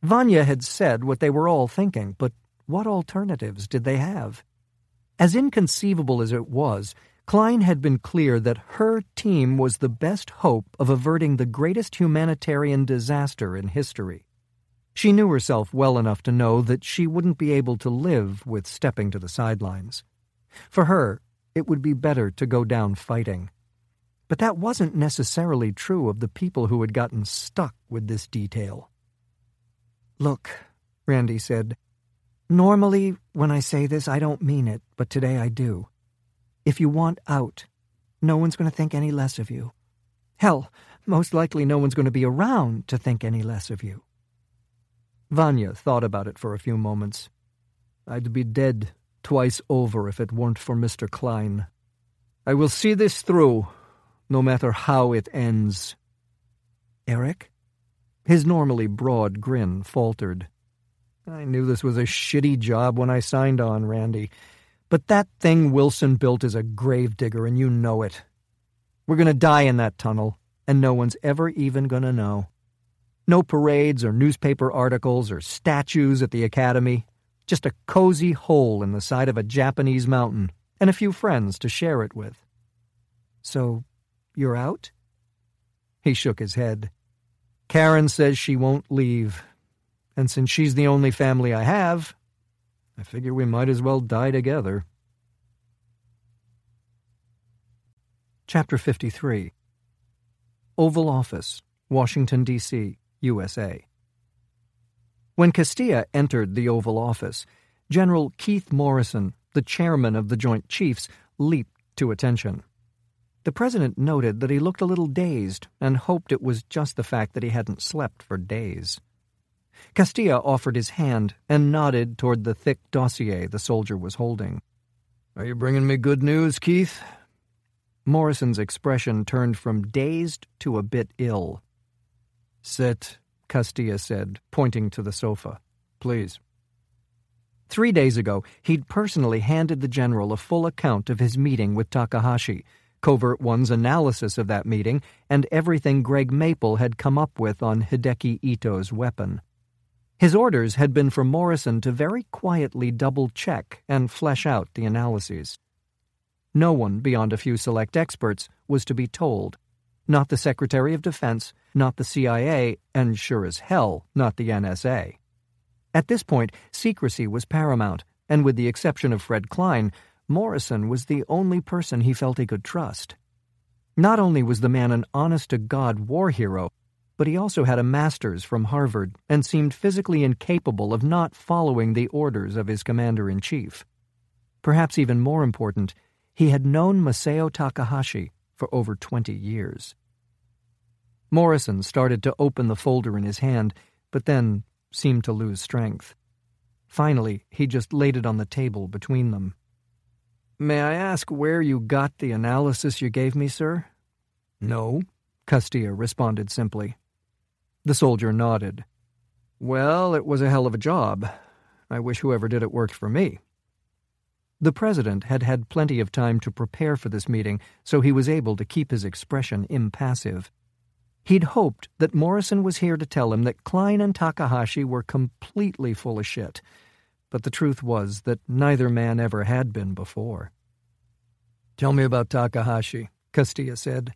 Vanya had said what they were all thinking, but what alternatives did they have? As inconceivable as it was, Klein had been clear that her team was the best hope of averting the greatest humanitarian disaster in history. She knew herself well enough to know that she wouldn't be able to live with stepping to the sidelines. For her, it would be better to go down fighting. But that wasn't necessarily true of the people who had gotten stuck with this detail. "Look," Randi said, "normally when I say this I don't mean it, but today I do. If you want out, no one's going to think any less of you. Hell, most likely no one's going to be around to think any less of you." Vanya thought about it for a few moments. "I'd be dead twice over if it weren't for Mr. Klein. I will see this through, no matter how it ends." "Eric?" His normally broad grin faltered. "I knew this was a shitty job when I signed on, Randi. But that thing Wilson built is a gravedigger, and you know it. We're going to die in that tunnel, and no one's ever even going to know. No parades or newspaper articles or statues at the academy. Just a cozy hole in the side of a Japanese mountain, and a few friends to share it with." "So, you're out?" He shook his head. "Karen says she won't leave. And since she's the only family I have, I figure we might as well die together. Chapter 53. Oval Office, Washington, D.C., USA. When Castilla entered the Oval Office, General Keith Morrison, the chairman of the Joint Chiefs, leaped to attention. The president noted that he looked a little dazed and hoped it was just the fact that he hadn't slept for days. Castilla offered his hand and nodded toward the thick dossier the soldier was holding. "Are you bringing me good news, Keith?" Morrison's expression turned from dazed to a bit ill. "Sit," Castilla said, pointing to the sofa. "Please." 3 days ago, he'd personally handed the general a full account of his meeting with Takahashi, Covert-One's analysis of that meeting, and everything Greg Maple had come up with on Hideki Ito's weapon. His orders had been for Morrison to very quietly double-check and flesh out the analyses. No one beyond a few select experts was to be told. Not the Secretary of Defense, not the CIA, and sure as hell not the NSA. At this point, secrecy was paramount, and with the exception of Fred Klein, Morrison was the only person he felt he could trust. Not only was the man an honest-to-God war hero, but he also had a master's from Harvard and seemed physically incapable of not following the orders of his commander-in-chief. Perhaps even more important, he had known Masao Takahashi for over 20 years. Morrison started to open the folder in his hand, but then seemed to lose strength. Finally, he just laid it on the table between them. "May I ask where you got the analysis you gave me, sir?" "No," Castilla responded simply. The soldier nodded. "Well, it was a hell of a job. I wish whoever did it worked for me." The president had had plenty of time to prepare for this meeting, so he was able to keep his expression impassive. He'd hoped that Morrison was here to tell him that Klein and Takahashi were completely full of shit, but the truth was that neither man ever had been before. "Tell me about Takahashi," Castilla said.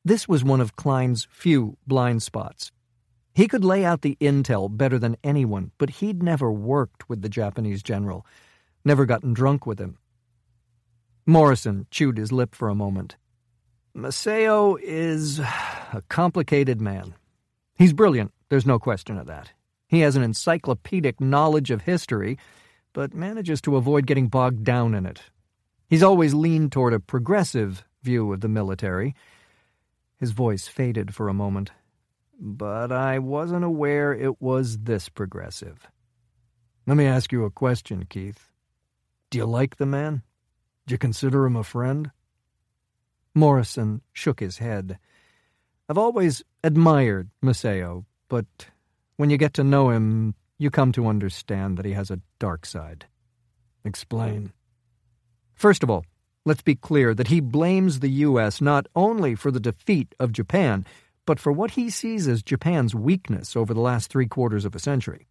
This was one of Klein's few blind spots. He could lay out the intel better than anyone, but he'd never worked with the Japanese general, never gotten drunk with him. Morrison chewed his lip for a moment. "Masao is a complicated man. He's brilliant, there's no question of that. He has an encyclopedic knowledge of history, but manages to avoid getting bogged down in it. He's always leaned toward a progressive view of the military." His voice faded for a moment. "But I wasn't aware it was this progressive." "Let me ask you a question, Keith. Do you like the man? Do you consider him a friend?" Morrison shook his head. "I've always admired Masao, but when you get to know him, you come to understand that he has a dark side." "Explain." First of all, let's be clear that he blames the U.S. not only for the defeat of Japan, but for what he sees as Japan's weakness over the last 3/4 of a century.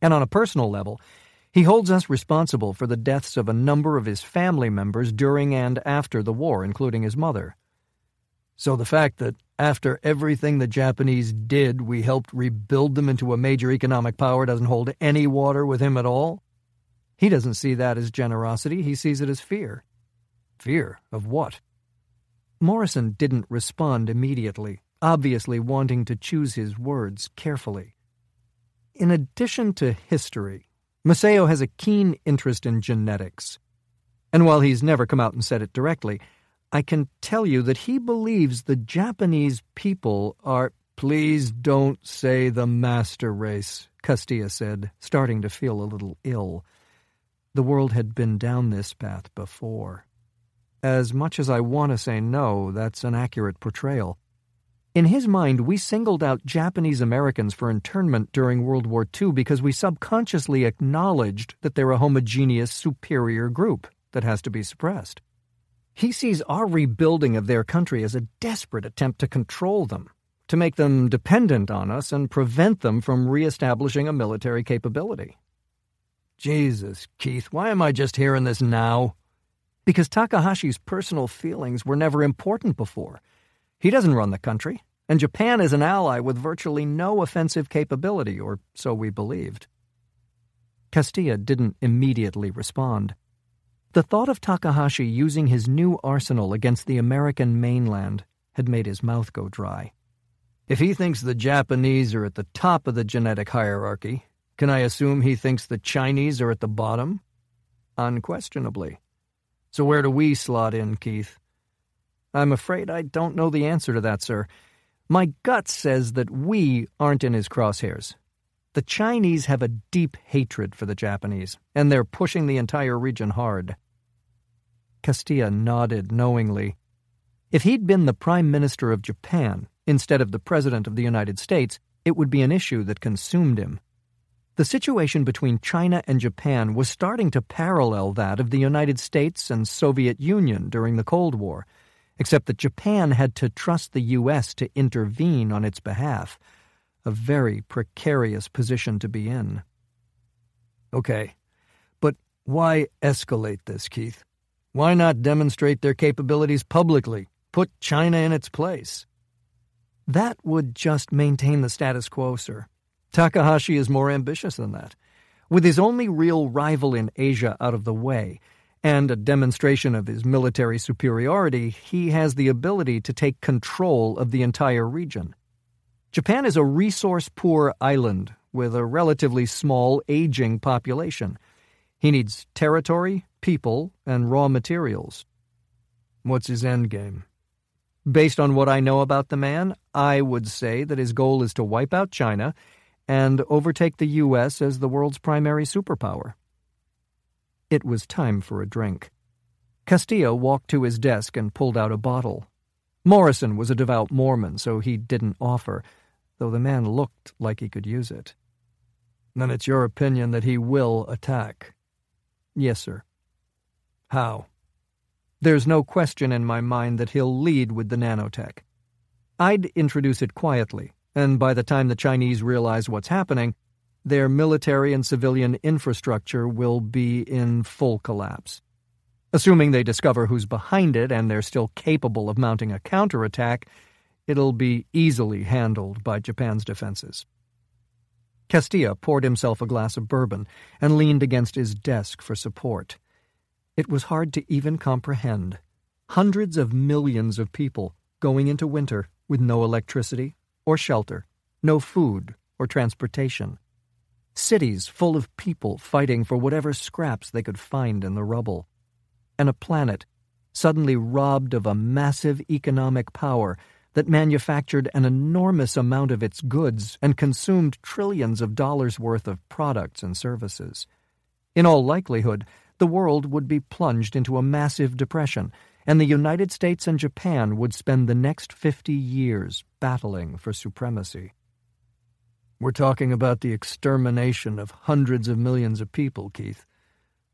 And on a personal level, he holds us responsible for the deaths of a number of his family members during and after the war, including his mother. So the fact that after everything the Japanese did, we helped rebuild them into a major economic power doesn't hold any water with him at all? He doesn't see that as generosity, he sees it as fear. Fear of what? Morrison didn't respond immediately, obviously wanting to choose his words carefully. In addition to history, Masao has a keen interest in genetics. And while he's never come out and said it directly, I can tell you that he believes the Japanese people are— "Please don't say the master race," Castilla said, starting to feel a little ill. The world had been down this path before. As much as I want to say no, that's an accurate portrayal. In his mind, we singled out Japanese Americans for internment during World War II because we subconsciously acknowledged that they're a homogeneous, superior group that has to be suppressed. He sees our rebuilding of their country as a desperate attempt to control them, to make them dependent on us and prevent them from reestablishing a military capability. Jesus, Keith, why am I just hearing this now? Because Takahashi's personal feelings were never important before. He doesn't run the country, and Japan is an ally with virtually no offensive capability, or so we believed. Castilla didn't immediately respond. The thought of Takahashi using his new arsenal against the American mainland had made his mouth go dry. If he thinks the Japanese are at the top of the genetic hierarchy, can I assume he thinks the Chinese are at the bottom? Unquestionably. So where do we slot in, Keith? I'm afraid I don't know the answer to that, sir. My gut says that we aren't in his crosshairs. The Chinese have a deep hatred for the Japanese, and they're pushing the entire region hard. Castilla nodded knowingly. If he'd been the Prime Minister of Japan instead of the President of the United States, it would be an issue that consumed him. The situation between China and Japan was starting to parallel that of the United States and Soviet Union during the Cold War, except that Japan had to trust the U.S. to intervene on its behalf, a very precarious position to be in. Okay, but why escalate this, Keith? Why not demonstrate their capabilities publicly? Put China in its place? That would just maintain the status quo, sir. Takahashi is more ambitious than that. With his only real rival in Asia out of the way, and a demonstration of his military superiority, he has the ability to take control of the entire region. Japan is a resource-poor island with a relatively small, aging population. He needs territory, people, and raw materials. What's his endgame? Based on what I know about the man, I would say that his goal is to wipe out China and overtake the U.S. as the world's primary superpower. It was time for a drink. Castilla walked to his desk and pulled out a bottle. Morrison was a devout Mormon, so he didn't offer, though the man looked like he could use it. Then it's your opinion that he will attack? Yes, sir. How? There's no question in my mind that he'll lead with the nanotech. I'd introduce it quietly, and by the time the Chinese realize what's happening, their military and civilian infrastructure will be in full collapse. Assuming they discover who's behind it and they're still capable of mounting a counterattack, it'll be easily handled by Japan's defenses. Castilla poured himself a glass of bourbon and leaned against his desk for support. It was hard to even comprehend. Hundreds of millions of people going into winter with no electricity or shelter, no food or transportation. Cities full of people fighting for whatever scraps they could find in the rubble. And a planet suddenly robbed of a massive economic power that manufactured an enormous amount of its goods and consumed trillions of dollars worth of products and services. In all likelihood, the world would be plunged into a massive depression, and the United States and Japan would spend the next 50 years battling for supremacy. We're talking about the extermination of hundreds of millions of people, Keith.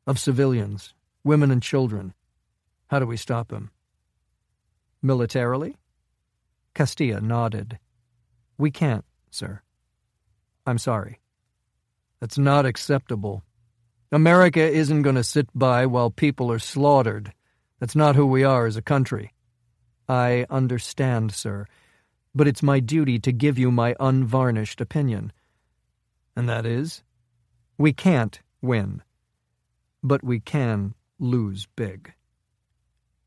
Of civilians, women and children. How do we stop him? Militarily? Castilla nodded. We can't, sir. I'm sorry. That's not acceptable. America isn't going to sit by while people are slaughtered. That's not who we are as a country. I understand, sir, but it's my duty to give you my unvarnished opinion. And that is? We can't win, but we can lose big.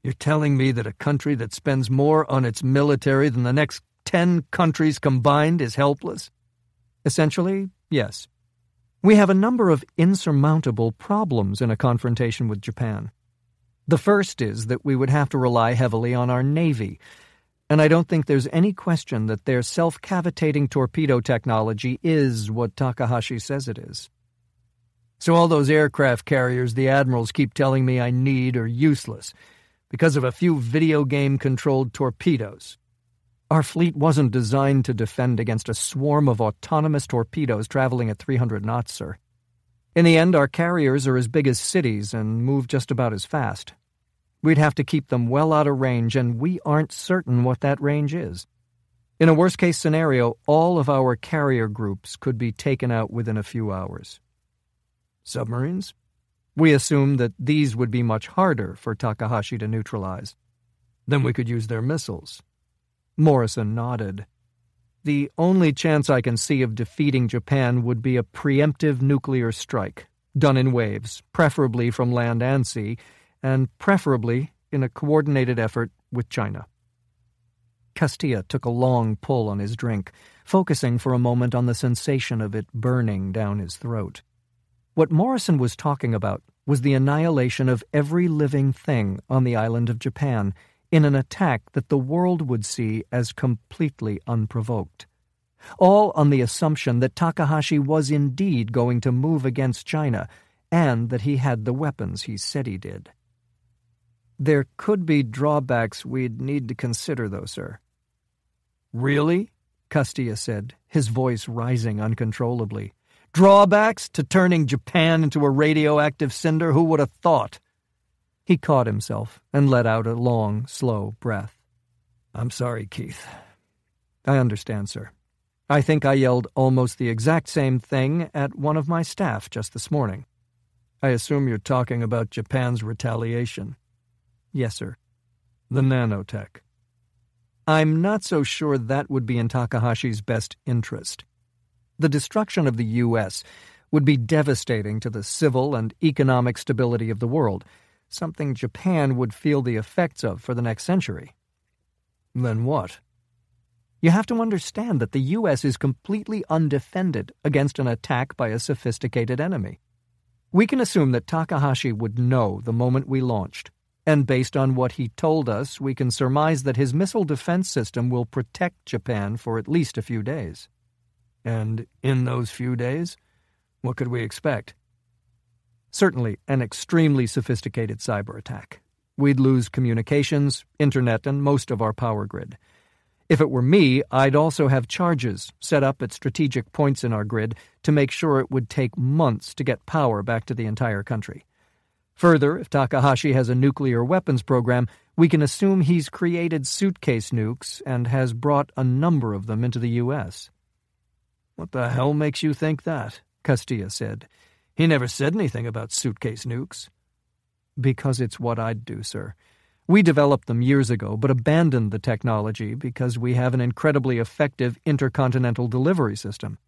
You're telling me that a country that spends more on its military than the next 10 countries combined is helpless? Essentially, yes. We have a number of insurmountable problems in a confrontation with Japan. The first is that we would have to rely heavily on our Navy, and I don't think there's any question that their self-cavitating torpedo technology is what Takahashi says it is. So all those aircraft carriers the admirals keep telling me I need are useless because of a few video game-controlled torpedoes. Our fleet wasn't designed to defend against a swarm of autonomous torpedoes traveling at 300 knots, sir. In the end, our carriers are as big as cities and move just about as fast. We'd have to keep them well out of range, and we aren't certain what that range is. In a worst-case scenario, all of our carrier groups could be taken out within a few hours. Submarines? We assume that these would be much harder for Takahashi to neutralize. Then we could use their missiles. Morrison nodded. The only chance I can see of defeating Japan would be a preemptive nuclear strike, done in waves, preferably from land and sea, and preferably in a coordinated effort with China. Castilla took a long pull on his drink, focusing for a moment on the sensation of it burning down his throat. What Morrison was talking about was the annihilation of every living thing on the island of Japan in an attack that the world would see as completely unprovoked. All on the assumption that Takahashi was indeed going to move against China, and that he had the weapons he said he did. There could be drawbacks we'd need to consider, though, sir. Really? Castilla said, his voice rising uncontrollably. Drawbacks to turning Japan into a radioactive cinder? Who would have thought? He caught himself and let out a long, slow breath. I'm sorry, Keith. I understand, sir. I think I yelled almost the exact same thing at one of my staff just this morning. I assume you're talking about Japan's retaliation. Yes, sir. The nanotech. I'm not so sure that would be in Takahashi's best interest. The destruction of the U.S. would be devastating to the civil and economic stability of the world, something Japan would feel the effects of for the next century. Then what? You have to understand that the U.S. is completely undefended against an attack by a sophisticated enemy. We can assume that Takahashi would know the moment we launched, and based on what he told us, we can surmise that his missile defense system will protect Japan for at least a few days. And in those few days, what could we expect? Certainly an extremely sophisticated cyber attack. We'd lose communications, internet, and most of our power grid. If it were me, I'd also have charges set up at strategic points in our grid to make sure it would take months to get power back to the entire country. Further, if Takahashi has a nuclear weapons program, we can assume he's created suitcase nukes and has brought a number of them into the U.S. What the hell makes you think that? Castilla said. He never said anything about suitcase nukes. Because it's what I'd do, sir. We developed them years ago, but abandoned the technology because we have an incredibly effective intercontinental delivery system.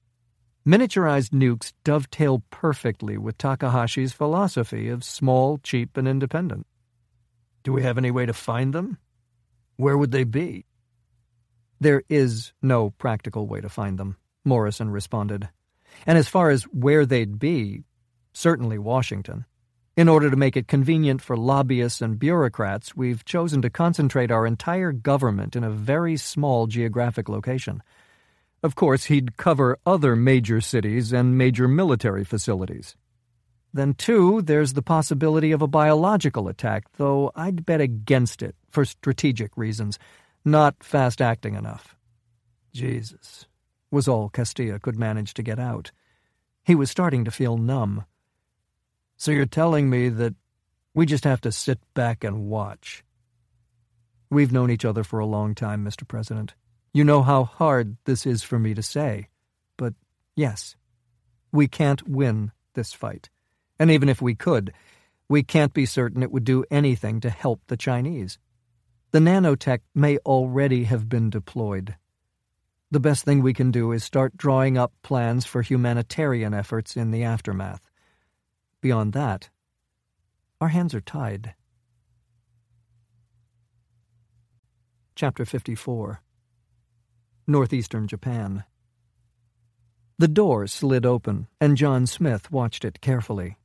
Miniaturized nukes dovetail perfectly with Takahashi's philosophy of small, cheap, and independent. Do we have any way to find them? Where would they be? There is no practical way to find them, Morrison responded. And as far as where they'd be, certainly Washington. In order to make it convenient for lobbyists and bureaucrats, we've chosen to concentrate our entire government in a very small geographic location. Of course, he'd cover other major cities and major military facilities. Then, too, there's the possibility of a biological attack, though I'd bet against it for strategic reasons, not fast-acting enough. Jesus, was all Castilla could manage to get out. He was starting to feel numb. So you're telling me that we just have to sit back and watch? We've known each other for a long time, Mr. President. You know how hard this is for me to say. But yes, we can't win this fight. And even if we could, we can't be certain it would do anything to help the Chinese. The nanotech may already have been deployed. The best thing we can do is start drawing up plans for humanitarian efforts in the aftermath. Beyond that, our hands are tied. Chapter 54. Northeastern Japan. The door slid open, and Jon Smith watched it carefully.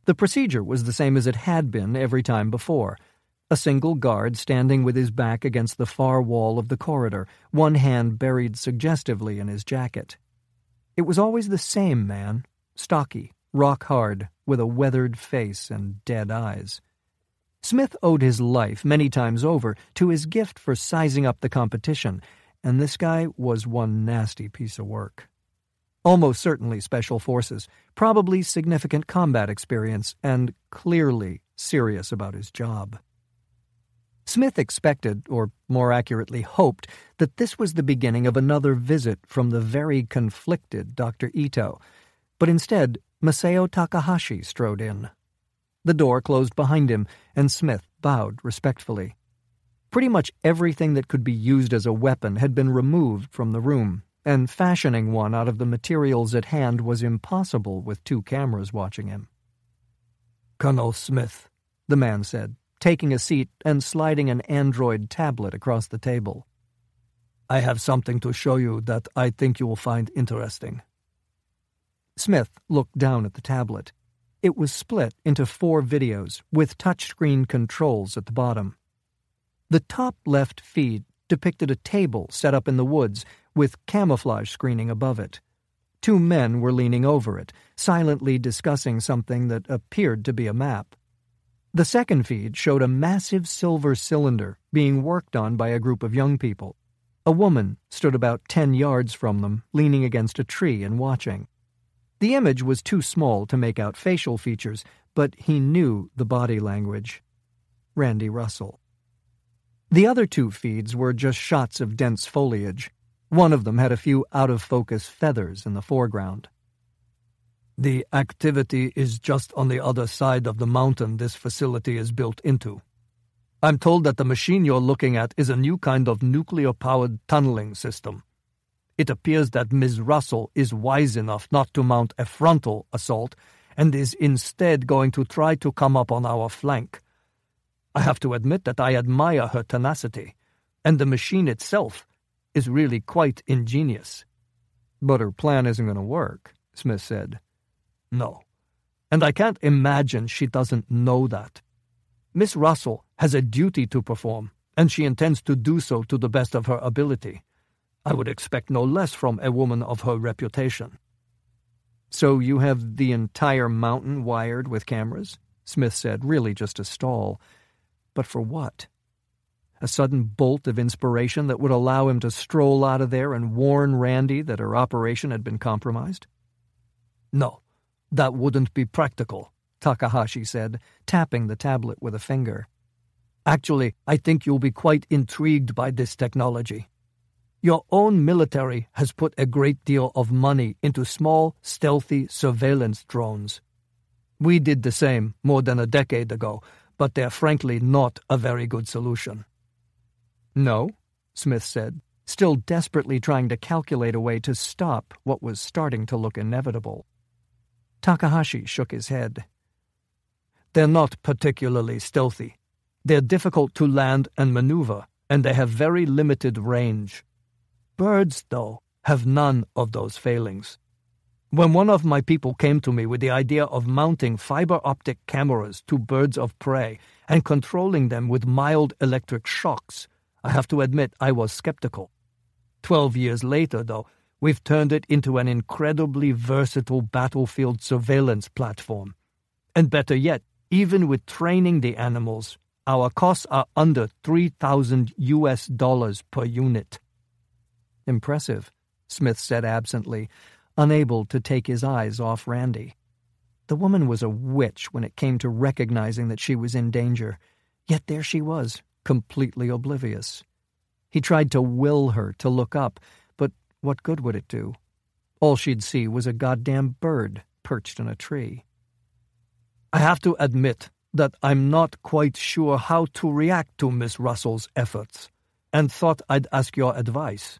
The procedure was the same as it had been every time before. A single guard standing with his back against the far wall of the corridor, one hand buried suggestively in his jacket. It was always the same man, stocky, rock-hard, with a weathered face and dead eyes. Smith owed his life many times over to his gift for sizing up the competition, and this guy was one nasty piece of work. Almost certainly special forces, probably significant combat experience, and clearly serious about his job. Smith expected, or more accurately hoped, that this was the beginning of another visit from the very conflicted Dr. Ito, but instead Masao Takahashi strode in. The door closed behind him, and Smith bowed respectfully. Pretty much everything that could be used as a weapon had been removed from the room, and fashioning one out of the materials at hand was impossible with 2 cameras watching him. "Colonel Smith," the man said, taking a seat and sliding an Android tablet across the table. "I have something to show you that I think you will find interesting." Smith looked down at the tablet. It was split into 4 videos with touchscreen controls at the bottom. The top left feed depicted a table set up in the woods with camouflage screening above it. 2 men were leaning over it, silently discussing something that appeared to be a map. The second feed showed a massive silver cylinder being worked on by a group of young people. A woman stood about 10 yards from them, leaning against a tree and watching. The image was too small to make out facial features, but he knew the body language. Randi Russell. The other 2 feeds were just shots of dense foliage. One of them had a few out-of-focus feathers in the foreground. "The activity is just on the other side of the mountain this facility is built into. I'm told that the machine you're looking at is a new kind of nuclear-powered tunneling system. It appears that Ms. Russell is wise enough not to mount a frontal assault and is instead going to try to come up on our flank. I have to admit that I admire her tenacity, and the machine itself is really quite ingenious." "But her plan isn't going to work," Smith said. "No, and I can't imagine she doesn't know that. Miss Russell has a duty to perform, and she intends to do so to the best of her ability. I would expect no less from a woman of her reputation." "So you have the entire mountain wired with cameras?" Smith said, really just to stall. But for what? A sudden bolt of inspiration that would allow him to stroll out of there and warn Randi that her operation had been compromised? "No, that wouldn't be practical," Takahashi said, tapping the tablet with a finger. "Actually, I think you'll be quite intrigued by this technology. Your own military has put a great deal of money into small, stealthy surveillance drones. We did the same more than a decade ago, but they're frankly not a very good solution." "No," Smith said, still desperately trying to calculate a way to stop what was starting to look inevitable. Takahashi shook his head. "They're not particularly stealthy. They're difficult to land and maneuver, and they have very limited range. Birds, though, have none of those failings. When one of my people came to me with the idea of mounting fiber-optic cameras to birds of prey and controlling them with mild electric shocks, I have to admit I was skeptical. 12 years later, though, we've turned it into an incredibly versatile battlefield surveillance platform. And better yet, even with training the animals, our costs are under $3,000 per unit." "Impressive," Smith said absently, unable to take his eyes off Randi. The woman was a witch when it came to recognizing that she was in danger, yet there she was, completely oblivious. He tried to will her to look up, but what good would it do? All she'd see was a goddamn bird perched in a tree. "I have to admit that I'm not quite sure how to react to Miss Russell's efforts, and thought I'd ask your advice.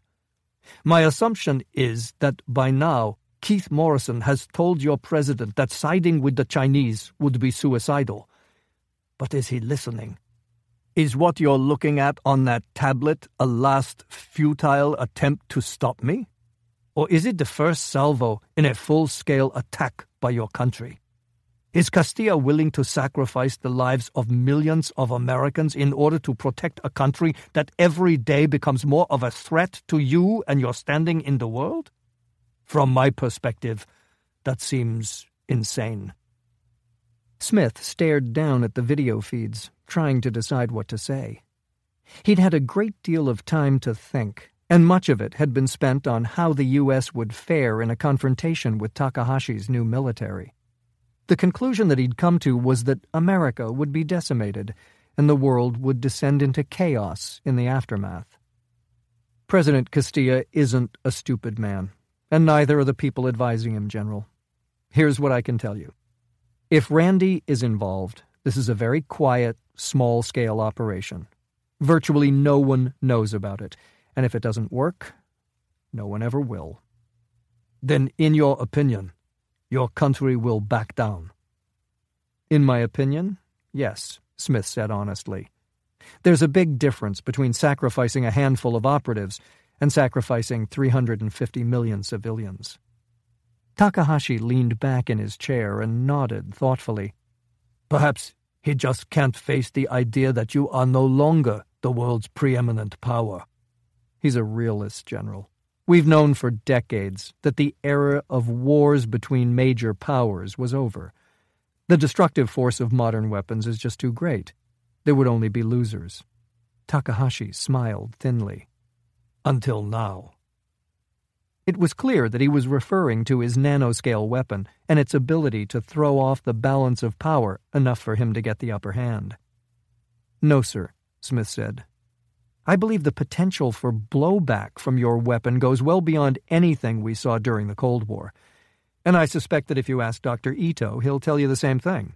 My assumption is that by now Keith Morrison has told your president that siding with the Chinese would be suicidal. But is he listening? Is what you're looking at on that tablet a last futile attempt to stop me? Or is it the first salvo in a full-scale attack by your country? Is Castilla willing to sacrifice the lives of millions of Americans in order to protect a country that every day becomes more of a threat to you and your standing in the world? From my perspective, that seems insane." Smith stared down at the video feeds, trying to decide what to say. He'd had a great deal of time to think, and much of it had been spent on how the U.S. would fare in a confrontation with Takahashi's new military. The conclusion that he'd come to was that America would be decimated, and the world would descend into chaos in the aftermath. President Castilla isn't a stupid man, and neither are the people advising him, General. Here's what I can tell you. If Randi is involved, this is a very quiet, small-scale operation. Virtually no one knows about it, and if it doesn't work, no one ever will. Then, in your opinion, your country will back down? In my opinion, yes, Smith said honestly. There's a big difference between sacrificing a handful of operatives and sacrificing 350 million civilians. Takahashi leaned back in his chair and nodded thoughtfully. Perhaps he just can't face the idea that you are no longer the world's preeminent power. He's a realist, General. We've known for decades that the era of wars between major powers was over. The destructive force of modern weapons is just too great. There would only be losers. Takahashi smiled thinly. Until now. It was clear that he was referring to his nanoscale weapon and its ability to throw off the balance of power enough for him to get the upper hand. No, sir, Smith said. I believe the potential for blowback from your weapon goes well beyond anything we saw during the Cold War. And I suspect that if you ask Dr. Ito, he'll tell you the same thing.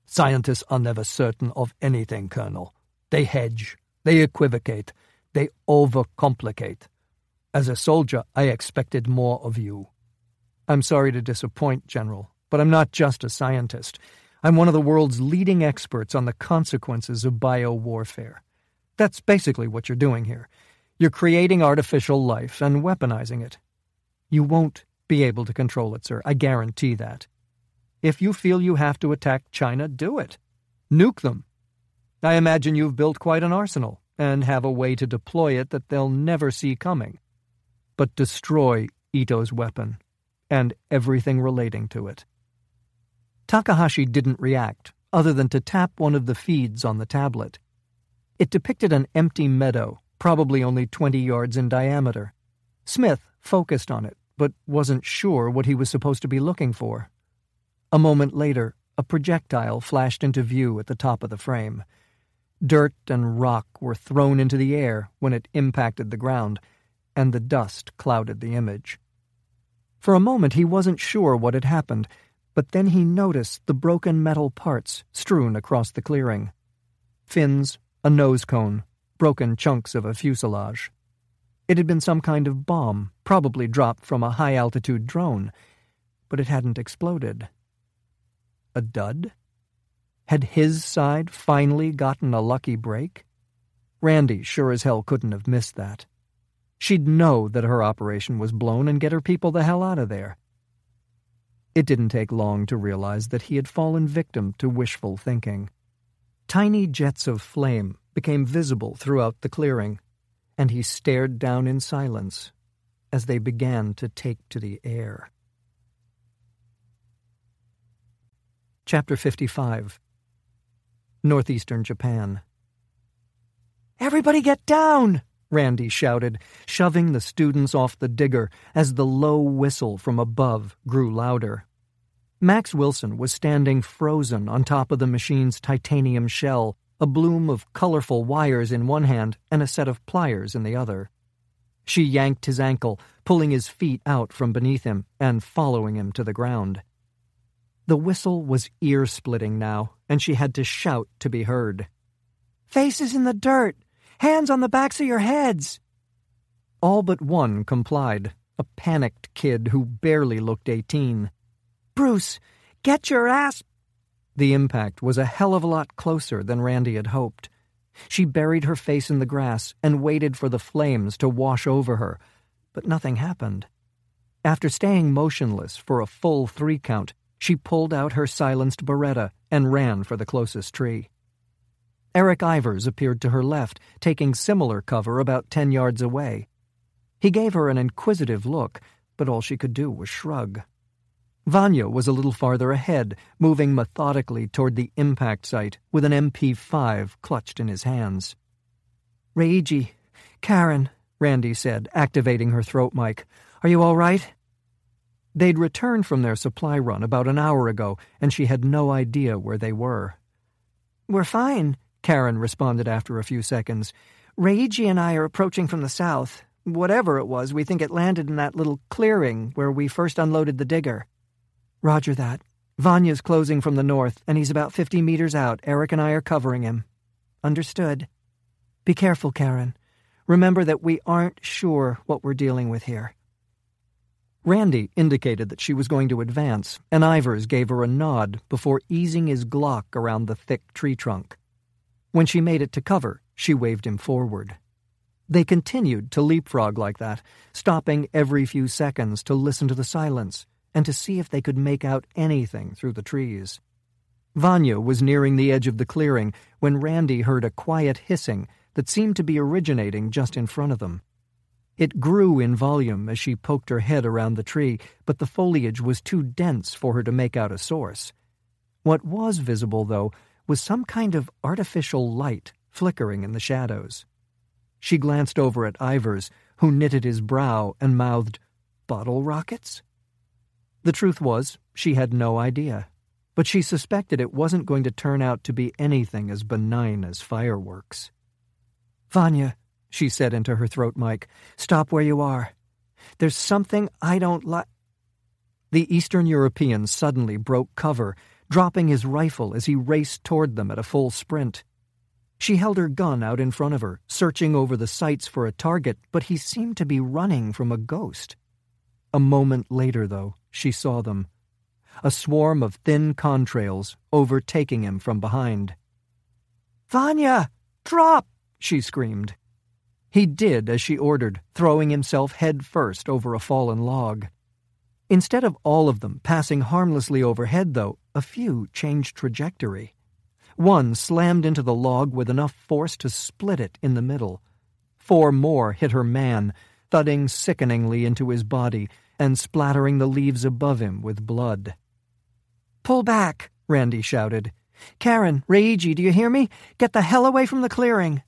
Scientists are never certain of anything, Colonel. They hedge, they equivocate, they overcomplicate. As a soldier, I expected more of you. I'm sorry to disappoint, General, but I'm not just a scientist. I'm one of the world's leading experts on the consequences of bio-warfare. That's basically what you're doing here. You're creating artificial life and weaponizing it. You won't be able to control it, sir. I guarantee that. If you feel you have to attack China, do it. Nuke them. I imagine you've built quite an arsenal and have a way to deploy it that they'll never see coming. But destroy Ito's weapon and everything relating to it. Takahashi didn't react, other than to tap one of the feeds on the tablet. It depicted an empty meadow, probably only 20 yards in diameter. Smith focused on it, but wasn't sure what he was supposed to be looking for. A moment later, a projectile flashed into view at the top of the frame. Dirt and rock were thrown into the air when it impacted the ground, and the dust clouded the image. For a moment he wasn't sure what had happened, but then he noticed the broken metal parts strewn across the clearing. Fins, a nose cone, broken chunks of a fuselage. It had been some kind of bomb, probably dropped from a high-altitude drone, but it hadn't exploded. A dud? Had his side finally gotten a lucky break? Randi sure as hell couldn't have missed that. She'd know that her operation was blown and get her people the hell out of there. It didn't take long to realize that he had fallen victim to wishful thinking. Tiny jets of flame became visible throughout the clearing, and he stared down in silence as they began to take to the air. Chapter 55. Northeastern Japan. "Everybody get down!" Randi shouted, shoving the students off the digger as the low whistle from above grew louder. Max Wilson was standing frozen on top of the machine's titanium shell, a bloom of colorful wires in one hand and a set of pliers in the other. She yanked his ankle, pulling his feet out from beneath him and following him to the ground. The whistle was ear-splitting now, and she had to shout to be heard. "Faces in the dirt! Hands on the backs of your heads!" All but one complied, a panicked kid who barely looked 18. "Bruce, get your ass—" The impact was a hell of a lot closer than Randi had hoped. She buried her face in the grass and waited for the flames to wash over her, but nothing happened. After staying motionless for a full 3 count, she pulled out her silenced Beretta and ran for the closest tree. Eric Ivers appeared to her left, taking similar cover about 10 yards away. He gave her an inquisitive look, but all she could do was shrug. Vanya was a little farther ahead, moving methodically toward the impact site with an MP5 clutched in his hands. "Reiji, Karen," Randi said, activating her throat mic. "Are you all right?" They'd returned from their supply run about an hour ago, and she had no idea where they were. "We're fine," Karen responded after a few seconds. "Reiji and I are approaching from the south. Whatever it was, we think it landed in that little clearing where we first unloaded the digger." "Roger that. Vanya's closing from the north, and he's about 50 meters out. Eric and I are covering him." "Understood." Be careful, Karen. Remember that we aren't sure what we're dealing with here." Randi indicated that she was going to advance, and Ivers gave her a nod before easing his Glock around the thick tree trunk. When she made it to cover, she waved him forward. They continued to leapfrog like that, stopping every few seconds to listen to the silence and to see if they could make out anything through the trees. Vanya was nearing the edge of the clearing when Randi heard a quiet hissing that seemed to be originating just in front of them. It grew in volume as she poked her head around the tree, but the foliage was too dense for her to make out a source. What was visible, though, was some kind of artificial light flickering in the shadows. She glanced over at Ivers, who knitted his brow and mouthed, "Bottle rockets?" The truth was, she had no idea, but she suspected it wasn't going to turn out to be anything as benign as fireworks. "Vanya," she said into her throat mic, "stop where you are. There's something I don't like." The Eastern European suddenly broke cover, dropping his rifle as he raced toward them at a full sprint. She held her gun out in front of her, searching over the sights for a target, but he seemed to be running from a ghost. A moment later, though, she saw them. A swarm of thin contrails overtaking him from behind. "Vanya, drop!" she screamed. He did as she ordered, throwing himself head first over a fallen log. Instead of all of them passing harmlessly overhead, though, a few changed trajectory. One slammed into the log with enough force to split it in the middle. 4 more hit her man, thudding sickeningly into his body and splattering the leaves above him with blood. "Pull back," Randi shouted. "Karen, Reiji, do you hear me? Get the hell away from the clearing."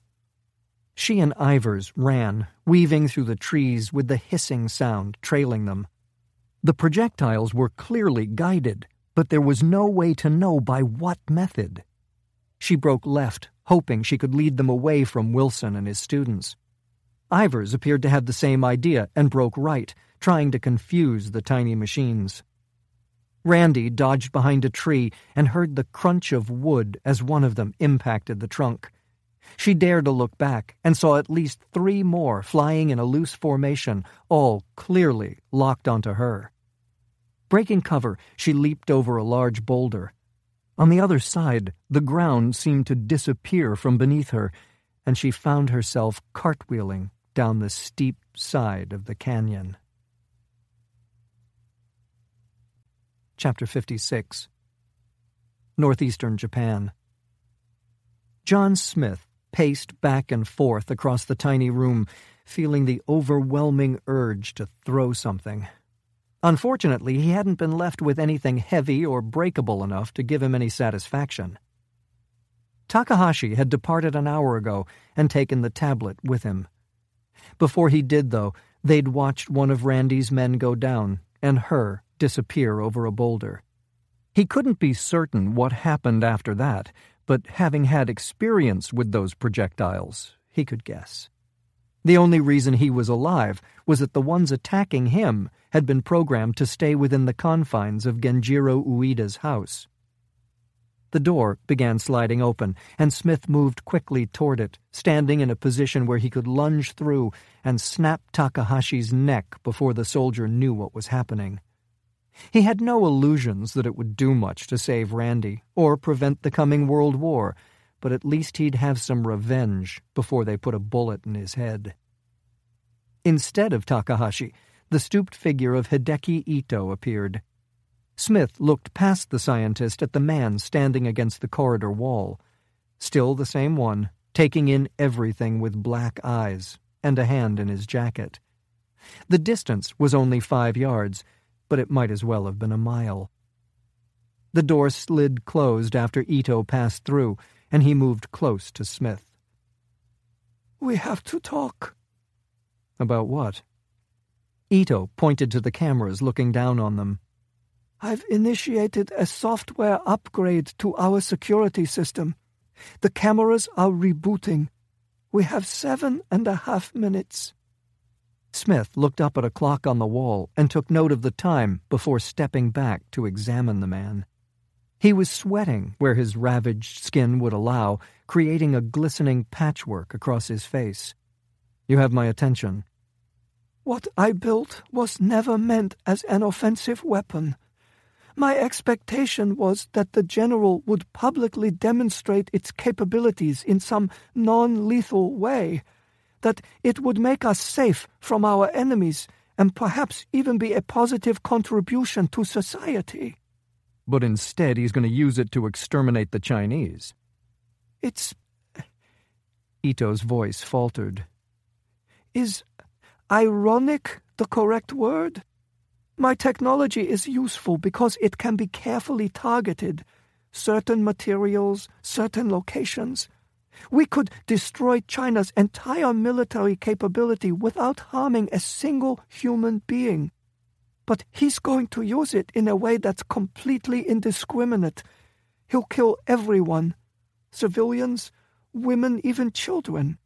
She and Ivers ran, weaving through the trees with the hissing sound trailing them. The projectiles were clearly guided, but there was no way to know by what method. She broke left, hoping she could lead them away from Wilson and his students. Ivers appeared to have the same idea and broke right, trying to confuse the tiny machines. Randi dodged behind a tree and heard the crunch of wood as one of them impacted the trunk. She dared to look back and saw at least 3 more flying in a loose formation, all clearly locked onto her. Breaking cover, she leaped over a large boulder. On the other side, the ground seemed to disappear from beneath her, and she found herself cartwheeling down the steep side of the canyon. Chapter 56. Northeastern Japan. Jon Smith paced back and forth across the tiny room, feeling the overwhelming urge to throw something. Unfortunately, he hadn't been left with anything heavy or breakable enough to give him any satisfaction. Takahashi had departed an hour ago and taken the tablet with him. Before he did, though, they'd watched one of Randi's men go down and her disappear over a boulder. He couldn't be certain what happened after that, but having had experience with those projectiles, he could guess. The only reason he was alive was that the ones attacking him had been programmed to stay within the confines of Genjiro Ueda's house. The door began sliding open, and Smith moved quickly toward it, standing in a position where he could lunge through and snap Takahashi's neck before the soldier knew what was happening. He had no illusions that it would do much to save Randi or prevent the coming World War, but at least he'd have some revenge before they put a bullet in his head. Instead of Takahashi, the stooped figure of Hideki Ito appeared. Smith looked past the scientist at the man standing against the corridor wall. Still the same one, taking in everything with black eyes and a hand in his jacket. The distance was only 5 yards, but it might as well have been a mile. The door slid closed after Ito passed through, and he moved close to Smith. "We have to talk." About what? Ito pointed to the cameras looking down on them. "I've initiated a software upgrade to our security system. The cameras are rebooting. We have 7.5 minutes. Smith looked up at a clock on the wall and took note of the time before stepping back to examine the man. He was sweating where his ravaged skin would allow, creating a glistening patchwork across his face. "You have my attention." What I built was never meant as an offensive weapon. My expectation was that the General would publicly demonstrate its capabilities in some non-lethal way, that it would make us safe from our enemies and perhaps even be a positive contribution to society. But instead he's going to use it to exterminate the Chinese. It's... Ito's voice faltered. Is ironic the correct word? My technology is useful because it can be carefully targeted. Certain materials, certain locations. We could destroy China's entire military capability without harming a single human being. But he's going to use it in a way that's completely indiscriminate. He'll kill everyone. Civilians, women, even children.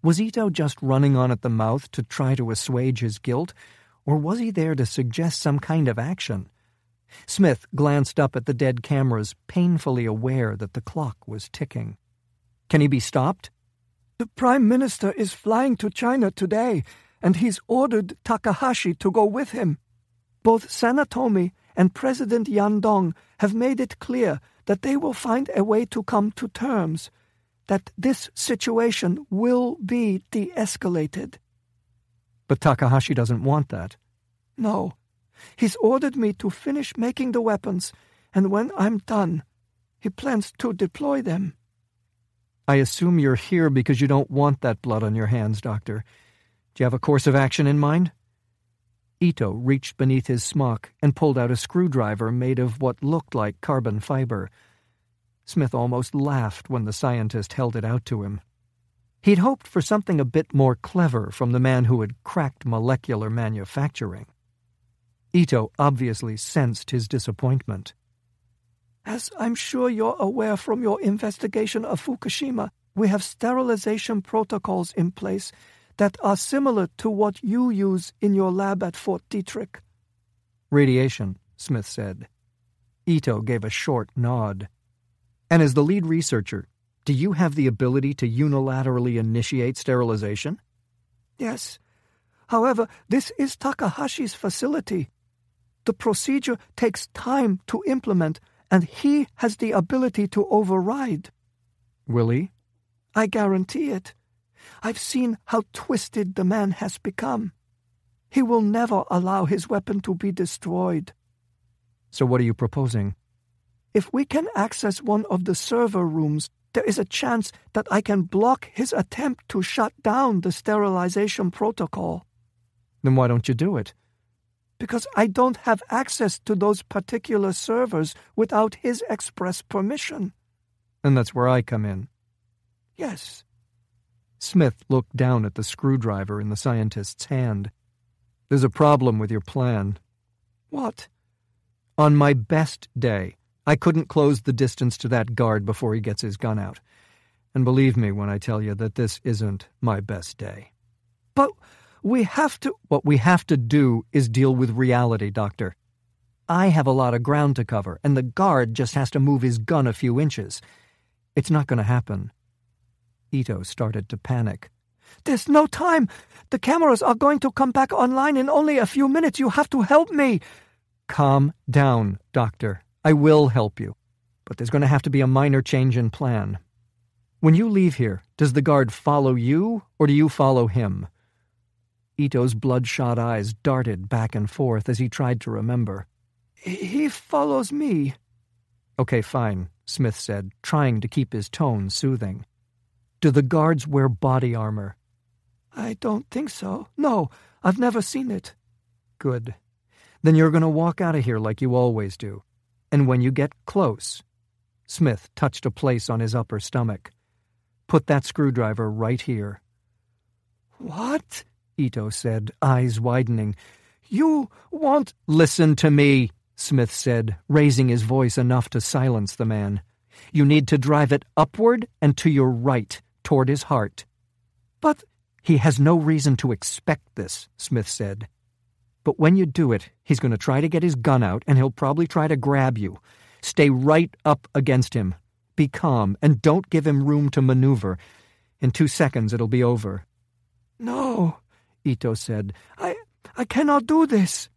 Was Ito just running on at the mouth to try to assuage his guilt, or was he there to suggest some kind of action? Smith glanced up at the dead cameras, painfully aware that the clock was ticking. Can he be stopped? The Prime Minister is flying to China today, and he's ordered Takahashi to go with him. Both Sanatomi and President Yandong have made it clear that they will find a way to come to terms, that this situation will be de-escalated. But Takahashi doesn't want that. No. He's ordered me to finish making the weapons, and when I'm done, he plans to deploy them. I assume you're here because you don't want that blood on your hands, Doctor. Do you have a course of action in mind? Ito reached beneath his smock and pulled out a screwdriver made of what looked like carbon fiber. Smith almost laughed when the scientist held it out to him. He'd hoped for something a bit more clever from the man who had cracked molecular manufacturing. Ito obviously sensed his disappointment. As I'm sure you're aware from your investigation of Fukushima, we have sterilization protocols in place that are similar to what you use in your lab at Fort Detrick. Radiation, Smith said. Ito gave a short nod. And as the lead researcher, do you have the ability to unilaterally initiate sterilization? Yes. However, this is Takahashi's facility. The procedure takes time to implement, and he has the ability to override. Will he? I guarantee it. I've seen how twisted the man has become. He will never allow his weapon to be destroyed. So what are you proposing? If we can access one of the server rooms, there is a chance that I can block his attempt to shut down the sterilization protocol. Then why don't you do it? Because I don't have access to those particular servers without his express permission. And that's where I come in. Yes. Smith looked down at the screwdriver in the scientist's hand. There's a problem with your plan. What? On my best day, I couldn't close the distance to that guard before he gets his gun out. And believe me when I tell you that this isn't my best day. But we have to... What we have to do is deal with reality, Doctor. I have a lot of ground to cover, and the guard just has to move his gun a few inches. It's not going to happen. Ito started to panic. There's no time. The cameras are going to come back online in only a few minutes. You have to help me. Calm down, Doctor. I will help you. But there's going to have to be a minor change in plan. When you leave here, does the guard follow you, or do you follow him? Ito's bloodshot eyes darted back and forth as he tried to remember. He follows me. Okay, fine, Smith said, trying to keep his tone soothing. Do the guards wear body armor? I don't think so. No, I've never seen it. Good. Then you're going to walk out of here like you always do. And when you get close... Smith touched a place on his upper stomach. Put that screwdriver right here. What? Ito said, eyes widening. You want... Listen to me, Smith said, raising his voice enough to silence the man. You need to drive it upward and to your right, toward his heart. But... He has no reason to expect this, Smith said. But when you do it, he's going to try to get his gun out, and he'll probably try to grab you. Stay right up against him. Be calm, and don't give him room to maneuver. In 2 seconds it'll be over." "No," Ito said. I cannot do this."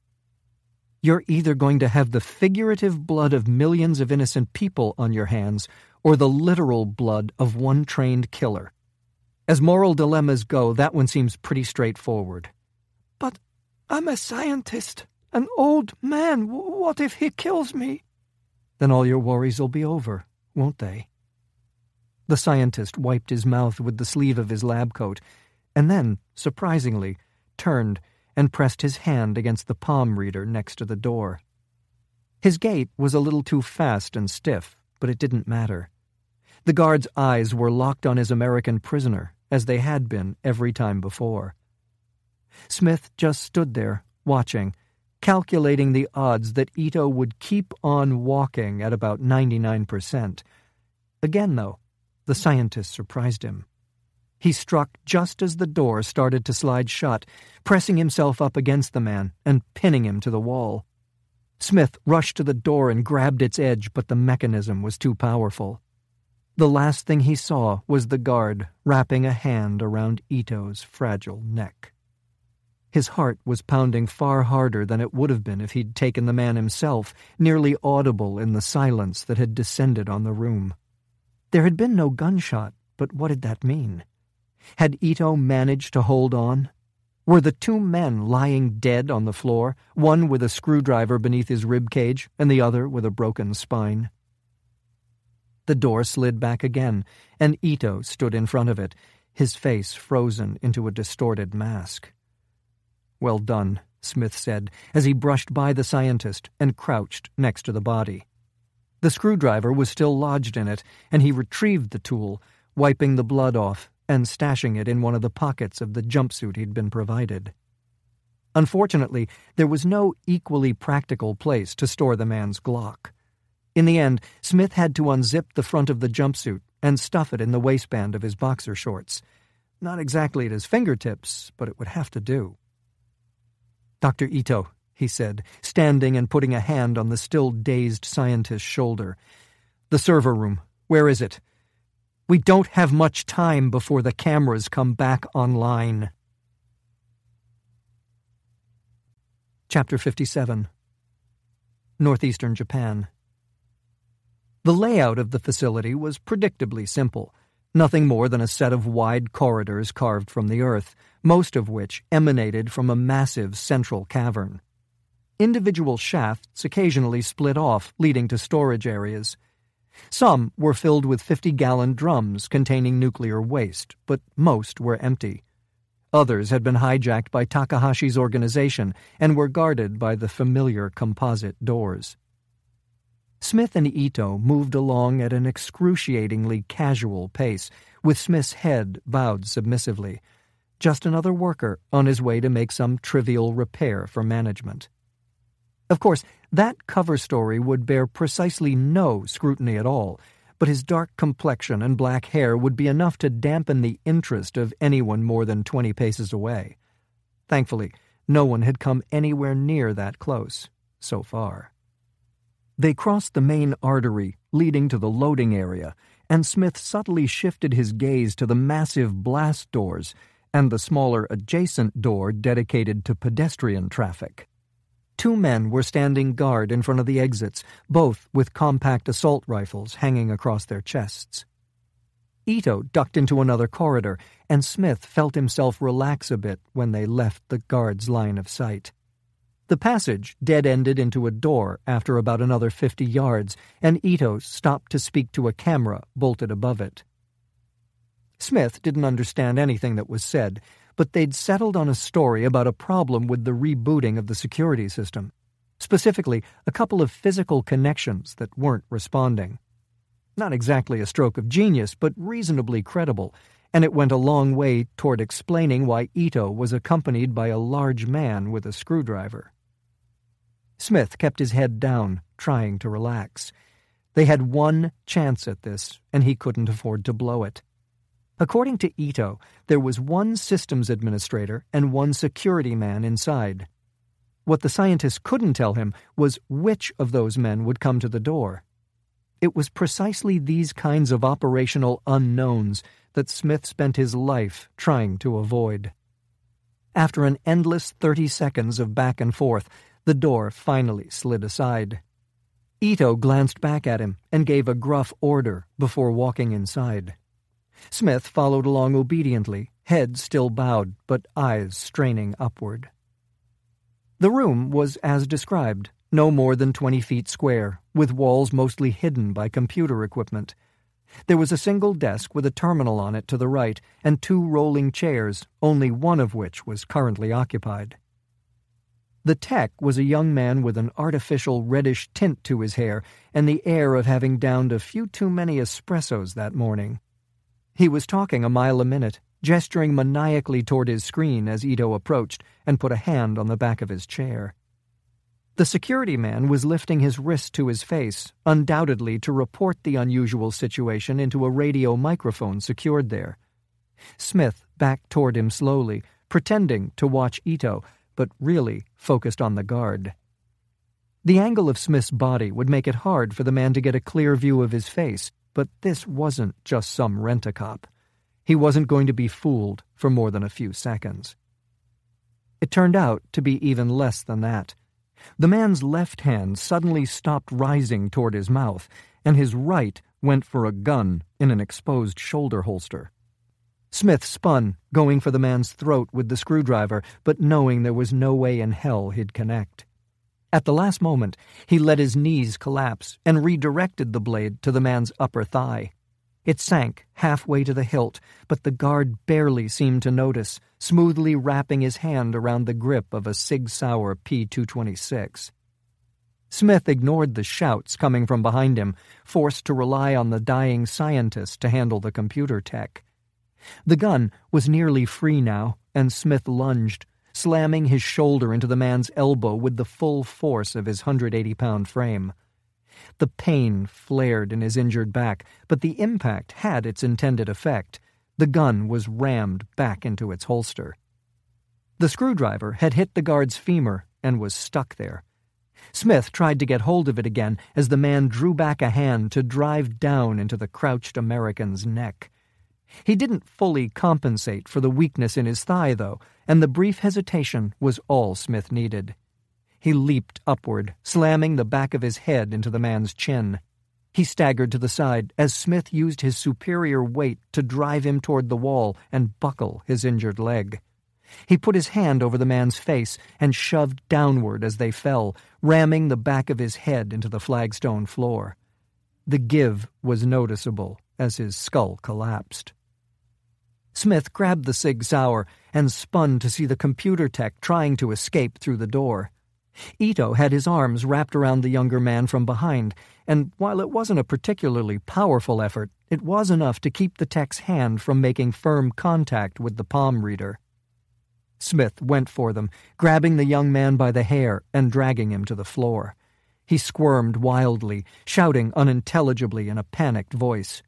"You're either going to have the figurative blood of millions of innocent people on your hands, or the literal blood of one trained killer. As moral dilemmas go, that one seems pretty straightforward." "But I'm a scientist, an old man. What if he kills me?" "Then all your worries will be over, won't they?" The scientist wiped his mouth with the sleeve of his lab coat, and then, surprisingly, turned and pressed his hand against the palm reader next to the door. His gait was a little too fast and stiff, but it didn't matter. The guard's eyes were locked on his American prisoner, as they had been every time before. Smith just stood there, watching, calculating the odds that Ito would keep on walking at about 99%. Again, though, the scientist surprised him. He struck just as the door started to slide shut, pressing himself up against the man and pinning him to the wall. Smith rushed to the door and grabbed its edge, but the mechanism was too powerful. The last thing he saw was the guard wrapping a hand around Ito's fragile neck. His heart was pounding far harder than it would have been if he'd taken the man himself, nearly audible in the silence that had descended on the room. There had been no gunshot, but what did that mean? Had Ito managed to hold on? Were the 2 men lying dead on the floor, one with a screwdriver beneath his rib cage and the other with a broken spine? The door slid back again, and Ito stood in front of it, his face frozen into a distorted mask. "Well done," Smith said, as he brushed by the scientist and crouched next to the body. The screwdriver was still lodged in it, and he retrieved the tool, wiping the blood off and stashing it in one of the pockets of the jumpsuit he'd been provided. Unfortunately, there was no equally practical place to store the man's Glock. In the end, Smith had to unzip the front of the jumpsuit and stuff it in the waistband of his boxer shorts. Not exactly at his fingertips, but it would have to do. "Dr. Ito," he said, standing and putting a hand on the still dazed scientist's shoulder. "The server room. Where is it? We don't have much time before the cameras come back online." Chapter 57. Northeastern Japan. The layout of the facility was predictably simple, nothing more than a set of wide corridors carved from the earth, most of which emanated from a massive central cavern. Individual shafts occasionally split off, leading to storage areas. Some were filled with 50-gallon drums containing nuclear waste, but most were empty. Others had been hijacked by Takahashi's organization and were guarded by the familiar composite doors. Smith and Ito moved along at an excruciatingly casual pace, with Smith's head bowed submissively. Just another worker on his way to make some trivial repair for management. Of course, that cover story would bear precisely no scrutiny at all, but his dark complexion and black hair would be enough to dampen the interest of anyone more than 20 paces away. Thankfully, no one had come anywhere near that close, so far. They crossed the main artery leading to the loading area, and Smith subtly shifted his gaze to the massive blast doors and the smaller adjacent door dedicated to pedestrian traffic. 2 men were standing guard in front of the exits, both with compact assault rifles hanging across their chests. Ito ducked into another corridor, and Smith felt himself relax a bit when they left the guard's line of sight. The passage dead-ended into a door after about another 50 yards, and Ito stopped to speak to a camera bolted above it. Smith didn't understand anything that was said, but they'd settled on a story about a problem with the rebooting of the security system, specifically a couple of physical connections that weren't responding. Not exactly a stroke of genius, but reasonably credible, and it went a long way toward explaining why Ito was accompanied by a large man with a screwdriver. Smith kept his head down, trying to relax. They had one chance at this, and he couldn't afford to blow it. According to Ito, there was one systems administrator and one security man inside. What the scientist couldn't tell him was which of those men would come to the door, It was precisely these kinds of operational unknowns that Smith spent his life trying to avoid. After an endless 30 seconds of back and forth, the door finally slid aside. Ito glanced back at him and gave a gruff order before walking inside. Smith followed along obediently, head still bowed, but eyes straining upward. The room was as described, no more than 20 feet square, with walls mostly hidden by computer equipment. There was a single desk with a terminal on it to the right, and 2 rolling chairs, only one of which was currently occupied. The tech was a young man with an artificial reddish tint to his hair and the air of having downed a few too many espressos that morning. He was talking a mile a minute, gesturing maniacally toward his screen as Ito approached and put a hand on the back of his chair. The security man was lifting his wrist to his face, undoubtedly to report the unusual situation into a radio microphone secured there. Smith backed toward him slowly, pretending to watch Ito, but really focused on the guard. The angle of Smith's body would make it hard for the man to get a clear view of his face, but this wasn't just some rent-a-cop. He wasn't going to be fooled for more than a few seconds. It turned out to be even less than that. The man's left hand suddenly stopped rising toward his mouth, and his right went for a gun in an exposed shoulder holster. Smith spun, going for the man's throat with the screwdriver, but knowing there was no way in hell he'd connect. At the last moment, he let his knees collapse and redirected the blade to the man's upper thigh. It sank halfway to the hilt, but the guard barely seemed to notice, smoothly wrapping his hand around the grip of a Sig Sauer P-226. Smith ignored the shouts coming from behind him, forced to rely on the dying scientist to handle the computer tech. The gun was nearly free now, and Smith lunged, slamming his shoulder into the man's elbow with the full force of his 180-pound frame. The pain flared in his injured back, but the impact had its intended effect. The gun was rammed back into its holster. The screwdriver had hit the guard's femur and was stuck there. Smith tried to get hold of it again as the man drew back a hand to drive down into the crouched American's neck. He didn't fully compensate for the weakness in his thigh, though, and the brief hesitation was all Smith needed. He leaped upward, slamming the back of his head into the man's chin. He staggered to the side as Smith used his superior weight to drive him toward the wall and buckle his injured leg. He put his hand over the man's face and shoved downward as they fell, ramming the back of his head into the flagstone floor. The give was noticeable as his skull collapsed. Smith grabbed the Sig Sauer and spun to see the computer tech trying to escape through the door. Ito had his arms wrapped around the younger man from behind, and while it wasn't a particularly powerful effort, it was enough to keep the tech's hand from making firm contact with the palm reader. Smith went for them, grabbing the young man by the hair and dragging him to the floor. He squirmed wildly, shouting unintelligibly in a panicked voice.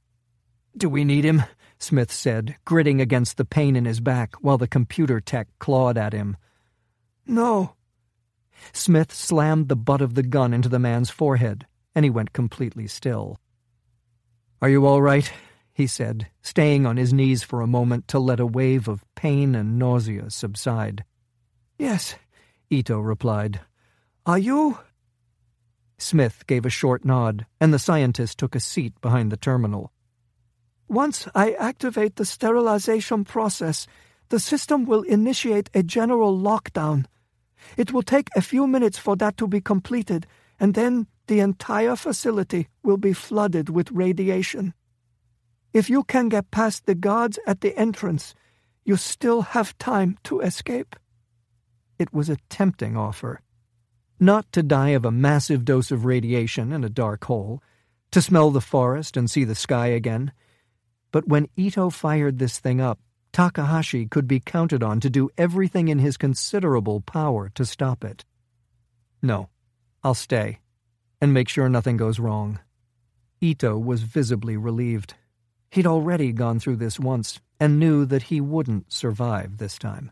"Do we need him?" Smith said, gritting against the pain in his back while the computer tech clawed at him. "No." Smith slammed the butt of the gun into the man's forehead, and he went completely still. "Are you all right?" he said, staying on his knees for a moment to let a wave of pain and nausea subside. "Yes," Ito replied. "Are you?" Smith gave a short nod, and the scientist took a seat behind the terminal. "Once I activate the sterilization process, the system will initiate a general lockdown. It will take a few minutes for that to be completed, and then the entire facility will be flooded with radiation. If you can get past the guards at the entrance, you still have time to escape." It was a tempting offer. Not to die of a massive dose of radiation in a dark hole, to smell the forest and see the sky again. But when Ito fired this thing up, Takahashi could be counted on to do everything in his considerable power to stop it. "No, I'll stay, and make sure nothing goes wrong." Ito was visibly relieved. He'd already gone through this once, and knew that he wouldn't survive this time.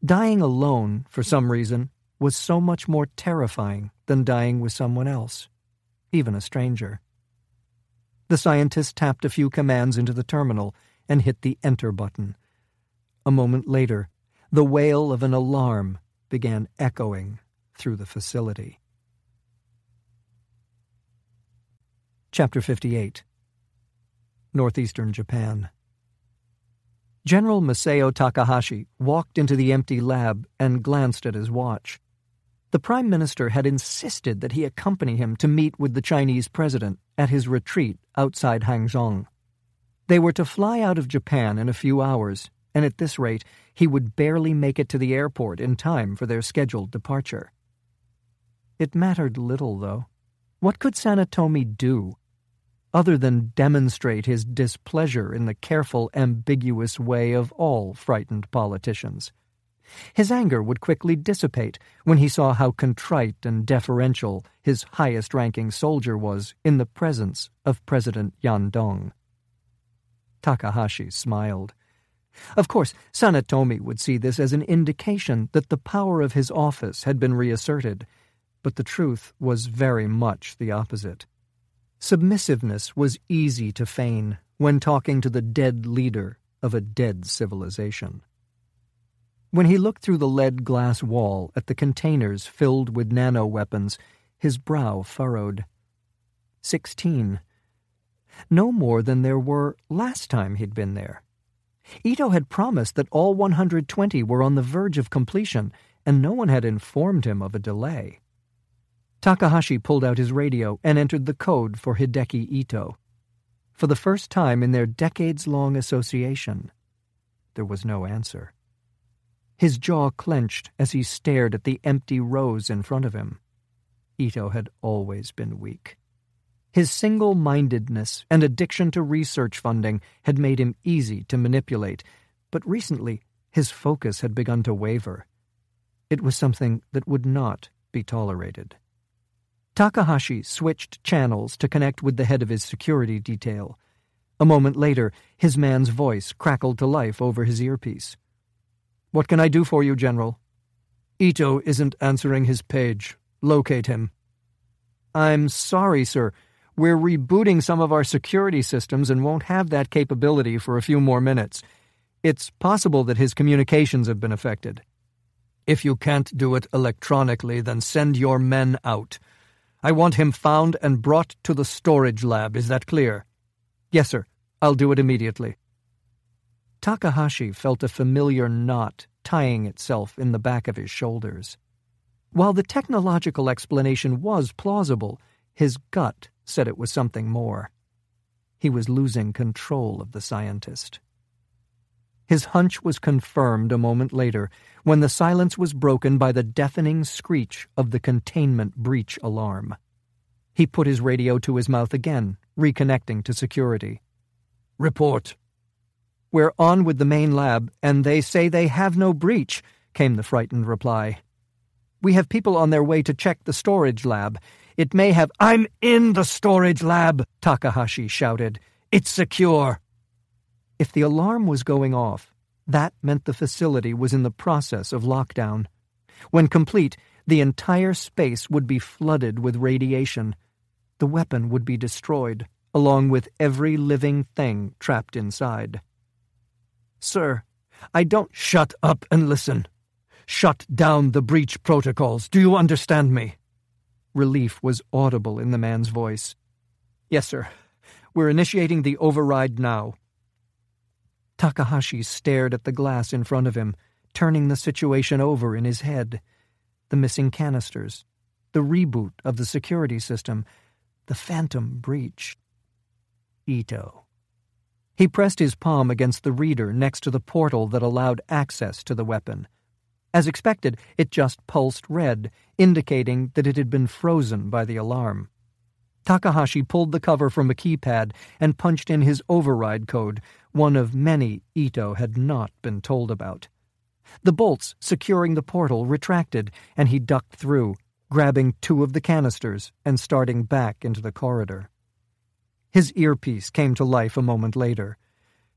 Dying alone, for some reason, was so much more terrifying than dying with someone else, even a stranger. The scientist tapped a few commands into the terminal and hit the enter button. A moment later, the wail of an alarm began echoing through the facility. Chapter 58. Northeastern Japan. General Masao Takahashi walked into the empty lab and glanced at his watch. The Prime Minister had insisted that he accompany him to meet with the Chinese president at his retreat outside Hangzhou. They were to fly out of Japan in a few hours, and at this rate he would barely make it to the airport in time for their scheduled departure. It mattered little, though. What could Sanetomi do, other than demonstrate his displeasure in the careful, ambiguous way of all frightened politicians? His anger would quickly dissipate when he saw how contrite and deferential his highest-ranking soldier was in the presence of President Yan Dong. Takahashi smiled. Of course, Sanetomi would see this as an indication that the power of his office had been reasserted, but the truth was very much the opposite. Submissiveness was easy to feign when talking to the dead leader of a dead civilization. When he looked through the lead glass wall at the containers filled with nano-weapons, his brow furrowed. 16. No more than there were last time he'd been there. Ito had promised that all 120 were on the verge of completion, and no one had informed him of a delay. Takahashi pulled out his radio and entered the code for Hideki Ito. For the first time in their decades-long association, there was no answer. His jaw clenched as he stared at the empty rows in front of him. Ito had always been weak. His single-mindedness and addiction to research funding had made him easy to manipulate, but recently his focus had begun to waver. It was something that would not be tolerated. Takahashi switched channels to connect with the head of his security detail. A moment later, his man's voice crackled to life over his earpiece. "What can I do for you, General?" "Ito isn't answering his page. Locate him." "I'm sorry, sir. We're rebooting some of our security systems and won't have that capability for a few more minutes. It's possible that his communications have been affected." "If you can't do it electronically, then send your men out. I want him found and brought to the storage lab. Is that clear?" "Yes, sir. I'll do it immediately." Takahashi felt a familiar knot tying itself in the back of his shoulders. While the technological explanation was plausible, his gut said it was something more. He was losing control of the scientist. His hunch was confirmed a moment later when the silence was broken by the deafening screech of the containment breach alarm. He put his radio to his mouth again, reconnecting to security. "Report." "We're on with the main lab, and they say they have no breach," came the frightened reply. "We have people on their way to check the storage lab. It may have—" "I'm in the storage lab," Takahashi shouted. "It's secure." If the alarm was going off, that meant the facility was in the process of lockdown. When complete, the entire space would be flooded with radiation. The weapon would be destroyed, along with every living thing trapped inside. "Sir, I don't—" "Shut up and listen. Shut down the breach protocols. Do you understand me?" Relief was audible in the man's voice. "Yes, sir. We're initiating the override now." Takahashi stared at the glass in front of him, turning the situation over in his head. The missing canisters, the reboot of the security system, the phantom breach. Ito. He pressed his palm against the reader next to the portal that allowed access to the weapon. As expected, it just pulsed red, indicating that it had been frozen by the alarm. Takahashi pulled the cover from a keypad and punched in his override code, one of many Ito had not been told about. The bolts securing the portal retracted, and he ducked through, grabbing 2 of the canisters and starting back into the corridor. His earpiece came to life a moment later.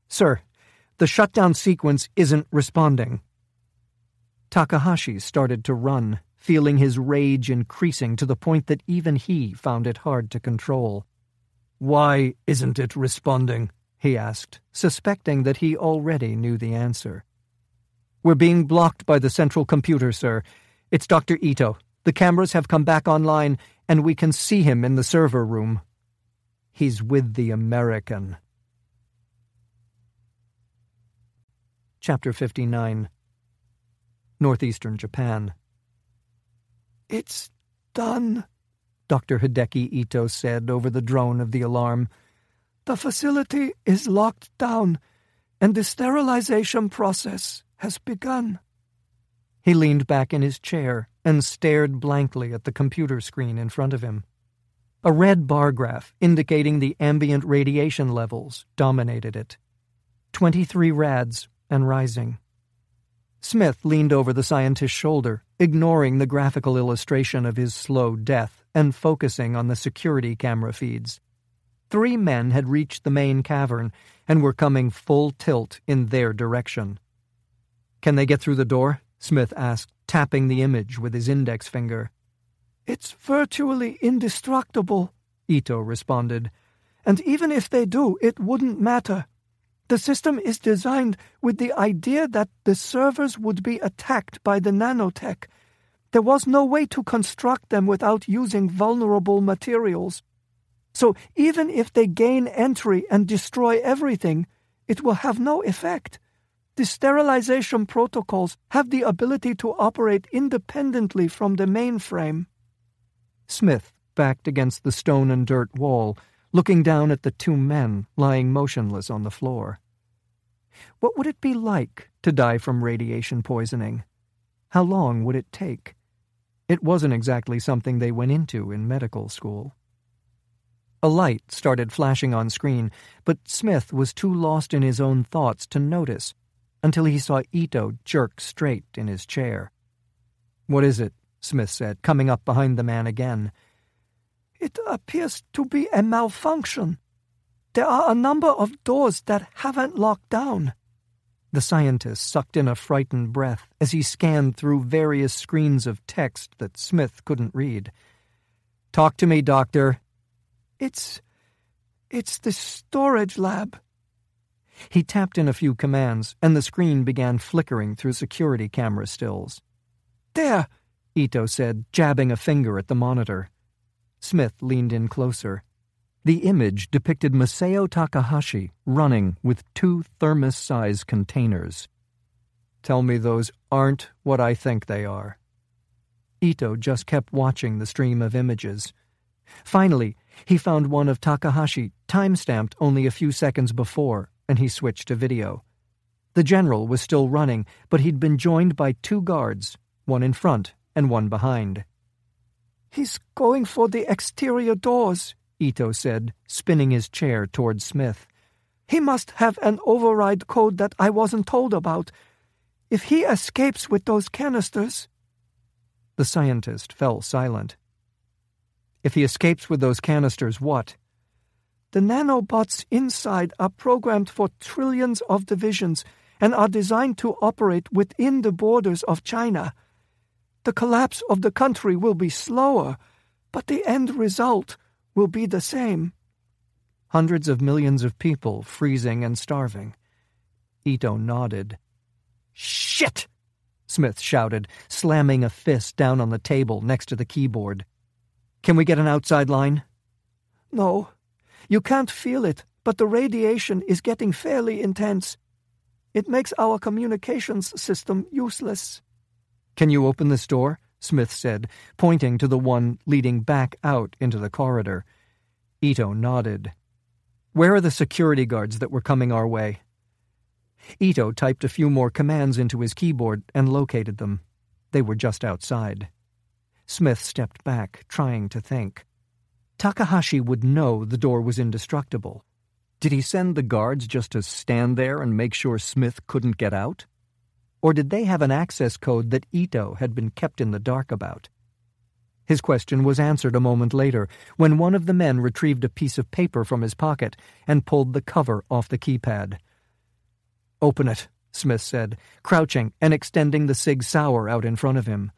"Sir, the shutdown sequence isn't responding." Takahashi started to run, feeling his rage increasing to the point that even he found it hard to control. Why isn't it responding? He asked, suspecting that he already knew the answer. We're being blocked by the central computer, sir. It's Dr. Ito. The cameras have come back online, and we can see him in the server room. He's with the American. Chapter 59. Northeastern Japan. It's done, Dr. Hideki Ito said over the drone of the alarm. The facility is locked down, and the sterilization process has begun. He leaned back in his chair and stared blankly at the computer screen in front of him. A red bar graph indicating the ambient radiation levels dominated it. 23 rads and rising. Smith leaned over the scientist's shoulder, ignoring the graphical illustration of his slow death and focusing on the security camera feeds. 3 men had reached the main cavern and were coming full tilt in their direction. "Can they get through the door?" Smith asked, tapping the image with his index finger. It's virtually indestructible, Ito responded. And even if they do, it wouldn't matter. The system is designed with the idea that the servers would be attacked by the nanotech. There was no way to construct them without using vulnerable materials. So even if they gain entry and destroy everything, it will have no effect. The sterilization protocols have the ability to operate independently from the mainframe. Smith backed against the stone and dirt wall, looking down at the 2 men lying motionless on the floor. What would it be like to die from radiation poisoning? How long would it take? It wasn't exactly something they went into in medical school. A light started flashing on screen, but Smith was too lost in his own thoughts to notice until he saw Ito jerk straight in his chair. "What is it?" Smith said, coming up behind the man again. It appears to be a malfunction. There are a number of doors that haven't locked down. The scientist sucked in a frightened breath as he scanned through various screens of text that Smith couldn't read. "Talk to me, Doctor." It's the storage lab. He tapped in a few commands, and the screen began flickering through security camera stills. "There," Ito said, jabbing a finger at the monitor. Smith leaned in closer. The image depicted Masao Takahashi running with 2 thermos-sized containers. "Tell me those aren't what I think they are." Ito just kept watching the stream of images. Finally, he found one of Takahashi, time-stamped only a few seconds before, and he switched to video. The general was still running, but he'd been joined by 2 guards, one in front and one behind. "He's going for the exterior doors," Ito said, spinning his chair toward Smith. "He must have an override code that I wasn't told about. If he escapes with those canisters—" The scientist fell silent. "If he escapes with those canisters, what?" "The nanobots inside are programmed for trillions of divisions and are designed to operate within the borders of China. The collapse of the country will be slower, but the end result will be the same." Hundreds of millions of people freezing and starving. Ito nodded. "Shit!" Smith shouted, slamming a fist down on the table next to the keyboard. "Can we get an outside line?" "No. You can't feel it, but the radiation is getting fairly intense. It makes our communications system useless." "Can you open this door?" Smith said, pointing to the one leading back out into the corridor. Ito nodded. "Where are the security guards that were coming our way?" Ito typed a few more commands into his keyboard and located them. They were just outside. Smith stepped back, trying to think. Takahashi would know the door was indestructible. Did he send the guards just to stand there and make sure Smith couldn't get out? Or did they have an access code that Ito had been kept in the dark about? His question was answered a moment later, when one of the men retrieved a piece of paper from his pocket and pulled the cover off the keypad. "Open it," Smith said, crouching and extending the Sig Sauer out in front of him.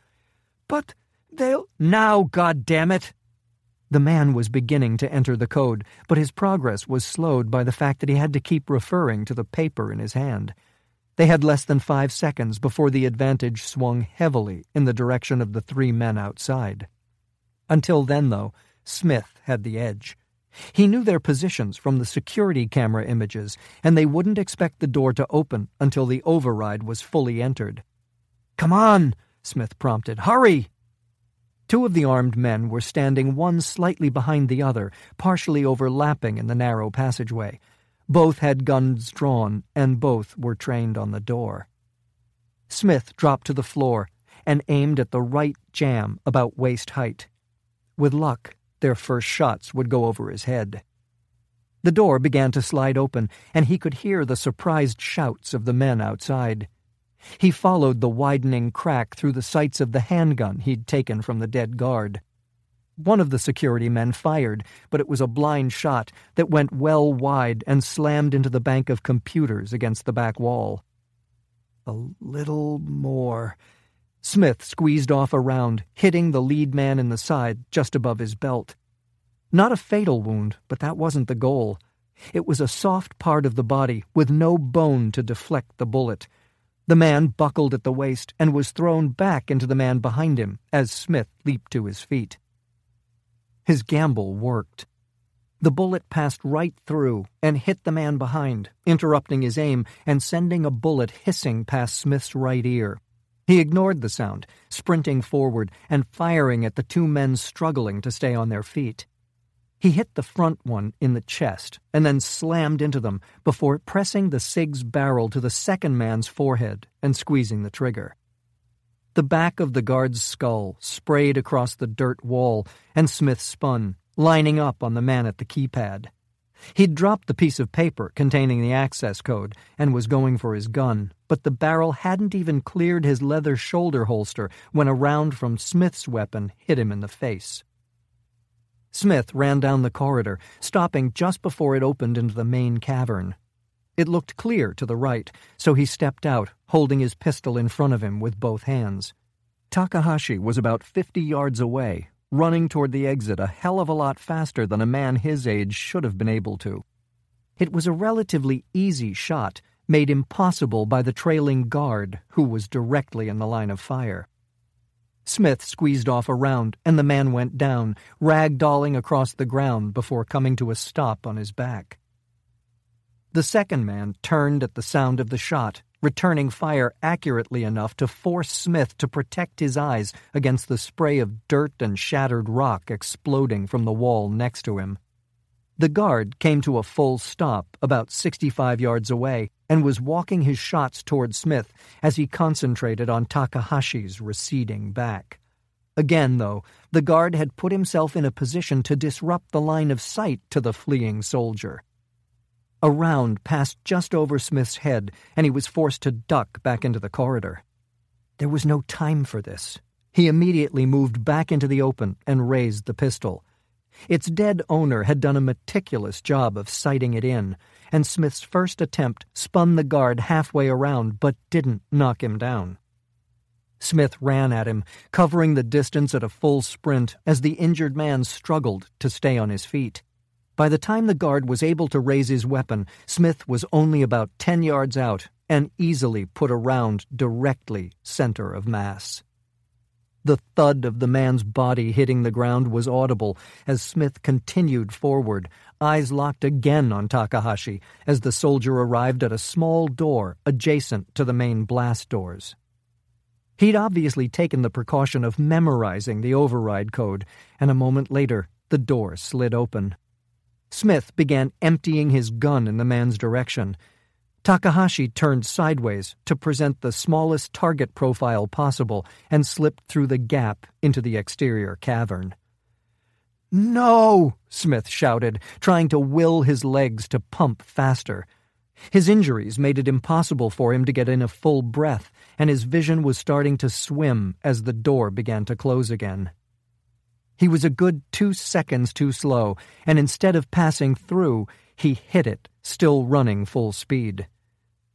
"But they'll—" "Now, goddammit!" The man was beginning to enter the code, but his progress was slowed by the fact that he had to keep referring to the paper in his hand. They had less than 5 seconds before the advantage swung heavily in the direction of the 3 men outside. Until then, though, Smith had the edge. He knew their positions from the security camera images, and they wouldn't expect the door to open until the override was fully entered. "Come on," Smith prompted. "Hurry!" 2 of the armed men were standing one slightly behind the other, partially overlapping in the narrow passageway. Both had guns drawn, and both were trained on the door. Smith dropped to the floor and aimed at the right jamb about waist height. With luck, their first shots would go over his head. The door began to slide open, and he could hear the surprised shouts of the men outside. He followed the widening crack through the sights of the handgun he'd taken from the dead guard. One of the security men fired, but it was a blind shot that went well wide and slammed into the bank of computers against the back wall. A little more. Smith squeezed off a round, hitting the lead man in the side just above his belt. Not a fatal wound, but that wasn't the goal. It was a soft part of the body with no bone to deflect the bullet. The man buckled at the waist and was thrown back into the man behind him as Smith leaped to his feet. His gamble worked. The bullet passed right through and hit the man behind, interrupting his aim and sending a bullet hissing past Smith's right ear. He ignored the sound, sprinting forward and firing at the 2 men struggling to stay on their feet. He hit the front one in the chest and then slammed into them before pressing the SIG's barrel to the second man's forehead and squeezing the trigger. The back of the guard's skull sprayed across the dirt wall, and Smith spun, lining up on the man at the keypad. He'd dropped the piece of paper containing the access code and was going for his gun, but the barrel hadn't even cleared his leather shoulder holster when a round from Smith's weapon hit him in the face. Smith ran down the corridor, stopping just before it opened into the main cavern. It looked clear to the right, so he stepped out, holding his pistol in front of him with both hands. Takahashi was about 50 yards away, running toward the exit a hell of a lot faster than a man his age should have been able to. It was a relatively easy shot, made impossible by the trailing guard, who was directly in the line of fire. Smith squeezed off a round, and the man went down, ragdolling across the ground before coming to a stop on his back. The second man turned at the sound of the shot, returning fire accurately enough to force Smith to protect his eyes against the spray of dirt and shattered rock exploding from the wall next to him. The guard came to a full stop about 65 yards away and was walking his shots toward Smith as he concentrated on Takahashi's receding back. Again, though, the guard had put himself in a position to disrupt the line of sight to the fleeing soldier. A round passed just over Smith's head, and he was forced to duck back into the corridor. There was no time for this. He immediately moved back into the open and raised the pistol. Its dead owner had done a meticulous job of sighting it in, and Smith's first attempt spun the guard halfway around but didn't knock him down. Smith ran at him, covering the distance at a full sprint as the injured man struggled to stay on his feet. By the time the guard was able to raise his weapon, Smith was only about 10 yards out and easily put a round directly center of mass. The thud of the man's body hitting the ground was audible as Smith continued forward, eyes locked again on Takahashi as the soldier arrived at a small door adjacent to the main blast doors. He'd obviously taken the precaution of memorizing the override code, and a moment later the door slid open. Smith began emptying his gun in the man's direction. Takahashi turned sideways to present the smallest target profile possible and slipped through the gap into the exterior cavern. "No!" Smith shouted, trying to will his legs to pump faster. His injuries made it impossible for him to get in a full breath, and his vision was starting to swim as the door began to close again. He was a good 2 seconds too slow, and instead of passing through, he hit it, still running full speed.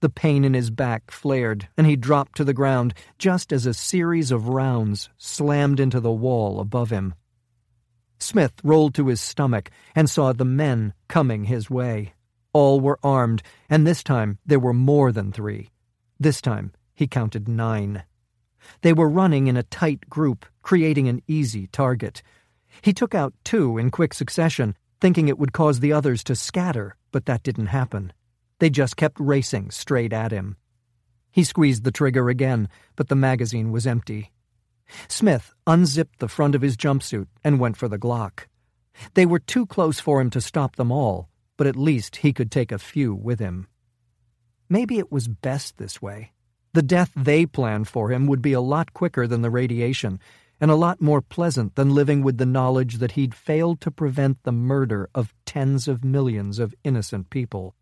The pain in his back flared, and he dropped to the ground just as a series of rounds slammed into the wall above him. Smith rolled to his stomach and saw the men coming his way. All were armed, and this time there were more than 3. This time he counted 9. They were running in a tight group, creating an easy target. He took out 2 in quick succession, thinking it would cause the others to scatter, but that didn't happen. They just kept racing straight at him. He squeezed the trigger again, but the magazine was empty. Smith unzipped the front of his jumpsuit and went for the Glock. They were too close for him to stop them all, but at least he could take a few with him. Maybe it was best this way. The death they planned for him would be a lot quicker than the radiation, and a lot more pleasant than living with the knowledge that he'd failed to prevent the murder of tens of millions of innocent people.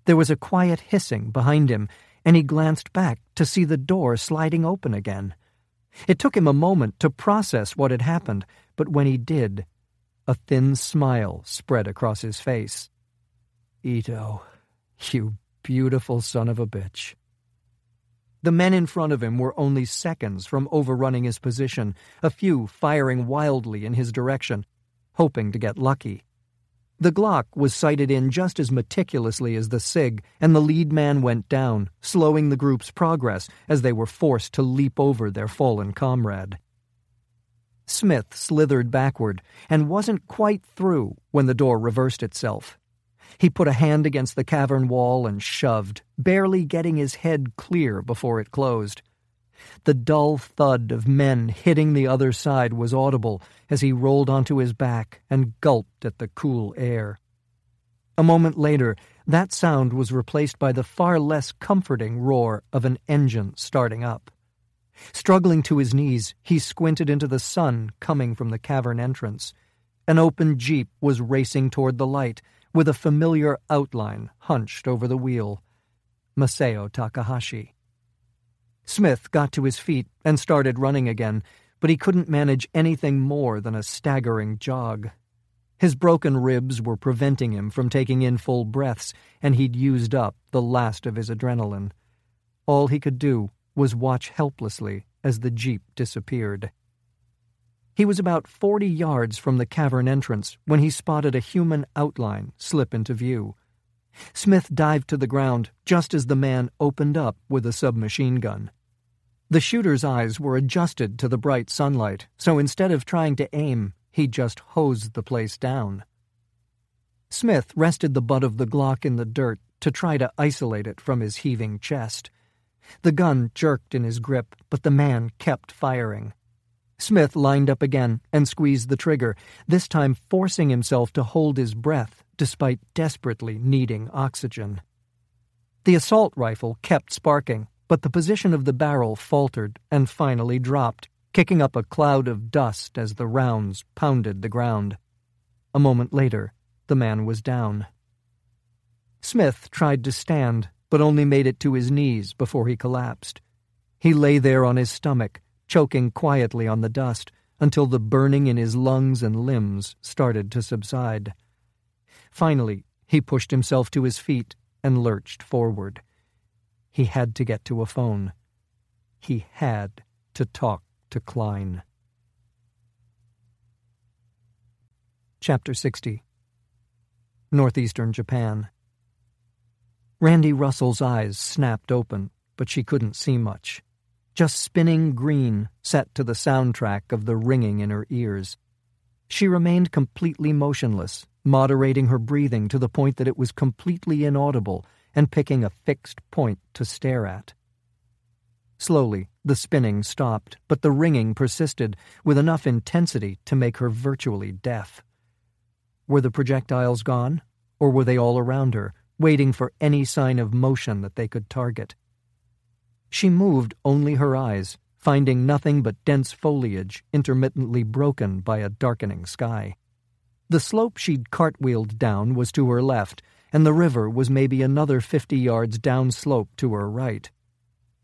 There was a quiet hissing behind him, and he glanced back to see the door sliding open again. It took him a moment to process what had happened, but when he did, a thin smile spread across his face. "Ito, you beautiful son of a bitch." The men in front of him were only seconds from overrunning his position, a few firing wildly in his direction, hoping to get lucky. The Glock was sighted in just as meticulously as the SIG, and the lead man went down, slowing the group's progress as they were forced to leap over their fallen comrade. Smith slithered backward and wasn't quite through when the door reversed itself. He put a hand against the cavern wall and shoved, barely getting his head clear before it closed. The dull thud of men hitting the other side was audible as he rolled onto his back and gulped at the cool air. A moment later, that sound was replaced by the far less comforting roar of an engine starting up. Struggling to his knees, he squinted into the sun coming from the cavern entrance. An open jeep was racing toward the light, with a familiar outline hunched over the wheel. Masao Takahashi. Smith got to his feet and started running again, but he couldn't manage anything more than a staggering jog. His broken ribs were preventing him from taking in full breaths, and he'd used up the last of his adrenaline. All he could do was watch helplessly as the jeep disappeared. He was about 40 yards from the cavern entrance when he spotted a human outline slip into view. Smith dived to the ground just as the man opened up with a submachine gun. The shooter's eyes were adjusted to the bright sunlight, so instead of trying to aim, he just hosed the place down. Smith rested the butt of the Glock in the dirt to try to isolate it from his heaving chest. The gun jerked in his grip, but the man kept firing. Smith lined up again and squeezed the trigger, this time forcing himself to hold his breath despite desperately needing oxygen. The assault rifle kept sparking, but the position of the barrel faltered and finally dropped, kicking up a cloud of dust as the rounds pounded the ground. A moment later, the man was down. Smith tried to stand, but only made it to his knees before he collapsed. He lay there on his stomach, choking quietly on the dust until the burning in his lungs and limbs started to subside. Finally, he pushed himself to his feet and lurched forward. He had to get to a phone. He had to talk to Klein. Chapter 60. Northeastern Japan. Randi Russell's eyes snapped open, but she couldn't see much. Just spinning green, set to the soundtrack of the ringing in her ears. She remained completely motionless, moderating her breathing to the point that it was completely inaudible and picking a fixed point to stare at. Slowly, the spinning stopped, but the ringing persisted with enough intensity to make her virtually deaf. Were the projectiles gone, or were they all around her, waiting for any sign of motion that they could target? She moved only her eyes, finding nothing but dense foliage intermittently broken by a darkening sky. The slope she'd cartwheeled down was to her left, and the river was maybe another 50 yards downslope to her right.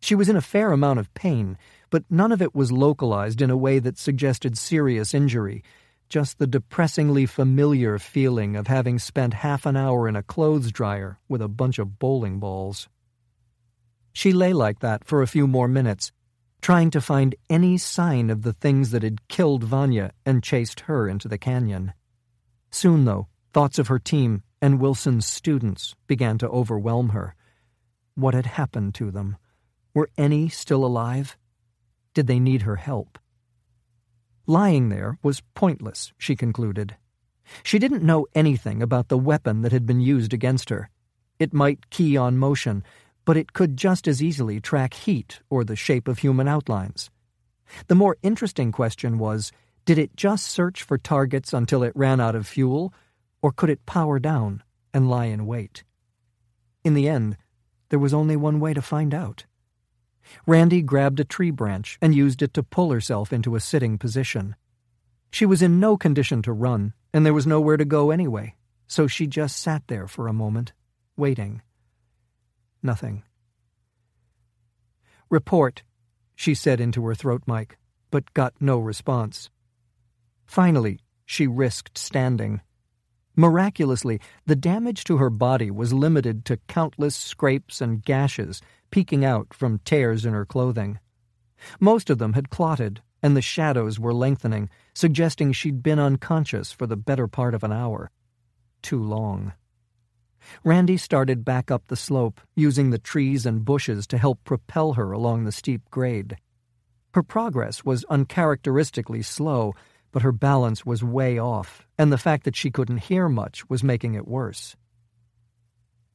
She was in a fair amount of pain, but none of it was localized in a way that suggested serious injury, just the depressingly familiar feeling of having spent half an hour in a clothes dryer with a bunch of bowling balls. She lay like that for a few more minutes. trying to find any sign of the things that had killed Vanya and chased her into the canyon. Soon, though, thoughts of her team and Wilson's students began to overwhelm her. What had happened to them? Were any still alive? Did they need her help? Lying there was pointless, she concluded. She didn't know anything about the weapon that had been used against her. It might key on motion, but it could just as easily track heat or the shape of human outlines. The more interesting question was, did it just search for targets until it ran out of fuel, or could it power down and lie in wait? In the end, there was only one way to find out. Randi grabbed a tree branch and used it to pull herself into a sitting position. She was in no condition to run, and there was nowhere to go anyway, so she just sat there for a moment, waiting. Nothing. "Report," she said into her throat mic, but got no response. Finally, she risked standing. Miraculously, the damage to her body was limited to countless scrapes and gashes peeking out from tears in her clothing. Most of them had clotted, and the shadows were lengthening, suggesting she'd been unconscious for the better part of an hour. Too long. Randi started back up the slope, using the trees and bushes to help propel her along the steep grade. Her progress was uncharacteristically slow, but her balance was way off, and the fact that she couldn't hear much was making it worse.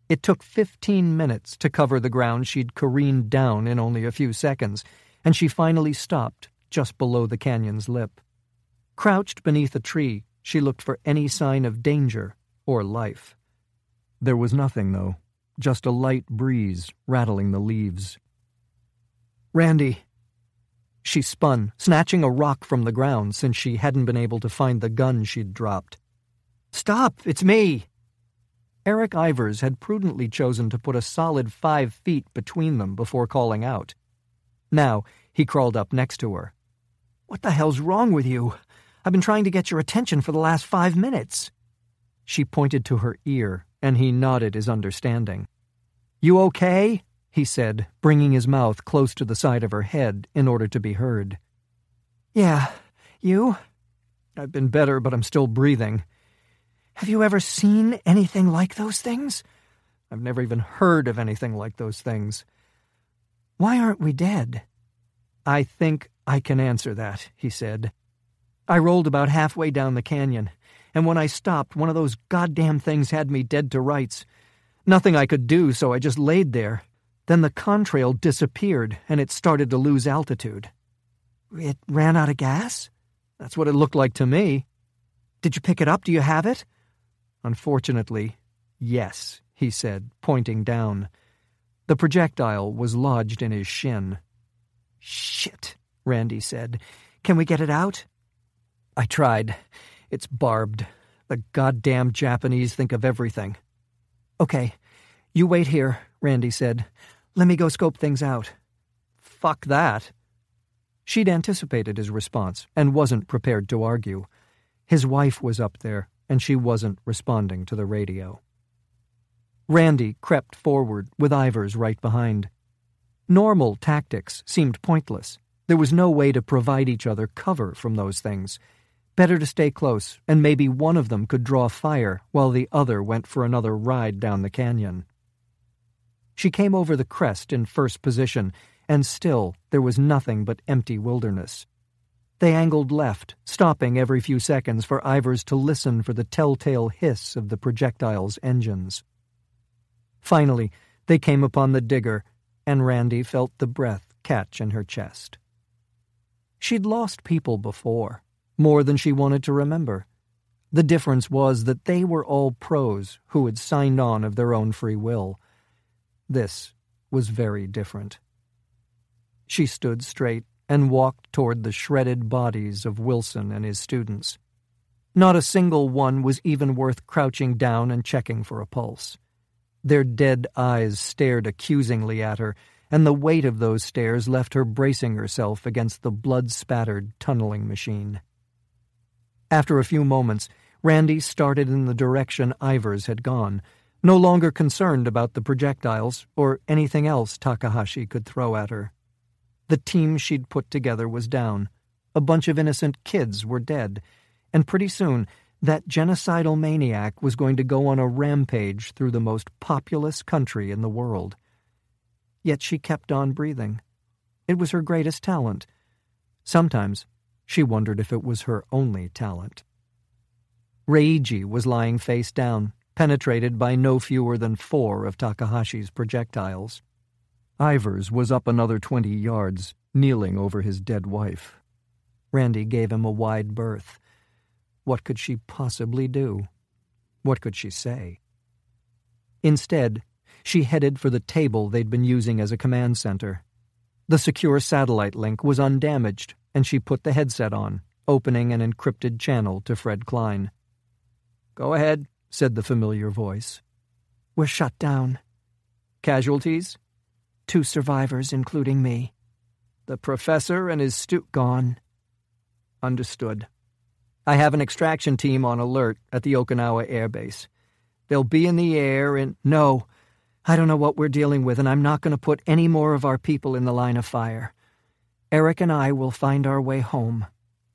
It took 15 minutes to cover the ground she'd careened down in only a few seconds, and she finally stopped just below the canyon's lip. Crouched beneath a tree, she looked for any sign of danger or life. There was nothing, though, just a light breeze rattling the leaves. "Randi." She spun, snatching a rock from the ground since she hadn't been able to find the gun she'd dropped. "Stop! It's me!" Eric Ivers had prudently chosen to put a solid 5 feet between them before calling out. Now, he crawled up next to her. "What the hell's wrong with you? I've been trying to get your attention for the last 5 minutes." She pointed to her ear, and he nodded his understanding. "You okay?" he said, bringing his mouth close to the side of her head in order to be heard. "Yeah, you?" "I've been better, but I'm still breathing." "Have you ever seen anything like those things?" "I've never even heard of anything like those things." "Why aren't we dead?" "I think I can answer that," he said. "I rolled about halfway down the canyon, and when I stopped, one of those goddamn things had me dead to rights. Nothing I could do, so I just laid there. Then the contrail disappeared, and it started to lose altitude." "It ran out of gas?" "That's what it looked like to me." "Did you pick it up? Do you have it?" "Unfortunately, yes," he said, pointing down. The projectile was lodged in his shin. "Shit," Randi said. "Can we get it out?" "I tried. It's barbed. The goddamn Japanese think of everything." "Okay, you wait here," Randi said. "Let me go scope things out." "Fuck that." She'd anticipated his response and wasn't prepared to argue. His wife was up there, and she wasn't responding to the radio. Randi crept forward, with Ivers right behind. Normal tactics seemed pointless. There was no way to provide each other cover from those things. Better to stay close, and maybe one of them could draw fire while the other went for another ride down the canyon. She came over the crest in first position, and still there was nothing but empty wilderness. They angled left, stopping every few seconds for Ivers to listen for the telltale hiss of the projectile's engines. Finally, they came upon the digger, and Randi felt the breath catch in her chest. She'd lost people before, more than she wanted to remember. The difference was that they were all pros who had signed on of their own free will. This was very different. She stood straight and walked toward the shredded bodies of Wilson and his students. Not a single one was even worth crouching down and checking for a pulse. Their dead eyes stared accusingly at her, and the weight of those stares left her bracing herself against the blood-spattered tunneling machine. After a few moments, Randi started in the direction Ivers had gone, no longer concerned about the projectiles or anything else Takahashi could throw at her. The team she'd put together was down. A bunch of innocent kids were dead. And pretty soon, that genocidal maniac was going to go on a rampage through the most populous country in the world. Yet she kept on breathing. It was her greatest talent. Sometimes she wondered if it was her only talent. Reiji was lying face down, penetrated by no fewer than 4 of Takahashi's projectiles. Ivers was up another 20 yards, kneeling over his dead wife. Randi gave him a wide berth. What could she possibly do? What could she say? Instead, she headed for the table they'd been using as a command center. The secure satellite link was undamaged, and she put the headset on, opening an encrypted channel to Fred Klein. "Go ahead," said the familiar voice. "We're shut down. "Casualties?" 2 survivors, including me. "The professor and his Gone." "Understood. I have an extraction team on alert at the Okinawa Air Base. They'll be in the air in—" "No. I don't know what we're dealing with, and I'm not going to put any more of our people in the line of fire. Eric and I will find our way home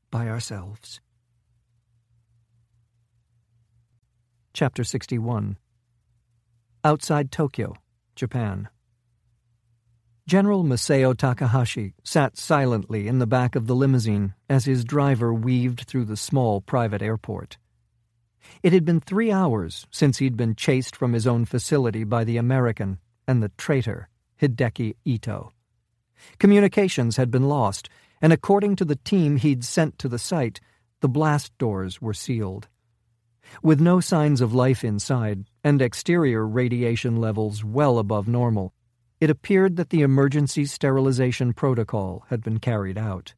by ourselves." Chapter 61. Outside Tokyo, Japan. General Masao Takahashi sat silently in the back of the limousine as his driver weaved through the small private airport. It had been 3 hours since he'd been chased from his own facility by the American and the traitor, Hideki Ito. Communications had been lost, and according to the team he'd sent to the site, the blast doors were sealed. With no signs of life inside, and exterior radiation levels well above normal, it appeared that the emergency sterilization protocol had been carried out.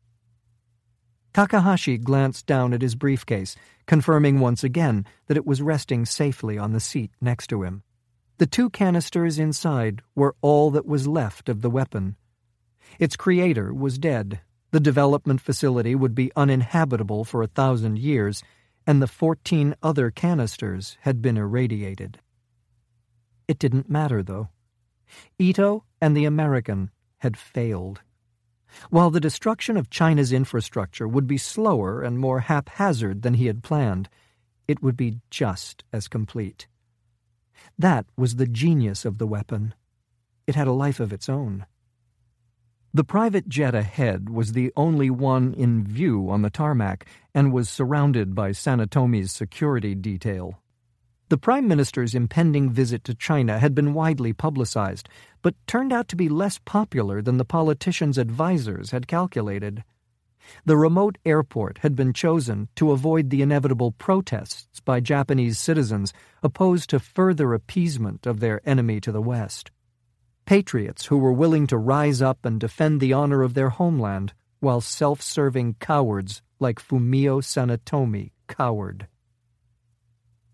Takahashi glanced down at his briefcase, confirming once again that it was resting safely on the seat next to him. The 2 canisters inside were all that was left of the weapon. Its creator was dead, the development facility would be uninhabitable for 1,000 years, and the 14 other canisters had been irradiated. It didn't matter, though. Ito and the American had failed. While the destruction of China's infrastructure would be slower and more haphazard than he had planned, it would be just as complete. That was the genius of the weapon. It had a life of its own. The private jet ahead was the only one in view on the tarmac and was surrounded by Sanetomi's security detail. The Prime Minister's impending visit to China had been widely publicized, but turned out to be less popular than the politicians' advisers had calculated. The remote airport had been chosen to avoid the inevitable protests by Japanese citizens opposed to further appeasement of their enemy to the west. Patriots who were willing to rise up and defend the honor of their homeland, while self-serving cowards like Fumio Sanetomi cowered.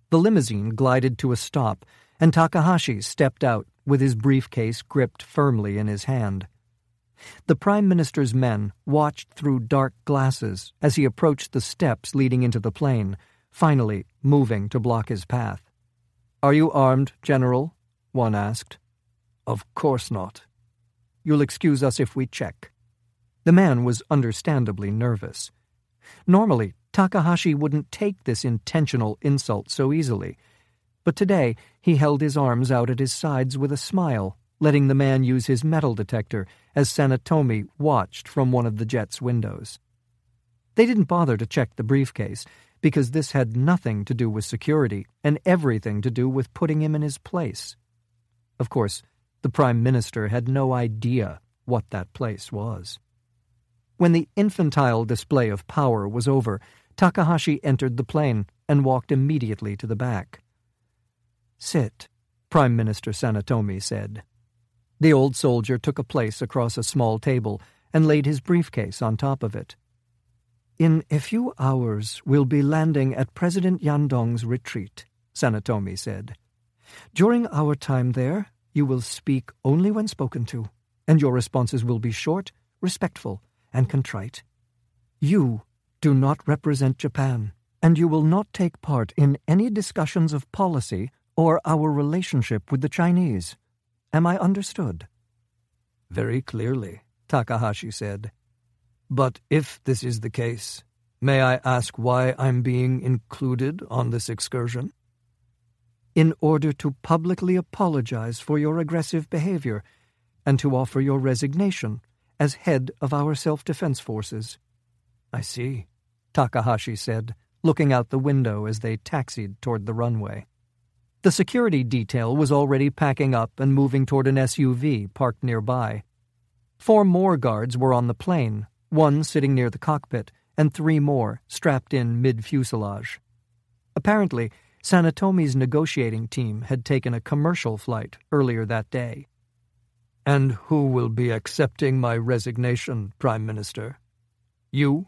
The limousine glided to a stop, and Takahashi stepped out with his briefcase gripped firmly in his hand. The Prime Minister's men watched through dark glasses as he approached the steps leading into the plane, finally moving to block his path. "Are you armed, General?" one asked. "Of course not." "You'll excuse us if we check." The man was understandably nervous. Normally, Takahashi wouldn't take this intentional insult so easily, but today he held his arms out at his sides with a smile, letting the man use his metal detector as Sanetomi watched from one of the jet's windows. They didn't bother to check the briefcase, because this had nothing to do with security and everything to do with putting him in his place. Of course, the Prime Minister had no idea what that place was. When the infantile display of power was over, Takahashi entered the plane and walked immediately to the back. "Sit," Prime Minister Sanetomi said. The old soldier took a place across a small table and laid his briefcase on top of it. "In a few hours we'll be landing at President Yandong's retreat," Sanetomi said. "During our time there, you will speak only when spoken to, and your responses will be short, respectful, and contrite. You do not represent Japan, and you will not take part in any discussions of policy or our relationship with the Chinese. Am I understood?" "Very clearly," Takahashi said. "But if this is the case, may I ask why I'm being included on this excursion?" "In order to publicly apologize for your aggressive behavior and to offer your resignation as head of our self-defense forces." "I see," Takahashi said, looking out the window as they taxied toward the runway. The security detail was already packing up and moving toward an SUV parked nearby. 4 more guards were on the plane, 1 sitting near the cockpit, and 3 more strapped in mid-fuselage. Apparently, Sanetomi's negotiating team had taken a commercial flight earlier that day. "And who will be accepting my resignation, Prime Minister? You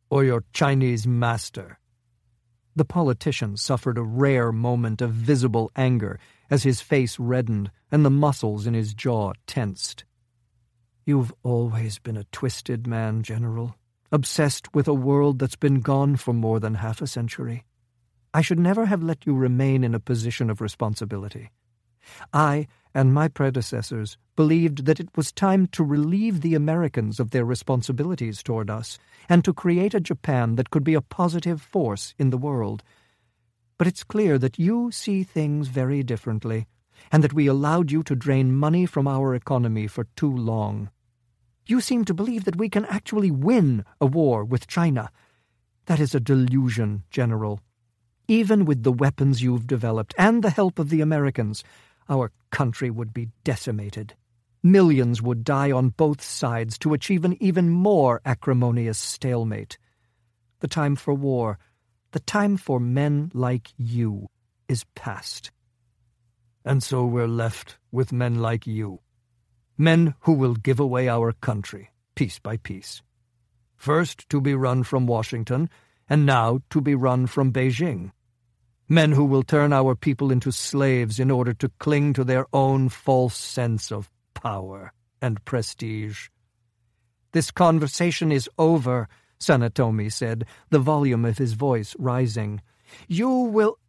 or your Chinese master?" The politician suffered a rare moment of visible anger as his face reddened and the muscles in his jaw tensed. "You've always been a twisted man, General, obsessed with a world that's been gone for more than half a century. I should never have let you remain in a position of responsibility. I and my predecessors believed that it was time to relieve the Americans of their responsibilities toward us and to create a Japan that could be a positive force in the world. But it's clear that you see things very differently, and that we allowed you to drain money from our economy for too long. You seem to believe that we can actually win a war with China. That is a delusion, General. Even with the weapons you've developed and the help of the Americans, our country would be decimated. Millions would die on both sides to achieve an even more acrimonious stalemate. The time for war, the time for men like you, is past." "And so we're left with men like you. Men who will give away our country, piece by piece. First to be run from Washington, and now to be run from Beijing. Men who will turn our people into slaves in order to cling to their own false sense of power and prestige." "This conversation is over," Sanetomi said, the volume of his voice rising.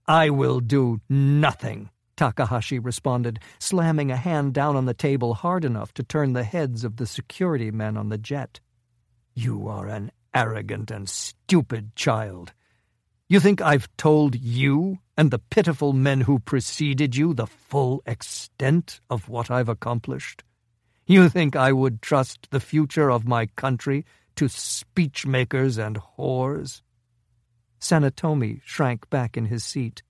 I will do nothing," Takahashi responded, slamming a hand down on the table hard enough to turn the heads of the security men on the jet. "You are an arrogant and stupid child. You think I've told you and the pitiful men who preceded you the full extent of what I've accomplished? You think I would trust the future of my country to speechmakers and whores?" Sanetomi shrank back in his seat.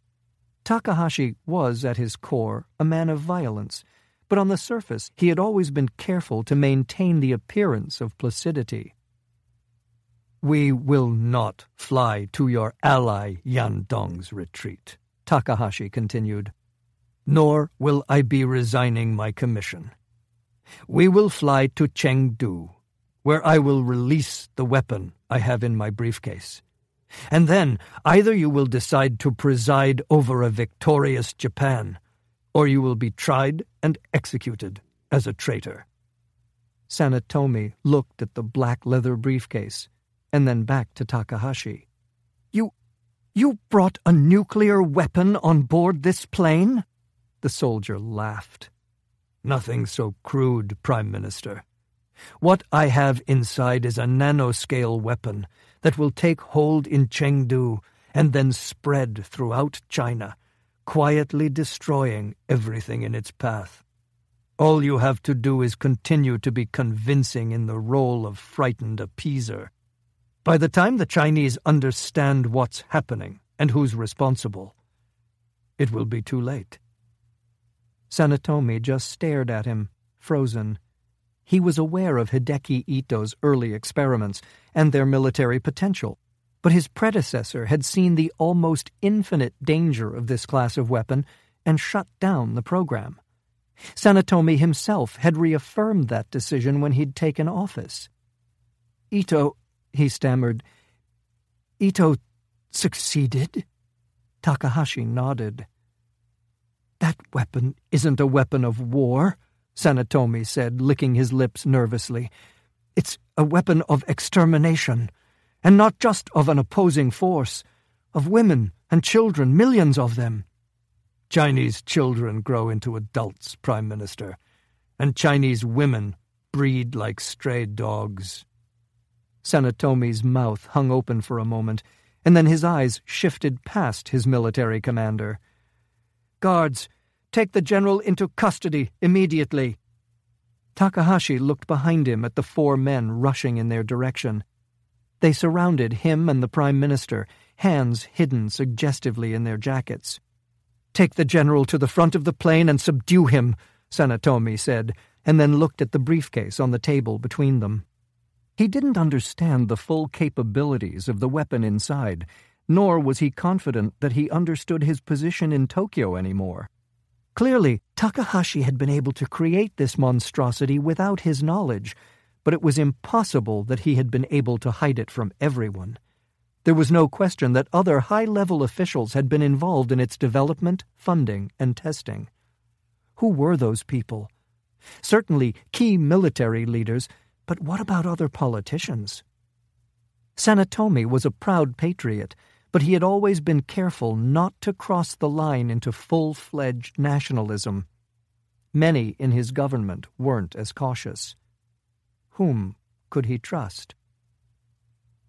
Takahashi was, at his core, a man of violence, but on the surface he had always been careful to maintain the appearance of placidity. "We will not fly to your ally Yandong's retreat," Takahashi continued. "Nor will I be resigning my commission. We will fly to Chengdu, where I will release the weapon I have in my briefcase. And then either you will decide to preside over a victorious Japan, or you will be tried and executed as a traitor." Sanetomi looked at the black leather briefcase, and then back to Takahashi. You brought a nuclear weapon on board this plane?" The soldier laughed. "Nothing so crude, Prime Minister. What I have inside is a nanoscale weapon that will take hold in Chengdu and then spread throughout China, quietly destroying everything in its path. All you have to do is continue to be convincing in the role of frightened appeaser. By the time the Chinese understand what's happening and who's responsible, it will be too late." Sanetomi just stared at him, frozen. He was aware of Hideki Ito's early experiments and their military potential, but his predecessor had seen the almost infinite danger of this class of weapon and shut down the program. Sanetomi himself had reaffirmed that decision when he'd taken office. "Ito," he stammered. "Ito succeeded?" Takahashi nodded. "That weapon isn't a weapon of war," Sanetomi said, licking his lips nervously. "It's a weapon of extermination, and not just of an opposing force, of women and children, millions of them." "Chinese children grow into adults, Prime Minister, and Chinese women breed like stray dogs." Sanetomi's mouth hung open for a moment, and then his eyes shifted past his military commander. "Guards, take the general into custody immediately." Takahashi looked behind him at the 4 men rushing in their direction. They surrounded him and the Prime Minister, hands hidden suggestively in their jackets. "Take the general to the front of the plane and subdue him," Sanetomi said, and then looked at the briefcase on the table between them. He didn't understand the full capabilities of the weapon inside, nor was he confident that he understood his position in Tokyo anymore. Clearly, Takahashi had been able to create this monstrosity without his knowledge, but it was impossible that he had been able to hide it from everyone. There was no question that other high-level officials had been involved in its development, funding, and testing. Who were those people? Certainly key military leaders, but what about other politicians? Sanetomi was a proud patriot, but he had always been careful not to cross the line into full-fledged nationalism. Many in his government weren't as cautious. Whom could he trust?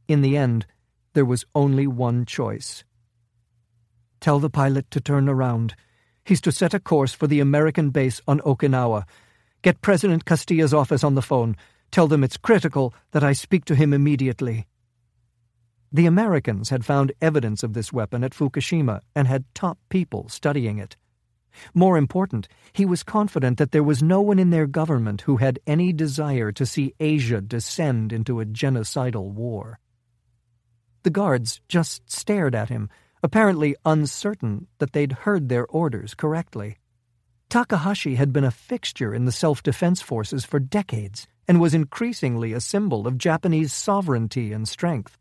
In the end, there was only one choice. "Tell the pilot to turn around. He's to set a course for the American base on Okinawa. Get President Castilla's office on the phone. Tell them it's critical that I speak to him immediately." The Americans had found evidence of this weapon at Fukushima and had top people studying it. More important, he was confident that there was no one in their government who had any desire to see Asia descend into a genocidal war. The guards just stared at him, apparently uncertain that they'd heard their orders correctly. Takahashi had been a fixture in the self-defense forces for decades and was increasingly a symbol of Japanese sovereignty and strength.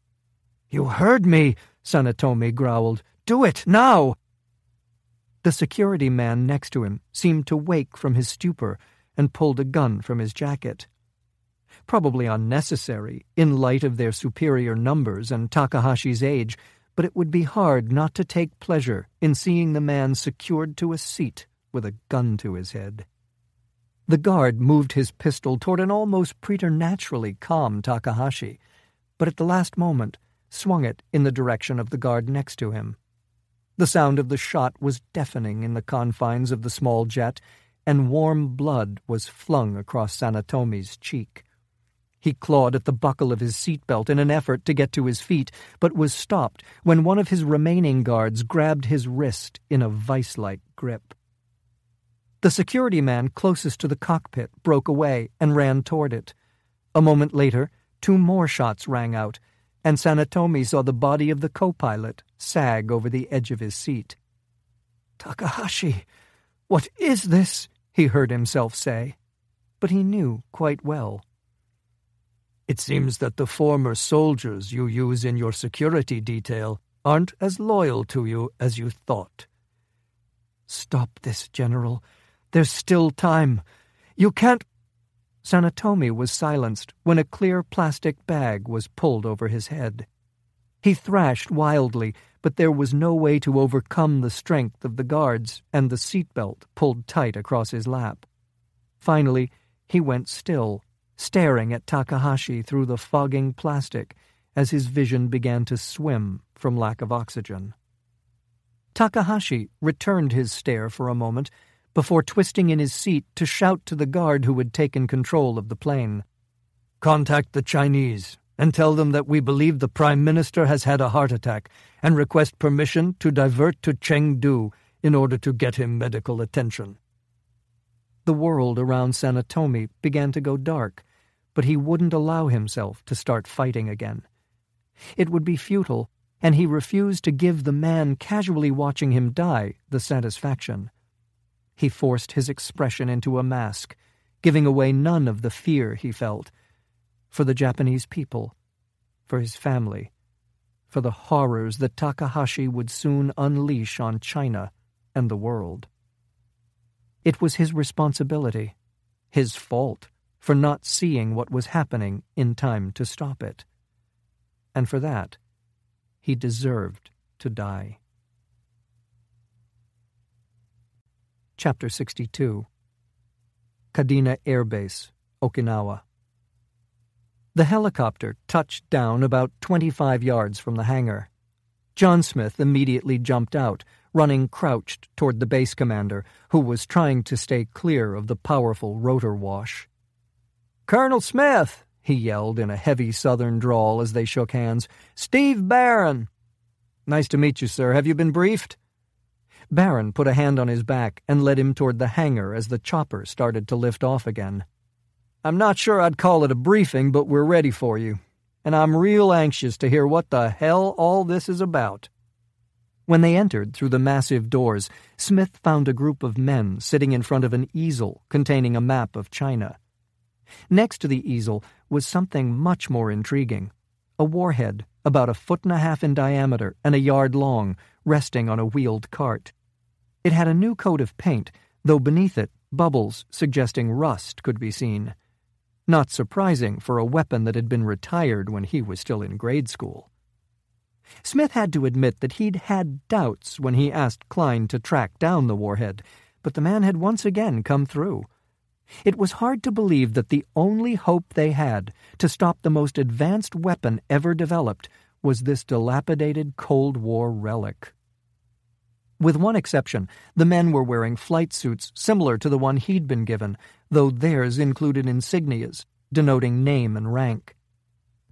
"You heard me," Sanetomi growled. "Do it, now!" The security man next to him seemed to wake from his stupor and pulled a gun from his jacket. Probably unnecessary, in light of their superior numbers and Takahashi's age, but it would be hard not to take pleasure in seeing the man secured to a seat with a gun to his head. The guard moved his pistol toward an almost preternaturally calm Takahashi, but at the last moment swung it in the direction of the guard next to him. The sound of the shot was deafening in the confines of the small jet, and warm blood was flung across Sanetomi's cheek. He clawed at the buckle of his seatbelt in an effort to get to his feet, but was stopped when one of his remaining guards grabbed his wrist in a vice-like grip. The security man closest to the cockpit broke away and ran toward it. A moment later, 2 more shots rang out, and Sanetomi saw the body of the co-pilot sag over the edge of his seat. "Takahashi, what is this?" he heard himself say, but he knew quite well. "It seems that the former soldiers you use in your security detail aren't as loyal to you as you thought." "Stop this, General. There's still time. You can't—" Sanetomi was silenced when a clear plastic bag was pulled over his head. He thrashed wildly, but there was no way to overcome the strength of the guards and the seatbelt pulled tight across his lap. Finally, he went still, staring at Takahashi through the fogging plastic as his vision began to swim from lack of oxygen. Takahashi returned his stare for a moment before twisting in his seat to shout to the guard who had taken control of the plane. "Contact the Chinese and tell them that we believe the Prime Minister has had a heart attack and request permission to divert to Chengdu in order to get him medical attention." The world around Sanetomi began to go dark, but he wouldn't allow himself to start fighting again. It would be futile, and he refused to give the man casually watching him die the satisfaction. He forced his expression into a mask, giving away none of the fear he felt. For the Japanese people, for his family, for the horrors that Takahashi would soon unleash on China and the world. It was his responsibility, his fault, for not seeing what was happening in time to stop it. And for that, he deserved to die. Chapter 62. Kadena Air Base, Okinawa. The helicopter touched down about 25 yards from the hangar. Jon Smith immediately jumped out, running crouched toward the base commander, who was trying to stay clear of the powerful rotor wash. "Colonel Smith," he yelled in a heavy southern drawl as they shook hands. "Steve Barron." "Nice to meet you, sir. Have you been briefed?" Barron put a hand on his back and led him toward the hangar as the chopper started to lift off again. "I'm not sure I'd call it a briefing, but we're ready for you. And I'm real anxious to hear what the hell all this is about." When they entered through the massive doors, Smith found a group of men sitting in front of an easel containing a map of China. Next to the easel was something much more intriguing, a warhead about 1.5 feet in diameter and a yard long, resting on a wheeled cart. It had a new coat of paint, though beneath it bubbles suggesting rust could be seen. Not surprising for a weapon that had been retired when he was still in grade school. Smith had to admit that he'd had doubts when he asked Klein to track down the warhead, but the man had once again come through. It was hard to believe that the only hope they had to stop the most advanced weapon ever developed was this dilapidated Cold War relic. With one exception, the men were wearing flight suits similar to the one he'd been given, though theirs included insignias, denoting name and rank.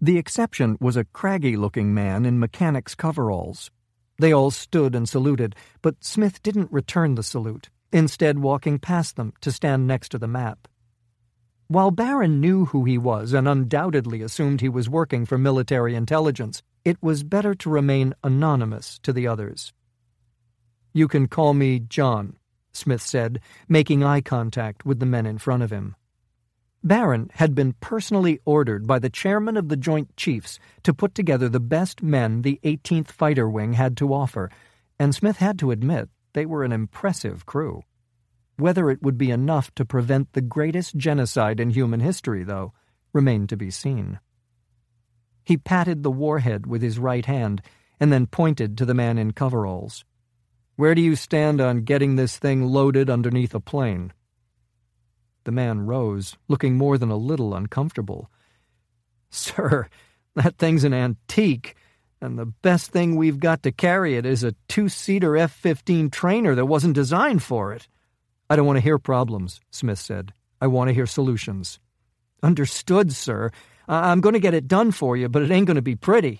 The exception was a craggy-looking man in mechanic's coveralls. They all stood and saluted, but Smith didn't return the salute, instead walking past them to stand next to the map. While Barron knew who he was and undoubtedly assumed he was working for military intelligence, it was better to remain anonymous to the others. "You can call me John," Smith said, making eye contact with the men in front of him. Barron had been personally ordered by the chairman of the Joint Chiefs to put together the best men the 18th Fighter Wing had to offer, and Smith had to admit they were an impressive crew. Whether it would be enough to prevent the greatest genocide in human history, though, remained to be seen. He patted the warhead with his right hand and then pointed to the man in coveralls. "Where do you stand on getting this thing loaded underneath a plane?" The man rose, looking more than a little uncomfortable. "Sir, that thing's an antique, and the best thing we've got to carry it is a 2-seater F-15 trainer that wasn't designed for it." "I don't want to hear problems," Smith said. "I want to hear solutions." "Understood, sir. I'm going to get it done for you, but it ain't going to be pretty.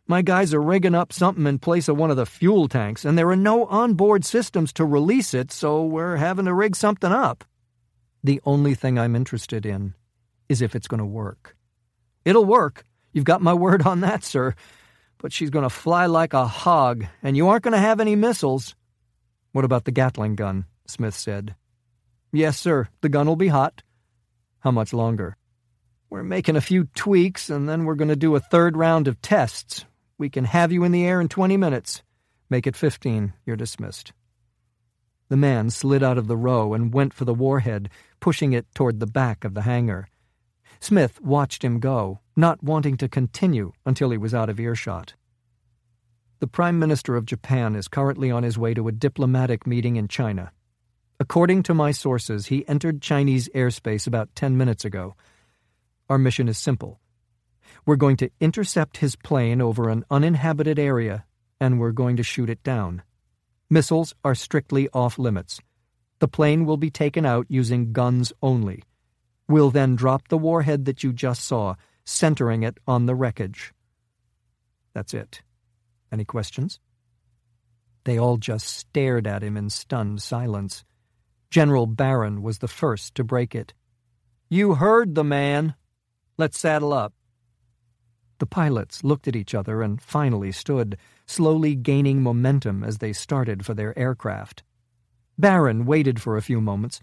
My guys are rigging up something in place of one of the fuel tanks, and there are no onboard systems to release it, so we're having to rig something up." "The only thing I'm interested in is if it's going to work." "It'll work. You've got my word on that, sir. But she's going to fly like a hog, and you aren't going to have any missiles." "What about the Gatling gun?" Smith said. "Yes, sir. The gun will be hot." "How much longer?" "We're making a few tweaks, and then we're going to do a third round of tests. We can have you in the air in 20 minutes. Make it 15. You're dismissed." The man slid out of the row and went for the warhead, pushing it toward the back of the hangar. Smith watched him go, not wanting to continue until he was out of earshot. "The Prime Minister of Japan is currently on his way to a diplomatic meeting in China. According to my sources, he entered Chinese airspace about 10 minutes ago. Our mission is simple. We're going to intercept his plane over an uninhabited area, and we're going to shoot it down. Missiles are strictly off-limits. The plane will be taken out using guns only. We'll then drop the warhead that you just saw, centering it on the wreckage." That's it. Any questions? They all just stared at him in stunned silence. General Barron was the first to break it. "You heard the man. Let's saddle up." The pilots looked at each other and finally stood, slowly gaining momentum as they started for their aircraft. Barron waited for a few moments,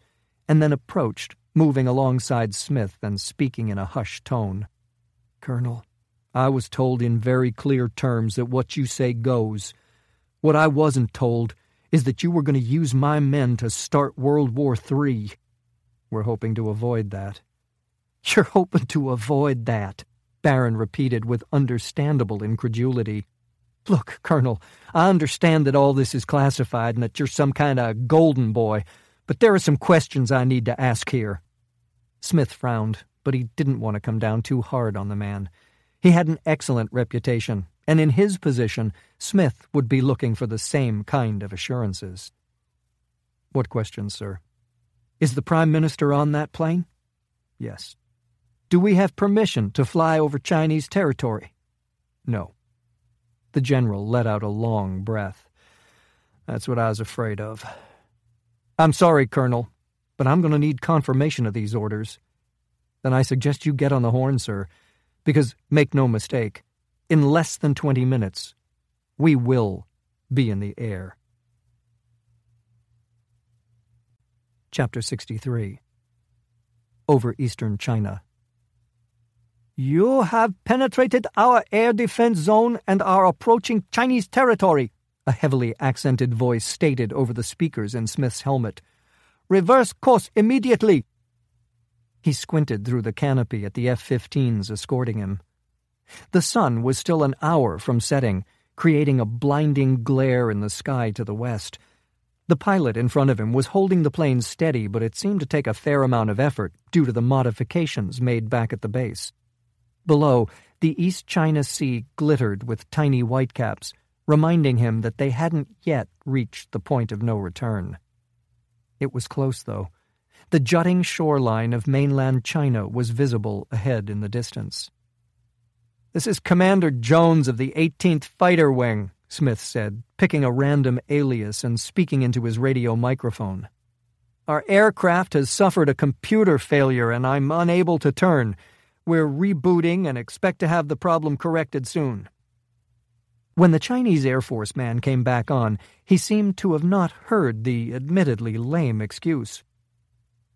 and then approached, moving alongside Smith and speaking in a hushed tone. "Colonel, I was told in very clear terms that what you say goes. What I wasn't told is that you were going to use my men to start World War III. We're hoping to avoid that." "You're hoping to avoid that," Barron repeated with understandable incredulity. "Look, Colonel, I understand that all this is classified and that you're some kind of golden boy, but there are some questions I need to ask here." Smith frowned, but he didn't want to come down too hard on the man. He had an excellent reputation, and in his position, Smith would be looking for the same kind of assurances. "What questions, sir?" "Is the Prime Minister on that plane?" "Yes." "Do we have permission to fly over Chinese territory?" "No." The general let out a long breath. "That's what I was afraid of." "I'm sorry, Colonel, but I'm going to need confirmation of these orders." "Then I suggest you get on the horn, sir, because, make no mistake, in less than 20 minutes, we will be in the air." Chapter 63. Over Eastern China. "You have penetrated our air defense zone and are approaching Chinese territory," a heavily accented voice stated over the speakers in Smith's helmet. "Reverse course immediately." He squinted through the canopy at the F-15s escorting him. The sun was still an hour from setting, creating a blinding glare in the sky to the west. The pilot in front of him was holding the plane steady, but it seemed to take a fair amount of effort due to the modifications made back at the base. Below, the East China Sea glittered with tiny whitecaps, reminding him that they hadn't yet reached the point of no return. It was close, though. The jutting shoreline of mainland China was visible ahead in the distance. "This is Commander Jones of the 18th Fighter Wing," Smith said, picking a random alias and speaking into his radio microphone. "Our aircraft has suffered a computer failure and I'm unable to turn. We're rebooting and expect to have the problem corrected soon." When the Chinese Air Force man came back on, he seemed to have not heard the admittedly lame excuse.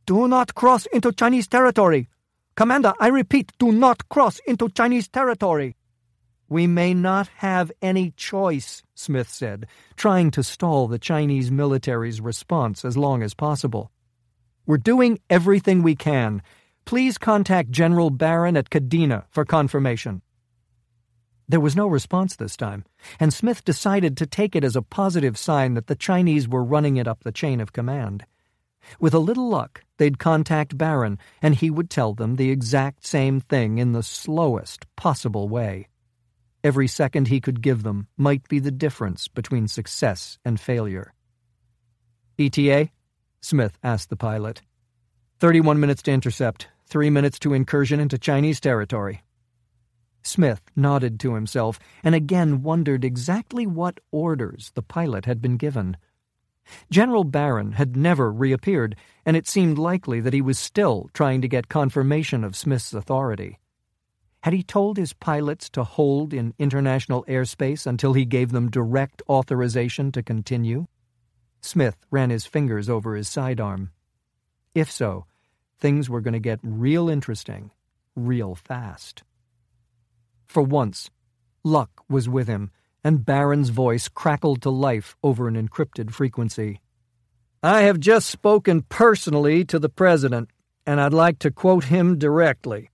"Do not cross into Chinese territory. Commander, I repeat, do not cross into Chinese territory." "We may not have any choice," Smith said, trying to stall the Chinese military's response as long as possible. "We're doing everything we can. Please contact General Barron at Kadena for confirmation." There was no response this time, and Smith decided to take it as a positive sign that the Chinese were running it up the chain of command. With a little luck, they'd contact Barron, and he would tell them the exact same thing in the slowest possible way. Every second he could give them might be the difference between success and failure. "ETA?" Smith asked the pilot. 31 minutes to intercept, 3 minutes to incursion into Chinese territory." Smith nodded to himself and again wondered exactly what orders the pilot had been given. General Barron had never reappeared, and it seemed likely that he was still trying to get confirmation of Smith's authority. Had he told his pilots to hold in international airspace until he gave them direct authorization to continue? Smith ran his fingers over his sidearm. If so, things were going to get real interesting, real fast. For once, luck was with him, and Barron's voice crackled to life over an encrypted frequency. "I have just spoken personally to the President, and I'd like to quote him directly.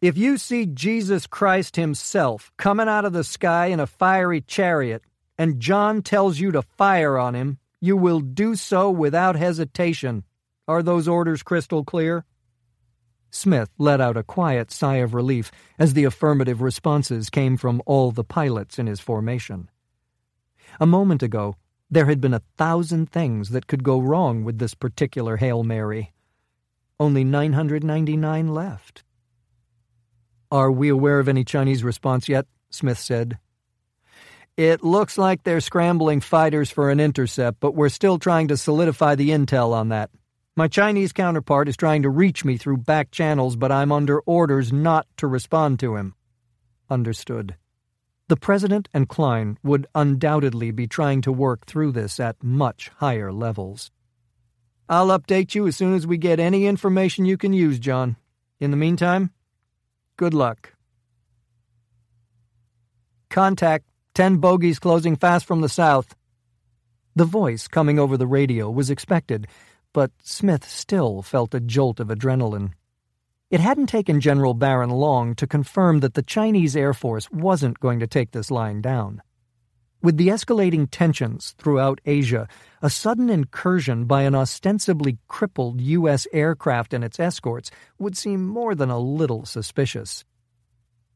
If you see Jesus Christ himself coming out of the sky in a fiery chariot, and John tells you to fire on him, you will do so without hesitation. Are those orders crystal clear?" Smith let out a quiet sigh of relief as the affirmative responses came from all the pilots in his formation. A moment ago, there had been 1,000 things that could go wrong with this particular Hail Mary. Only 999 left. "Are we aware of any Chinese response yet?" Smith said. "It looks like they're scrambling fighters for an intercept, but we're still trying to solidify the intel on that. My Chinese counterpart is trying to reach me through back channels, but I'm under orders not to respond to him." Understood. The President and Klein would undoubtedly be trying to work through this at much higher levels. "I'll update you as soon as we get any information you can use, John. In the meantime, good luck." "Contact. 10 bogies closing fast from the south." The voice coming over the radio was expected, but Smith still felt a jolt of adrenaline. It hadn't taken General Barron long to confirm that the Chinese Air Force wasn't going to take this lying down. With the escalating tensions throughout Asia, a sudden incursion by an ostensibly crippled U.S. aircraft and its escorts would seem more than a little suspicious.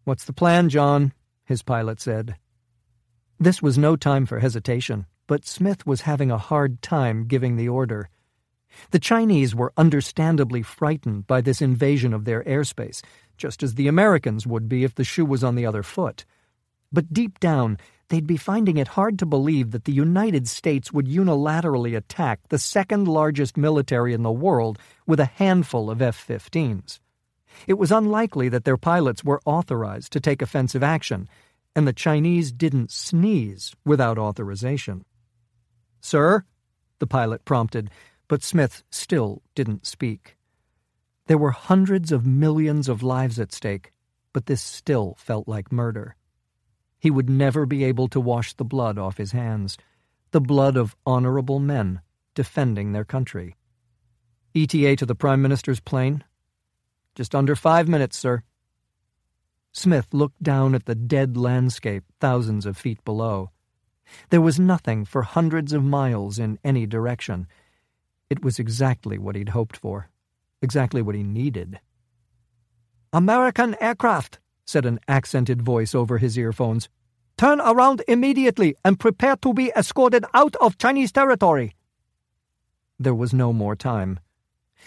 "What's the plan, John?" his pilot said. This was no time for hesitation, but Smith was having a hard time giving the order. The Chinese were understandably frightened by this invasion of their airspace, just as the Americans would be if the shoe was on the other foot. But deep down, they'd be finding it hard to believe that the United States would unilaterally attack the second-largest military in the world with a handful of F-15s. It was unlikely that their pilots were authorized to take offensive action, and the Chinese didn't sneeze without authorization. "Sir?" the pilot prompted, but Smith still didn't speak. There were hundreds of millions of lives at stake, but this still felt like murder. He would never be able to wash the blood off his hands, the blood of honorable men defending their country. "ETA to the Prime Minister's plane?" "Just under 5 minutes, sir." Smith looked down at the dead landscape thousands of feet below. There was nothing for hundreds of miles in any direction. It was exactly what he'd hoped for, exactly what he needed. "American aircraft," said an accented voice over his earphones. "Turn around immediately and prepare to be escorted out of Chinese territory." There was no more time.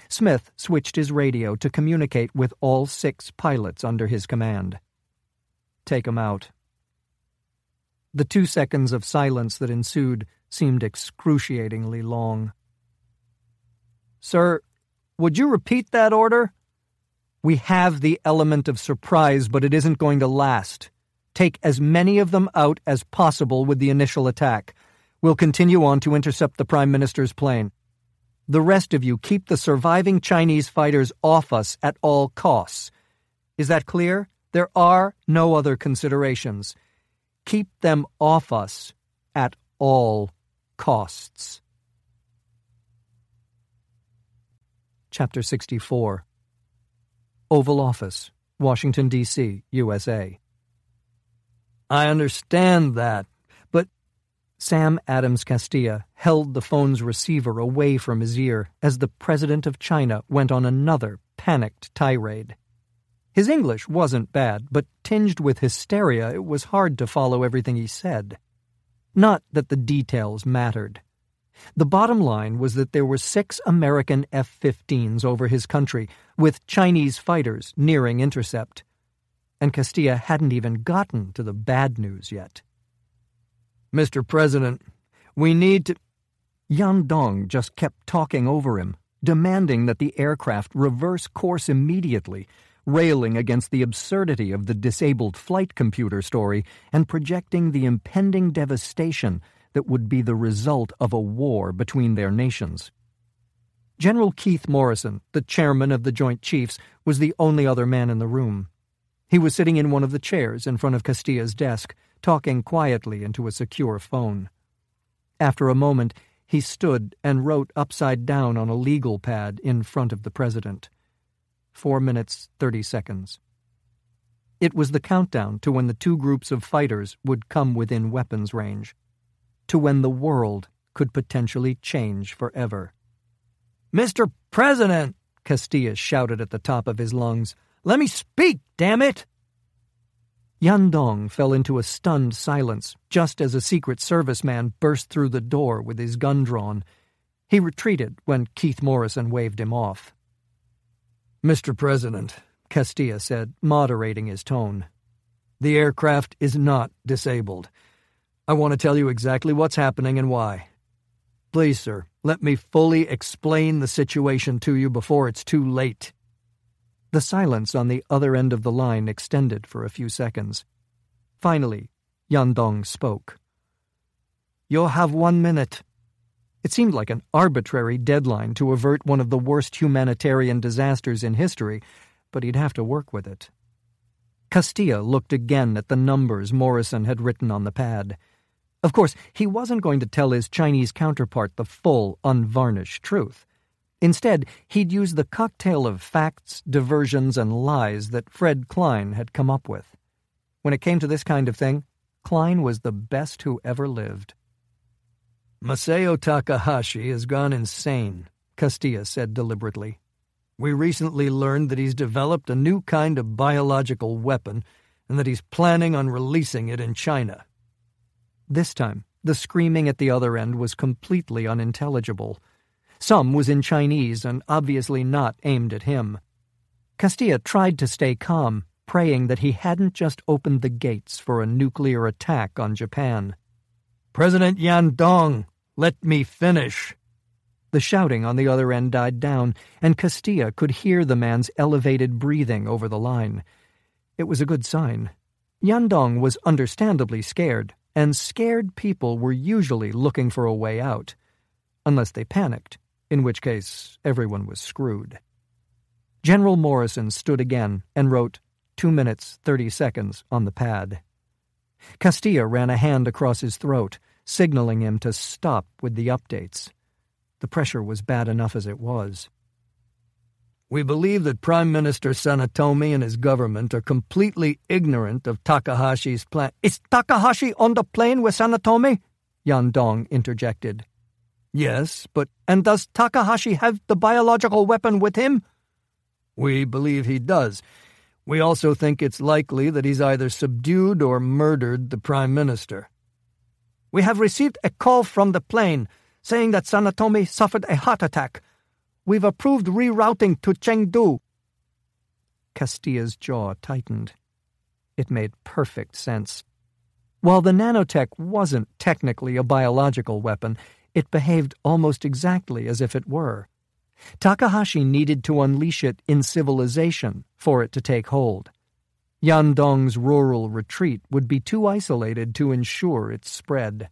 Smith switched his radio to communicate with all 6 pilots under his command. "Take 'em out." The 2 seconds of silence that ensued seemed excruciatingly long. "Sir, would you repeat that order?" "We have the element of surprise, but it isn't going to last. Take as many of them out as possible with the initial attack. We'll continue on to intercept the Prime Minister's plane. The rest of you keep the surviving Chinese fighters off us at all costs. Is that clear? There are no other considerations. Keep them off us at all costs." Chapter 64. Oval Office, Washington, D.C., USA. "I understand that, but—" Sam Adams Castilla held the phone's receiver away from his ear as the President of China went on another panicked tirade. His English wasn't bad, but tinged with hysteria, it was hard to follow everything he said. Not that the details mattered. The bottom line was that there were 6 American F-15s over his country, with Chinese fighters nearing intercept. And Castilla hadn't even gotten to the bad news yet. "Mr. President, we need to—" Yan Dong just kept talking over him, demanding that the aircraft reverse course immediately, railing against the absurdity of the disabled flight computer story and projecting the impending devastation that would be the result of a war between their nations. General Keith Morrison, the chairman of the Joint Chiefs, was the only other man in the room. He was sitting in one of the chairs in front of Castilla's desk, talking quietly into a secure phone. After a moment, he stood and wrote upside down on a legal pad in front of the president. 4 minutes, 30 seconds. It was the countdown to when the 2 groups of fighters would come within weapons range, to when the world could potentially change forever. "Mr. President," Castilla shouted at the top of his lungs, "let me speak, damn it!" Yan Dong fell into a stunned silence just as a Secret Service man burst through the door with his gun drawn. He retreated when Keith Morrison waved him off. "Mr. President," Castilla said, moderating his tone, "the aircraft is not disabled. I want to tell you exactly what's happening and why. Please, sir, let me fully explain the situation to you before it's too late." The silence on the other end of the line extended for a few seconds. Finally, Yan Dong spoke. "You'll have 1 minute. It seemed like an arbitrary deadline to avert one of the worst humanitarian disasters in history, but he'd have to work with it. Castilla looked again at the numbers Morrison had written on the pad. Of course, he wasn't going to tell his Chinese counterpart the full, unvarnished truth. Instead, he'd use the cocktail of facts, diversions, and lies that Fred Klein had come up with. When it came to this kind of thing, Klein was the best who ever lived. Masao Takahashi has gone insane, Castilla said deliberately. We recently learned that he's developed a new kind of biological weapon and that he's planning on releasing it in China. This time, the screaming at the other end was completely unintelligible. Some was in Chinese and obviously not aimed at him. Castilla tried to stay calm, praying that he hadn't just opened the gates for a nuclear attack on Japan. President Yan Dong, let me finish. The shouting on the other end died down, and Castilla could hear the man's elevated breathing over the line. It was a good sign. Yan Dong was understandably scared, and scared people were usually looking for a way out. Unless they panicked, in which case everyone was screwed. General Morrison stood again and wrote 2 minutes, 30 seconds on the pad. Castilla ran a hand across his throat, signaling him to stop with the updates. The pressure was bad enough as it was. We believe that Prime Minister Sanetomi and his government are completely ignorant of Takahashi's plan. Is Takahashi on the plane with Sanetomi? Yan Dong interjected. Yes, but... And does Takahashi have the biological weapon with him? We believe he does. We also think it's likely that he's either subdued or murdered the Prime Minister. We have received a call from the plane saying that Sanetomi suffered a heart attack. We've approved rerouting to Chengdu. Castilla's jaw tightened. It made perfect sense. While the nanotech wasn't technically a biological weapon, it behaved almost exactly as if it were. Takahashi needed to unleash it in civilization for it to take hold. Yan Dong's rural retreat would be too isolated to ensure its spread.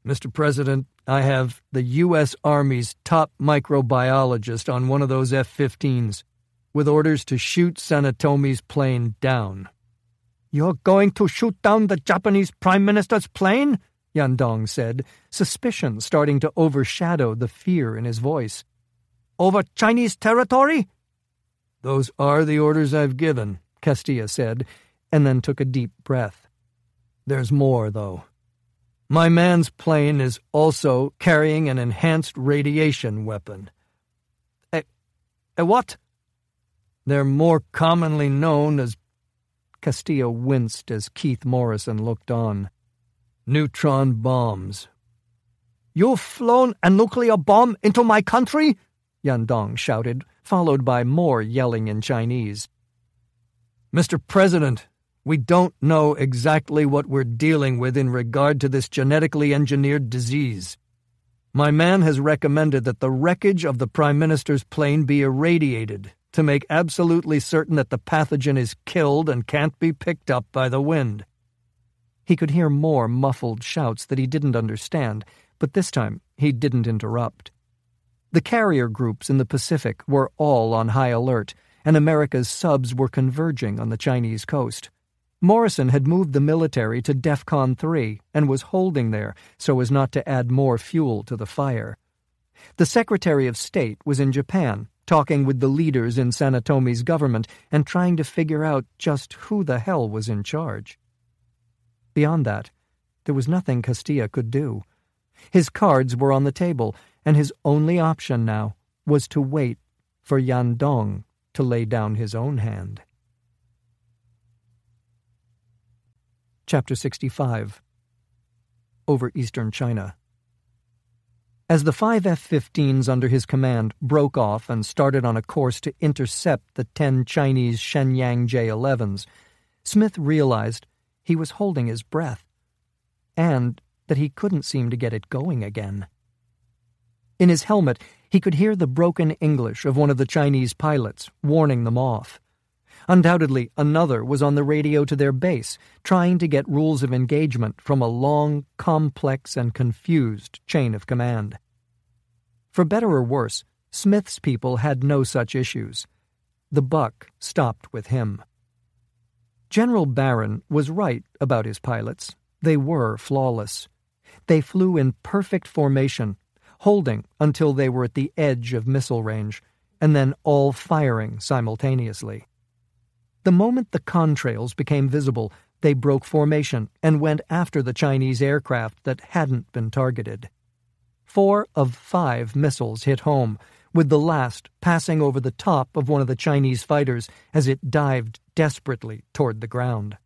Mr. President, I have the U.S. Army's top microbiologist on one of those F-15s, with orders to shoot Sanetomi's plane down. You're going to shoot down the Japanese Prime Minister's plane? Yan Dong said, suspicion starting to overshadow the fear in his voice. Over Chinese territory? Those are the orders I've given, Castilla said, and then took a deep breath. There's more, though. My man's plane is also carrying an enhanced radiation weapon. A what? They're more commonly known as... Castilla winced as Keith Morrison looked on. Neutron bombs. You've flown a nuclear bomb into my country? Yan Dong shouted, followed by more yelling in Chinese. Mr. President, we don't know exactly what we're dealing with in regard to this genetically engineered disease. My man has recommended that the wreckage of the Prime Minister's plane be irradiated to make absolutely certain that the pathogen is killed and can't be picked up by the wind. He could hear more muffled shouts that he didn't understand, but this time he didn't interrupt. The carrier groups in the Pacific were all on high alert, and America's subs were converging on the Chinese coast. Morrison had moved the military to DEFCON 3 and was holding there so as not to add more fuel to the fire. The Secretary of State was in Japan, talking with the leaders in Sanetomi's government and trying to figure out just who the hell was in charge. Beyond that, there was nothing Castilla could do. His cards were on the table, and his only option now was to wait for Yan Dong to lay down his own hand. Chapter 65. Over Eastern China. As the 5 F-15s under his command broke off and started on a course to intercept the 10 Chinese Shenyang J-11s, Smith realized he was holding his breath, and that he couldn't seem to get it going again. In his helmet, he could hear the broken English of one of the Chinese pilots, warning them off. Undoubtedly, another was on the radio to their base, trying to get rules of engagement from a long, complex, and confused chain of command. For better or worse, Smith's people had no such issues. The buck stopped with him. General Barron was right about his pilots. They were flawless. They flew in perfect formation, holding until they were at the edge of missile range, and then all firing simultaneously. The moment the contrails became visible, They broke formation and went after the Chinese aircraft that hadn't been targeted. 4 of 5 missiles hit home, with the last passing over the top of one of the Chinese fighters as it dived desperately toward the ground.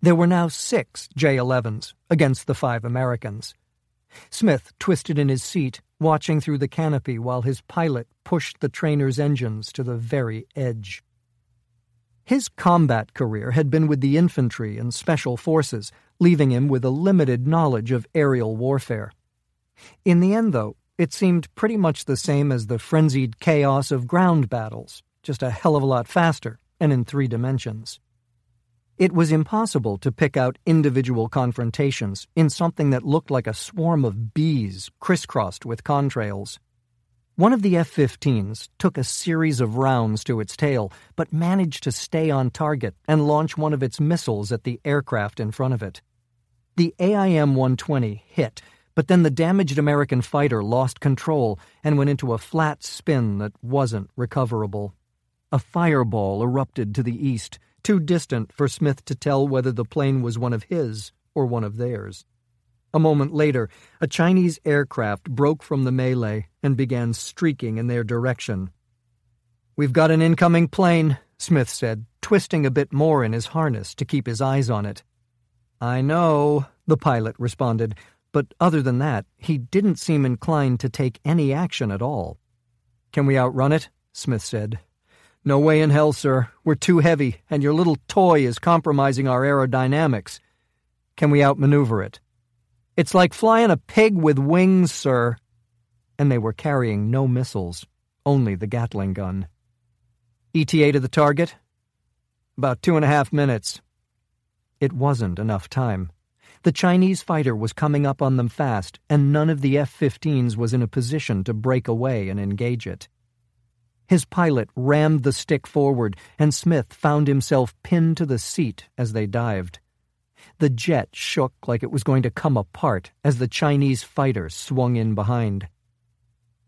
There were now 6 J-11s against the 5 Americans. Smith twisted in his seat, watching through the canopy while his pilot pushed the trainer's engines to the very edge. His combat career had been with the infantry and special forces, leaving him with a limited knowledge of aerial warfare. In the end, though, it seemed pretty much the same as the frenzied chaos of ground battles, just a hell of a lot faster and in 3 dimensions. It was impossible to pick out individual confrontations in something that looked like a swarm of bees crisscrossed with contrails. One of the F-15s took a series of rounds to its tail, but managed to stay on target and launch one of its missiles at the aircraft in front of it. The AIM-120 hit, but then the damaged American fighter lost control and went into a flat spin that wasn't recoverable. A fireball erupted to the east, too distant for Smith to tell whether the plane was one of his or one of theirs. A moment later, a Chinese aircraft broke from the melee and began streaking in their direction. "We've got an incoming plane," Smith said, twisting a bit more in his harness to keep his eyes on it. "I know," the pilot responded, but other than that, he didn't seem inclined to take any action at all. "Can we outrun it?" Smith said. "No way in hell, sir. We're too heavy, and your little toy is compromising our aerodynamics. Can we outmaneuver it?" "It's like flying a pig with wings, sir." And they were carrying no missiles, only the Gatling gun. "ETA to the target?" "About 2.5 minutes. It wasn't enough time. The Chinese fighter was coming up on them fast, and none of the F-15s was in a position to break away and engage it. His pilot rammed the stick forward, and Smith found himself pinned to the seat as they dived. The jet shook like it was going to come apart as the Chinese fighter swung in behind.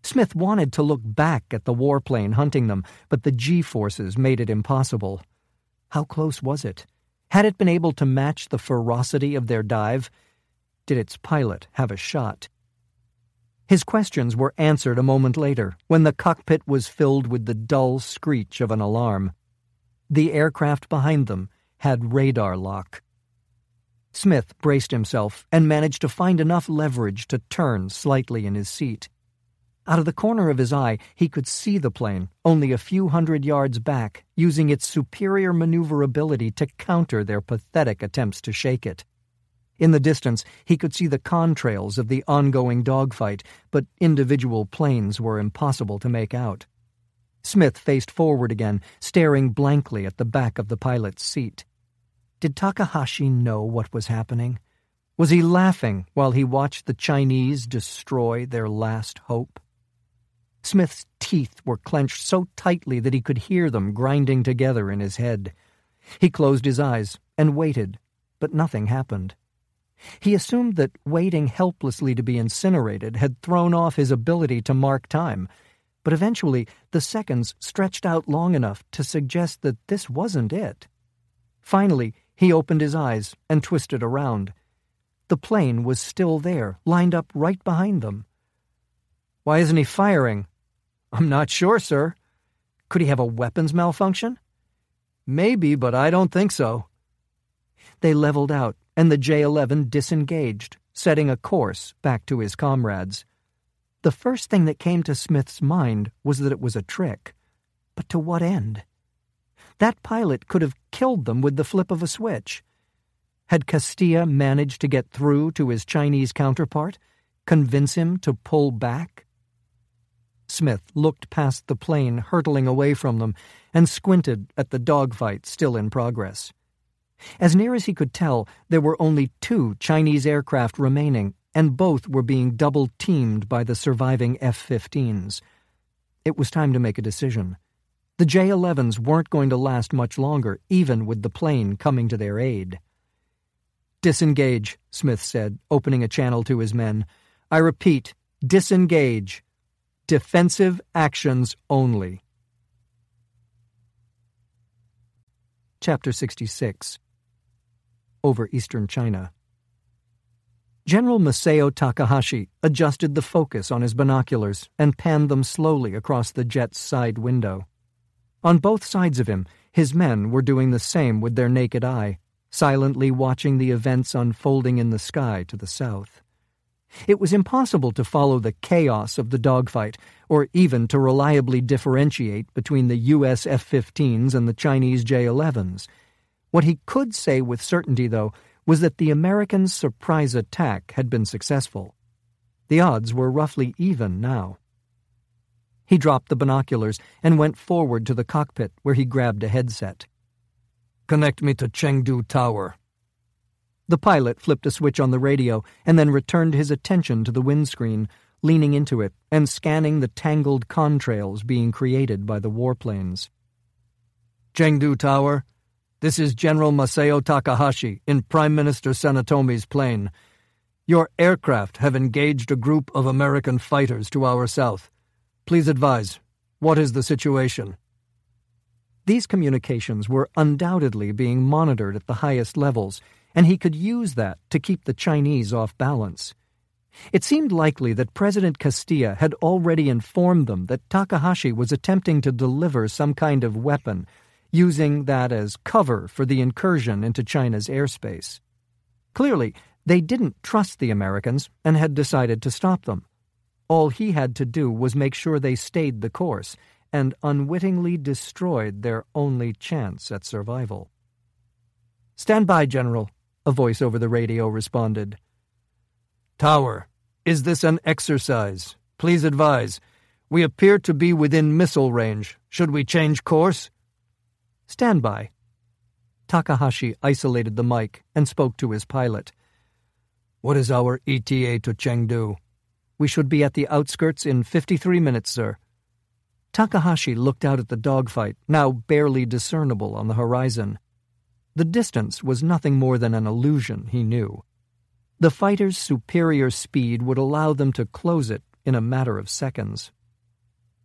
Smith wanted to look back at the warplane hunting them, but the G-forces made it impossible. How close was it? Had it been able to match the ferocity of their dive? Did its pilot have a shot? His questions were answered a moment later, when the cockpit was filled with the dull screech of an alarm. The aircraft behind them had radar lock. Smith braced himself and managed to find enough leverage to turn slightly in his seat. Out of the corner of his eye, he could see the plane, only a few hundred yards back, using its superior maneuverability to counter their pathetic attempts to shake it. In the distance, he could see the contrails of the ongoing dogfight, but individual planes were impossible to make out. Smith faced forward again, staring blankly at the back of the pilot's seat. Did Takahashi know what was happening? Was he laughing while he watched the Chinese destroy their last hope? Smith's teeth were clenched so tightly that he could hear them grinding together in his head. He closed his eyes and waited, but nothing happened. He assumed that waiting helplessly to be incinerated had thrown off his ability to mark time, but eventually the seconds stretched out long enough to suggest that this wasn't it. Finally, he opened his eyes and twisted around. The plane was still there, lined up right behind them. "Why isn't he firing?" "I'm not sure, sir." "Could he have a weapons malfunction?" "Maybe, but I don't think so." They leveled out, and the J-11 disengaged, setting a course back to his comrades. The first thing that came to Smith's mind was that it was a trick. But to what end? That pilot could have killed them with the flip of a switch. Had Castilla managed to get through to his Chinese counterpart, convince him to pull back? Smith looked past the plane hurtling away from them and squinted at the dogfight still in progress. As near as he could tell, there were only 2 Chinese aircraft remaining, and both were being double-teamed by the surviving F-15s. It was time to make a decision. The J-11s weren't going to last much longer, even with the plane coming to their aid. "Disengage," Smith said, opening a channel to his men. "I repeat, disengage. Defensive actions only." Chapter 66. over eastern China. General Masao Takahashi adjusted the focus on his binoculars and panned them slowly across the jet's side window. On both sides of him, his men were doing the same with their naked eye, silently watching the events unfolding in the sky to the south. It was impossible to follow the chaos of the dogfight, or even to reliably differentiate between the U.S. F-15s and the Chinese J-11s. What he could say with certainty, though, was that the Americans' surprise attack had been successful. The odds were roughly even now. He dropped the binoculars and went forward to the cockpit, where he grabbed a headset. "Connect me to Chengdu Tower." The pilot flipped a switch on the radio and then returned his attention to the windscreen, leaning into it and scanning the tangled contrails being created by the warplanes. "Chengdu Tower, this is General Masao Takahashi in Prime Minister Sanetomi's plane. Your aircraft have engaged a group of American fighters to our south. Please advise, what is the situation?" These communications were undoubtedly being monitored at the highest levels, and he could use that to keep the Chinese off balance. It seemed likely that President Castilla had already informed them that Takahashi was attempting to deliver some kind of weapon, using that as cover for the incursion into China's airspace. Clearly, they didn't trust the Americans and had decided to stop them. All he had to do was make sure they stayed the course and unwittingly destroyed their only chance at survival. "Stand by, General," a voice over the radio responded. "Tower, is this an exercise? Please advise. We appear to be within missile range. Should we change course?" "Stand by." Takahashi isolated the mic and spoke to his pilot. "What is our ETA to Chengdu?" "We should be at the outskirts in 53 minutes, sir." Takahashi looked out at the dogfight, now barely discernible on the horizon. The distance was nothing more than an illusion, he knew. The fighter's superior speed would allow them to close it in a matter of seconds.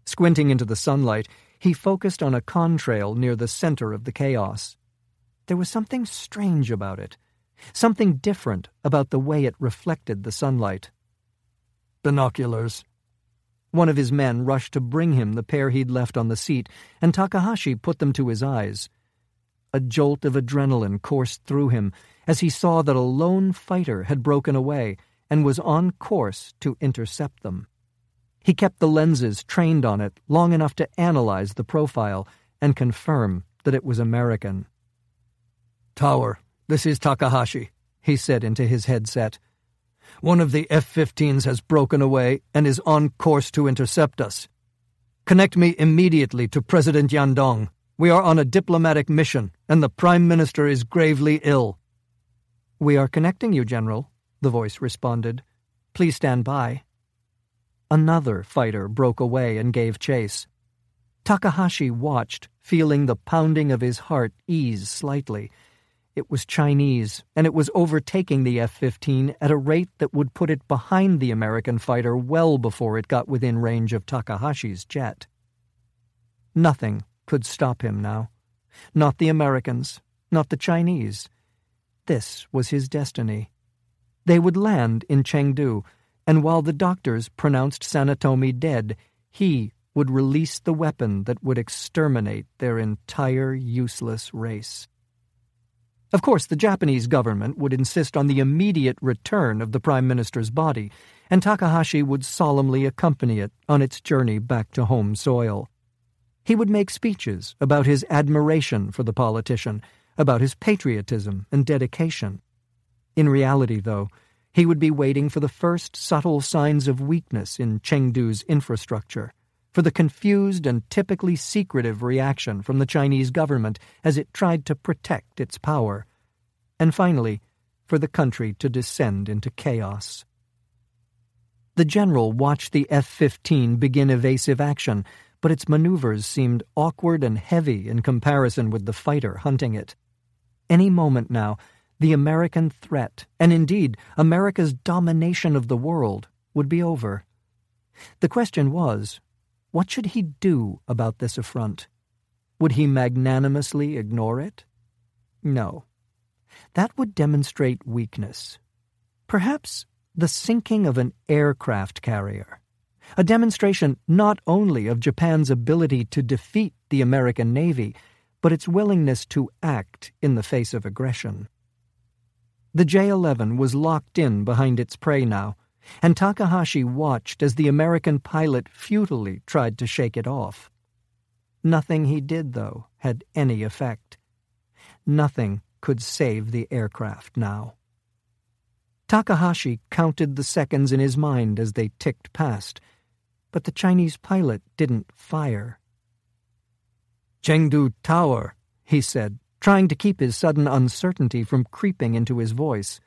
Squinting into the sunlight, he focused on a contrail near the center of the chaos. There was something strange about it, something different about the way it reflected the sunlight. "Binoculars." One of his men rushed to bring him the pair he'd left on the seat, and Takahashi put them to his eyes. A jolt of adrenaline coursed through him as he saw that a lone fighter had broken away and was on course to intercept them. He kept the lenses trained on it long enough to analyze the profile and confirm that it was American. "Tower, this is Takahashi," he said into his headset. "One of the F-15s has broken away and is on course to intercept us. Connect me immediately to President Yandong. We are on a diplomatic mission, and the Prime Minister is gravely ill." "We are connecting you, General," the voice responded. "Please stand by." Another fighter broke away and gave chase. Takahashi watched, feeling the pounding of his heart ease slightly. It was Chinese, and it was overtaking the F-15 at a rate that would put it behind the American fighter well before it got within range of Takahashi's jet. Nothing could stop him now. Not the Americans, not the Chinese. This was his destiny. They would land in Chengdu, and while the doctors pronounced Sanetomi dead, he would release the weapon that would exterminate their entire useless race. Of course, the Japanese government would insist on the immediate return of the Prime Minister's body, and Takahashi would solemnly accompany it on its journey back to home soil. He would make speeches about his admiration for the politician, about his patriotism and dedication. In reality, though, he would be waiting for the first subtle signs of weakness in Chengdu's infrastructure, for the confused and typically secretive reaction from the Chinese government as it tried to protect its power, and finally, for the country to descend into chaos. The general watched the F-15 begin evasive action, but its maneuvers seemed awkward and heavy in comparison with the fighter hunting it. Any moment now, the American threat, and indeed America's domination of the world, would be over. The question was, what should he do about this affront? Would he magnanimously ignore it? No. That would demonstrate weakness. Perhaps the sinking of an aircraft carrier. A demonstration not only of Japan's ability to defeat the American Navy, but its willingness to act in the face of aggression. The J-11 was locked in behind its prey now, and Takahashi watched as the American pilot futilely tried to shake it off. Nothing he did, though, had any effect. Nothing could save the aircraft now. Takahashi counted the seconds in his mind as they ticked past, but the Chinese pilot didn't fire. "Chengdu Tower," he said, trying to keep his sudden uncertainty from creeping into his voice.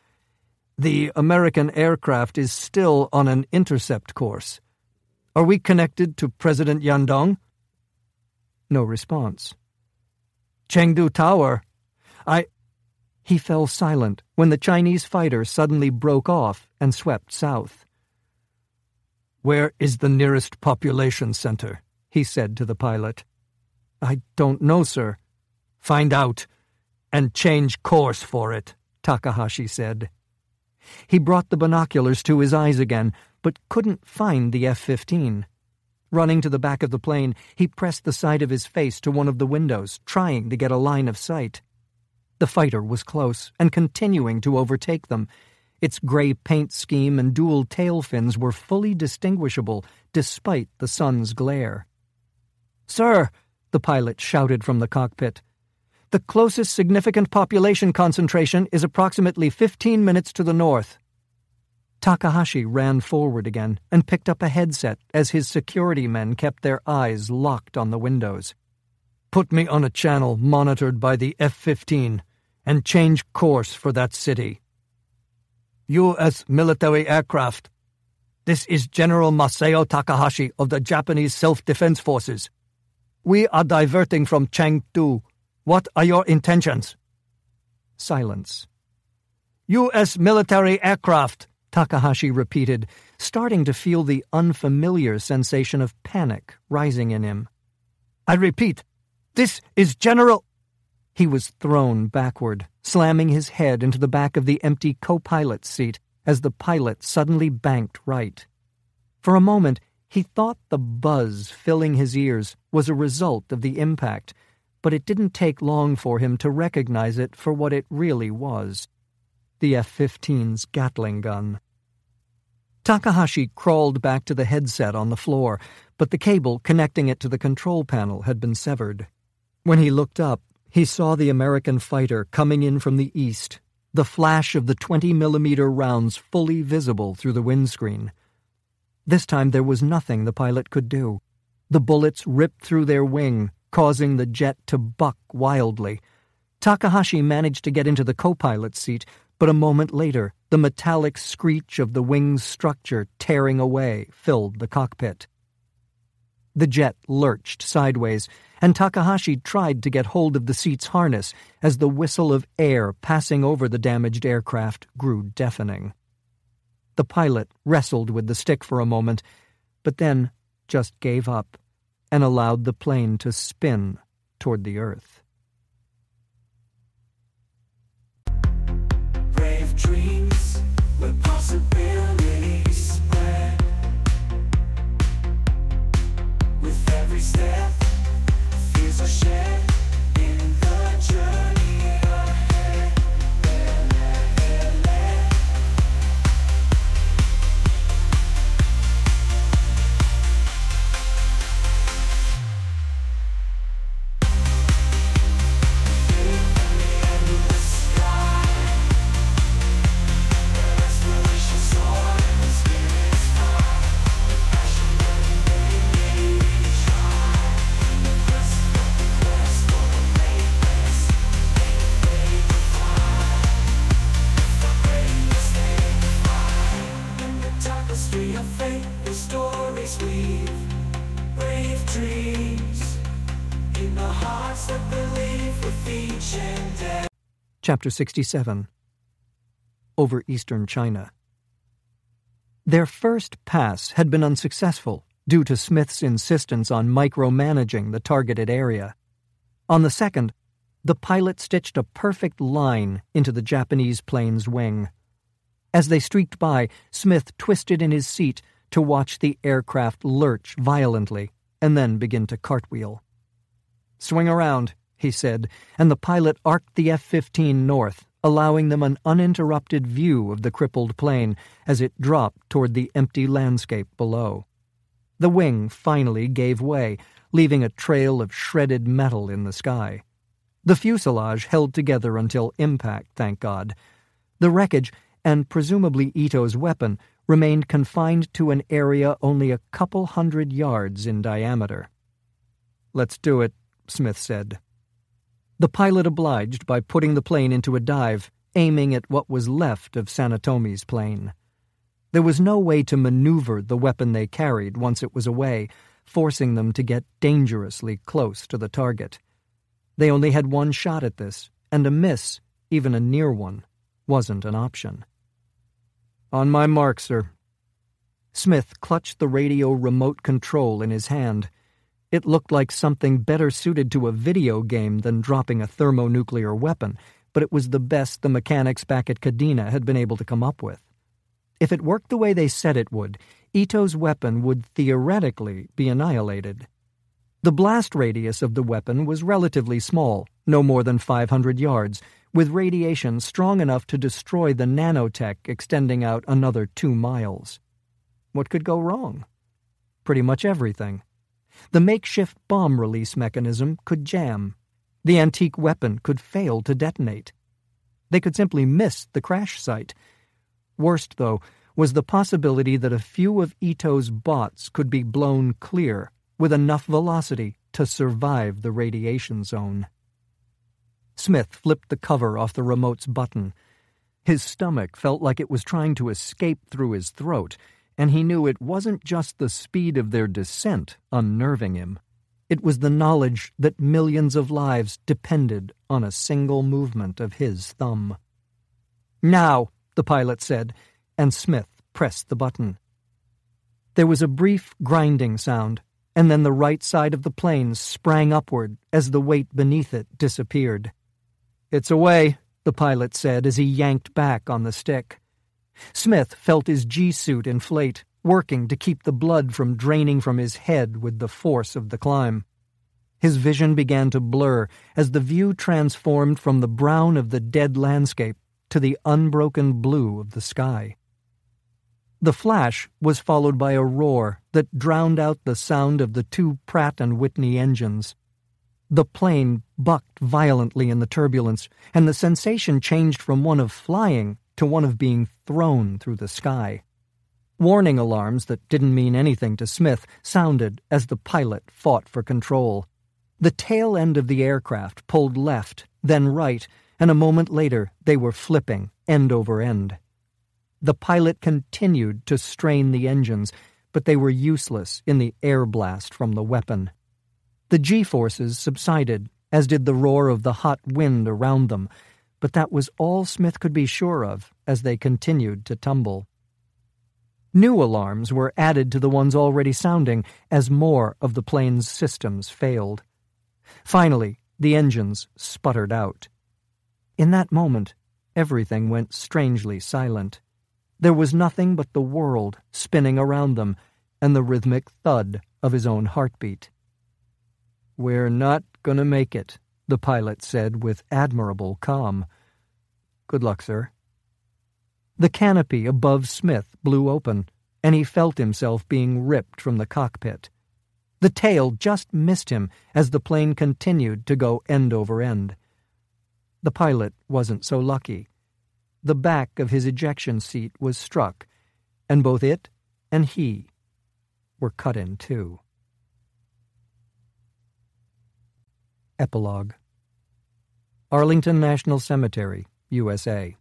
"The American aircraft is still on an intercept course. Are we connected to President Yandong?" No response. "Chengdu Tower, He fell silent when the Chinese fighter suddenly broke off and swept south. "Where is the nearest population center?" he said to the pilot. "I don't know, sir." "Find out, and change course for it," Takahashi said. He brought the binoculars to his eyes again, but couldn't find the F-15. Running to the back of the plane, he pressed the side of his face to one of the windows, trying to get a line of sight. The fighter was close and continuing to overtake them. Its gray paint scheme and dual tail fins were fully distinguishable despite the sun's glare. "Sir," the pilot shouted from the cockpit, "the closest significant population concentration is approximately 15 minutes to the north." Takahashi ran forward again and picked up a headset as his security men kept their eyes locked on the windows. "Put me on a channel monitored by the F-15 and change course for that city. U.S. military aircraft. This is General Masao Takahashi of the Japanese Self-Defense Forces. We are diverting from Chengdu. What are your intentions?" Silence. "U.S. military aircraft," Takahashi repeated, starting to feel the unfamiliar sensation of panic rising in him. "I repeat, this is General—" He was thrown backward, slamming his head into the back of the empty co-pilot's seat as the pilot suddenly banked right. For a moment, he thought the buzz filling his ears was a result of the impact, but it didn't take long for him to recognize it for what it really was: the F-15's Gatling gun. Takahashi crawled back to the headset on the floor, but the cable connecting it to the control panel had been severed. When he looked up, he saw the American fighter coming in from the east, the flash of the 20-millimeter rounds fully visible through the windscreen. This time there was nothing the pilot could do. The bullets ripped through their wing, causing the jet to buck wildly. Takahashi managed to get into the co-pilot's seat, but a moment later, the metallic screech of the wing's structure tearing away filled the cockpit. The jet lurched sideways, and Takahashi tried to get hold of the seat's harness as the whistle of air passing over the damaged aircraft grew deafening. The pilot wrestled with the stick for a moment, but then just gave up and allowed the plane to spin toward the earth. Brave dreams where possibilities spread. With every step, fears are shared in the journey ahead. Chapter 67. Over Eastern China. Their first pass had been unsuccessful due to Smith's insistence on micromanaging the targeted area. On the second, The pilot stitched a perfect line into the Japanese plane's wing. As they streaked by, Smith twisted in his seat to watch the aircraft lurch violently and then begin to cartwheel. "Swing around," he said, and the pilot arced the F-15 north, allowing them an uninterrupted view of the crippled plane as it dropped toward the empty landscape below. The wing finally gave way, leaving a trail of shredded metal in the sky. The fuselage held together until impact, thank God. The wreckage, and presumably Ito's weapon, remained confined to an area only a couple hundred yards in diameter. "Let's do it," Smith said. The pilot obliged by putting the plane into a dive, aiming at what was left of Sanetomi's plane. There was no way to maneuver the weapon they carried once it was away, forcing them to get dangerously close to the target. They only had one shot at this, and a miss, even a near one, wasn't an option. "On my mark, sir." Smith clutched the radio remote control in his hand. It looked like something better suited to a video game than dropping a thermonuclear weapon, but it was the best the mechanics back at Kadena had been able to come up with. If it worked the way they said it would, Ito's weapon would theoretically be annihilated. The blast radius of the weapon was relatively small, no more than 500 yards, with radiation strong enough to destroy the nanotech extending out another 2 miles. What could go wrong? Pretty much everything. The makeshift bomb release mechanism could jam. The antique weapon could fail to detonate. They could simply miss the crash site. Worst, though, was the possibility that a few of Ito's bots could be blown clear with enough velocity to survive the radiation zone. Smith flipped the cover off the remote's button. His stomach felt like it was trying to escape through his throat, and he knew it wasn't just the speed of their descent unnerving him. It was the knowledge that millions of lives depended on a single movement of his thumb. "Now," the pilot said, and Smith pressed the button. There was a brief grinding sound, and then the right side of the plane sprang upward as the weight beneath it disappeared. "It's away," the pilot said as he yanked back on the stick. Smith felt his G-suit inflate, working to keep the blood from draining from his head with the force of the climb. His vision began to blur as the view transformed from the brown of the dead landscape to the unbroken blue of the sky. The flash was followed by a roar that drowned out the sound of the 2 Pratt & Whitney engines. The plane bucked violently in the turbulence, and the sensation changed from one of flying to one of being thrown through the sky. Warning alarms that didn't mean anything to Smith sounded as the pilot fought for control. The tail end of the aircraft pulled left, then right, and a moment later they were flipping end over end. The pilot continued to strain the engines, but they were useless in the air blast from the weapon. The G-forces subsided, as did the roar of the hot wind around them, but that was all Smith could be sure of as they continued to tumble. New alarms were added to the ones already sounding as more of the plane's systems failed. Finally, the engines sputtered out. In that moment, everything went strangely silent. There was nothing but the world spinning around them and the rhythmic thud of his own heartbeat. "We're not going to make it," the pilot said with admirable calm. "Good luck, sir." The canopy above Smith blew open, and he felt himself being ripped from the cockpit. The tail just missed him as the plane continued to go end over end. The pilot wasn't so lucky. The back of his ejection seat was struck, and both it and he were cut in two. Epilogue. Arlington National Cemetery, USA.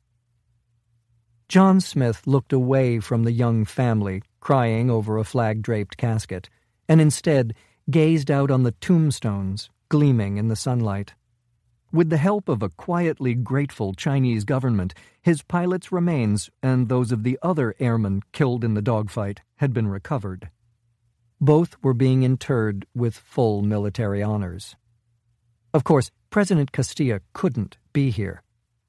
Jon Smith looked away from the young family crying over a flag-draped casket, and instead gazed out on the tombstones gleaming in the sunlight. With the help of a quietly grateful Chinese government, his pilot's remains and those of the other airmen killed in the dogfight had been recovered. Both were being interred with full military honors. Of course, President Castilla couldn't be here.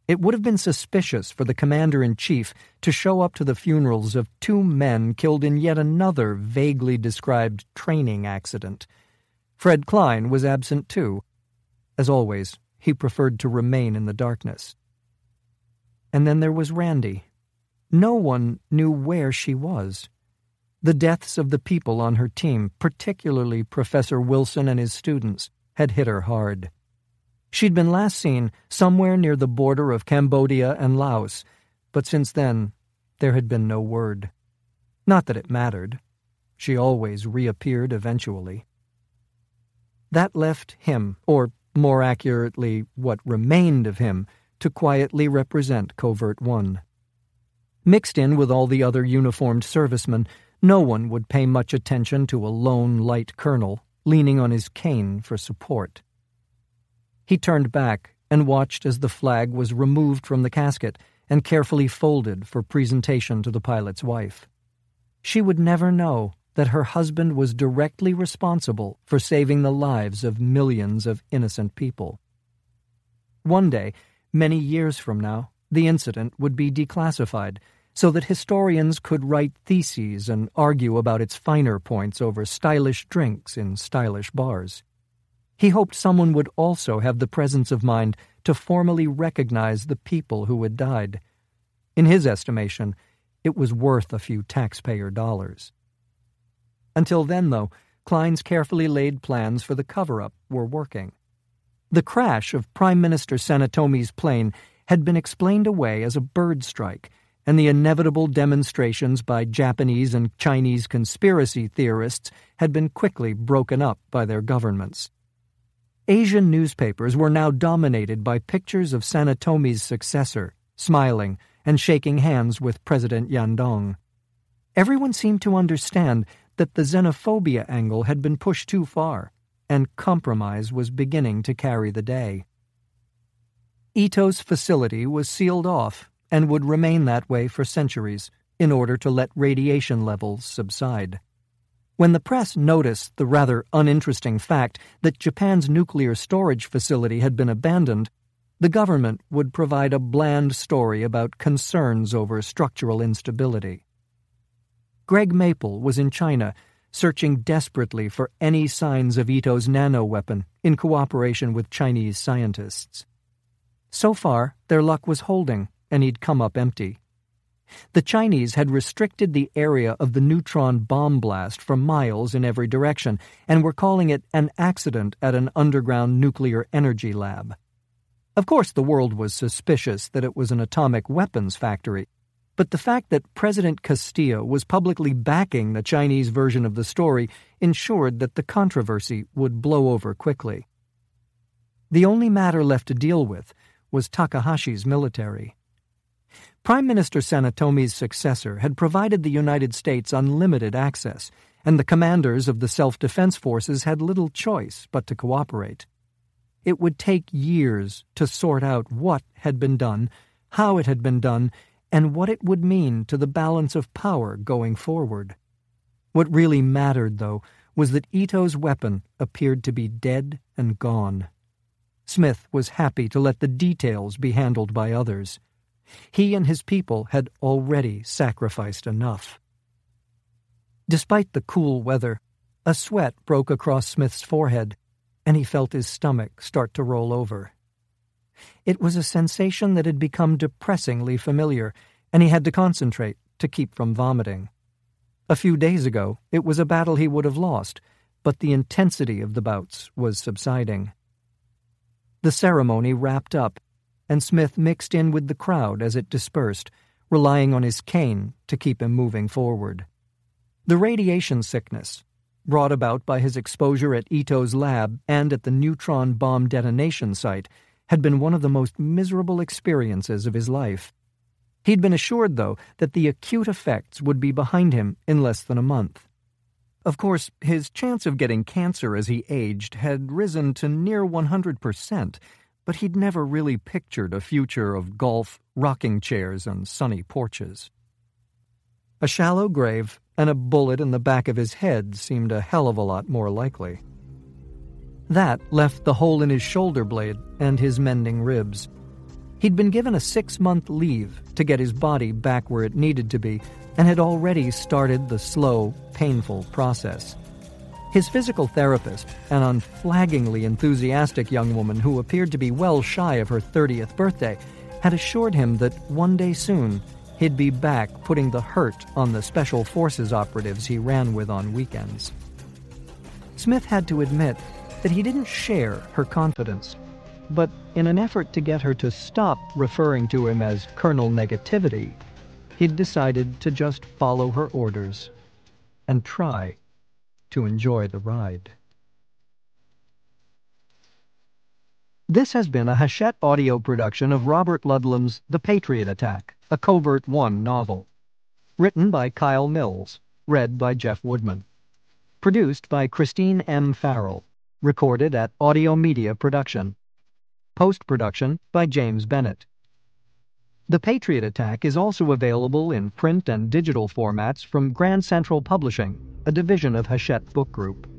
It would have been suspicious for the commander-in-chief to show up to the funerals of 2 men killed in yet another vaguely described training accident. Fred Klein was absent too. As always, he preferred to remain in the darkness. And then there was Randi. No one knew where she was. The deaths of the people on her team, particularly Professor Wilson and his students, had hit her hard. She'd been last seen somewhere near the border of Cambodia and Laos, but since then, there had been no word. Not that it mattered. She always reappeared eventually. That left him, or more accurately, what remained of him, to quietly represent Covert-One. Mixed in with all the other uniformed servicemen, no one would pay much attention to a lone light colonel leaning on his cane for support. He turned back and watched as the flag was removed from the casket and carefully folded for presentation to the pilot's wife. She would never know that her husband was directly responsible for saving the lives of millions of innocent people. One day, many years from now, the incident would be declassified so that historians could write theses and argue about its finer points over stylish drinks in stylish bars. He hoped someone would also have the presence of mind to formally recognize the people who had died. In his estimation, it was worth a few taxpayer dollars. Until then, though, Klein's carefully laid plans for the cover-up were working. The crash of Prime Minister Sanetomi's plane had been explained away as a bird strike, and the inevitable demonstrations by Japanese and Chinese conspiracy theorists had been quickly broken up by their governments. Asian newspapers were now dominated by pictures of Sanetomi's successor, smiling and shaking hands with President Yandong. Everyone seemed to understand that the xenophobia angle had been pushed too far, and compromise was beginning to carry the day. Ito's facility was sealed off and would remain that way for centuries in order to let radiation levels subside. When the press noticed the rather uninteresting fact that Japan's nuclear storage facility had been abandoned, the government would provide a bland story about concerns over structural instability. Greg Maple was in China, searching desperately for any signs of Ito's nano-weapon in cooperation with Chinese scientists. So far, their luck was holding, and he'd come up empty. The Chinese had restricted the area of the neutron bomb blast for miles in every direction and were calling it an accident at an underground nuclear energy lab. Of course, the world was suspicious that it was an atomic weapons factory, but the fact that President Castilla was publicly backing the Chinese version of the story ensured that the controversy would blow over quickly. The only matter left to deal with was Takahashi's military. Prime Minister Sanetomi's successor had provided the United States unlimited access, and the commanders of the self-defense forces had little choice but to cooperate. It would take years to sort out what had been done, how it had been done, and what it would mean to the balance of power going forward. What really mattered, though, was that Ito's weapon appeared to be dead and gone. Smith was happy to let the details be handled by others. He and his people had already sacrificed enough. Despite the cool weather, a sweat broke across Smith's forehead, and he felt his stomach start to roll over. It was a sensation that had become depressingly familiar, and he had to concentrate to keep from vomiting. A few days ago, it was a battle he would have lost, but the intensity of the bouts was subsiding. The ceremony wrapped up, and Smith mixed in with the crowd as it dispersed, relying on his cane to keep him moving forward. The radiation sickness, brought about by his exposure at Ito's lab and at the neutron bomb detonation site, had been one of the most miserable experiences of his life. He'd been assured, though, that the acute effects would be behind him in less than a month. Of course, his chance of getting cancer as he aged had risen to near 100%, but he'd never really pictured a future of golf, rocking chairs, and sunny porches. A shallow grave and a bullet in the back of his head seemed a hell of a lot more likely. That left the hole in his shoulder blade and his mending ribs. He'd been given a 6-month leave to get his body back where it needed to be, and had already started the slow, painful process. His physical therapist, an unflaggingly enthusiastic young woman who appeared to be well shy of her 30th birthday, had assured him that one day soon he'd be back putting the hurt on the Special Forces operatives he ran with on weekends. Smith had to admit that he didn't share her confidence, but in an effort to get her to stop referring to him as Colonel Negativity, he'd decided to just follow her orders and try to enjoy the ride. This has been a Hachette audio production of Robert Ludlum's The Patriot Attack, a Covert-One novel. Written by Kyle Mills, read by Jeff Woodman. Produced by Christine M. Farrell. Recorded at Audio Media Production. Post-production by James Bennett. The Patriot Attack is also available in print and digital formats from Grand Central Publishing, a division of Hachette Book Group.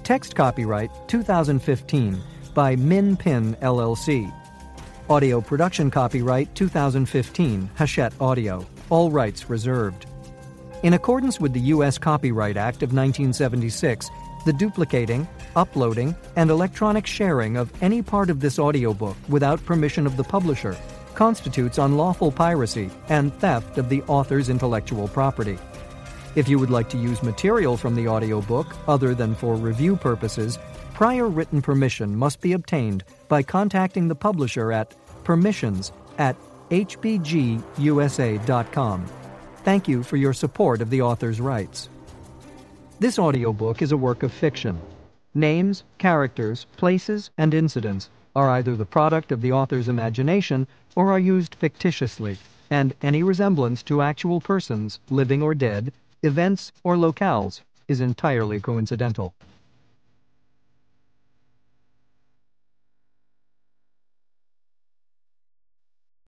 Text copyright 2015 by Min Pin LLC. Audio production copyright 2015 Hachette Audio. All rights reserved. In accordance with the U.S. Copyright Act of 1976, the duplicating, uploading, and electronic sharing of any part of this audiobook without permission of the publisher constitutes unlawful piracy and theft of the author's intellectual property. If you would like to use material from the audiobook other than for review purposes, prior written permission must be obtained by contacting the publisher at permissions@hbgusa.com. Thank you for your support of the author's rights. This audiobook is a work of fiction. Names, characters, places, and incidents are either the product of the author's imagination or are used fictitiously, and any resemblance to actual persons, living or dead, events, or locales is entirely coincidental.